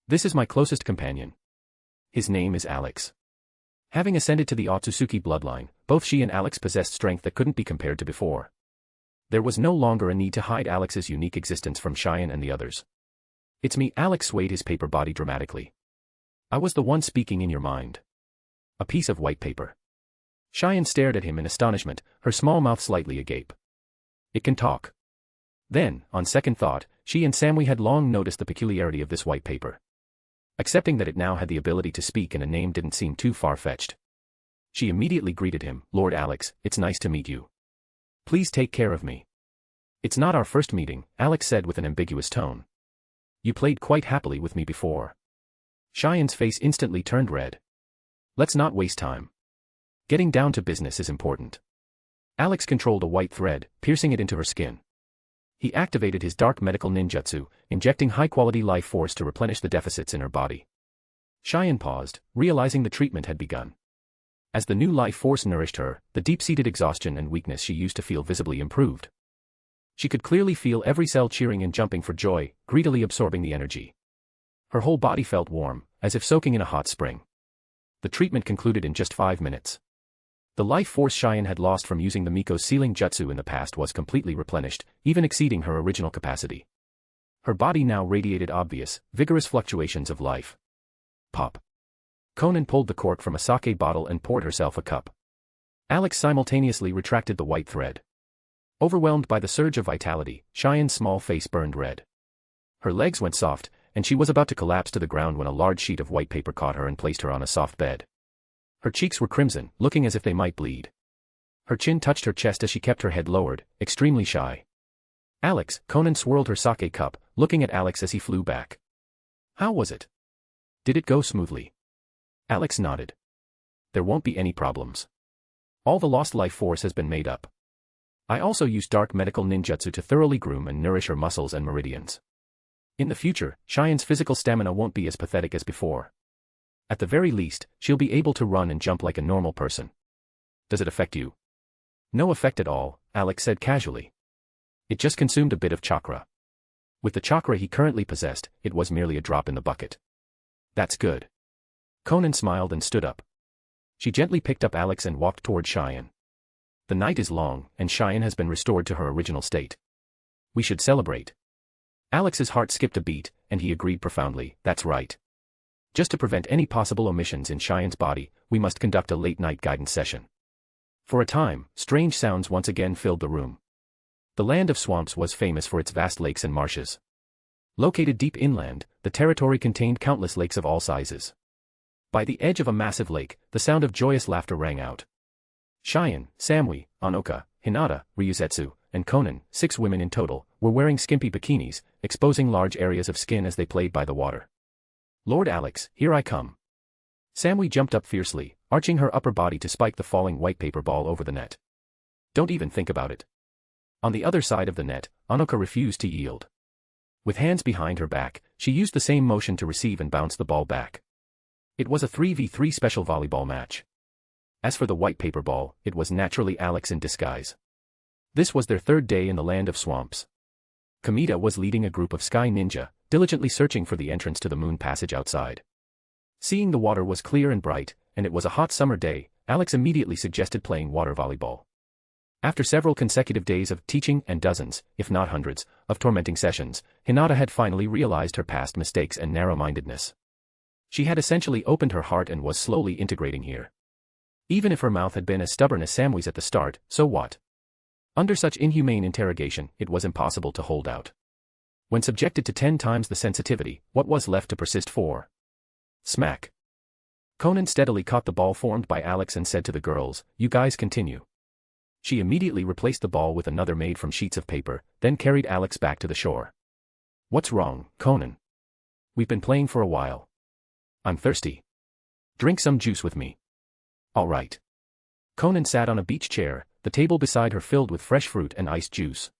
This is my closest companion. His name is Alex. Having ascended to the Akatsuki bloodline, both she and Alex possessed strength that couldn't be compared to before. There was no longer a need to hide Alex's unique existence from Cheyen and the others. It's me. Alex swayed his paper body dramatically. I was the one speaking in your mind. A piece of white paper. Cheyen stared at him in astonishment, her small mouth slightly agape. It can talk. Then, on second thought, she and Samui had long noticed the peculiarity of this white paper. Accepting that it now had the ability to speak and a name didn't seem too far-fetched. She immediately greeted him, "Lord Alex, it's nice to meet you. Please take care of me." "It's not our first meeting," Alex said with an ambiguous tone. "You played quite happily with me before." Cheyen's face instantly turned red. "Let's not waste time. Getting down to business is important." Alex controlled a white thread, piercing it into her skin. He activated his dark medical ninjutsu, injecting high-quality life force to replenish the deficits in her body. Cheyen paused, realizing the treatment had begun. As the new life force nourished her, the deep-seated exhaustion and weakness she used to feel visibly improved. She could clearly feel every cell cheering and jumping for joy, greedily absorbing the energy. Her whole body felt warm, as if soaking in a hot spring. The treatment concluded in just 5 minutes. The life force Cheyen had lost from using the Miko's sealing jutsu in the past was completely replenished, even exceeding her original capacity. Her body now radiated obvious, vigorous fluctuations of life. Pop. Konan pulled the cork from a sake bottle and poured herself a cup. Alex simultaneously retracted the white thread. Overwhelmed by the surge of vitality, Cheyen's small face burned red. Her legs went soft, and she was about to collapse to the ground when a large sheet of white paper caught her and placed her on a soft bed. Her cheeks were crimson, looking as if they might bleed. Her chin touched her chest as she kept her head lowered, extremely shy. "Alex," Konan swirled her sake cup, looking at Alex as he flew back. "How was it? Did it go smoothly?" Alex nodded. "There won't be any problems. All the lost life force has been made up. I also used dark medical ninjutsu to thoroughly groom and nourish her muscles and meridians. In the future, Cheyen's physical stamina won't be as pathetic as before. At the very least, she'll be able to run and jump like a normal person." "Does it affect you?" "No effect at all," Alex said casually. "It just consumed a bit of chakra. With the chakra he currently possessed, it was merely a drop in the bucket." "That's good." Konan smiled and stood up. She gently picked up Alex and walked toward Cheyen. "The night is long, and Cheyen has been restored to her original state. We should celebrate." Alex's heart skipped a beat, and he agreed profoundly, "That's right. Just to prevent any possible omissions in Cheyen's body, we must conduct a late-night guidance session." For a time, strange sounds once again filled the room. The land of swamps was famous for its vast lakes and marshes. Located deep inland, the territory contained countless lakes of all sizes. By the edge of a massive lake, the sound of joyous laughter rang out. Cheyen, Samui, Anoka, Hinata, Ryuzetsu, and Konan, 6 women in total, were wearing skimpy bikinis, exposing large areas of skin as they played by the water. "Lord Alex, here I come." Samui jumped up fiercely, arching her upper body to spike the falling white paper ball over the net. "Don't even think about it." On the other side of the net, Anoka refused to yield. With hands behind her back, she used the same motion to receive and bounce the ball back. It was a 3v3 special volleyball match. As for the white paper ball, it was naturally Alex in disguise. This was their 3rd day in the land of swamps. Kamita was leading a group of sky ninja, diligently searching for the entrance to the moon passage outside. Seeing the water was clear and bright, and it was a hot summer day, Alex immediately suggested playing water volleyball. After several consecutive days of teaching and dozens, if not hundreds, of tormenting sessions, Hinata had finally realized her past mistakes and narrow-mindedness. She had essentially opened her heart and was slowly integrating here. Even if her mouth had been as stubborn as Samui's at the start, so what? Under such inhumane interrogation, it was impossible to hold out. When subjected to 10 times the sensitivity, what was left to persist for? Smack. Konan steadily caught the ball formed by Alex and said to the girls, "You guys continue." She immediately replaced the ball with another made from sheets of paper, then carried Alex back to the shore. "What's wrong, Konan? We've been playing for a while. I'm thirsty. Drink some juice with me." "All right." Konan sat on a beach chair, the table beside her filled with fresh fruit and iced juice.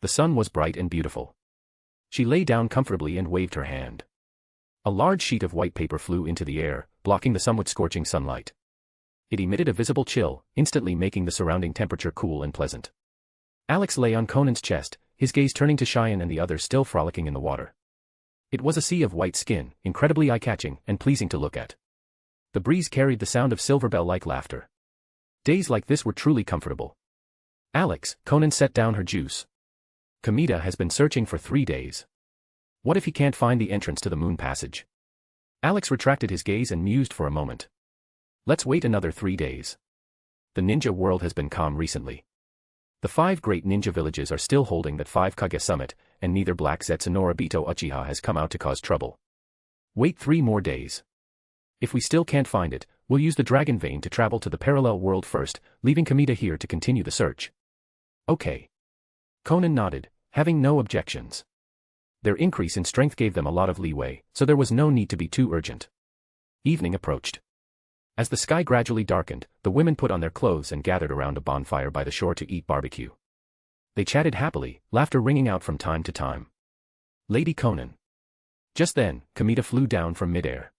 The sun was bright and beautiful. She lay down comfortably and waved her hand. A large sheet of white paper flew into the air, blocking the somewhat scorching sunlight. It emitted a visible chill, instantly making the surrounding temperature cool and pleasant. Alex lay on Conan's chest, his gaze turning to Cheyen and the others still frolicking in the water. It was a sea of white skin, incredibly eye-catching and pleasing to look at. The breeze carried the sound of silver bell-like laughter. Days like this were truly comfortable. "Alex," Konan set down her juice. "Kamita has been searching for 3 days. What if he can't find the entrance to the moon passage?" Alex retracted his gaze and mused for a moment. "Let's wait another 3 days. The ninja world has been calm recently. The 5 great ninja villages are still holding that 5 Kage summit, and neither Black Zetsu nor Obito Uchiha has come out to cause trouble. Wait 3 more days. If we still can't find it, we'll use the Dragon Vein to travel to the parallel world first, leaving Kamita here to continue the search. Okay. Konan nodded, having no objections. Their increase in strength gave them a lot of leeway, so there was no need to be too urgent. Evening approached. As the sky gradually darkened, the women put on their clothes and gathered around a bonfire by the shore to eat barbecue. They chatted happily, laughter ringing out from time to time. Lady Konan. Just then, Kamita flew down from midair.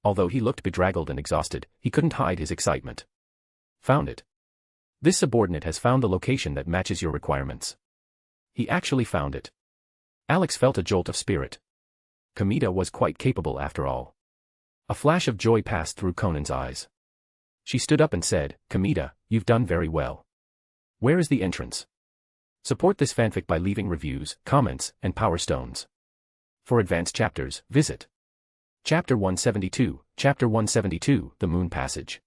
Although he looked bedraggled and exhausted, he couldn't hide his excitement. Found it. This subordinate has found the location that matches your requirements. He actually found it. Alex felt a jolt of spirit. Kamita was quite capable after all. A flash of joy passed through Konan's eyes. She stood up and said, Kamita, you've done very well. Where is the entrance? Support this fanfic by leaving reviews, comments, and power stones. For advanced chapters, visit Chapter 172, Chapter 172, The Moon Passage.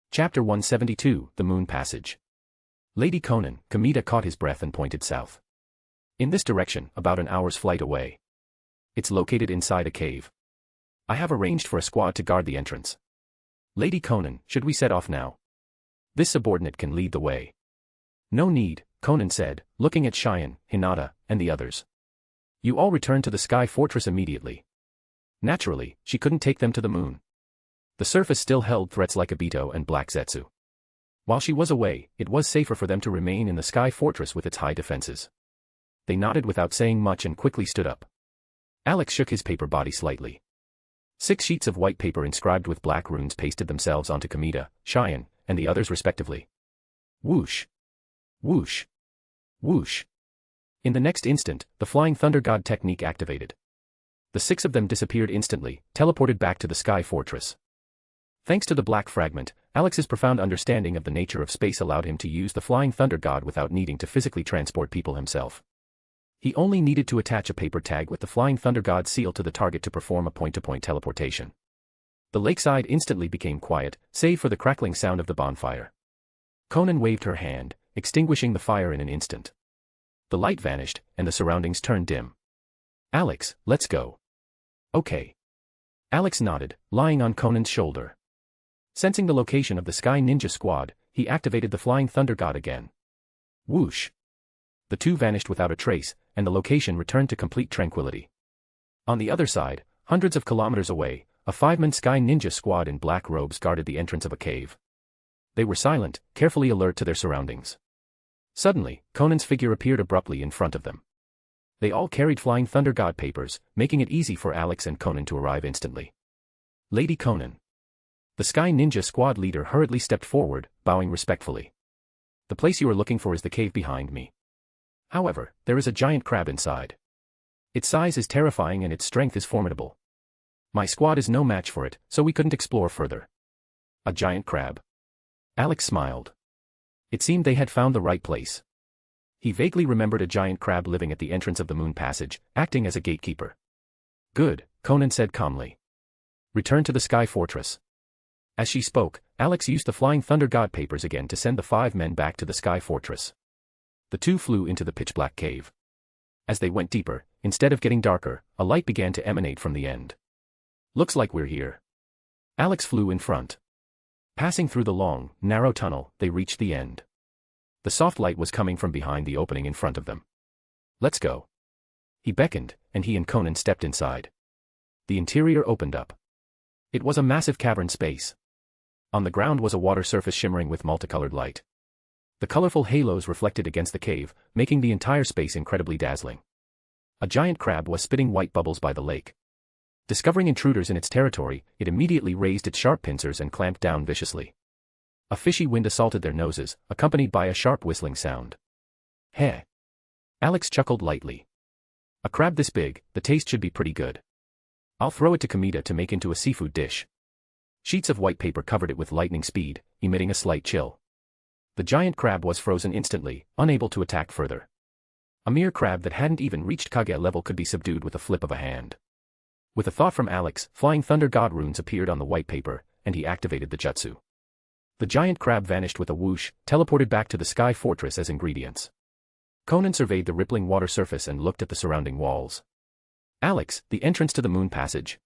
Chapter 172, The Moon Passage. Lady Konan, Kamita caught his breath and pointed south. In this direction, about an hour's flight away. It's located inside a cave. I have arranged for a squad to guard the entrance. Lady Konan, should we set off now? This subordinate can lead the way. No need, Konan said, looking at Cheyen, Hinata, and the others. You all return to the Sky Fortress immediately. Naturally, she couldn't take them to the moon. The surface still held threats like Obito and Black Zetsu. While she was away, it was safer for them to remain in the Sky Fortress with its high defenses. They nodded without saying much and quickly stood up. Alex shook his paper body slightly. 6 sheets of white paper inscribed with black runes pasted themselves onto Kamita, Cheyen, and the others respectively. Whoosh. Whoosh. Whoosh. In the next instant, the Flying Thunder God technique activated. The 6 of them disappeared instantly, teleported back to the Sky Fortress. Thanks to the black fragment, Alex's profound understanding of the nature of space allowed him to use the Flying Thunder God without needing to physically transport people himself. He only needed to attach a paper tag with the Flying Thunder God seal to the target to perform a point-to-point teleportation. The lakeside instantly became quiet, save for the crackling sound of the bonfire. Konan waved her hand, extinguishing the fire in an instant. The light vanished, and the surroundings turned dim. Alex, let's go. Okay. Alex nodded, lying on Konan's shoulder. Sensing the location of the Sky Ninja Squad, he activated the Flying Thunder God again. Whoosh. The 2 vanished without a trace, and the location returned to complete tranquility. On the other side, hundreds of kilometers away, a 5-man Sky Ninja Squad in black robes guarded the entrance of a cave. They were silent, carefully alert to their surroundings. Suddenly, Konan's figure appeared abruptly in front of them. They all carried Flying Thunder God papers, making it easy for Alex and Konan to arrive instantly. Lady Konan. The Sky Ninja Squad leader hurriedly stepped forward, bowing respectfully. The place you are looking for is the cave behind me. However, there is a giant crab inside. Its size is terrifying and its strength is formidable. My squad is no match for it, so we couldn't explore further. A giant crab. Alex smiled. It seemed they had found the right place. He vaguely remembered a giant crab living at the entrance of the Moon Passage, acting as a gatekeeper. Good, Konan said calmly. Return to the Sky Fortress. As she spoke, Alex used the Flying Thunder God papers again to send the 5 men back to the Sky Fortress. The 2 flew into the pitch-black cave. As they went deeper, instead of getting darker, a light began to emanate from the end. Looks like we're here. Alex flew in front. Passing through the long, narrow tunnel, they reached the end. The soft light was coming from behind the opening in front of them. Let's go. He beckoned, and he and Konan stepped inside. The interior opened up. It was a massive cavern space. On the ground was a water surface shimmering with multicolored light. The colorful halos reflected against the cave, making the entire space incredibly dazzling. A giant crab was spitting white bubbles by the lake. Discovering intruders in its territory, it immediately raised its sharp pincers and clamped down viciously. A fishy wind assaulted their noses, accompanied by a sharp whistling sound. Heh. Alex chuckled lightly. A crab this big, the taste should be pretty good. I'll throw it to Kamita to make into a seafood dish. Sheets of white paper covered it with lightning speed, emitting a slight chill. The giant crab was frozen instantly, unable to attack further. A mere crab that hadn't even reached Kage level could be subdued with a flip of a hand. With a thought from Alex, Flying Thunder God runes appeared on the white paper, and he activated the jutsu. The giant crab vanished with a whoosh, teleported back to the sky fortress as ingredients. Konan surveyed the rippling water surface and looked at the surrounding walls. Alex, the entrance to the moon passage.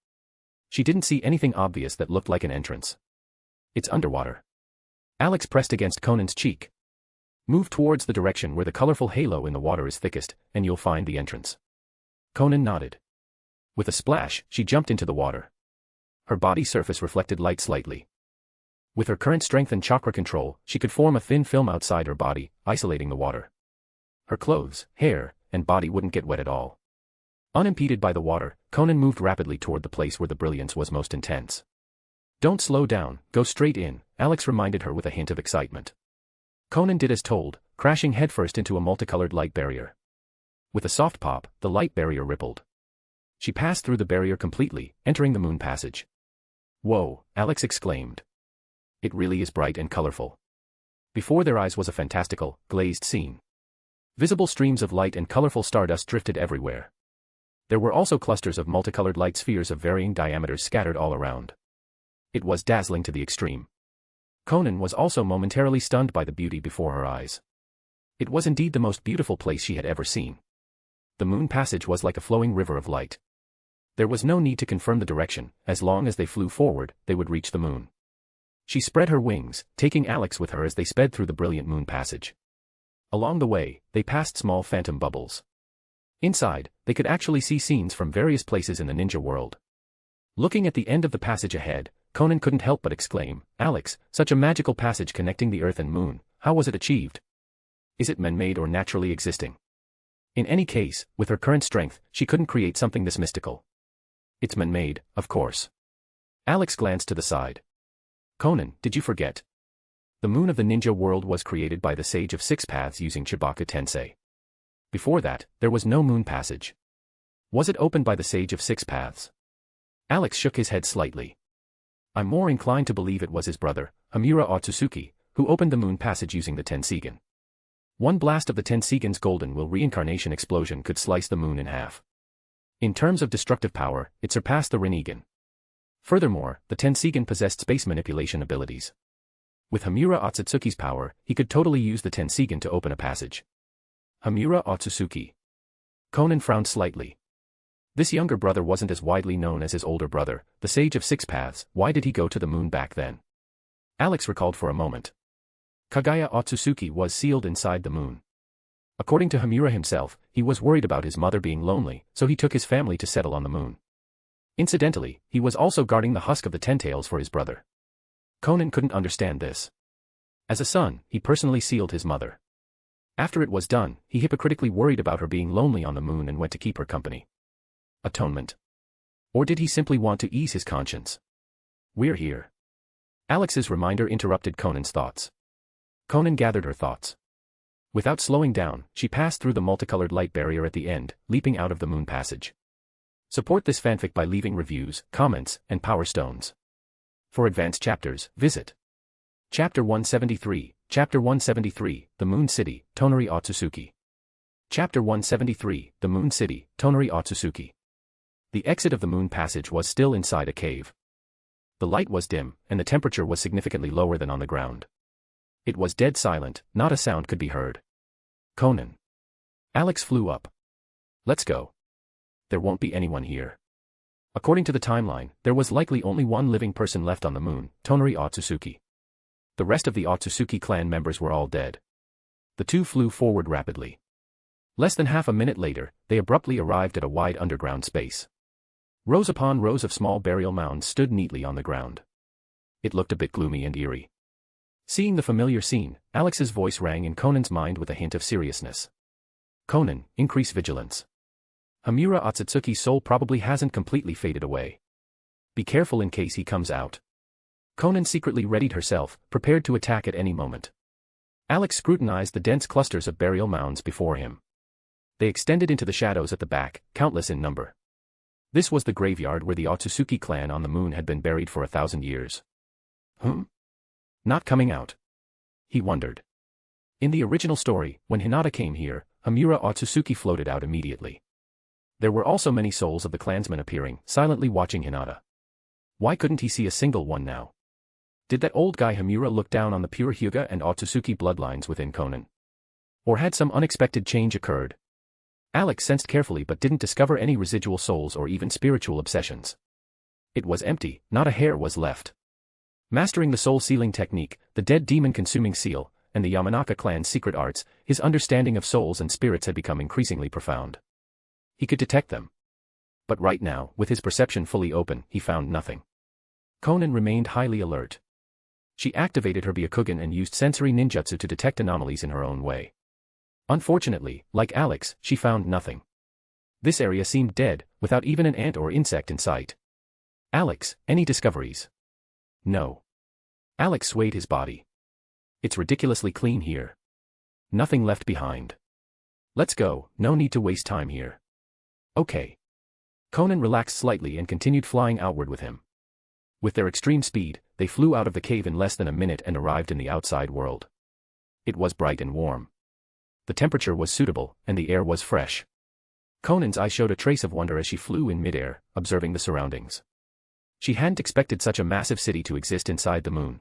She didn't see anything obvious that looked like an entrance. It's underwater. Alex pressed against Konan's cheek. Move towards the direction where the colorful halo in the water is thickest, and you'll find the entrance. Konan nodded. With a splash, she jumped into the water. Her body surface reflected light slightly. With her current strength and chakra control, she could form a thin film outside her body, isolating the water. Her clothes, hair, and body wouldn't get wet at all. Unimpeded by the water, Konan moved rapidly toward the place where the brilliance was most intense. Don't slow down, go straight in, Alex reminded her with a hint of excitement. Konan did as told, crashing headfirst into a multicolored light barrier. With a soft pop, the light barrier rippled. She passed through the barrier completely, entering the moon passage. Whoa, Alex exclaimed. It really is bright and colorful. Before their eyes was a fantastical, glazed scene. Visible streams of light and colorful stardust drifted everywhere. There were also clusters of multicolored light spheres of varying diameters scattered all around. It was dazzling to the extreme. Konan was also momentarily stunned by the beauty before her eyes. It was indeed the most beautiful place she had ever seen. The moon passage was like a flowing river of light. There was no need to confirm the direction, as long as they flew forward, they would reach the moon. She spread her wings, taking Alex with her as they sped through the brilliant moon passage. Along the way, they passed small phantom bubbles. Inside, they could actually see scenes from various places in the ninja world. Looking at the end of the passage ahead, Konan couldn't help but exclaim, Alex, such a magical passage connecting the earth and moon, how was it achieved? Is it man-made or naturally existing? In any case, with her current strength, she couldn't create something this mystical. It's man-made, of course. Alex glanced to the side. Konan, did you forget? The moon of the ninja world was created by the Sage of Six Paths using Chibaka Tensei. Before that, there was no moon passage. Was it opened by the Sage of Six Paths? Alex shook his head slightly. I'm more inclined to believe it was his brother, Hamura Akatsuki, who opened the moon passage using the Tenseigan. One blast of the Tenseigan's golden will reincarnation explosion could slice the moon in half. In terms of destructive power, it surpassed the Rinnegan. Furthermore, the Tenseigan possessed space manipulation abilities. With Hamura Akatsuki's power, he could totally use the Tenseigan to open a passage. Hamura Akatsuki. Konan frowned slightly. This younger brother wasn't as widely known as his older brother, the Sage of Six Paths. Why did he go to the moon back then? Alex recalled for a moment. Kagaya Akatsuki was sealed inside the moon. According to Hamura himself, he was worried about his mother being lonely, so he took his family to settle on the moon. Incidentally, he was also guarding the husk of the Ten-Tails for his brother. Konan couldn't understand this. As a son, he personally sealed his mother. After it was done, he hypocritically worried about her being lonely on the moon and went to keep her company. Atonement. Or did he simply want to ease his conscience? We're here. Alex's reminder interrupted Konan's thoughts. Konan gathered her thoughts. Without slowing down, she passed through the multicolored light barrier at the end, leaping out of the moon passage. Support this fanfic by leaving reviews, comments, and power stones. For advanced chapters, visit Chapter 173, Chapter 173, The Moon City, Tonari Akatsuki. Chapter 173, The Moon City, Tonari Akatsuki. The exit of the moon passage was still inside a cave. The light was dim, and the temperature was significantly lower than on the ground. It was dead silent, not a sound could be heard. Konan. Alex flew up. Let's go. There won't be anyone here. According to the timeline, there was likely only one living person left on the moon, Tonari Akatsuki. The rest of the Akatsuki clan members were all dead. The two flew forward rapidly. Less than half a minute later, they abruptly arrived at a wide underground space. Rows upon rows of small burial mounds stood neatly on the ground. It looked a bit gloomy and eerie. Seeing the familiar scene, Alex's voice rang in Konan's mind with a hint of seriousness. Konan, increase vigilance. Hamura Akatsuki's soul probably hasn't completely faded away. Be careful in case he comes out. Konan secretly readied herself, prepared to attack at any moment. Alex scrutinized the dense clusters of burial mounds before him. They extended into the shadows at the back, countless in number. This was the graveyard where the Akatsuki clan on the moon had been buried for 1,000 years. Not coming out? He wondered. In the original story, when Hinata came here, Hamura Akatsuki floated out immediately. There were also many souls of the clansmen appearing, silently watching Hinata. Why couldn't he see a single one now? Did that old guy Hamura look down on the pure Hyuga and Akatsuki bloodlines within Konan? Or had some unexpected change occurred? Alex sensed carefully but didn't discover any residual souls or even spiritual obsessions. It was empty, not a hair was left. Mastering the soul-sealing technique, the dead demon-consuming seal, and the Yamanaka clan's secret arts, his understanding of souls and spirits had become increasingly profound. He could detect them. But right now, with his perception fully open, he found nothing. Konan remained highly alert. She activated her Byakugan and used sensory ninjutsu to detect anomalies in her own way. Unfortunately, like Alex, she found nothing. This area seemed dead, without even an ant or insect in sight. Alex, any discoveries? No. Alex swayed his body. It's ridiculously clean here. Nothing left behind. Let's go, no need to waste time here. Okay. Konan relaxed slightly and continued flying outward with him. With their extreme speed, they flew out of the cave in less than a minute and arrived in the outside world. It was bright and warm. The temperature was suitable, and the air was fresh. Konan's eye showed a trace of wonder as she flew in midair, observing the surroundings. She hadn't expected such a massive city to exist inside the moon.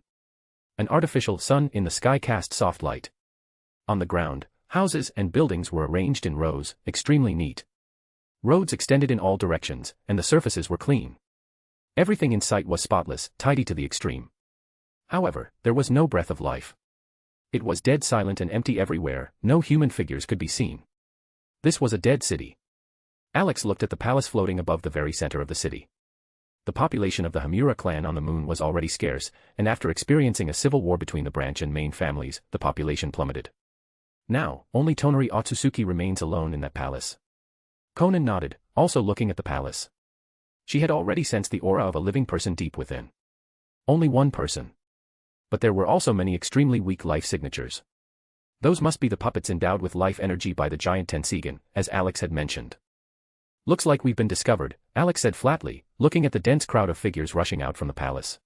An artificial sun in the sky cast soft light. On the ground, houses and buildings were arranged in rows, extremely neat. Roads extended in all directions, and the surfaces were clean. Everything in sight was spotless, tidy to the extreme. However, there was no breath of life. It was dead silent and empty everywhere, no human figures could be seen. This was a dead city. Alex looked at the palace floating above the very center of the city. The population of the Hamura clan on the moon was already scarce, and after experiencing a civil war between the branch and main families, the population plummeted. Now, only Tonari Akatsuki remains alone in that palace. Konan nodded, also looking at the palace. She had already sensed the aura of a living person deep within. Only one person. But there were also many extremely weak life signatures. Those must be the puppets endowed with life energy by the giant Tenseigan, as Alex had mentioned. Looks like we've been discovered, Alex said flatly, looking at the dense crowd of figures rushing out from the palace.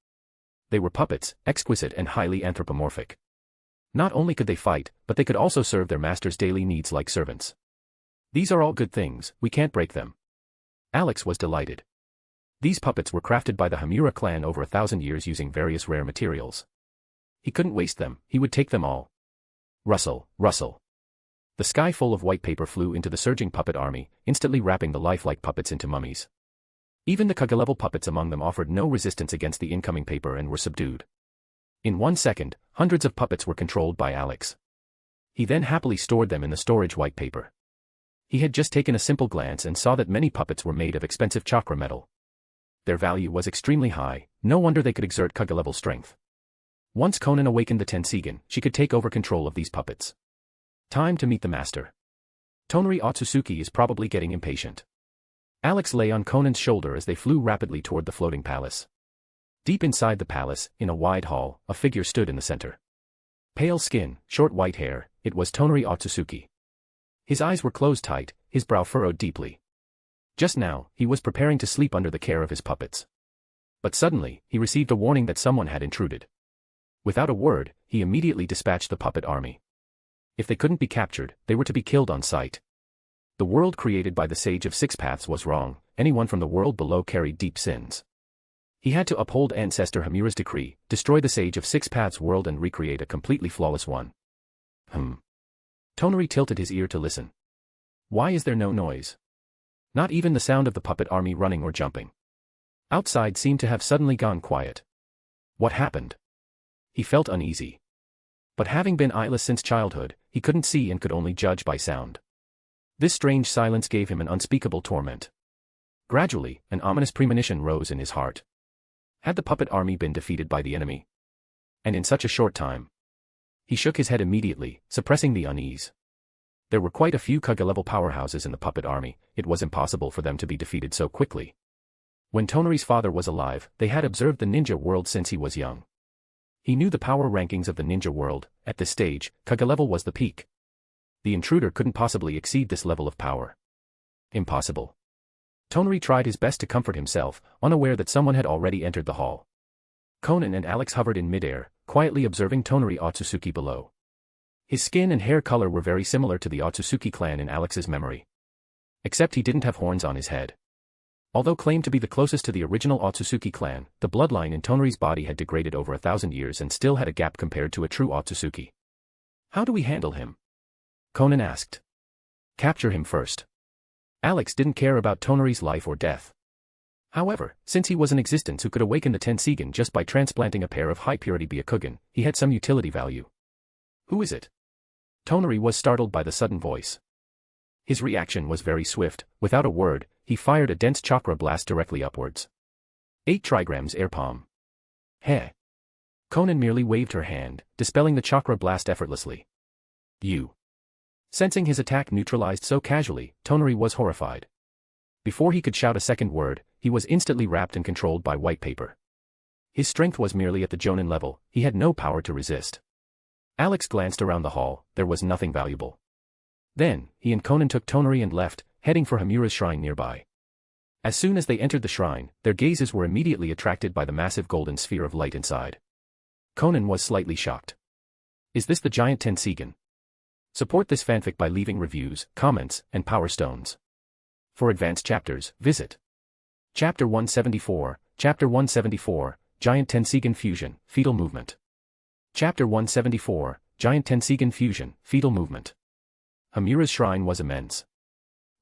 They were puppets, exquisite and highly anthropomorphic. Not only could they fight, but they could also serve their master's daily needs like servants. These are all good things, we can't break them. Alex was delighted. These puppets were crafted by the Hamura clan over 1,000 years using various rare materials. He couldn't waste them, he would take them all. Rustle, rustle. The sky full of white paper flew into the surging puppet army, instantly wrapping the lifelike puppets into mummies. Even the Kaga-level puppets among them offered no resistance against the incoming paper and were subdued. In 1 second, hundreds of puppets were controlled by Alex. He then happily stored them in the storage white paper. He had just taken a simple glance and saw that many puppets were made of expensive chakra metal. Their value was extremely high, no wonder they could exert Kaga-level strength. Once Konan awakened the Tenseigan, she could take over control of these puppets. Time to meet the master. Tonari Akatsuki is probably getting impatient. Alex lay on Konan's shoulder as they flew rapidly toward the floating palace. Deep inside the palace, in a wide hall, a figure stood in the center. Pale skin, short white hair, it was Tonari Akatsuki. His eyes were closed tight, his brow furrowed deeply. Just now, he was preparing to sleep under the care of his puppets. But suddenly, he received a warning that someone had intruded. Without a word, he immediately dispatched the puppet army. If they couldn't be captured, they were to be killed on sight. The world created by the Sage of Six Paths was wrong, anyone from the world below carried deep sins. He had to uphold Ancestor Hamura's decree, destroy the Sage of Six Paths world and recreate a completely flawless one. Tonari tilted his ear to listen. Why is there no noise? Not even the sound of the puppet army running or jumping. Outside seemed to have suddenly gone quiet. What happened? He felt uneasy. But having been eyeless since childhood, he couldn't see and could only judge by sound. This strange silence gave him an unspeakable torment. Gradually, an ominous premonition rose in his heart. Had the puppet army been defeated by the enemy? And in such a short time? He shook his head immediately, suppressing the unease. There were quite a few Kaga-level powerhouses in the puppet army, it was impossible for them to be defeated so quickly. When Tonari's father was alive, they had observed the ninja world since he was young. He knew the power rankings of the ninja world. At this stage, Kaga-level was the peak. The intruder couldn't possibly exceed this level of power. Impossible. Tonari tried his best to comfort himself, unaware that someone had already entered the hall. Konan and Alex hovered in midair, quietly observing Tonari Akatsuki below. His skin and hair color were very similar to the Akatsuki clan in Alex's memory. Except he didn't have horns on his head. Although claimed to be the closest to the original Otsutsuki clan, the bloodline in Tonari's body had degraded over 1,000 years and still had a gap compared to a true Otsutsuki. How do we handle him? Konan asked. Capture him first. Alex didn't care about Tonari's life or death. However, since he was in existence who could awaken the Tenseigan just by transplanting a pair of high-purity Byakugan, he had some utility value. Who is it? Tonari was startled by the sudden voice. His reaction was very swift. Without a word, he fired a dense chakra blast directly upwards. 8 trigrams air palm. Heh. Konan merely waved her hand, dispelling the chakra blast effortlessly. You. Sensing his attack neutralized so casually, Tonari was horrified. Before he could shout a second word, he was instantly wrapped and controlled by white paper. His strength was merely at the Jonin level, he had no power to resist. Alex glanced around the hall, there was nothing valuable. Then, he and Konan took Tonari and left, heading for Hamura's shrine nearby. As soon as they entered the shrine, their gazes were immediately attracted by the massive golden sphere of light inside. Konan was slightly shocked. Is this the giant Tenseigan? Support this fanfic by leaving reviews, comments, and power stones. For advanced chapters, visit Chapter 174, Chapter 174, Giant Tenseigan Fusion, Fetal Movement. Chapter 174, Giant Tenseigan Fusion, Fetal Movement. Hamura's shrine was immense.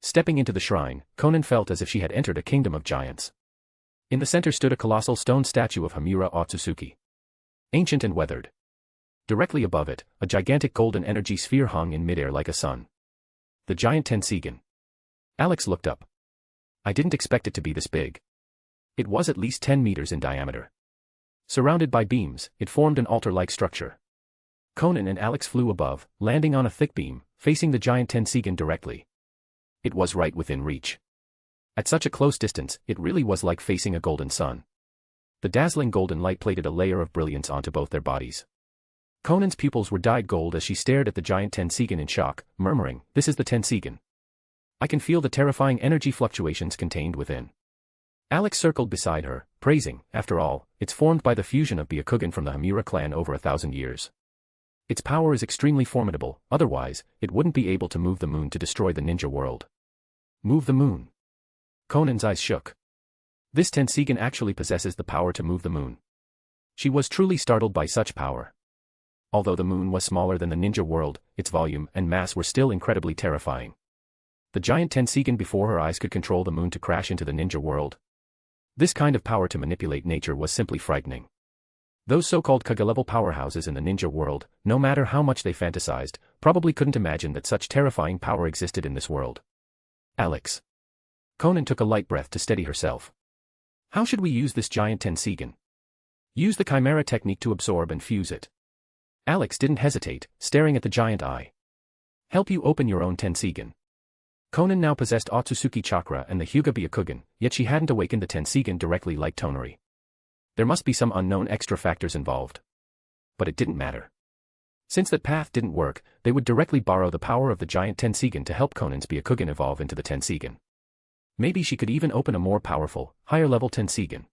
Stepping into the shrine, Konan felt as if she had entered a kingdom of giants. In the center stood a colossal stone statue of Hamura Otsutsuki. Ancient and weathered. Directly above it, a gigantic golden energy sphere hung in midair like a sun. The giant Tenseigan. Alex looked up. I didn't expect it to be this big. It was at least 10 meters in diameter. Surrounded by beams, it formed an altar-like structure. Konan and Alex flew above, landing on a thick beam, facing the giant Tenseigan directly. It was right within reach. At such a close distance, it really was like facing a golden sun. The dazzling golden light plated a layer of brilliance onto both their bodies. Konan's pupils were dyed gold as she stared at the giant Tenseigan in shock, murmuring, "This is the Tenseigan. I can feel the terrifying energy fluctuations contained within." Alex circled beside her, praising, after all, it's formed by the fusion of Byakugan from the Hamura clan over 1,000 years. Its power is extremely formidable, otherwise, it wouldn't be able to move the moon to destroy the ninja world. Move the moon. Konan's eyes shook. This Tenseigan actually possesses the power to move the moon. She was truly startled by such power. Although the moon was smaller than the ninja world, its volume and mass were still incredibly terrifying. The giant Tenseigan before her eyes could control the moon to crash into the ninja world. This kind of power to manipulate nature was simply frightening. Those so-called Kage-level powerhouses in the ninja world, no matter how much they fantasized, probably couldn't imagine that such terrifying power existed in this world. Alex. Konan took a light breath to steady herself. How should we use this giant Tenseigan? Use the Chimera technique to absorb and fuse it. Alex didn't hesitate, staring at the giant eye. Help you open your own Tenseigan. Konan now possessed Otsutsuki chakra and the Hyuga Byakugan, yet she hadn't awakened the Tenseigan directly like Tonari. There must be some unknown extra factors involved. But it didn't matter. Since that path didn't work, they would directly borrow the power of the giant Tenseigan to help Konan's Byakugan evolve into the Tenseigan. Maybe she could even open a more powerful, higher-level Tenseigan.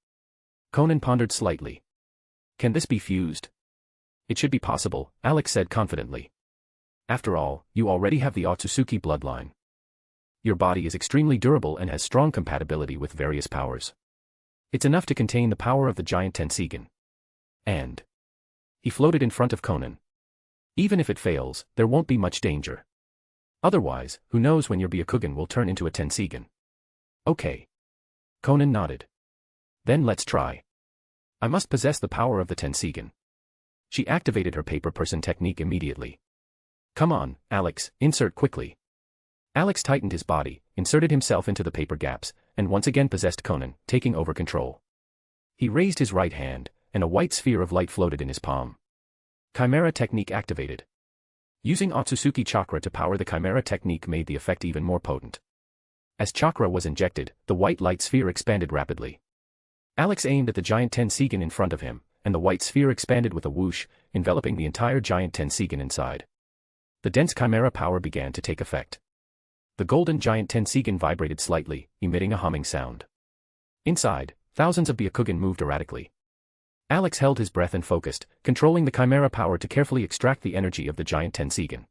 Konan pondered slightly. Can this be fused? It should be possible, Alex said confidently. After all, you already have the Otsutsuki bloodline. Your body is extremely durable and has strong compatibility with various powers. It's enough to contain the power of the giant Tenseigan. And he floated in front of Konan. Even if it fails, there won't be much danger. Otherwise, who knows when your Byakugan will turn into a Tenseigan. Okay. Konan nodded. Then let's try. I must possess the power of the Tenseigan. She activated her paper person technique immediately. Come on, Alex, insert quickly. Alex tightened his body, inserted himself into the paper gaps, and once again possessed Konan, taking over control. He raised his right hand, and a white sphere of light floated in his palm. Chimera technique activated. Using Otsutsuki chakra to power the Chimera technique made the effect even more potent. As chakra was injected, the white light sphere expanded rapidly. Alex aimed at the giant Tenseigan in front of him, and the white sphere expanded with a whoosh, enveloping the entire giant Tenseigan inside. The dense Chimera power began to take effect. The golden giant Tenseigan vibrated slightly, emitting a humming sound. Inside, thousands of Byakugan moved erratically. Alex held his breath and focused, controlling the Chimera power to carefully extract the energy of the giant Tenseigan.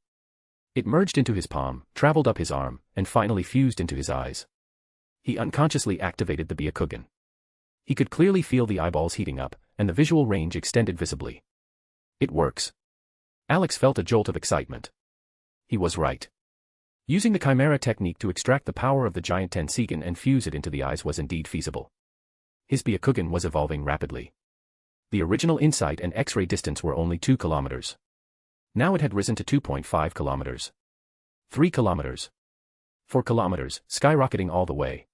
It merged into his palm, traveled up his arm, and finally fused into his eyes. He unconsciously activated the Byakugan. He could clearly feel the eyeballs heating up, and the visual range extended visibly. It works. Alex felt a jolt of excitement. He was right. Using the Chimera technique to extract the power of the giant Tenseigan and fuse it into the eyes was indeed feasible. His Byakugan was evolving rapidly. The original insight and X-ray distance were only 2 kilometers. Now it had risen to 2.5 kilometers. 3 kilometers. 4 kilometers, skyrocketing all the way.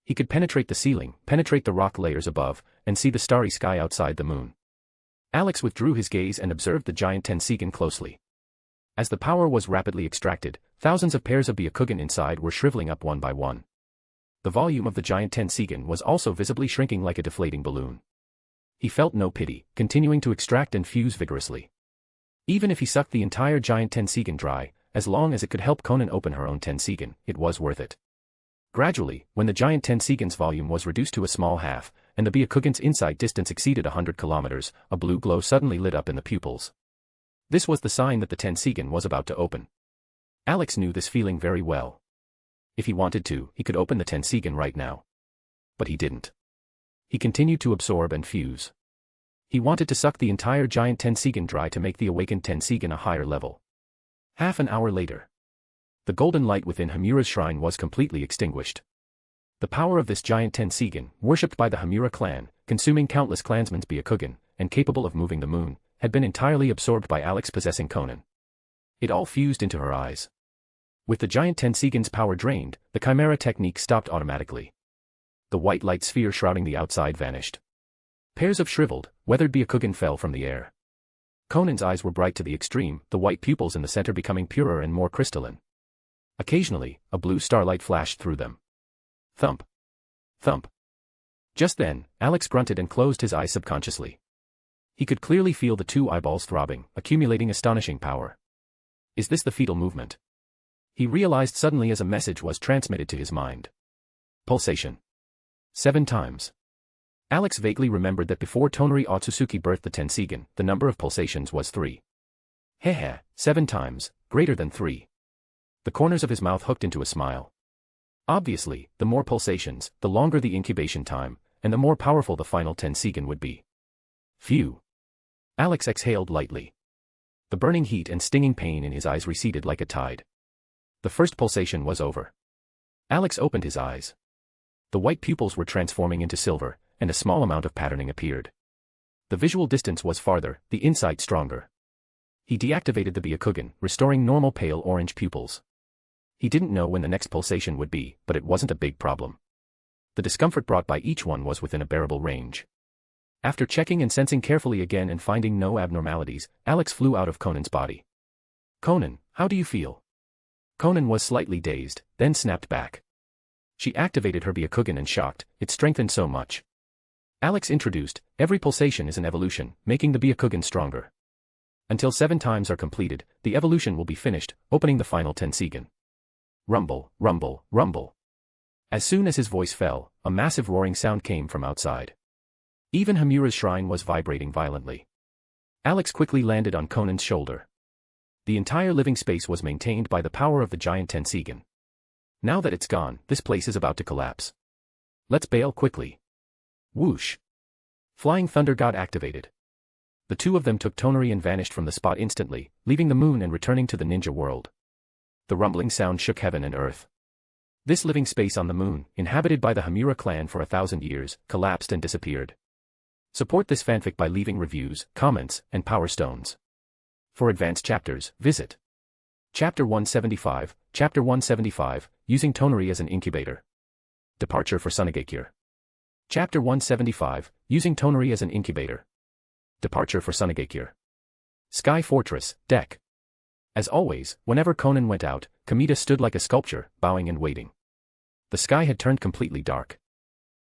He could penetrate the ceiling, penetrate the rock layers above, and see the starry sky outside the moon. Alex withdrew his gaze and observed the giant Tenseigan closely. As the power was rapidly extracted, thousands of pairs of Byakugan inside were shriveling up one by one. The volume of the giant Tenseigan was also visibly shrinking like a deflating balloon. He felt no pity, continuing to extract and fuse vigorously. Even if he sucked the entire giant Tenseigan dry, as long as it could help Konan open her own Tenseigan, it was worth it. Gradually, when the giant Tenseigan's volume was reduced to a small half, and the Byakugan's inside distance exceeded 100 kilometers, a blue glow suddenly lit up in the pupils. This was the sign that the Tenseigan was about to open. Alex knew this feeling very well. If he wanted to, he could open the Tenseigan right now. But he didn't. He continued to absorb and fuse. He wanted to suck the entire giant Tenseigan dry to make the awakened Tenseigan a higher level. Half an hour later. The golden light within Hamura's shrine was completely extinguished. The power of this giant Tenseigan, worshipped by the Hamura clan, consuming countless clansmen's Byakugan, and capable of moving the moon, had been entirely absorbed by Alex possessing Konan. It all fused into her eyes. With the giant Tenseigan's power drained, the Chimera technique stopped automatically. The white light sphere shrouding the outside vanished. Pairs of shriveled, weathered Byakugan fell from the air. Konan's eyes were bright to the extreme, the white pupils in the center becoming purer and more crystalline. Occasionally, a blue starlight flashed through them. Thump. Thump. Just then, Alex grunted and closed his eyes subconsciously. He could clearly feel the 2 eyeballs throbbing, accumulating astonishing power. Is this the fetal movement? He realized suddenly as a message was transmitted to his mind. Pulsation. 7 times. Alex vaguely remembered that before Tonari Otsutsuki birthed the Tenseigan, the number of pulsations was 3. Hehe, 7 times, greater than 3. The corners of his mouth hooked into a smile. Obviously, the more pulsations, the longer the incubation time, and the more powerful the final Tenseigan would be. Phew. Alex exhaled lightly. The burning heat and stinging pain in his eyes receded like a tide. The first pulsation was over. Alex opened his eyes. The white pupils were transforming into silver, and a small amount of patterning appeared. The visual distance was farther, the insight stronger. He deactivated the Byakugan, restoring normal pale orange pupils. He didn't know when the next pulsation would be, but it wasn't a big problem. The discomfort brought by each one was within a bearable range. After checking and sensing carefully again and finding no abnormalities, Alex flew out of Konan's body. Konan, how do you feel? Konan was slightly dazed, then snapped back. She activated her Byakugan and shocked, it strengthened so much. Alex introduced, every pulsation is an evolution, making the Byakugan stronger. Until 7 times are completed, the evolution will be finished, opening the final Tenseigan. Rumble, rumble, rumble. As soon as his voice fell, a massive roaring sound came from outside. Even Hamura's shrine was vibrating violently. Alex quickly landed on Konan's shoulder. The entire living space was maintained by the power of the giant Tenseigan. Now that it's gone, this place is about to collapse. Let's bail quickly. Whoosh. Flying Thunder God activated. The 2 of them took Tonari and vanished from the spot instantly, leaving the moon and returning to the ninja world. The rumbling sound shook heaven and earth. This living space on the moon, inhabited by the Hamura clan for 1,000 years, collapsed and disappeared. Support this fanfic by leaving reviews, comments, and power stones. For advanced chapters, visit Chapter 175, Chapter 175, Using Tonari as an Incubator. Departure for Sunagakure. Chapter 175, Using Tonari as an Incubator. Departure for Sunagakure. Sky Fortress, Deck. As always, whenever Konan went out, Kamita stood like a sculpture, bowing and waiting. The sky had turned completely dark.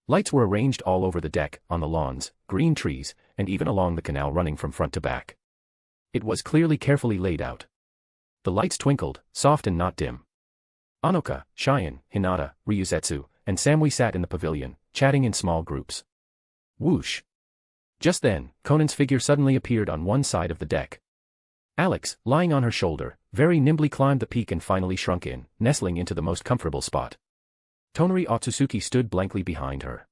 Lights were arranged all over the deck, on the lawns, green trees, and even along the canal running from front to back. It was clearly carefully laid out. The lights twinkled, soft and not dim. Anoka, Cheyen, Hinata, Ryuzetsu, and Samui sat in the pavilion, chatting in small groups. Whoosh. Just then, Konan's figure suddenly appeared on one side of the deck. Alex, lying on her shoulder, very nimbly climbed the peak and finally shrunk in, nestling into the most comfortable spot. Tonari Otsutsuki stood blankly behind her.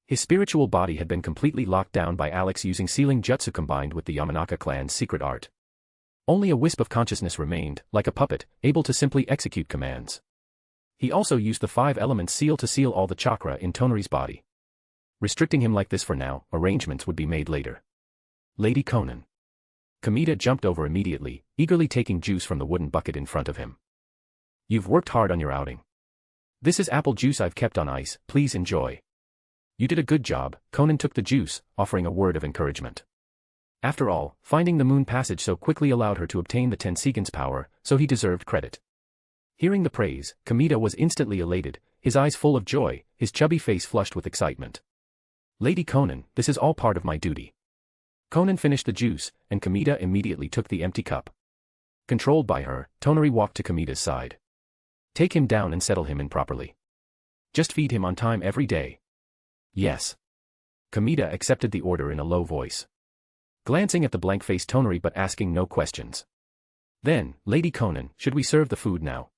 His spiritual body had been completely locked down by Alex using sealing jutsu combined with the Yamanaka clan's secret art. Only a wisp of consciousness remained, like a puppet, able to simply execute commands. He also used the 5 elements seal to seal all the chakra in Tonari's body. Restricting him like this for now, arrangements would be made later. Lady Konan. Kamita jumped over immediately, eagerly taking juice from the wooden bucket in front of him. You've worked hard on your outing. This is apple juice I've kept on ice, please enjoy. You did a good job. Konan took the juice, offering a word of encouragement. After all, finding the moon passage so quickly allowed her to obtain the Tenseigan's power, so he deserved credit. Hearing the praise, Kamita was instantly elated, his eyes full of joy, his chubby face flushed with excitement. Lady Konan, this is all part of my duty. Konan finished the juice, and Kamita immediately took the empty cup. Controlled by her, Tonari walked to Kamita's side. Take him down and settle him in properly. Just feed him on time every day. Yes. Kamita accepted the order in a low voice. Glancing at the blank-faced Tonari but asking no questions. Then, Lady Konan, should we serve the food now?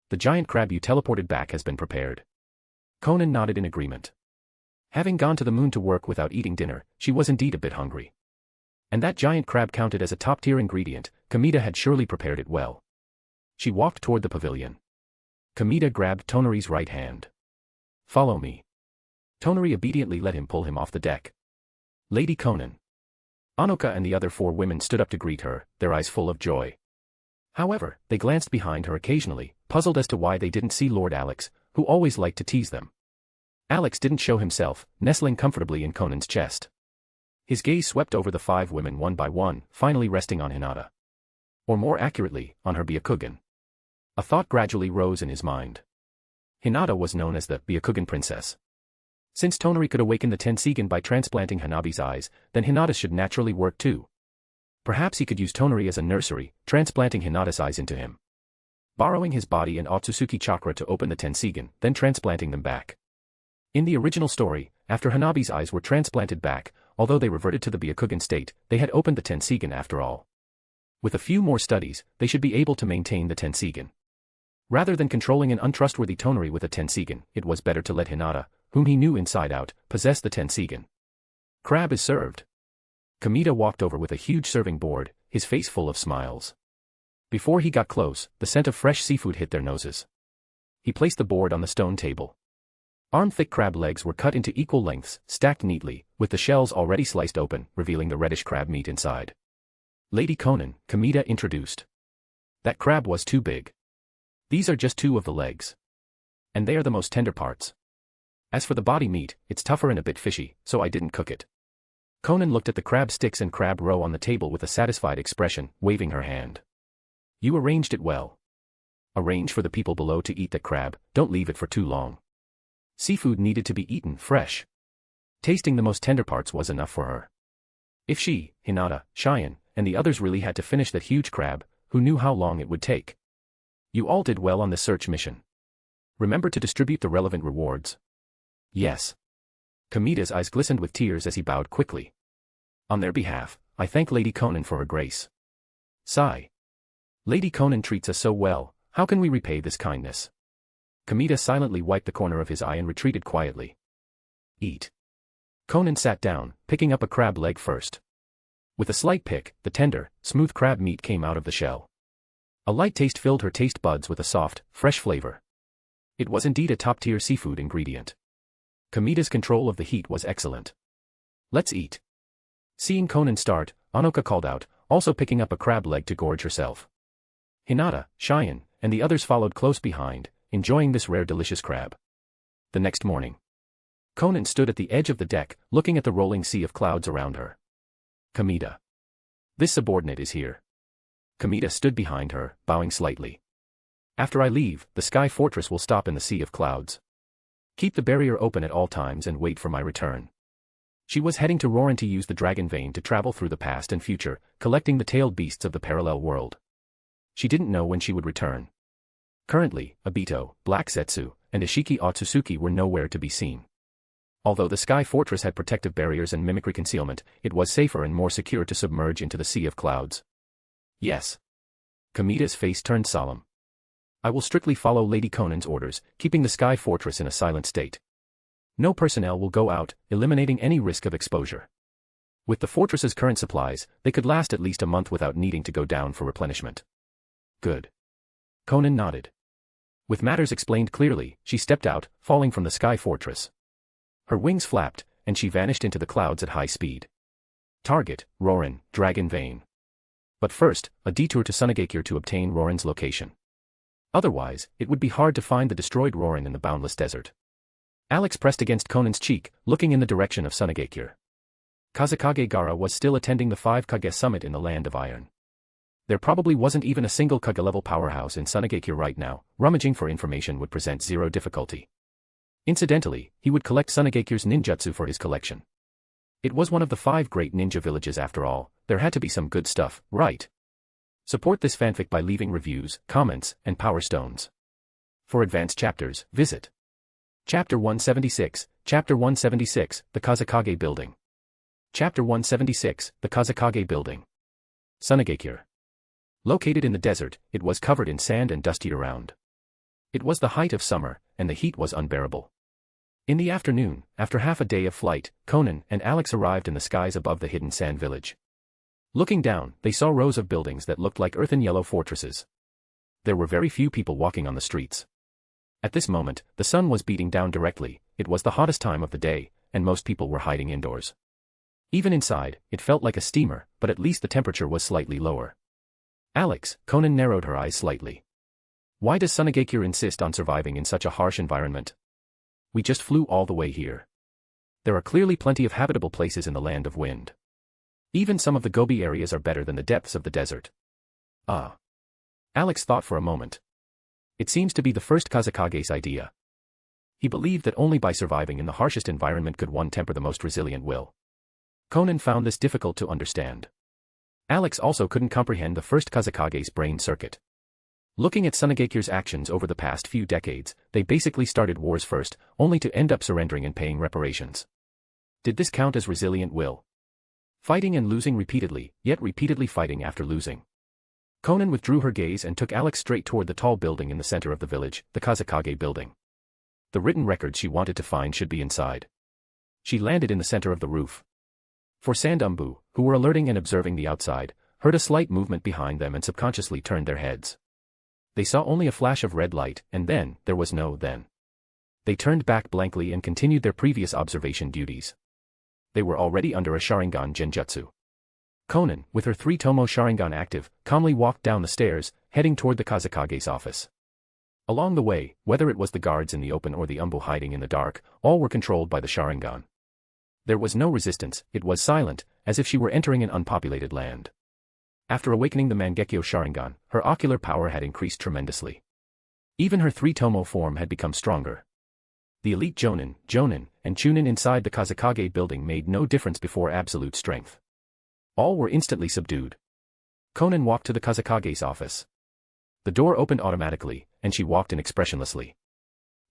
The giant crab you teleported back has been prepared. Konan nodded in agreement. Having gone to the moon to work without eating dinner, she was indeed a bit hungry. And that giant crab counted as a top-tier ingredient, Kamita had surely prepared it well. She walked toward the pavilion. Kamita grabbed Tonari's right hand. Follow me. Tonari obediently let him pull him off the deck. Lady Konan. Anoka and the other 4 women stood up to greet her, their eyes full of joy. However, they glanced behind her occasionally, puzzled as to why they didn't see Lord Alex, who always liked to tease them. Alex didn't show himself, nestling comfortably in Konan's chest. His gaze swept over the 5 women one by one, finally resting on Hinata. Or more accurately, on her Byakugan. A thought gradually rose in his mind. Hinata was known as the Byakugan princess. Since Tonari could awaken the Tenseigan by transplanting Hanabi's eyes, then Hinata's should naturally work too. Perhaps he could use Tonari as a nursery, transplanting Hinata's eyes into him. Borrowing his body and Otsutsuki chakra to open the Tenseigan, then transplanting them back. In the original story, after Hanabi's eyes were transplanted back, although they reverted to the Byakugan state, they had opened the Tenseigan after all. With a few more studies, they should be able to maintain the Tenseigan. Rather than controlling an untrustworthy Tonari with a Tenseigan, it was better to let Hinata, whom he knew inside out, possess the Tenseigan. Crab is served. Kamita walked over with a huge serving board, his face full of smiles. Before he got close, the scent of fresh seafood hit their noses. He placed the board on the stone table. Arm-thick crab legs were cut into equal lengths, stacked neatly, with the shells already sliced open, revealing the reddish crab meat inside. Lady Konan, Kamita introduced. That crab was too big. These are just 2 of the legs. And they are the most tender parts. As for the body meat, it's tougher and a bit fishy, so I didn't cook it. Konan looked at the crab sticks and crab roe on the table with a satisfied expression, waving her hand. You arranged it well. Arrange for the people below to eat that crab, don't leave it for too long. Seafood needed to be eaten fresh. Tasting the most tender parts was enough for her. If she, Hinata, Cheyen, and the others really had to finish that huge crab, who knew how long it would take? You all did well on the search mission. Remember to distribute the relevant rewards. Yes. Kamita's eyes glistened with tears as he bowed quickly. On their behalf, I thank Lady Konan for her grace. Sigh. Lady Konan treats us so well, how can we repay this kindness? Kamita silently wiped the corner of his eye and retreated quietly. Eat. Konan sat down, picking up a crab leg first. With a slight pick, the tender, smooth crab meat came out of the shell. A light taste filled her taste buds with a soft, fresh flavor. It was indeed a top-tier seafood ingredient. Kamita's control of the heat was excellent. Let's eat. Seeing Konan start, Anoka called out, also picking up a crab leg to gorge herself. Hinata, Cheyen, and the others followed close behind, enjoying this rare delicious crab. The next morning. Konan stood at the edge of the deck, looking at the rolling sea of clouds around her. Kamita. This subordinate is here. Kamita stood behind her, bowing slightly. After I leave, the sky fortress will stop in the sea of clouds. Keep the barrier open at all times and wait for my return. She was heading to Roran to use the dragon vein to travel through the past and future, collecting the tailed beasts of the parallel world. She didn't know when she would return. Currently, Aito, Black Zetsu, and Ishiki Otsutsuki were nowhere to be seen. Although the sky fortress had protective barriers and mimicry concealment, it was safer and more secure to submerge into the sea of clouds. Yes. Kamita's face turned solemn. I will strictly follow Lady Konan's orders, keeping the Sky Fortress in a silent state. No personnel will go out, eliminating any risk of exposure. With the fortress's current supplies, they could last at least a month without needing to go down for replenishment. Good. Konan nodded. With matters explained clearly, she stepped out, falling from the Sky Fortress. Her wings flapped, and she vanished into the clouds at high speed. Target, Rorin, Dragon Vein. But first, a detour to Sunagakure to obtain Rorin's location. Otherwise, it would be hard to find the destroyed Rorin in the boundless desert. Alex pressed against Konan's cheek, looking in the direction of Sunagakure. Kazekage Gaara was still attending the 5 Kage summit in the Land of Iron. There probably wasn't even a single Kage-level powerhouse in Sunagakure right now. Rummaging for information would present zero difficulty. Incidentally, he would collect Sunagakure's ninjutsu for his collection. It was one of the 5 great ninja villages after all. There had to be some good stuff, right? Support this fanfic by leaving reviews, comments, and power stones. For advanced chapters, visit Chapter 176, Chapter 176, The Kazekage Building. Chapter 176, The Kazekage Building. Sunagakure. Located in the desert, it was covered in sand and dusty around. It was the height of summer, and the heat was unbearable. In the afternoon, after half a day of flight, Konan and Alex arrived in the skies above the hidden sand village. Looking down, they saw rows of buildings that looked like earthen yellow fortresses. There were very few people walking on the streets. At this moment, the sun was beating down directly. It was the hottest time of the day, and most people were hiding indoors. Even inside, it felt like a steamer, but at least the temperature was slightly lower. Alex, Konan narrowed her eyes slightly. Why does Sunagakure insist on surviving in such a harsh environment? We just flew all the way here. There are clearly plenty of habitable places in the Land of Wind. Even some of the Gobi areas are better than the depths of the desert. Ah. Alex thought for a moment. It seems to be the first Kazekage's idea. He believed that only by surviving in the harshest environment could one temper the most resilient will. Konan found this difficult to understand. Alex also couldn't comprehend the first Kazekage's brain circuit. Looking at Sunagakure's actions over the past few decades, they basically started wars first, only to end up surrendering and paying reparations. Did this count as resilient will? Fighting and losing repeatedly, yet repeatedly fighting after losing. Konan withdrew her gaze and took Alex straight toward the tall building in the center of the village, the Kazekage building. The written records she wanted to find should be inside. She landed in the center of the roof. For Sandumbu, who were alerting and observing the outside, heard a slight movement behind them and subconsciously turned their heads. They saw only a flash of red light, and then, there was no then. They turned back blankly and continued their previous observation duties. They were already under a Sharingan Genjutsu. Konan, with her 3-tomo Sharingan active, calmly walked down the stairs, heading toward the Kazekage's office. Along the way, whether it was the guards in the open or the Umbu hiding in the dark, all were controlled by the Sharingan. There was no resistance, it was silent, as if she were entering an unpopulated land. After awakening the Mangekyo Sharingan, her ocular power had increased tremendously. Even her 3-tomo form had become stronger. The elite Jonin, and Chunin inside the Kazekage building made no difference before absolute strength. All were instantly subdued. Konan walked to the Kazekage's office. The door opened automatically, and she walked in expressionlessly.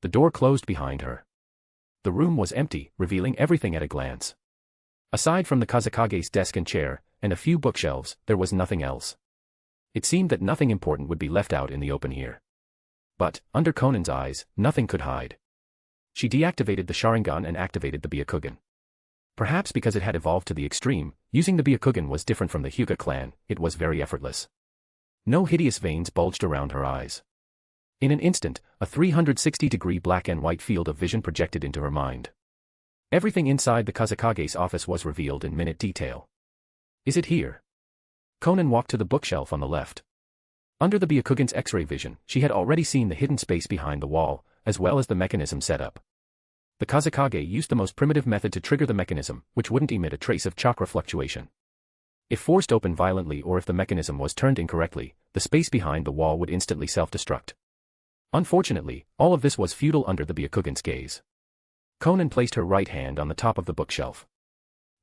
The door closed behind her. The room was empty, revealing everything at a glance. Aside from the Kazekage's desk and chair, and a few bookshelves, there was nothing else. It seemed that nothing important would be left out in the open here. But, under Konan's eyes, nothing could hide. She deactivated the Sharingan and activated the Byakugan. Perhaps because it had evolved to the extreme, using the Byakugan was different from the Hyuga clan, it was very effortless. No hideous veins bulged around her eyes. In an instant, a 360-degree black and white field of vision projected into her mind. Everything inside the Kazekage's office was revealed in minute detail. Is it here? Konan walked to the bookshelf on the left. Under the Byakugan's X-ray vision, she had already seen the hidden space behind the wall, as well as the mechanism set up. The Kazekage used the most primitive method to trigger the mechanism, which wouldn't emit a trace of chakra fluctuation. If forced open violently or if the mechanism was turned incorrectly, the space behind the wall would instantly self-destruct. Unfortunately, all of this was futile under the Byakugan's gaze. Konan placed her right hand on the top of the bookshelf.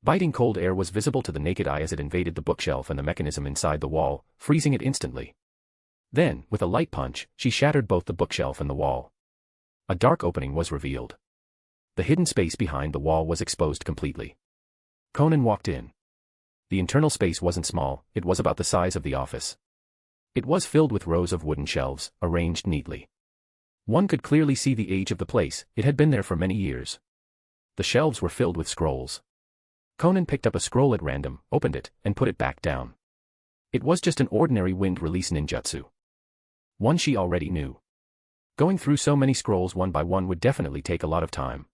Biting cold air was visible to the naked eye as it invaded the bookshelf and the mechanism inside the wall, freezing it instantly. Then, with a light punch, she shattered both the bookshelf and the wall. A dark opening was revealed. The hidden space behind the wall was exposed completely. Konan walked in. The internal space wasn't small, it was about the size of the office. It was filled with rows of wooden shelves, arranged neatly. One could clearly see the age of the place, it had been there for many years. The shelves were filled with scrolls. Konan picked up a scroll at random, opened it, and put it back down. It was just an ordinary wind-release ninjutsu. One she already knew. Going through so many scrolls one by one would definitely take a lot of time.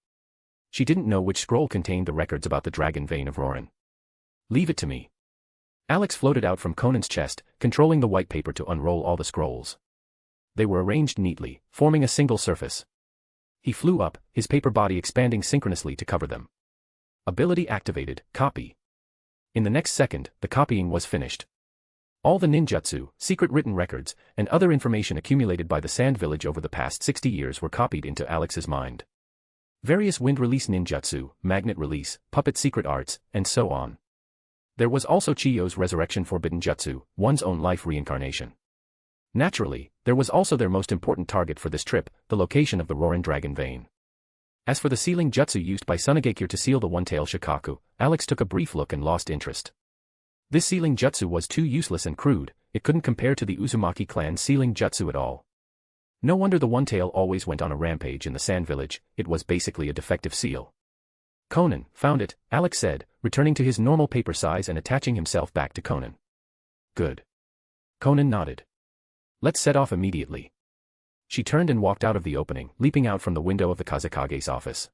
She didn't know which scroll contained the records about the dragon vein of Rorin. Leave it to me. Alex floated out from Konan's chest, controlling the white paper to unroll all the scrolls. They were arranged neatly, forming a single surface. He flew up, his paper body expanding synchronously to cover them. Ability activated, copy. In the next second, the copying was finished. All the ninjutsu, secret written records, and other information accumulated by the Sand Village over the past 60 years were copied into Alex's mind. Various wind release ninjutsu, magnet release, puppet secret arts, and so on. There was also Chiyo's resurrection forbidden jutsu, one's own life reincarnation. Naturally, there was also their most important target for this trip, the location of the Rorin dragon vein. As for the sealing jutsu used by Sunagakure to seal the one-tail Shikaku, Alex took a brief look and lost interest. This sealing jutsu was too useless and crude, it couldn't compare to the Uzumaki clan's sealing jutsu at all. No wonder the one-tail always went on a rampage in the Sand Village, it was basically a defective seal. Konan, found it, Alex said, returning to his normal paper size and attaching himself back to Konan. Good. Konan nodded. Let's set off immediately. She turned and walked out of the opening, leaping out from the window of the Kazekage's office.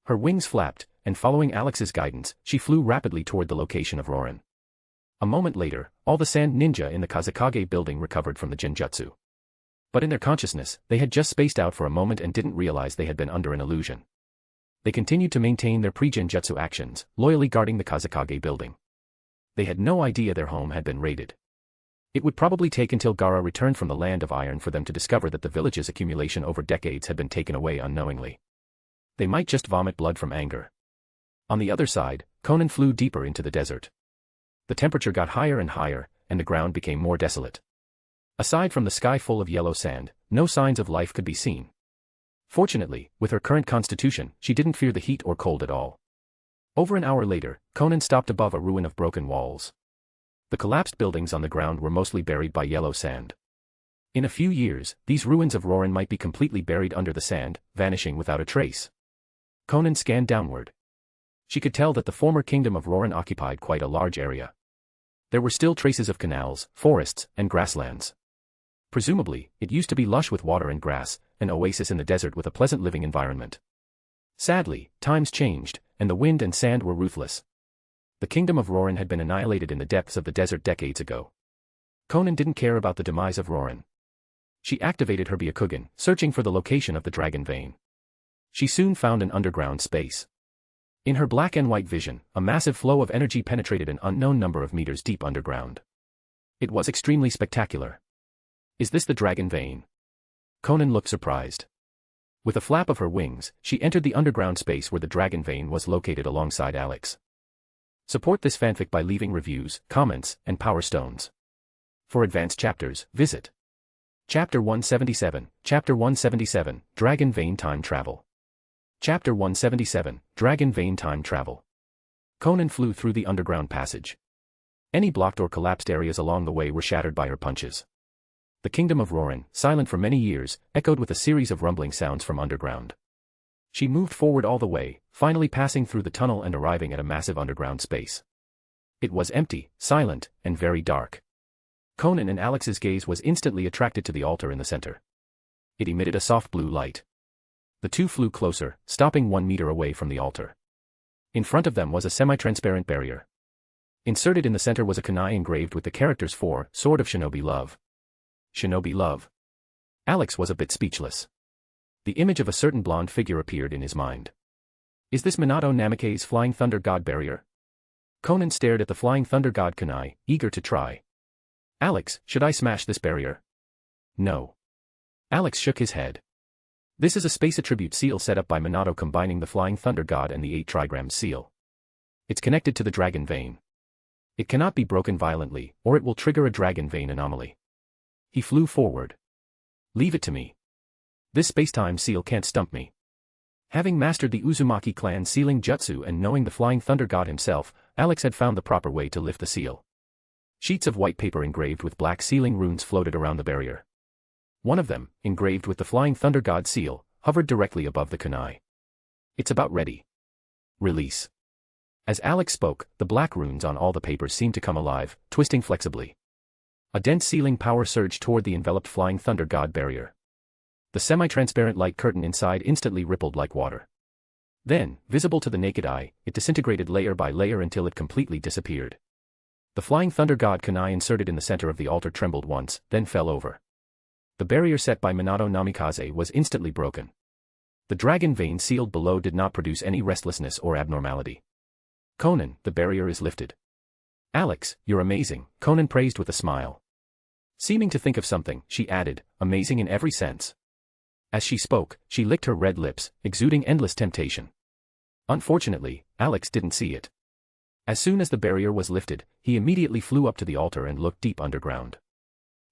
Her wings flapped, and following Alex's guidance, she flew rapidly toward the location of Rorin. A moment later, all the sand ninja in the Kazekage building recovered from the genjutsu. But in their consciousness, they had just spaced out for a moment and didn't realize they had been under an illusion. They continued to maintain their pre-genjutsu actions, loyally guarding the Kazekage building. They had no idea their home had been raided. It would probably take until Gaara returned from the Land of Iron for them to discover that the village's accumulation over decades had been taken away unknowingly. They might just vomit blood from anger. On the other side, Konan flew deeper into the desert. The temperature got higher and higher, and the ground became more desolate. Aside from the sky full of yellow sand, no signs of life could be seen. Fortunately, with her current constitution, she didn't fear the heat or cold at all. Over an hour later, Konan stopped above a ruin of broken walls. The collapsed buildings on the ground were mostly buried by yellow sand. In a few years, these ruins of Rorin might be completely buried under the sand, vanishing without a trace. Konan scanned downward. She could tell that the former kingdom of Rorin occupied quite a large area. There were still traces of canals, forests, and grasslands. Presumably, it used to be lush with water and grass, an oasis in the desert with a pleasant living environment. Sadly, times changed, and the wind and sand were ruthless. The kingdom of Rorin had been annihilated in the depths of the desert decades ago. Konan didn't care about the demise of Rorin. She activated her Byakugan, searching for the location of the dragon vein. She soon found an underground space. In her black and white vision, a massive flow of energy penetrated an unknown number of meters deep underground. It was extremely spectacular. Is this the dragon vein? Konan looked surprised. With a flap of her wings, she entered the underground space where the dragon vein was located alongside Alex. Support this fanfic by leaving reviews, comments, and power stones. For advanced chapters, visit Chapter 177, Chapter 177, Dragon Vein Time Travel. Chapter 177, Dragon Vein Time Travel. Konan flew through the underground passage. Any blocked or collapsed areas along the way were shattered by her punches. The kingdom of Rorin, silent for many years, echoed with a series of rumbling sounds from underground. She moved forward all the way, finally passing through the tunnel and arriving at a massive underground space. It was empty, silent, and very dark. Konan and Alex's gaze was instantly attracted to the altar in the center. It emitted a soft blue light. The two flew closer, stopping 1 meter away from the altar. In front of them was a semi-transparent barrier. Inserted in the center was a kunai engraved with the characters for Sword of Shinobi Love. Shinobi Love. Alex was a bit speechless. The image of a certain blonde figure appeared in his mind. Is this Minato Namake's Flying Thunder God barrier? Konan stared at the Flying Thunder God kunai, eager to try. Alex, should I smash this barrier? No. Alex shook his head. This is a space attribute seal set up by Minato combining the Flying Thunder God and the 8 trigrams seal. It's connected to the dragon vein. It cannot be broken violently, or it will trigger a dragon vein anomaly. He flew forward. Leave it to me. This space-time seal can't stump me. Having mastered the Uzumaki clan sealing jutsu and knowing the Flying Thunder God himself, Alex had found the proper way to lift the seal. Sheets of white paper engraved with black sealing runes floated around the barrier. One of them, engraved with the Flying Thunder God seal, hovered directly above the kunai. It's about ready. Release. As Alex spoke, the black runes on all the papers seemed to come alive, twisting flexibly. A dense sealing power surged toward the enveloped Flying Thunder God barrier. The semi-transparent light curtain inside instantly rippled like water. Then, visible to the naked eye, it disintegrated layer by layer until it completely disappeared. The Flying Thunder God kunai inserted in the center of the altar trembled once, then fell over. The barrier set by Minato Namikaze was instantly broken. The dragon vein sealed below did not produce any restlessness or abnormality. Konan, the barrier is lifted. Alex, you're amazing, Konan praised with a smile. Seeming to think of something, she added, amazing in every sense. As she spoke, she licked her red lips, exuding endless temptation. Unfortunately, Alex didn't see it. As soon as the barrier was lifted, he immediately flew up to the altar and looked deep underground.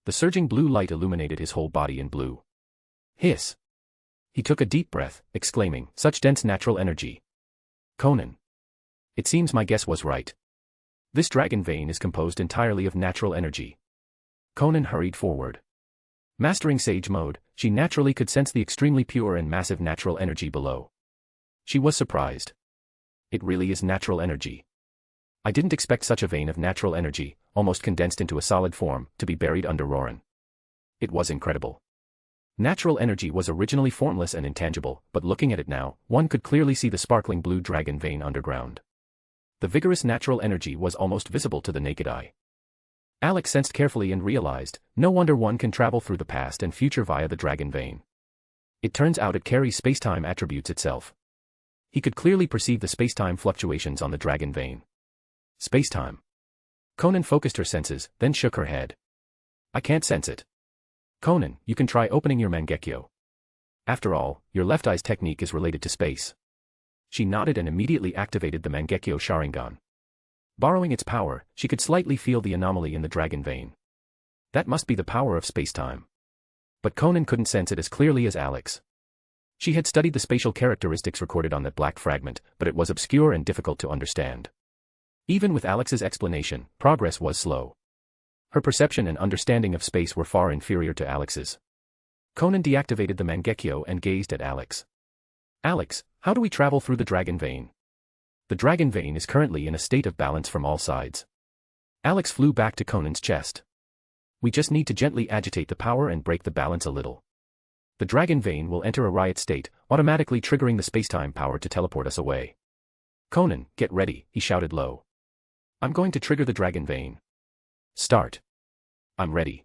The surging blue light illuminated his whole body in blue. Hiss. He took a deep breath, exclaiming, such dense natural energy. Konan. It seems my guess was right. This dragon vein is composed entirely of natural energy. Konan hurried forward. Mastering Sage Mode, she naturally could sense the extremely pure and massive natural energy below. She was surprised. It really is natural energy. I didn't expect such a vein of natural energy, almost condensed into a solid form, to be buried under Roran. It was incredible. Natural energy was originally formless and intangible, but looking at it now, one could clearly see the sparkling blue dragon vein underground. The vigorous natural energy was almost visible to the naked eye. Alex sensed carefully and realized, no wonder one can travel through the past and future via the dragon vein. It turns out it carries space-time attributes itself. He could clearly perceive the space-time fluctuations on the dragon vein. Space-time. Konan focused her senses, then shook her head. I can't sense it. Konan, you can try opening your Mangekyo. After all, your left eye's technique is related to space. She nodded and immediately activated the Mangekyo Sharingan. Borrowing its power, she could slightly feel the anomaly in the dragon vein. That must be the power of space-time. But Konan couldn't sense it as clearly as Alex. She had studied the spatial characteristics recorded on that black fragment, but it was obscure and difficult to understand. Even with Alex's explanation, progress was slow. Her perception and understanding of space were far inferior to Alex's. Konan deactivated the Mangekyo and gazed at Alex. Alex, how do we travel through the dragon vein? The dragon vein is currently in a state of balance from all sides. Alex flew back to Konan's chest. We just need to gently agitate the power and break the balance a little. The dragon vein will enter a riot state, automatically triggering the spacetime power to teleport us away. Konan, get ready, he shouted low. I'm going to trigger the dragon vein. Start. I'm ready.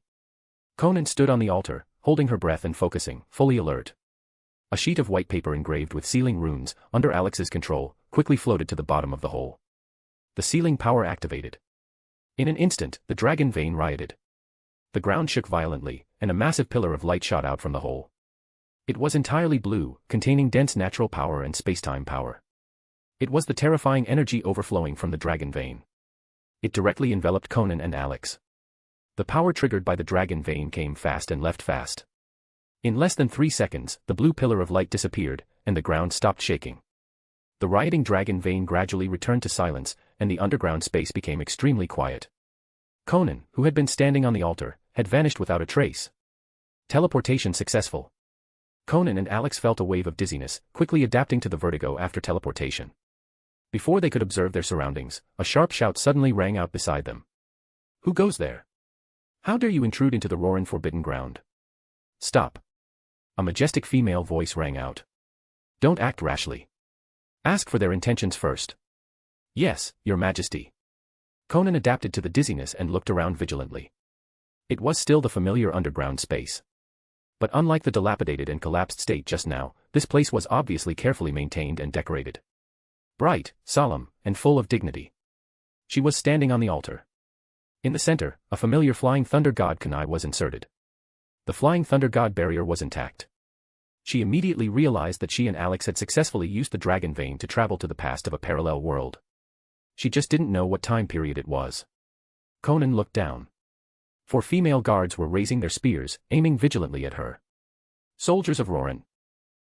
Konan stood on the altar, holding her breath and focusing, fully alert. A sheet of white paper engraved with sealing runes, under Alex's control, quickly floated to the bottom of the hole. The sealing power activated. In an instant, the dragon vein rioted. The ground shook violently, and a massive pillar of light shot out from the hole. It was entirely blue, containing dense natural power and spacetime power. It was the terrifying energy overflowing from the dragon vein. It directly enveloped Konan and Alex. The power triggered by the dragon vein came fast and left fast. In less than 3 seconds, the blue pillar of light disappeared, and the ground stopped shaking. The rioting dragon vein gradually returned to silence, and the underground space became extremely quiet. Konan, who had been standing on the altar, had vanished without a trace. Teleportation successful. Konan and Alex felt a wave of dizziness, quickly adapting to the vertigo after teleportation. Before they could observe their surroundings, a sharp shout suddenly rang out beside them. Who goes there? How dare you intrude into the Roran forbidden ground? Stop. A majestic female voice rang out. Don't act rashly. Ask for their intentions first. Yes, Your Majesty. Konan adapted to the dizziness and looked around vigilantly. It was still the familiar underground space. But unlike the dilapidated and collapsed state just now, this place was obviously carefully maintained and decorated. Bright, solemn, and full of dignity. She was standing on the altar. In the center, a familiar Flying Thunder God kunai was inserted. The Flying Thunder God barrier was intact. She immediately realized that she and Alex had successfully used the dragon vein to travel to the past of a parallel world. She just didn't know what time period it was. Konan looked down. 4 female guards were raising their spears, aiming vigilantly at her. Soldiers of Roran.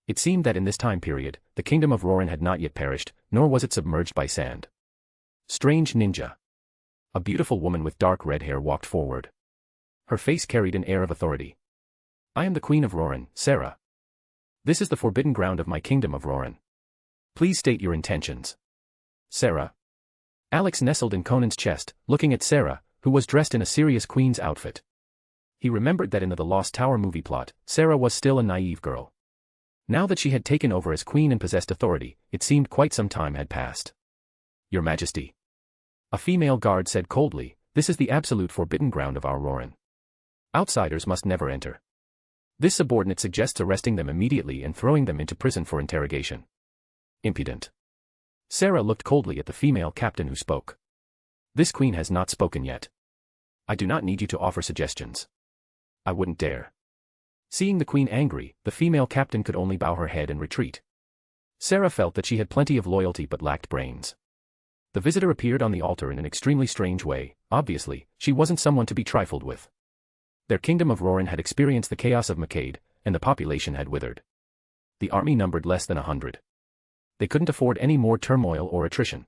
It seemed that in this time period, the kingdom of Roran had not yet perished, nor was it submerged by sand. Strange ninja. A beautiful woman with dark red hair walked forward. Her face carried an air of authority. I am the Queen of Rorin, Sarah. This is the forbidden ground of my kingdom of Rorin. Please state your intentions. Sarah. Alex nestled in Konan's chest, looking at Sarah, who was dressed in a serious queen's outfit. He remembered that in the Lost Tower movie plot, Sarah was still a naive girl. Now that she had taken over as queen and possessed authority, it seemed quite some time had passed. Your Majesty. A female guard said coldly, this is the absolute forbidden ground of our Rorin. Outsiders must never enter. This subordinate suggests arresting them immediately and throwing them into prison for interrogation. Impudent. Sarah looked coldly at the female captain who spoke. This queen has not spoken yet. I do not need you to offer suggestions. I wouldn't dare. Seeing the queen angry, the female captain could only bow her head and retreat. Sarah felt that she had plenty of loyalty but lacked brains. The visitor appeared on the altar in an extremely strange way. Obviously, she wasn't someone to be trifled with. Their kingdom of Rorin had experienced the chaos of Macade, and the population had withered. The army numbered less than 100. They couldn't afford any more turmoil or attrition.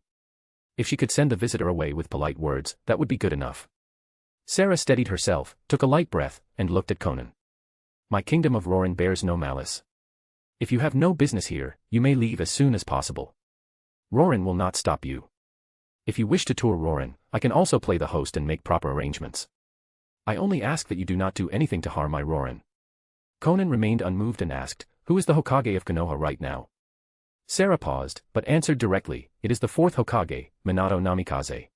If she could send the visitor away with polite words, that would be good enough. Sarah steadied herself, took a light breath, and looked at Konan. My kingdom of Rorin bears no malice. If you have no business here, you may leave as soon as possible. Rorin will not stop you. If you wish to tour Rorin, I can also play the host and make proper arrangements. I only ask that you do not do anything to harm my Rorin. Konan remained unmoved and asked, who is the Hokage of Konoha right now? Sarah paused, but answered directly, it is the 4th Hokage, Minato Namikaze.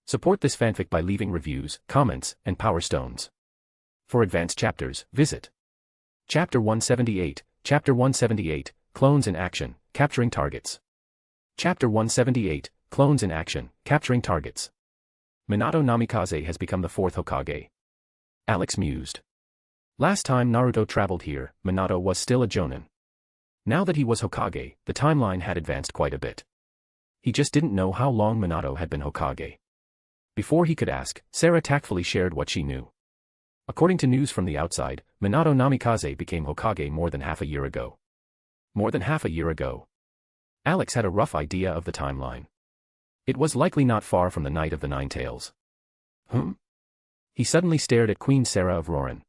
Support this fanfic by leaving reviews, comments, and power stones. For advanced chapters, visit Chapter 178, Chapter 178, Clones in Action, Capturing Targets. Chapter 178, Clones in Action, Capturing Targets. Minato Namikaze has become the 4th Hokage. Alex mused. Last time Naruto traveled here, Minato was still a Jonin. Now that he was Hokage, the timeline had advanced quite a bit. He just didn't know how long Minato had been Hokage. Before he could ask, Sarah tactfully shared what she knew. According to news from the outside, Minato Namikaze became Hokage more than half a year ago. More than half a year ago. Alex had a rough idea of the timeline. It was likely not far from the Night of the Nine Tails. He suddenly stared at Queen Sarah of Rorin.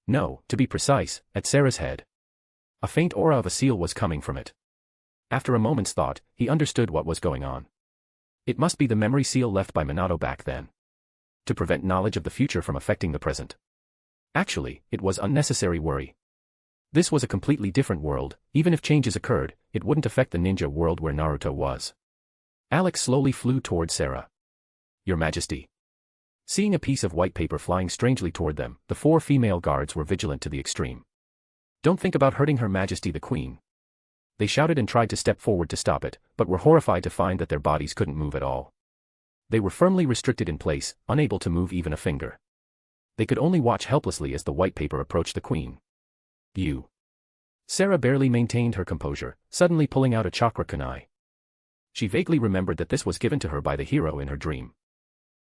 No, to be precise, at Sarah's head. A faint aura of a seal was coming from it. After a moment's thought, he understood what was going on. It must be the memory seal left by Minato back then. To prevent knowledge of the future from affecting the present. Actually, it was unnecessary worry. This was a completely different world. Even if changes occurred, it wouldn't affect the ninja world where Naruto was. Alex slowly flew toward Sarah. Your Majesty. Seeing a piece of white paper flying strangely toward them, the 4 female guards were vigilant to the extreme. Don't think about hurting Her Majesty the Queen. They shouted and tried to step forward to stop it, but were horrified to find that their bodies couldn't move at all. They were firmly restricted in place, unable to move even a finger. They could only watch helplessly as the white paper approached the Queen. You. Sarah barely maintained her composure, suddenly pulling out a chakra kunai. She vaguely remembered that this was given to her by the hero in her dream.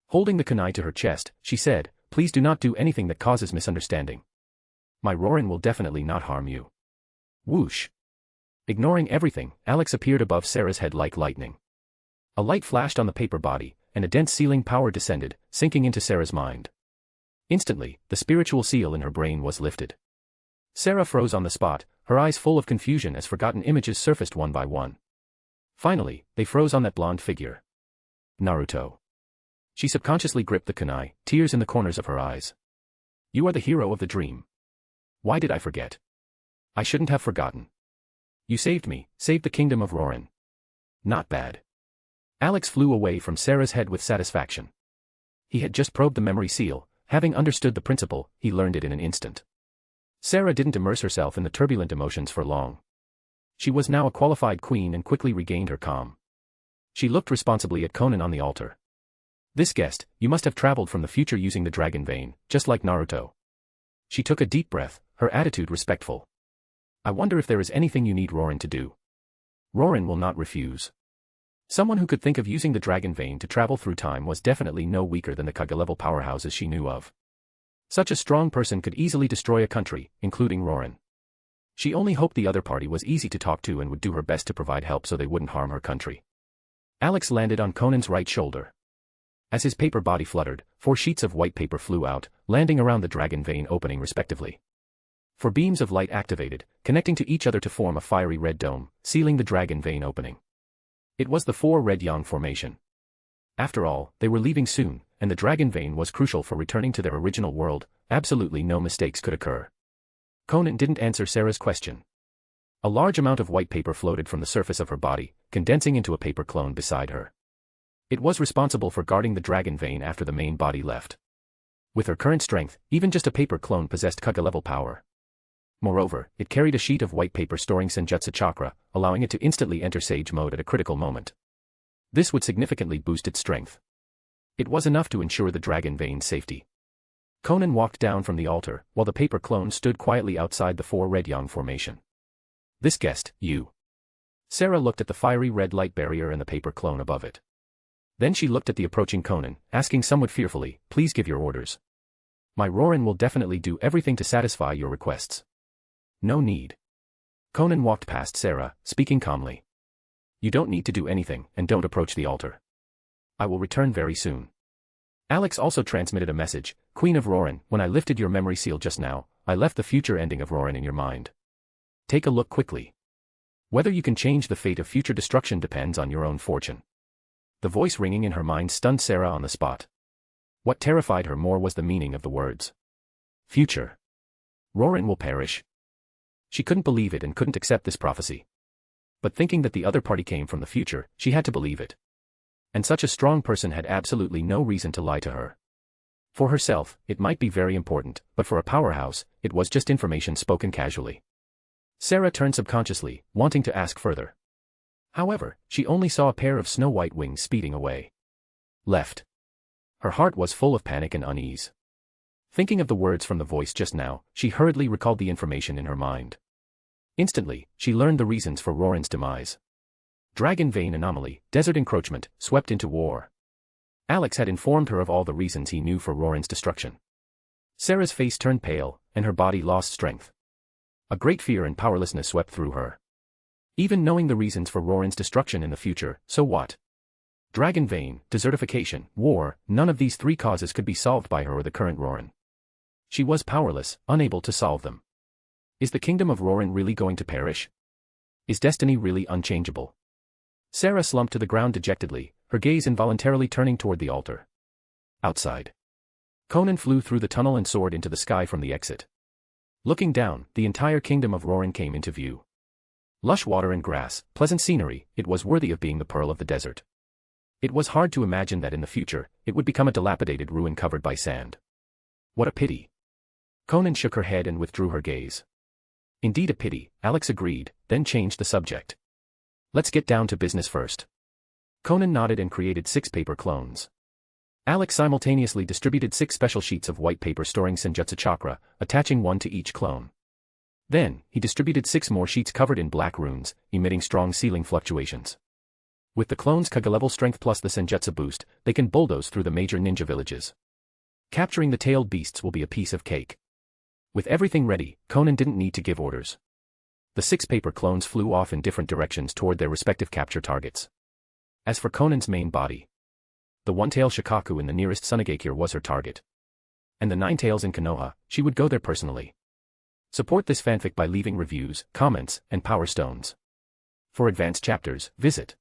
Holding the kunai to her chest, she said, please do not do anything that causes misunderstanding. My Rorin will definitely not harm you. Whoosh. Ignoring everything, Alex appeared above Sarah's head like lightning. A light flashed on the paper body, and a dense sealing power descended, sinking into Sarah's mind. Instantly, the spiritual seal in her brain was lifted. Sarah froze on the spot, her eyes full of confusion as forgotten images surfaced one by one. Finally, they froze on that blonde figure. Naruto. She subconsciously gripped the kunai, tears in the corners of her eyes. You are the hero of the dream. Why did I forget? I shouldn't have forgotten. You saved me, saved the kingdom of Rorin. Not bad. Alex flew away from Sarah's head with satisfaction. He had just probed the memory seal, having understood the principle, he learned it in an instant. Sarah didn't immerse herself in the turbulent emotions for long. She was now a qualified queen and quickly regained her calm. She looked responsibly at Konan on the altar. This guest, you must have traveled from the future using the dragon vein, just like Naruto. She took a deep breath, her attitude respectful. I wonder if there is anything you need Rorin to do. Rorin will not refuse. Someone who could think of using the dragon vein to travel through time was definitely no weaker than the Kage-level powerhouses she knew of. Such a strong person could easily destroy a country, including Rorin. She only hoped the other party was easy to talk to and would do her best to provide help so they wouldn't harm her country. Alex landed on Konan's right shoulder. As his paper body fluttered, 4 sheets of white paper flew out, landing around the dragon vein opening respectively. 4 beams of light activated, connecting to each other to form a fiery red dome, sealing the dragon vein opening. It was the 4 red yang formation. After all, they were leaving soon, and the dragon vein was crucial for returning to their original world. Absolutely no mistakes could occur. Konan didn't answer Sarah's question. A large amount of white paper floated from the surface of her body, condensing into a paper clone beside her. It was responsible for guarding the dragon vein after the main body left. With her current strength, even just a paper clone possessed Kaga-level power. Moreover, it carried a sheet of white paper storing Senjutsu chakra, allowing it to instantly enter Sage mode at a critical moment. This would significantly boost its strength. It was enough to ensure the dragon vein's safety. Konan walked down from the altar, while the paper clone stood quietly outside the 4 red yang formation. This guest, you. Sarah looked at the fiery red light barrier and the paper clone above it. Then she looked at the approaching Konan, asking somewhat fearfully, please give your orders. My Rorin will definitely do everything to satisfy your requests. No need. Konan walked past Sarah, speaking calmly. You don't need to do anything, and don't approach the altar. I will return very soon. Alex also transmitted a message, Queen of Rorin, when I lifted your memory seal just now, I left the future ending of Rorin in your mind. Take a look quickly. Whether you can change the fate of future destruction depends on your own fortune. The voice ringing in her mind stunned Sarah on the spot. What terrified her more was the meaning of the words. Future. Rorin will perish. She couldn't believe it and couldn't accept this prophecy. But thinking that the other party came from the future, she had to believe it. And such a strong person had absolutely no reason to lie to her. For herself, it might be very important, but for a powerhouse, it was just information spoken casually. Sarah turned subconsciously, wanting to ask further. However, she only saw a pair of snow-white wings speeding away. Left. Her heart was full of panic and unease. Thinking of the words from the voice just now, she hurriedly recalled the information in her mind. Instantly, she learned the reasons for Rorin's demise. Dragon vein anomaly, desert encroachment, swept into war. Alex had informed her of all the reasons he knew for Rorin's destruction. Sarah's face turned pale, and her body lost strength. A great fear and powerlessness swept through her. Even knowing the reasons for Rorin's destruction in the future, so what? Dragon vein, desertification, war, none of these 3 causes could be solved by her or the current Rorin. She was powerless, unable to solve them. Is the kingdom of Rorin really going to perish? Is destiny really unchangeable? Sarah slumped to the ground dejectedly, her gaze involuntarily turning toward the altar. Outside. Konan flew through the tunnel and soared into the sky from the exit. Looking down, the entire kingdom of Rorin came into view. Lush water and grass, pleasant scenery, it was worthy of being the pearl of the desert. It was hard to imagine that in the future, it would become a dilapidated ruin covered by sand. What a pity. Konan shook her head and withdrew her gaze. Indeed a pity, Alex agreed, then changed the subject. Let's get down to business first. Konan nodded and created 6 paper clones. Alex simultaneously distributed 6 special sheets of white paper storing Senjutsu chakra, attaching 1 to each clone. Then, he distributed 6 more sheets covered in black runes, emitting strong ceiling fluctuations. With the clones' Kaga-level strength plus the Senjutsu boost, they can bulldoze through the major ninja villages. Capturing the tailed beasts will be a piece of cake. With everything ready, Konan didn't need to give orders. The 6 paper clones flew off in different directions toward their respective capture targets. As for Konan's main body, the 1-tail Shikaku in the nearest Sunagakure was her target. And the 9 tails in Konoha, she would go there personally. Support this fanfic by leaving reviews, comments, and power stones. For advanced chapters, visit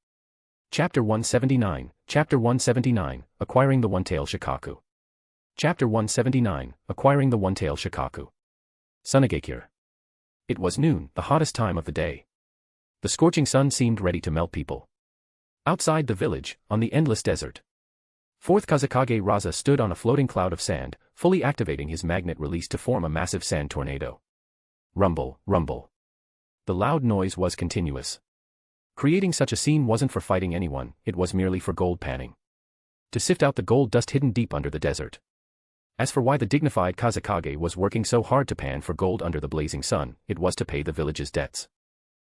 Chapter 179, Chapter 179, Acquiring the 1-tail Shikaku. Chapter 179, Acquiring the 1-tail Shikaku. Sunagakure. It was noon, the hottest time of the day. The scorching sun seemed ready to melt people. Outside the village, on the endless desert, 4th Kazekage Raza stood on a floating cloud of sand, fully activating his magnet release to form a massive sand tornado. Rumble, rumble. The loud noise was continuous. Creating such a scene wasn't for fighting anyone, it was merely for gold panning. To sift out the gold dust hidden deep under the desert. As for why the dignified Kazekage was working so hard to pan for gold under the blazing sun, it was to pay the village's debts.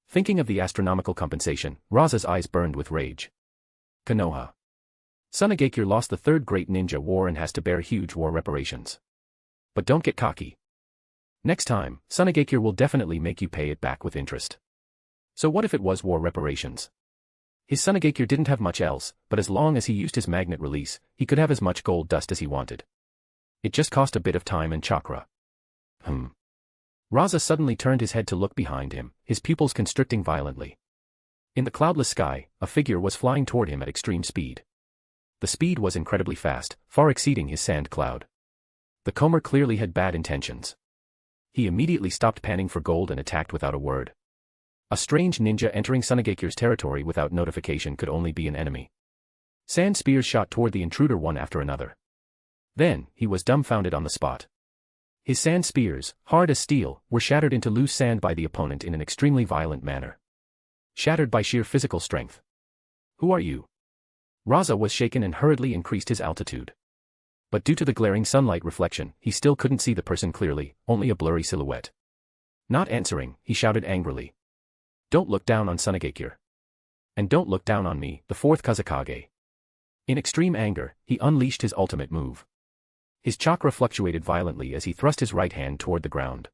Thinking of the astronomical compensation, Raza's eyes burned with rage. Konoha. Sunagakure lost the 3rd Great Ninja War and has to bear huge war reparations. But don't get cocky. Next time, Sunagakure will definitely make you pay it back with interest. So what if it was war reparations? His Sunagakure didn't have much else, but as long as he used his magnet release, he could have as much gold dust as he wanted. It just cost a bit of time and chakra. Raza suddenly turned his head to look behind him, his pupils constricting violently. In the cloudless sky, a figure was flying toward him at extreme speed. The speed was incredibly fast, far exceeding his sand cloud. The comber clearly had bad intentions. He immediately stopped panning for gold and attacked without a word. A strange ninja entering Sunagakure's territory without notification could only be an enemy. Sand spears shot toward the intruder one after another. Then, he was dumbfounded on the spot. His sand spears, hard as steel, were shattered into loose sand by the opponent in an extremely violent manner. Shattered by sheer physical strength. Who are you? Raza was shaken and hurriedly increased his altitude. But due to the glaring sunlight reflection, he still couldn't see the person clearly, only a blurry silhouette. Not answering, he shouted angrily. Don't look down on Sunagakure. And don't look down on me, the fourth Kazekage. In extreme anger, he unleashed his ultimate move. His chakra fluctuated violently as he thrust his right hand toward the ground.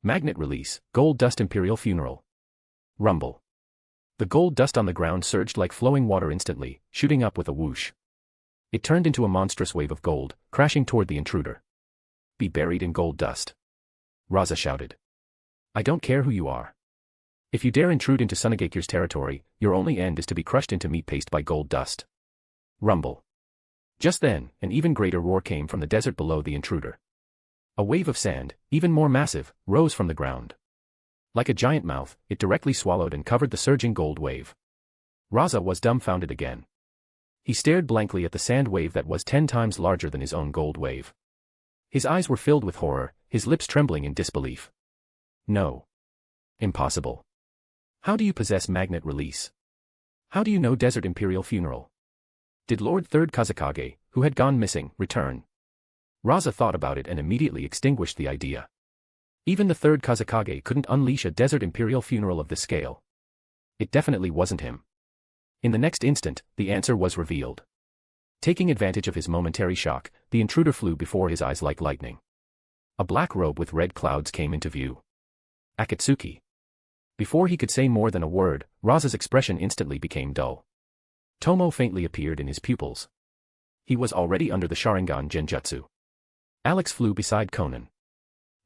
Magnet release, gold dust imperial funeral. Rumble. The gold dust on the ground surged like flowing water instantly, shooting up with a whoosh. It turned into a monstrous wave of gold, crashing toward the intruder. Be buried in gold dust. Raza shouted. I don't care who you are. If you dare intrude into Sunagakure's territory, your only end is to be crushed into meat paste by gold dust. Rumble. Just then, an even greater roar came from the desert below the intruder. A wave of sand, even more massive, rose from the ground. Like a giant mouth, it directly swallowed and covered the surging gold wave. Raza was dumbfounded again. He stared blankly at the sand wave that was 10 times larger than his own gold wave. His eyes were filled with horror, his lips trembling in disbelief. No. Impossible. How do you possess magnet release? How do you know Desert Imperial Funeral? Did Lord Third Kazekage, who had gone missing, return? Raza thought about it and immediately extinguished the idea. Even the Third Kazekage couldn't unleash a Desert Imperial Funeral of this scale. It definitely wasn't him. In the next instant, the answer was revealed. Taking advantage of his momentary shock, the intruder flew before his eyes like lightning. A black robe with red clouds came into view. Akatsuki. Before he could say more than a word, Raza's expression instantly became dull. Tomo faintly appeared in his pupils. He was already under the Sharingan Genjutsu. Alex flew beside Konan.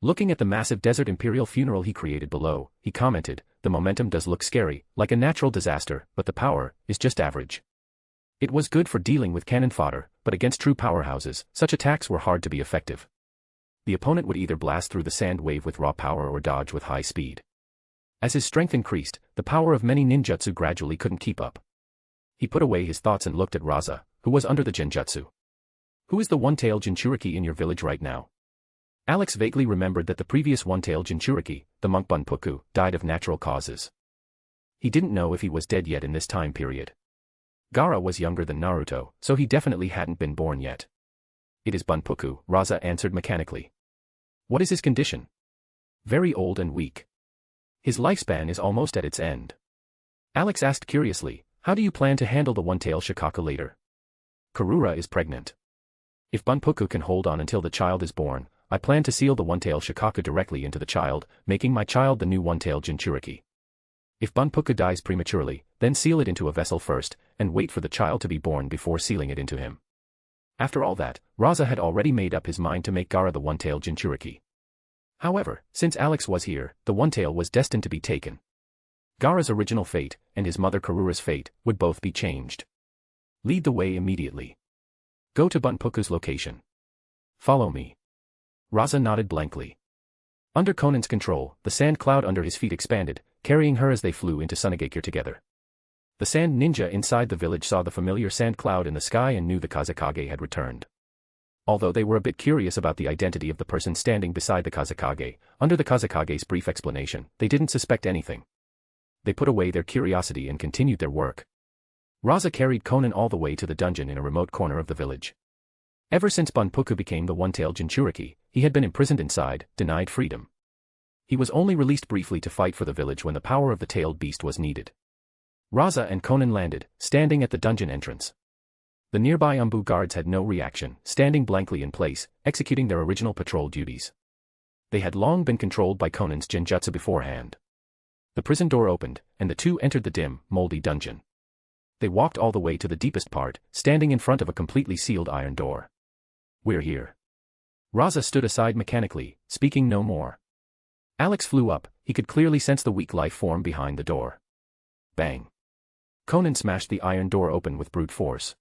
Looking at the massive Desert Imperial Funeral he created below, he commented, the momentum does look scary, like a natural disaster, but the power is just average. It was good for dealing with cannon fodder, but against true powerhouses, such attacks were hard to be effective. The opponent would either blast through the sand wave with raw power or dodge with high speed. As his strength increased, the power of many ninjutsu gradually couldn't keep up. He put away his thoughts and looked at Raza, who was under the genjutsu. Who is the one-tailed Jinchuriki in your village right now? Alex vaguely remembered that the previous one-tailed Jinchuriki, the monk Bunpuku, died of natural causes. He didn't know if he was dead yet in this time period. Gaara was younger than Naruto, so he definitely hadn't been born yet. It is Bunpuku, Raza answered mechanically. What is his condition? Very old and weak. His lifespan is almost at its end. Alex asked curiously, how do you plan to handle the one-tail Shikaka later? Karura is pregnant. If Bunpuku can hold on until the child is born, I plan to seal the one-tail Shikaka directly into the child, making my child the new one-tailed Jinchuriki. If Bunpuku dies prematurely, then seal it into a vessel first, and wait for the child to be born before sealing it into him. After all that, Raza had already made up his mind to make Gaara the one-tailed Jinchuriki. However, since Alex was here, the one-tail was destined to be taken. Gaara's original fate, and his mother Karura's fate, would both be changed. Lead the way immediately. Go to Bunpuku's location. Follow me. Raza nodded blankly. Under Konan's control, the sand cloud under his feet expanded, carrying her as they flew into Sunagakure together. The sand ninja inside the village saw the familiar sand cloud in the sky and knew the Kazekage had returned. Although they were a bit curious about the identity of the person standing beside the Kazekage, under the Kazekage's brief explanation, they didn't suspect anything. They put away their curiosity and continued their work. Raza carried Konan all the way to the dungeon in a remote corner of the village. Ever since Bunpuku became the one-tailed Jinchuriki, he had been imprisoned inside, denied freedom. He was only released briefly to fight for the village when the power of the tailed beast was needed. Raza and Konan landed, standing at the dungeon entrance. The nearby Umbu guards had no reaction, standing blankly in place, executing their original patrol duties. They had long been controlled by Konan's genjutsu beforehand. The prison door opened, and the two entered the dim, moldy dungeon. They walked all the way to the deepest part, standing in front of a completely sealed iron door. "We're here." Raza stood aside mechanically, speaking no more. Alex flew up, he could clearly sense the weak life form behind the door. Bang. Konan smashed the iron door open with brute force.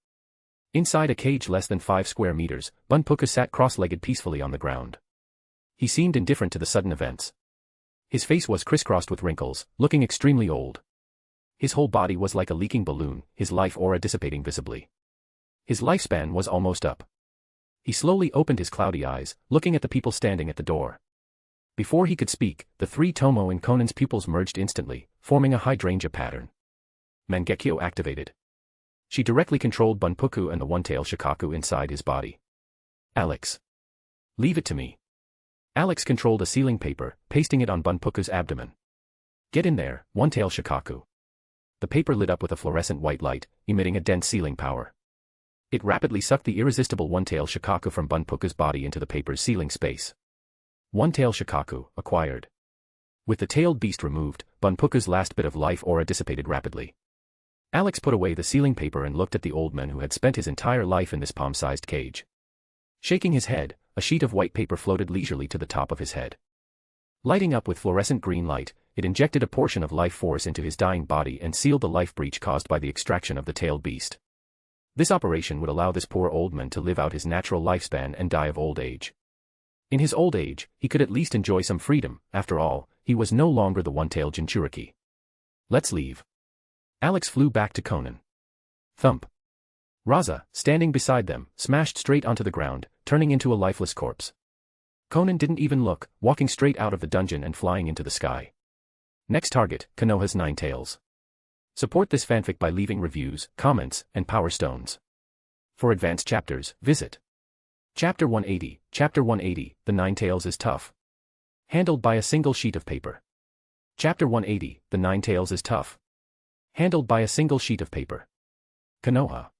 Inside a cage less than 5 square meters, Bunpuku sat cross-legged peacefully on the ground. He seemed indifferent to the sudden events. His face was crisscrossed with wrinkles, looking extremely old. His whole body was like a leaking balloon, his life aura dissipating visibly. His lifespan was almost up. He slowly opened his cloudy eyes, looking at the people standing at the door. Before he could speak, the 3 Tomo in Konan's pupils merged instantly, forming a hydrangea pattern. Mangekyo activated. She directly controlled Bunpuku and the one-tail Shikaku inside his body. "Alex. Leave it to me." Alex controlled a sealing paper, pasting it on Bunpuku's abdomen. "Get in there, one-tail Shikaku." The paper lit up with a fluorescent white light, emitting a dense sealing power. It rapidly sucked the irresistible one-tail Shikaku from Bunpuku's body into the paper's sealing space. One-tail Shikaku, acquired. With the tailed beast removed, Bunpuku's last bit of life aura dissipated rapidly. Alex put away the sealing paper and looked at the old man who had spent his entire life in this palm-sized cage. Shaking his head, a sheet of white paper floated leisurely to the top of his head. Lighting up with fluorescent green light, it injected a portion of life force into his dying body and sealed the life breach caused by the extraction of the tailed beast. This operation would allow this poor old man to live out his natural lifespan and die of old age. In his old age, he could at least enjoy some freedom. After all, he was no longer the one-tailed Jinchuriki. "Let's leave." Alex flew back to Konan. Thump. Raza, standing beside them, smashed straight onto the ground, turning into a lifeless corpse. Konan didn't even look, walking straight out of the dungeon and flying into the sky. Next target, Konoha's 9 tails. Support this fanfic by leaving reviews, comments, and power stones. For advanced chapters, visit Chapter 180. Chapter 180, The 9 Tails is Tough. Handled by a single sheet of paper. Chapter 180, The 9 Tails is Tough. Handled by a single sheet of paper. Konoha.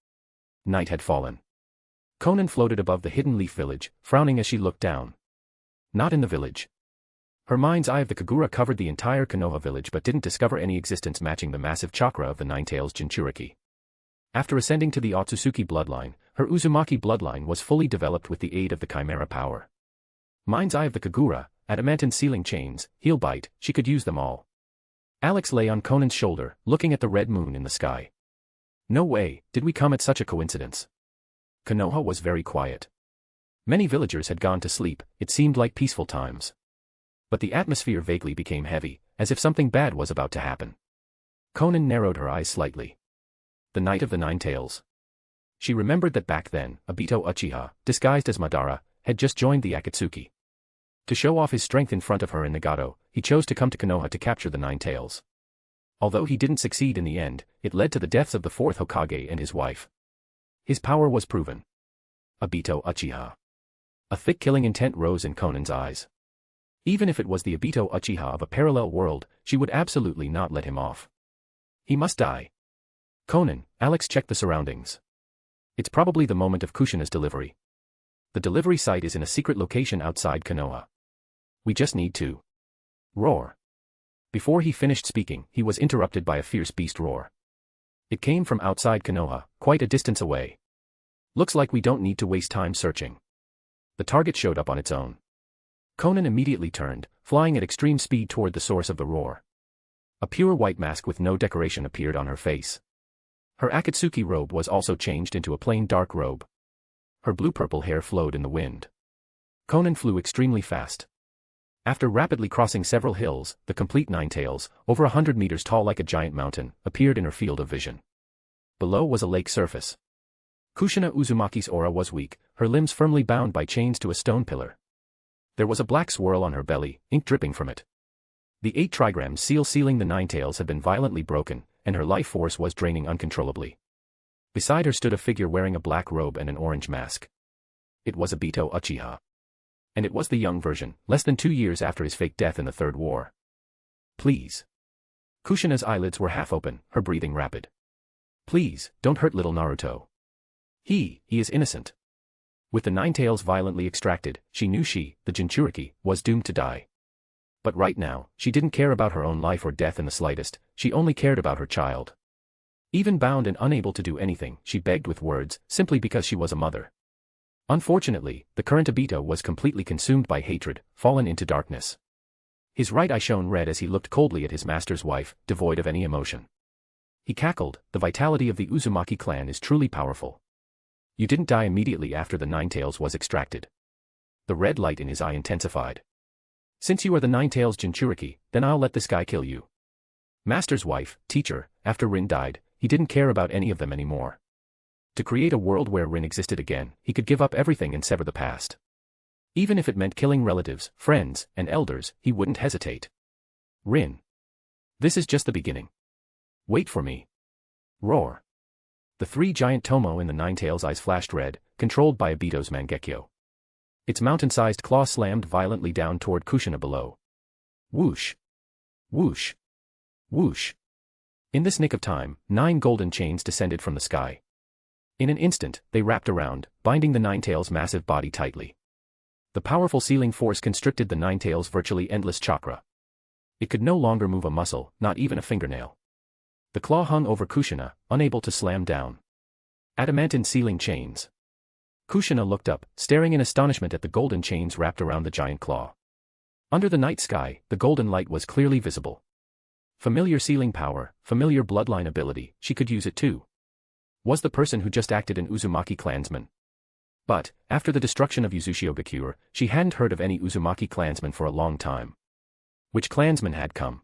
Night had fallen. Konan floated above the hidden leaf village, frowning as she looked down. Not in the village. Her mind's eye of the Kagura covered the entire Konoha village but didn't discover any existence matching the massive chakra of the 9 Tails Jinchuriki. After ascending to the Otsutsuki bloodline, her Uzumaki bloodline was fully developed with the aid of the Chimera power. Mind's eye of the Kagura, adamantine sealing chains, heel bite, she could use them all. Alex lay on Konan's shoulder, looking at the red moon in the sky. No way, did we come at such a coincidence. Konoha was very quiet. Many villagers had gone to sleep, it seemed like peaceful times. But the atmosphere vaguely became heavy, as if something bad was about to happen. Konan narrowed her eyes slightly. The Night of the 9 Tails. She remembered that back then, Aito Uchiha, disguised as Madara, had just joined the Akatsuki. To show off his strength in front of her in Nagato, he chose to come to Konoha to capture the 9 Tails. Although he didn't succeed in the end, it led to the deaths of the 4th Hokage and his wife. His power was proven. Aito Uchiha. A thick killing intent rose in Konan's eyes. Even if it was the Aito Uchiha of a parallel world, she would absolutely not let him off. He must die. Konan, Alex checked the surroundings. It's probably the moment of Kushina's delivery. The delivery site is in a secret location outside Konoha. We just need to roar. Before he finished speaking, he was interrupted by a fierce beast roar. It came from outside Konoha, quite a distance away. Looks like we don't need to waste time searching. The target showed up on its own. Konan immediately turned, flying at extreme speed toward the source of the roar. A pure white mask with no decoration appeared on her face. Her Akatsuki robe was also changed into a plain dark robe. Her blue-purple hair flowed in the wind. Konan flew extremely fast. After rapidly crossing several hills, the complete 9 Tails, over 100 meters tall like a giant mountain, appeared in her field of vision. Below was a lake surface. Kushina Uzumaki's aura was weak, her limbs firmly bound by chains to a stone pillar. There was a black swirl on her belly, ink dripping from it. The 8 trigrams seal sealing the 9 Tails had been violently broken, and her life force was draining uncontrollably. Beside her stood a figure wearing a black robe and an orange mask. It was Aito Uchiha. And it was the young version, less than 2 years after his fake death in the Third War. Please. Kushina's eyelids were half open, her breathing rapid. Please, don't hurt little Naruto. He is innocent. With the 9 Tails violently extracted, she knew she, the Jinchuriki, was doomed to die. But right now, she didn't care about her own life or death in the slightest, she only cared about her child. Even bound and unable to do anything, she begged with words, simply because she was a mother. Unfortunately, the current Aito was completely consumed by hatred, fallen into darkness. His right eye shone red as he looked coldly at his master's wife, devoid of any emotion. He cackled, "The vitality of the Uzumaki clan is truly powerful. You didn't die immediately after the Ninetales was extracted." The red light in his eye intensified. "Since you are the Ninetales Jinchuriki, then I'll let this guy kill you." Master's wife, teacher, after Rin died, he didn't care about any of them anymore. To create a world where Rin existed again, he could give up everything and sever the past. Even if it meant killing relatives, friends, and elders, he wouldn't hesitate. "Rin. This is just the beginning. Wait for me." Roar. The three giant Tomo in the Ninetales' eyes flashed red, controlled by Obito's Mangekyo. Its mountain-sized claw slammed violently down toward Kushina below. Whoosh. Whoosh. Whoosh. In this nick of time, 9 golden chains descended from the sky. In an instant, they wrapped around, binding the Ninetales' massive body tightly. The powerful sealing force constricted the Ninetales' virtually endless chakra. It could no longer move a muscle, not even a fingernail. The claw hung over Kushina, unable to slam down. Adamantine sealing chains. Kushina looked up, staring in astonishment at the golden chains wrapped around the giant claw. Under the night sky, the golden light was clearly visible. Familiar sealing power, familiar bloodline ability, she could use it too. Was the person who just acted an Uzumaki clansman. But, after the destruction of Uzushio-Gakure, she hadn't heard of any Uzumaki clansman for a long time. Which clansman had come?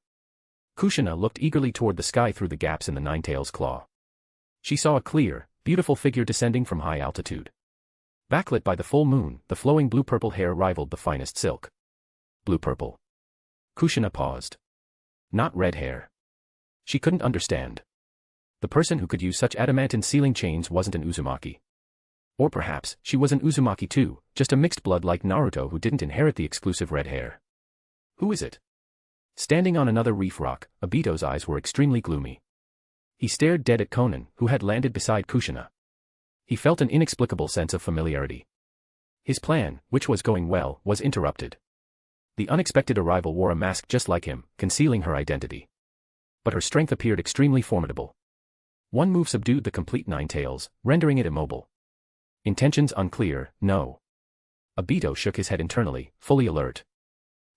Kushina looked eagerly toward the sky through the gaps in the Ninetales' claw. She saw a clear, beautiful figure descending from high altitude. Backlit by the full moon, the flowing blue-purple hair rivaled the finest silk. Blue-purple. Kushina paused. Not red hair. She couldn't understand. The person who could use such adamantine sealing chains wasn't an Uzumaki. Or perhaps, she was an Uzumaki too, just a mixed blood like Naruto who didn't inherit the exclusive red hair. Who is it? Standing on another reef rock, Obito's eyes were extremely gloomy. He stared dead at Konan, who had landed beside Kushina. He felt an inexplicable sense of familiarity. His plan, which was going well, was interrupted. The unexpected arrival wore a mask just like him, concealing her identity. But her strength appeared extremely formidable. One move subdued the complete Ninetales, rendering it immobile. Intentions unclear, no. Obito shook his head internally, fully alert.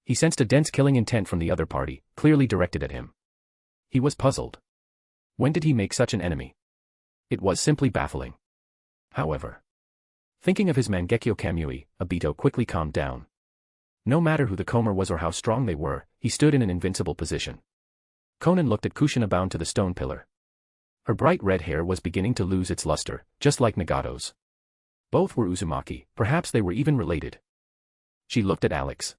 He sensed a dense killing intent from the other party, clearly directed at him. He was puzzled. When did he make such an enemy? It was simply baffling. However, thinking of his Mangekyo Kamui, Obito quickly calmed down. No matter who the Komer was or how strong they were, he stood in an invincible position. Konan looked at Kushina bound to the stone pillar. Her bright red hair was beginning to lose its luster, just like Nagato's. Both were Uzumaki, perhaps they were even related. She looked at Alex.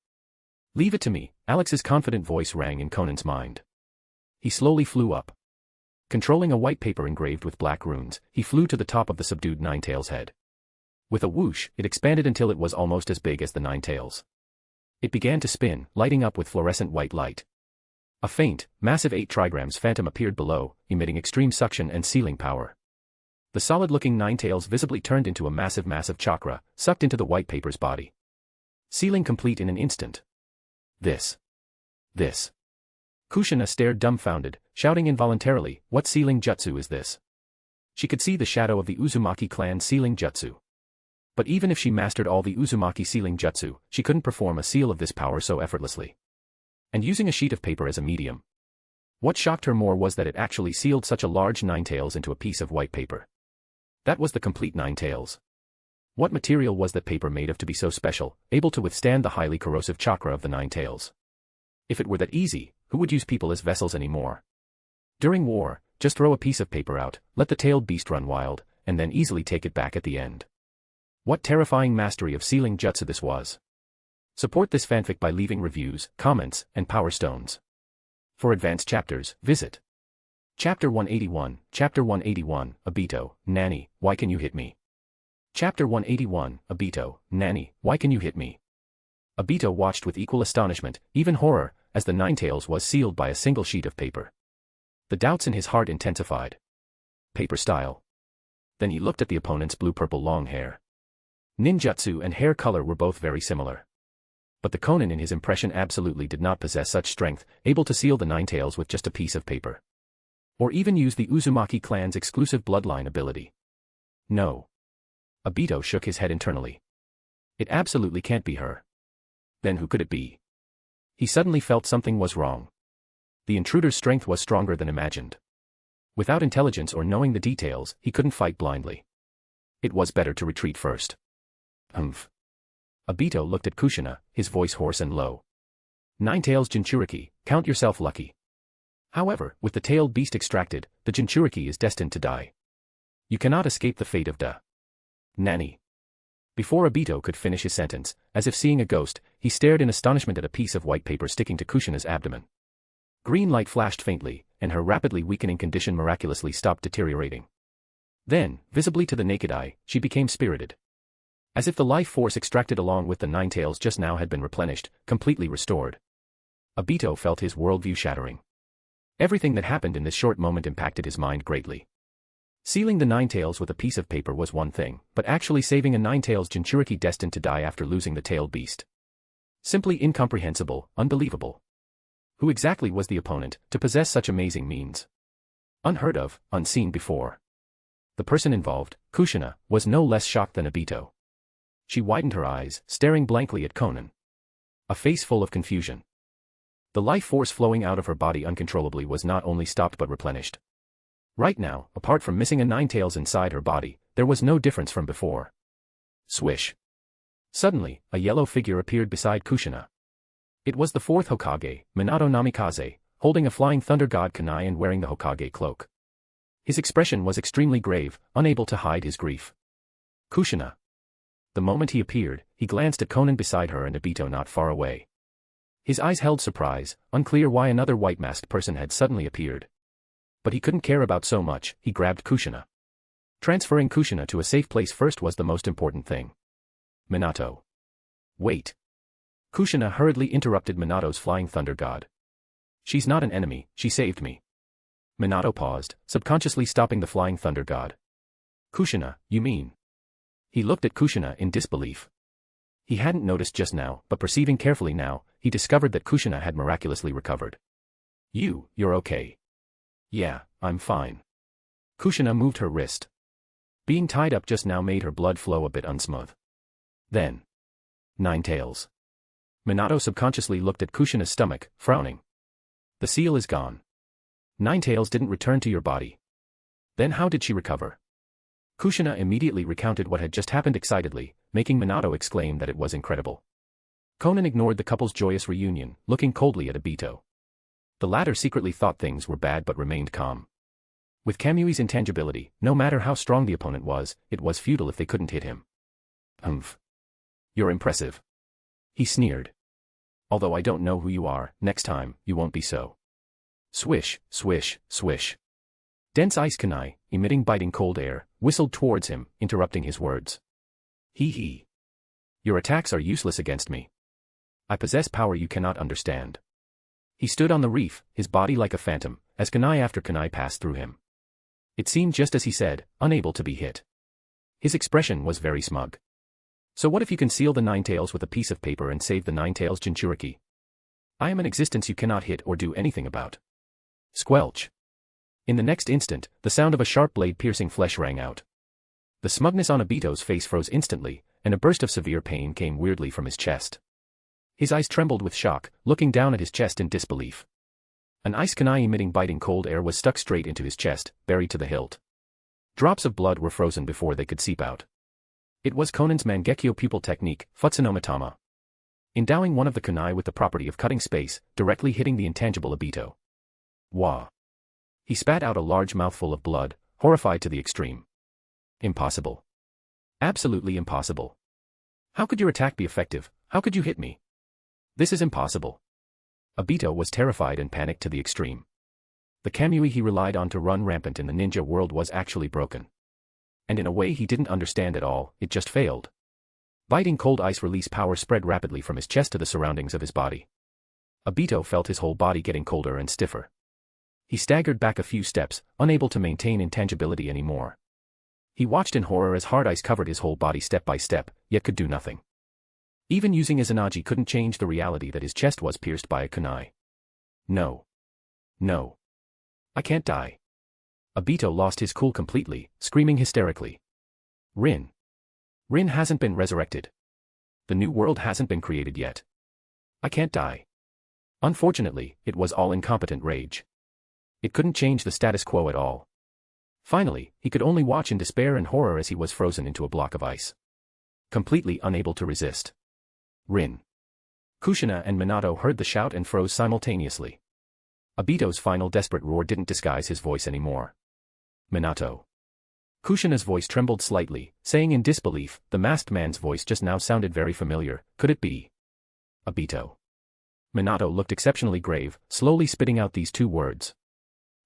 "Leave it to me," Alex's confident voice rang in Konan's mind. He slowly flew up. Controlling a white paper engraved with black runes, he flew to the top of the subdued Ninetales' head. With a whoosh, it expanded until it was almost as big as the Ninetales. It began to spin, lighting up with fluorescent white light. A faint, massive 8 trigrams phantom appeared below, emitting extreme suction and sealing power. The solid-looking Ninetales visibly turned into a massive chakra, sucked into the white paper's body. Sealing complete in an instant. This. Kushina stared dumbfounded, shouting involuntarily, "What sealing jutsu is this?" She could see the shadow of the Uzumaki clan sealing jutsu. But even if she mastered all the Uzumaki sealing jutsu, she couldn't perform a seal of this power so effortlessly. And using a sheet of paper as a medium. What shocked her more was that it actually sealed such a large Ninetales into a piece of white paper. That was the complete Ninetales. What material was that paper made of to be so special, able to withstand the highly corrosive chakra of the Ninetales? If it were that easy, who would use people as vessels anymore? During war, just throw a piece of paper out, let the tailed beast run wild, and then easily take it back at the end. What terrifying mastery of sealing jutsu this was. Support this fanfic by leaving reviews, comments, and power stones. For advanced chapters, visit Chapter 181, Chapter 181, Obito, Nanny, why can you hit me? Chapter 181, Obito, Nanny, why can you hit me? Obito watched with equal astonishment, even horror, as the Ninetales was sealed by a single sheet of paper. The doubts in his heart intensified. Paper style. Then he looked at the opponent's blue-purple long hair. Ninjutsu and hair color were both very similar. But the Konan in his impression absolutely did not possess such strength, able to seal the Ninetales with just a piece of paper. Or even use the Uzumaki clan's exclusive bloodline ability. No. Aito shook his head internally. It absolutely can't be her. Then who could it be? He suddenly felt something was wrong. The intruder's strength was stronger than imagined. Without intelligence or knowing the details, he couldn't fight blindly. It was better to retreat first. Humph. Aito looked at Kushina, his voice hoarse and low. Ninetales Jinchuriki, count yourself lucky. However, with the tailed beast extracted, the Jinchuriki is destined to die. You cannot escape the fate of Da. Nani. Before Aito could finish his sentence, as if seeing a ghost, he stared in astonishment at a piece of white paper sticking to Kushina's abdomen. Green light flashed faintly, and her rapidly weakening condition miraculously stopped deteriorating. Then, visibly to the naked eye, she became spirited. As if the life force extracted along with the Ninetales just now had been replenished, completely restored. Aito felt his worldview shattering. Everything that happened in this short moment impacted his mind greatly. Sealing the Ninetales with a piece of paper was one thing, but actually saving a Ninetales Jinchuriki destined to die after losing the tailed beast. Simply incomprehensible, unbelievable. Who exactly was the opponent to possess such amazing means? Unheard of, unseen before. The person involved, Kushina, was no less shocked than Aito. She widened her eyes, staring blankly at Konan. A face full of confusion. The life force flowing out of her body uncontrollably was not only stopped but replenished. Right now, apart from missing a Ninetales inside her body, there was no difference from before. Swish. Suddenly, a yellow figure appeared beside Kushina. It was the fourth Hokage, Minato Namikaze, holding a flying thunder god kunai and wearing the Hokage cloak. His expression was extremely grave, unable to hide his grief. Kushina. The moment he appeared, he glanced at Konan beside her and Aito not far away. His eyes held surprise, unclear why another white-masked person had suddenly appeared. But he couldn't care about so much, he grabbed Kushina. Transferring Kushina to a safe place first was the most important thing. Minato. Wait. Kushina hurriedly interrupted Minato's flying thunder god. She's not an enemy, she saved me. Minato paused, subconsciously stopping the flying thunder god. Kushina, you mean? He looked at Kushina in disbelief. He hadn't noticed just now, but perceiving carefully now, he discovered that Kushina had miraculously recovered. You're okay. Yeah, I'm fine. Kushina moved her wrist. Being tied up just now made her blood flow a bit unsmooth. Then. Ninetales. Minato subconsciously looked at Kushina's stomach, frowning. The seal is gone. Ninetales didn't return to your body. Then how did she recover? Kushina immediately recounted what had just happened excitedly, making Minato exclaim that it was incredible. Konan ignored the couple's joyous reunion, looking coldly at Aito. The latter secretly thought things were bad but remained calm. With Kamui's intangibility, no matter how strong the opponent was, it was futile if they couldn't hit him. Humph. You're impressive. He sneered. Although I don't know who you are, next time, you won't be so. Swish, swish, swish. Dense ice kunai, emitting biting cold air, whistled towards him, interrupting his words. Hee. Your attacks are useless against me. I possess power you cannot understand. He stood on the reef, his body like a phantom, as kunai after kunai passed through him. It seemed just as he said, unable to be hit. His expression was very smug. So what if you can seal the Ninetales with a piece of paper and save the Ninetales Jinchuriki? I am an existence you cannot hit or do anything about. Squelch. In the next instant, the sound of a sharp blade piercing flesh rang out. The smugness on Aito's face froze instantly, and a burst of severe pain came weirdly from his chest. His eyes trembled with shock, looking down at his chest in disbelief. An ice kunai emitting biting cold air was stuck straight into his chest, buried to the hilt. Drops of blood were frozen before they could seep out. It was Konan's Mangekyo pupil technique, Futsunomitama. Endowing one of the kunai with the property of cutting space, directly hitting the intangible Aito. Wah. He spat out a large mouthful of blood, horrified to the extreme. Impossible. Absolutely impossible. How could your attack be effective? How could you hit me? This is impossible. Aito was terrified and panicked to the extreme. The Kamui he relied on to run rampant in the ninja world was actually broken. And in a way he didn't understand at all, it just failed. Biting cold ice release power spread rapidly from his chest to the surroundings of his body. Aito felt his whole body getting colder and stiffer. He staggered back a few steps, unable to maintain intangibility anymore. He watched in horror as hard ice covered his whole body step by step, yet could do nothing. Even using Izanagi couldn't change the reality that his chest was pierced by a kunai. No. I can't die. Aito lost his cool completely, screaming hysterically. Rin. Rin hasn't been resurrected. The new world hasn't been created yet. I can't die. Unfortunately, it was all incompetent rage. It couldn't change the status quo at all. Finally, he could only watch in despair and horror as he was frozen into a block of ice. Completely unable to resist. Rin. Kushina and Minato heard the shout and froze simultaneously. Obito's final desperate roar didn't disguise his voice anymore. Minato. Kushina's voice trembled slightly, saying in disbelief, the masked man's voice just now sounded very familiar, could it be? Obito. Minato looked exceptionally grave, slowly spitting out these two words.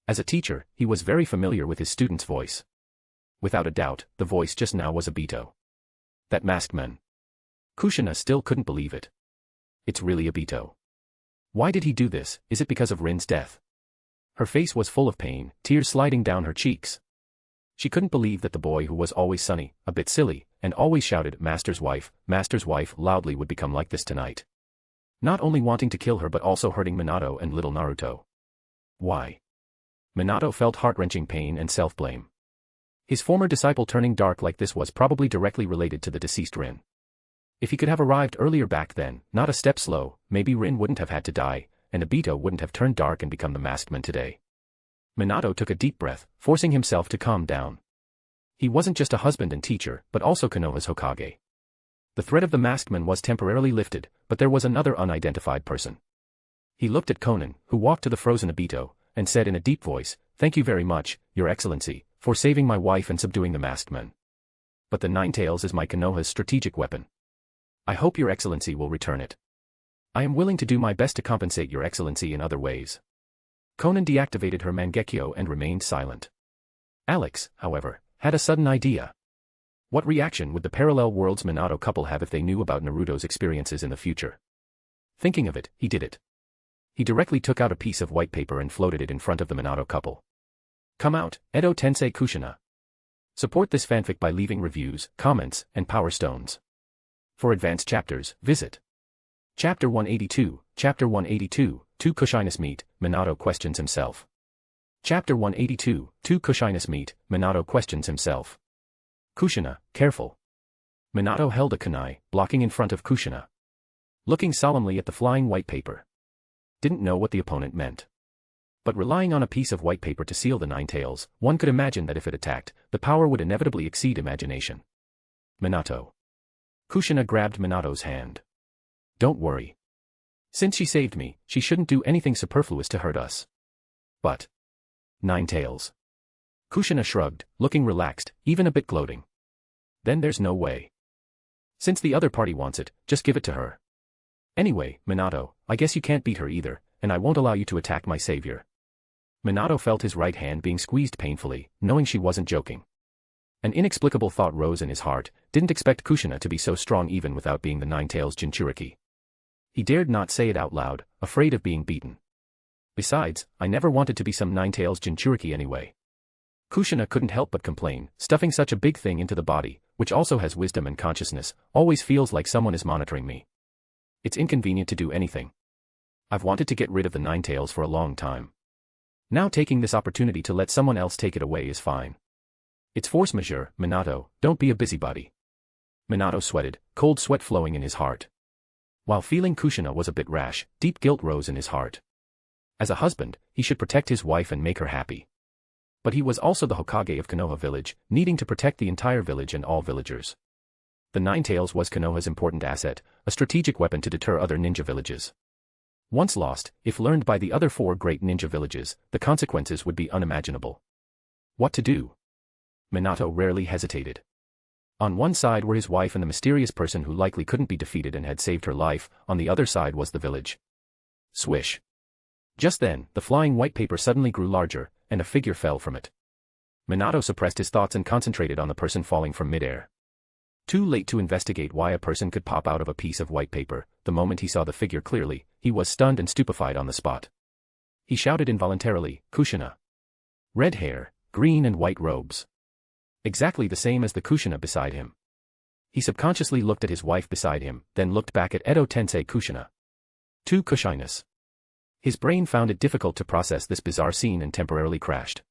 As a teacher, he was very familiar with his student's voice. Without a doubt, the voice just now was Obito. That masked man. Kushina still couldn't believe it. It's really Obito. Why did he do this? Is it because of Rin's death? Her face was full of pain, tears sliding down her cheeks. She couldn't believe that the boy who was always sunny, a bit silly, and always shouted Master's wife, loudly would become like this tonight. Not only wanting to kill her but also hurting Minato and little Naruto. Why? Minato felt heart-wrenching pain and self-blame. His former disciple turning dark like this was probably directly related to the deceased Rin. If he could have arrived earlier back then, not a step slow, maybe Rin wouldn't have had to die, and Obito wouldn't have turned dark and become the masked man today. Minato took a deep breath, forcing himself to calm down. He wasn't just a husband and teacher, but also Konoha's Hokage. The threat of the masked man was temporarily lifted, but there was another unidentified person. He looked at Konan, who walked to the frozen Obito, and said in a deep voice, "Thank you very much, Your Excellency, for saving my wife and subduing the masked man. But the Nine Tails is my Konoha's strategic weapon. I hope Your Excellency will return it. I am willing to do my best to compensate Your Excellency in other ways." Konan deactivated her Mangekyo and remained silent. Alex, however, had a sudden idea. What reaction would the parallel worlds Minato couple have if they knew about Naruto's experiences in the future? Thinking of it, he did it. He directly took out a piece of white paper and floated it in front of the Minato couple. Come out, Edo Tensei Kushina. Support this fanfic by leaving reviews, comments, and power stones. For advanced chapters, visit Chapter 182, Chapter 182, Two Kushinas Meet, Minato questions himself. Chapter 182, Two Kushinas Meet, Minato questions himself. Kushina, careful. Minato held a kunai, blocking in front of Kushina. Looking solemnly at the flying white paper. Didn't know what the opponent meant. But relying on a piece of white paper to seal the Nine Tails, one could imagine that if it attacked, the power would inevitably exceed imagination. Minato. Kushina grabbed Minato's hand. Don't worry. Since she saved me, she shouldn't do anything superfluous to hurt us. But Nine Tails. Kushina shrugged, looking relaxed, even a bit gloating. Then there's no way. Since the other party wants it, just give it to her. Anyway, Minato, I guess you can't beat her either, and I won't allow you to attack my savior. Minato felt his right hand being squeezed painfully, knowing she wasn't joking. An inexplicable thought rose in his heart, didn't expect Kushina to be so strong even without being the Nine Tails Jinchuriki. He dared not say it out loud, afraid of being beaten. Besides, I never wanted to be some Nine Tails Jinchuriki anyway. Kushina couldn't help but complain, stuffing such a big thing into the body, which also has wisdom and consciousness, always feels like someone is monitoring me. It's inconvenient to do anything. I've wanted to get rid of the Nine Tails for a long time. Now taking this opportunity to let someone else take it away is fine. It's force majeure, Minato, don't be a busybody. Minato sweated, cold sweat flowing in his heart. While feeling Kushina was a bit rash, deep guilt rose in his heart. As a husband, he should protect his wife and make her happy. But he was also the Hokage of Konoha village, needing to protect the entire village and all villagers. The Nine Tails was Konoha's important asset, a strategic weapon to deter other ninja villages. Once lost, if learned by the other four great ninja villages, the consequences would be unimaginable. What to do? Minato rarely hesitated. On one side were his wife and the mysterious person who likely couldn't be defeated and had saved her life, on the other side was the village. Swish. Just then, the flying white paper suddenly grew larger, and a figure fell from it. Minato suppressed his thoughts and concentrated on the person falling from midair. Too late to investigate why a person could pop out of a piece of white paper, the moment he saw the figure clearly, he was stunned and stupefied on the spot. He shouted involuntarily, Kushina. Red hair, green and white robes. Exactly the same as the Kushina beside him. He subconsciously looked at his wife beside him, then looked back at Edo Tensei Kushina. Two Kushinas. His brain found it difficult to process this bizarre scene and temporarily crashed.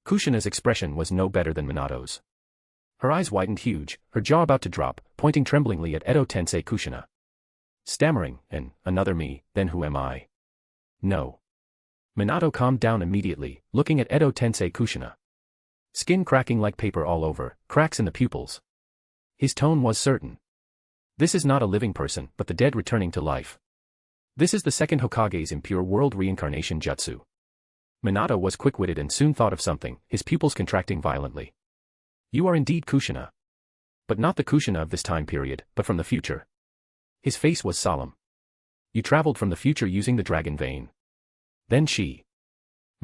Kushina's expression was no better than Minato's. Her eyes widened huge, her jaw about to drop, pointing tremblingly at Edo Tensei Kushina. Stammering, another me, then who am I? No. Minato calmed down immediately, looking at Edo Tensei Kushina. Skin cracking like paper all over, cracks in the pupils. His tone was certain. This is not a living person, but the dead returning to life. This is the second Hokage's impure world reincarnation jutsu. Minato was quick-witted and soon thought of something, his pupils contracting violently. You are indeed Kushina. But not the Kushina of this time period, but from the future. His face was solemn. You traveled from the future using the dragon vein. Then she.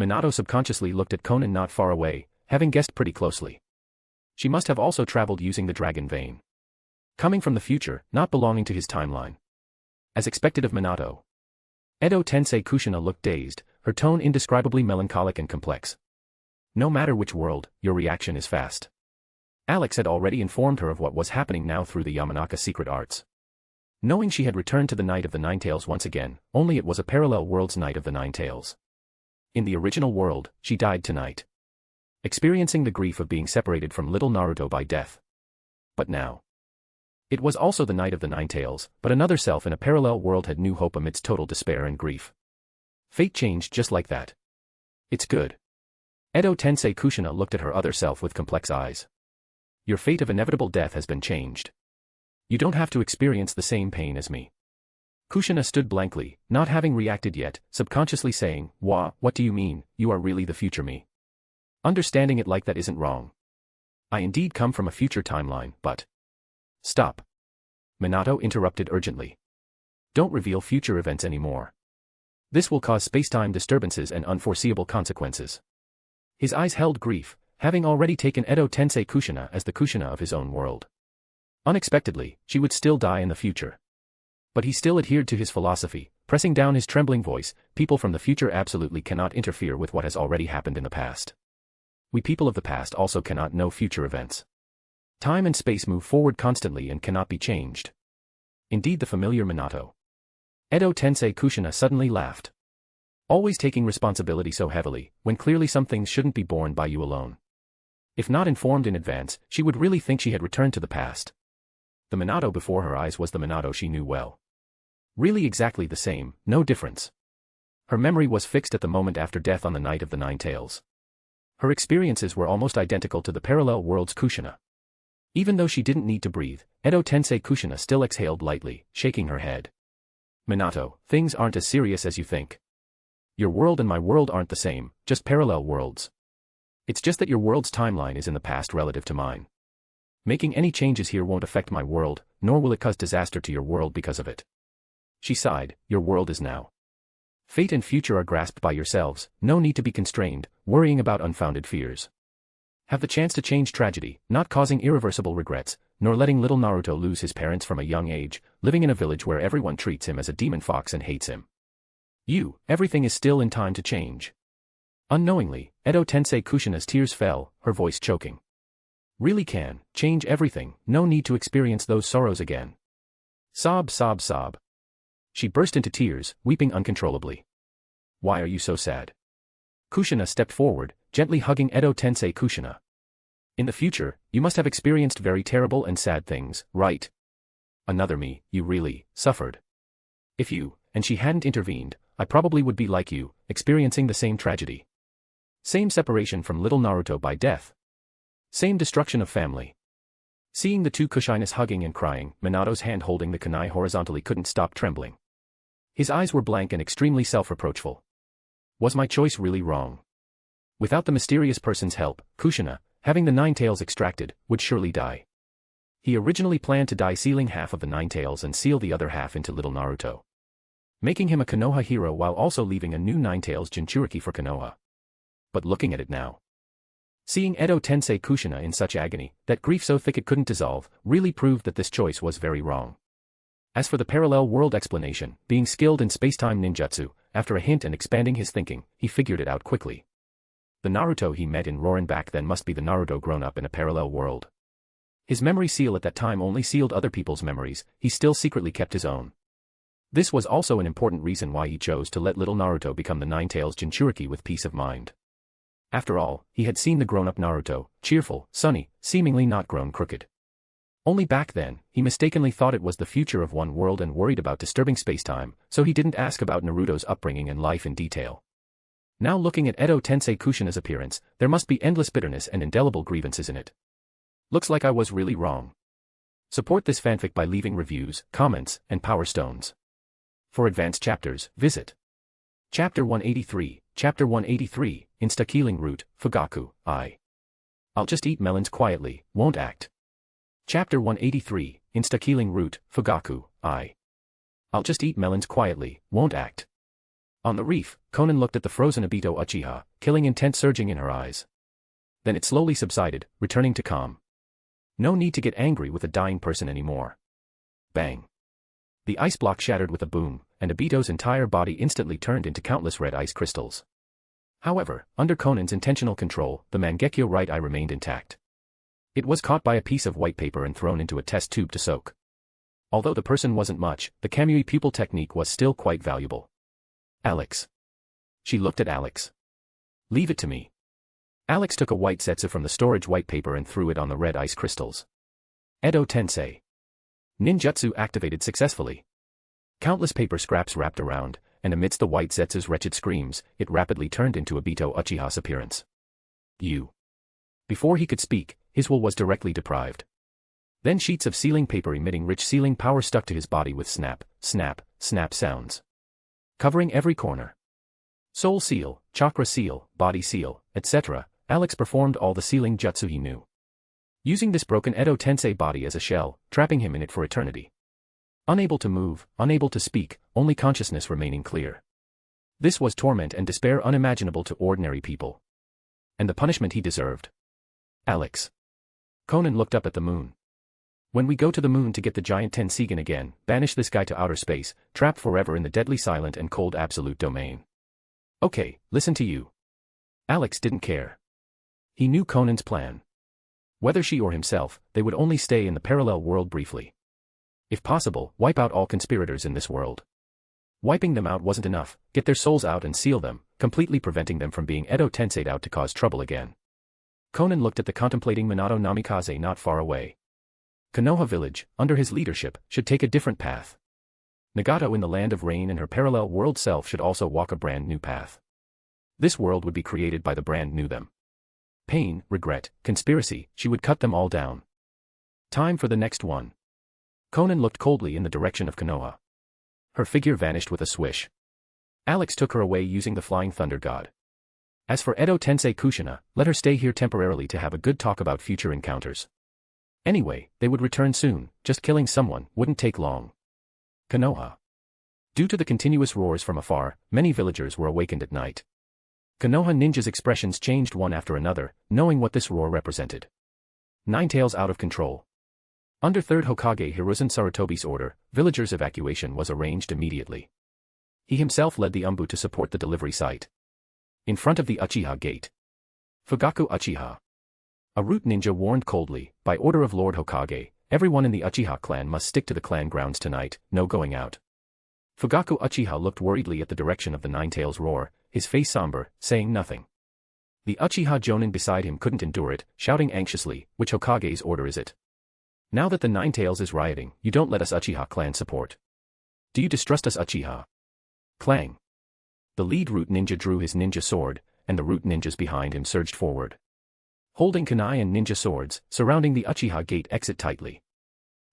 Minato subconsciously looked at Konan not far away, having guessed pretty closely. She must have also traveled using the dragon vein. Coming from the future, not belonging to his timeline. As expected of Minato. Edo Tensei Kushina looked dazed, her tone indescribably melancholic and complex. No matter which world, your reaction is fast. Alex had already informed her of what was happening now through the Yamanaka secret arts. Knowing she had returned to the Night of the Nine Tails once again, only it was a parallel world's Night of the Nine Tails. In the original world, she died tonight. Experiencing the grief of being separated from little Naruto by death. But now. It was also the Night of the Nine Tails, but another self in a parallel world had new hope amidst total despair and grief. Fate changed just like that. It's good. Edo Tensei Kushina looked at her other self with complex eyes. Your fate of inevitable death has been changed. You don't have to experience the same pain as me. Kushina stood blankly, not having reacted yet, subconsciously saying, what do you mean, you are really the future me? Understanding it like that isn't wrong. I indeed come from a future timeline, but... Stop. Minato interrupted urgently. Don't reveal future events anymore. This will cause space-time disturbances and unforeseeable consequences. His eyes held grief, having already taken Edo Tensei Kushina as the Kushina of his own world. Unexpectedly, she would still die in the future. But he still adhered to his philosophy, pressing down his trembling voice, people from the future absolutely cannot interfere with what has already happened in the past. We people of the past also cannot know future events. Time and space move forward constantly and cannot be changed. Indeed the familiar Minato. Edo Tensei Kushina suddenly laughed. Always taking responsibility so heavily, when clearly some things shouldn't be borne by you alone. If not informed in advance, she would really think she had returned to the past. The Minato before her eyes was the Minato she knew well. Really exactly the same, no difference. Her memory was fixed at the moment after death on the Night of the Nine Tails. Her experiences were almost identical to the parallel world's Kushina. Even though she didn't need to breathe, Edo Tensei Kushina still exhaled lightly, shaking her head. Minato, things aren't as serious as you think. Your world and my world aren't the same, just parallel worlds. It's just that your world's timeline is in the past relative to mine. Making any changes here won't affect my world, nor will it cause disaster to your world because of it. She sighed, your world is now. Fate and future are grasped by yourselves, no need to be constrained, worrying about unfounded fears. Have the chance to change tragedy, not causing irreversible regrets, nor letting little Naruto lose his parents from a young age, living in a village where everyone treats him as a demon fox and hates him. Everything is still in time to change. Unknowingly, Edo Tensei Kushina's tears fell, her voice choking. Really can, change everything, no need to experience those sorrows again. Sob, sob, sob. She burst into tears, weeping uncontrollably. Why are you so sad? Kushina stepped forward, gently hugging Edo Tensei Kushina. In the future, you must have experienced very terrible and sad things, right? Another me, you really, suffered. If you, and she hadn't intervened, I probably would be like you, experiencing the same tragedy. Same separation from little Naruto by death. Same destruction of family. Seeing the two Kushinas hugging and crying, Minato's hand holding the kunai horizontally couldn't stop trembling. His eyes were blank and extremely self-reproachful. Was my choice really wrong? Without the mysterious person's help, Kushina, having the nine tails extracted, would surely die. He originally planned to die sealing half of the nine tails and seal the other half into little Naruto. Making him a Konoha hero while also leaving a new nine tails Jinchuriki for Konoha. But looking at it now. Seeing Edo Tensei Kushina in such agony, that grief so thick it couldn't dissolve, really proved that this choice was very wrong. As for the parallel world explanation, being skilled in space-time ninjutsu, after a hint and expanding his thinking, he figured it out quickly. The Naruto he met in Rorin back then must be the Naruto grown up in a parallel world. His memory seal at that time only sealed other people's memories, he still secretly kept his own. This was also an important reason why he chose to let little Naruto become the Nine Tails Jinchuriki with peace of mind. After all, he had seen the grown-up Naruto, cheerful, sunny, seemingly not grown crooked. Only back then, he mistakenly thought it was the future of one world and worried about disturbing spacetime, so he didn't ask about Naruto's upbringing and life in detail. Now looking at Edo Tensei Kushina's appearance, there must be endless bitterness and indelible grievances in it. Looks like I was really wrong. Support this fanfic by leaving reviews, comments, and power stones. For advanced chapters, visit Chapter 183, Chapter 183, Insta-Killing Root, Fugaku, I'll just eat melons quietly, won't act. Chapter 183, Insta-Killing Root, Fugaku, I'll just eat melons quietly, won't act. On the reef, Konan looked at the frozen Obito Uchiha, killing intent surging in her eyes. Then it slowly subsided, returning to calm. No need to get angry with a dying person anymore. Bang. The ice block shattered with a boom, and Obito's entire body instantly turned into countless red ice crystals. However, under Konan's intentional control, the Mangekyo right eye remained intact. It was caught by a piece of white paper and thrown into a test tube to soak. Although the person wasn't much, the Kamui pupil technique was still quite valuable. Alex. She looked at Alex. Leave it to me. Alex took a white setsu from the storage white paper and threw it on the red ice crystals. Edo Tensei. Ninjutsu activated successfully. Countless paper scraps wrapped around, and amidst the white setsu's wretched screams, it rapidly turned into Obito Uchiha's appearance. You. Before he could speak, his will was directly deprived. Then sheets of sealing paper emitting rich sealing power stuck to his body with snap, snap, snap sounds. Covering every corner. Soul seal, chakra seal, body seal, etc., Alex performed all the sealing jutsu he knew. Using this broken Edo Tensei body as a shell, trapping him in it for eternity. Unable to move, unable to speak, only consciousness remaining clear. This was torment and despair unimaginable to ordinary people. And the punishment he deserved. Alex. Konan looked up at the moon. When we go to the moon to get the giant Tenseigan again, banish this guy to outer space, trapped forever in the deadly silent and cold absolute domain. Okay, listen to you. Alex didn't care. He knew Konan's plan. Whether she or himself, they would only stay in the parallel world briefly. If possible, wipe out all conspirators in this world. Wiping them out wasn't enough, get their souls out and seal them, completely preventing them from being Edo Tensei'd out to cause trouble again. Konan looked at the contemplating Minato Namikaze not far away. Konoha village, under his leadership, should take a different path. Nagato in the land of rain and her parallel world self should also walk a brand new path. This world would be created by the brand new them. Pain, regret, conspiracy, she would cut them all down. Time for the next one. Konan looked coldly in the direction of Konoha. Her figure vanished with a swish. Alex took her away using the flying thunder god. As for Edo Tensei Kushina, let her stay here temporarily to have a good talk about future encounters. Anyway, they would return soon, just killing someone wouldn't take long. Konoha. Due to the continuous roars from afar, many villagers were awakened at night. Konoha ninjas' expressions changed one after another, knowing what this roar represented. Ninetales out of control. Under 3rd Hokage Hiruzen Sarutobi's order, villagers' evacuation was arranged immediately. He himself led the Umbu to support the delivery site. In front of the Uchiha gate. Fugaku Uchiha. A root ninja warned coldly, by order of Lord Hokage, everyone in the Uchiha clan must stick to the clan grounds tonight, no going out. Fugaku Uchiha looked worriedly at the direction of the Ninetales roar, his face somber, saying nothing. The Uchiha Jonin beside him couldn't endure it, shouting anxiously, which Hokage's order is it? Now that the Ninetales is rioting, you don't let us Uchiha clan support. Do you distrust us Uchiha? Clang. The lead root ninja drew his ninja sword, and the root ninjas behind him surged forward. Holding kunai and ninja swords, surrounding the Uchiha gate exit tightly.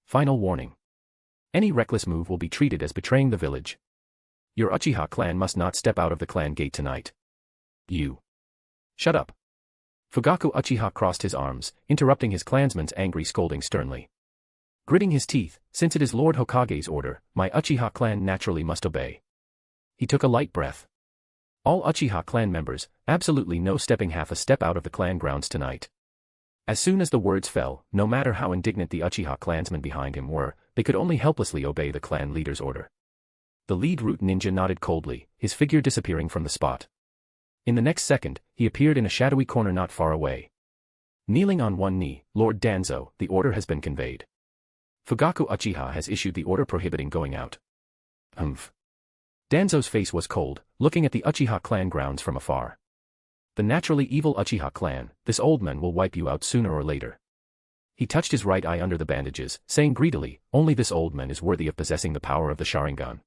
Final warning. Any reckless move will be treated as betraying the village. Your Uchiha clan must not step out of the clan gate tonight. You. Shut up. Fugaku Uchiha crossed his arms, interrupting his clansman's angry scolding sternly. Gritting his teeth, since it is Lord Hokage's order, my Uchiha clan naturally must obey. He took a light breath. All Uchiha clan members, absolutely no stepping half a step out of the clan grounds tonight. As soon as the words fell, no matter how indignant the Uchiha clansmen behind him were, they could only helplessly obey the clan leader's order. The lead root ninja nodded coldly, his figure disappearing from the spot. In the next second, he appeared in a shadowy corner not far away. Kneeling on one knee, Lord Danzo, the order has been conveyed. Fugaku Uchiha has issued the order prohibiting going out. Danzo's face was cold, looking at the Uchiha clan grounds from afar. The naturally evil Uchiha clan, this old man will wipe you out sooner or later. He touched his right eye under the bandages, saying greedily, only this old man is worthy of possessing the power of the Sharingan.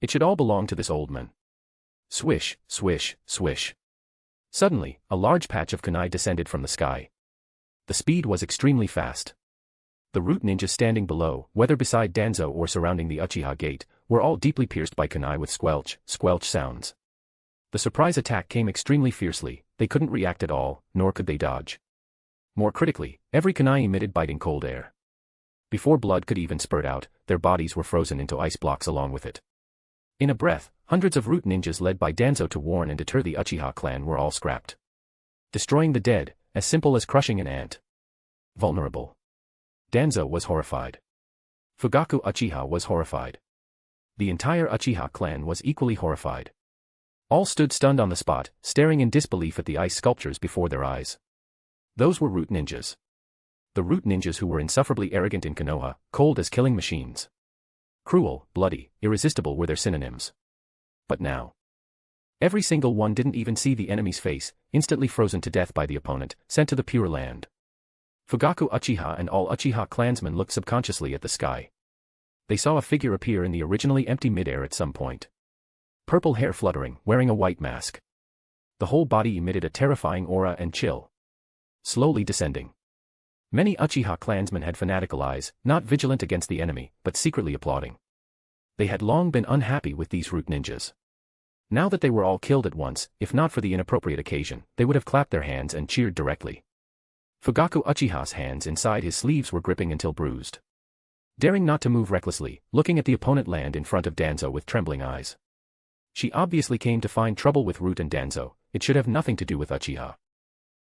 It should all belong to this old man. Swish, swish, swish. Suddenly, a large patch of kunai descended from the sky. The speed was extremely fast. The root ninjas standing below, whether beside Danzo or surrounding the Uchiha gate, were all deeply pierced by kunai with squelch, squelch sounds. The surprise attack came extremely fiercely, they couldn't react at all, nor could they dodge. More critically, every kunai emitted biting cold air. Before blood could even spurt out, their bodies were frozen into ice blocks along with it. In a breath, hundreds of root ninjas led by Danzo to warn and deter the Uchiha clan were all scrapped. Destroying the dead, as simple as crushing an ant. Vulnerable. Danzo was horrified. Fugaku Uchiha was horrified. The entire Uchiha clan was equally horrified. All stood stunned on the spot, staring in disbelief at the ice sculptures before their eyes. Those were root ninjas. The root ninjas who were insufferably arrogant in Konoha, cold as killing machines. Cruel, bloody, irresistible were their synonyms. But now, every single one didn't even see the enemy's face, instantly frozen to death by the opponent, sent to the Pure Land. Fugaku Uchiha and all Uchiha clansmen looked subconsciously at the sky. They saw a figure appear in the originally empty midair at some point. Purple hair fluttering, wearing a white mask. The whole body emitted a terrifying aura and chill. Slowly descending. Many Uchiha clansmen had fanatical eyes, not vigilant against the enemy, but secretly applauding. They had long been unhappy with these root ninjas. Now that they were all killed at once, if not for the inappropriate occasion, they would have clapped their hands and cheered directly. Fugaku Uchiha's hands inside his sleeves were gripping until bruised. Daring not to move recklessly, looking at the opponent land in front of Danzo with trembling eyes. She obviously came to find trouble with Root and Danzo, it should have nothing to do with Uchiha.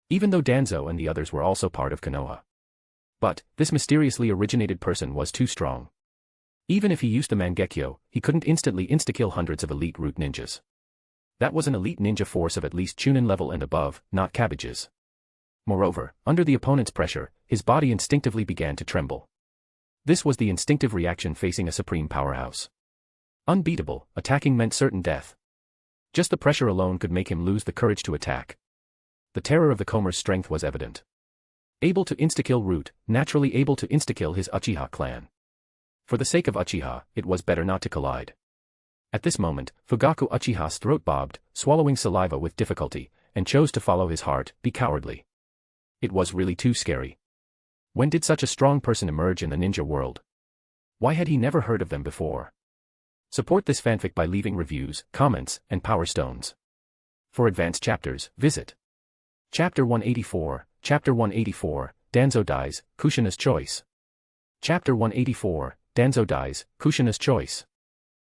Even though Danzo and the others were also part of Konoha. But, this mysteriously originated person was too strong. Even if he used the Mangekyo, he couldn't instantly insta-kill hundreds of elite root ninjas. That was an elite ninja force of at least Chunin level and above, not cabbages. Moreover, under the opponent's pressure, his body instinctively began to tremble. This was the instinctive reaction facing a supreme powerhouse. Unbeatable, attacking meant certain death. Just the pressure alone could make him lose the courage to attack. The terror of the Komer's strength was evident. Able to insta-kill Root, naturally able to insta-kill his Uchiha clan. For the sake of Uchiha, it was better not to collide. At this moment, Fugaku Uchiha's throat bobbed, swallowing saliva with difficulty, and chose to follow his heart, be cowardly. It was really too scary. When did such a strong person emerge in the ninja world? Why had he never heard of them before? Support this fanfic by leaving reviews, comments, and power stones. For advanced chapters, visit Chapter 184, Chapter 184, Danzo dies, Kushina's choice. Chapter 184, Danzo dies, Kushina's choice.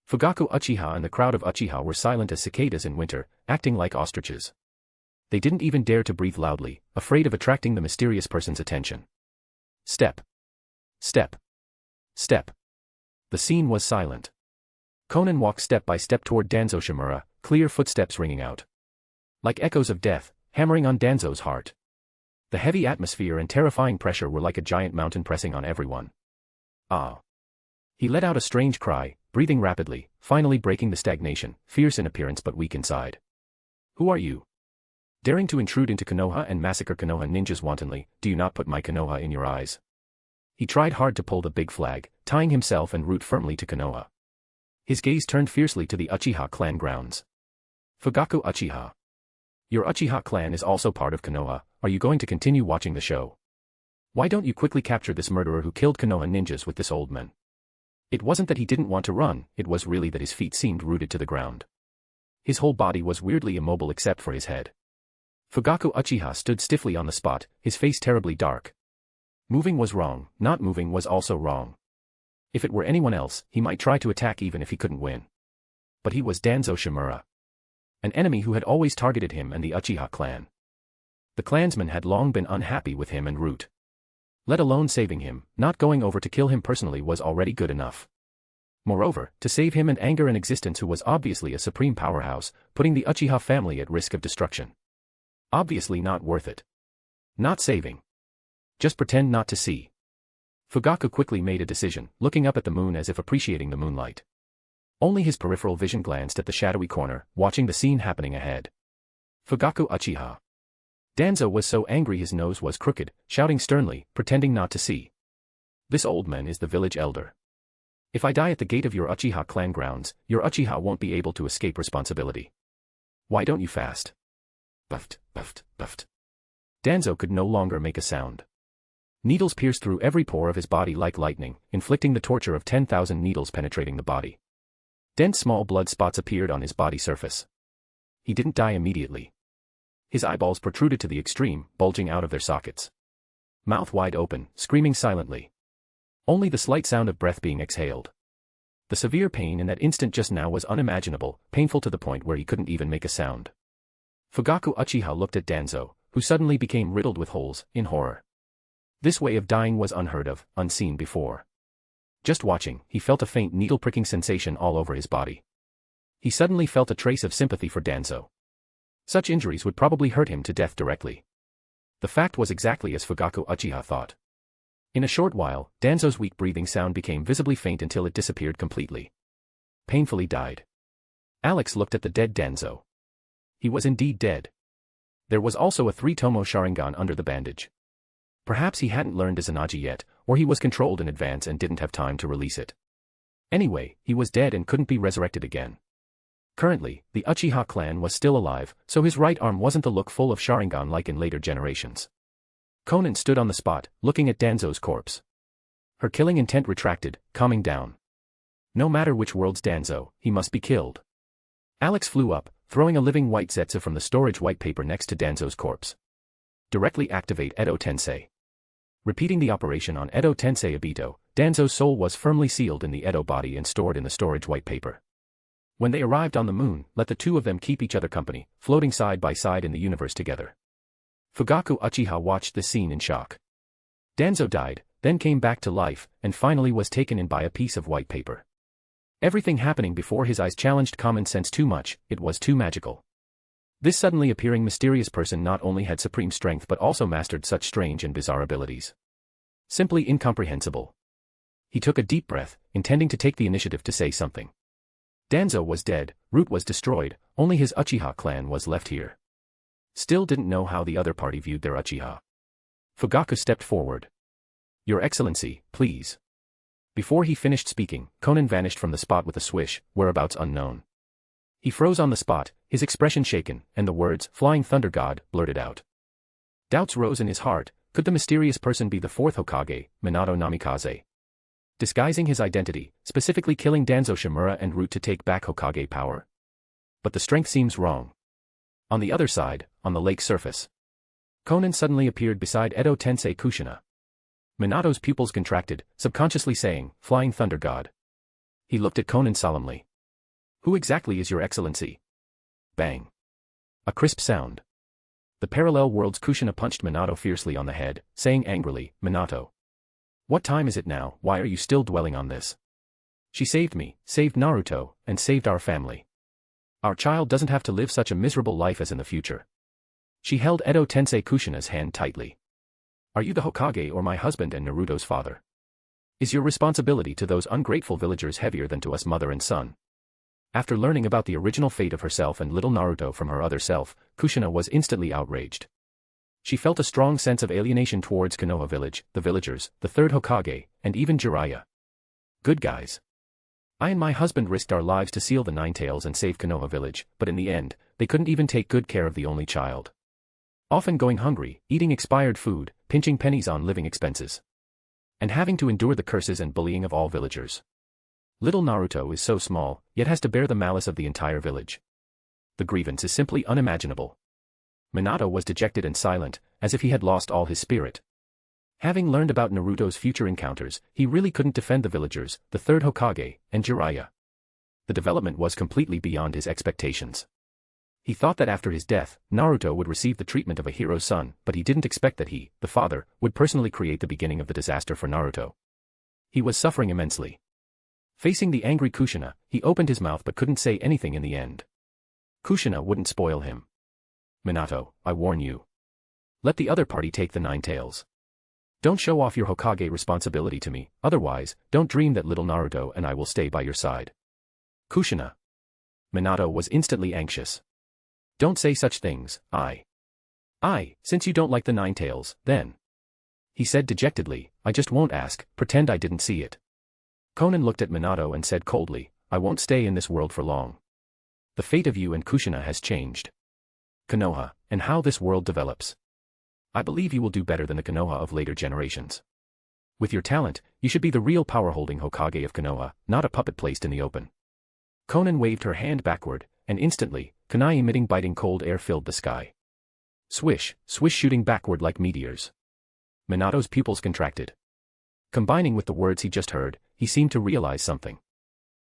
Fugaku Uchiha and the crowd of Uchiha were silent as cicadas in winter, acting like ostriches. They didn't even dare to breathe loudly, afraid of attracting the mysterious person's attention. Step. Step. Step. The scene was silent. Konan walked step by step toward Danzo Shimura, clear footsteps ringing out. Like echoes of death, hammering on Danzo's heart. The heavy atmosphere and terrifying pressure were like a giant mountain pressing on everyone. Ah. He let out a strange cry, breathing rapidly, finally breaking the stagnation, fierce in appearance but weak inside. Who are you? Daring to intrude into Konoha and massacre Konoha ninjas wantonly, do you not put my Konoha in your eyes? He tried hard to pull the big flag, tying himself and Root firmly to Konoha. His gaze turned fiercely to the Uchiha clan grounds. Fugaku Uchiha. Your Uchiha clan is also part of Konoha, are you going to continue watching the show? Why don't you quickly capture this murderer who killed Konoha ninjas with this old man? It wasn't that he didn't want to run, it was really that his feet seemed rooted to the ground. His whole body was weirdly immobile except for his head. Fugaku Uchiha stood stiffly on the spot, his face terribly dark. Moving was wrong, not moving was also wrong. If it were anyone else, he might try to attack even if he couldn't win. But he was Danzo Shimura. An enemy who had always targeted him and the Uchiha clan. The clansmen had long been unhappy with him and Root. Let alone saving him, not going over to kill him personally was already good enough. Moreover, to save him and anger an existence who was obviously a supreme powerhouse, putting the Uchiha family at risk of destruction. Obviously not worth it. Not saving. Just pretend not to see. Fugaku quickly made a decision, looking up at the moon as if appreciating the moonlight. Only his peripheral vision glanced at the shadowy corner, watching the scene happening ahead. Fugaku Uchiha. Danzo was so angry his nose was crooked, shouting sternly, pretending not to see. This old man is the village elder. If I die at the gate of your Uchiha clan grounds, your Uchiha won't be able to escape responsibility. Why don't you fast? Buffed, buffed, buffed. Danzo could no longer make a sound. Needles pierced through every pore of his body like lightning, inflicting the torture of 10,000 needles penetrating the body. Dense small blood spots appeared on his body surface. He didn't die immediately. His eyeballs protruded to the extreme, bulging out of their sockets. Mouth wide open, screaming silently. Only the slight sound of breath being exhaled. The severe pain in that instant just now was unimaginable, painful to the point where he couldn't even make a sound. Fugaku Uchiha looked at Danzo, who suddenly became riddled with holes, in horror. This way of dying was unheard of, unseen before. Just watching, he felt a faint needle-pricking sensation all over his body. He suddenly felt a trace of sympathy for Danzo. Such injuries would probably hurt him to death directly. The fact was exactly as Fugaku Uchiha thought. In a short while, Danzo's weak breathing sound became visibly faint until it disappeared completely. Painfully died. Alex looked at the dead Danzo. He was indeed dead. There was also a 3-tomo Sharingan under the bandage. Perhaps he hadn't learned Izanagi yet, or he was controlled in advance and didn't have time to release it. Anyway, he was dead and couldn't be resurrected again. Currently, the Uchiha clan was still alive, so his right arm wasn't the look full of Sharingan like in later generations. Konan stood on the spot, looking at Danzo's corpse. Her killing intent retracted, calming down. No matter which world's Danzo, he must be killed. Alex flew up, throwing a living white zetsu from the storage white paper next to Danzo's corpse. Directly activate Edo Tensei. Repeating the operation on Edo Tensei Obito, Danzo's soul was firmly sealed in the Edo body and stored in the storage white paper. When they arrived on the moon, let the two of them keep each other company, floating side by side in the universe together. Fugaku Uchiha watched this scene in shock. Danzo died, then came back to life, and finally was taken in by a piece of white paper. Everything happening before his eyes challenged common sense too much, it was too magical. This suddenly appearing mysterious person not only had supreme strength but also mastered such strange and bizarre abilities. Simply incomprehensible. He took a deep breath, intending to take the initiative to say something. Danzo was dead, Root was destroyed, only his Uchiha clan was left here. Still didn't know how the other party viewed their Uchiha. Fugaku stepped forward. Your Excellency, please. Before he finished speaking, Konan vanished from the spot with a swish, whereabouts unknown. He froze on the spot, his expression shaken, and the words, Flying Thunder God, blurted out. Doubts rose in his heart, could the mysterious person be the fourth Hokage, Minato Namikaze? Disguising his identity, specifically killing Danzo Shimura and Root to take back Hokage power? But the strength seems wrong. On the other side, on the lake surface. Konan suddenly appeared beside Edo Tensei Kushina. Minato's pupils contracted, subconsciously saying, Flying Thunder God. He looked at Konan solemnly. Who exactly is your Excellency? Bang. A crisp sound. The parallel world's Kushina punched Minato fiercely on the head, saying angrily, Minato. What time is it now, why are you still dwelling on this? She saved me, saved Naruto, and saved our family. Our child doesn't have to live such a miserable life as in the future. She held Edo Tensei Kushina's hand tightly. Are you the Hokage or my husband and Naruto's father? Is your responsibility to those ungrateful villagers heavier than to us mother and son? After learning about the original fate of herself and little Naruto from her other self, Kushina was instantly outraged. She felt a strong sense of alienation towards Konoha village, the villagers, the third Hokage, and even Jiraiya. Good guys. I and my husband risked our lives to seal the Nine Tails and save Konoha village, but in the end, they couldn't even take good care of the only child. Often going hungry, eating expired food, pinching pennies on living expenses. And having to endure the curses and bullying of all villagers. Little Naruto is so small, yet has to bear the malice of the entire village. The grievance is simply unimaginable. Minato was dejected and silent, as if he had lost all his spirit. Having learned about Naruto's future encounters, he really couldn't defend the villagers, the third Hokage, and Jiraiya. The development was completely beyond his expectations. He thought that after his death, Naruto would receive the treatment of a hero's son, but he didn't expect that he, the father, would personally create the beginning of the disaster for Naruto. He was suffering immensely. Facing the angry Kushina, he opened his mouth but couldn't say anything in the end. Kushina wouldn't spoil him. Minato, I warn you. Let the other party take the Nine Tails. Don't show off your Hokage responsibility to me, otherwise, don't dream that little Naruto and I will stay by your side. Kushina. Minato was instantly anxious. Don't say such things, since you don't like the nine tails, then. He said dejectedly, I just won't ask, pretend I didn't see it. Konan looked at Minato and said coldly, I won't stay in this world for long. The fate of you and Kushina has changed. Konoha, and how this world develops. I believe you will do better than the Konoha of later generations. With your talent, you should be the real power-holding Hokage of Konoha, not a puppet placed in the open. Konan waved her hand backward, and instantly, kunai emitting biting cold air filled the sky. Swish, swish shooting backward like meteors. Minato's pupils contracted. Combining with the words he just heard, he seemed to realize something.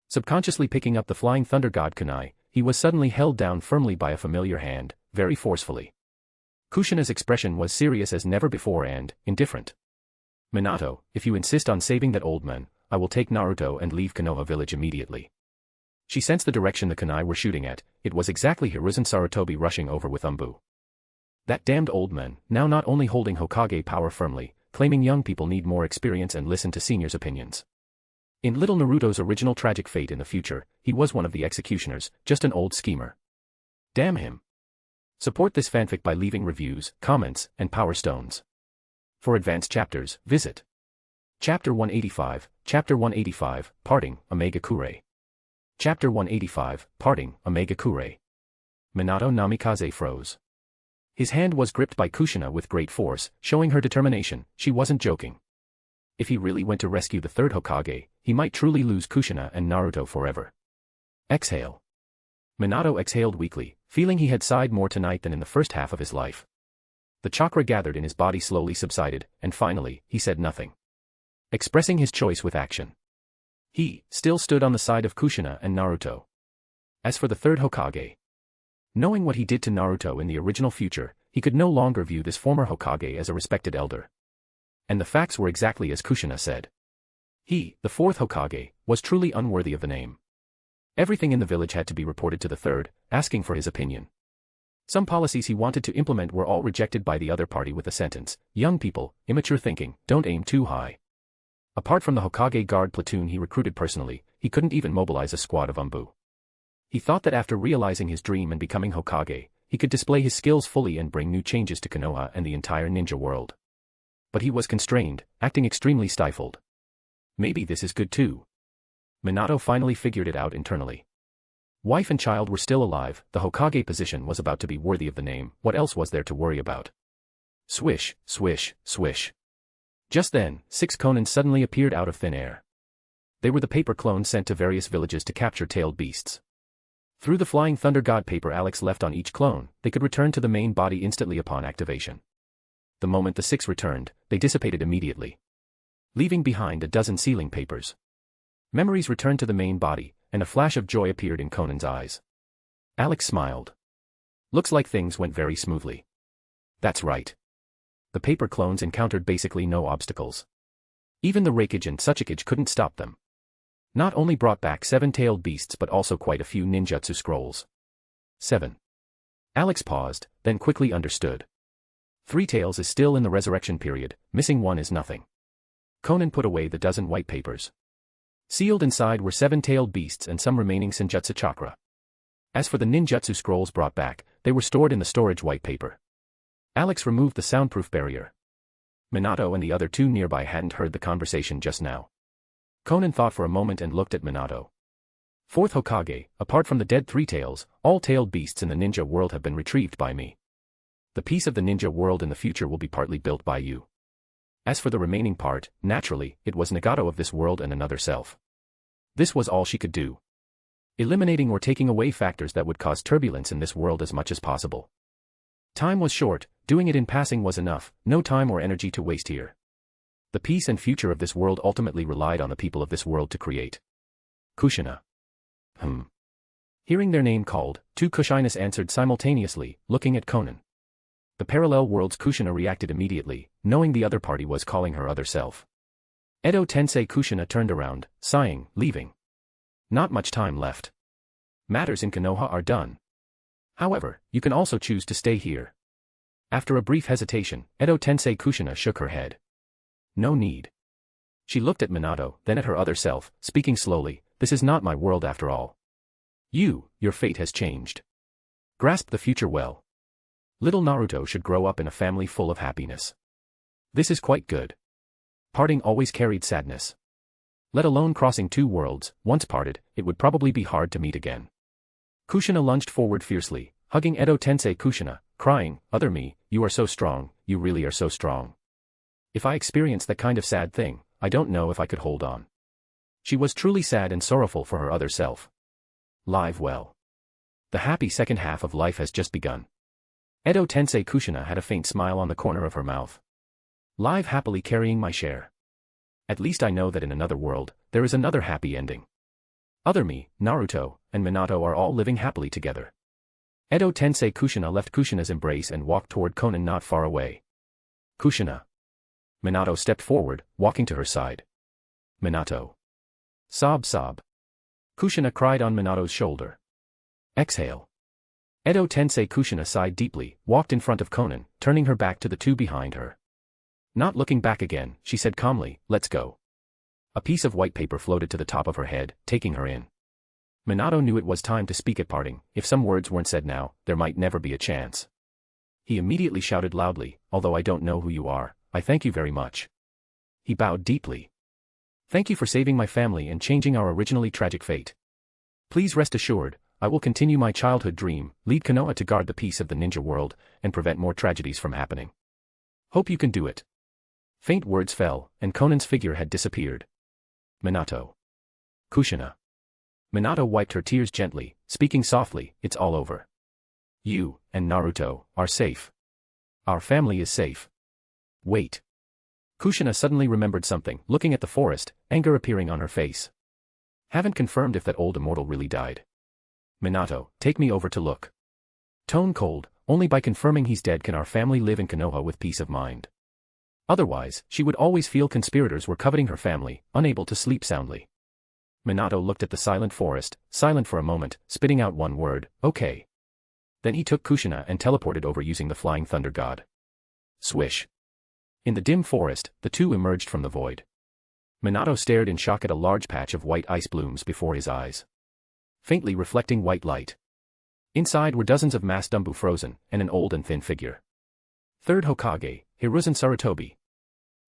Subconsciously picking up the flying thunder god kunai, he was suddenly held down firmly by a familiar hand, very forcefully. Kushina's expression was serious as never before and indifferent. Minato, if you insist on saving that old man, I will take Naruto and leave Konoha village immediately. She sensed the direction the kunai were shooting at, it was exactly Hiruzen Sarutobi rushing over with Umbu. That damned old man, now not only holding Hokage power firmly, claiming young people need more experience and listen to seniors' opinions. In little Naruto's original tragic fate in the future, he was one of the executioners, just an old schemer. Damn him. Support this fanfic by leaving reviews, comments, and power stones. For advanced chapters, visit Chapter 185, Chapter 185, Parting, Omega Kure. Chapter 185, Parting, Omega Kure. Minato Namikaze froze. His hand was gripped by Kushina with great force, showing her determination, she wasn't joking. If he really went to rescue the third Hokage, he might truly lose Kushina and Naruto forever. Exhale. Minato exhaled weakly, feeling he had sighed more tonight than in the first half of his life. The chakra gathered in his body slowly subsided, and finally, he said nothing. Expressing his choice with action. He still stood on the side of Kushina and Naruto. As for the third Hokage, knowing what he did to Naruto in the original future, he could no longer view this former Hokage as a respected elder. And the facts were exactly as Kushina said. He, the fourth Hokage, was truly unworthy of the name. Everything in the village had to be reported to the third, asking for his opinion. Some policies he wanted to implement were all rejected by the other party with the sentence, young people, immature thinking, don't aim too high. Apart from the Hokage guard platoon he recruited personally, he couldn't even mobilize a squad of Umbu. He thought that after realizing his dream and becoming Hokage, he could display his skills fully and bring new changes to Konoha and the entire ninja world. But he was constrained, acting extremely stifled. Maybe this is good too. Minato finally figured it out internally. Wife and child were still alive, the Hokage position was about to be worthy of the name, what else was there to worry about? Swish, swish, swish. Just then, 6 Konans suddenly appeared out of thin air. They were the paper clones sent to various villages to capture tailed beasts. Through the flying thunder god paper Alex left on each clone, they could return to the main body instantly upon activation. The moment the 6 returned, they dissipated immediately, leaving behind a dozen sealing papers. Memories returned to the main body, and a flash of joy appeared in Konan's eyes. Alex smiled. Looks like things went very smoothly. That's right. The paper clones encountered basically no obstacles. Even the Raikage and Tsuchikage couldn't stop them. Not only brought back 7-tailed beasts but also quite a few ninjutsu scrolls. 7. Alex paused, then quickly understood. 3 tails is still in the resurrection period, missing 1 is nothing. Konan put away the dozen white papers. Sealed inside were 7-tailed beasts and some remaining Senjutsu chakra. As for the ninjutsu scrolls brought back, they were stored in the storage white paper. Alex removed the soundproof barrier. Minato and the other 2 nearby hadn't heard the conversation just now. Konan thought for a moment and looked at Minato. Fourth Hokage, apart from the dead 3 tails, all tailed beasts in the ninja world have been retrieved by me. The piece of the ninja world in the future will be partly built by you. As for the remaining part, naturally, it was Nagato of this world and another self. This was all she could do. Eliminating or taking away factors that would cause turbulence in this world as much as possible. Time was short, doing it in passing was enough, no time or energy to waste here. The peace and future of this world ultimately relied on the people of this world to create. Kushina. Hearing their name called, 2 Kushinas answered simultaneously, looking at Konan. The parallel world's Kushina reacted immediately, knowing the other party was calling her other self. Edo Tensei Kushina turned around, sighing, leaving. Not much time left. Matters in Konoha are done. However, you can also choose to stay here. After a brief hesitation, Edo Tensei Kushina shook her head. No need. She looked at Minato, then at her other self, speaking slowly, this is not my world after all. Your fate has changed. Grasp the future well. Little Naruto should grow up in a family full of happiness. This is quite good. Parting always carried sadness. Let alone crossing two worlds, once parted, it would probably be hard to meet again. Kushina lunged forward fiercely, hugging Edo Tensei Kushina, crying, "Other me, you are so strong, you really are so strong. If I experienced that kind of sad thing, I don't know if I could hold on." She was truly sad and sorrowful for her other self. Live well. The happy second half of life has just begun. Edo Tensei Kushina had a faint smile on the corner of her mouth. Live happily carrying my share. At least I know that in another world, there is another happy ending. Other me, Naruto, and Minato are all living happily together. Edo Tensei Kushina left Kushina's embrace and walked toward Konan not far away. Kushina. Minato stepped forward, walking to her side. Minato. Sob sob. Kushina cried on Minato's shoulder. Exhale. Edo Tensei Kushina sighed deeply, walked in front of Konan, turning her back to the two behind her. Not looking back again, she said calmly, "Let's go." A piece of white paper floated to the top of her head, taking her in. Minato knew it was time to speak at parting. If some words weren't said now, there might never be a chance. He immediately shouted loudly, "Although I don't know who you are, I thank you very much." He bowed deeply. "Thank you for saving my family and changing our originally tragic fate. Please rest assured, I will continue my childhood dream, lead Konoha to guard the peace of the ninja world, and prevent more tragedies from happening. Hope you can do it." Faint words fell, and Konan's figure had disappeared. Minato. Kushina. Minato wiped her tears gently, speaking softly, "It's all over. You, and Naruto, are safe. Our family is safe." Wait. Kushina suddenly remembered something, looking at the forest, anger appearing on her face. "Haven't confirmed if that old immortal really died. Minato, take me over to look." Tone cold, "Only by confirming he's dead can our family live in Konoha with peace of mind. Otherwise, she would always feel conspirators were coveting her family, unable to sleep soundly." Minato looked at the silent forest, silent for a moment, spitting out one word, "Okay." Then he took Kushina and teleported over using the flying thunder god. Swish. In the dim forest, the two emerged from the void. Minato stared in shock at a large patch of white ice blooms before his eyes. Faintly reflecting white light. Inside were dozens of masked Dumbu frozen, and an old and thin figure. Third Hokage, Hiruzen Sarutobi.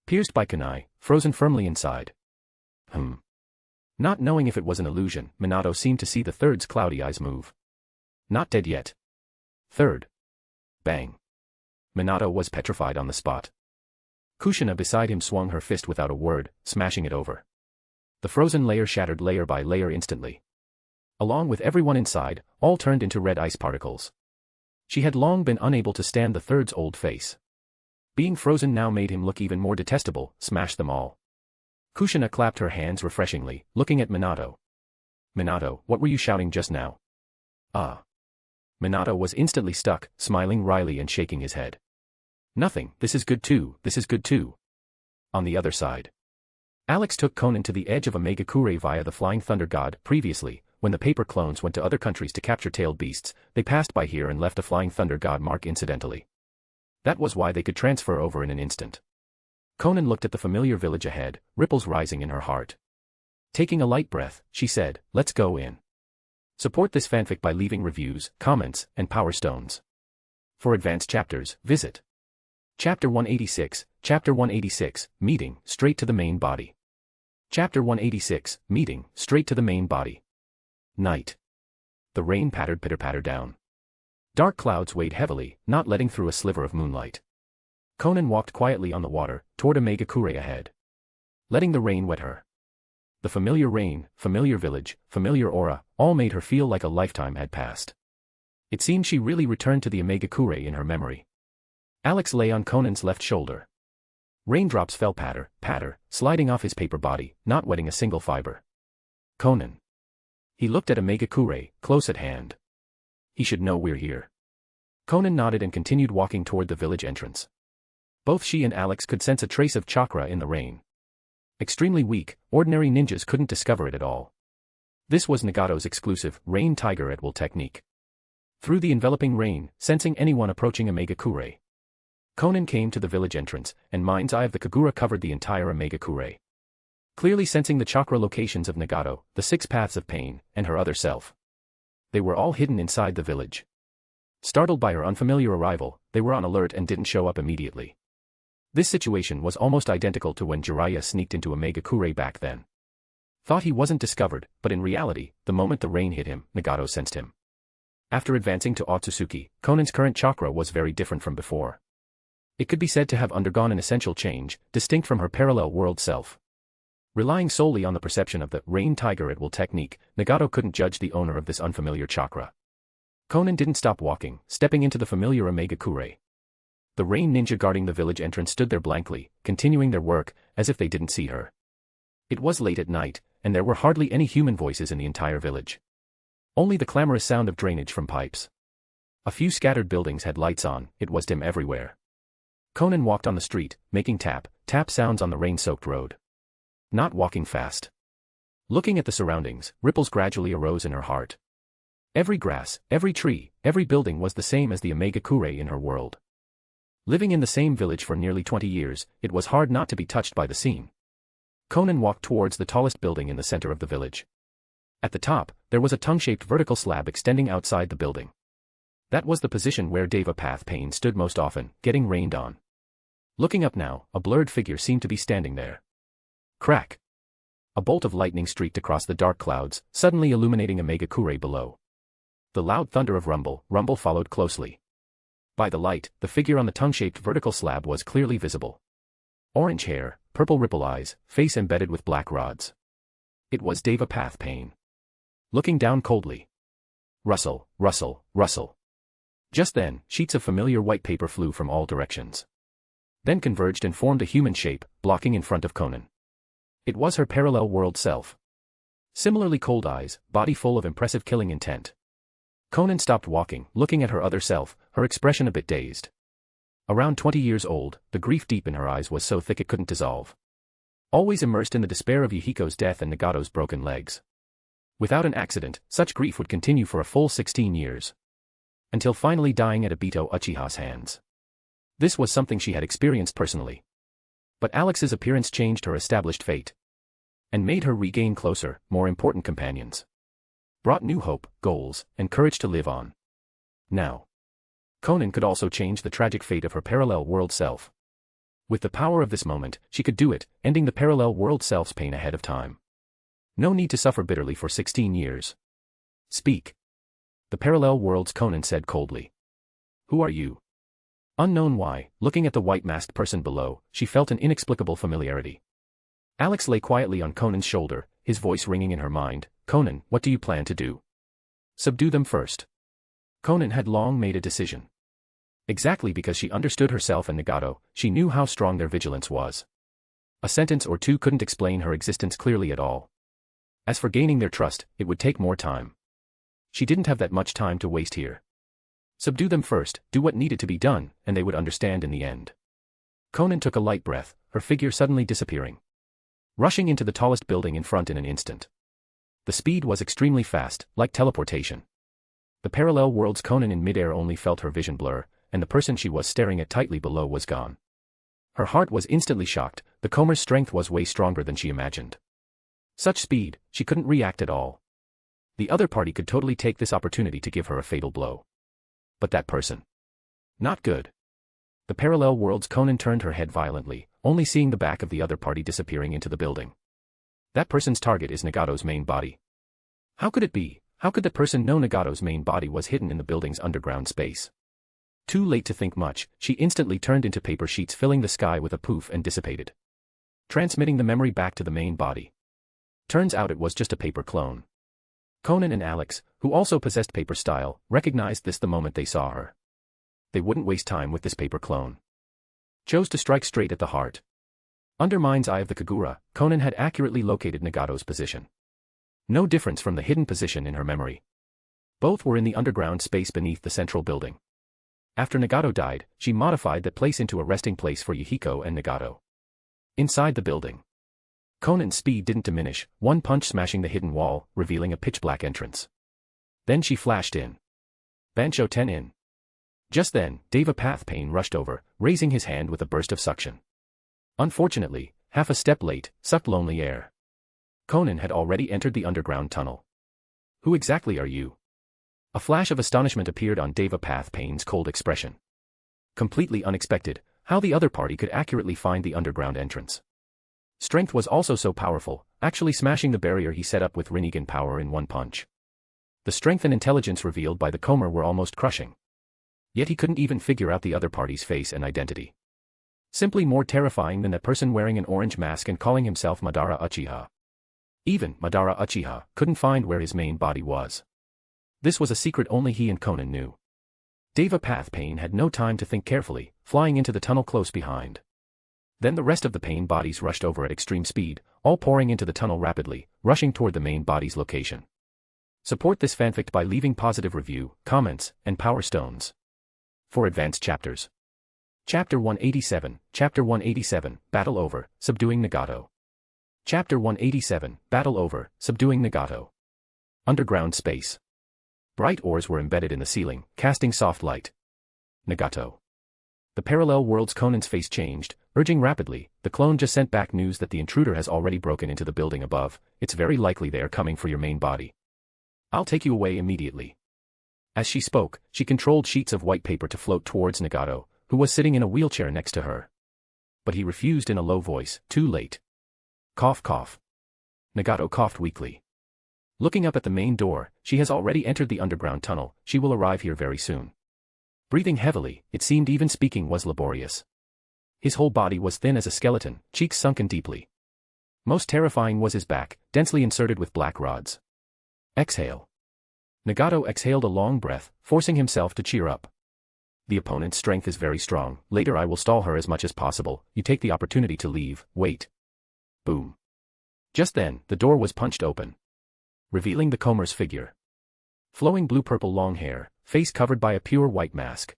Pierced by kunai, frozen firmly inside. Not knowing if it was an illusion, Minato seemed to see the third's cloudy eyes move. Not dead yet. Third. Bang. Minato was petrified on the spot. Kushina beside him swung her fist without a word, smashing it over. The frozen layer shattered layer by layer instantly. Along with everyone inside, all turned into red ice particles. She had long been unable to stand the third's old face. Being frozen now made him look even more detestable, smash them all. Kushina clapped her hands refreshingly, looking at Minato. "Minato, what were you shouting just now?" "Ah." Minato was instantly stuck, smiling wryly and shaking his head. "Nothing, this is good too, this is good too." On the other side. Alex took Konan to the edge of a Megakure via the Flying Thunder God. Previously, when the paper clones went to other countries to capture tailed beasts, they passed by here and left a Flying Thunder God mark incidentally. That was why they could transfer over in an instant. Konan looked at the familiar village ahead, ripples rising in her heart. Taking a light breath, she said, "Let's go in." Support this fanfic by leaving reviews, comments, and power stones. For advanced chapters, visit Chapter 186, Chapter 186, Meeting, straight to the main body. Chapter 186, Meeting, straight to the main body. Night. The rain pattered pitter-patter down. Dark clouds weighed heavily, not letting through a sliver of moonlight. Konan walked quietly on the water, toward a Megakure ahead. Letting the rain wet her. The familiar rain, familiar village, familiar aura, all made her feel like a lifetime had passed. It seemed she really returned to the Megakure in her memory. Alex lay on Konan's left shoulder. Raindrops fell patter, patter, sliding off his paper body, not wetting a single fiber. Konan. He looked at a Megakure, close at hand. He should know we're here. Konan nodded and continued walking toward the village entrance. Both she and Alex could sense a trace of chakra in the rain. Extremely weak, ordinary ninjas couldn't discover it at all. This was Nagato's exclusive, Rain Tiger at Will technique. Through the enveloping rain, sensing anyone approaching a Megakure. Konan came to the village entrance, and mind's eye of the Kagura covered the entire Megakure. Clearly sensing the chakra locations of Nagato, the 6 paths of pain, and her other self. They were all hidden inside the village. Startled by her unfamiliar arrival, they were on alert and didn't show up immediately. This situation was almost identical to when Jiraiya sneaked into Omegakure back then. Thought he wasn't discovered, but in reality, the moment the rain hit him, Nagato sensed him. After advancing to Akatsuki, Konan's current chakra was very different from before. It could be said to have undergone an essential change, distinct from her parallel world self. Relying solely on the perception of the rain tiger at will technique, Nagato couldn't judge the owner of this unfamiliar chakra. Konan didn't stop walking, stepping into the familiar Omegakure. The rain ninja guarding the village entrance stood there blankly, continuing their work, as if they didn't see her. It was late at night, and there were hardly any human voices in the entire village. Only the clamorous sound of drainage from pipes. A few scattered buildings had lights on, it was dim everywhere. Konan walked on the street, making tap sounds on the rain-soaked road. Not walking fast. Looking at the surroundings, ripples gradually arose in her heart. Every grass, every tree, every building was the same as the Omegakure in her world. Living in the same village for nearly 20 years, it was hard not to be touched by the scene. Konan walked towards the tallest building in the center of the village. At the top, there was a tongue-shaped vertical slab extending outside the building. That was the position where Deva Path Pain stood most often, getting rained on. Looking up now, a blurred figure seemed to be standing there. Crack! A bolt of lightning streaked across the dark clouds, suddenly illuminating Omegakure below. The loud thunder of rumble followed closely. By the light, the figure on the tongue-shaped vertical slab was clearly visible. Orange hair, purple ripple eyes, face embedded with black rods. It was Deva Path Pain. Looking down coldly. Rustle, rustle, rustle. Just then, sheets of familiar white paper flew from all directions. Then converged and formed a human shape, blocking in front of Konan. It was her parallel world self. Similarly cold eyes, body full of impressive killing intent. Konan stopped walking, looking at her other self, her expression a bit dazed. Around 20 years old, the grief deep in her eyes was so thick it couldn't dissolve. Always immersed in the despair of Yahiko's death and Nagato's broken legs. Without an accident, such grief would continue for a full 16 years. Until finally dying at Obito Uchiha's hands. This was something she had experienced personally. But Alex's appearance changed her established fate. And made her regain closer, more important companions. Brought new hope, goals, and courage to live on. Now. Konan could also change the tragic fate of her parallel world self. With the power of this moment, she could do it, ending the parallel world self's pain ahead of time. No need to suffer bitterly for 16 years. Speak. The parallel world's Konan said coldly. Who are you? Unknown why, looking at the white-masked person below, she felt an inexplicable familiarity. Alex lay quietly on Konan's shoulder, his voice ringing in her mind. Konan, what do you plan to do? Subdue them first. Konan had long made a decision. Exactly because she understood herself and Nagato, she knew how strong their vigilance was. A sentence or two couldn't explain her existence clearly at all. As for gaining their trust, it would take more time. She didn't have that much time to waste here. Subdue them first, do what needed to be done, and they would understand in the end. Konan took a light breath, her figure suddenly disappearing. Rushing into the tallest building in front in an instant. The speed was extremely fast, like teleportation. The parallel world's Konan in midair only felt her vision blur, and the person she was staring at tightly below was gone. Her heart was instantly shocked, the comber's strength was way stronger than she imagined. Such speed, she couldn't react at all. The other party could totally take this opportunity to give her a fatal blow. But that person. Not good. The parallel world's Konan turned her head violently, only seeing the back of the other party disappearing into the building. That person's target is Nagato's main body. How could it be? How could that person know Nagato's main body was hidden in the building's underground space? Too late to think much, she instantly turned into paper sheets filling the sky with a poof and dissipated. Transmitting the memory back to the main body. Turns out it was just a paper clone. Konan and Alex, who also possessed paper style, recognized this the moment they saw her. They wouldn't waste time with this paper clone. Chose to strike straight at the heart. Under mind's eye of the Kagura, Konan had accurately located Nagato's position. No difference from the hidden position in her memory. Both were in the underground space beneath the central building. After Nagato died, she modified that place into a resting place for Yahiko and Nagato. Inside the building. Konan's speed didn't diminish, one punch smashing the hidden wall, revealing a pitch-black entrance. Then she flashed in. Bansho Ten in. Just then, Deva Path Pain rushed over, raising his hand with a burst of suction. Unfortunately, half a step late, sucked lonely air. Konan had already entered the underground tunnel. Who exactly are you? A flash of astonishment appeared on Devapath Payne's cold expression. Completely unexpected, how the other party could accurately find the underground entrance. Strength was also so powerful, actually smashing the barrier he set up with Rinnegan power in one punch. The strength and intelligence revealed by the Komer were almost crushing. Yet he couldn't even figure out the other party's face and identity. Simply more terrifying than that person wearing an orange mask and calling himself Madara Uchiha. Even Madara Uchiha couldn't find where his main body was. This was a secret only he and Konan knew. Devapath Payne had no time to think carefully, flying into the tunnel close behind. Then the rest of the Payne bodies rushed over at extreme speed, all pouring into the tunnel rapidly, rushing toward the main body's location. Support this fanfic by leaving positive review, comments, and power stones. For advanced chapters. Chapter 187, Chapter 187, Battle Over, Subduing Nagato. Chapter 187, Battle Over, Subduing Nagato. Underground space. Bright ores were embedded in the ceiling, casting soft light. Nagato. The parallel world's Konan's face changed, urging rapidly, the clone just sent back news that the intruder has already broken into the building above, it's very likely they are coming for your main body. I'll take you away immediately. As she spoke, she controlled sheets of white paper to float towards Nagato, who was sitting in a wheelchair next to her. But he refused in a low voice, too late. Cough cough. Nagato coughed weakly. Looking up at the main door, she has already entered the underground tunnel, she will arrive here very soon. Breathing heavily, it seemed even speaking was laborious. His whole body was thin as a skeleton, cheeks sunken deeply. Most terrifying was his back, densely inserted with black rods. Exhale. Nagato exhaled a long breath, forcing himself to cheer up. The opponent's strength is very strong, later I will stall her as much as possible, you take the opportunity to leave, wait. Boom. Just then, the door was punched open, revealing the Komer's figure. Flowing blue-purple long hair, face covered by a pure white mask.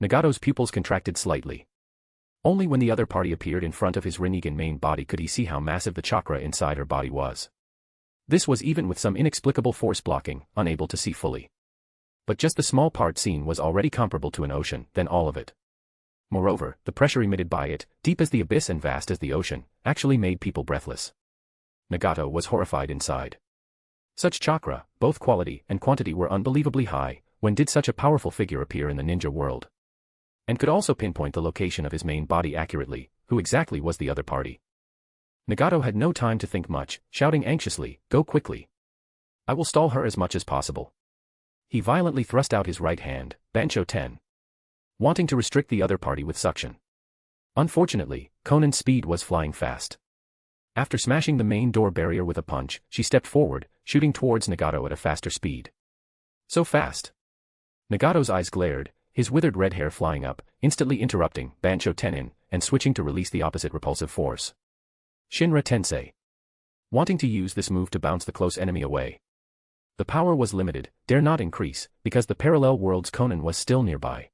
Nagato's pupils contracted slightly. Only when the other party appeared in front of his Rinnegan main body could he see how massive the chakra inside her body was. This was even with some inexplicable force blocking, unable to see fully. But just the small part seen was already comparable to an ocean, then all of it. Moreover, the pressure emitted by it, deep as the abyss and vast as the ocean, actually made people breathless. Nagato was horrified inside. Such chakra, both quality and quantity were unbelievably high, when did such a powerful figure appear in the ninja world? And could also pinpoint the location of his main body accurately, who exactly was the other party? Nagato had no time to think much, shouting anxiously, go quickly. I will stall her as much as possible. He violently thrust out his right hand, Bancho 10. Wanting to restrict the other party with suction. Unfortunately, Konan's speed was flying fast. After smashing the main door barrier with a punch, she stepped forward, shooting towards Nagato at a faster speed. So fast. Nagato's eyes glared, his withered red hair flying up, instantly interrupting Bancho Tenin, and switching to release the opposite repulsive force. Shinra Tensei. Wanting to use this move to bounce the close enemy away. The power was limited, dare not increase, because the parallel world's Konan was still nearby.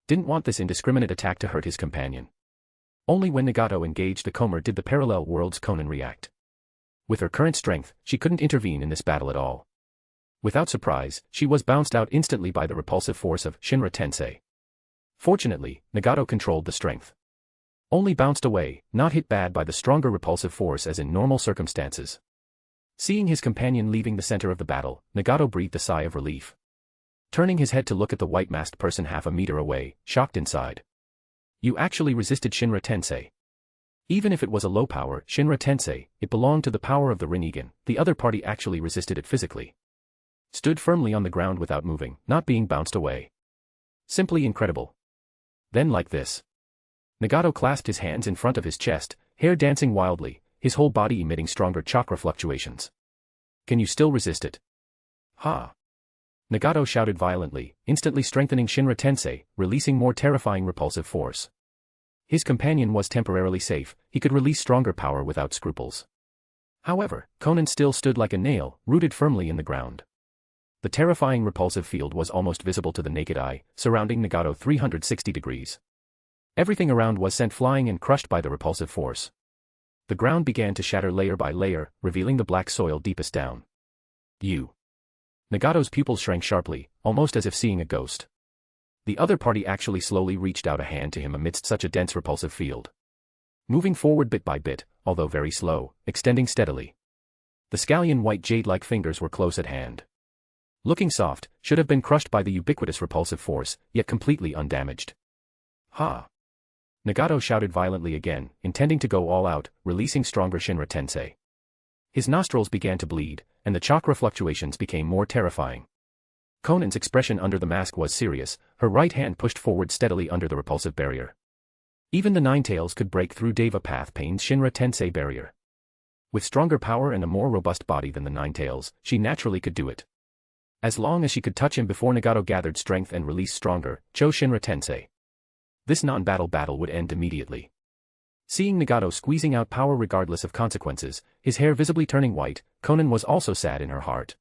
Didn't want this indiscriminate attack to hurt his companion. Only when Nagato engaged the Komer did the parallel world's Konan react. With her current strength, she couldn't intervene in this battle at all. Without surprise, she was bounced out instantly by the repulsive force of Shinra Tensei. Fortunately, Nagato controlled the strength. Only bounced away, not hit bad by the stronger repulsive force as in normal circumstances. Seeing his companion leaving the center of the battle, Nagato breathed a sigh of relief. Turning his head to look at the white-masked person half a meter away, shocked inside. You actually resisted Shinra Tensei. Even if it was a low power Shinra Tensei, it belonged to the power of the Rinnegan, the other party actually resisted it physically. Stood firmly on the ground without moving, not being bounced away. Simply incredible. Then like this. Nagato clasped his hands in front of his chest, hair dancing wildly, his whole body emitting stronger chakra fluctuations. Can you still resist it? Ha! Nagato shouted violently, instantly strengthening Shinra Tensei, releasing more terrifying repulsive force. His companion was temporarily safe, he could release stronger power without scruples. However, Konan still stood like a nail, rooted firmly in the ground. The terrifying repulsive field was almost visible to the naked eye, surrounding Nagato 360 degrees. Everything around was sent flying and crushed by the repulsive force. The ground began to shatter layer by layer, revealing the black soil deepest down. You. Nagato's pupils shrank sharply, almost as if seeing a ghost. The other party actually slowly reached out a hand to him amidst such a dense repulsive field. Moving forward bit by bit, although very slow, extending steadily. The scallion white jade-like fingers were close at hand. Looking soft, should have been crushed by the ubiquitous repulsive force, yet completely undamaged. Ha! Nagato shouted violently again, intending to go all out, releasing stronger Shinra Tensei. His nostrils began to bleed, and the chakra fluctuations became more terrifying. Konan's expression under the mask was serious, her right hand pushed forward steadily under the repulsive barrier. Even the Nine Tails could break through Deva Path Pain's Shinra Tensei barrier. With stronger power and a more robust body than the Nine Tails, she naturally could do it. As long as she could touch him before Nagato gathered strength and released stronger, Shinra Tensei. This non-battle battle would end immediately. Seeing Nagato squeezing out power regardless of consequences, his hair visibly turning white, Konan was also sad in her heart.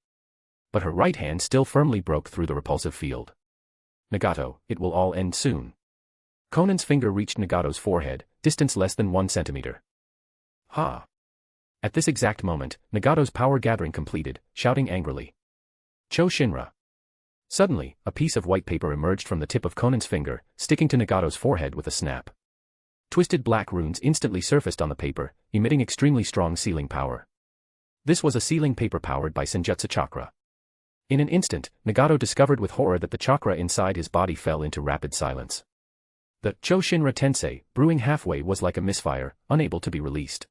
But her right hand still firmly broke through the repulsive field. Nagato, it will all end soon. Konan's finger reached Nagato's forehead, distance less than 1 centimeter. Ha! At this exact moment, Nagato's power gathering completed, shouting angrily. Shinra! Suddenly, a piece of white paper emerged from the tip of Konan's finger, sticking to Nagato's forehead with a snap. Twisted black runes instantly surfaced on the paper, emitting extremely strong sealing power. This was a sealing paper powered by Senjutsu chakra. In an instant, Nagato discovered with horror that the chakra inside his body fell into rapid silence. The Shinra Tensei, brewing halfway, was like a misfire, unable to be released.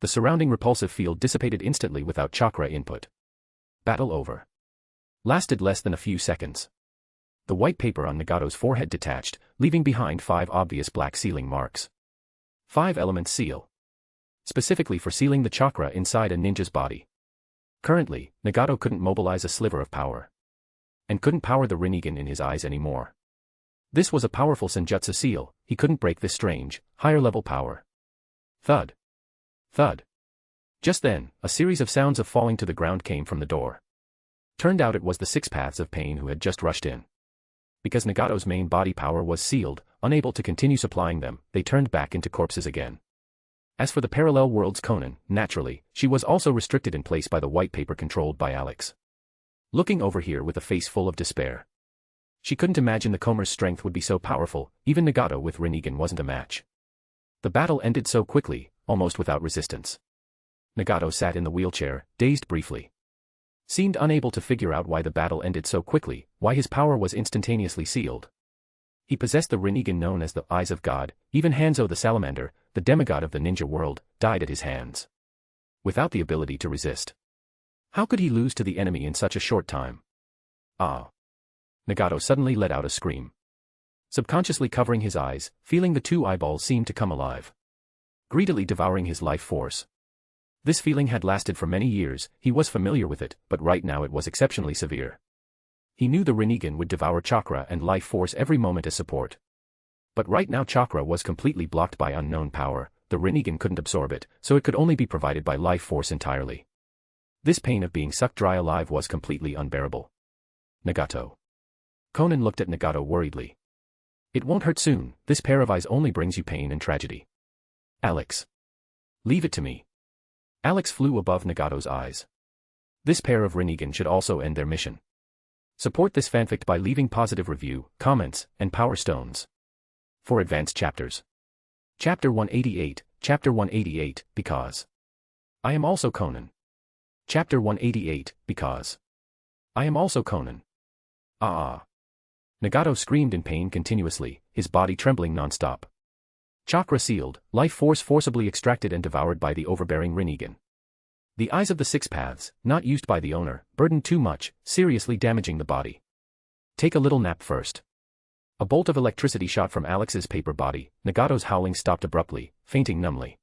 The surrounding repulsive field dissipated instantly without chakra input. Battle over. Lasted less than a few seconds. The white paper on Nagato's forehead detached, leaving behind 5 obvious black sealing marks. 5 elements seal. Specifically for sealing the chakra inside a ninja's body. Currently, Nagato couldn't mobilize a sliver of power. And couldn't power the Rinnegan in his eyes anymore. This was a powerful Senjutsu seal, he couldn't break this strange, higher-level power. Thud. Thud. Just then, a series of sounds of falling to the ground came from the door. Turned out it was the 6 Paths of Pain who had just rushed in. Because Nagato's main body power was sealed, unable to continue supplying them, they turned back into corpses again. As for the parallel world's Konan, naturally, she was also restricted in place by the white paper controlled by Alex. Looking over here with a face full of despair. She couldn't imagine the Komer's strength would be so powerful, even Nagato with Rinnegan wasn't a match. The battle ended so quickly, almost without resistance. Nagato sat in the wheelchair, dazed briefly. Seemed unable to figure out why the battle ended so quickly, why his power was instantaneously sealed. He possessed the Rinnegan known as the Eyes of God, even Hanzo the Salamander, the demigod of the ninja world, died at his hands. Without the ability to resist. How could he lose to the enemy in such a short time? Ah! Nagato suddenly let out a scream. Subconsciously covering his eyes, feeling the 2 eyeballs seem to come alive. Greedily devouring his life force. This feeling had lasted for many years, he was familiar with it, but right now it was exceptionally severe. He knew the Rinnegan would devour chakra and life force every moment as support. But right now chakra was completely blocked by unknown power, the Rinnegan couldn't absorb it, so it could only be provided by life force entirely. This pain of being sucked dry alive was completely unbearable. Nagato. Konan looked at Nagato worriedly. It won't hurt soon, this pair of eyes only brings you pain and tragedy. Alex. Leave it to me. Alex flew above Nagato's eyes. This pair of Rinnegan should also end their mission. Support this fanfic by leaving positive review, comments, and power stones. For advanced chapters. Chapter 188, because. I am also Konan. Chapter 188, because. I am also Konan. Ah! Nagato screamed in pain continuously, his body trembling non-stop. Chakra sealed, life force forcibly extracted and devoured by the overbearing Rinnegan. The eyes of the 6 Paths, not used by the owner, burdened too much, seriously damaging the body. Take a little nap first. A bolt of electricity shot from Alex's paper body, Nagato's howling stopped abruptly, fainting numbly.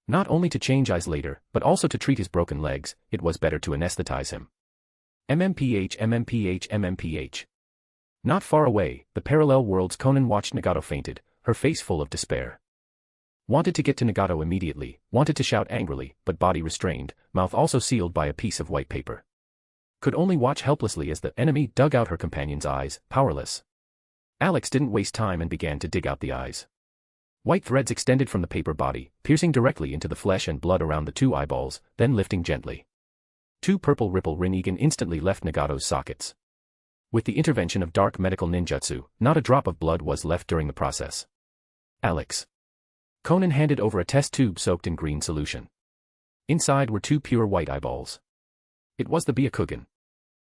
Not only to change eyes later, but also to treat his broken legs, it was better to anesthetize him. MMPH. Not far away, the parallel world's Konan watched Nagato fainted, her face full of despair. Wanted to get to Nagato immediately, wanted to shout angrily, but body restrained, mouth also sealed by a piece of white paper. Could only watch helplessly as the enemy dug out her companion's eyes, powerless. Alex didn't waste time and began to dig out the eyes. White threads extended from the paper body, piercing directly into the flesh and blood around the 2 eyeballs, then lifting gently. 2 purple ripple Rinnegan instantly left Nagato's sockets. With the intervention of dark medical ninjutsu, not a drop of blood was left during the process. Alex. Konan handed over a test tube soaked in green solution. Inside were 2 pure white eyeballs. It was the Byakugan.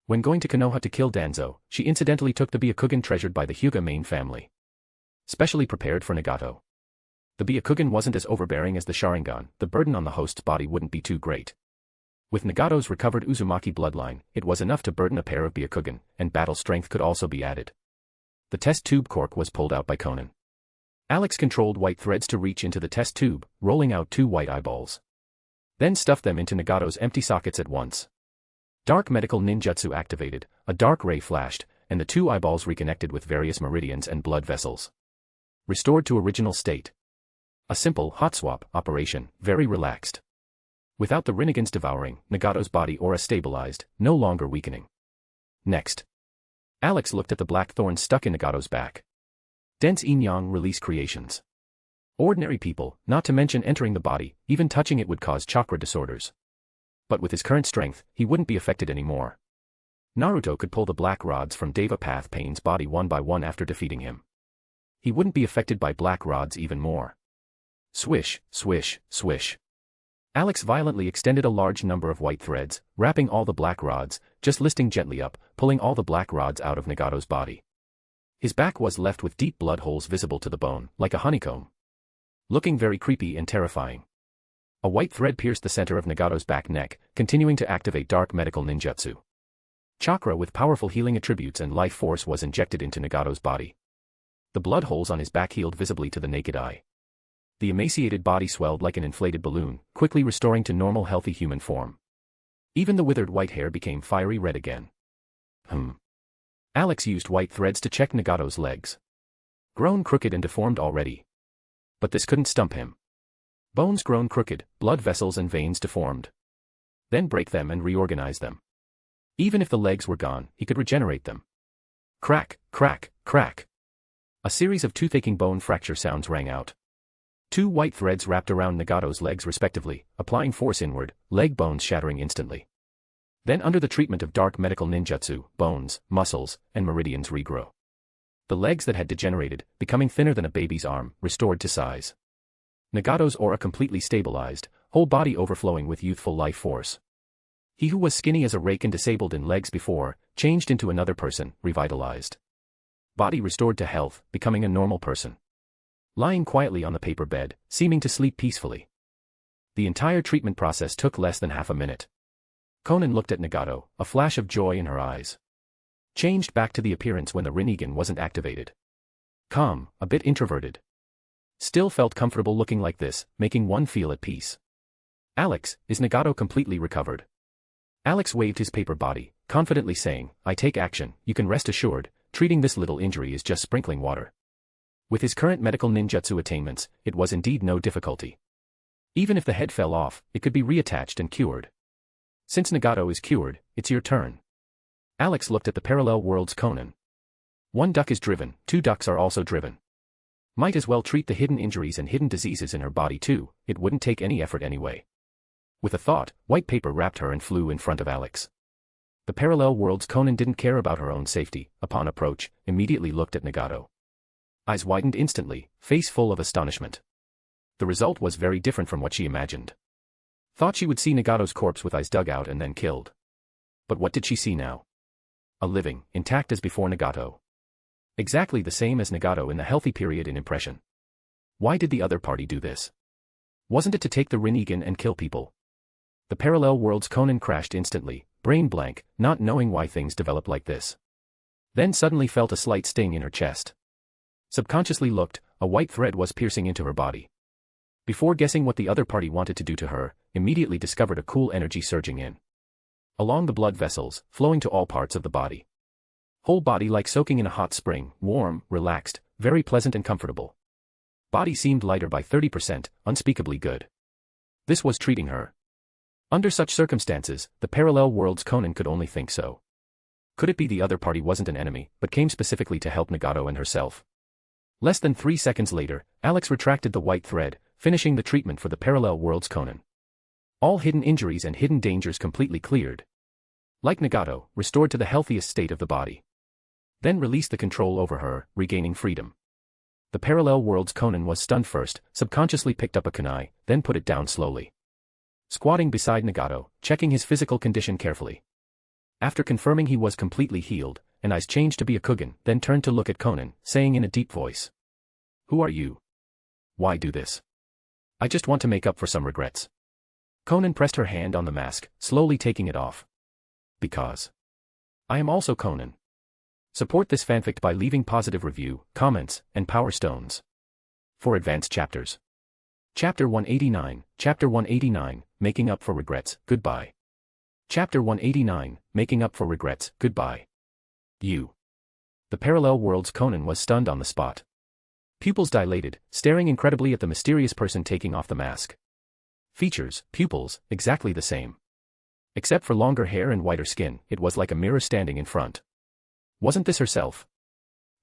When going to Konoha to kill Danzo, she incidentally took the Byakugan treasured by the Hyuga main family. Specially prepared for Nagato. The Byakugan wasn't as overbearing as the Sharingan, the burden on the host's body wouldn't be too great. With Nagato's recovered Uzumaki bloodline, it was enough to burden a pair of Byakugan, and battle strength could also be added. The test tube cork was pulled out by Konan. Alex controlled white threads to reach into the test tube, rolling out 2 white eyeballs. Then stuffed them into Nagato's empty sockets at once. Dark medical ninjutsu activated, a dark ray flashed, and the 2 eyeballs reconnected with various meridians and blood vessels. Restored to original state. A simple hot swap operation, very relaxed. Without the Rinnegan's devouring, Nagato's body aura stabilized, no longer weakening. Next. Alex looked at the black thorns stuck in Nagato's back. Dense yin-yang release creations. Ordinary people, not to mention entering the body, even touching it would cause chakra disorders. But with his current strength, he wouldn't be affected anymore. Naruto could pull the black rods from Deva Path Pain's body one by one after defeating him. He wouldn't be affected by black rods even more. Swish, swish, swish. Alex violently extended a large number of white threads, wrapping all the black rods, just listing gently up, pulling all the black rods out of Nagato's body. His back was left with deep blood holes visible to the bone, like a honeycomb. Looking very creepy and terrifying. A white thread pierced the center of Nagato's back neck, continuing to activate dark medical ninjutsu. Chakra with powerful healing attributes and life force was injected into Nagato's body. The blood holes on his back healed visibly to the naked eye. The emaciated body swelled like an inflated balloon, quickly restoring to normal healthy human form. Even the withered white hair became fiery red again. Alex used white threads to check Nagato's legs. Grown crooked and deformed already. But this couldn't stump him. Bones grown crooked, blood vessels and veins deformed. Then break them and reorganize them. Even if the legs were gone, he could regenerate them. Crack, crack, crack. A series of toothacheing bone fracture sounds rang out. 2 white threads wrapped around Nagato's legs respectively, applying force inward, leg bones shattering instantly. Then under the treatment of dark medical ninjutsu, bones, muscles, and meridians regrow. The legs that had degenerated, becoming thinner than a baby's arm, restored to size. Nagato's aura completely stabilized, whole body overflowing with youthful life force. He who was skinny as a rake and disabled in legs before, changed into another person, revitalized. Body restored to health, becoming a normal person. Lying quietly on the paper bed, seeming to sleep peacefully. The entire treatment process took less than half a minute. Konan looked at Nagato, a flash of joy in her eyes. Changed back to the appearance when the Rinnegan wasn't activated. Calm, a bit introverted. Still felt comfortable looking like this, making one feel at peace. Alex, is Nagato completely recovered? Alex waved his paper body, confidently saying, I take action, you can rest assured, treating this little injury is just sprinkling water. With his current medical ninjutsu attainments, it was indeed no difficulty. Even if the head fell off, it could be reattached and cured. Since Nagato is cured, it's your turn. Alex looked at the parallel world's Konan. 1 duck is driven, 2 ducks are also driven. Might as well treat the hidden injuries and hidden diseases in her body too, it wouldn't take any effort anyway. With a thought, white paper wrapped her and flew in front of Alex. The parallel world's Konan didn't care about her own safety, upon approach, immediately looked at Nagato. Eyes widened instantly, face full of astonishment. The result was very different from what she imagined. Thought she would see Nagato's corpse with eyes dug out and then killed. But what did she see now? A living, intact as before Nagato. Exactly the same as Nagato in the healthy period in impression. Why did the other party do this? Wasn't it to take the Rinnegan and kill people? The parallel world's Konan crashed instantly, brain blank, not knowing why things developed like this. Then suddenly felt a slight sting in her chest. Subconsciously looked, a white thread was piercing into her body. Before guessing what the other party wanted to do to her, immediately discovered a cool energy surging in. Along the blood vessels, flowing to all parts of the body. Whole body like soaking in a hot spring, warm, relaxed, very pleasant and comfortable. Body seemed lighter by 30%, unspeakably good. This was treating her. Under such circumstances, the parallel world's Konan could only think so. Could it be the other party wasn't an enemy, but came specifically to help Nagato and herself? Less than 3 seconds later, Alex retracted the white thread, finishing the treatment for the parallel world's Konan. All hidden injuries and hidden dangers completely cleared. Like Nagato, restored to the healthiest state of the body. Then released the control over her, regaining freedom. The parallel world's Konan was stunned first, subconsciously picked up a kunai, then put it down slowly. Squatting beside Nagato, checking his physical condition carefully. After confirming he was completely healed, and eyes changed to be a Kugan, then turned to look at Konan, saying in a deep voice. Who are you? Why do this? I just want to make up for some regrets. Konan pressed her hand on the mask, slowly taking it off. Because I am also Konan. Support this fanfic by leaving positive review, comments, and power stones. For advanced chapters. Chapter 189, Chapter 189, Making Up for Regrets, Goodbye. Chapter 189, Making Up for Regrets, Goodbye. You. The parallel world's Konan was stunned on the spot. Pupils dilated, staring incredibly at the mysterious person taking off the mask. Features, pupils, exactly the same. Except for longer hair and whiter skin, it was like a mirror standing in front. Wasn't this herself?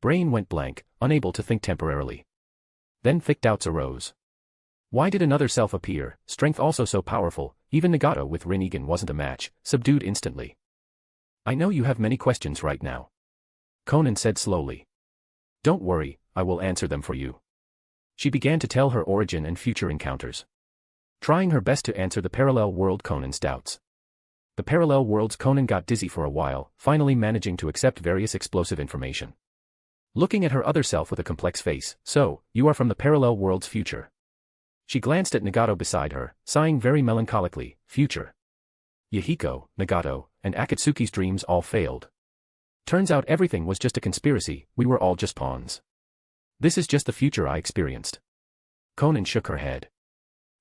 Brain went blank, unable to think temporarily. Then thick doubts arose. Why did another self appear, strength also so powerful, even Nagato with Rinnegan wasn't a match, subdued instantly. I know you have many questions right now. Konan said slowly. Don't worry, I will answer them for you. She began to tell her origin and future encounters. Trying her best to answer the parallel world Konan's doubts. The parallel world's Konan got dizzy for a while, finally managing to accept various explosive information. Looking at her other self with a complex face, so, you are from the parallel world's future. She glanced at Nagato beside her, sighing very melancholically, future. Yahiko, Nagato, and Akatsuki's dreams all failed. Turns out everything was just a conspiracy, we were all just pawns. This is just the future I experienced. Konan shook her head.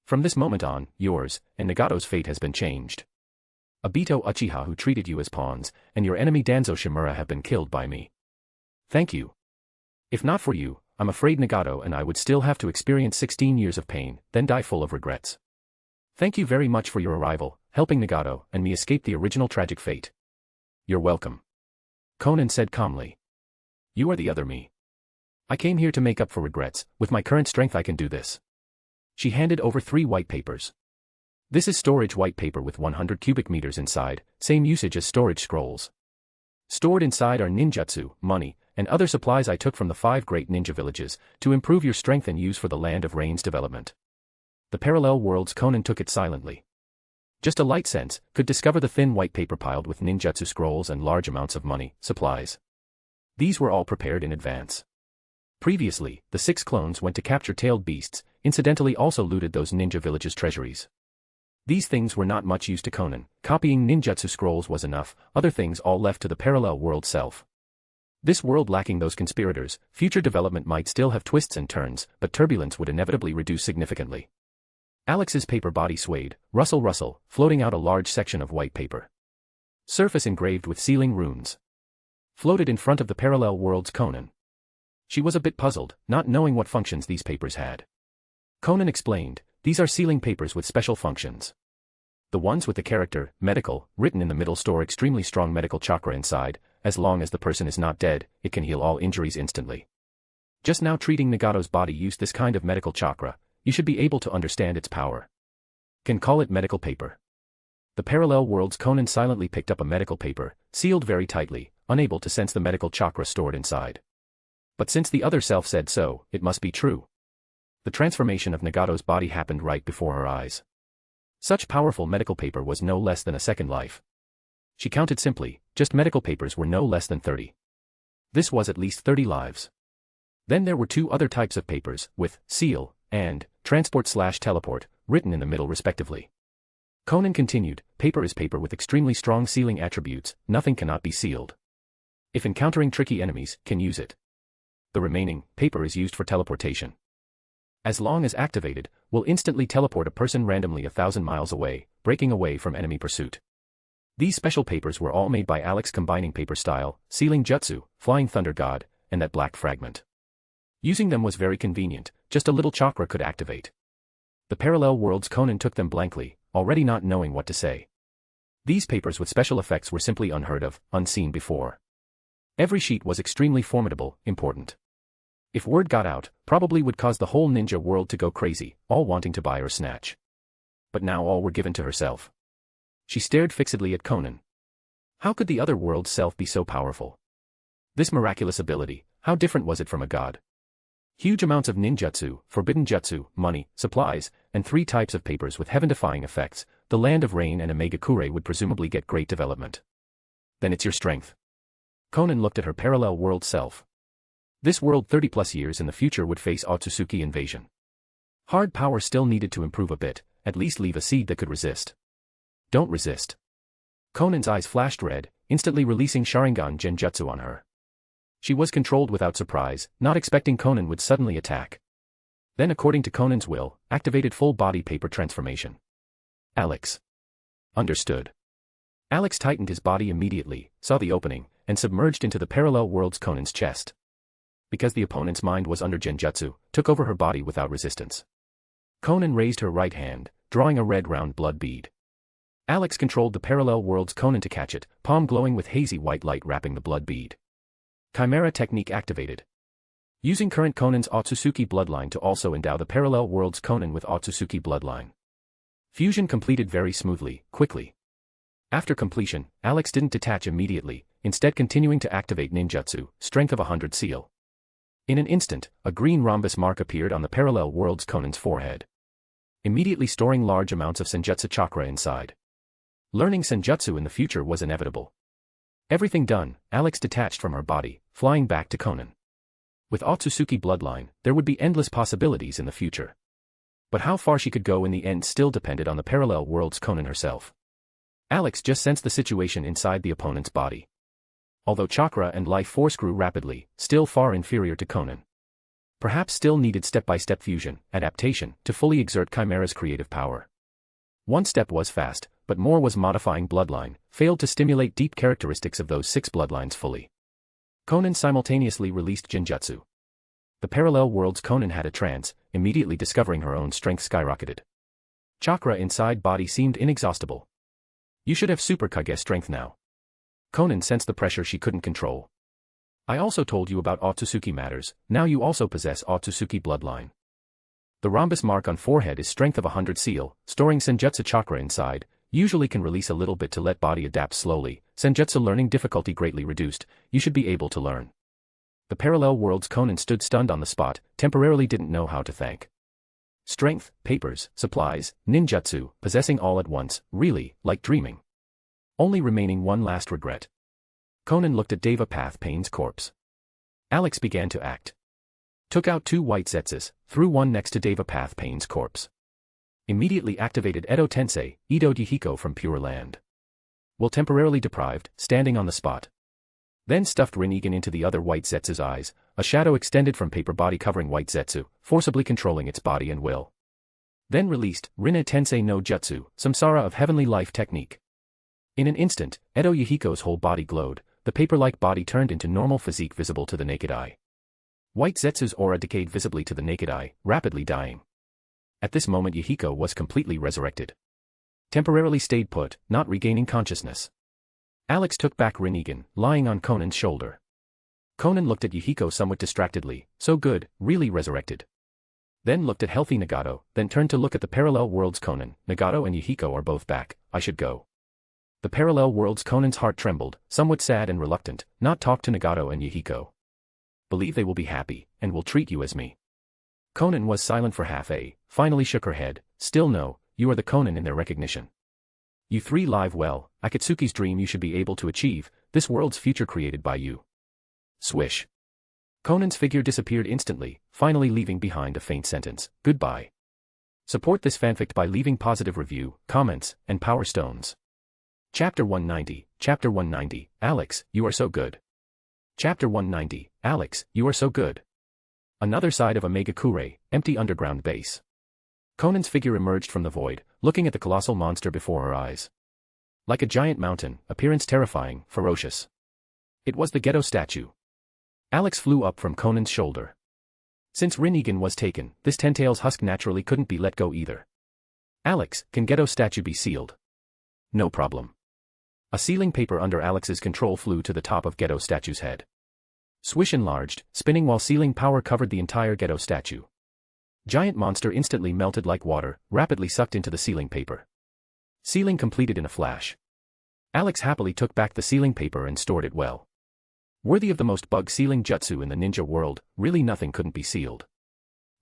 From this moment on, yours, and Nagato's fate has been changed. Obito Uchiha who treated you as pawns, and your enemy Danzo Shimura have been killed by me. Thank you. If not for you, I'm afraid Nagato and I would still have to experience 16 years of pain, then die full of regrets. Thank you very much for your arrival, helping Nagato and me escape the original tragic fate. You're welcome. Konan said calmly. You are the other me. I came here to make up for regrets, with my current strength I can do this. She handed over 3 white papers. This is storage white paper with 100 cubic meters inside, same usage as storage scrolls. Stored inside are ninjutsu, money, and other supplies I took from the 5 great ninja villages, to improve your strength and use for the Land of Rain's development. The parallel world's Konan took it silently. Just a light sense, could discover the thin white paper piled with ninjutsu scrolls and large amounts of money, supplies. These were all prepared in advance. Previously, the 6 clones went to capture tailed beasts, incidentally also looted those ninja villages' treasuries. These things were not much use to Konan, copying ninjutsu scrolls was enough, other things all left to the parallel world self. This world lacking those conspirators, future development might still have twists and turns, but turbulence would inevitably reduce significantly. Alex's paper body swayed, rustle, floating out a large section of white paper. Surface engraved with sealing runes. Floated in front of the parallel world's Konan. She was a bit puzzled, not knowing what functions these papers had. Konan explained, these are sealing papers with special functions. The ones with the character, medical, written in the middle store extremely strong medical chakra inside, as long as the person is not dead, it can heal all injuries instantly. Just now treating Nagato's body used this kind of medical chakra, you should be able to understand its power. Can call it medical paper. The parallel world's Konan silently picked up a medical paper, sealed very tightly, unable to sense the medical chakra stored inside. But since the other self said so, it must be true. The transformation of Nagato's body happened right before her eyes. Such powerful medical paper was no less than a second life. She counted simply, just medical papers were no less than 30. This was at least 30 lives. Then there were 2 other types of papers, with seal and transport/teleport, written in the middle respectively. Konan continued, paper is paper with extremely strong sealing attributes, nothing cannot be sealed. If encountering tricky enemies, can use it. The remaining paper is used for teleportation. As long as activated, will instantly teleport a person randomly 1,000 miles away, breaking away from enemy pursuit. These special papers were all made by Alex combining paper style, sealing jutsu, flying thunder god, and that black fragment. Using them was very convenient, just a little chakra could activate. The parallel world's Konan took them blankly, already not knowing what to say. These papers with special effects were simply unheard of, unseen before. Every sheet was extremely formidable, important. If word got out, probably would cause the whole ninja world to go crazy, all wanting to buy or snatch. But now all were given to herself. She stared fixedly at Konan. How could the other world's self be so powerful? This miraculous ability, how different was it from a god? Huge amounts of ninjutsu, forbidden jutsu, money, supplies, and 3 types of papers with heaven-defying effects, the Land of Rain and Omega Kure would presumably get great development. Then it's your strength. Konan looked at her parallel world self. This world 30+ years in the future would face Akatsuki invasion. Hard power still needed to improve a bit, at least leave a seed that could resist. Don't resist. Konan's eyes flashed red, instantly releasing Sharingan Genjutsu on her. She was controlled without surprise, not expecting Konan would suddenly attack. Then according to Konan's will, activated full body paper transformation. Alex. Understood. Alex tightened his body immediately, saw the opening, and submerged into the parallel world's Konan's chest. Because the opponent's mind was under Genjutsu, took over her body without resistance. Konan raised her right hand, drawing a red round blood bead. Alex controlled the parallel world's Konan to catch it, palm glowing with hazy white light wrapping the blood bead. Chimera technique activated. Using current Konan's Akatsuki bloodline to also endow the parallel world's Konan with Akatsuki bloodline. Fusion completed very smoothly, quickly. After completion, Alex didn't detach immediately, instead continuing to activate ninjutsu, strength of 100 seal. In an instant, a green rhombus mark appeared on the parallel world's Konan's forehead. Immediately storing large amounts of Senjutsu chakra inside. Learning Senjutsu in the future was inevitable. Everything done, Alex detached from her body, flying back to Konan. With Akatsuki bloodline, there would be endless possibilities in the future. But how far she could go in the end still depended on the parallel world's Konan herself. Alex just sensed the situation inside the opponent's body. Although chakra and life force grew rapidly, still far inferior to Konan. Perhaps still needed step-by-step fusion, adaptation, to fully exert Chimera's creative power. One step was fast, but more was modifying bloodline, failed to stimulate deep characteristics of those 6 bloodlines fully. Konan simultaneously released Genjutsu. The parallel world's Konan had a trance, immediately discovering her own strength skyrocketed. Chakra inside body seemed inexhaustible. You should have super Kage strength now. Konan sensed the pressure she couldn't control. I also told you about Akatsuki matters, now you also possess Akatsuki bloodline. The rhombus mark on forehead is strength of 100 seal, storing Senjutsu chakra inside, usually can release a little bit to let body adapt slowly, Senjutsu learning difficulty greatly reduced, you should be able to learn. The parallel world's Konan stood stunned on the spot, temporarily didn't know how to thank. Strength, papers, supplies, ninjutsu, possessing all at once, really, like dreaming. Only remaining one last regret. Konan looked at Devapath Pain's corpse. Alex began to act. Took out 2 white zetsus, threw one next to Devapath Pain's corpse. Immediately activated Edo Tensei, Edo Yihiko from Pure Land. Will temporarily deprived, standing on the spot. Then stuffed Rinnegan into the other white zetsu's eyes, a shadow extended from paper body covering white zetsu, forcibly controlling its body and will. Then released, Rinne Tensei no Jutsu, Samsara of Heavenly Life technique. In an instant, Edo Yihiko's whole body glowed, the paper-like body turned into normal physique visible to the naked eye. White zetsu's aura decayed visibly to the naked eye, rapidly dying. At this moment Yihiko was completely resurrected. Temporarily stayed put, not regaining consciousness. Alex took back Rinnegan, lying on Konan's shoulder. Konan looked at Yihiko somewhat distractedly, so good, really resurrected. Then looked at healthy Nagato, then turned to look at the parallel world's Konan. Nagato and Yihiko are both back, I should go. The parallel world's Konan's heart trembled, somewhat sad and reluctant, not talk to Nagato and Yihiko. Believe they will be happy, and will treat you as me. Konan was silent for finally shook her head, still no, you are the Konan in their recognition. You 3 live well, Akatsuki's dream you should be able to achieve, this world's future created by you. Swish. Konan's figure disappeared instantly, finally leaving behind a faint sentence, goodbye. Support this fanfic by leaving positive review, comments, and power stones. Chapter 190, Alex, you are so good. Chapter 190, Alex, you are so good. Another side of a Megakure, empty underground base. Konan's figure emerged from the void, looking at the colossal monster before her eyes. Like a giant mountain, appearance terrifying, ferocious. It was the Ghetto statue. Alex flew up from Konan's shoulder. Since Rinnegan was taken, this Tentail's husk naturally couldn't be let go either. Alex, can Ghetto statue be sealed? No problem. A sealing paper under Alex's control flew to the top of Ghetto statue's head. Swish enlarged, spinning while sealing power covered the entire Ghetto statue. Giant monster instantly melted like water, rapidly sucked into the sealing paper. Sealing completed in a flash. Alex happily took back the sealing paper and stored it well. Worthy of the most bug sealing jutsu in the ninja world, really nothing couldn't be sealed.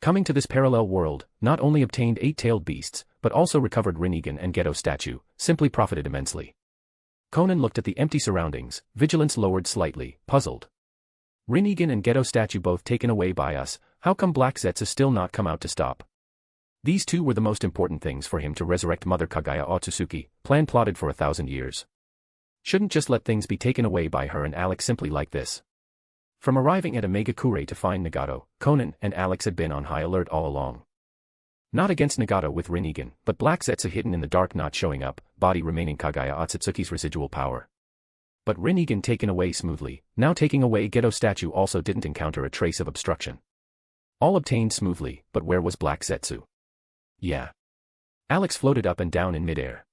Coming to this parallel world, not only obtained 8-tailed beasts, but also recovered Rinnegan and Ghetto statue, simply profited immensely. Konan looked at the empty surroundings, vigilance lowered slightly, puzzled. Rinnegan and Geto statue both taken away by us, how come Black Zetsu still not come out to stop? These two were the most important things for him to resurrect Mother Kaguya Otsutsuki, plan plotted for 1,000 years. Shouldn't just let things be taken away by her and Alex simply like this. From arriving at Omegakure to find Nagato, Konan and Alex had been on high alert all along. Not against Nagato with Rinnegan, but Black Zetsu hidden in the dark not showing up, body remaining Kaguya Otsutsuki's residual power. But Rinnegan taken away smoothly, now taking away Geto statue also didn't encounter a trace of obstruction. All obtained smoothly, but where was Black Zetsu? Yeah. Alex floated up and down in midair.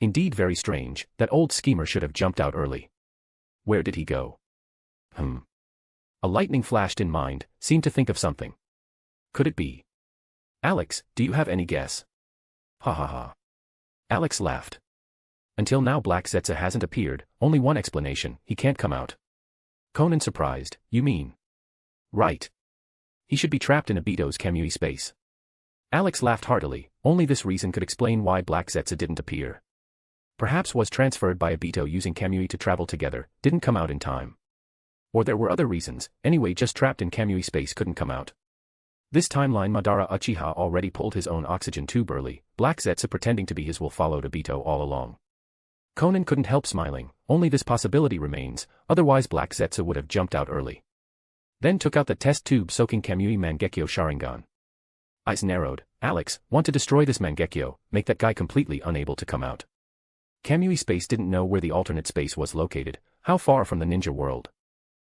Indeed very strange, that old schemer should have jumped out early. Where did he go? A lightning flashed in mind, seemed to think of something. Could it be? Alex, do you have any guess? Ha ha ha. Alex laughed. Until now Black Zetsu hasn't appeared, only one explanation, he can't come out. Konan surprised, you mean? Right. He should be trapped in Obito's Kamui space. Alex laughed heartily, only this reason could explain why Black Zetsu didn't appear. Perhaps was transferred by Obito using Kamui to travel together, didn't come out in time. Or there were other reasons, anyway just trapped in Kamui space couldn't come out. This timeline Madara Uchiha already pulled his own oxygen tube early, Black Zetsu pretending to be his will followed Obito all along. Konan couldn't help smiling, only this possibility remains, otherwise Black Zetsu would have jumped out early. Then took out the test tube soaking Kamui Mangekyo Sharingan. Eyes narrowed, Alex, want to destroy this Mangekyo, make that guy completely unable to come out. Kamui space didn't know where the alternate space was located, how far from the ninja world.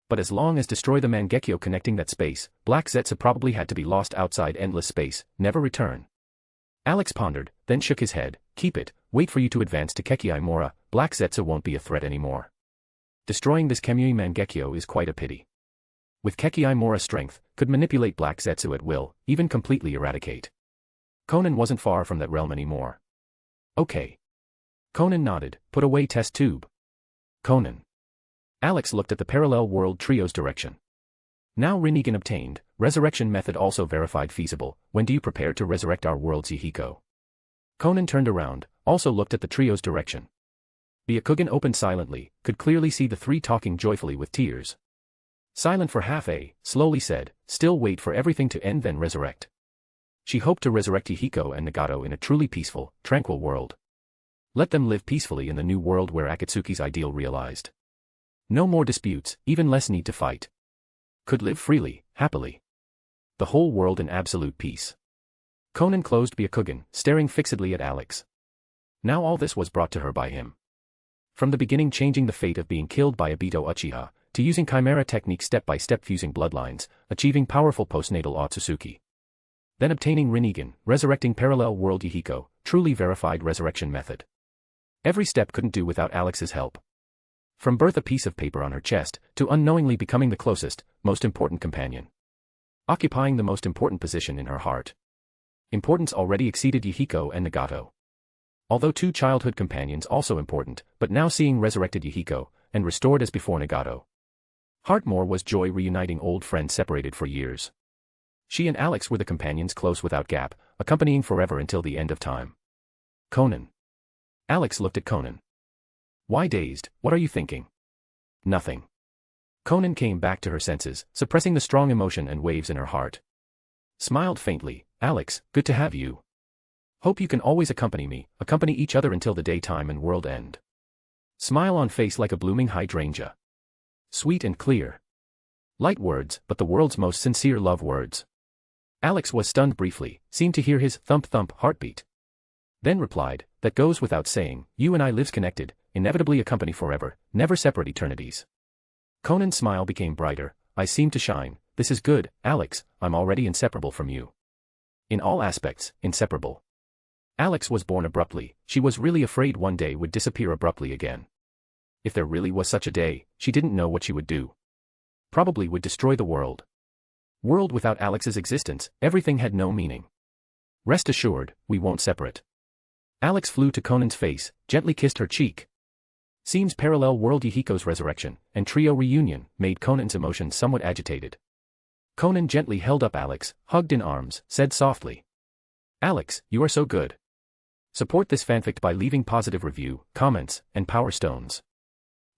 But as long as destroy the Mangekyo connecting that space, Black Zetsu probably had to be lost outside endless space, never return. Alex pondered, then shook his head, keep it, wait for you to advance to Kekkei Mora, Black Zetsu won't be a threat anymore. Destroying this Kamui Mangekyo is quite a pity. With Kekkei Mora's strength, could manipulate Black Zetsu at will, even completely eradicate. Konan wasn't far from that realm anymore. Okay. Konan nodded, put away test tube. Konan. Alex looked at the parallel world trio's direction. Now Rinnegan obtained, resurrection method also verified feasible, when do you prepare to resurrect our world's Yahiko? Konan turned around, also looked at the trio's direction. Byakugan opened silently, could clearly see the three talking joyfully with tears. Silent for slowly said, still wait for everything to end then resurrect. She hoped to resurrect Yahiko and Nagato in a truly peaceful, tranquil world. Let them live peacefully in the new world where Akatsuki's ideal realized. No more disputes, even less need to fight. Could live freely, happily. The whole world in absolute peace. Konan closed Byakugan, staring fixedly at Alex. Now all this was brought to her by him. From the beginning changing the fate of being killed by Obito Uchiha, to using Chimera technique step-by-step fusing bloodlines, achieving powerful postnatal Otsutsuki. Then obtaining Rinnegan, resurrecting parallel world Yahiko, truly verified resurrection method. Every step couldn't do without Alex's help. From birth a piece of paper on her chest, to unknowingly becoming the closest, most important companion. Occupying the most important position in her heart. Importance already exceeded Yahiko and Nagato. Although two childhood companions also important, but now seeing resurrected Yahiko, and restored as before Nagato. Heartmore was joy reuniting old friends separated for years. She and Alex were the companions close without gap, accompanying forever until the end of time. Konan. Alex looked at Konan. Why dazed, what are you thinking? Nothing. Konan came back to her senses, suppressing the strong emotion and waves in her heart. Smiled faintly, Alex, good to have you. Hope you can always accompany each other until the daytime and world end. Smile on face like a blooming hydrangea. Sweet and clear. Light words, but the world's most sincere love words. Alex was stunned briefly, seemed to hear his thump-thump heartbeat. Then replied, that goes without saying, you and I lives connected, inevitably accompany forever, never separate eternities. Konan's smile became brighter, eyes seemed to shine, this is good, Alex, I'm already inseparable from you. In all aspects, inseparable. Alex was born abruptly, she was really afraid one day would disappear abruptly again. If there really was such a day, she didn't know what she would do. Probably would destroy the world. World without Alex's existence, everything had no meaning. Rest assured, we won't separate. Alex flew to Konan's face, gently kissed her cheek. Seems parallel world Yahiko's resurrection, and trio reunion, made Konan's emotions somewhat agitated. Konan gently held up Alex, hugged in arms, said softly. Alex, you are so good. Support this fanfic by leaving positive review, comments, and power stones.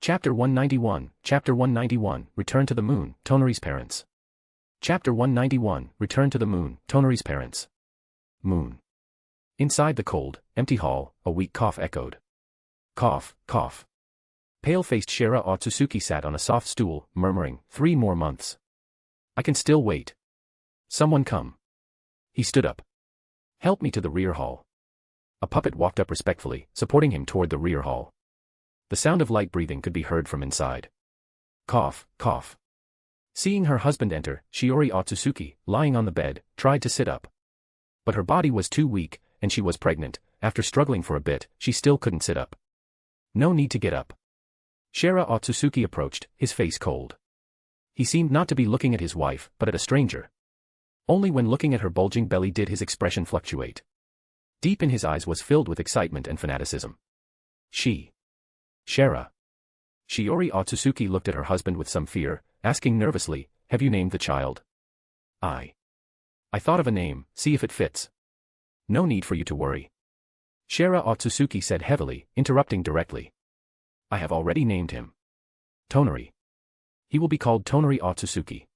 Chapter 191, Chapter 191, Return to the Moon, Tonari's Parents. Chapter 191, Return to the Moon, Tonari's Parents. Moon. Inside the cold, empty hall, a weak cough echoed. Cough, cough. Pale-faced Shira Otsutsuki sat on a soft stool, murmuring, 3 more months. I can still wait. Someone come. He stood up. Help me to the rear hall. A puppet walked up respectfully, supporting him toward the rear hall. The sound of light breathing could be heard from inside. Cough, cough. Seeing her husband enter, Shiori Otsutsuki, lying on the bed, tried to sit up. But her body was too weak, and she was pregnant. After struggling for a bit, she still couldn't sit up. No need to get up. Shira Otsutsuki approached, his face cold. He seemed not to be looking at his wife, but at a stranger. Only when looking at her bulging belly did his expression fluctuate. Deep in his eyes was filled with excitement and fanaticism. Shira. Shiori Otsutsuki looked at her husband with some fear, asking nervously, have you named the child? I thought of a name, see if it fits. No need for you to worry. Shira Otsutsuki said heavily, interrupting directly. I have already named him. Tonari. He will be called Tonari Otsutsuki.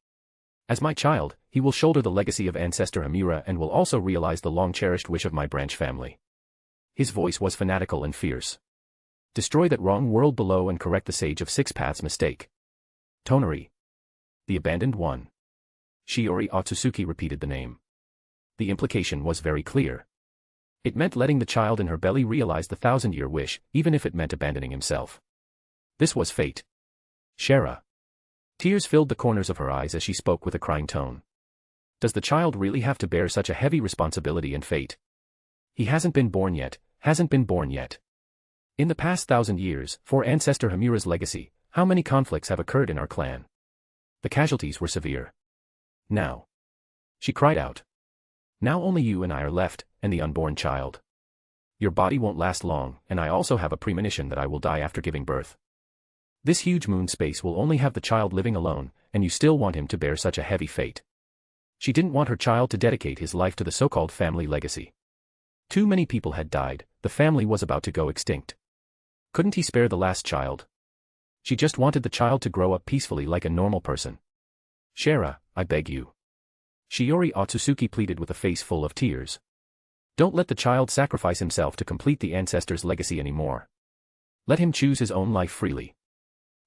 As my child, he will shoulder the legacy of ancestor Hamura and will also realize the long-cherished wish of my branch family. His voice was fanatical and fierce. Destroy that wrong world below and correct the Sage of Six Paths mistake. Tonari. The abandoned one. Shiori Otsutsuki repeated the name. The implication was very clear. It meant letting the child in her belly realize the 1,000-year wish, even if it meant abandoning himself. This was fate. Shira. Tears filled the corners of her eyes as she spoke with a crying tone. Does the child really have to bear such a heavy responsibility and fate? He hasn't been born yet, hasn't been born yet. In the past 1,000 years, for ancestor Hamura's legacy, how many conflicts have occurred in our clan? The casualties were severe. Now. She cried out. Now only you and I are left, and the unborn child. Your body won't last long, and I also have a premonition that I will die after giving birth. This huge moon space will only have the child living alone, and you still want him to bear such a heavy fate. She didn't want her child to dedicate his life to the so-called family legacy. Too many people had died, the family was about to go extinct. Couldn't he spare the last child? She just wanted the child to grow up peacefully like a normal person. Shira, I beg you. Shiori Otsutsuki pleaded with a face full of tears. Don't let the child sacrifice himself to complete the ancestor's legacy anymore. Let him choose his own life freely.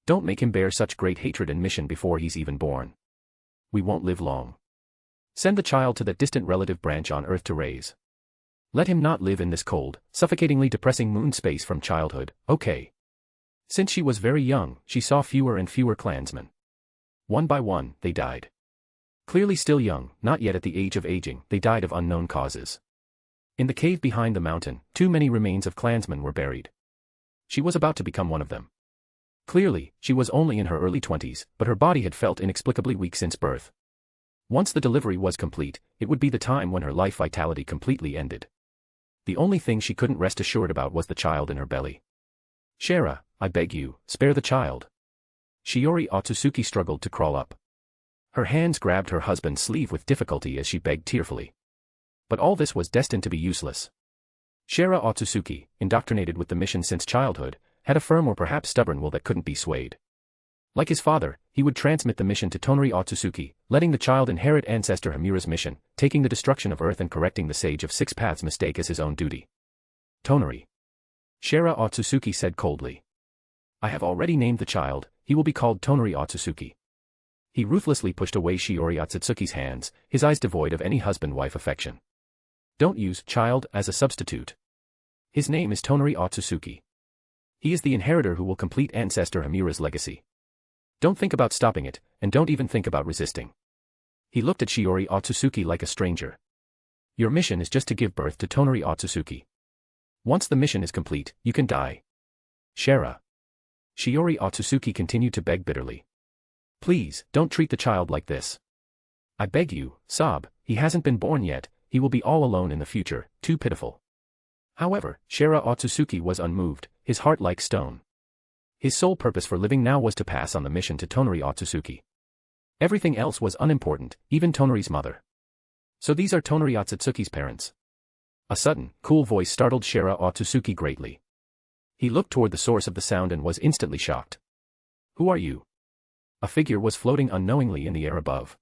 Don't make him bear such great hatred and mission before he's even born. We won't live long. Send the child to that distant relative branch on Earth to raise. Let him not live in this cold, suffocatingly depressing moon space from childhood, okay? Since she was very young, she saw fewer and fewer clansmen. One by one, they died. Clearly still young, not yet at the age of aging, they died of unknown causes. In the cave behind the mountain, too many remains of clansmen were buried. She was about to become one of them. Clearly, she was only in her early 20s, but her body had felt inexplicably weak since birth. Once the delivery was complete, it would be the time when her life vitality completely ended. The only thing she couldn't rest assured about was the child in her belly. Shira, I beg you, spare the child. Shiori Otsutsuki struggled to crawl up. Her hands grabbed her husband's sleeve with difficulty as she begged tearfully. But all this was destined to be useless. Shira Otsutsuki, indoctrinated with the mission since childhood, had a firm or perhaps stubborn will that couldn't be swayed. Like his father, he would transmit the mission to Tonari Otsutsuki, letting the child inherit ancestor Hamura's mission, taking the destruction of Earth and correcting the Sage of Six Paths mistake as his own duty. Tonari. Shira Otsutsuki said coldly. I have already named the child, he will be called Tonari Otsutsuki. He ruthlessly pushed away Shiori Otsutsuki's hands, his eyes devoid of any husband-wife affection. Don't use child as a substitute. His name is Tonari Otsutsuki. He is the inheritor who will complete ancestor Hamura's legacy. Don't think about stopping it, and don't even think about resisting. He looked at Shiori Otsutsuki like a stranger. Your mission is just to give birth to Tonari Otsutsuki. Once the mission is complete, you can die. Shira. Shiori Otsutsuki continued to beg bitterly. Please, don't treat the child like this. I beg you, sob, he hasn't been born yet, he will be all alone in the future, too pitiful. However, Shira Otsutsuki was unmoved, his heart like stone. His sole purpose for living now was to pass on the mission to Tonari Otsutsuki. Everything else was unimportant, even Tonari's mother. So these are Tonari Otsutsuki's parents. A sudden, cool voice startled Shira Atsuki greatly. He looked toward the source of the sound and was instantly shocked. Who are you? A figure was floating unknowingly in the air above.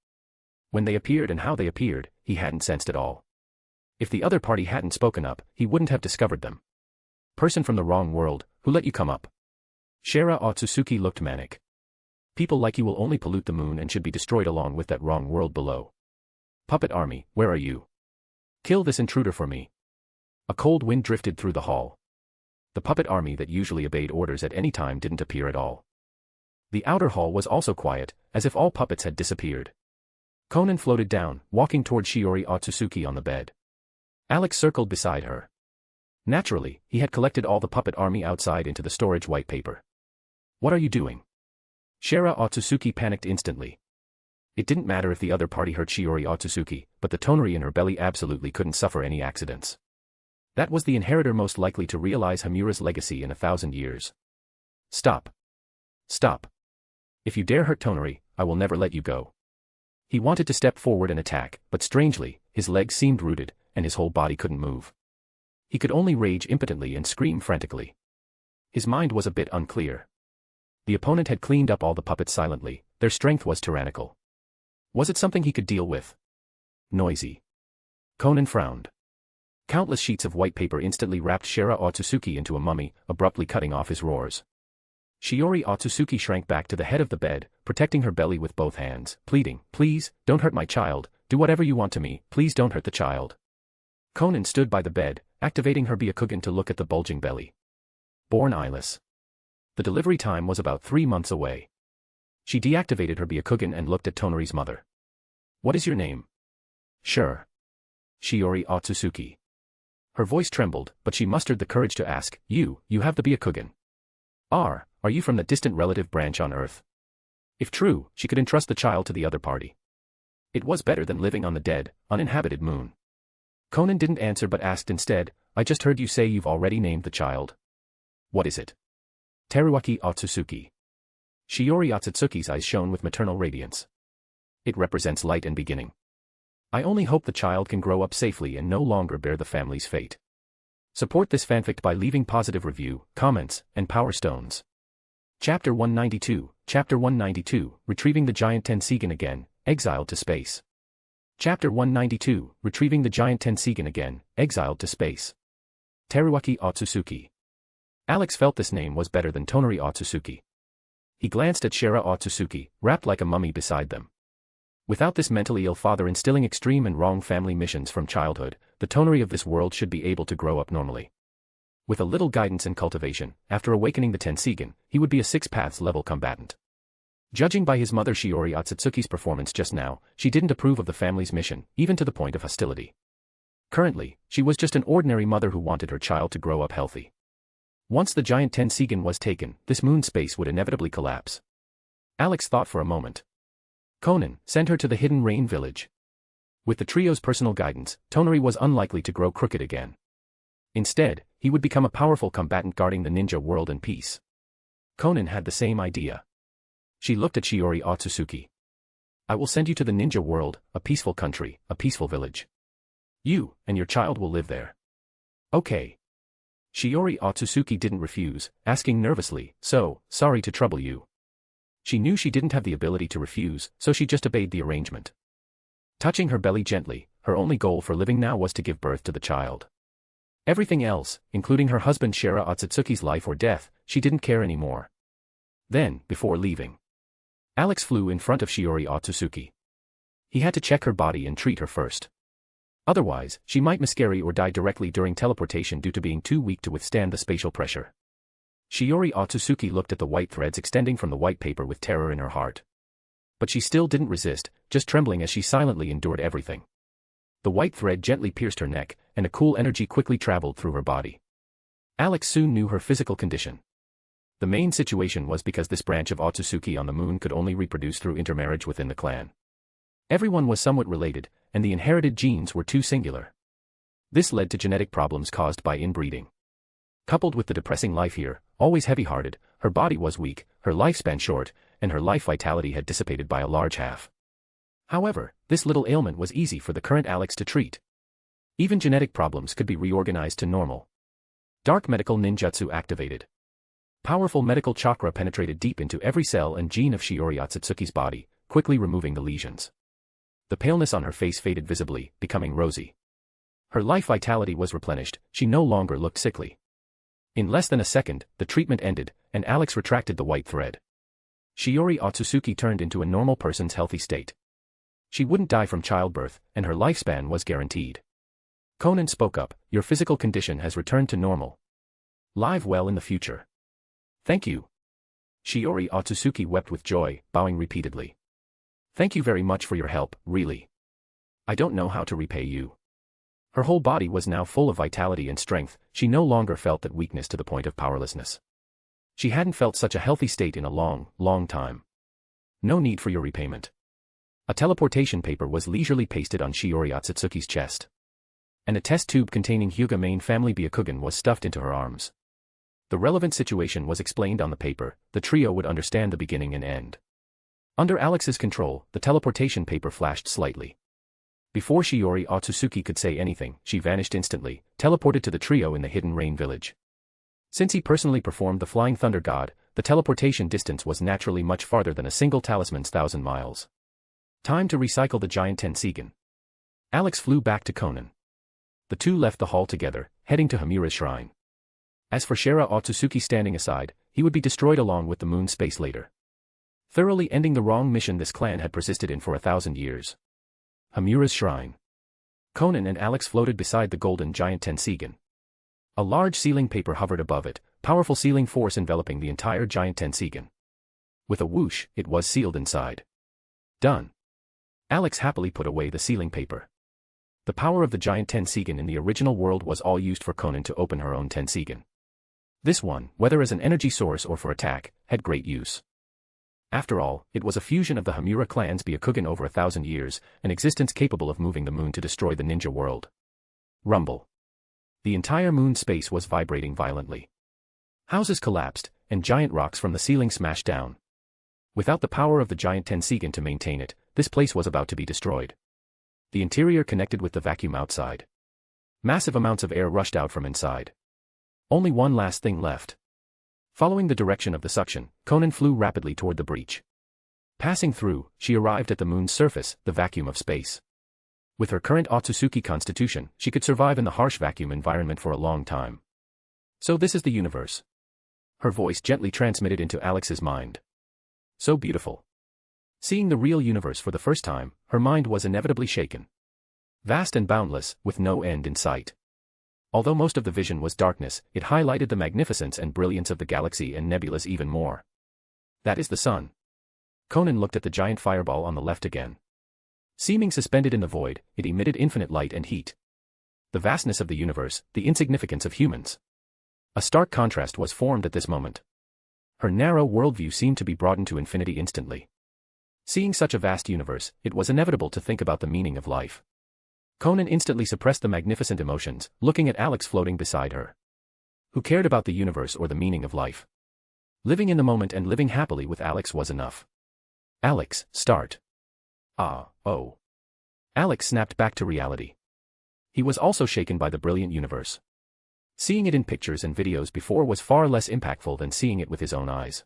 When they appeared and how they appeared, he hadn't sensed at all. If the other party hadn't spoken up, he wouldn't have discovered them. Person from the wrong world, who let you come up? Shira Atsuki looked manic. People like you will only pollute the moon and should be destroyed along with that wrong world below. Puppet army, where are you? Kill this intruder for me. A cold wind drifted through the hall. The puppet army that usually obeyed orders at any time didn't appear at all. The outer hall was also quiet, as if all puppets had disappeared. Konan floated down, walking toward Shiori Atsuki on the bed. Alex circled beside her. Naturally, he had collected all the puppet army outside into the storage white paper. What are you doing? Shira Atsuki panicked instantly. It didn't matter if the other party hurt Shiori Atsuki, but the tonnery in her belly absolutely couldn't suffer any accidents. That was the inheritor most likely to realize Hamura's legacy in 1,000 years. Stop. Stop. If you dare hurt Toneri, I will never let you go. He wanted to step forward and attack, but strangely, his legs seemed rooted, and his whole body couldn't move. He could only rage impotently and scream frantically. His mind was a bit unclear. The opponent had cleaned up all the puppets silently, their strength was tyrannical. Was it something he could deal with? Noisy. Konan frowned. Countless sheets of white paper instantly wrapped Shira Atsuki into a mummy, abruptly cutting off his roars. Shiori Atsuki shrank back to the head of the bed, protecting her belly with both hands, pleading, "Please, don't hurt my child, do whatever you want to me, please don't hurt the child." Konan stood by the bed, activating her Byakugan to look at the bulging belly. Born eyeless. The delivery time was about 3 months away. She deactivated her Byakugan and looked at Toneri's mother. "What is your name?" "Sure. Shiori Atsuki." Her voice trembled, but she mustered the courage to ask, You have the Byakugan. Are you from the distant relative branch on Earth?" If true, she could entrust the child to the other party. It was better than living on the dead, uninhabited moon. Konan didn't answer but asked instead, "I just heard you say you've already named the child. What is it?" "Teruaki Atsuki." Shiori Atsuki's eyes shone with maternal radiance. "It represents light and beginning. I only hope the child can grow up safely and no longer bear the family's fate." Support this fanfic by leaving positive review, comments, and power stones. Chapter 192, Retrieving the Giant Tenseigan Again, Exiled to Space. Chapter 192, Retrieving the Giant Tenseigan Again, Exiled to Space. Teruaki Atsuki. Alex felt this name was better than Toneri Atsuki. He glanced at Shira Atsuki, wrapped like a mummy beside them. Without this mentally ill father instilling extreme and wrong family missions from childhood, the Toneri of this world should be able to grow up normally. With a little guidance and cultivation, after awakening the Tenseigan, he would be a 6 paths level combatant. Judging by his mother Shiori Atsuki's performance just now, she didn't approve of the family's mission, even to the point of hostility. Currently, she was just an ordinary mother who wanted her child to grow up healthy. Once the giant Tenseigan was taken, this moon space would inevitably collapse. Alex thought for a moment. Konan, send her to the Hidden Rain Village. With the trio's personal guidance, Toneri was unlikely to grow crooked again. Instead, he would become a powerful combatant guarding the ninja world and peace. Konan had the same idea. She looked at Shiori Atsuki. "I will send you to the ninja world, a peaceful country, a peaceful village. You and your child will live there." "Okay." Shiori Atsuki didn't refuse, asking nervously, "So, sorry to trouble you." She knew she didn't have the ability to refuse, so she just obeyed the arrangement. Touching her belly gently, her only goal for living now was to give birth to the child. Everything else, including her husband Shira Atsuki's life or death, she didn't care anymore. Then, before leaving, Alex flew in front of Shiori Atsuki. He had to check her body and treat her first. Otherwise, she might miscarry or die directly during teleportation due to being too weak to withstand the spatial pressure. Shiori Atsuki looked at the white threads extending from the white paper with terror in her heart. But she still didn't resist, just trembling as she silently endured everything. The white thread gently pierced her neck, and a cool energy quickly traveled through her body. Alex soon knew her physical condition. The main situation was because this branch of Atsuki on the moon could only reproduce through intermarriage within the clan. Everyone was somewhat related, and the inherited genes were too singular. This led to genetic problems caused by inbreeding. Coupled with the depressing life here, always heavy-hearted, her body was weak, her lifespan short, and her life vitality had dissipated by a large half. However, this little ailment was easy for the current Alex to treat. Even genetic problems could be reorganized to normal. Dark medical ninjutsu activated. Powerful medical chakra penetrated deep into every cell and gene of Shiori Akatsuki's body, quickly removing the lesions. The paleness on her face faded visibly, becoming rosy. Her life vitality was replenished, she no longer looked sickly. In less than a second, the treatment ended, and Alex retracted the white thread. Shiori Akatsuki turned into a normal person's healthy state. She wouldn't die from childbirth, and her lifespan was guaranteed. Konan spoke up, "Your physical condition has returned to normal. Live well in the future." "Thank you." Shiori Akatsuki wept with joy, bowing repeatedly. "Thank you very much for your help, really. I don't know how to repay you." Her whole body was now full of vitality and strength, she no longer felt that weakness to the point of powerlessness. She hadn't felt such a healthy state in a long, long time. "No need for your repayment." A teleportation paper was leisurely pasted on Shiori Akatsuki's chest. And a test tube containing Hyuga main family Byakugan was stuffed into her arms. The relevant situation was explained on the paper, the trio would understand the beginning and end. Under Alex's control, the teleportation paper flashed slightly. Before Shiori Akatsuki could say anything, she vanished instantly, teleported to the trio in the hidden rain village. Since he personally performed the Flying Thunder God, the teleportation distance was naturally much farther than a single talisman's 1,000 miles. Time to recycle the giant Tenseigan. Alex flew back to Konan. The two left the hall together, heading to Hamura's shrine. As for Shira Akatsuki standing aside, he would be destroyed along with the moon space later. Thoroughly ending the wrong mission this clan had persisted in for 1,000 years. Hamura's shrine. Konan and Alex floated beside the golden giant Tenseigan. A large sealing paper hovered above it, powerful sealing force enveloping the entire giant Tenseigan. With a whoosh, it was sealed inside. Done. Alex happily put away the sealing paper. The power of the giant Tenseigan in the original world was all used for Konan to open her own Tenseigan. This one, whether as an energy source or for attack, had great use. After all, it was a fusion of the Hamura clan's Byakugan over 1,000 years, an existence capable of moving the moon to destroy the ninja world. Rumble. The entire moon space was vibrating violently. Houses collapsed, and giant rocks from the ceiling smashed down. Without the power of the giant Tenseigan to maintain it, this place was about to be destroyed. The interior connected with the vacuum outside. Massive amounts of air rushed out from inside. Only one last thing left. Following the direction of the suction, Konan flew rapidly toward the breach. Passing through, she arrived at the moon's surface, the vacuum of space. With her current Akatsuki constitution, she could survive in the harsh vacuum environment for a long time. So this is the universe. Her voice gently transmitted into Alex's mind. So beautiful. Seeing the real universe for the first time, her mind was inevitably shaken. Vast and boundless, with no end in sight. Although most of the vision was darkness, it highlighted the magnificence and brilliance of the galaxy and nebulas even more. That is the sun. Konan looked at the giant fireball on the left again. Seeming suspended in the void, it emitted infinite light and heat. The vastness of the universe, the insignificance of humans. A stark contrast was formed at this moment. Her narrow worldview seemed to be broadened to infinity instantly. Seeing such a vast universe, it was inevitable to think about the meaning of life. Konan instantly suppressed the magnificent emotions, looking at Alex floating beside her. Who cared about the universe or the meaning of life? Living in the moment and living happily with Alex was enough. Alex, start. Oh. Alex snapped back to reality. He was also shaken by the brilliant universe. Seeing it in pictures and videos before was far less impactful than seeing it with his own eyes.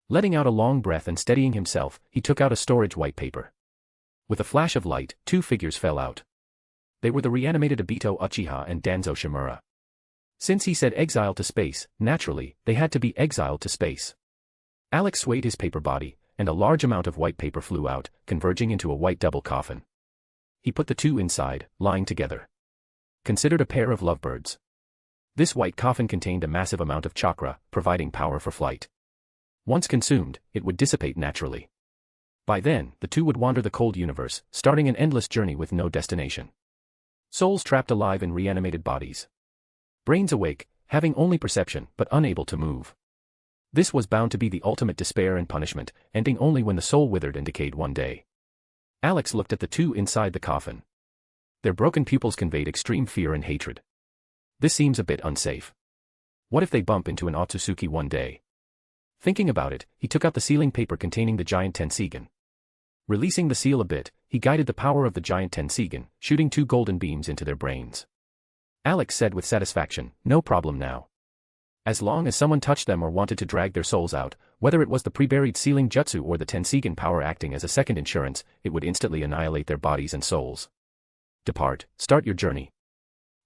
Letting out a long breath and steadying himself, he took out a storage white paper. With a flash of light, two figures fell out. They were the reanimated Obito Uchiha and Danzo Shimura. Since he said exile to space, naturally, they had to be exiled to space. Alex swayed his paper body, and a large amount of white paper flew out, converging into a white double coffin. He put the two inside, lying together. Considered a pair of lovebirds. This white coffin contained a massive amount of chakra, providing power for flight. Once consumed, it would dissipate naturally. By then, the two would wander the cold universe, starting an endless journey with no destination. Souls trapped alive in reanimated bodies. Brains awake, having only perception but unable to move. This was bound to be the ultimate despair and punishment, ending only when the soul withered and decayed one day. Alex looked at the two inside the coffin. Their broken pupils conveyed extreme fear and hatred. This seems a bit unsafe. What if they bump into an Akatsuki one day? Thinking about it, he took out the sealing paper containing the giant Tenseigan. Releasing the seal a bit, he he guided the power of the giant Tenseigan, shooting 2 golden beams into their brains. Alex said with satisfaction, "No problem now. As long as someone touched them or wanted to drag their souls out, whether it was the pre-buried sealing jutsu or the Tenseigan power acting as a second insurance, it would instantly annihilate their bodies and souls. Depart, start your journey."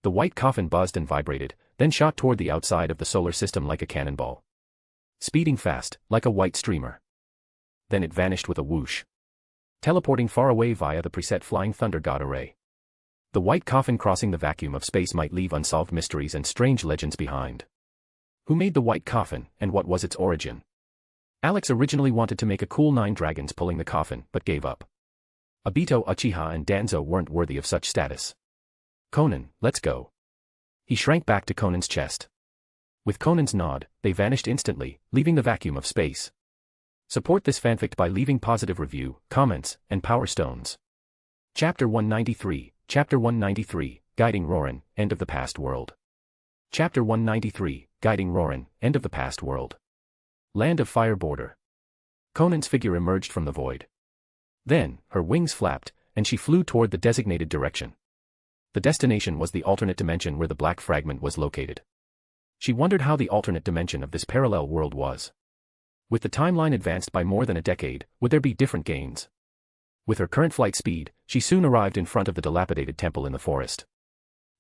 The white coffin buzzed and vibrated, then shot toward the outside of the solar system like a cannonball. Speeding fast, like a white streamer. Then it vanished with a whoosh. Teleporting far away via the preset flying thunder god array. The white coffin crossing the vacuum of space might leave unsolved mysteries and strange legends behind. Who made the white coffin, and what was its origin? Alex originally wanted to make a cool 9 dragons pulling the coffin, but gave up. Aito, Uchiha and Danzo weren't worthy of such status. "Konan, let's go." He shrank back to Konan's chest. With Konan's nod, they vanished instantly, leaving the vacuum of space. Support this fanfic by leaving positive review, comments, and power stones. Chapter 193, Chapter 193, Guiding Rorin, End of the Past World. Chapter 193, Guiding Rorin, End of the Past World. Land of Fire Border. Konan's figure emerged from the void. Then, her wings flapped, and she flew toward the designated direction. The destination was the alternate dimension where the black fragment was located. She wondered how the alternate dimension of this parallel world was. With the timeline advanced by more than a decade, would there be different gains? With her current flight speed, she soon arrived in front of the dilapidated temple in the forest.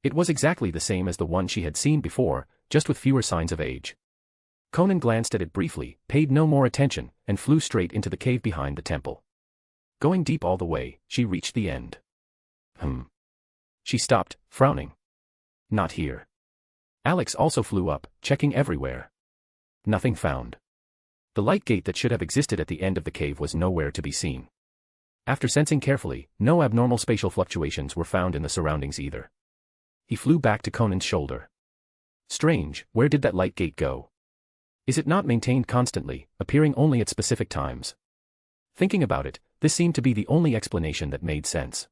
It was exactly the same as the one she had seen before, just with fewer signs of age. Konan glanced at it briefly, paid no more attention, and flew straight into the cave behind the temple. Going deep all the way, she reached the end. She stopped, frowning. Not here. Alex also flew up, checking everywhere. Nothing found. The light gate that should have existed at the end of the cave was nowhere to be seen. After sensing carefully, no abnormal spatial fluctuations were found in the surroundings either. He flew back to Konan's shoulder. Strange, where did that light gate go? Is it not maintained constantly, appearing only at specific times? Thinking about it, this seemed to be the only explanation that made sense.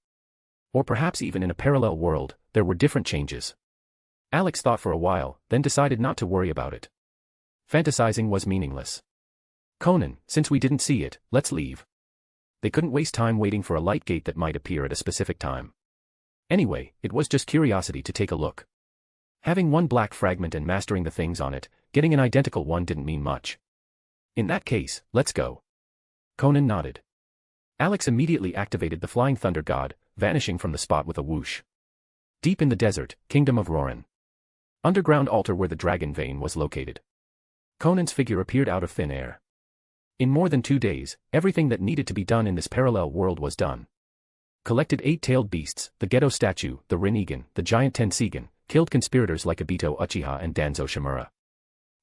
Or perhaps even in a parallel world, there were different changes. Alex thought for a while, then decided not to worry about it. Fantasizing was meaningless. "Konan, since we didn't see it, let's leave." They couldn't waste time waiting for a light gate that might appear at a specific time. Anyway, it was just curiosity to take a look. Having one black fragment and mastering the things on it, getting an identical one didn't mean much. In that case, let's go. Konan nodded. Alex immediately activated the flying thunder god, vanishing from the spot with a whoosh. Deep in the desert, Kingdom of Rorin. Underground altar where the dragon vein was located. Konan's figure appeared out of thin air. In more than 2 days, everything that needed to be done in this parallel world was done. Collected 8-tailed beasts, the Ghetto statue, the Rinnegan, the giant Tenseigan, killed conspirators like Aito Uchiha and Danzo Shimura.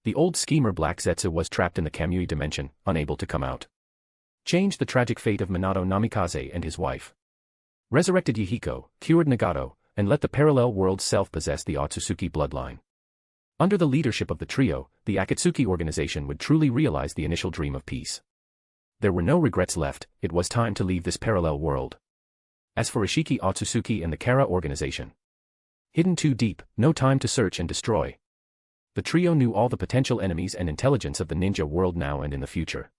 The old schemer Black Zetsu was trapped in the Kamui dimension, unable to come out. Changed the tragic fate of Minato Namikaze and his wife. Resurrected Yahiko, cured Nagato, and let the parallel world self-possess the Akatsuki bloodline. Under the leadership of the trio, the Akatsuki organization would truly realize the initial dream of peace. There were no regrets left, it was time to leave this parallel world. As for Ishiki Akatsuki and the Kara organization, hidden too deep, no time to search and destroy. The trio knew all the potential enemies and intelligence of the ninja world now and in the future.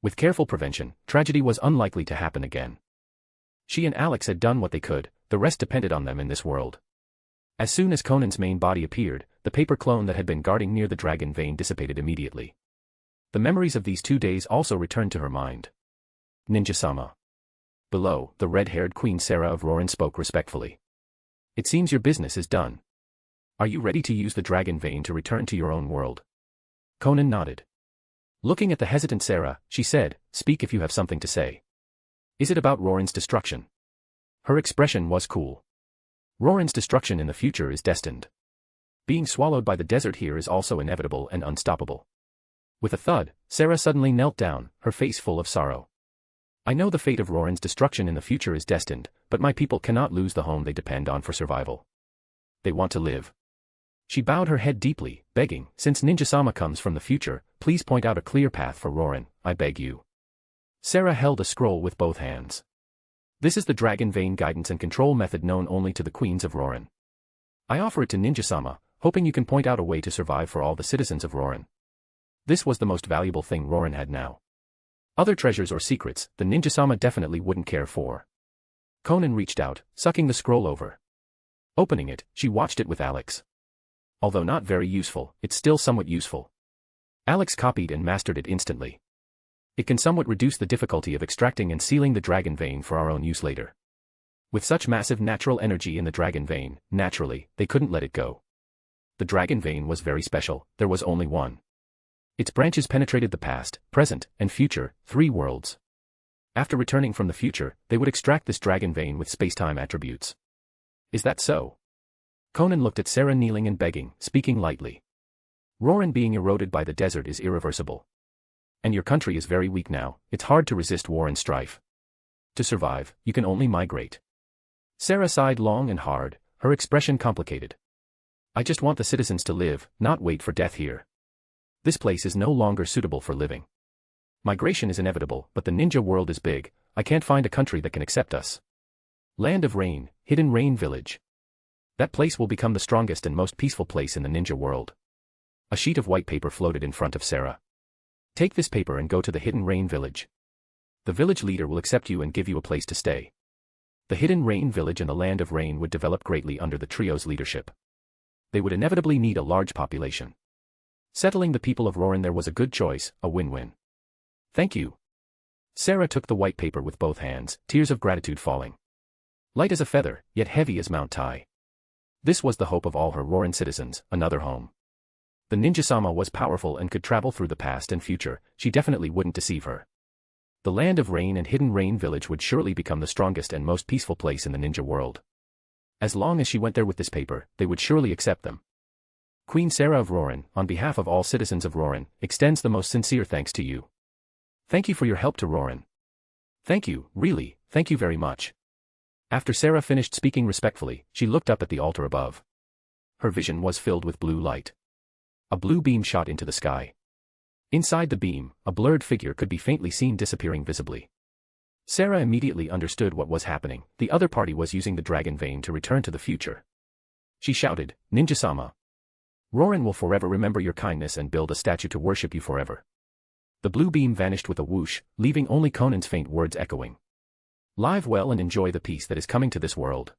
With careful prevention, tragedy was unlikely to happen again. She and Alex had done what they could, the rest depended on them in this world. As soon as Konan's main body appeared, the paper clone that had been guarding near the dragon vein dissipated immediately. The memories of these 2 days also returned to her mind. Ninja-sama. Below, the red-haired Queen Sarah of Rorin spoke respectfully. "It seems your business is done. Are you ready to use the dragon vein to return to your own world?" Konan nodded. Looking at the hesitant Sarah, she said, "Speak if you have something to say. Is it about Rorin's destruction?" Her expression was cool. Rorin's destruction in the future is destined. Being swallowed by the desert here is also inevitable and unstoppable. With a thud, Sarah suddenly knelt down, her face full of sorrow. "I know the fate of Rorin's destruction in the future is destined, but my people cannot lose the home they depend on for survival. They want to live." She bowed her head deeply, begging, "Since Ninja-sama comes from the future, please point out a clear path for Rorin, I beg you." Sarah held a scroll with both hands. "This is the Dragon Vein guidance and control method known only to the queens of Rorin. I offer it to Ninja-sama, hoping you can point out a way to survive for all the citizens of Rorin." This was the most valuable thing Rorin had now. Other treasures or secrets, the Ninja-sama definitely wouldn't care for. Konan reached out, sucking the scroll over. Opening it, she watched it with Alex. Although not very useful, it's still somewhat useful. Alex copied and mastered it instantly. It can somewhat reduce the difficulty of extracting and sealing the dragon vein for our own use later. With such massive natural energy in the dragon vein, naturally, they couldn't let it go. The dragon vein was very special, there was only one. Its branches penetrated the past, present, and future, 3 worlds. After returning from the future, they would extract this dragon vein with space-time attributes. Is that so? Konan looked at Sarah kneeling and begging, speaking lightly. Roran being eroded by the desert is irreversible. And your country is very weak now, it's hard to resist war and strife. To survive, you can only migrate. Sarah sighed long and hard, her expression complicated. I just want the citizens to live, not wait for death here. This place is no longer suitable for living. Migration is inevitable, but the ninja world is big, I can't find a country that can accept us. Land of Rain, Hidden Rain Village. That place will become the strongest and most peaceful place in the ninja world. A sheet of white paper floated in front of Sarah. Take this paper and go to the Hidden Rain Village. The village leader will accept you and give you a place to stay. The Hidden Rain Village and the Land of Rain would develop greatly under the trio's leadership. They would inevitably need a large population. Settling the people of Roran there was a good choice, a win-win. Thank you. Sarah took the white paper with both hands, tears of gratitude falling. Light as a feather, yet heavy as Mount Tai. This was the hope of all her Roran citizens, another home. The ninja-sama was powerful and could travel through the past and future, she definitely wouldn't deceive her. The Land of Rain and Hidden Rain Village would surely become the strongest and most peaceful place in the ninja world. As long as she went there with this paper, they would surely accept them. Queen Sarah of Roran, on behalf of all citizens of Roran, extends the most sincere thanks to you. Thank you for your help to Roran. Thank you, really, thank you very much. After Sarah finished speaking respectfully, she looked up at the altar above. Her vision was filled with blue light. A blue beam shot into the sky. Inside the beam, a blurred figure could be faintly seen disappearing visibly. Sarah immediately understood what was happening, the other party was using the dragon vein to return to the future. She shouted, Ninja-sama. Roran will forever remember your kindness and build a statue to worship you forever. The blue beam vanished with a whoosh, leaving only Konan's faint words echoing. Live well and enjoy the peace that is coming to this world.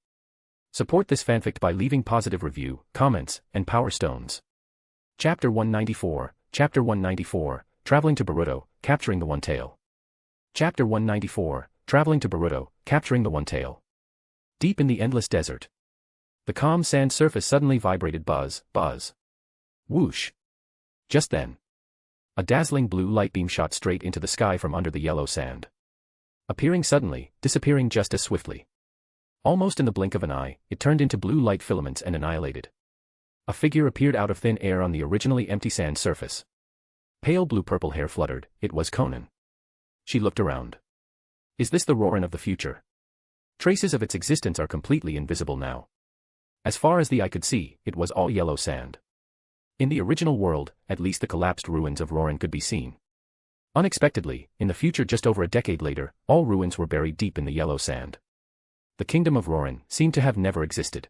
Support this fanfic by leaving positive review, comments, and power stones. Chapter 194, Chapter 194, Traveling to Boruto, Capturing the One Tail. Chapter 194, Traveling to Boruto, Capturing the One Tail. Deep in the endless desert. The calm sand surface suddenly vibrated buzz, buzz. Whoosh. Just then. A dazzling blue light beam shot straight into the sky from under the yellow sand. Appearing suddenly, disappearing just as swiftly. Almost in the blink of an eye, it turned into blue light filaments and annihilated. A figure appeared out of thin air on the originally empty sand surface. Pale blue-purple hair fluttered, it was Konan. She looked around. Is this the Roran of the future? Traces of its existence are completely invisible now. As far as the eye could see, it was all yellow sand. In the original world, at least the collapsed ruins of Roran could be seen. Unexpectedly, in the future just over a decade later, all ruins were buried deep in the yellow sand. The kingdom of Roran seemed to have never existed.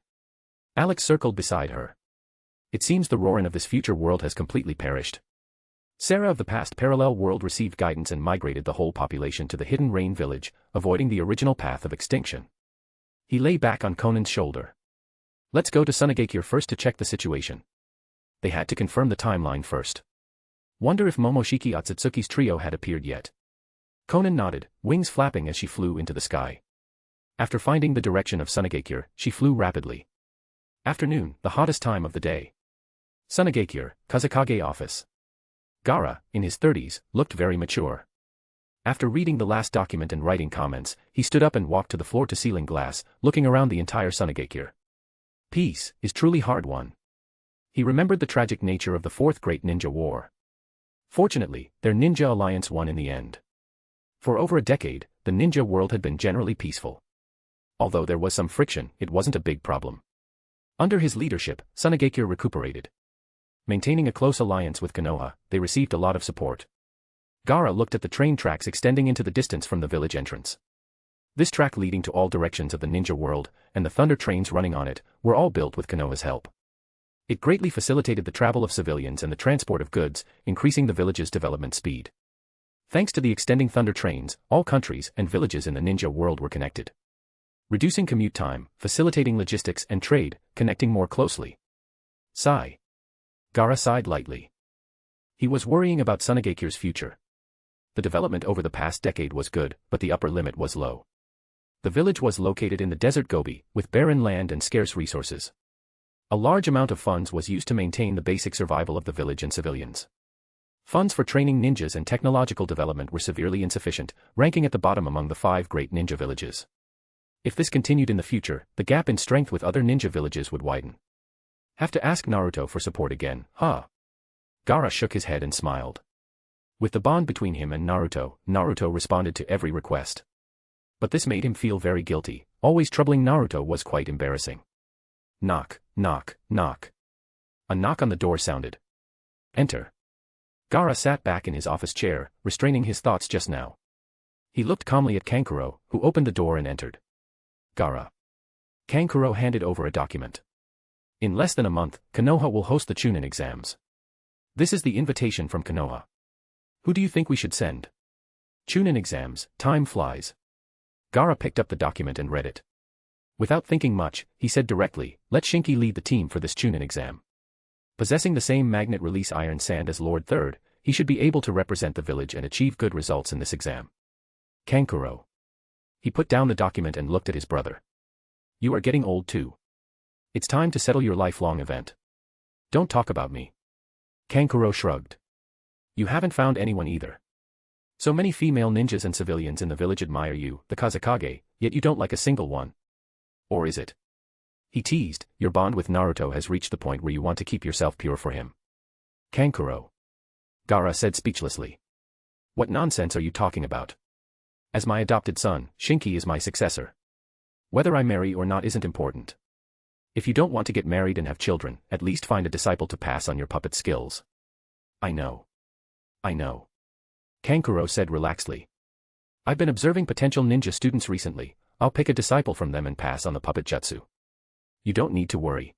Alex circled beside her. It seems the Roran of this future world has completely perished. Sarah of the past parallel world received guidance and migrated the whole population to the Hidden Rain Village, avoiding the original path of extinction. He lay back on Konan's shoulder. Let's go to Sunagakure first to check the situation. They had to confirm the timeline first. Wonder if Momoshiki Otsutsuki's trio had appeared yet. Konan nodded, wings flapping as she flew into the sky. After finding the direction of Sunagakure, she flew rapidly. Afternoon, the hottest time of the day. Sunagakure, Kazakage office. Gaara, in his 30s, looked very mature. After reading the last document and writing comments, he stood up and walked to the floor-to-ceiling glass, looking around the entire Sunagakure. Peace is truly hard won. He remembered the tragic nature of the Fourth Great Ninja War. Fortunately, their ninja alliance won in the end. For over a decade, the ninja world had been generally peaceful. Although there was some friction, it wasn't a big problem. Under his leadership, Sunagakure recuperated. Maintaining a close alliance with Konoha, they received a lot of support. Gaara looked at the train tracks extending into the distance from the village entrance. This track leading to all directions of the ninja world, and the thunder trains running on it, were all built with Konoha's help. It greatly facilitated the travel of civilians and the transport of goods, increasing the village's development speed. Thanks to the extending thunder trains, all countries and villages in the ninja world were connected. reducing commute time, facilitating logistics and trade, connecting more closely. Sigh. Gaara sighed lightly. He was worrying about Sunagakure's future. The development over the past decade was good, but the upper limit was low. The village was located in the desert Gobi, with barren land and scarce resources. A large amount of funds was used to maintain the basic survival of the village and civilians. Funds for training ninjas and technological development were severely insufficient, ranking at the bottom among the 5 great ninja villages. If this continued in the future, the gap in strength with other ninja villages would widen. Have to ask Naruto for support again, huh? Gaara shook his head and smiled. With the bond between him and Naruto, Naruto responded to every request. But this made him feel very guilty. Always troubling Naruto was quite embarrassing. Knock, knock, knock. A knock on the door sounded. Enter. Gaara sat back in his office chair, restraining his thoughts just now. He looked calmly at Kankuro, who opened the door and entered. Gaara. Kankuro handed over a document. In less than a month, Konoha will host the Chunin exams. This is the invitation from Konoha. Who do you think we should send? Chunin exams, time flies. Gaara picked up the document and read it. Without thinking much, he said directly, let Shinki lead the team for this Chunin exam. Possessing the same magnet release iron sand as Lord Third, he should be able to represent the village and achieve good results in this exam. Kankuro. He put down the document and looked at his brother. You are getting old too. It's time to settle your lifelong event. Don't talk about me. Kankuro shrugged. You haven't found anyone either. So many female ninjas and civilians in the village admire you, the Kazekage, yet you don't like a single one. Or is it? He teased, your bond with Naruto has reached the point where you want to keep yourself pure for him. Kankuro. Gaara said speechlessly. What nonsense are you talking about? As my adopted son, Shinki is my successor. Whether I marry or not isn't important. If you don't want to get married and have children, at least find a disciple to pass on your puppet skills. I know. I know. Kankuro said relaxedly. I've been observing potential ninja students recently. I'll pick a disciple from them and pass on the puppet jutsu. You don't need to worry.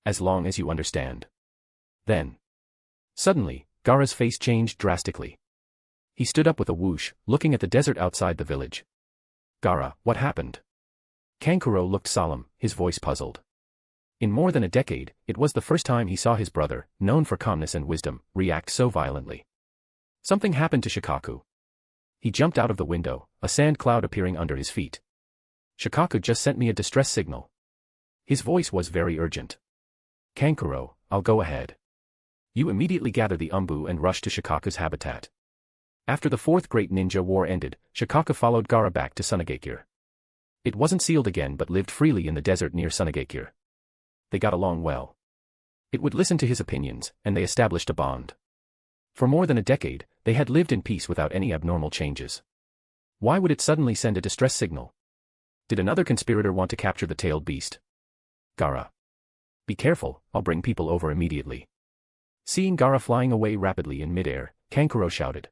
As long as you understand. Then. Suddenly, Gaara's face changed drastically. He stood up with a whoosh, looking at the desert outside the village. Gaara, what happened? Kankuro looked solemn, his voice puzzled. In more than a decade, it was the first time he saw his brother, known for calmness and wisdom, react so violently. Something happened to Shikaku. He jumped out of the window, a sand cloud appearing under his feet. Shikaku just sent me a distress signal. His voice was very urgent. Kankuro, I'll go ahead. You immediately gather the Umbu and rush to Shikaku's habitat. After the Fourth Great Ninja War ended, Shikaku followed Gaara back to Sunagakure. It wasn't sealed again but lived freely in the desert near Sunagakure. They got along well. It would listen to his opinions, and they established a bond. For more than a decade, they had lived in peace without any abnormal changes. Why would it suddenly send a distress signal? Did another conspirator want to capture the tailed beast? Gaara. Be careful, I'll bring people over immediately. Seeing Gaara flying away rapidly in midair, Kankuro shouted.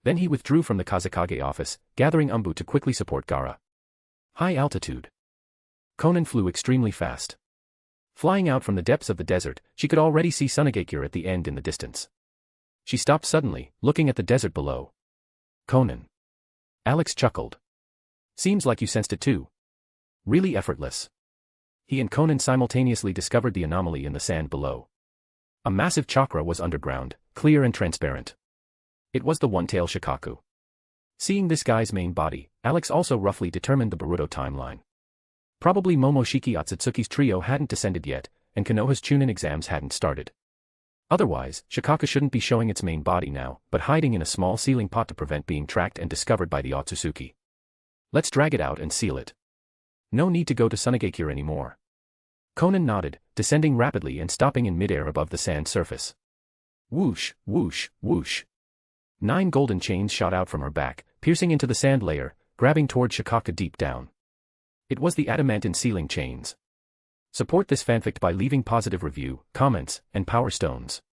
Then he withdrew from the Kazekage office, gathering Umbu to quickly support Gaara. High altitude. Konan flew extremely fast. Flying out from the depths of the desert, she could already see Sunagakure at the end in the distance. She stopped suddenly, looking at the desert below. Konan. Alex chuckled. Seems like you sensed it too. Really effortless. He and Konan simultaneously discovered the anomaly in the sand below. A massive chakra was underground, clear and transparent. It was the one-tail Shikaku. Seeing this guy's main body, Alex also roughly determined the Boruto timeline. Probably Momoshiki Otsutsuki's trio hadn't descended yet, and Konoha's Chunin exams hadn't started. Otherwise, Shikaku shouldn't be showing its main body now, but hiding in a small sealing pot to prevent being tracked and discovered by the Otsutsuki. Let's drag it out and seal it. No need to go to Sunagakure anymore. Konan nodded, descending rapidly and stopping in midair above the sand surface. Whoosh, whoosh, whoosh. 9 golden chains shot out from her back, piercing into the sand layer, grabbing toward Shikaku deep down. It was the adamantine sealing chains. Support this fanfic by leaving positive review, comments, and power stones.